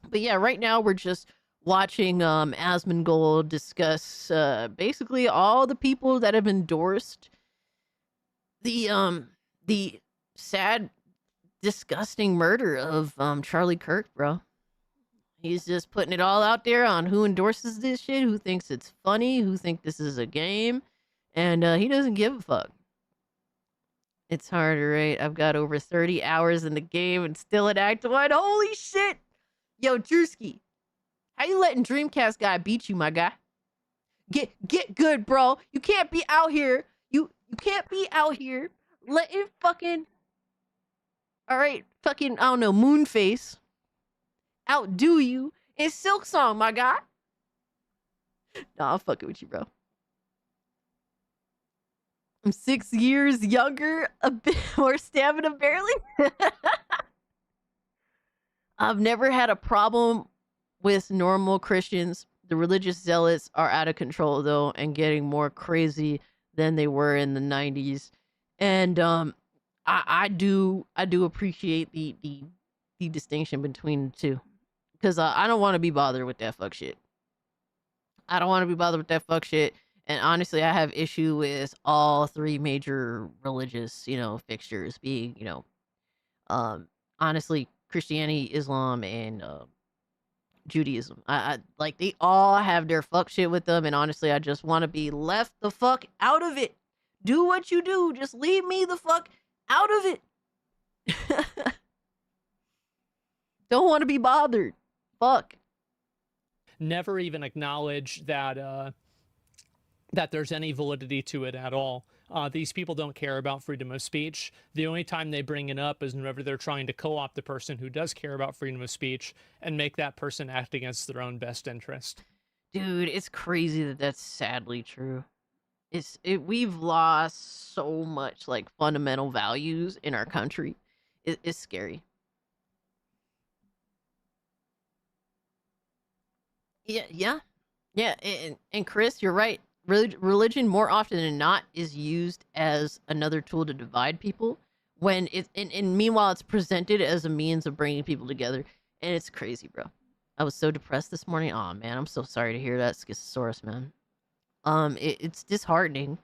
But yeah, right now we're just watching Asmongold discuss basically all the people that have endorsed the sad, disgusting murder of Charlie Kirk, bro. He's just putting it all out there on who endorses this shit, who thinks it's funny, who think this is a game, and he doesn't give a fuck. It's harder, right? I've got over 30 hours in the game and still at Act 1. Holy shit! Yo, Drewski, how you letting Dreamcast guy beat you, my guy? Get good, bro. You can't be out here. You can't be out here letting fucking, all right, fucking, I don't know, Moonface outdo you in Silk Song, my guy. Nah, I'm fucking with you, bro. I'm 6 years younger, a bit more stamina, barely. I've never had a problem with normal Christians. The religious zealots are out of control, though, and getting more crazy than they were in the 90s. And I do appreciate the distinction between the two, because I don't want to be bothered with that fuck shit. I don't want to be bothered with that fuck shit. And honestly, I have issue with all three major religious, fixtures being, honestly, Christianity, Islam, and Judaism. I like, they all have their fuck shit with them, and honestly, I just want to be left the fuck out of it. Do what you do, just leave me the fuck out of it. Don't want to be bothered. Fuck. Never even acknowledge that that there's any validity to it at all. These people don't care about freedom of speech. The only time they bring it up is whenever they're trying to co-opt the person who does care about freedom of speech and make that person act against their own best interest. Dude, it's crazy that that's sadly true. We've lost so much like fundamental values in our country. It's scary. Yeah. And Chris, you're right. Religion more often than not is used as another tool to divide people when and meanwhile it's presented as a means of bringing people together, and it's crazy, bro. I was so depressed this morning. Oh man, I'm so sorry to hear that, Schizosaurus, man. It's disheartening.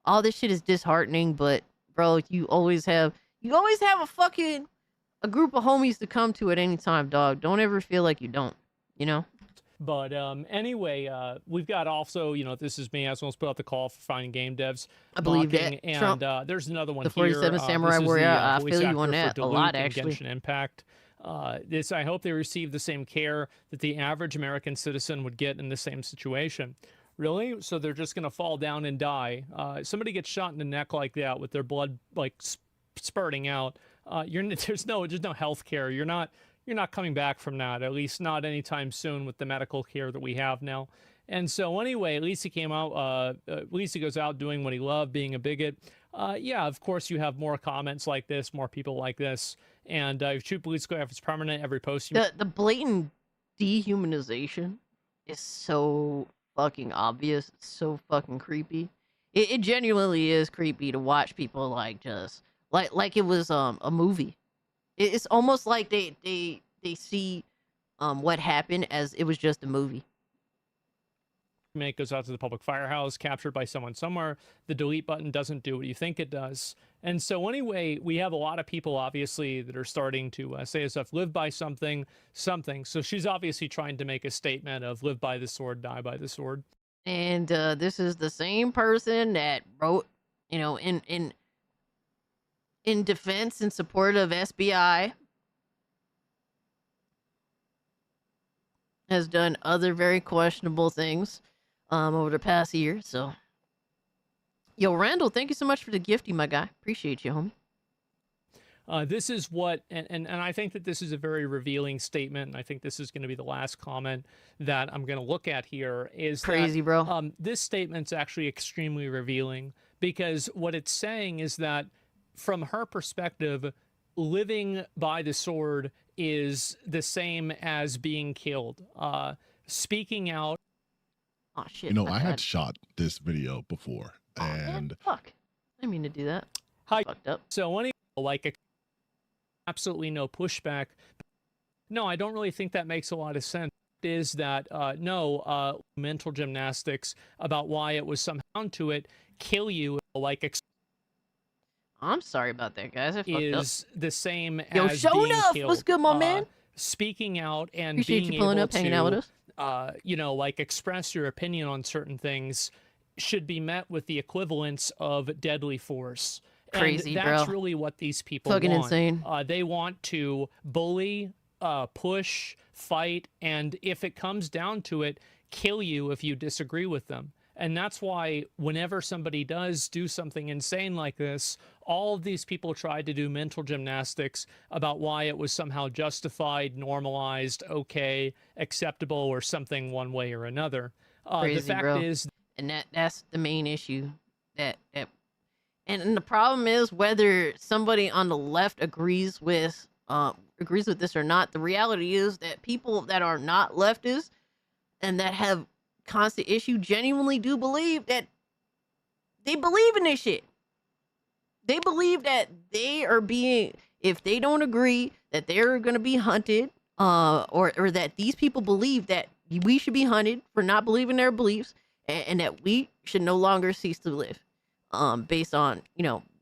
All this shit is disheartening, but bro, you always have a group of homies to come to at any time, dog. Don't ever feel like you don't, you know? But anyway, we've got also, this is me. I was put out the call for finding game devs. I believe that. And Trump, there's another one the here. 47 Samurai Warrior. I feel you on that a lot, actually. Genshin Impact. I hope they receive the same care that the average American citizen would get in the same situation. Really? So they're just going to fall down and die. Somebody gets shot in the neck like that with their blood like spurting out. There's no health care. You're not coming back from that, at least not anytime soon with the medical care that we have now. And so anyway, at least he came out, at least he goes out doing what he loved, being a bigot. Yeah, of course you have more comments like this, more people like this. And if shoot police go, if it's permanent, every post you... The blatant dehumanization is so fucking obvious. It's so fucking creepy. It genuinely is creepy to watch people like just like it was a movie. It's almost like they see what happened as it was just a movie. It goes out to the public firehouse, captured by someone somewhere. The delete button doesn't do what you think it does. And so anyway, we have a lot of people, obviously, that are starting to say stuff, live by something. So she's obviously trying to make a statement of live by the sword, die by the sword. And this is the same person that wrote, in defense and support of SBI, has done other very questionable things over the past year. So, yo, Randall, thank you so much for the gifting, my guy. Appreciate you, homie. This is what, and I think that this is a very revealing statement, and I think this is going to be the last comment that I'm going to look at here. Is crazy, bro. This statement's actually extremely revealing, because what it's saying is that, from her perspective, living by the sword is the same as being killed. Speaking out. Oh shit! I had shot this video before, and man, fuck, I didn't mean to do that. Fucked up. So anyway, like absolutely no pushback. No, I don't really think that makes a lot of sense. Is that mental gymnastics about why it was somehow to it kill you like. I'm sorry about that, guys. I fucked is up. The same Yo, as showing being up. killed. What's good, my man? Speaking out and Appreciate being you pulling able up, hanging out with us. like express your opinion on certain things should be met with the equivalence of deadly force. Crazy, and that's bro. really what these people Fucking want. insane. They want to bully, push, fight, and if it comes down to it, kill you if you disagree with them. And that's why whenever somebody does do something insane like this, all of these people tried to do mental gymnastics about why it was somehow justified, normalized, okay, acceptable, or something one way or another. Crazy, the fact bro. is, and that's the main issue. And the problem is whether somebody on the left agrees with this or not. The reality is that people that are not leftists and that have constant issue genuinely do believe that they believe in this shit. They believe that they are being, if they don't agree that they're going to be hunted, or that these people believe that we should be hunted for not believing their beliefs, and that we should no longer cease to live, based on,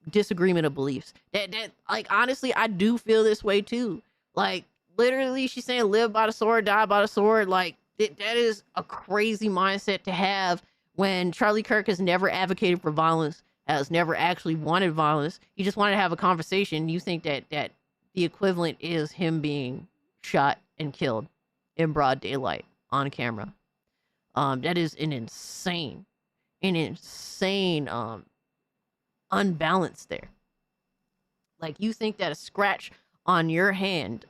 disagreement of beliefs. That like, honestly, I do feel this way too. Like, literally, she's saying live by the sword, die by the sword. Like, that is a crazy mindset to have when Charlie Kirk has never advocated for violence, has never actually wanted violence. He just wanted to have a conversation. You think that the equivalent is him being shot and killed in broad daylight on camera. That is an insane unbalanced there. Like, you think that a scratch on your hand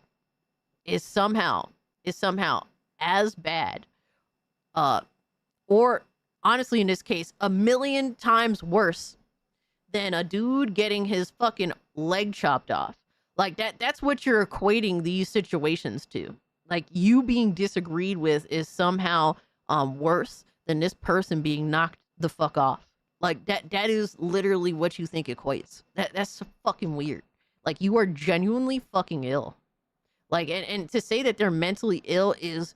is somehow as bad, or honestly in this case, 1,000,000 times worse than a dude getting his fucking leg chopped off. Like, that's what you're equating these situations to. Like, you being disagreed with is somehow worse than this person being knocked the fuck off. Like, that is literally what you think equates. That's so fucking weird. Like, you are genuinely fucking ill. Like, and to say that they're mentally ill is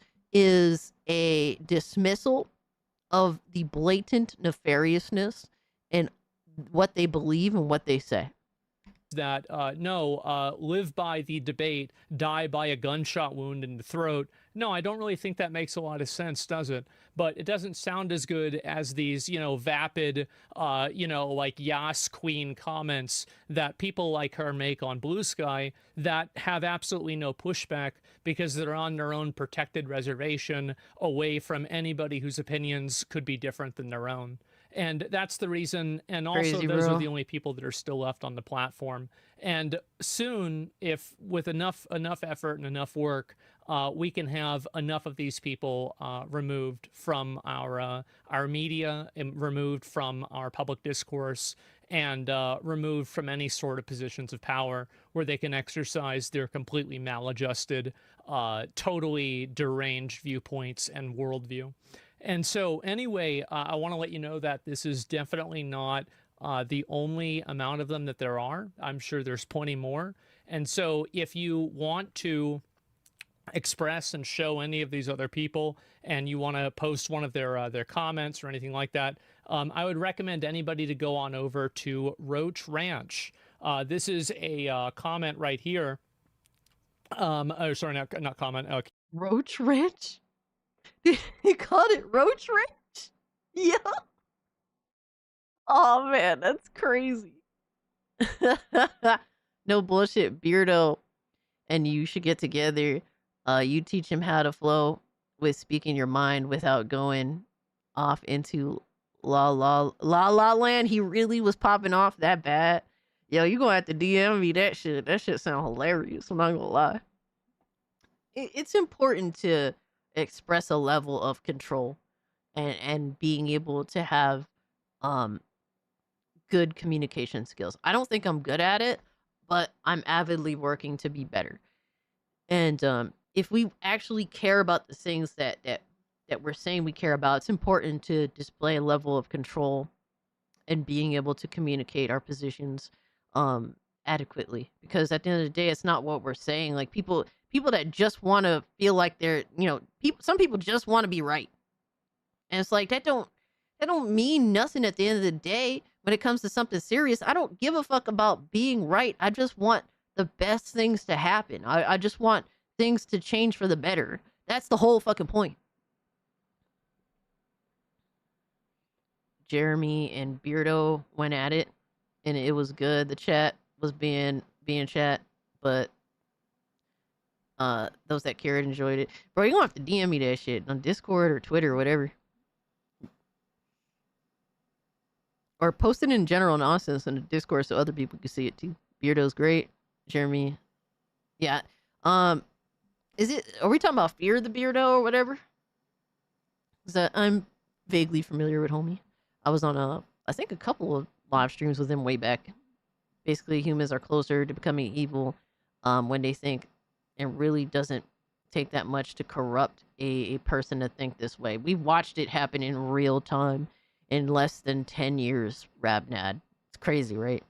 a dismissal of the blatant nefariousness in what they believe and what they say. That live by the debate, die by a gunshot wound in the throat. No, I don't really think that makes a lot of sense, does it? But it doesn't sound as good as these, vapid, like Yas Queen comments that people like her make on Blue Sky that have absolutely no pushback because they're on their own protected reservation away from anybody whose opinions could be different than their own. And that's the reason, and also Crazy, those bro. are the only people that are still left on the platform. And soon, if with enough effort and enough work, we can have enough of these people removed from our media, and removed from our public discourse, and removed from any sort of positions of power where they can exercise their completely maladjusted, totally deranged viewpoints and worldview. And so anyway, I want to let you know that this is definitely not the only amount of them that there are. I'm sure there's plenty more. And so if you want to express and show any of these other people and you want to post one of their comments or anything like that, I would recommend anybody to go on over to Roach Ranch. This is a comment right here. Oh, sorry, not comment. Roach Ranch? He called it Roach Ranch? Yeah. Oh man, that's crazy. No bullshit, Beardo and you should get together. You teach him how to flow with speaking your mind without going off into la land. He really was popping off that bad. Yo, you gonna have to DM me that shit. That shit sound hilarious. I'm not gonna lie. It's important to express a level of control and being able to have good communication skills. I don't think I'm good at it, but I'm avidly working to be better. And if we actually care about the things that we're saying we care about, it's important to display a level of control and being able to communicate our positions adequately. Because at the end of the day, it's not what we're saying. Like, people that just want to feel like they're, some people just want to be right. And it's like, that don't mean nothing at the end of the day. When it comes to something serious, I don't give a fuck about being right. I just want the best things to happen. I just want things to change for the better. That's the whole fucking point. Jeremy and Beardo went at it, and it was good. The chat was being chat, but those that cared enjoyed it. Bro, you gonna have to DM me that shit on Discord or Twitter or whatever. Or post it in general nonsense in the Discord so other people can see it too. Beardo's great. Jeremy. Yeah. Are we talking about Fear the Beardo or whatever? Because I'm vaguely familiar with homie. I was on I think a couple of live streams with him way back. Basically, humans are closer to becoming evil when they think. It really doesn't take that much to corrupt a person to think this way. We watched it happen in real time in less than 10 years, Rabnad. It's crazy, right?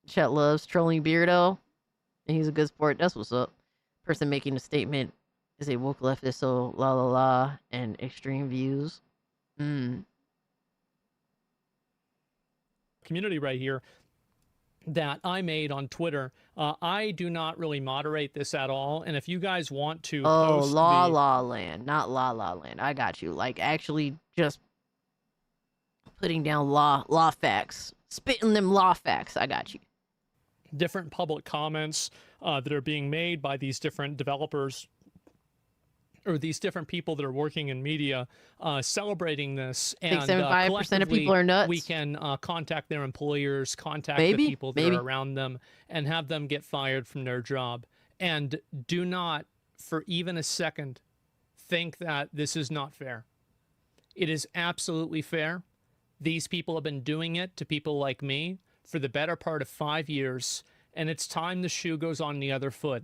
Chat loves trolling Beardo, and he's a good sport. That's what's up. Person making a statement is a woke leftist, so la la la, and extreme views. Community right here that I made on Twitter. I do not really moderate this at all. And if you guys want to post La La Land, not La La Land. I got you. Like, actually just putting down law facts. Spitting them law facts. I got you. Different public comments that are being made by these different developers or these different people that are working in media celebrating this. And 75% of people are nuts. We can contact their employers, contact Maybe, the people that are around them, and have them get fired from their job. And do not, for even a second, think that this is not fair. It is absolutely fair. These people have been doing it to people like me for the better part of 5 years, and it's time the shoe goes on the other foot.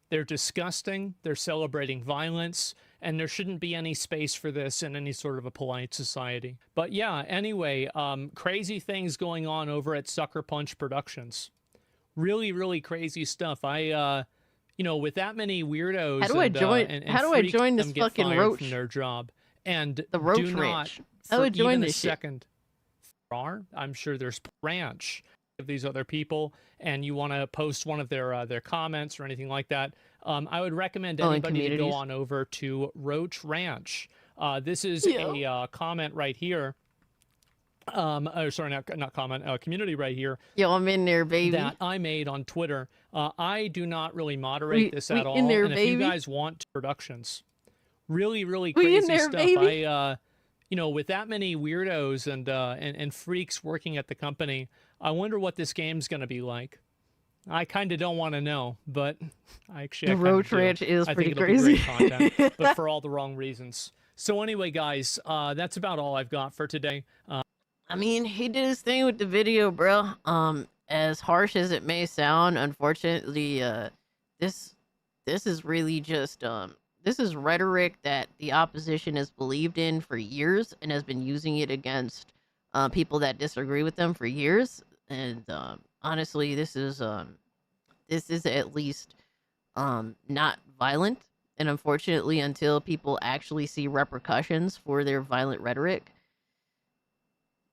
They're disgusting, they're celebrating violence, and there shouldn't be any space for this in any sort of a polite society. But yeah, anyway, crazy things going on over at Sucker Punch Productions. Really, really crazy stuff. I, you know, with that many weirdos, how do I join? How do I join this fucking roach? From their job, and the roach do not ranch. How do I join even this a second. I'm sure there's branch of these other people, and you want to post one of their comments or anything like that. I would recommend anybody to go on over to Roach Ranch. This is a comment right here. Sorry, not comment. Community right here. Yo, I'm in there, baby. That I made on Twitter. I do not really moderate this at all. In there, and baby. if you guys want productions, really, really crazy there, stuff. baby. You know, with that many weirdos and freaks working at the company, I wonder what this game's going to be like. I kind of don't want to know, but the Roach Ranch is I pretty think crazy. It'll be great content, but for all the wrong reasons. So anyway, guys, that's about all I've got for today. I mean, he did his thing with the video, bro. As harsh as it may sound, unfortunately, this is really just this is rhetoric that the opposition has believed in for years and has been using it against people that disagree with them for years. And honestly, this is at least not violent. And unfortunately, until people actually see repercussions for their violent rhetoric,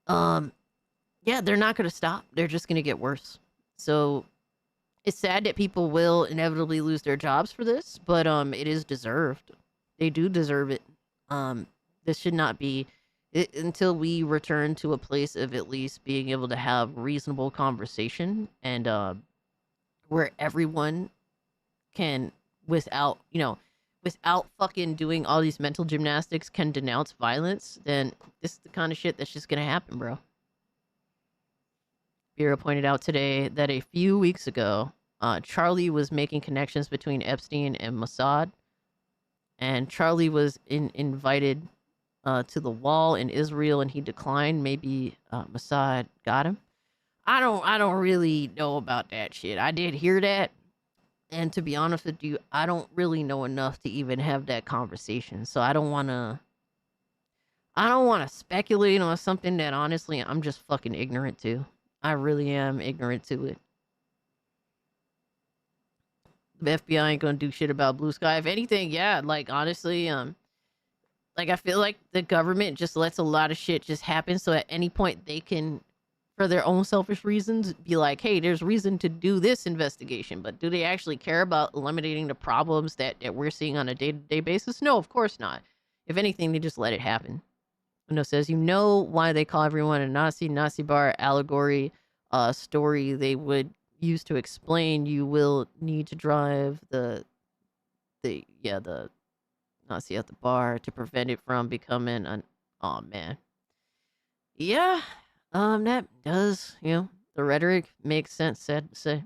yeah, they're not going to stop. They're just going to get worse. So it's sad that people will inevitably lose their jobs for this, but it is deserved. They do deserve it. This should not be until we return to a place of at least being able to have reasonable conversation and where everyone can, without fucking doing all these mental gymnastics, can denounce violence, then this is the kind of shit that's just gonna happen, bro. Bureau pointed out today that a few weeks ago, Charlie was making connections between Epstein and Mossad, and Charlie was invited to the wall in Israel, and he declined. Maybe Mossad got him. I don't really know about that shit. I did hear that, and to be honest with you, I don't really know enough to even have that conversation. So I don't want to speculate on something that honestly I'm just fucking ignorant to. I really am ignorant to it. The FBI ain't gonna do shit about Blue Sky. If anything, yeah, like honestly, like I feel like the government just lets a lot of shit just happen, so at any point they can, for their own selfish reasons, be like, hey, there's reason to do this investigation. But do they actually care about eliminating the problems that we're seeing on a day-to-day basis? No, of course not. If anything, they just let it happen. Uno says, you know why they call everyone a Nazi bar allegory story they would use to explain you will need to drive the Nazi at the bar to prevent it from becoming an, oh man. Yeah, that does, the rhetoric makes sense, sad to say.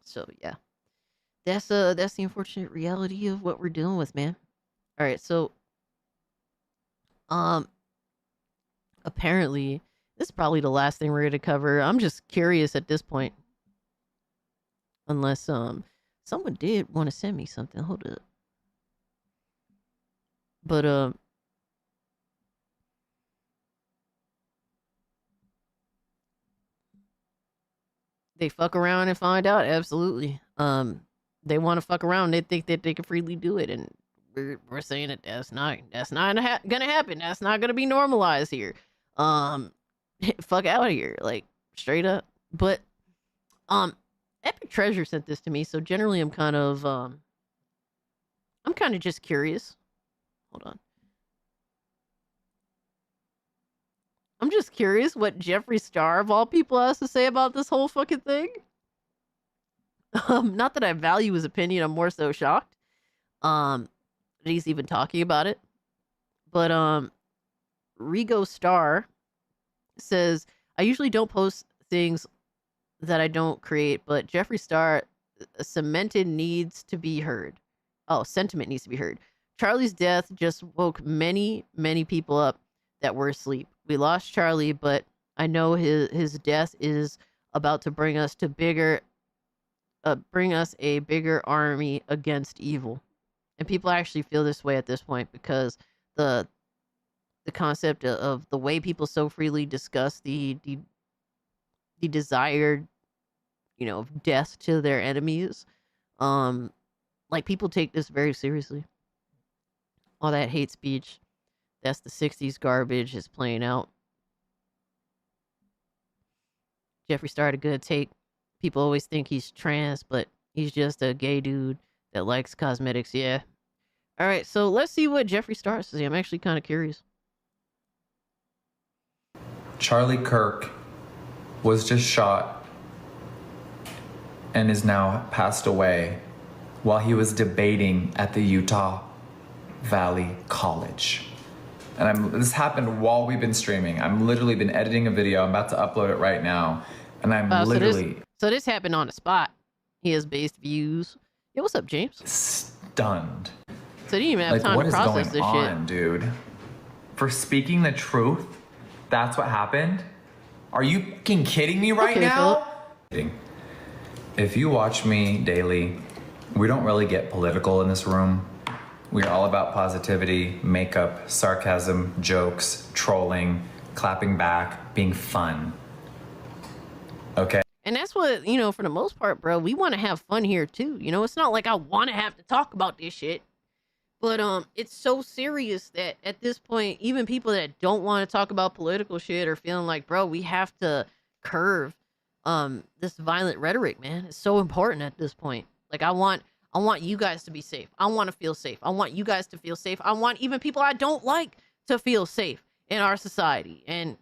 So yeah, that's the unfortunate reality of what we're dealing with, man. All right, so apparently this is probably the last thing we're going to cover. I'm just curious at this point, unless someone did want to send me something. Hold up. But they fuck around and find out. Absolutely. They want to fuck around. They think that they can freely do it, and we're saying that that's not gonna happen. That's not gonna be normalized here. Fuck out of here, like straight up. But Epic Treasure sent this to me, so generally I'm kind of just curious. Hold on. I'm just curious what Jeffree Star, of all people, has to say about this whole fucking thing. Not that I value his opinion, I'm more so shocked. that he's even talking about it. But Rigo Star says, I usually don't post things that I don't create, but Jeffree Star cemented needs to be heard. Oh, sentiment needs to be heard. Charlie's death just woke many, many people up that were asleep. We lost Charlie, but I know his death is about to bring us a bigger army against evil. And people actually feel this way at this point because the concept of the way people so freely discuss the desired, death to their enemies. Like, people take this very seriously. All that hate speech, that's the 60s garbage, is playing out. Jeffree Star had a good take. People always think he's trans, but he's just a gay dude that likes cosmetics. Yeah. All right, so let's see what Jeffree Star says. I'm actually kind of curious. Charlie Kirk was just shot and is now passed away while he was debating at the Utah Valley College. And this happened while we've been streaming. I'm literally been editing a video. I'm about to upload it right now. And I'm literally... So this happened on the spot. He has based views. Yeah, what's up, James? Stunned. So he didn't even have time to process this shit. What is going on, dude? For speaking the truth, that's what happened? Are you fucking kidding me right now? If you watch me daily, we don't really get political in this room. We're all about positivity, makeup, sarcasm, jokes, trolling, clapping back, being fun. Okay? And that's what, for the most part, bro, we want to have fun here too. It's not like I want to have to talk about this shit. But it's so serious that at this point, even people that don't want to talk about political shit are feeling like, bro, we have to curve this violent rhetoric, man. It's so important at this point. Like, I want you guys to be safe. I want to feel safe. I want you guys to feel safe. I want even people I don't like to feel safe in our society. And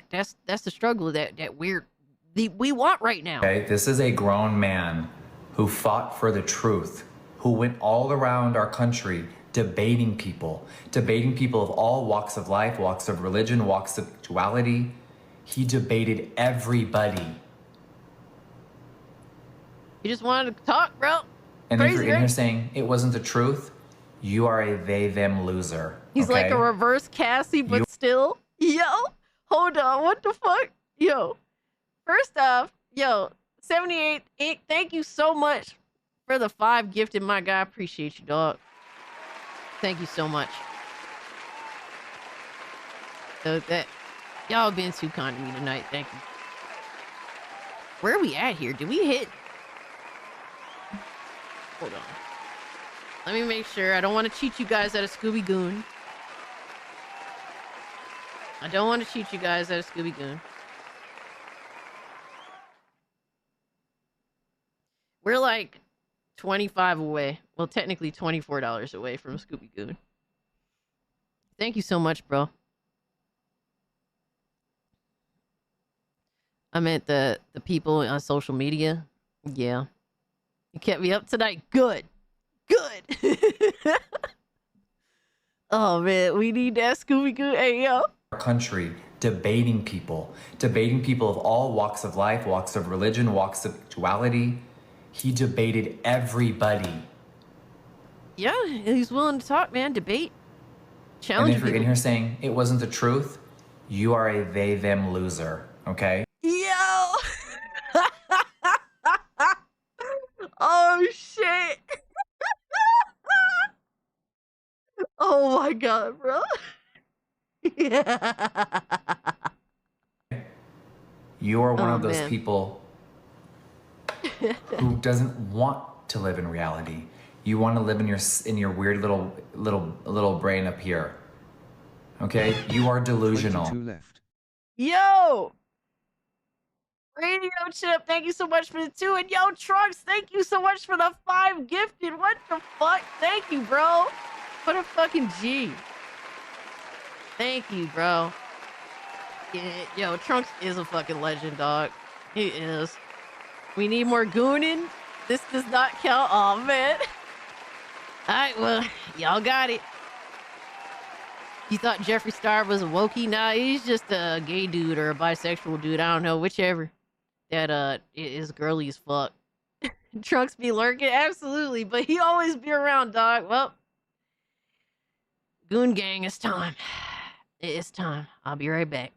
that's the struggle that we want right now. Okay, this is a grown man who fought for the truth, who went all around our country debating people of all walks of life, walks of religion, walks of sexuality. He debated everybody. You just wanted to talk, bro. And Crazy, if you're in right? here saying it wasn't the truth, you are a they-them loser. He's like a reverse Cassie, but still. Yo, hold on. What the fuck? Yo, first off, 78 Inc., thank you so much for the 5 gifted, my guy. Appreciate you, dog. Thank you so much. So y'all been too kind to me tonight. Thank you. Where are we at here? Did we hit? Hold on. Let me make sure. I don't want to cheat you guys out of Scooby Goon. I don't want to cheat you guys out of Scooby Goon. We're like 25 away. Well, technically $24 away from Scooby Goon. Thank you so much, bro. I meant the people on social media. Yeah. You kept me up tonight. Good. Good. Oh, man. We need that Scooby Goon. Hey, yo. Our country debating people of all walks of life, walks of religion, walks of sexuality. He debated everybody. Yeah, he's willing to talk, man. Debate. Challenge. And if you're in here saying it wasn't the truth, you are a they-them loser, okay? Yo! Oh, shit. Oh, my God, bro. Yeah. You are one of those man. people who doesn't want to live in reality. You want to live in your weird little brain up here. Okay? You are delusional. 22 left. Yo! Radio Chip, thank you so much for the 2. And yo, Trunks, thank you so much for the 5 gifted. What the fuck? Thank you, bro. What a fucking G. Thank you, bro. Yeah, yo, Trunks is a fucking legend, dog. He is. We need more gooning. This does not count. Oh, man. Alright, well, y'all got it. You thought Jeffree Star was a wokey? Nah, he's just a gay dude or a bisexual dude. I don't know, whichever. That is girly as fuck. Trunks be lurking, absolutely, but he always be around, dog. Well, Goon Gang, it's time. It's time. I'll be right back.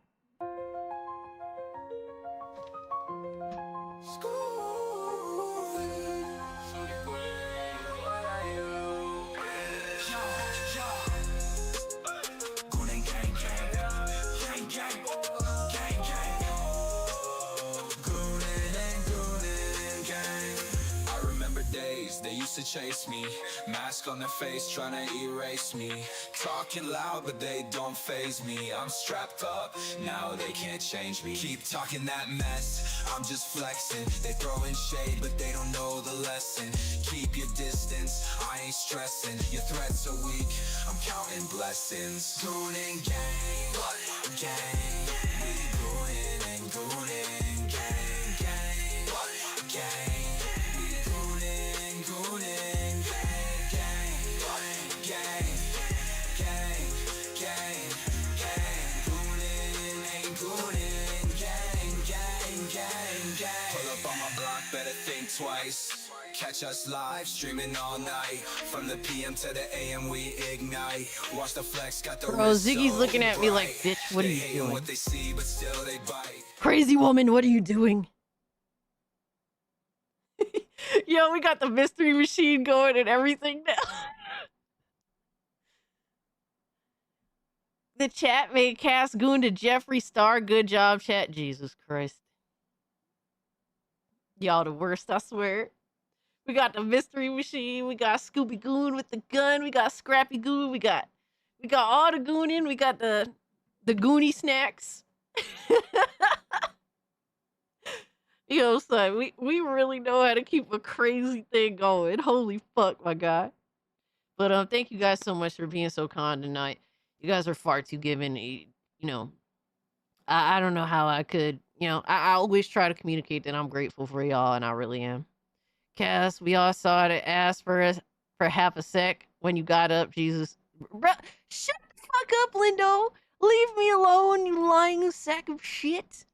They used to chase me, mask on their face trying to erase me. Talking loud but they don't faze me. I'm strapped up, now they can't change me. Keep talking that mess, I'm just flexing. They throwing shade but they don't know the lesson. Keep your distance, I ain't stressing. Your threats are weak, I'm counting blessings. Goon and gang, gang. We goonin' and goonin', gang, gang, gang. Better think twice. Catch us live, streaming all night. From the PM to the AM, we ignite. Watch the flex, got the Bro, Ziggy's looking at me like, bitch, what are you doing? What they see, but still they bite. Crazy woman, what are you doing? Yo, we got the mystery machine going and everything now. The chat made cast Goon to Jeffree Star. Good job, chat. Jesus Christ. Y'all the worst, I swear. We got the mystery machine. We got Scooby Goon with the gun. We got Scrappy Goon. We got all the gooning. We got the Goonie snacks. Yo, son, we really know how to keep a crazy thing going. Holy fuck, my guy. But thank you guys so much for being so kind tonight. You guys are far too giving. You know, I don't know how I could. You know, I always try to communicate that I'm grateful for y'all, and I really am. Cass, we all saw it ass for half a sec when you got up, Jesus. Bruh, shut the fuck up, Lindo. Leave me alone, you lying sack of shit.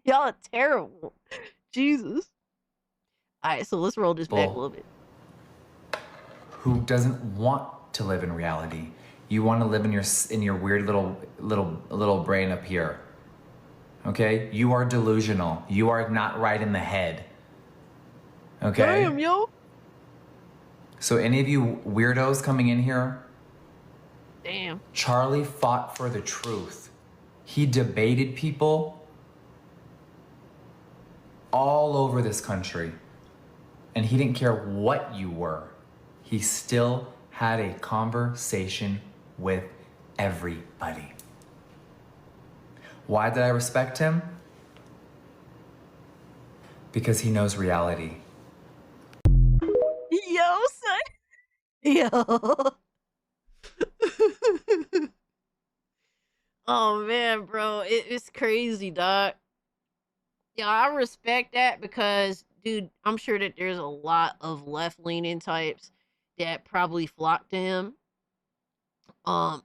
Y'all are terrible. Jesus. Alright, so let's roll this back a little bit. Who doesn't want to live in reality? You want to live in your weird little brain up here. Okay? You are delusional. You are not right in the head. Okay? Damn, yo. So any of you weirdos coming in here, damn. Charlie fought for the truth. He debated people all over this country. And he didn't care what you were. He still had a conversation with everybody. Why did I respect him? Because he knows reality. Yo, son. Yo. Oh, man, bro. It's crazy, dog. Yeah, I respect that because, dude, I'm sure that there's a lot of left-leaning types that probably flock to him. And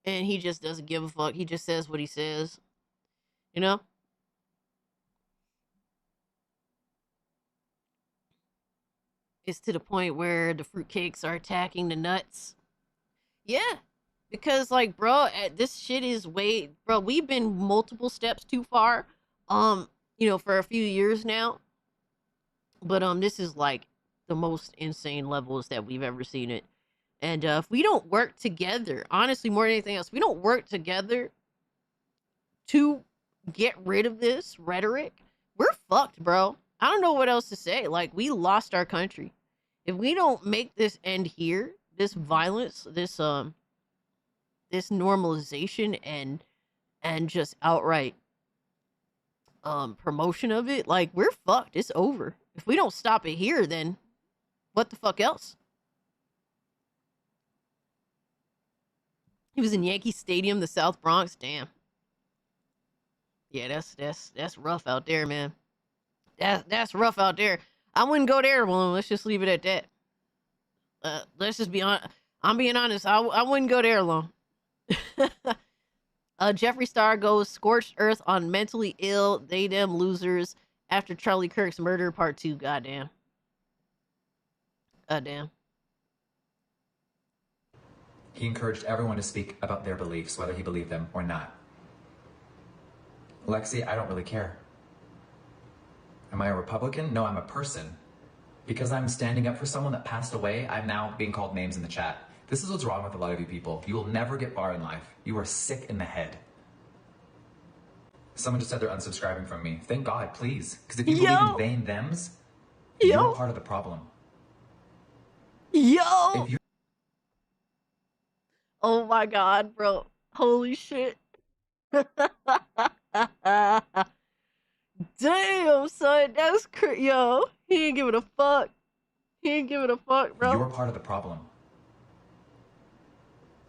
he just doesn't give a fuck. He just says what he says. You know? It's to the point where the fruitcakes are attacking the nuts. Yeah. Because, like, bro, this shit is way... Bro, we've been multiple steps too far, you know, for a few years now. But, this is, like, the most insane levels that we've ever seen it. And, if we don't work together, honestly, more than anything else, we don't work together to get rid of this rhetoric, we're fucked, bro. I don't know what else to say. Like, we lost our country. If we don't make this end here, this violence, this normalization and just outright promotion of it, like, we're fucked. It's over. If we don't stop it here, then what the fuck else? He was in Yankee Stadium, the South Bronx. Damn. Yeah, that's rough out there, man. That's rough out there. I wouldn't go there, well, let's just leave it at that. Let's just be honest. I'm being honest. I wouldn't go there alone. Jeffree Star goes scorched earth on mentally ill, they them losers after Charlie Kirk's murder part 2. Goddamn. Goddamn. He encouraged everyone to speak about their beliefs, whether he believed them or not. Lexi, I don't really care. Am I a Republican? No, I'm a person. Because I'm standing up for someone that passed away, I'm now being called names in the chat. This is what's wrong with a lot of you people. You will never get far in life. You are sick in the head. Someone just said they're unsubscribing from me. Thank God, please. Because if you believe in they and thems, you're part of the problem. Yo! Oh my God, bro. Holy shit. Damn, son. That's crazy. Yo, he ain't giving a fuck. He ain't giving a fuck, bro. You're part of the problem.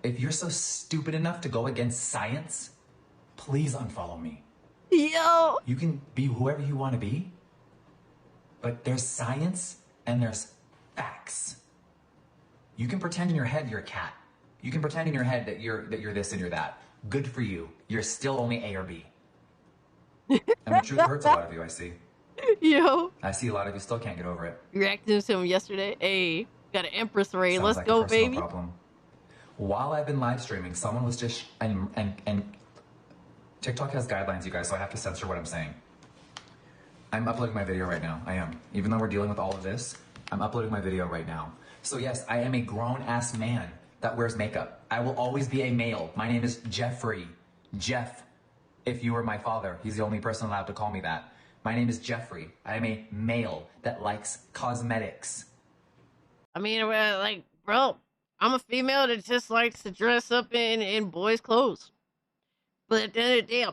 If you're so stupid enough to go against science, please unfollow me. Yo! You can be whoever you want to be, but there's science and there's facts. You can pretend in your head you're a cat. You can pretend in your head that you're this and you're that. Good for you. You're still only A or B. And the truth hurts a lot of you, I see. Yo. I see a lot of you still can't get over it. Reacted to him yesterday. Hey, got an Empress raid. Sounds Let's like go, a personal baby. problem. While I've been live streaming, someone was just and TikTok has guidelines, you guys, so I have to censor what I'm saying. I'm uploading my video right now. I am. Even though we're dealing with all of this, I'm uploading my video right now. So yes, I am a grown-ass man that wears makeup. I will always be a male. My name is Jeffrey. Jeff, if you were my father, he's the only person allowed to call me that. My name is Jeffrey. I am a male that likes cosmetics. I mean, like, bro, I'm a female that just likes to dress up in boys' clothes. But at the end of the day,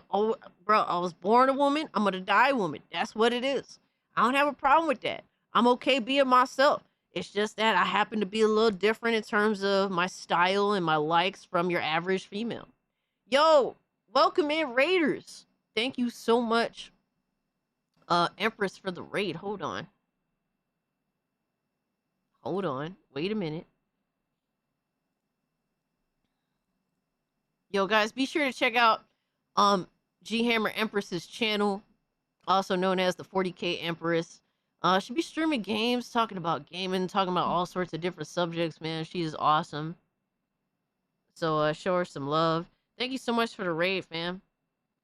bro, I was born a woman. I'm gonna die a woman. That's what it is. I don't have a problem with that. I'm okay being myself. It's just that I happen to be a little different in terms of my style and my likes from your average female. Yo, welcome in, Raiders. Thank you so much, Empress, for the raid. Hold on. Hold on. Wait a minute. Yo, guys, be sure to check out G Hammer Empress's channel, also known as the 40K Empress. She'll be streaming games, talking about gaming, talking about all sorts of different subjects, man. She is awesome. So show her some love. Thank you so much for the raid, fam.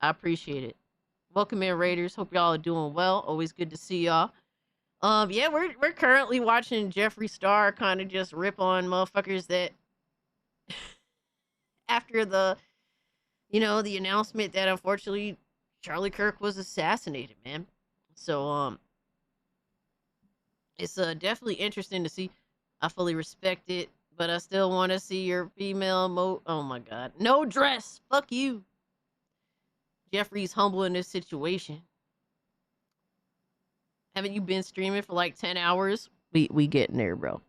I appreciate it. Welcome in, Raiders. Hope y'all are doing well. Always good to see y'all. Yeah, we're currently watching Jeffree Star kind of just rip on motherfuckers that after the, you know, the announcement that unfortunately Charlie Kirk was assassinated, man. So it's definitely interesting to see. I fully respect it, but I still want to see your female oh my God. No dress. Fuck you. Jeffree's humble in this situation. Haven't you been streaming for like 10 hours? We getting there, bro.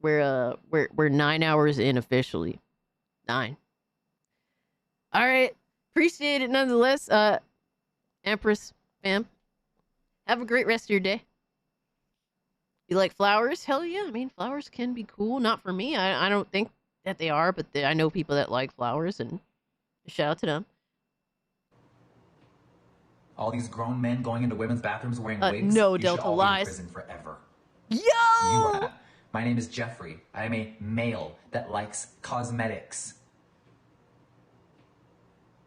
We're 9 hours in officially. 9. All right. Appreciate it nonetheless. Empress, fam. Have a great rest of your day. You like flowers? Hell yeah. I mean, flowers can be cool. Not for me. I don't think that they are, but I know people that like flowers, and shout out to them. All these grown men going into women's bathrooms wearing wigs. No, you Delta should all lies. be in prison forever. Yo! You are not. My name is Jeffrey. I am a male that likes cosmetics.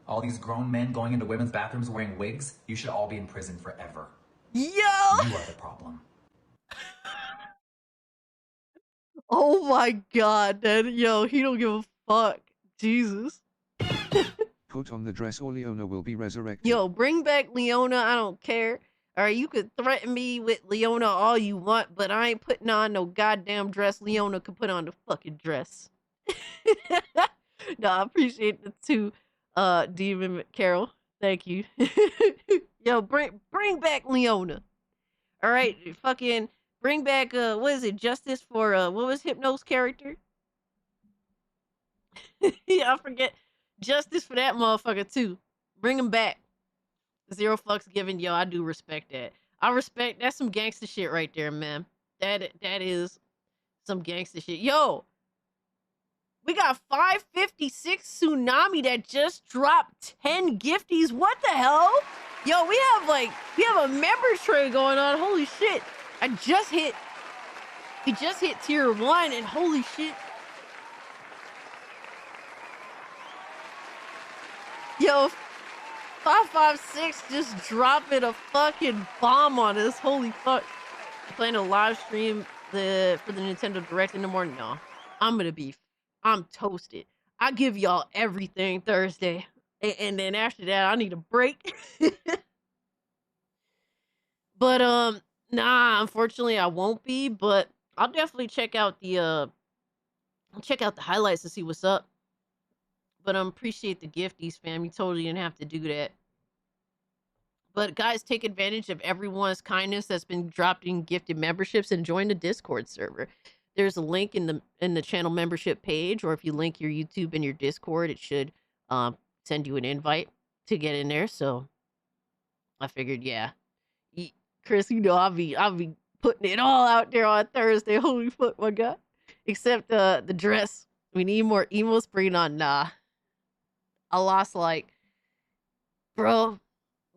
All these grown men going into women's bathrooms wearing wigs. You should all be in prison forever. Yo! You are the problem. Oh my God, man. Yo, he don't give a fuck. Jesus. Put on the dress or Leona will be resurrected. Yo, bring back Leona. I don't care. All right, you could threaten me with Leona all you want, but I ain't putting on no goddamn dress. Leona could put on the fucking dress. No, I appreciate the two, Demon Carol. Thank you. Yo, bring back Leona. All right, fucking bring back what is it? Justice for what was Hypno's character? Yeah, I forget. Justice for that motherfucker too. Bring him back. 0 fucks given. Yo, I do respect that. I respect that's some gangster shit right there, man. That is Some gangster shit. Yo, we got 556 Tsunami that just dropped 10 gifties. What the hell? Yo, we have a member trade going on. Holy shit. We just hit tier 1 and holy shit. Yo, 556 just dropping a fucking bomb on us. Holy fuck. Playing a live stream for the Nintendo Direct in the morning. No, I'm toasted. I give y'all everything Thursday. And then after that, I need a break. But nah, unfortunately I won't be, but I'll definitely check out the highlights to see what's up. But appreciate the gifties, fam. You totally didn't have to do that. But guys, take advantage of everyone's kindness that's been dropped in gifted memberships and join the Discord server. There's a link in the channel membership page, or if you link your YouTube and your Discord, it should send you an invite to get in there. So I figured, yeah, Chris, you know I'll be putting it all out there on Thursday. Holy fuck, my god! Except the dress. We need more emotes. Bring it on. Nah, I lost bro.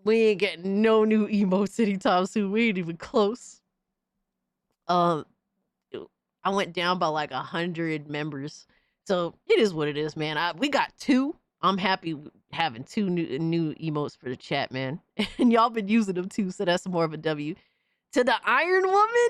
We ain't getting no new emotes anytime soon. We ain't even close. I went down by 100 members. So it is what it is, man. We got 2. I'm happy having 2 new emotes for the chat, man. And y'all been using them too, so that's more of a W. To the Iron Woman,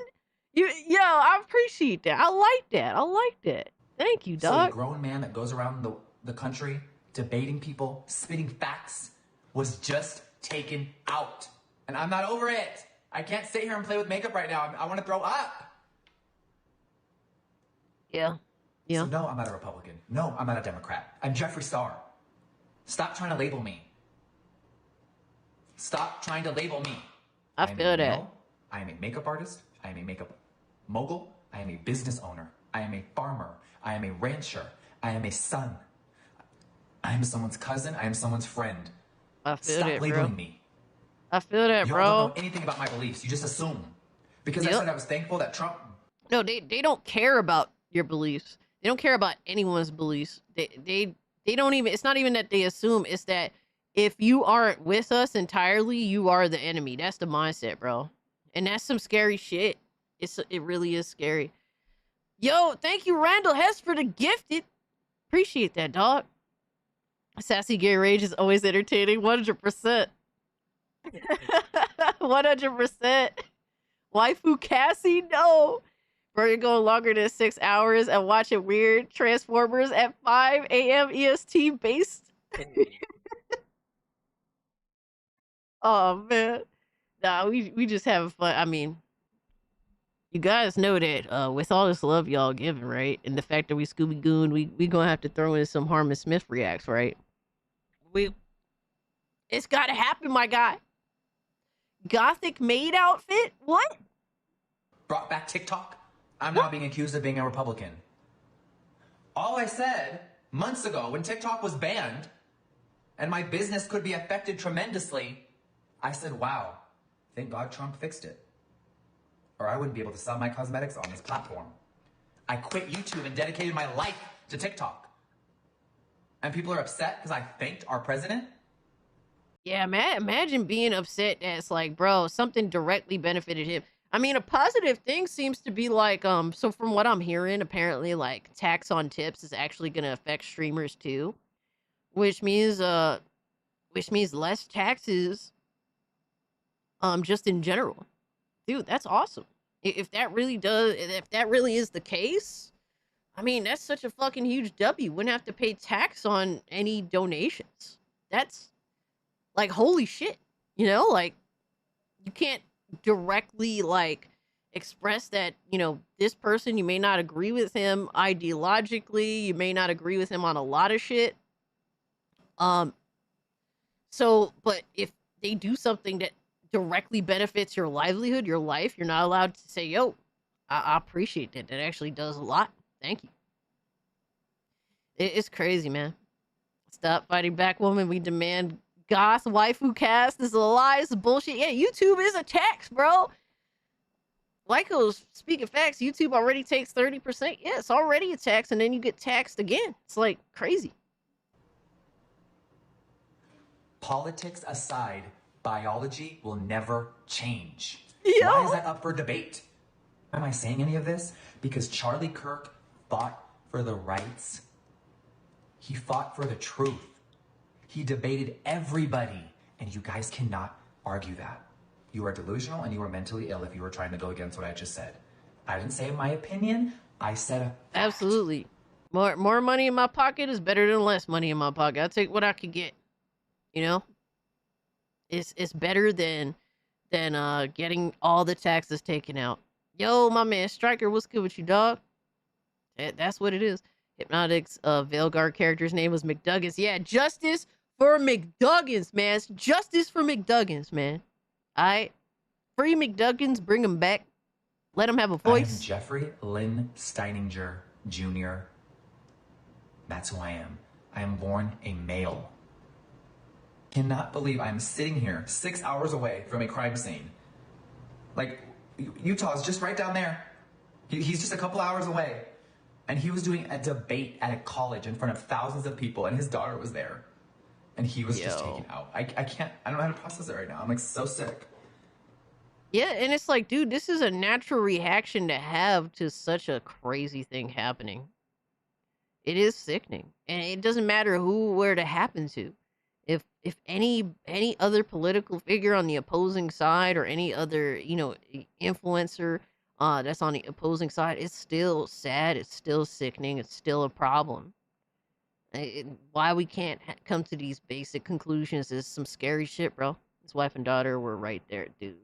yo, I appreciate that. I like that. Thank you, dog. So a grown man that goes around the country debating people, spitting facts, was just taken out. And I'm not over it. I can't sit here and play with makeup right now. I want to throw up. Yeah. So no, I'm not a Republican. No, I'm not a Democrat. I'm Jeffree Star. Stop trying to label me. Stop trying to label me. I feel that. I am a makeup artist. I am a makeup mogul. I am a business owner. I am a farmer. I am a rancher. I am a son. I am someone's cousin. I am someone's friend. I feel Stop that, labeling bro. me. I feel that, You bro. all don't know anything about my beliefs. You just assume. Because I Yep. said I was thankful that Trump... No, they don't care about your beliefs. They don't care about anyone's beliefs. They don't even, it's not even that they assume, it's that if you aren't with us entirely, you are the enemy. That's the mindset, bro. And that's some scary shit. It really is scary. Yo, thank you, Randall Hess, for the gifted. Appreciate that, dog. Sassy Gay Rage is always entertaining. 100%. 100%. Waifu Cassie, no. Bro, you're going longer than 6 hours and watching weird Transformers at 5 a.m. EST based. Oh, man. Nah, we just having fun. I mean, you guys know that with all this love y'all giving, right? And the fact that we Scooby Goon, we gonna have to throw in some Harmon Smith reacts, right? It's gotta happen, my guy. Gothic maid outfit? What? Brought back TikTok? I'm now being accused of being a Republican. All I said months ago when TikTok was banned and my business could be affected tremendously, I said, wow, thank God Trump fixed it. Or I wouldn't be able to sell my cosmetics on this platform. I quit YouTube and dedicated my life to TikTok. And people are upset because I thanked our president? Yeah, man, imagine being upset that's bro, something directly benefited him. I mean, a positive thing seems to be so from what I'm hearing, apparently tax on tips is actually going to affect streamers too, which means less taxes just in general. Dude, that's awesome. If that really is the case, I mean, that's such a fucking huge W. Wouldn't have to pay tax on any donations. That's holy shit. You know, you can't directly express that, this person, you may not agree with him ideologically, you may not agree with him on a lot of shit. So, but if they do something that directly benefits your livelihood, your life, you're not allowed to say, yo, I appreciate that. That actually does a lot. Thank you. It's crazy, man. Stop fighting back, woman. We demand goth waifu cast. This is a lie. This is bullshit. Yeah, YouTube is a tax, bro. Lyco's speaking facts, YouTube already takes 30%. Yeah, it's already a tax, and then you get taxed again. It's like crazy. Politics aside, biology will never change. Yo. Why is that up for debate? Am I saying any of this? Because Charlie Kirk fought for the rights. He fought for the truth. He debated everybody, and you guys cannot argue that. You are delusional and you are mentally ill if you were trying to go against what I just said. I didn't say my opinion. I said a Absolutely. More money in my pocket is better than less money in my pocket. I'll take what I can get. You know? It's better than getting all the taxes taken out. Yo, my man Striker, what's good with you, dog? That's what it is. Hypnotic's Veilguard character's name was McDuggins. Yeah, justice for McDuggins, man. Justice for McDuggins, man. Free McDuggins, bring him back. Let him have a voice. I am Jeffrey Lynn Steininger Jr. That's who I am. I am born a male. Cannot believe I'm sitting here 6 hours away from a crime scene. Like, Utah's just right down there. He's just a couple hours away. And he was doing a debate at a college in front of thousands of people, and his daughter was there. And he was just taken out. I don't know how to process it right now. I'm like so sick. Yeah, and it's like, dude, this is a natural reaction to have to such a crazy thing happening. It is sickening. And it doesn't matter where to happen to. If any other political figure on the opposing side or any other, influencer that's on the opposing side, it's still sad, it's still sickening, it's still a problem. Why we can't come to these basic conclusions is some scary shit, bro. His wife and daughter were right there, dude.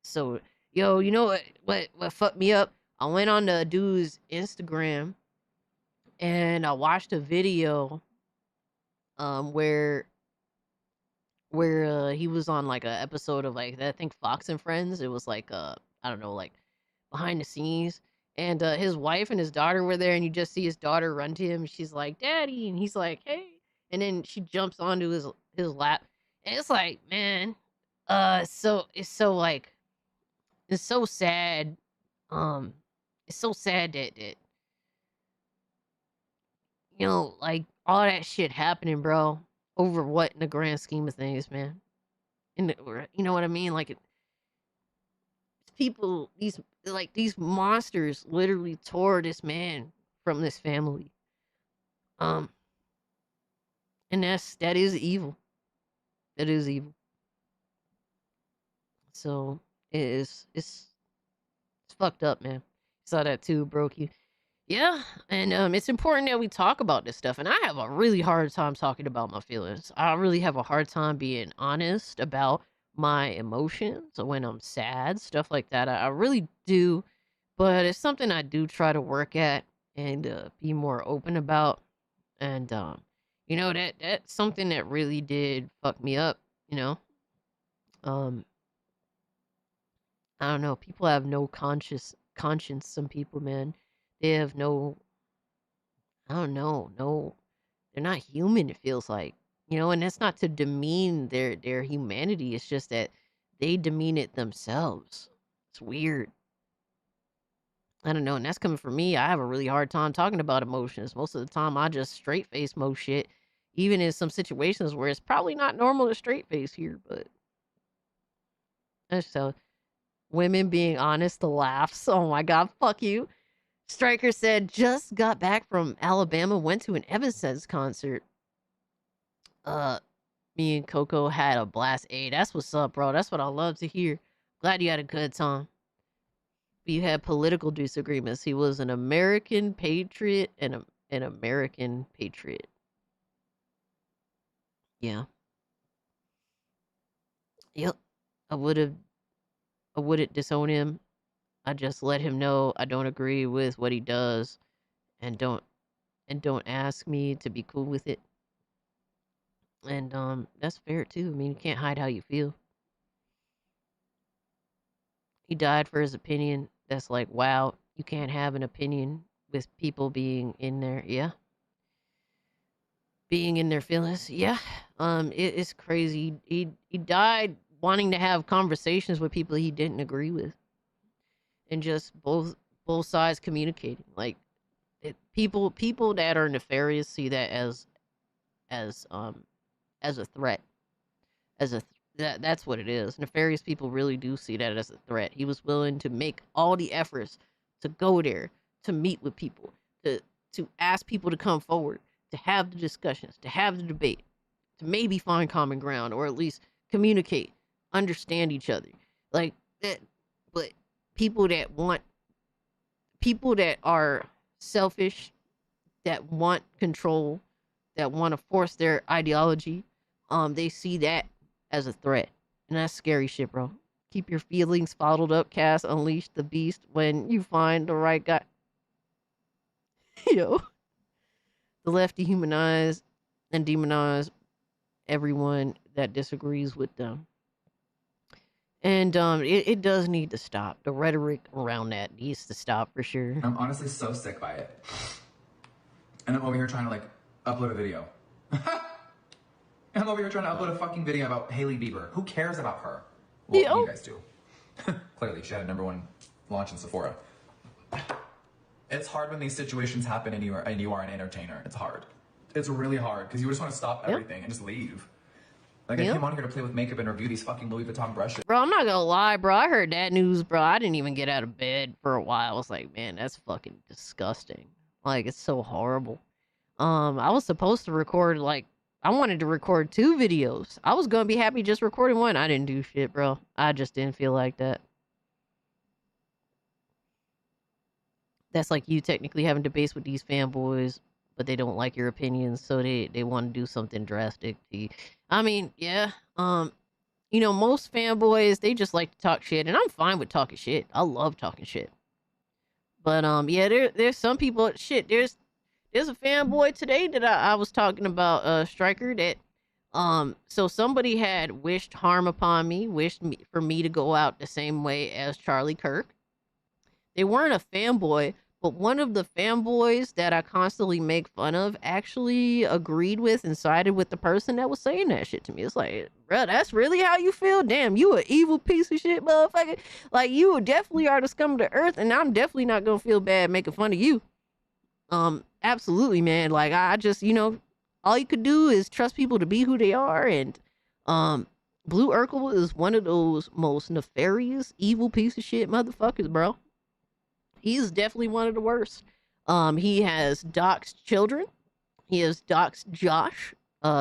So, yo, you know what fucked me up? I went on the dude's Instagram and I watched a video where he was on like a episode of like I think Fox and Friends. It was like I don't know, like behind the scenes. And his wife and his daughter were there, and you just see his daughter run to him. She's like, "Daddy," and he's like, "Hey," and then she jumps onto his lap, and it's like, man, it's so sad. It's so sad that like all that shit happening, bro, over what in the grand scheme of things, man. You know what I mean? Like people, these monsters literally tore this man from this family. And that is evil. That is evil. So it's fucked up, man. Saw that too, Brokey. Yeah, and it's important that we talk about this stuff. And I have a really hard time talking about my feelings. I really have a hard time being honest about my emotions when I'm sad, stuff like that. I really do, but it's something I do try to work at and be more open about. And that's something that really did fuck me up. I don't know. People have no conscience. Some people, man, they have no. I don't know. No, they're not human. It feels like. And that's not to demean their humanity. It's just that they demean it themselves. It's weird. I don't know. And that's coming from me. I have a really hard time talking about emotions. Most of the time, I just straight face most shit. Even in some situations where it's probably not normal to straight face here, but that's so. Women being honest, the laughs. Oh my God, fuck you. Striker said, just got back from Alabama, went to an Evanescence concert. Me and Coco had a blast. Hey, that's what's up, bro. That's what I love to hear. Glad you had a good time. You had political disagreements. He was an American patriot and an American patriot. Yeah. Yep. I wouldn't disown him. I just let him know I don't agree with what he does, and don't ask me to be cool with it. And that's fair too. I mean, you can't hide how you feel. He died for his opinion. That's like, wow, you can't have an opinion with people being in there. Yeah. Being in their feelings. Yeah. It's crazy. He died wanting to have conversations with people he didn't agree with. and just both sides communicating. Like people that are nefarious see that as a threat. That's what it is. Nefarious people really do see that as a threat. He was willing to make all the efforts to go there, to meet with people, to ask people to come forward, to have the discussions, to have the debate, to maybe find common ground, or at least communicate, understand each other. Like that. But people that are selfish, that want control, that want to force their ideology, they see that as a threat. And that's scary shit, bro. Keep your feelings bottled up, Cass. Unleash the beast when you find the right guy. Yo. The left dehumanize and demonize everyone that disagrees with them. And it does need to stop. The rhetoric around that needs to stop for sure. I'm honestly so sick by it. And I'm over here trying to like upload a video. I'm over here trying to upload a fucking video about Hailey Bieber. Who cares about her? Well, you guys do. Clearly, she had a #1 launch in Sephora. It's hard when these situations happen and you are an entertainer. It's hard. It's really hard because you just want to stop everything and just leave. Like, I came on here to play with makeup and review these fucking Louis Vuitton brushes. Bro, I'm not gonna lie, bro. I heard that news, bro. I didn't even get out of bed for a while. I was like, man, that's fucking disgusting. Like, it's so horrible. I was supposed to record, like, I wanted to record 2 videos. I was gonna be happy just recording one. I didn't do shit, bro. I just didn't feel like that. That's like you technically having debates with these fanboys, but they don't like your opinions, so they want to do something drastic to you. I mean, yeah. You know, most fanboys, they just like to talk shit, and I'm fine with talking shit. I love talking shit. But yeah, there's some people. Shit, there's a fanboy today that I was talking about, Striker, that so somebody had wished harm upon me, for me to go out the same way as Charlie Kirk. They weren't a fanboy, but one of the fanboys that I constantly make fun of actually agreed with and sided with the person that was saying that shit to me. It's like, bro, that's really how you feel? Damn, you an evil piece of shit, motherfucker. Like, you definitely are the scum of the earth, and I'm definitely not gonna feel bad making fun of you. Absolutely, man. Like, I just, you know, all you could do is trust people to be who they are, and Blue Urkel is one of those most nefarious, evil piece of shit motherfuckers, bro. He's definitely one of the worst. He has doxed children. He has doxed Josh,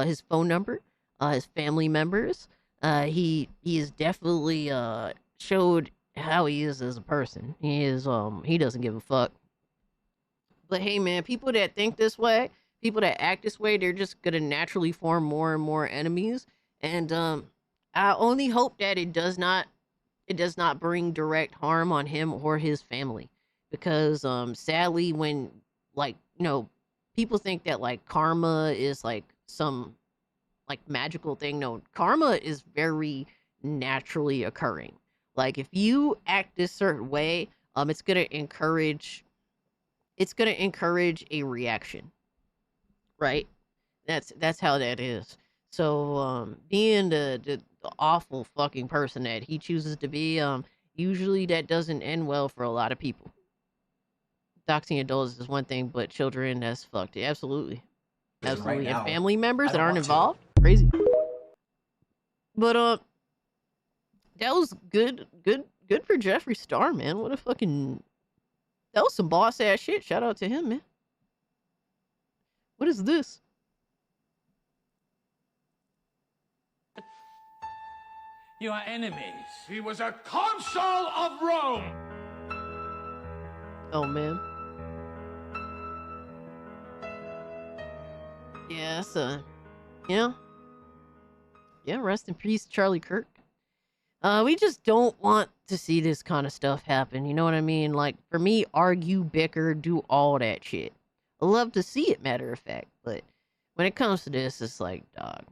his phone number, his family members. He is definitely showed how he is as a person. He doesn't give a fuck. But hey, man, people that think this way, people that act this way, they're just gonna naturally form more and more enemies. And I only hope that it does not bring direct harm on him or his family. Because sadly, when, like, you know, people think that like karma is like some like magical thing. No, karma is very naturally occurring. Like, if you act this certain way, it's gonna encourage a reaction, right? That's how that is. So being the awful fucking person that he chooses to be, usually that doesn't end well for a lot of people. Doxing adults is one thing, but children, that's fucked. Absolutely. Absolutely. And family members that aren't involved, crazy. But that was good for Jeffree Star, man. What a fucking, that was some boss ass shit. Shout out to him, man. What is this? You are enemies. He was a consul of Rome. Oh, man. Yeah, that's yeah, rest in peace, Charlie Kirk. We just don't want to see this kind of stuff happen, you know what I mean? Like, for me, argue, bicker, do all that shit. I love to see it, matter of fact, but when it comes to this, it's like, dog,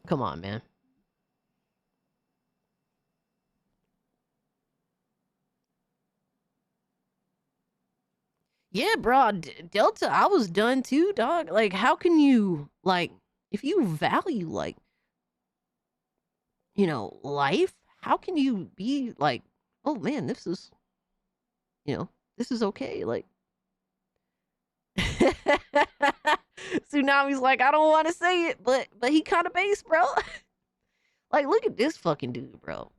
come on, man. Yeah, bro, Delta, I was done too, dog. Like, how can you, like, if you value, like, you know, life, how can you be, like, oh man, this is, this is okay. Like, Tsunami's like, I don't want to say it, but he kind of base, bro. Like, look at this fucking dude, bro.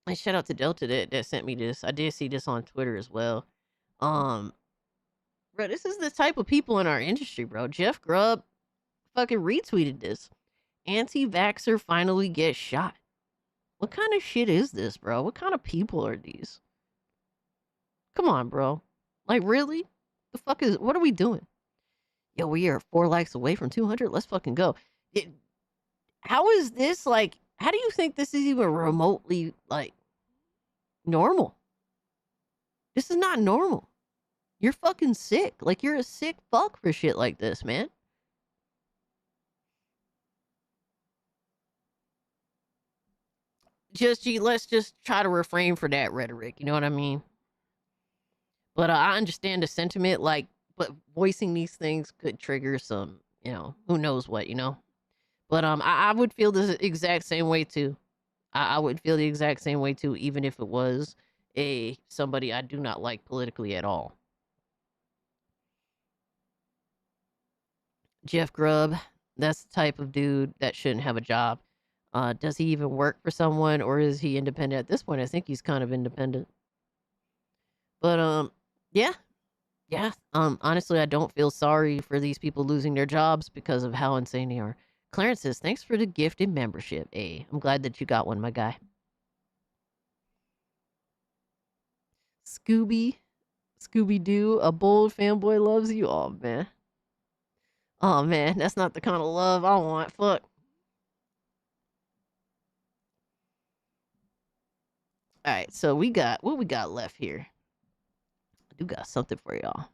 And shout out to Delta that sent me this. I did see this on Twitter as well. Bro, this is the type of people in our industry, bro. Jeff Grubb fucking retweeted this. Anti-vaxxer finally gets shot. What kind of shit is this, bro? What kind of people are these? Come on, bro. Like, really? What are we doing? Yo, we are 4 likes away from 200. Let's fucking go. How is this, like, how do you think this is even remotely, like, normal? This is not normal. You're fucking sick. Like, you're a sick fuck for shit like this, man. Let's just try to refrain from that rhetoric. You know what I mean? But I understand the sentiment, like, but voicing these things could trigger some, who knows what, But I would feel the exact same way too. I would feel the exact same way too, even if it was somebody I do not like politically at all. Jeff Grubb, that's the type of dude that shouldn't have a job. Does he even work for someone, or is he independent? At this point, I think he's kind of independent. But yeah. Honestly, I don't feel sorry for these people losing their jobs because of how insane they are. Clarence says, thanks for the gift and membership. Hey, I'm glad that you got one, my guy. Scooby-Doo, a bold fanboy loves you. Oh, man. Oh, man, that's not the kind of love I want. Fuck. All right, so what we got left here? I do got something for y'all.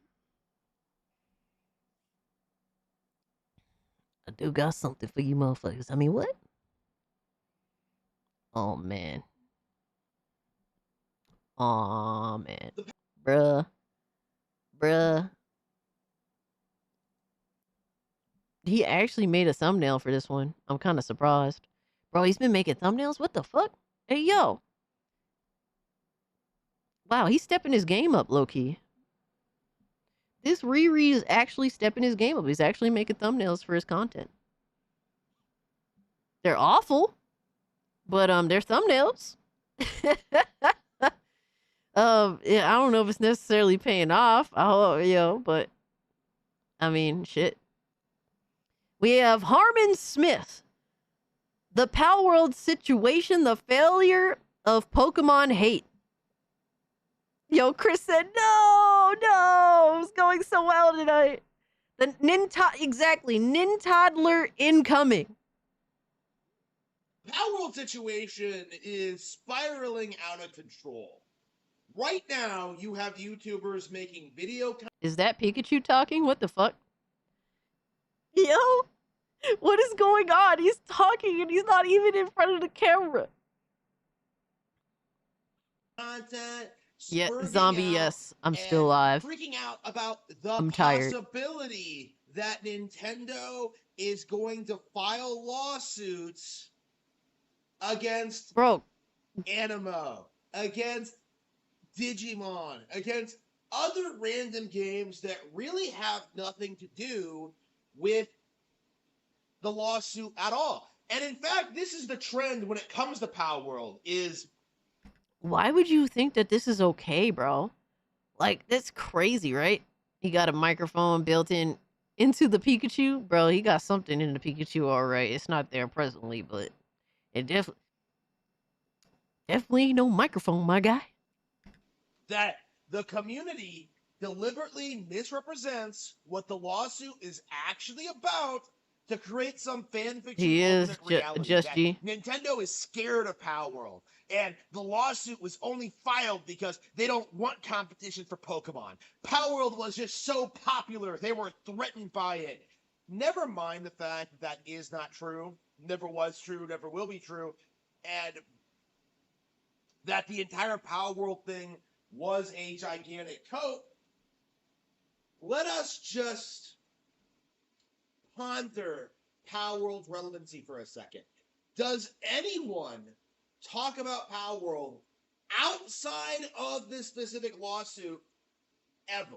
I do got something for you motherfuckers. I mean, what? Oh, man. Oh, man. Bruh. He actually made a thumbnail for this one. I'm kind of surprised. Bro, he's been making thumbnails? What the fuck? Hey, yo. Wow, he's stepping his game up, low-key. This Riri is actually stepping his game up. He's actually making thumbnails for his content. They're awful, but they're thumbnails. Yeah, I don't know if it's necessarily paying off. But I mean, shit. We have Harmon Smith. The Pal World situation, the failure of Pokemon hate. Yo, Chris said, no, it was going so well tonight. The Nintoddler incoming. Pal World situation is spiraling out of control. Right now, you have YouTubers making video. Is that Pikachu talking? What the fuck? Yo, what is going on? He's talking and he's not even in front of the camera. Content. Yeah, zombie, yes. I'm still alive. Freaking out about the I'm tired. possibility that Nintendo is going to file lawsuits against Animo, against Digimon, against other random games that really have nothing to do with the lawsuit at all. And in fact, this is the trend when it comes to Pal World is... Why would you think that this is okay, bro? Like, that's crazy, right? He got a microphone built into the Pikachu. Bro, he got something in the Pikachu, all right. It's not there presently, but it definitely no microphone, my guy. That the community deliberately misrepresents what the lawsuit is actually about to create some fanfiction. He is just G. Nintendo is scared of Pal World, and the lawsuit was only filed because they don't want competition for Pokemon. Pal World was just so popular, they were threatened by it. Never mind the fact that that is not true, never was true, never will be true, and that the entire Pal World thing was a gigantic cope. Let us just ponder Pal World's relevancy for a second. Does anyone talk about Pal World outside of this specific lawsuit ever,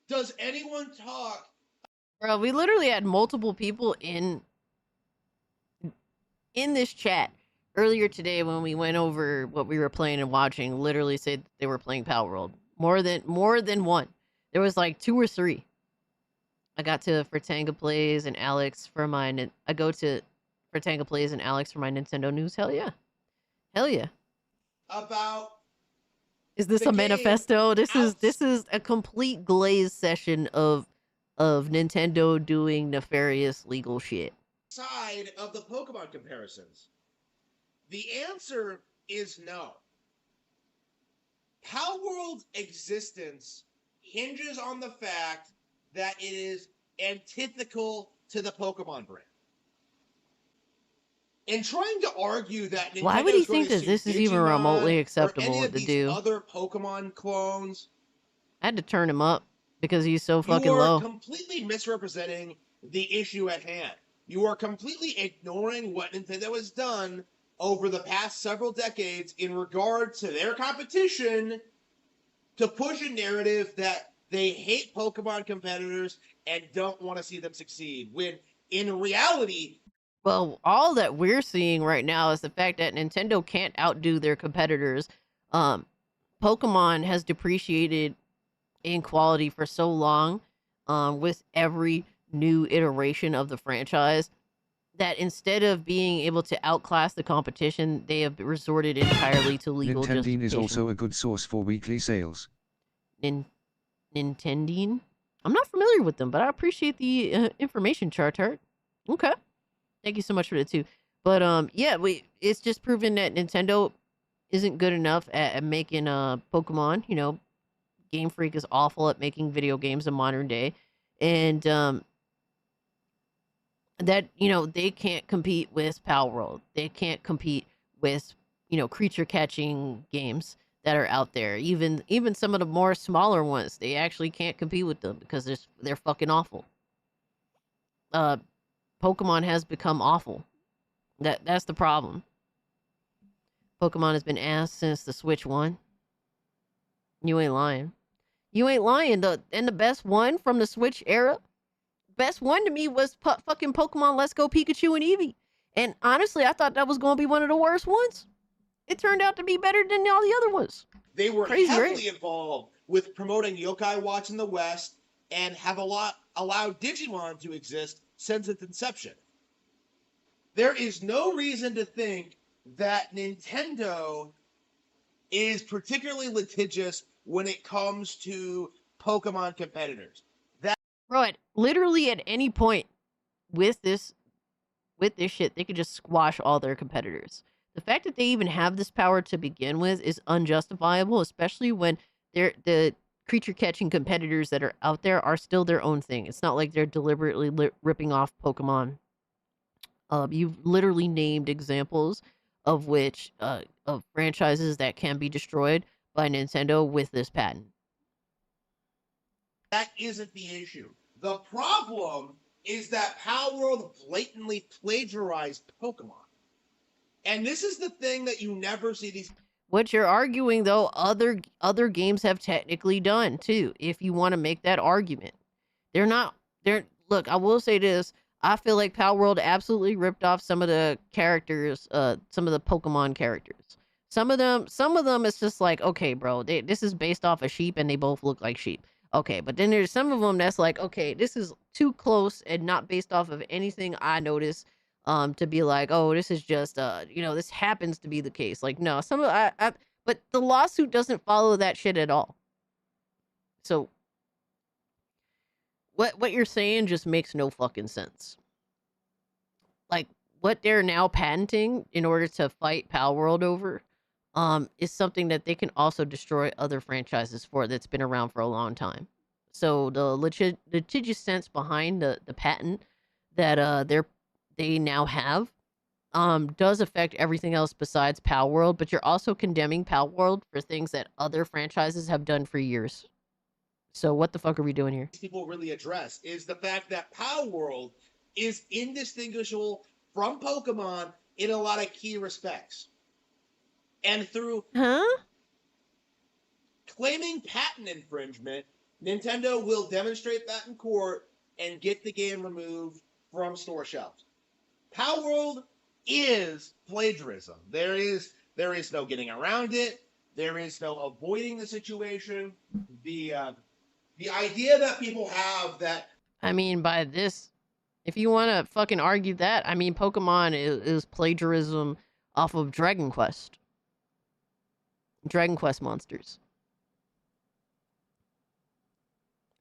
does anyone talk? Bro, we literally had multiple people in this chat earlier today when we went over what we were playing and watching. Literally said they were playing Power World. More than one. There was like 2 or 3. I got to Fratanga Plays and Alex for my. I go to Fratanga Plays and Alex for my Nintendo news. Hell yeah, hell yeah. About Is this a manifesto? This is a complete glaze session of Nintendo doing nefarious legal shit. Side of the Pokemon comparisons? The answer is no. Power World's existence hinges on the fact that it is antithetical to the Pokemon brand. In trying to argue that Nintendo's Why would he think going that to this sue is even Digimon remotely or acceptable any of to these do? other Pokemon clones, I had to turn him up because he's so fucking you are low. completely misrepresenting the issue at hand. You are completely ignoring what Nintendo has done over the past several decades in regard to their competition to push a narrative that they hate Pokemon competitors and don't want to see them succeed, when in reality... Well, all that we're seeing right now is the fact that Nintendo can't outdo their competitors. Pokemon has depreciated in quality for so long with every new iteration of the franchise that instead of being able to outclass the competition, they have resorted entirely to legal Nintendine is justification. also a good source for weekly sales. Nintendine? I'm not familiar with them, but I appreciate the information, Chartart. Okay. Thank you so much for that too. But yeah, it's just proven that Nintendo isn't good enough at making Pokemon. You know, Game Freak is awful at making video games in modern day. And that, you know, they can't compete with Power World. They can't compete with, you know, creature catching games that are out there. Even some of the more smaller ones, they actually can't compete with them because they're fucking awful. Pokemon has become awful. That's the problem. Pokemon has been ass since the Switch one. You ain't lying. You ain't lying. And the best one from the Switch era, best one to me was fucking Pokemon Let's Go Pikachu and Eevee. And honestly, I thought that was going to be one of the worst ones. It turned out to be better than all the other ones. They were Crazy, heavily right? involved with promoting Yokai Watch in the West and have allowed Digimon to exist since its inception. There is no reason to think that Nintendo is particularly litigious when it comes to Pokemon competitors. Right, literally at any point with this shit, they could just squash all their competitors. The fact that they even have this power to begin with is unjustifiable, especially when the creature catching competitors that are out there are still their own thing. It's not like they're deliberately ripping off Pokemon. You've literally named examples of which of franchises that can be destroyed by Nintendo with this patent. That isn't the issue. The problem is that Power World blatantly plagiarized Pokemon. And this is the thing that you never see these... What you're arguing, though, other games have technically done, too, if you want to make that argument. Look, I will say this. I feel like Power World absolutely ripped off some of the characters, some of the Pokemon characters. Some of them, it's just like, okay, bro, this is based off a sheep and they both look like sheep. Okay, but then there's some of them that's like, okay, this is too close and not based off of anything I noticed to be like, oh, this is just, this happens to be the case. Like, no, but the lawsuit doesn't follow that shit at all. So what you're saying just makes no fucking sense. Like, what they're now patenting in order to fight Power World over is something that they can also destroy other franchises for that's been around for a long time. So the litigious sense behind the patent that they now have does affect everything else besides Power World, but you're also condemning Power World for things that other franchises have done for years. So what the fuck are we doing here? People really address is the fact that Power World is indistinguishable from Pokemon in a lot of key respects. And through claiming patent infringement, Nintendo will demonstrate that in court and get the game removed from store shelves. Palworld is plagiarism. There is no getting around it. There is no avoiding the situation. The idea that people have that... I mean, by this, if you want to fucking argue that, I mean, Pokemon is plagiarism off of Dragon Quest. Dragon Quest monsters.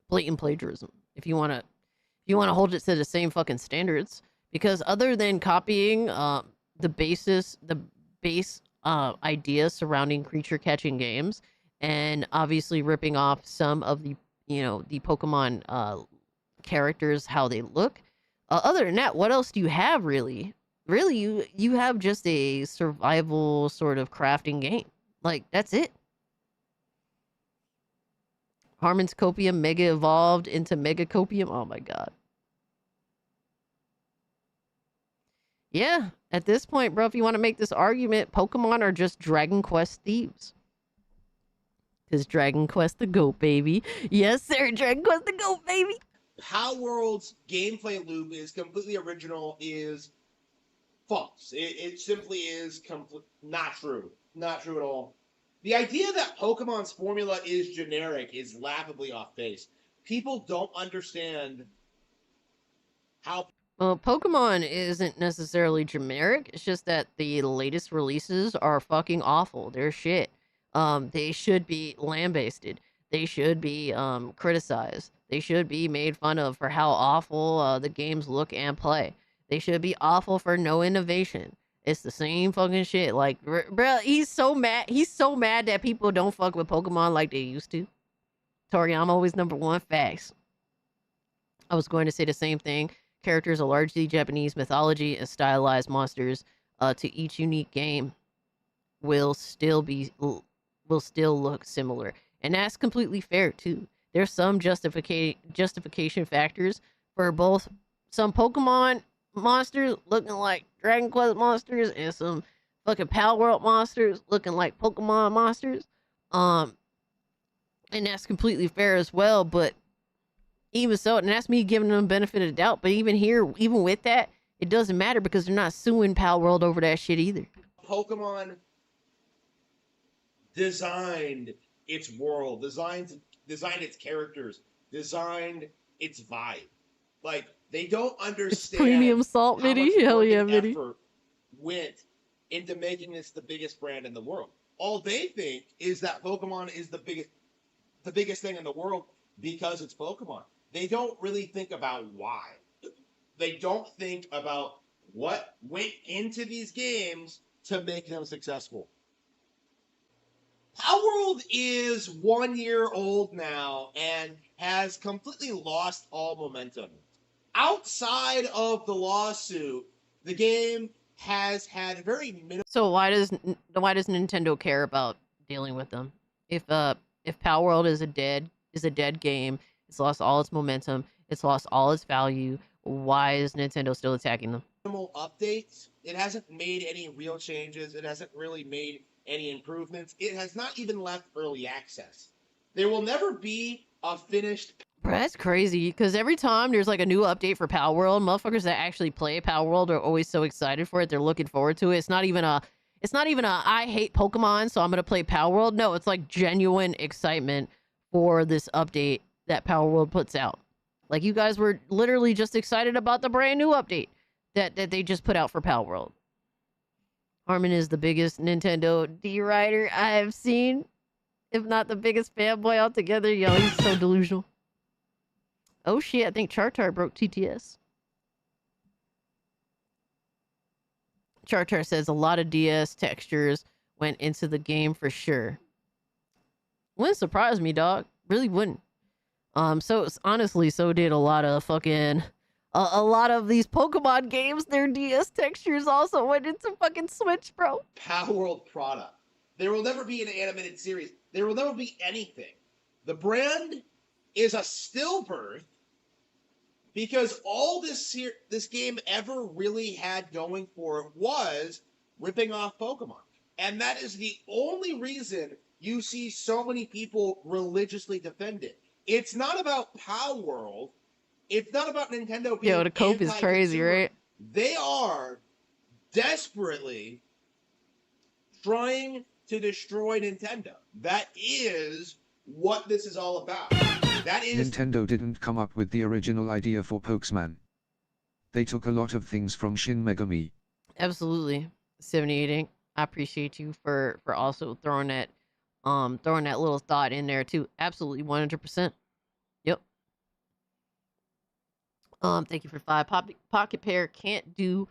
Blatant plagiarism. If you want to hold it to the same fucking standards, because other than copying the base idea surrounding creature catching games, and obviously ripping off some of the the Pokemon characters, how they look. Other than that, what else do you have really? Really, you have just a survival sort of crafting game. Like, that's it. Harmon's Copium Mega evolved into Mega Copium. Oh my god. Yeah, at this point, bro, if you want to make this argument, Pokemon are just Dragon Quest thieves. Because Dragon Quest the GOAT, baby. Yes, sir, Dragon Quest the GOAT, baby. Palworld's gameplay loop is completely original, is false. It simply is not true. Not true at all. The idea that Pokemon's formula is generic is laughably off base. People don't understand how... Well, Pokemon isn't necessarily generic. It's just that the latest releases are fucking awful. They're shit. They should be lambasted. They should be criticized. They should be made fun of for how awful the games look and play. They should be awful for no innovation. It's the same fucking shit. Like, bro, he's so mad. He's so mad that people don't fuck with Pokemon like they used to. Toriyama always #1. Facts. I was going to say the same thing. Characters are largely Japanese mythology and stylized monsters to each unique game will still look similar. And that's completely fair too. There's some justification factors for both some Pokemon monsters looking like Dragon Quest monsters and some fucking Palworld monsters looking like Pokemon monsters. And that's completely fair as well, but even so, and that's me giving them benefit of the doubt, but even here, even with that, it doesn't matter because they're not suing Palworld over that shit either. Pokemon designed its world, designed its characters, designed its vibe. Like, they don't understand It's premium salt how midi. much Hell work yeah, and midi. effort went into making this the biggest brand in the world. All they think is that Pokemon is the biggest thing in the world because it's Pokemon. They don't really think about why. They don't think about what went into these games to make them successful. Palworld is 1 year old now and has completely lost all momentum. Outside of the lawsuit, the game has had very minimal... So why does Nintendo care about dealing with them? If Palworld is a dead game, it's lost all its momentum, it's lost all its value, why is Nintendo still attacking them? Minimal updates. It hasn't made any real changes. It hasn't really made any improvements. It has not even left early access. There will never be a finished... Bro, that's crazy, because every time there's like a new update for Palworld, motherfuckers that actually play Palworld are always so excited for it. They're looking forward to it. It's not even a I hate Pokemon, so I'm gonna play Palworld. No, it's like genuine excitement for this update that Palworld puts out. Like, you guys were literally just excited about the brand new update that they just put out for Palworld. Harmon is the biggest Nintendo D-Rider I have seen, if not the biggest fanboy altogether. Yo, he's so delusional. Oh shit, I think Chartar broke TTS. Chartar says a lot of DS textures went into the game for sure. Wouldn't surprise me, dog. Really wouldn't. So honestly, so did a lot of fucking... a lot of these Pokemon games, their DS textures also went into fucking Switch, bro. Palworld product. There will never be an animated series. There will never be anything. The brand is a stillbirth because all this game ever really had going for it was ripping off Pokemon. And that is the only reason you see so many people religiously defend it. It's not about Power World. It's not about Nintendo being Yo, the cope is crazy, anti-consumer. right? They are desperately trying to destroy Nintendo. That is what this is all about. That is Nintendo didn't come up with the original idea for Pokemon. They took a lot of things from Shin Megami. Absolutely. 78 Ink. I appreciate you for also throwing that little thought in there too. Absolutely 100%. Yep. Thank you for 5. Pocket Pair can't do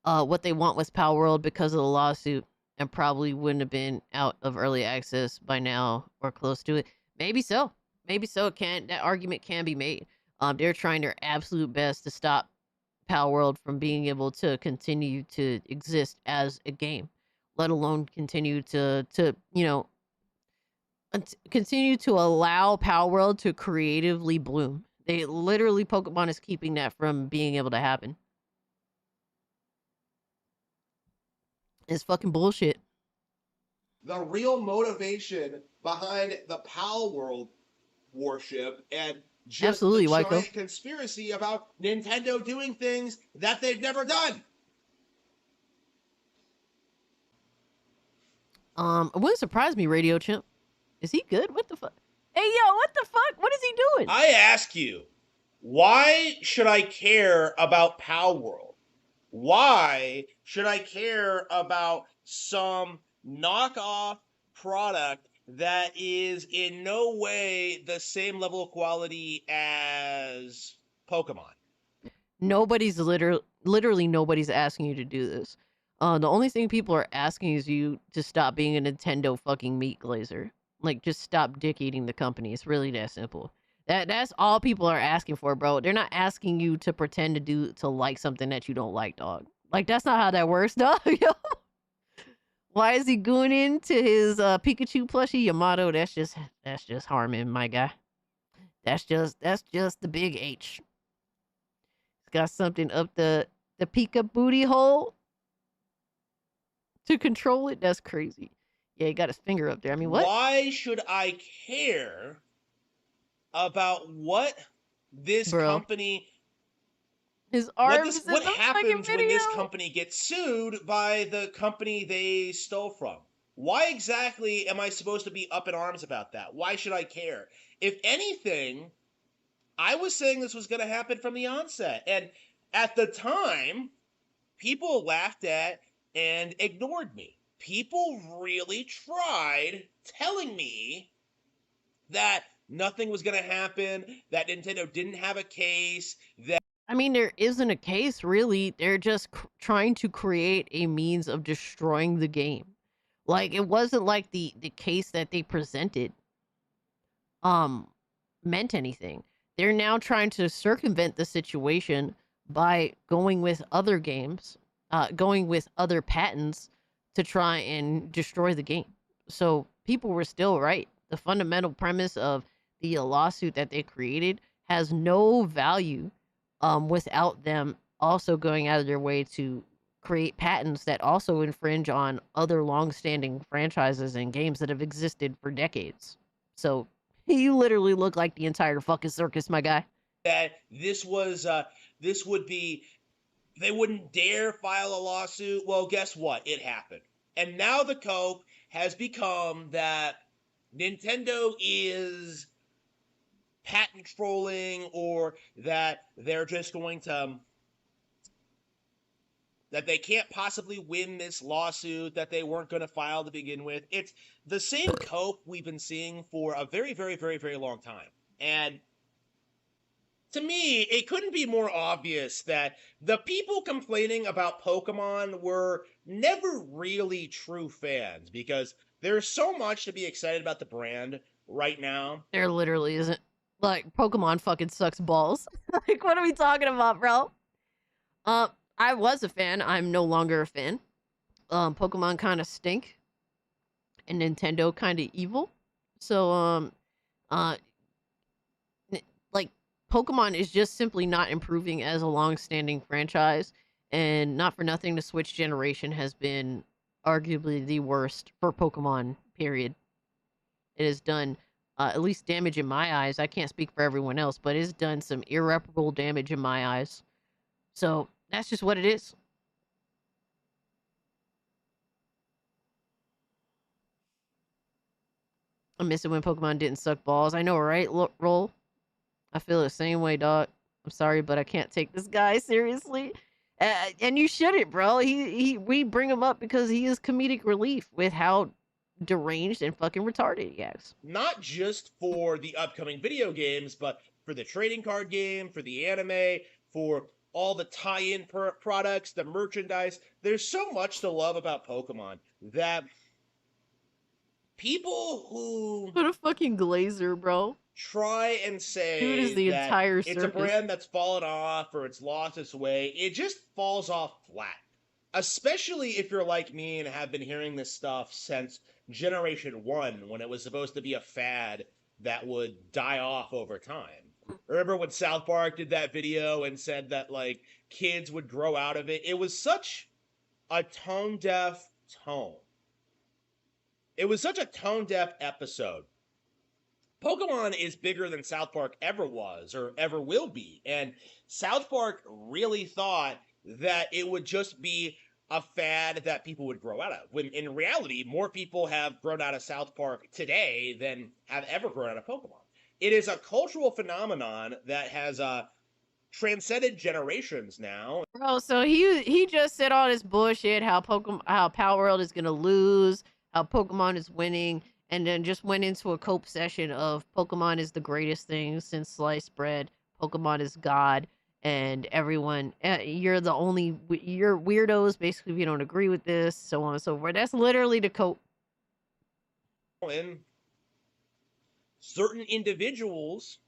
what they want with Power World because of the lawsuit, and probably wouldn't have been out of early access by now or close to it. Maybe so. Maybe so. That argument can be made. They're trying their absolute best to stop Power World from being able to continue to exist as a game, let alone continue to continue to allow Power World to creatively bloom. They literally, Pokemon is keeping that from being able to happen. It's fucking bullshit. the real motivation behind the Power World worship and just Absolutely, the Wyco. giant conspiracy about Nintendo doing things that they've never done. It wouldn't surprise me, Radio Chimp. Is he good? What the fuck? Hey, yo, what the fuck? What is he doing? I ask you, why should I care about Power World? Why should I care about some knockoff product that is in no way the same level of quality as Pokemon? Nobody's literally nobody's asking you to do this. The only thing people are asking is you to stop being a Nintendo fucking meat glazer. Like, just stop dick eating the company. It's really that simple. That's all people are asking for, bro. They're not asking you to pretend to like something that you don't like, dog. Like, that's not how that works, dog. Yo. Why is he going into his Pikachu plushie? Yamato, that's just harming, my guy. That's just the big H. It's got something up the Pika booty hole to control it. That's crazy. Yeah, he got his finger up there. I mean, what? Why should I care about what this company... His arm what happens when this company gets sued by the company they stole from? Why exactly am I supposed to be up in arms about that? Why should I care? If anything, I was saying this was going to happen from the onset. And at the time, people laughed at and ignored me. People really tried telling me that nothing was going to happen, that Nintendo didn't have a case, that... I mean, there isn't a case, really. They're just trying to create a means of destroying the game. Like, it wasn't like the case that they presented meant anything. They're now trying to circumvent the situation by going with other games, going with other patents to try and destroy the game. So people were still right. The fundamental premise of the lawsuit that they created has no value without them also going out of their way to create patents that also infringe on other long-standing franchises and games that have existed for decades. So you literally look like the entire fucking circus, my guy. That this would be, they wouldn't dare file a lawsuit. Well, guess what? It happened. And now the cope has become that Nintendo is patent trolling, or that they're just going to, that they can't possibly win this lawsuit that they weren't going to file to begin with. It's the same cope we've been seeing for a very, very, very, very long time. And to me, it couldn't be more obvious that the people complaining about Pokemon were never really true fans, because there's so much to be excited about the brand right now. There literally isn't. Like, Pokemon fucking sucks balls. Like, what are we talking about, bro? I was a fan. I'm no longer a fan. Pokemon kind of stink. And Nintendo kind of evil. So, like, Pokemon is just simply not improving as a long-standing franchise. And not for nothing, the Switch generation has been arguably the worst for Pokemon, period. It has done at least damage in my eyes. I can't speak for everyone else, but it's done some irreparable damage in my eyes. So that's just what it is. I miss it when Pokemon didn't suck balls. I know, right? Roll. I feel the same way, dog. I'm sorry, but I can't take this guy seriously. And you shouldn't, bro. We bring him up because he is comedic relief with how deranged and fucking retarded he acts. Not just for the upcoming video games, but for the trading card game, for the anime, for all the tie-in products, the merchandise. There's so much to love about Pokemon that people who... What a fucking glazer, bro. Try and say Dude is the that entire it's a circus. brand that's fallen off or it's lost its way. It just falls off flat. Especially if you're like me and have been hearing this stuff since Generation 1, when it was supposed to be a fad that would die off over time. Remember when South Park did that video and said that, like, kids would grow out of it? It was such a tone-deaf tone. It was such a tone-deaf episode. Pokemon is bigger than South Park ever was or ever will be. And South Park really thought that it would just be a fad that people would grow out of. When in reality, more people have grown out of South Park today than have ever grown out of Pokemon. It is a cultural phenomenon that has transcended generations now. Bro, so he just said all this bullshit, how Power World is gonna lose, how Pokemon is winning, and then just went into a cope session of Pokemon is the greatest thing since sliced bread. Pokemon is God, and everyone, you're weirdos, basically, if you don't agree with this, so on and so forth. That's literally the cope. And certain individuals,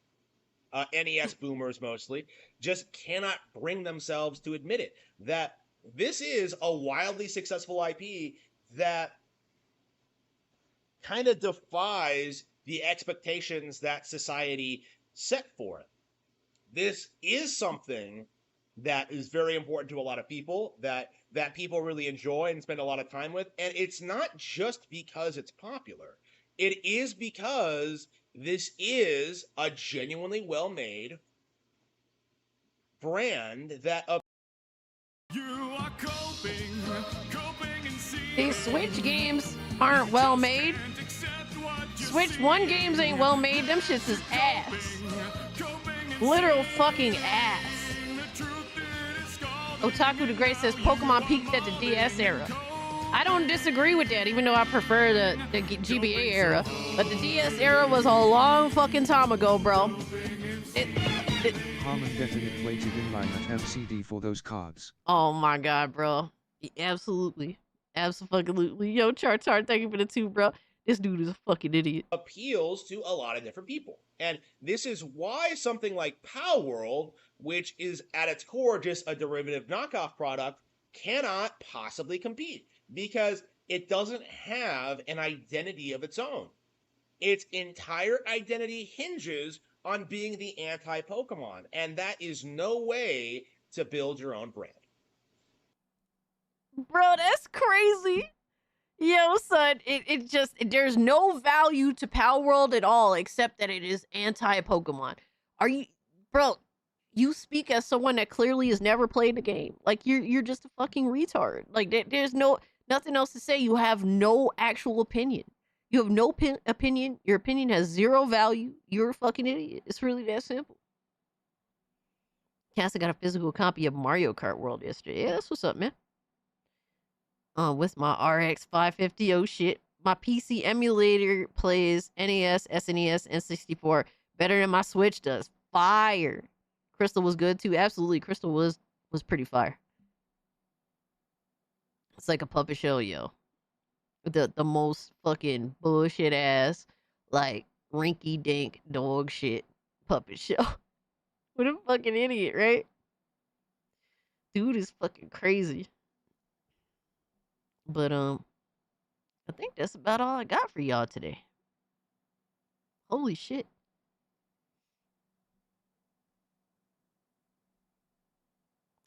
NES boomers mostly, just cannot bring themselves to admit it. That this is a wildly successful IP that kind of defies the expectations that society set for it. This is something that is very important to a lot of people, that people really enjoy and spend a lot of time with, and it's not just because it's popular. It is because this is a genuinely well-made brand that... These Switch games aren't well made. Switch 1 games ain't well made. Them shits is ass. Literal fucking ass. Otaku the Great says Pokemon peaked at the DS era. I don't disagree with that, even though I prefer the GBA era. But the DS era was a long fucking time ago, bro. Harmon definitely waited in line at MCD for those cards. Oh my god, bro. Absolutely. Absolutely. Yo, Chart, thank you for the 2, bro. This dude is a fucking idiot. Appeals to a lot of different people. And this is why something like Power World, which is at its core just a derivative knockoff product, cannot possibly compete. Because it doesn't have an identity of its own. Its entire identity hinges on being the anti-Pokemon. And that is no way to build your own brand. Bro, that's crazy. Yo, son, it just, there's no value to Power World at all, except that it is anti-Pokemon. Are you, bro, you speak as someone that clearly has never played the game. Like, you're just a fucking retard. Like, there's nothing else to say. You have no actual opinion. You have no opinion. Your opinion has zero value. You're a fucking idiot. It's really that simple. Cassie got a physical copy of Mario Kart World yesterday. Yeah, that's what's up, man. With my RX 550, oh shit. My PC emulator plays NES, SNES, and 64 better than my Switch does. Fire. Crystal was good too. Absolutely, Crystal was pretty fire. It's like a puppet show, yo. The most fucking bullshit ass, like rinky dink dog shit puppet show. What a fucking idiot, right? Dude is fucking crazy. But I think that's about all I got for y'all today. Holy shit.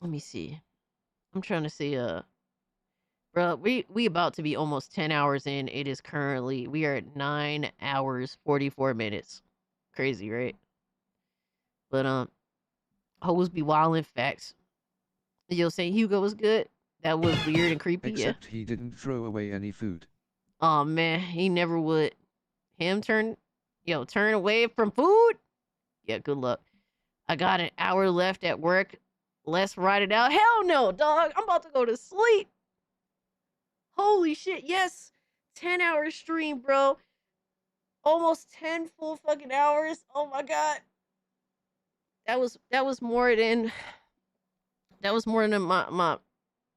Let me see. I'm trying to see Bro, we about to be almost 10 hours in. It is currently, we are at 9 hours, 44 minutes. Crazy, right? But, hoes be wildin' facts. Yo, St. Hugo was good. That was weird and creepy, Except he didn't throw away any food. Oh, man, he never would. Him turn away from food? Yeah, good luck. I got an hour left at work. Let's ride it out. Hell no, dog. I'm about to go to sleep. Holy shit, yes. 10-hour stream, bro. Almost 10 full fucking hours. Oh my god. That was more than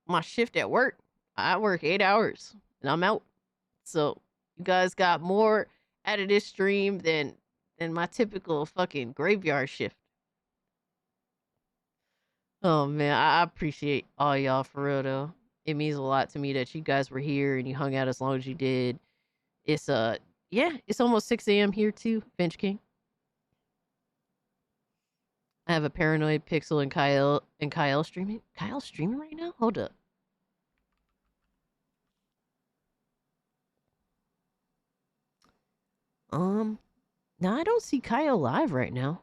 my shift at work. I work 8 hours and I'm out. So you guys got more out of this stream than my typical fucking graveyard shift. Oh man, I appreciate all y'all for real though. It means a lot to me that you guys were here and you hung out as long as you did. It's it's almost 6 a.m. here too, Finch King. I have a paranoid Pixel and Kyle streaming. Kyle's streaming right now? Hold up. No, I don't see Kyle live right now.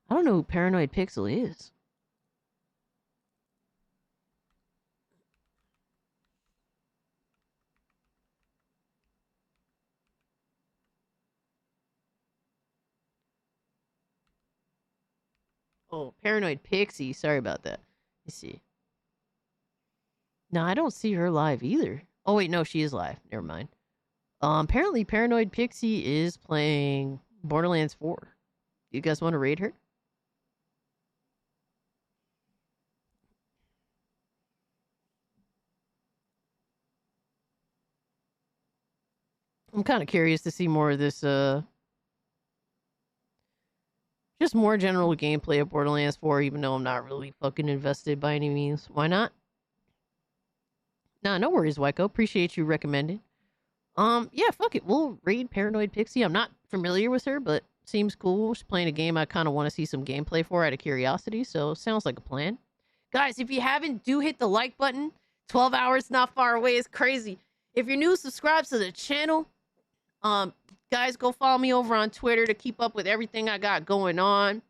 I don't know who Paranoid Pixel is. Oh, Paranoid Pixie. Sorry about that. Let's see. No, I don't see her live either. Oh, wait, no, she is live. Never mind. Apparently Paranoid Pixie is playing Borderlands 4. You guys want to raid her? I'm kind of curious to see more of this, just more general gameplay of Borderlands 4, even though I'm not really fucking invested by any means. Why not? Nah, no worries, Wyko. Appreciate you recommending. Yeah, fuck it. We'll raid Paranoid Pixie. I'm not familiar with her, but seems cool. She's playing a game I kind of want to see some gameplay for out of curiosity, so sounds like a plan. Guys, if you haven't, do hit the like button. 12 hours not far away is crazy. If you're new, subscribe to the channel. Guys, go follow me over on Twitter to keep up with everything I got going on.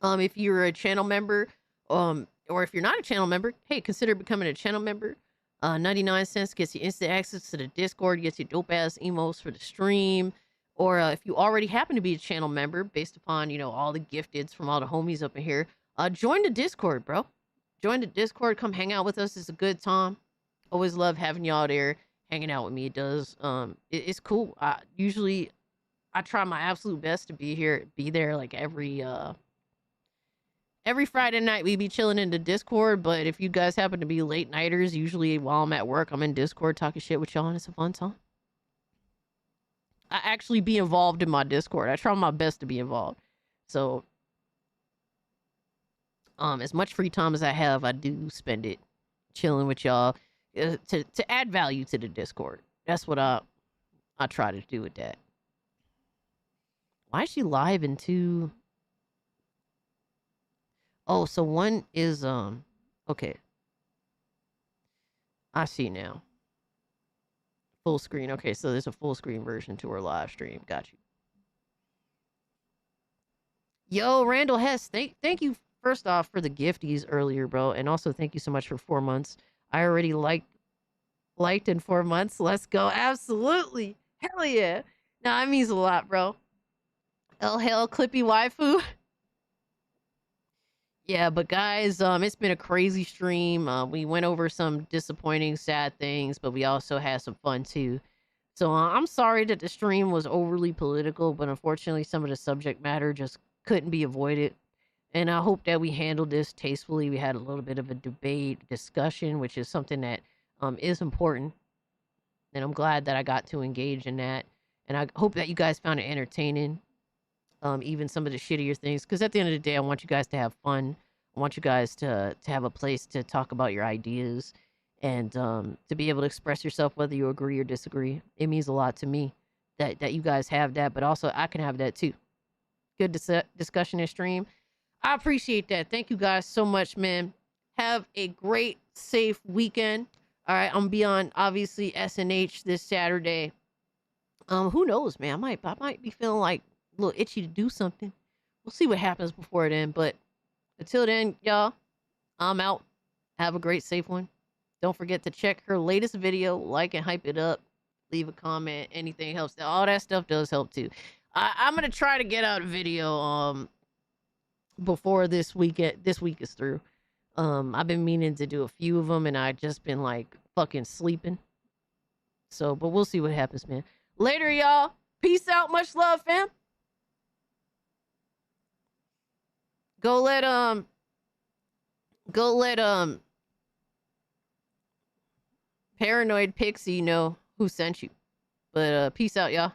If you're a channel member, or if you're not a channel member, hey, consider becoming a channel member. 99 cents gets you instant access to the Discord, gets you dope-ass emotes for the stream. Or if you already happen to be a channel member, based upon, all the gifteds from all the homies up in here, join the Discord, bro. Join the Discord. Come hang out with us. It's a good time. Always love having y'all there, hanging out with me. It does. It's cool. Usually, I try my absolute best to be there like every Friday night. We be chilling in the Discord, but if you guys happen to be late nighters, usually while I'm at work, I'm in Discord talking shit with y'all, and it's a fun time. I actually be involved in my Discord. I try my best to be involved. So, as much free time as I have, I do spend it chilling with y'all to add value to the Discord. That's what I try to do with that. Why is she live in two? Oh, so one is, okay. I see now. Full screen. Okay, so there's a full screen version to her live stream. Got you. Yo, Randall Hess, thank you first off for the gifties earlier, bro. And also thank you so much for 4 months. I already liked in 4 months. Let's go. Absolutely. Hell yeah. Nah, that means a lot, bro. Hell, Clippy Waifu. Yeah, but guys, it's been a crazy stream. We went over some disappointing, sad things, but we also had some fun too. So I'm sorry that the stream was overly political, but unfortunately some of the subject matter just couldn't be avoided. And I hope that we handled this tastefully. We had a little bit of a debate, discussion, which is something that is important. And I'm glad that I got to engage in that. And I hope that you guys found it entertaining. Even some of the shittier things, because at the end of the day, I want you guys to have fun. I want you guys to have a place to talk about your ideas and to be able to express yourself, whether you agree or disagree. It means a lot to me that you guys have that, but also I can have that too. Good discussion and stream. I appreciate that. Thank you guys so much, man. Have a great, safe weekend. All right, I'm gonna be on obviously SNH this Saturday. Who knows, man? I might be feeling like a little itchy to do something. We'll see what happens before then. But until then, y'all, I'm out. Have a great, safe one. Don't forget to check her latest video, like and hype it up. Leave a comment. Anything helps. All that stuff does help too. I'm gonna try to get out a video before this week is through. I've been meaning to do a few of them, and I just been like fucking sleeping. So, but we'll see what happens, man. Later, y'all. Peace out. Much love, fam. Go let Paranoid Pixie know who sent you. But peace out, y'all.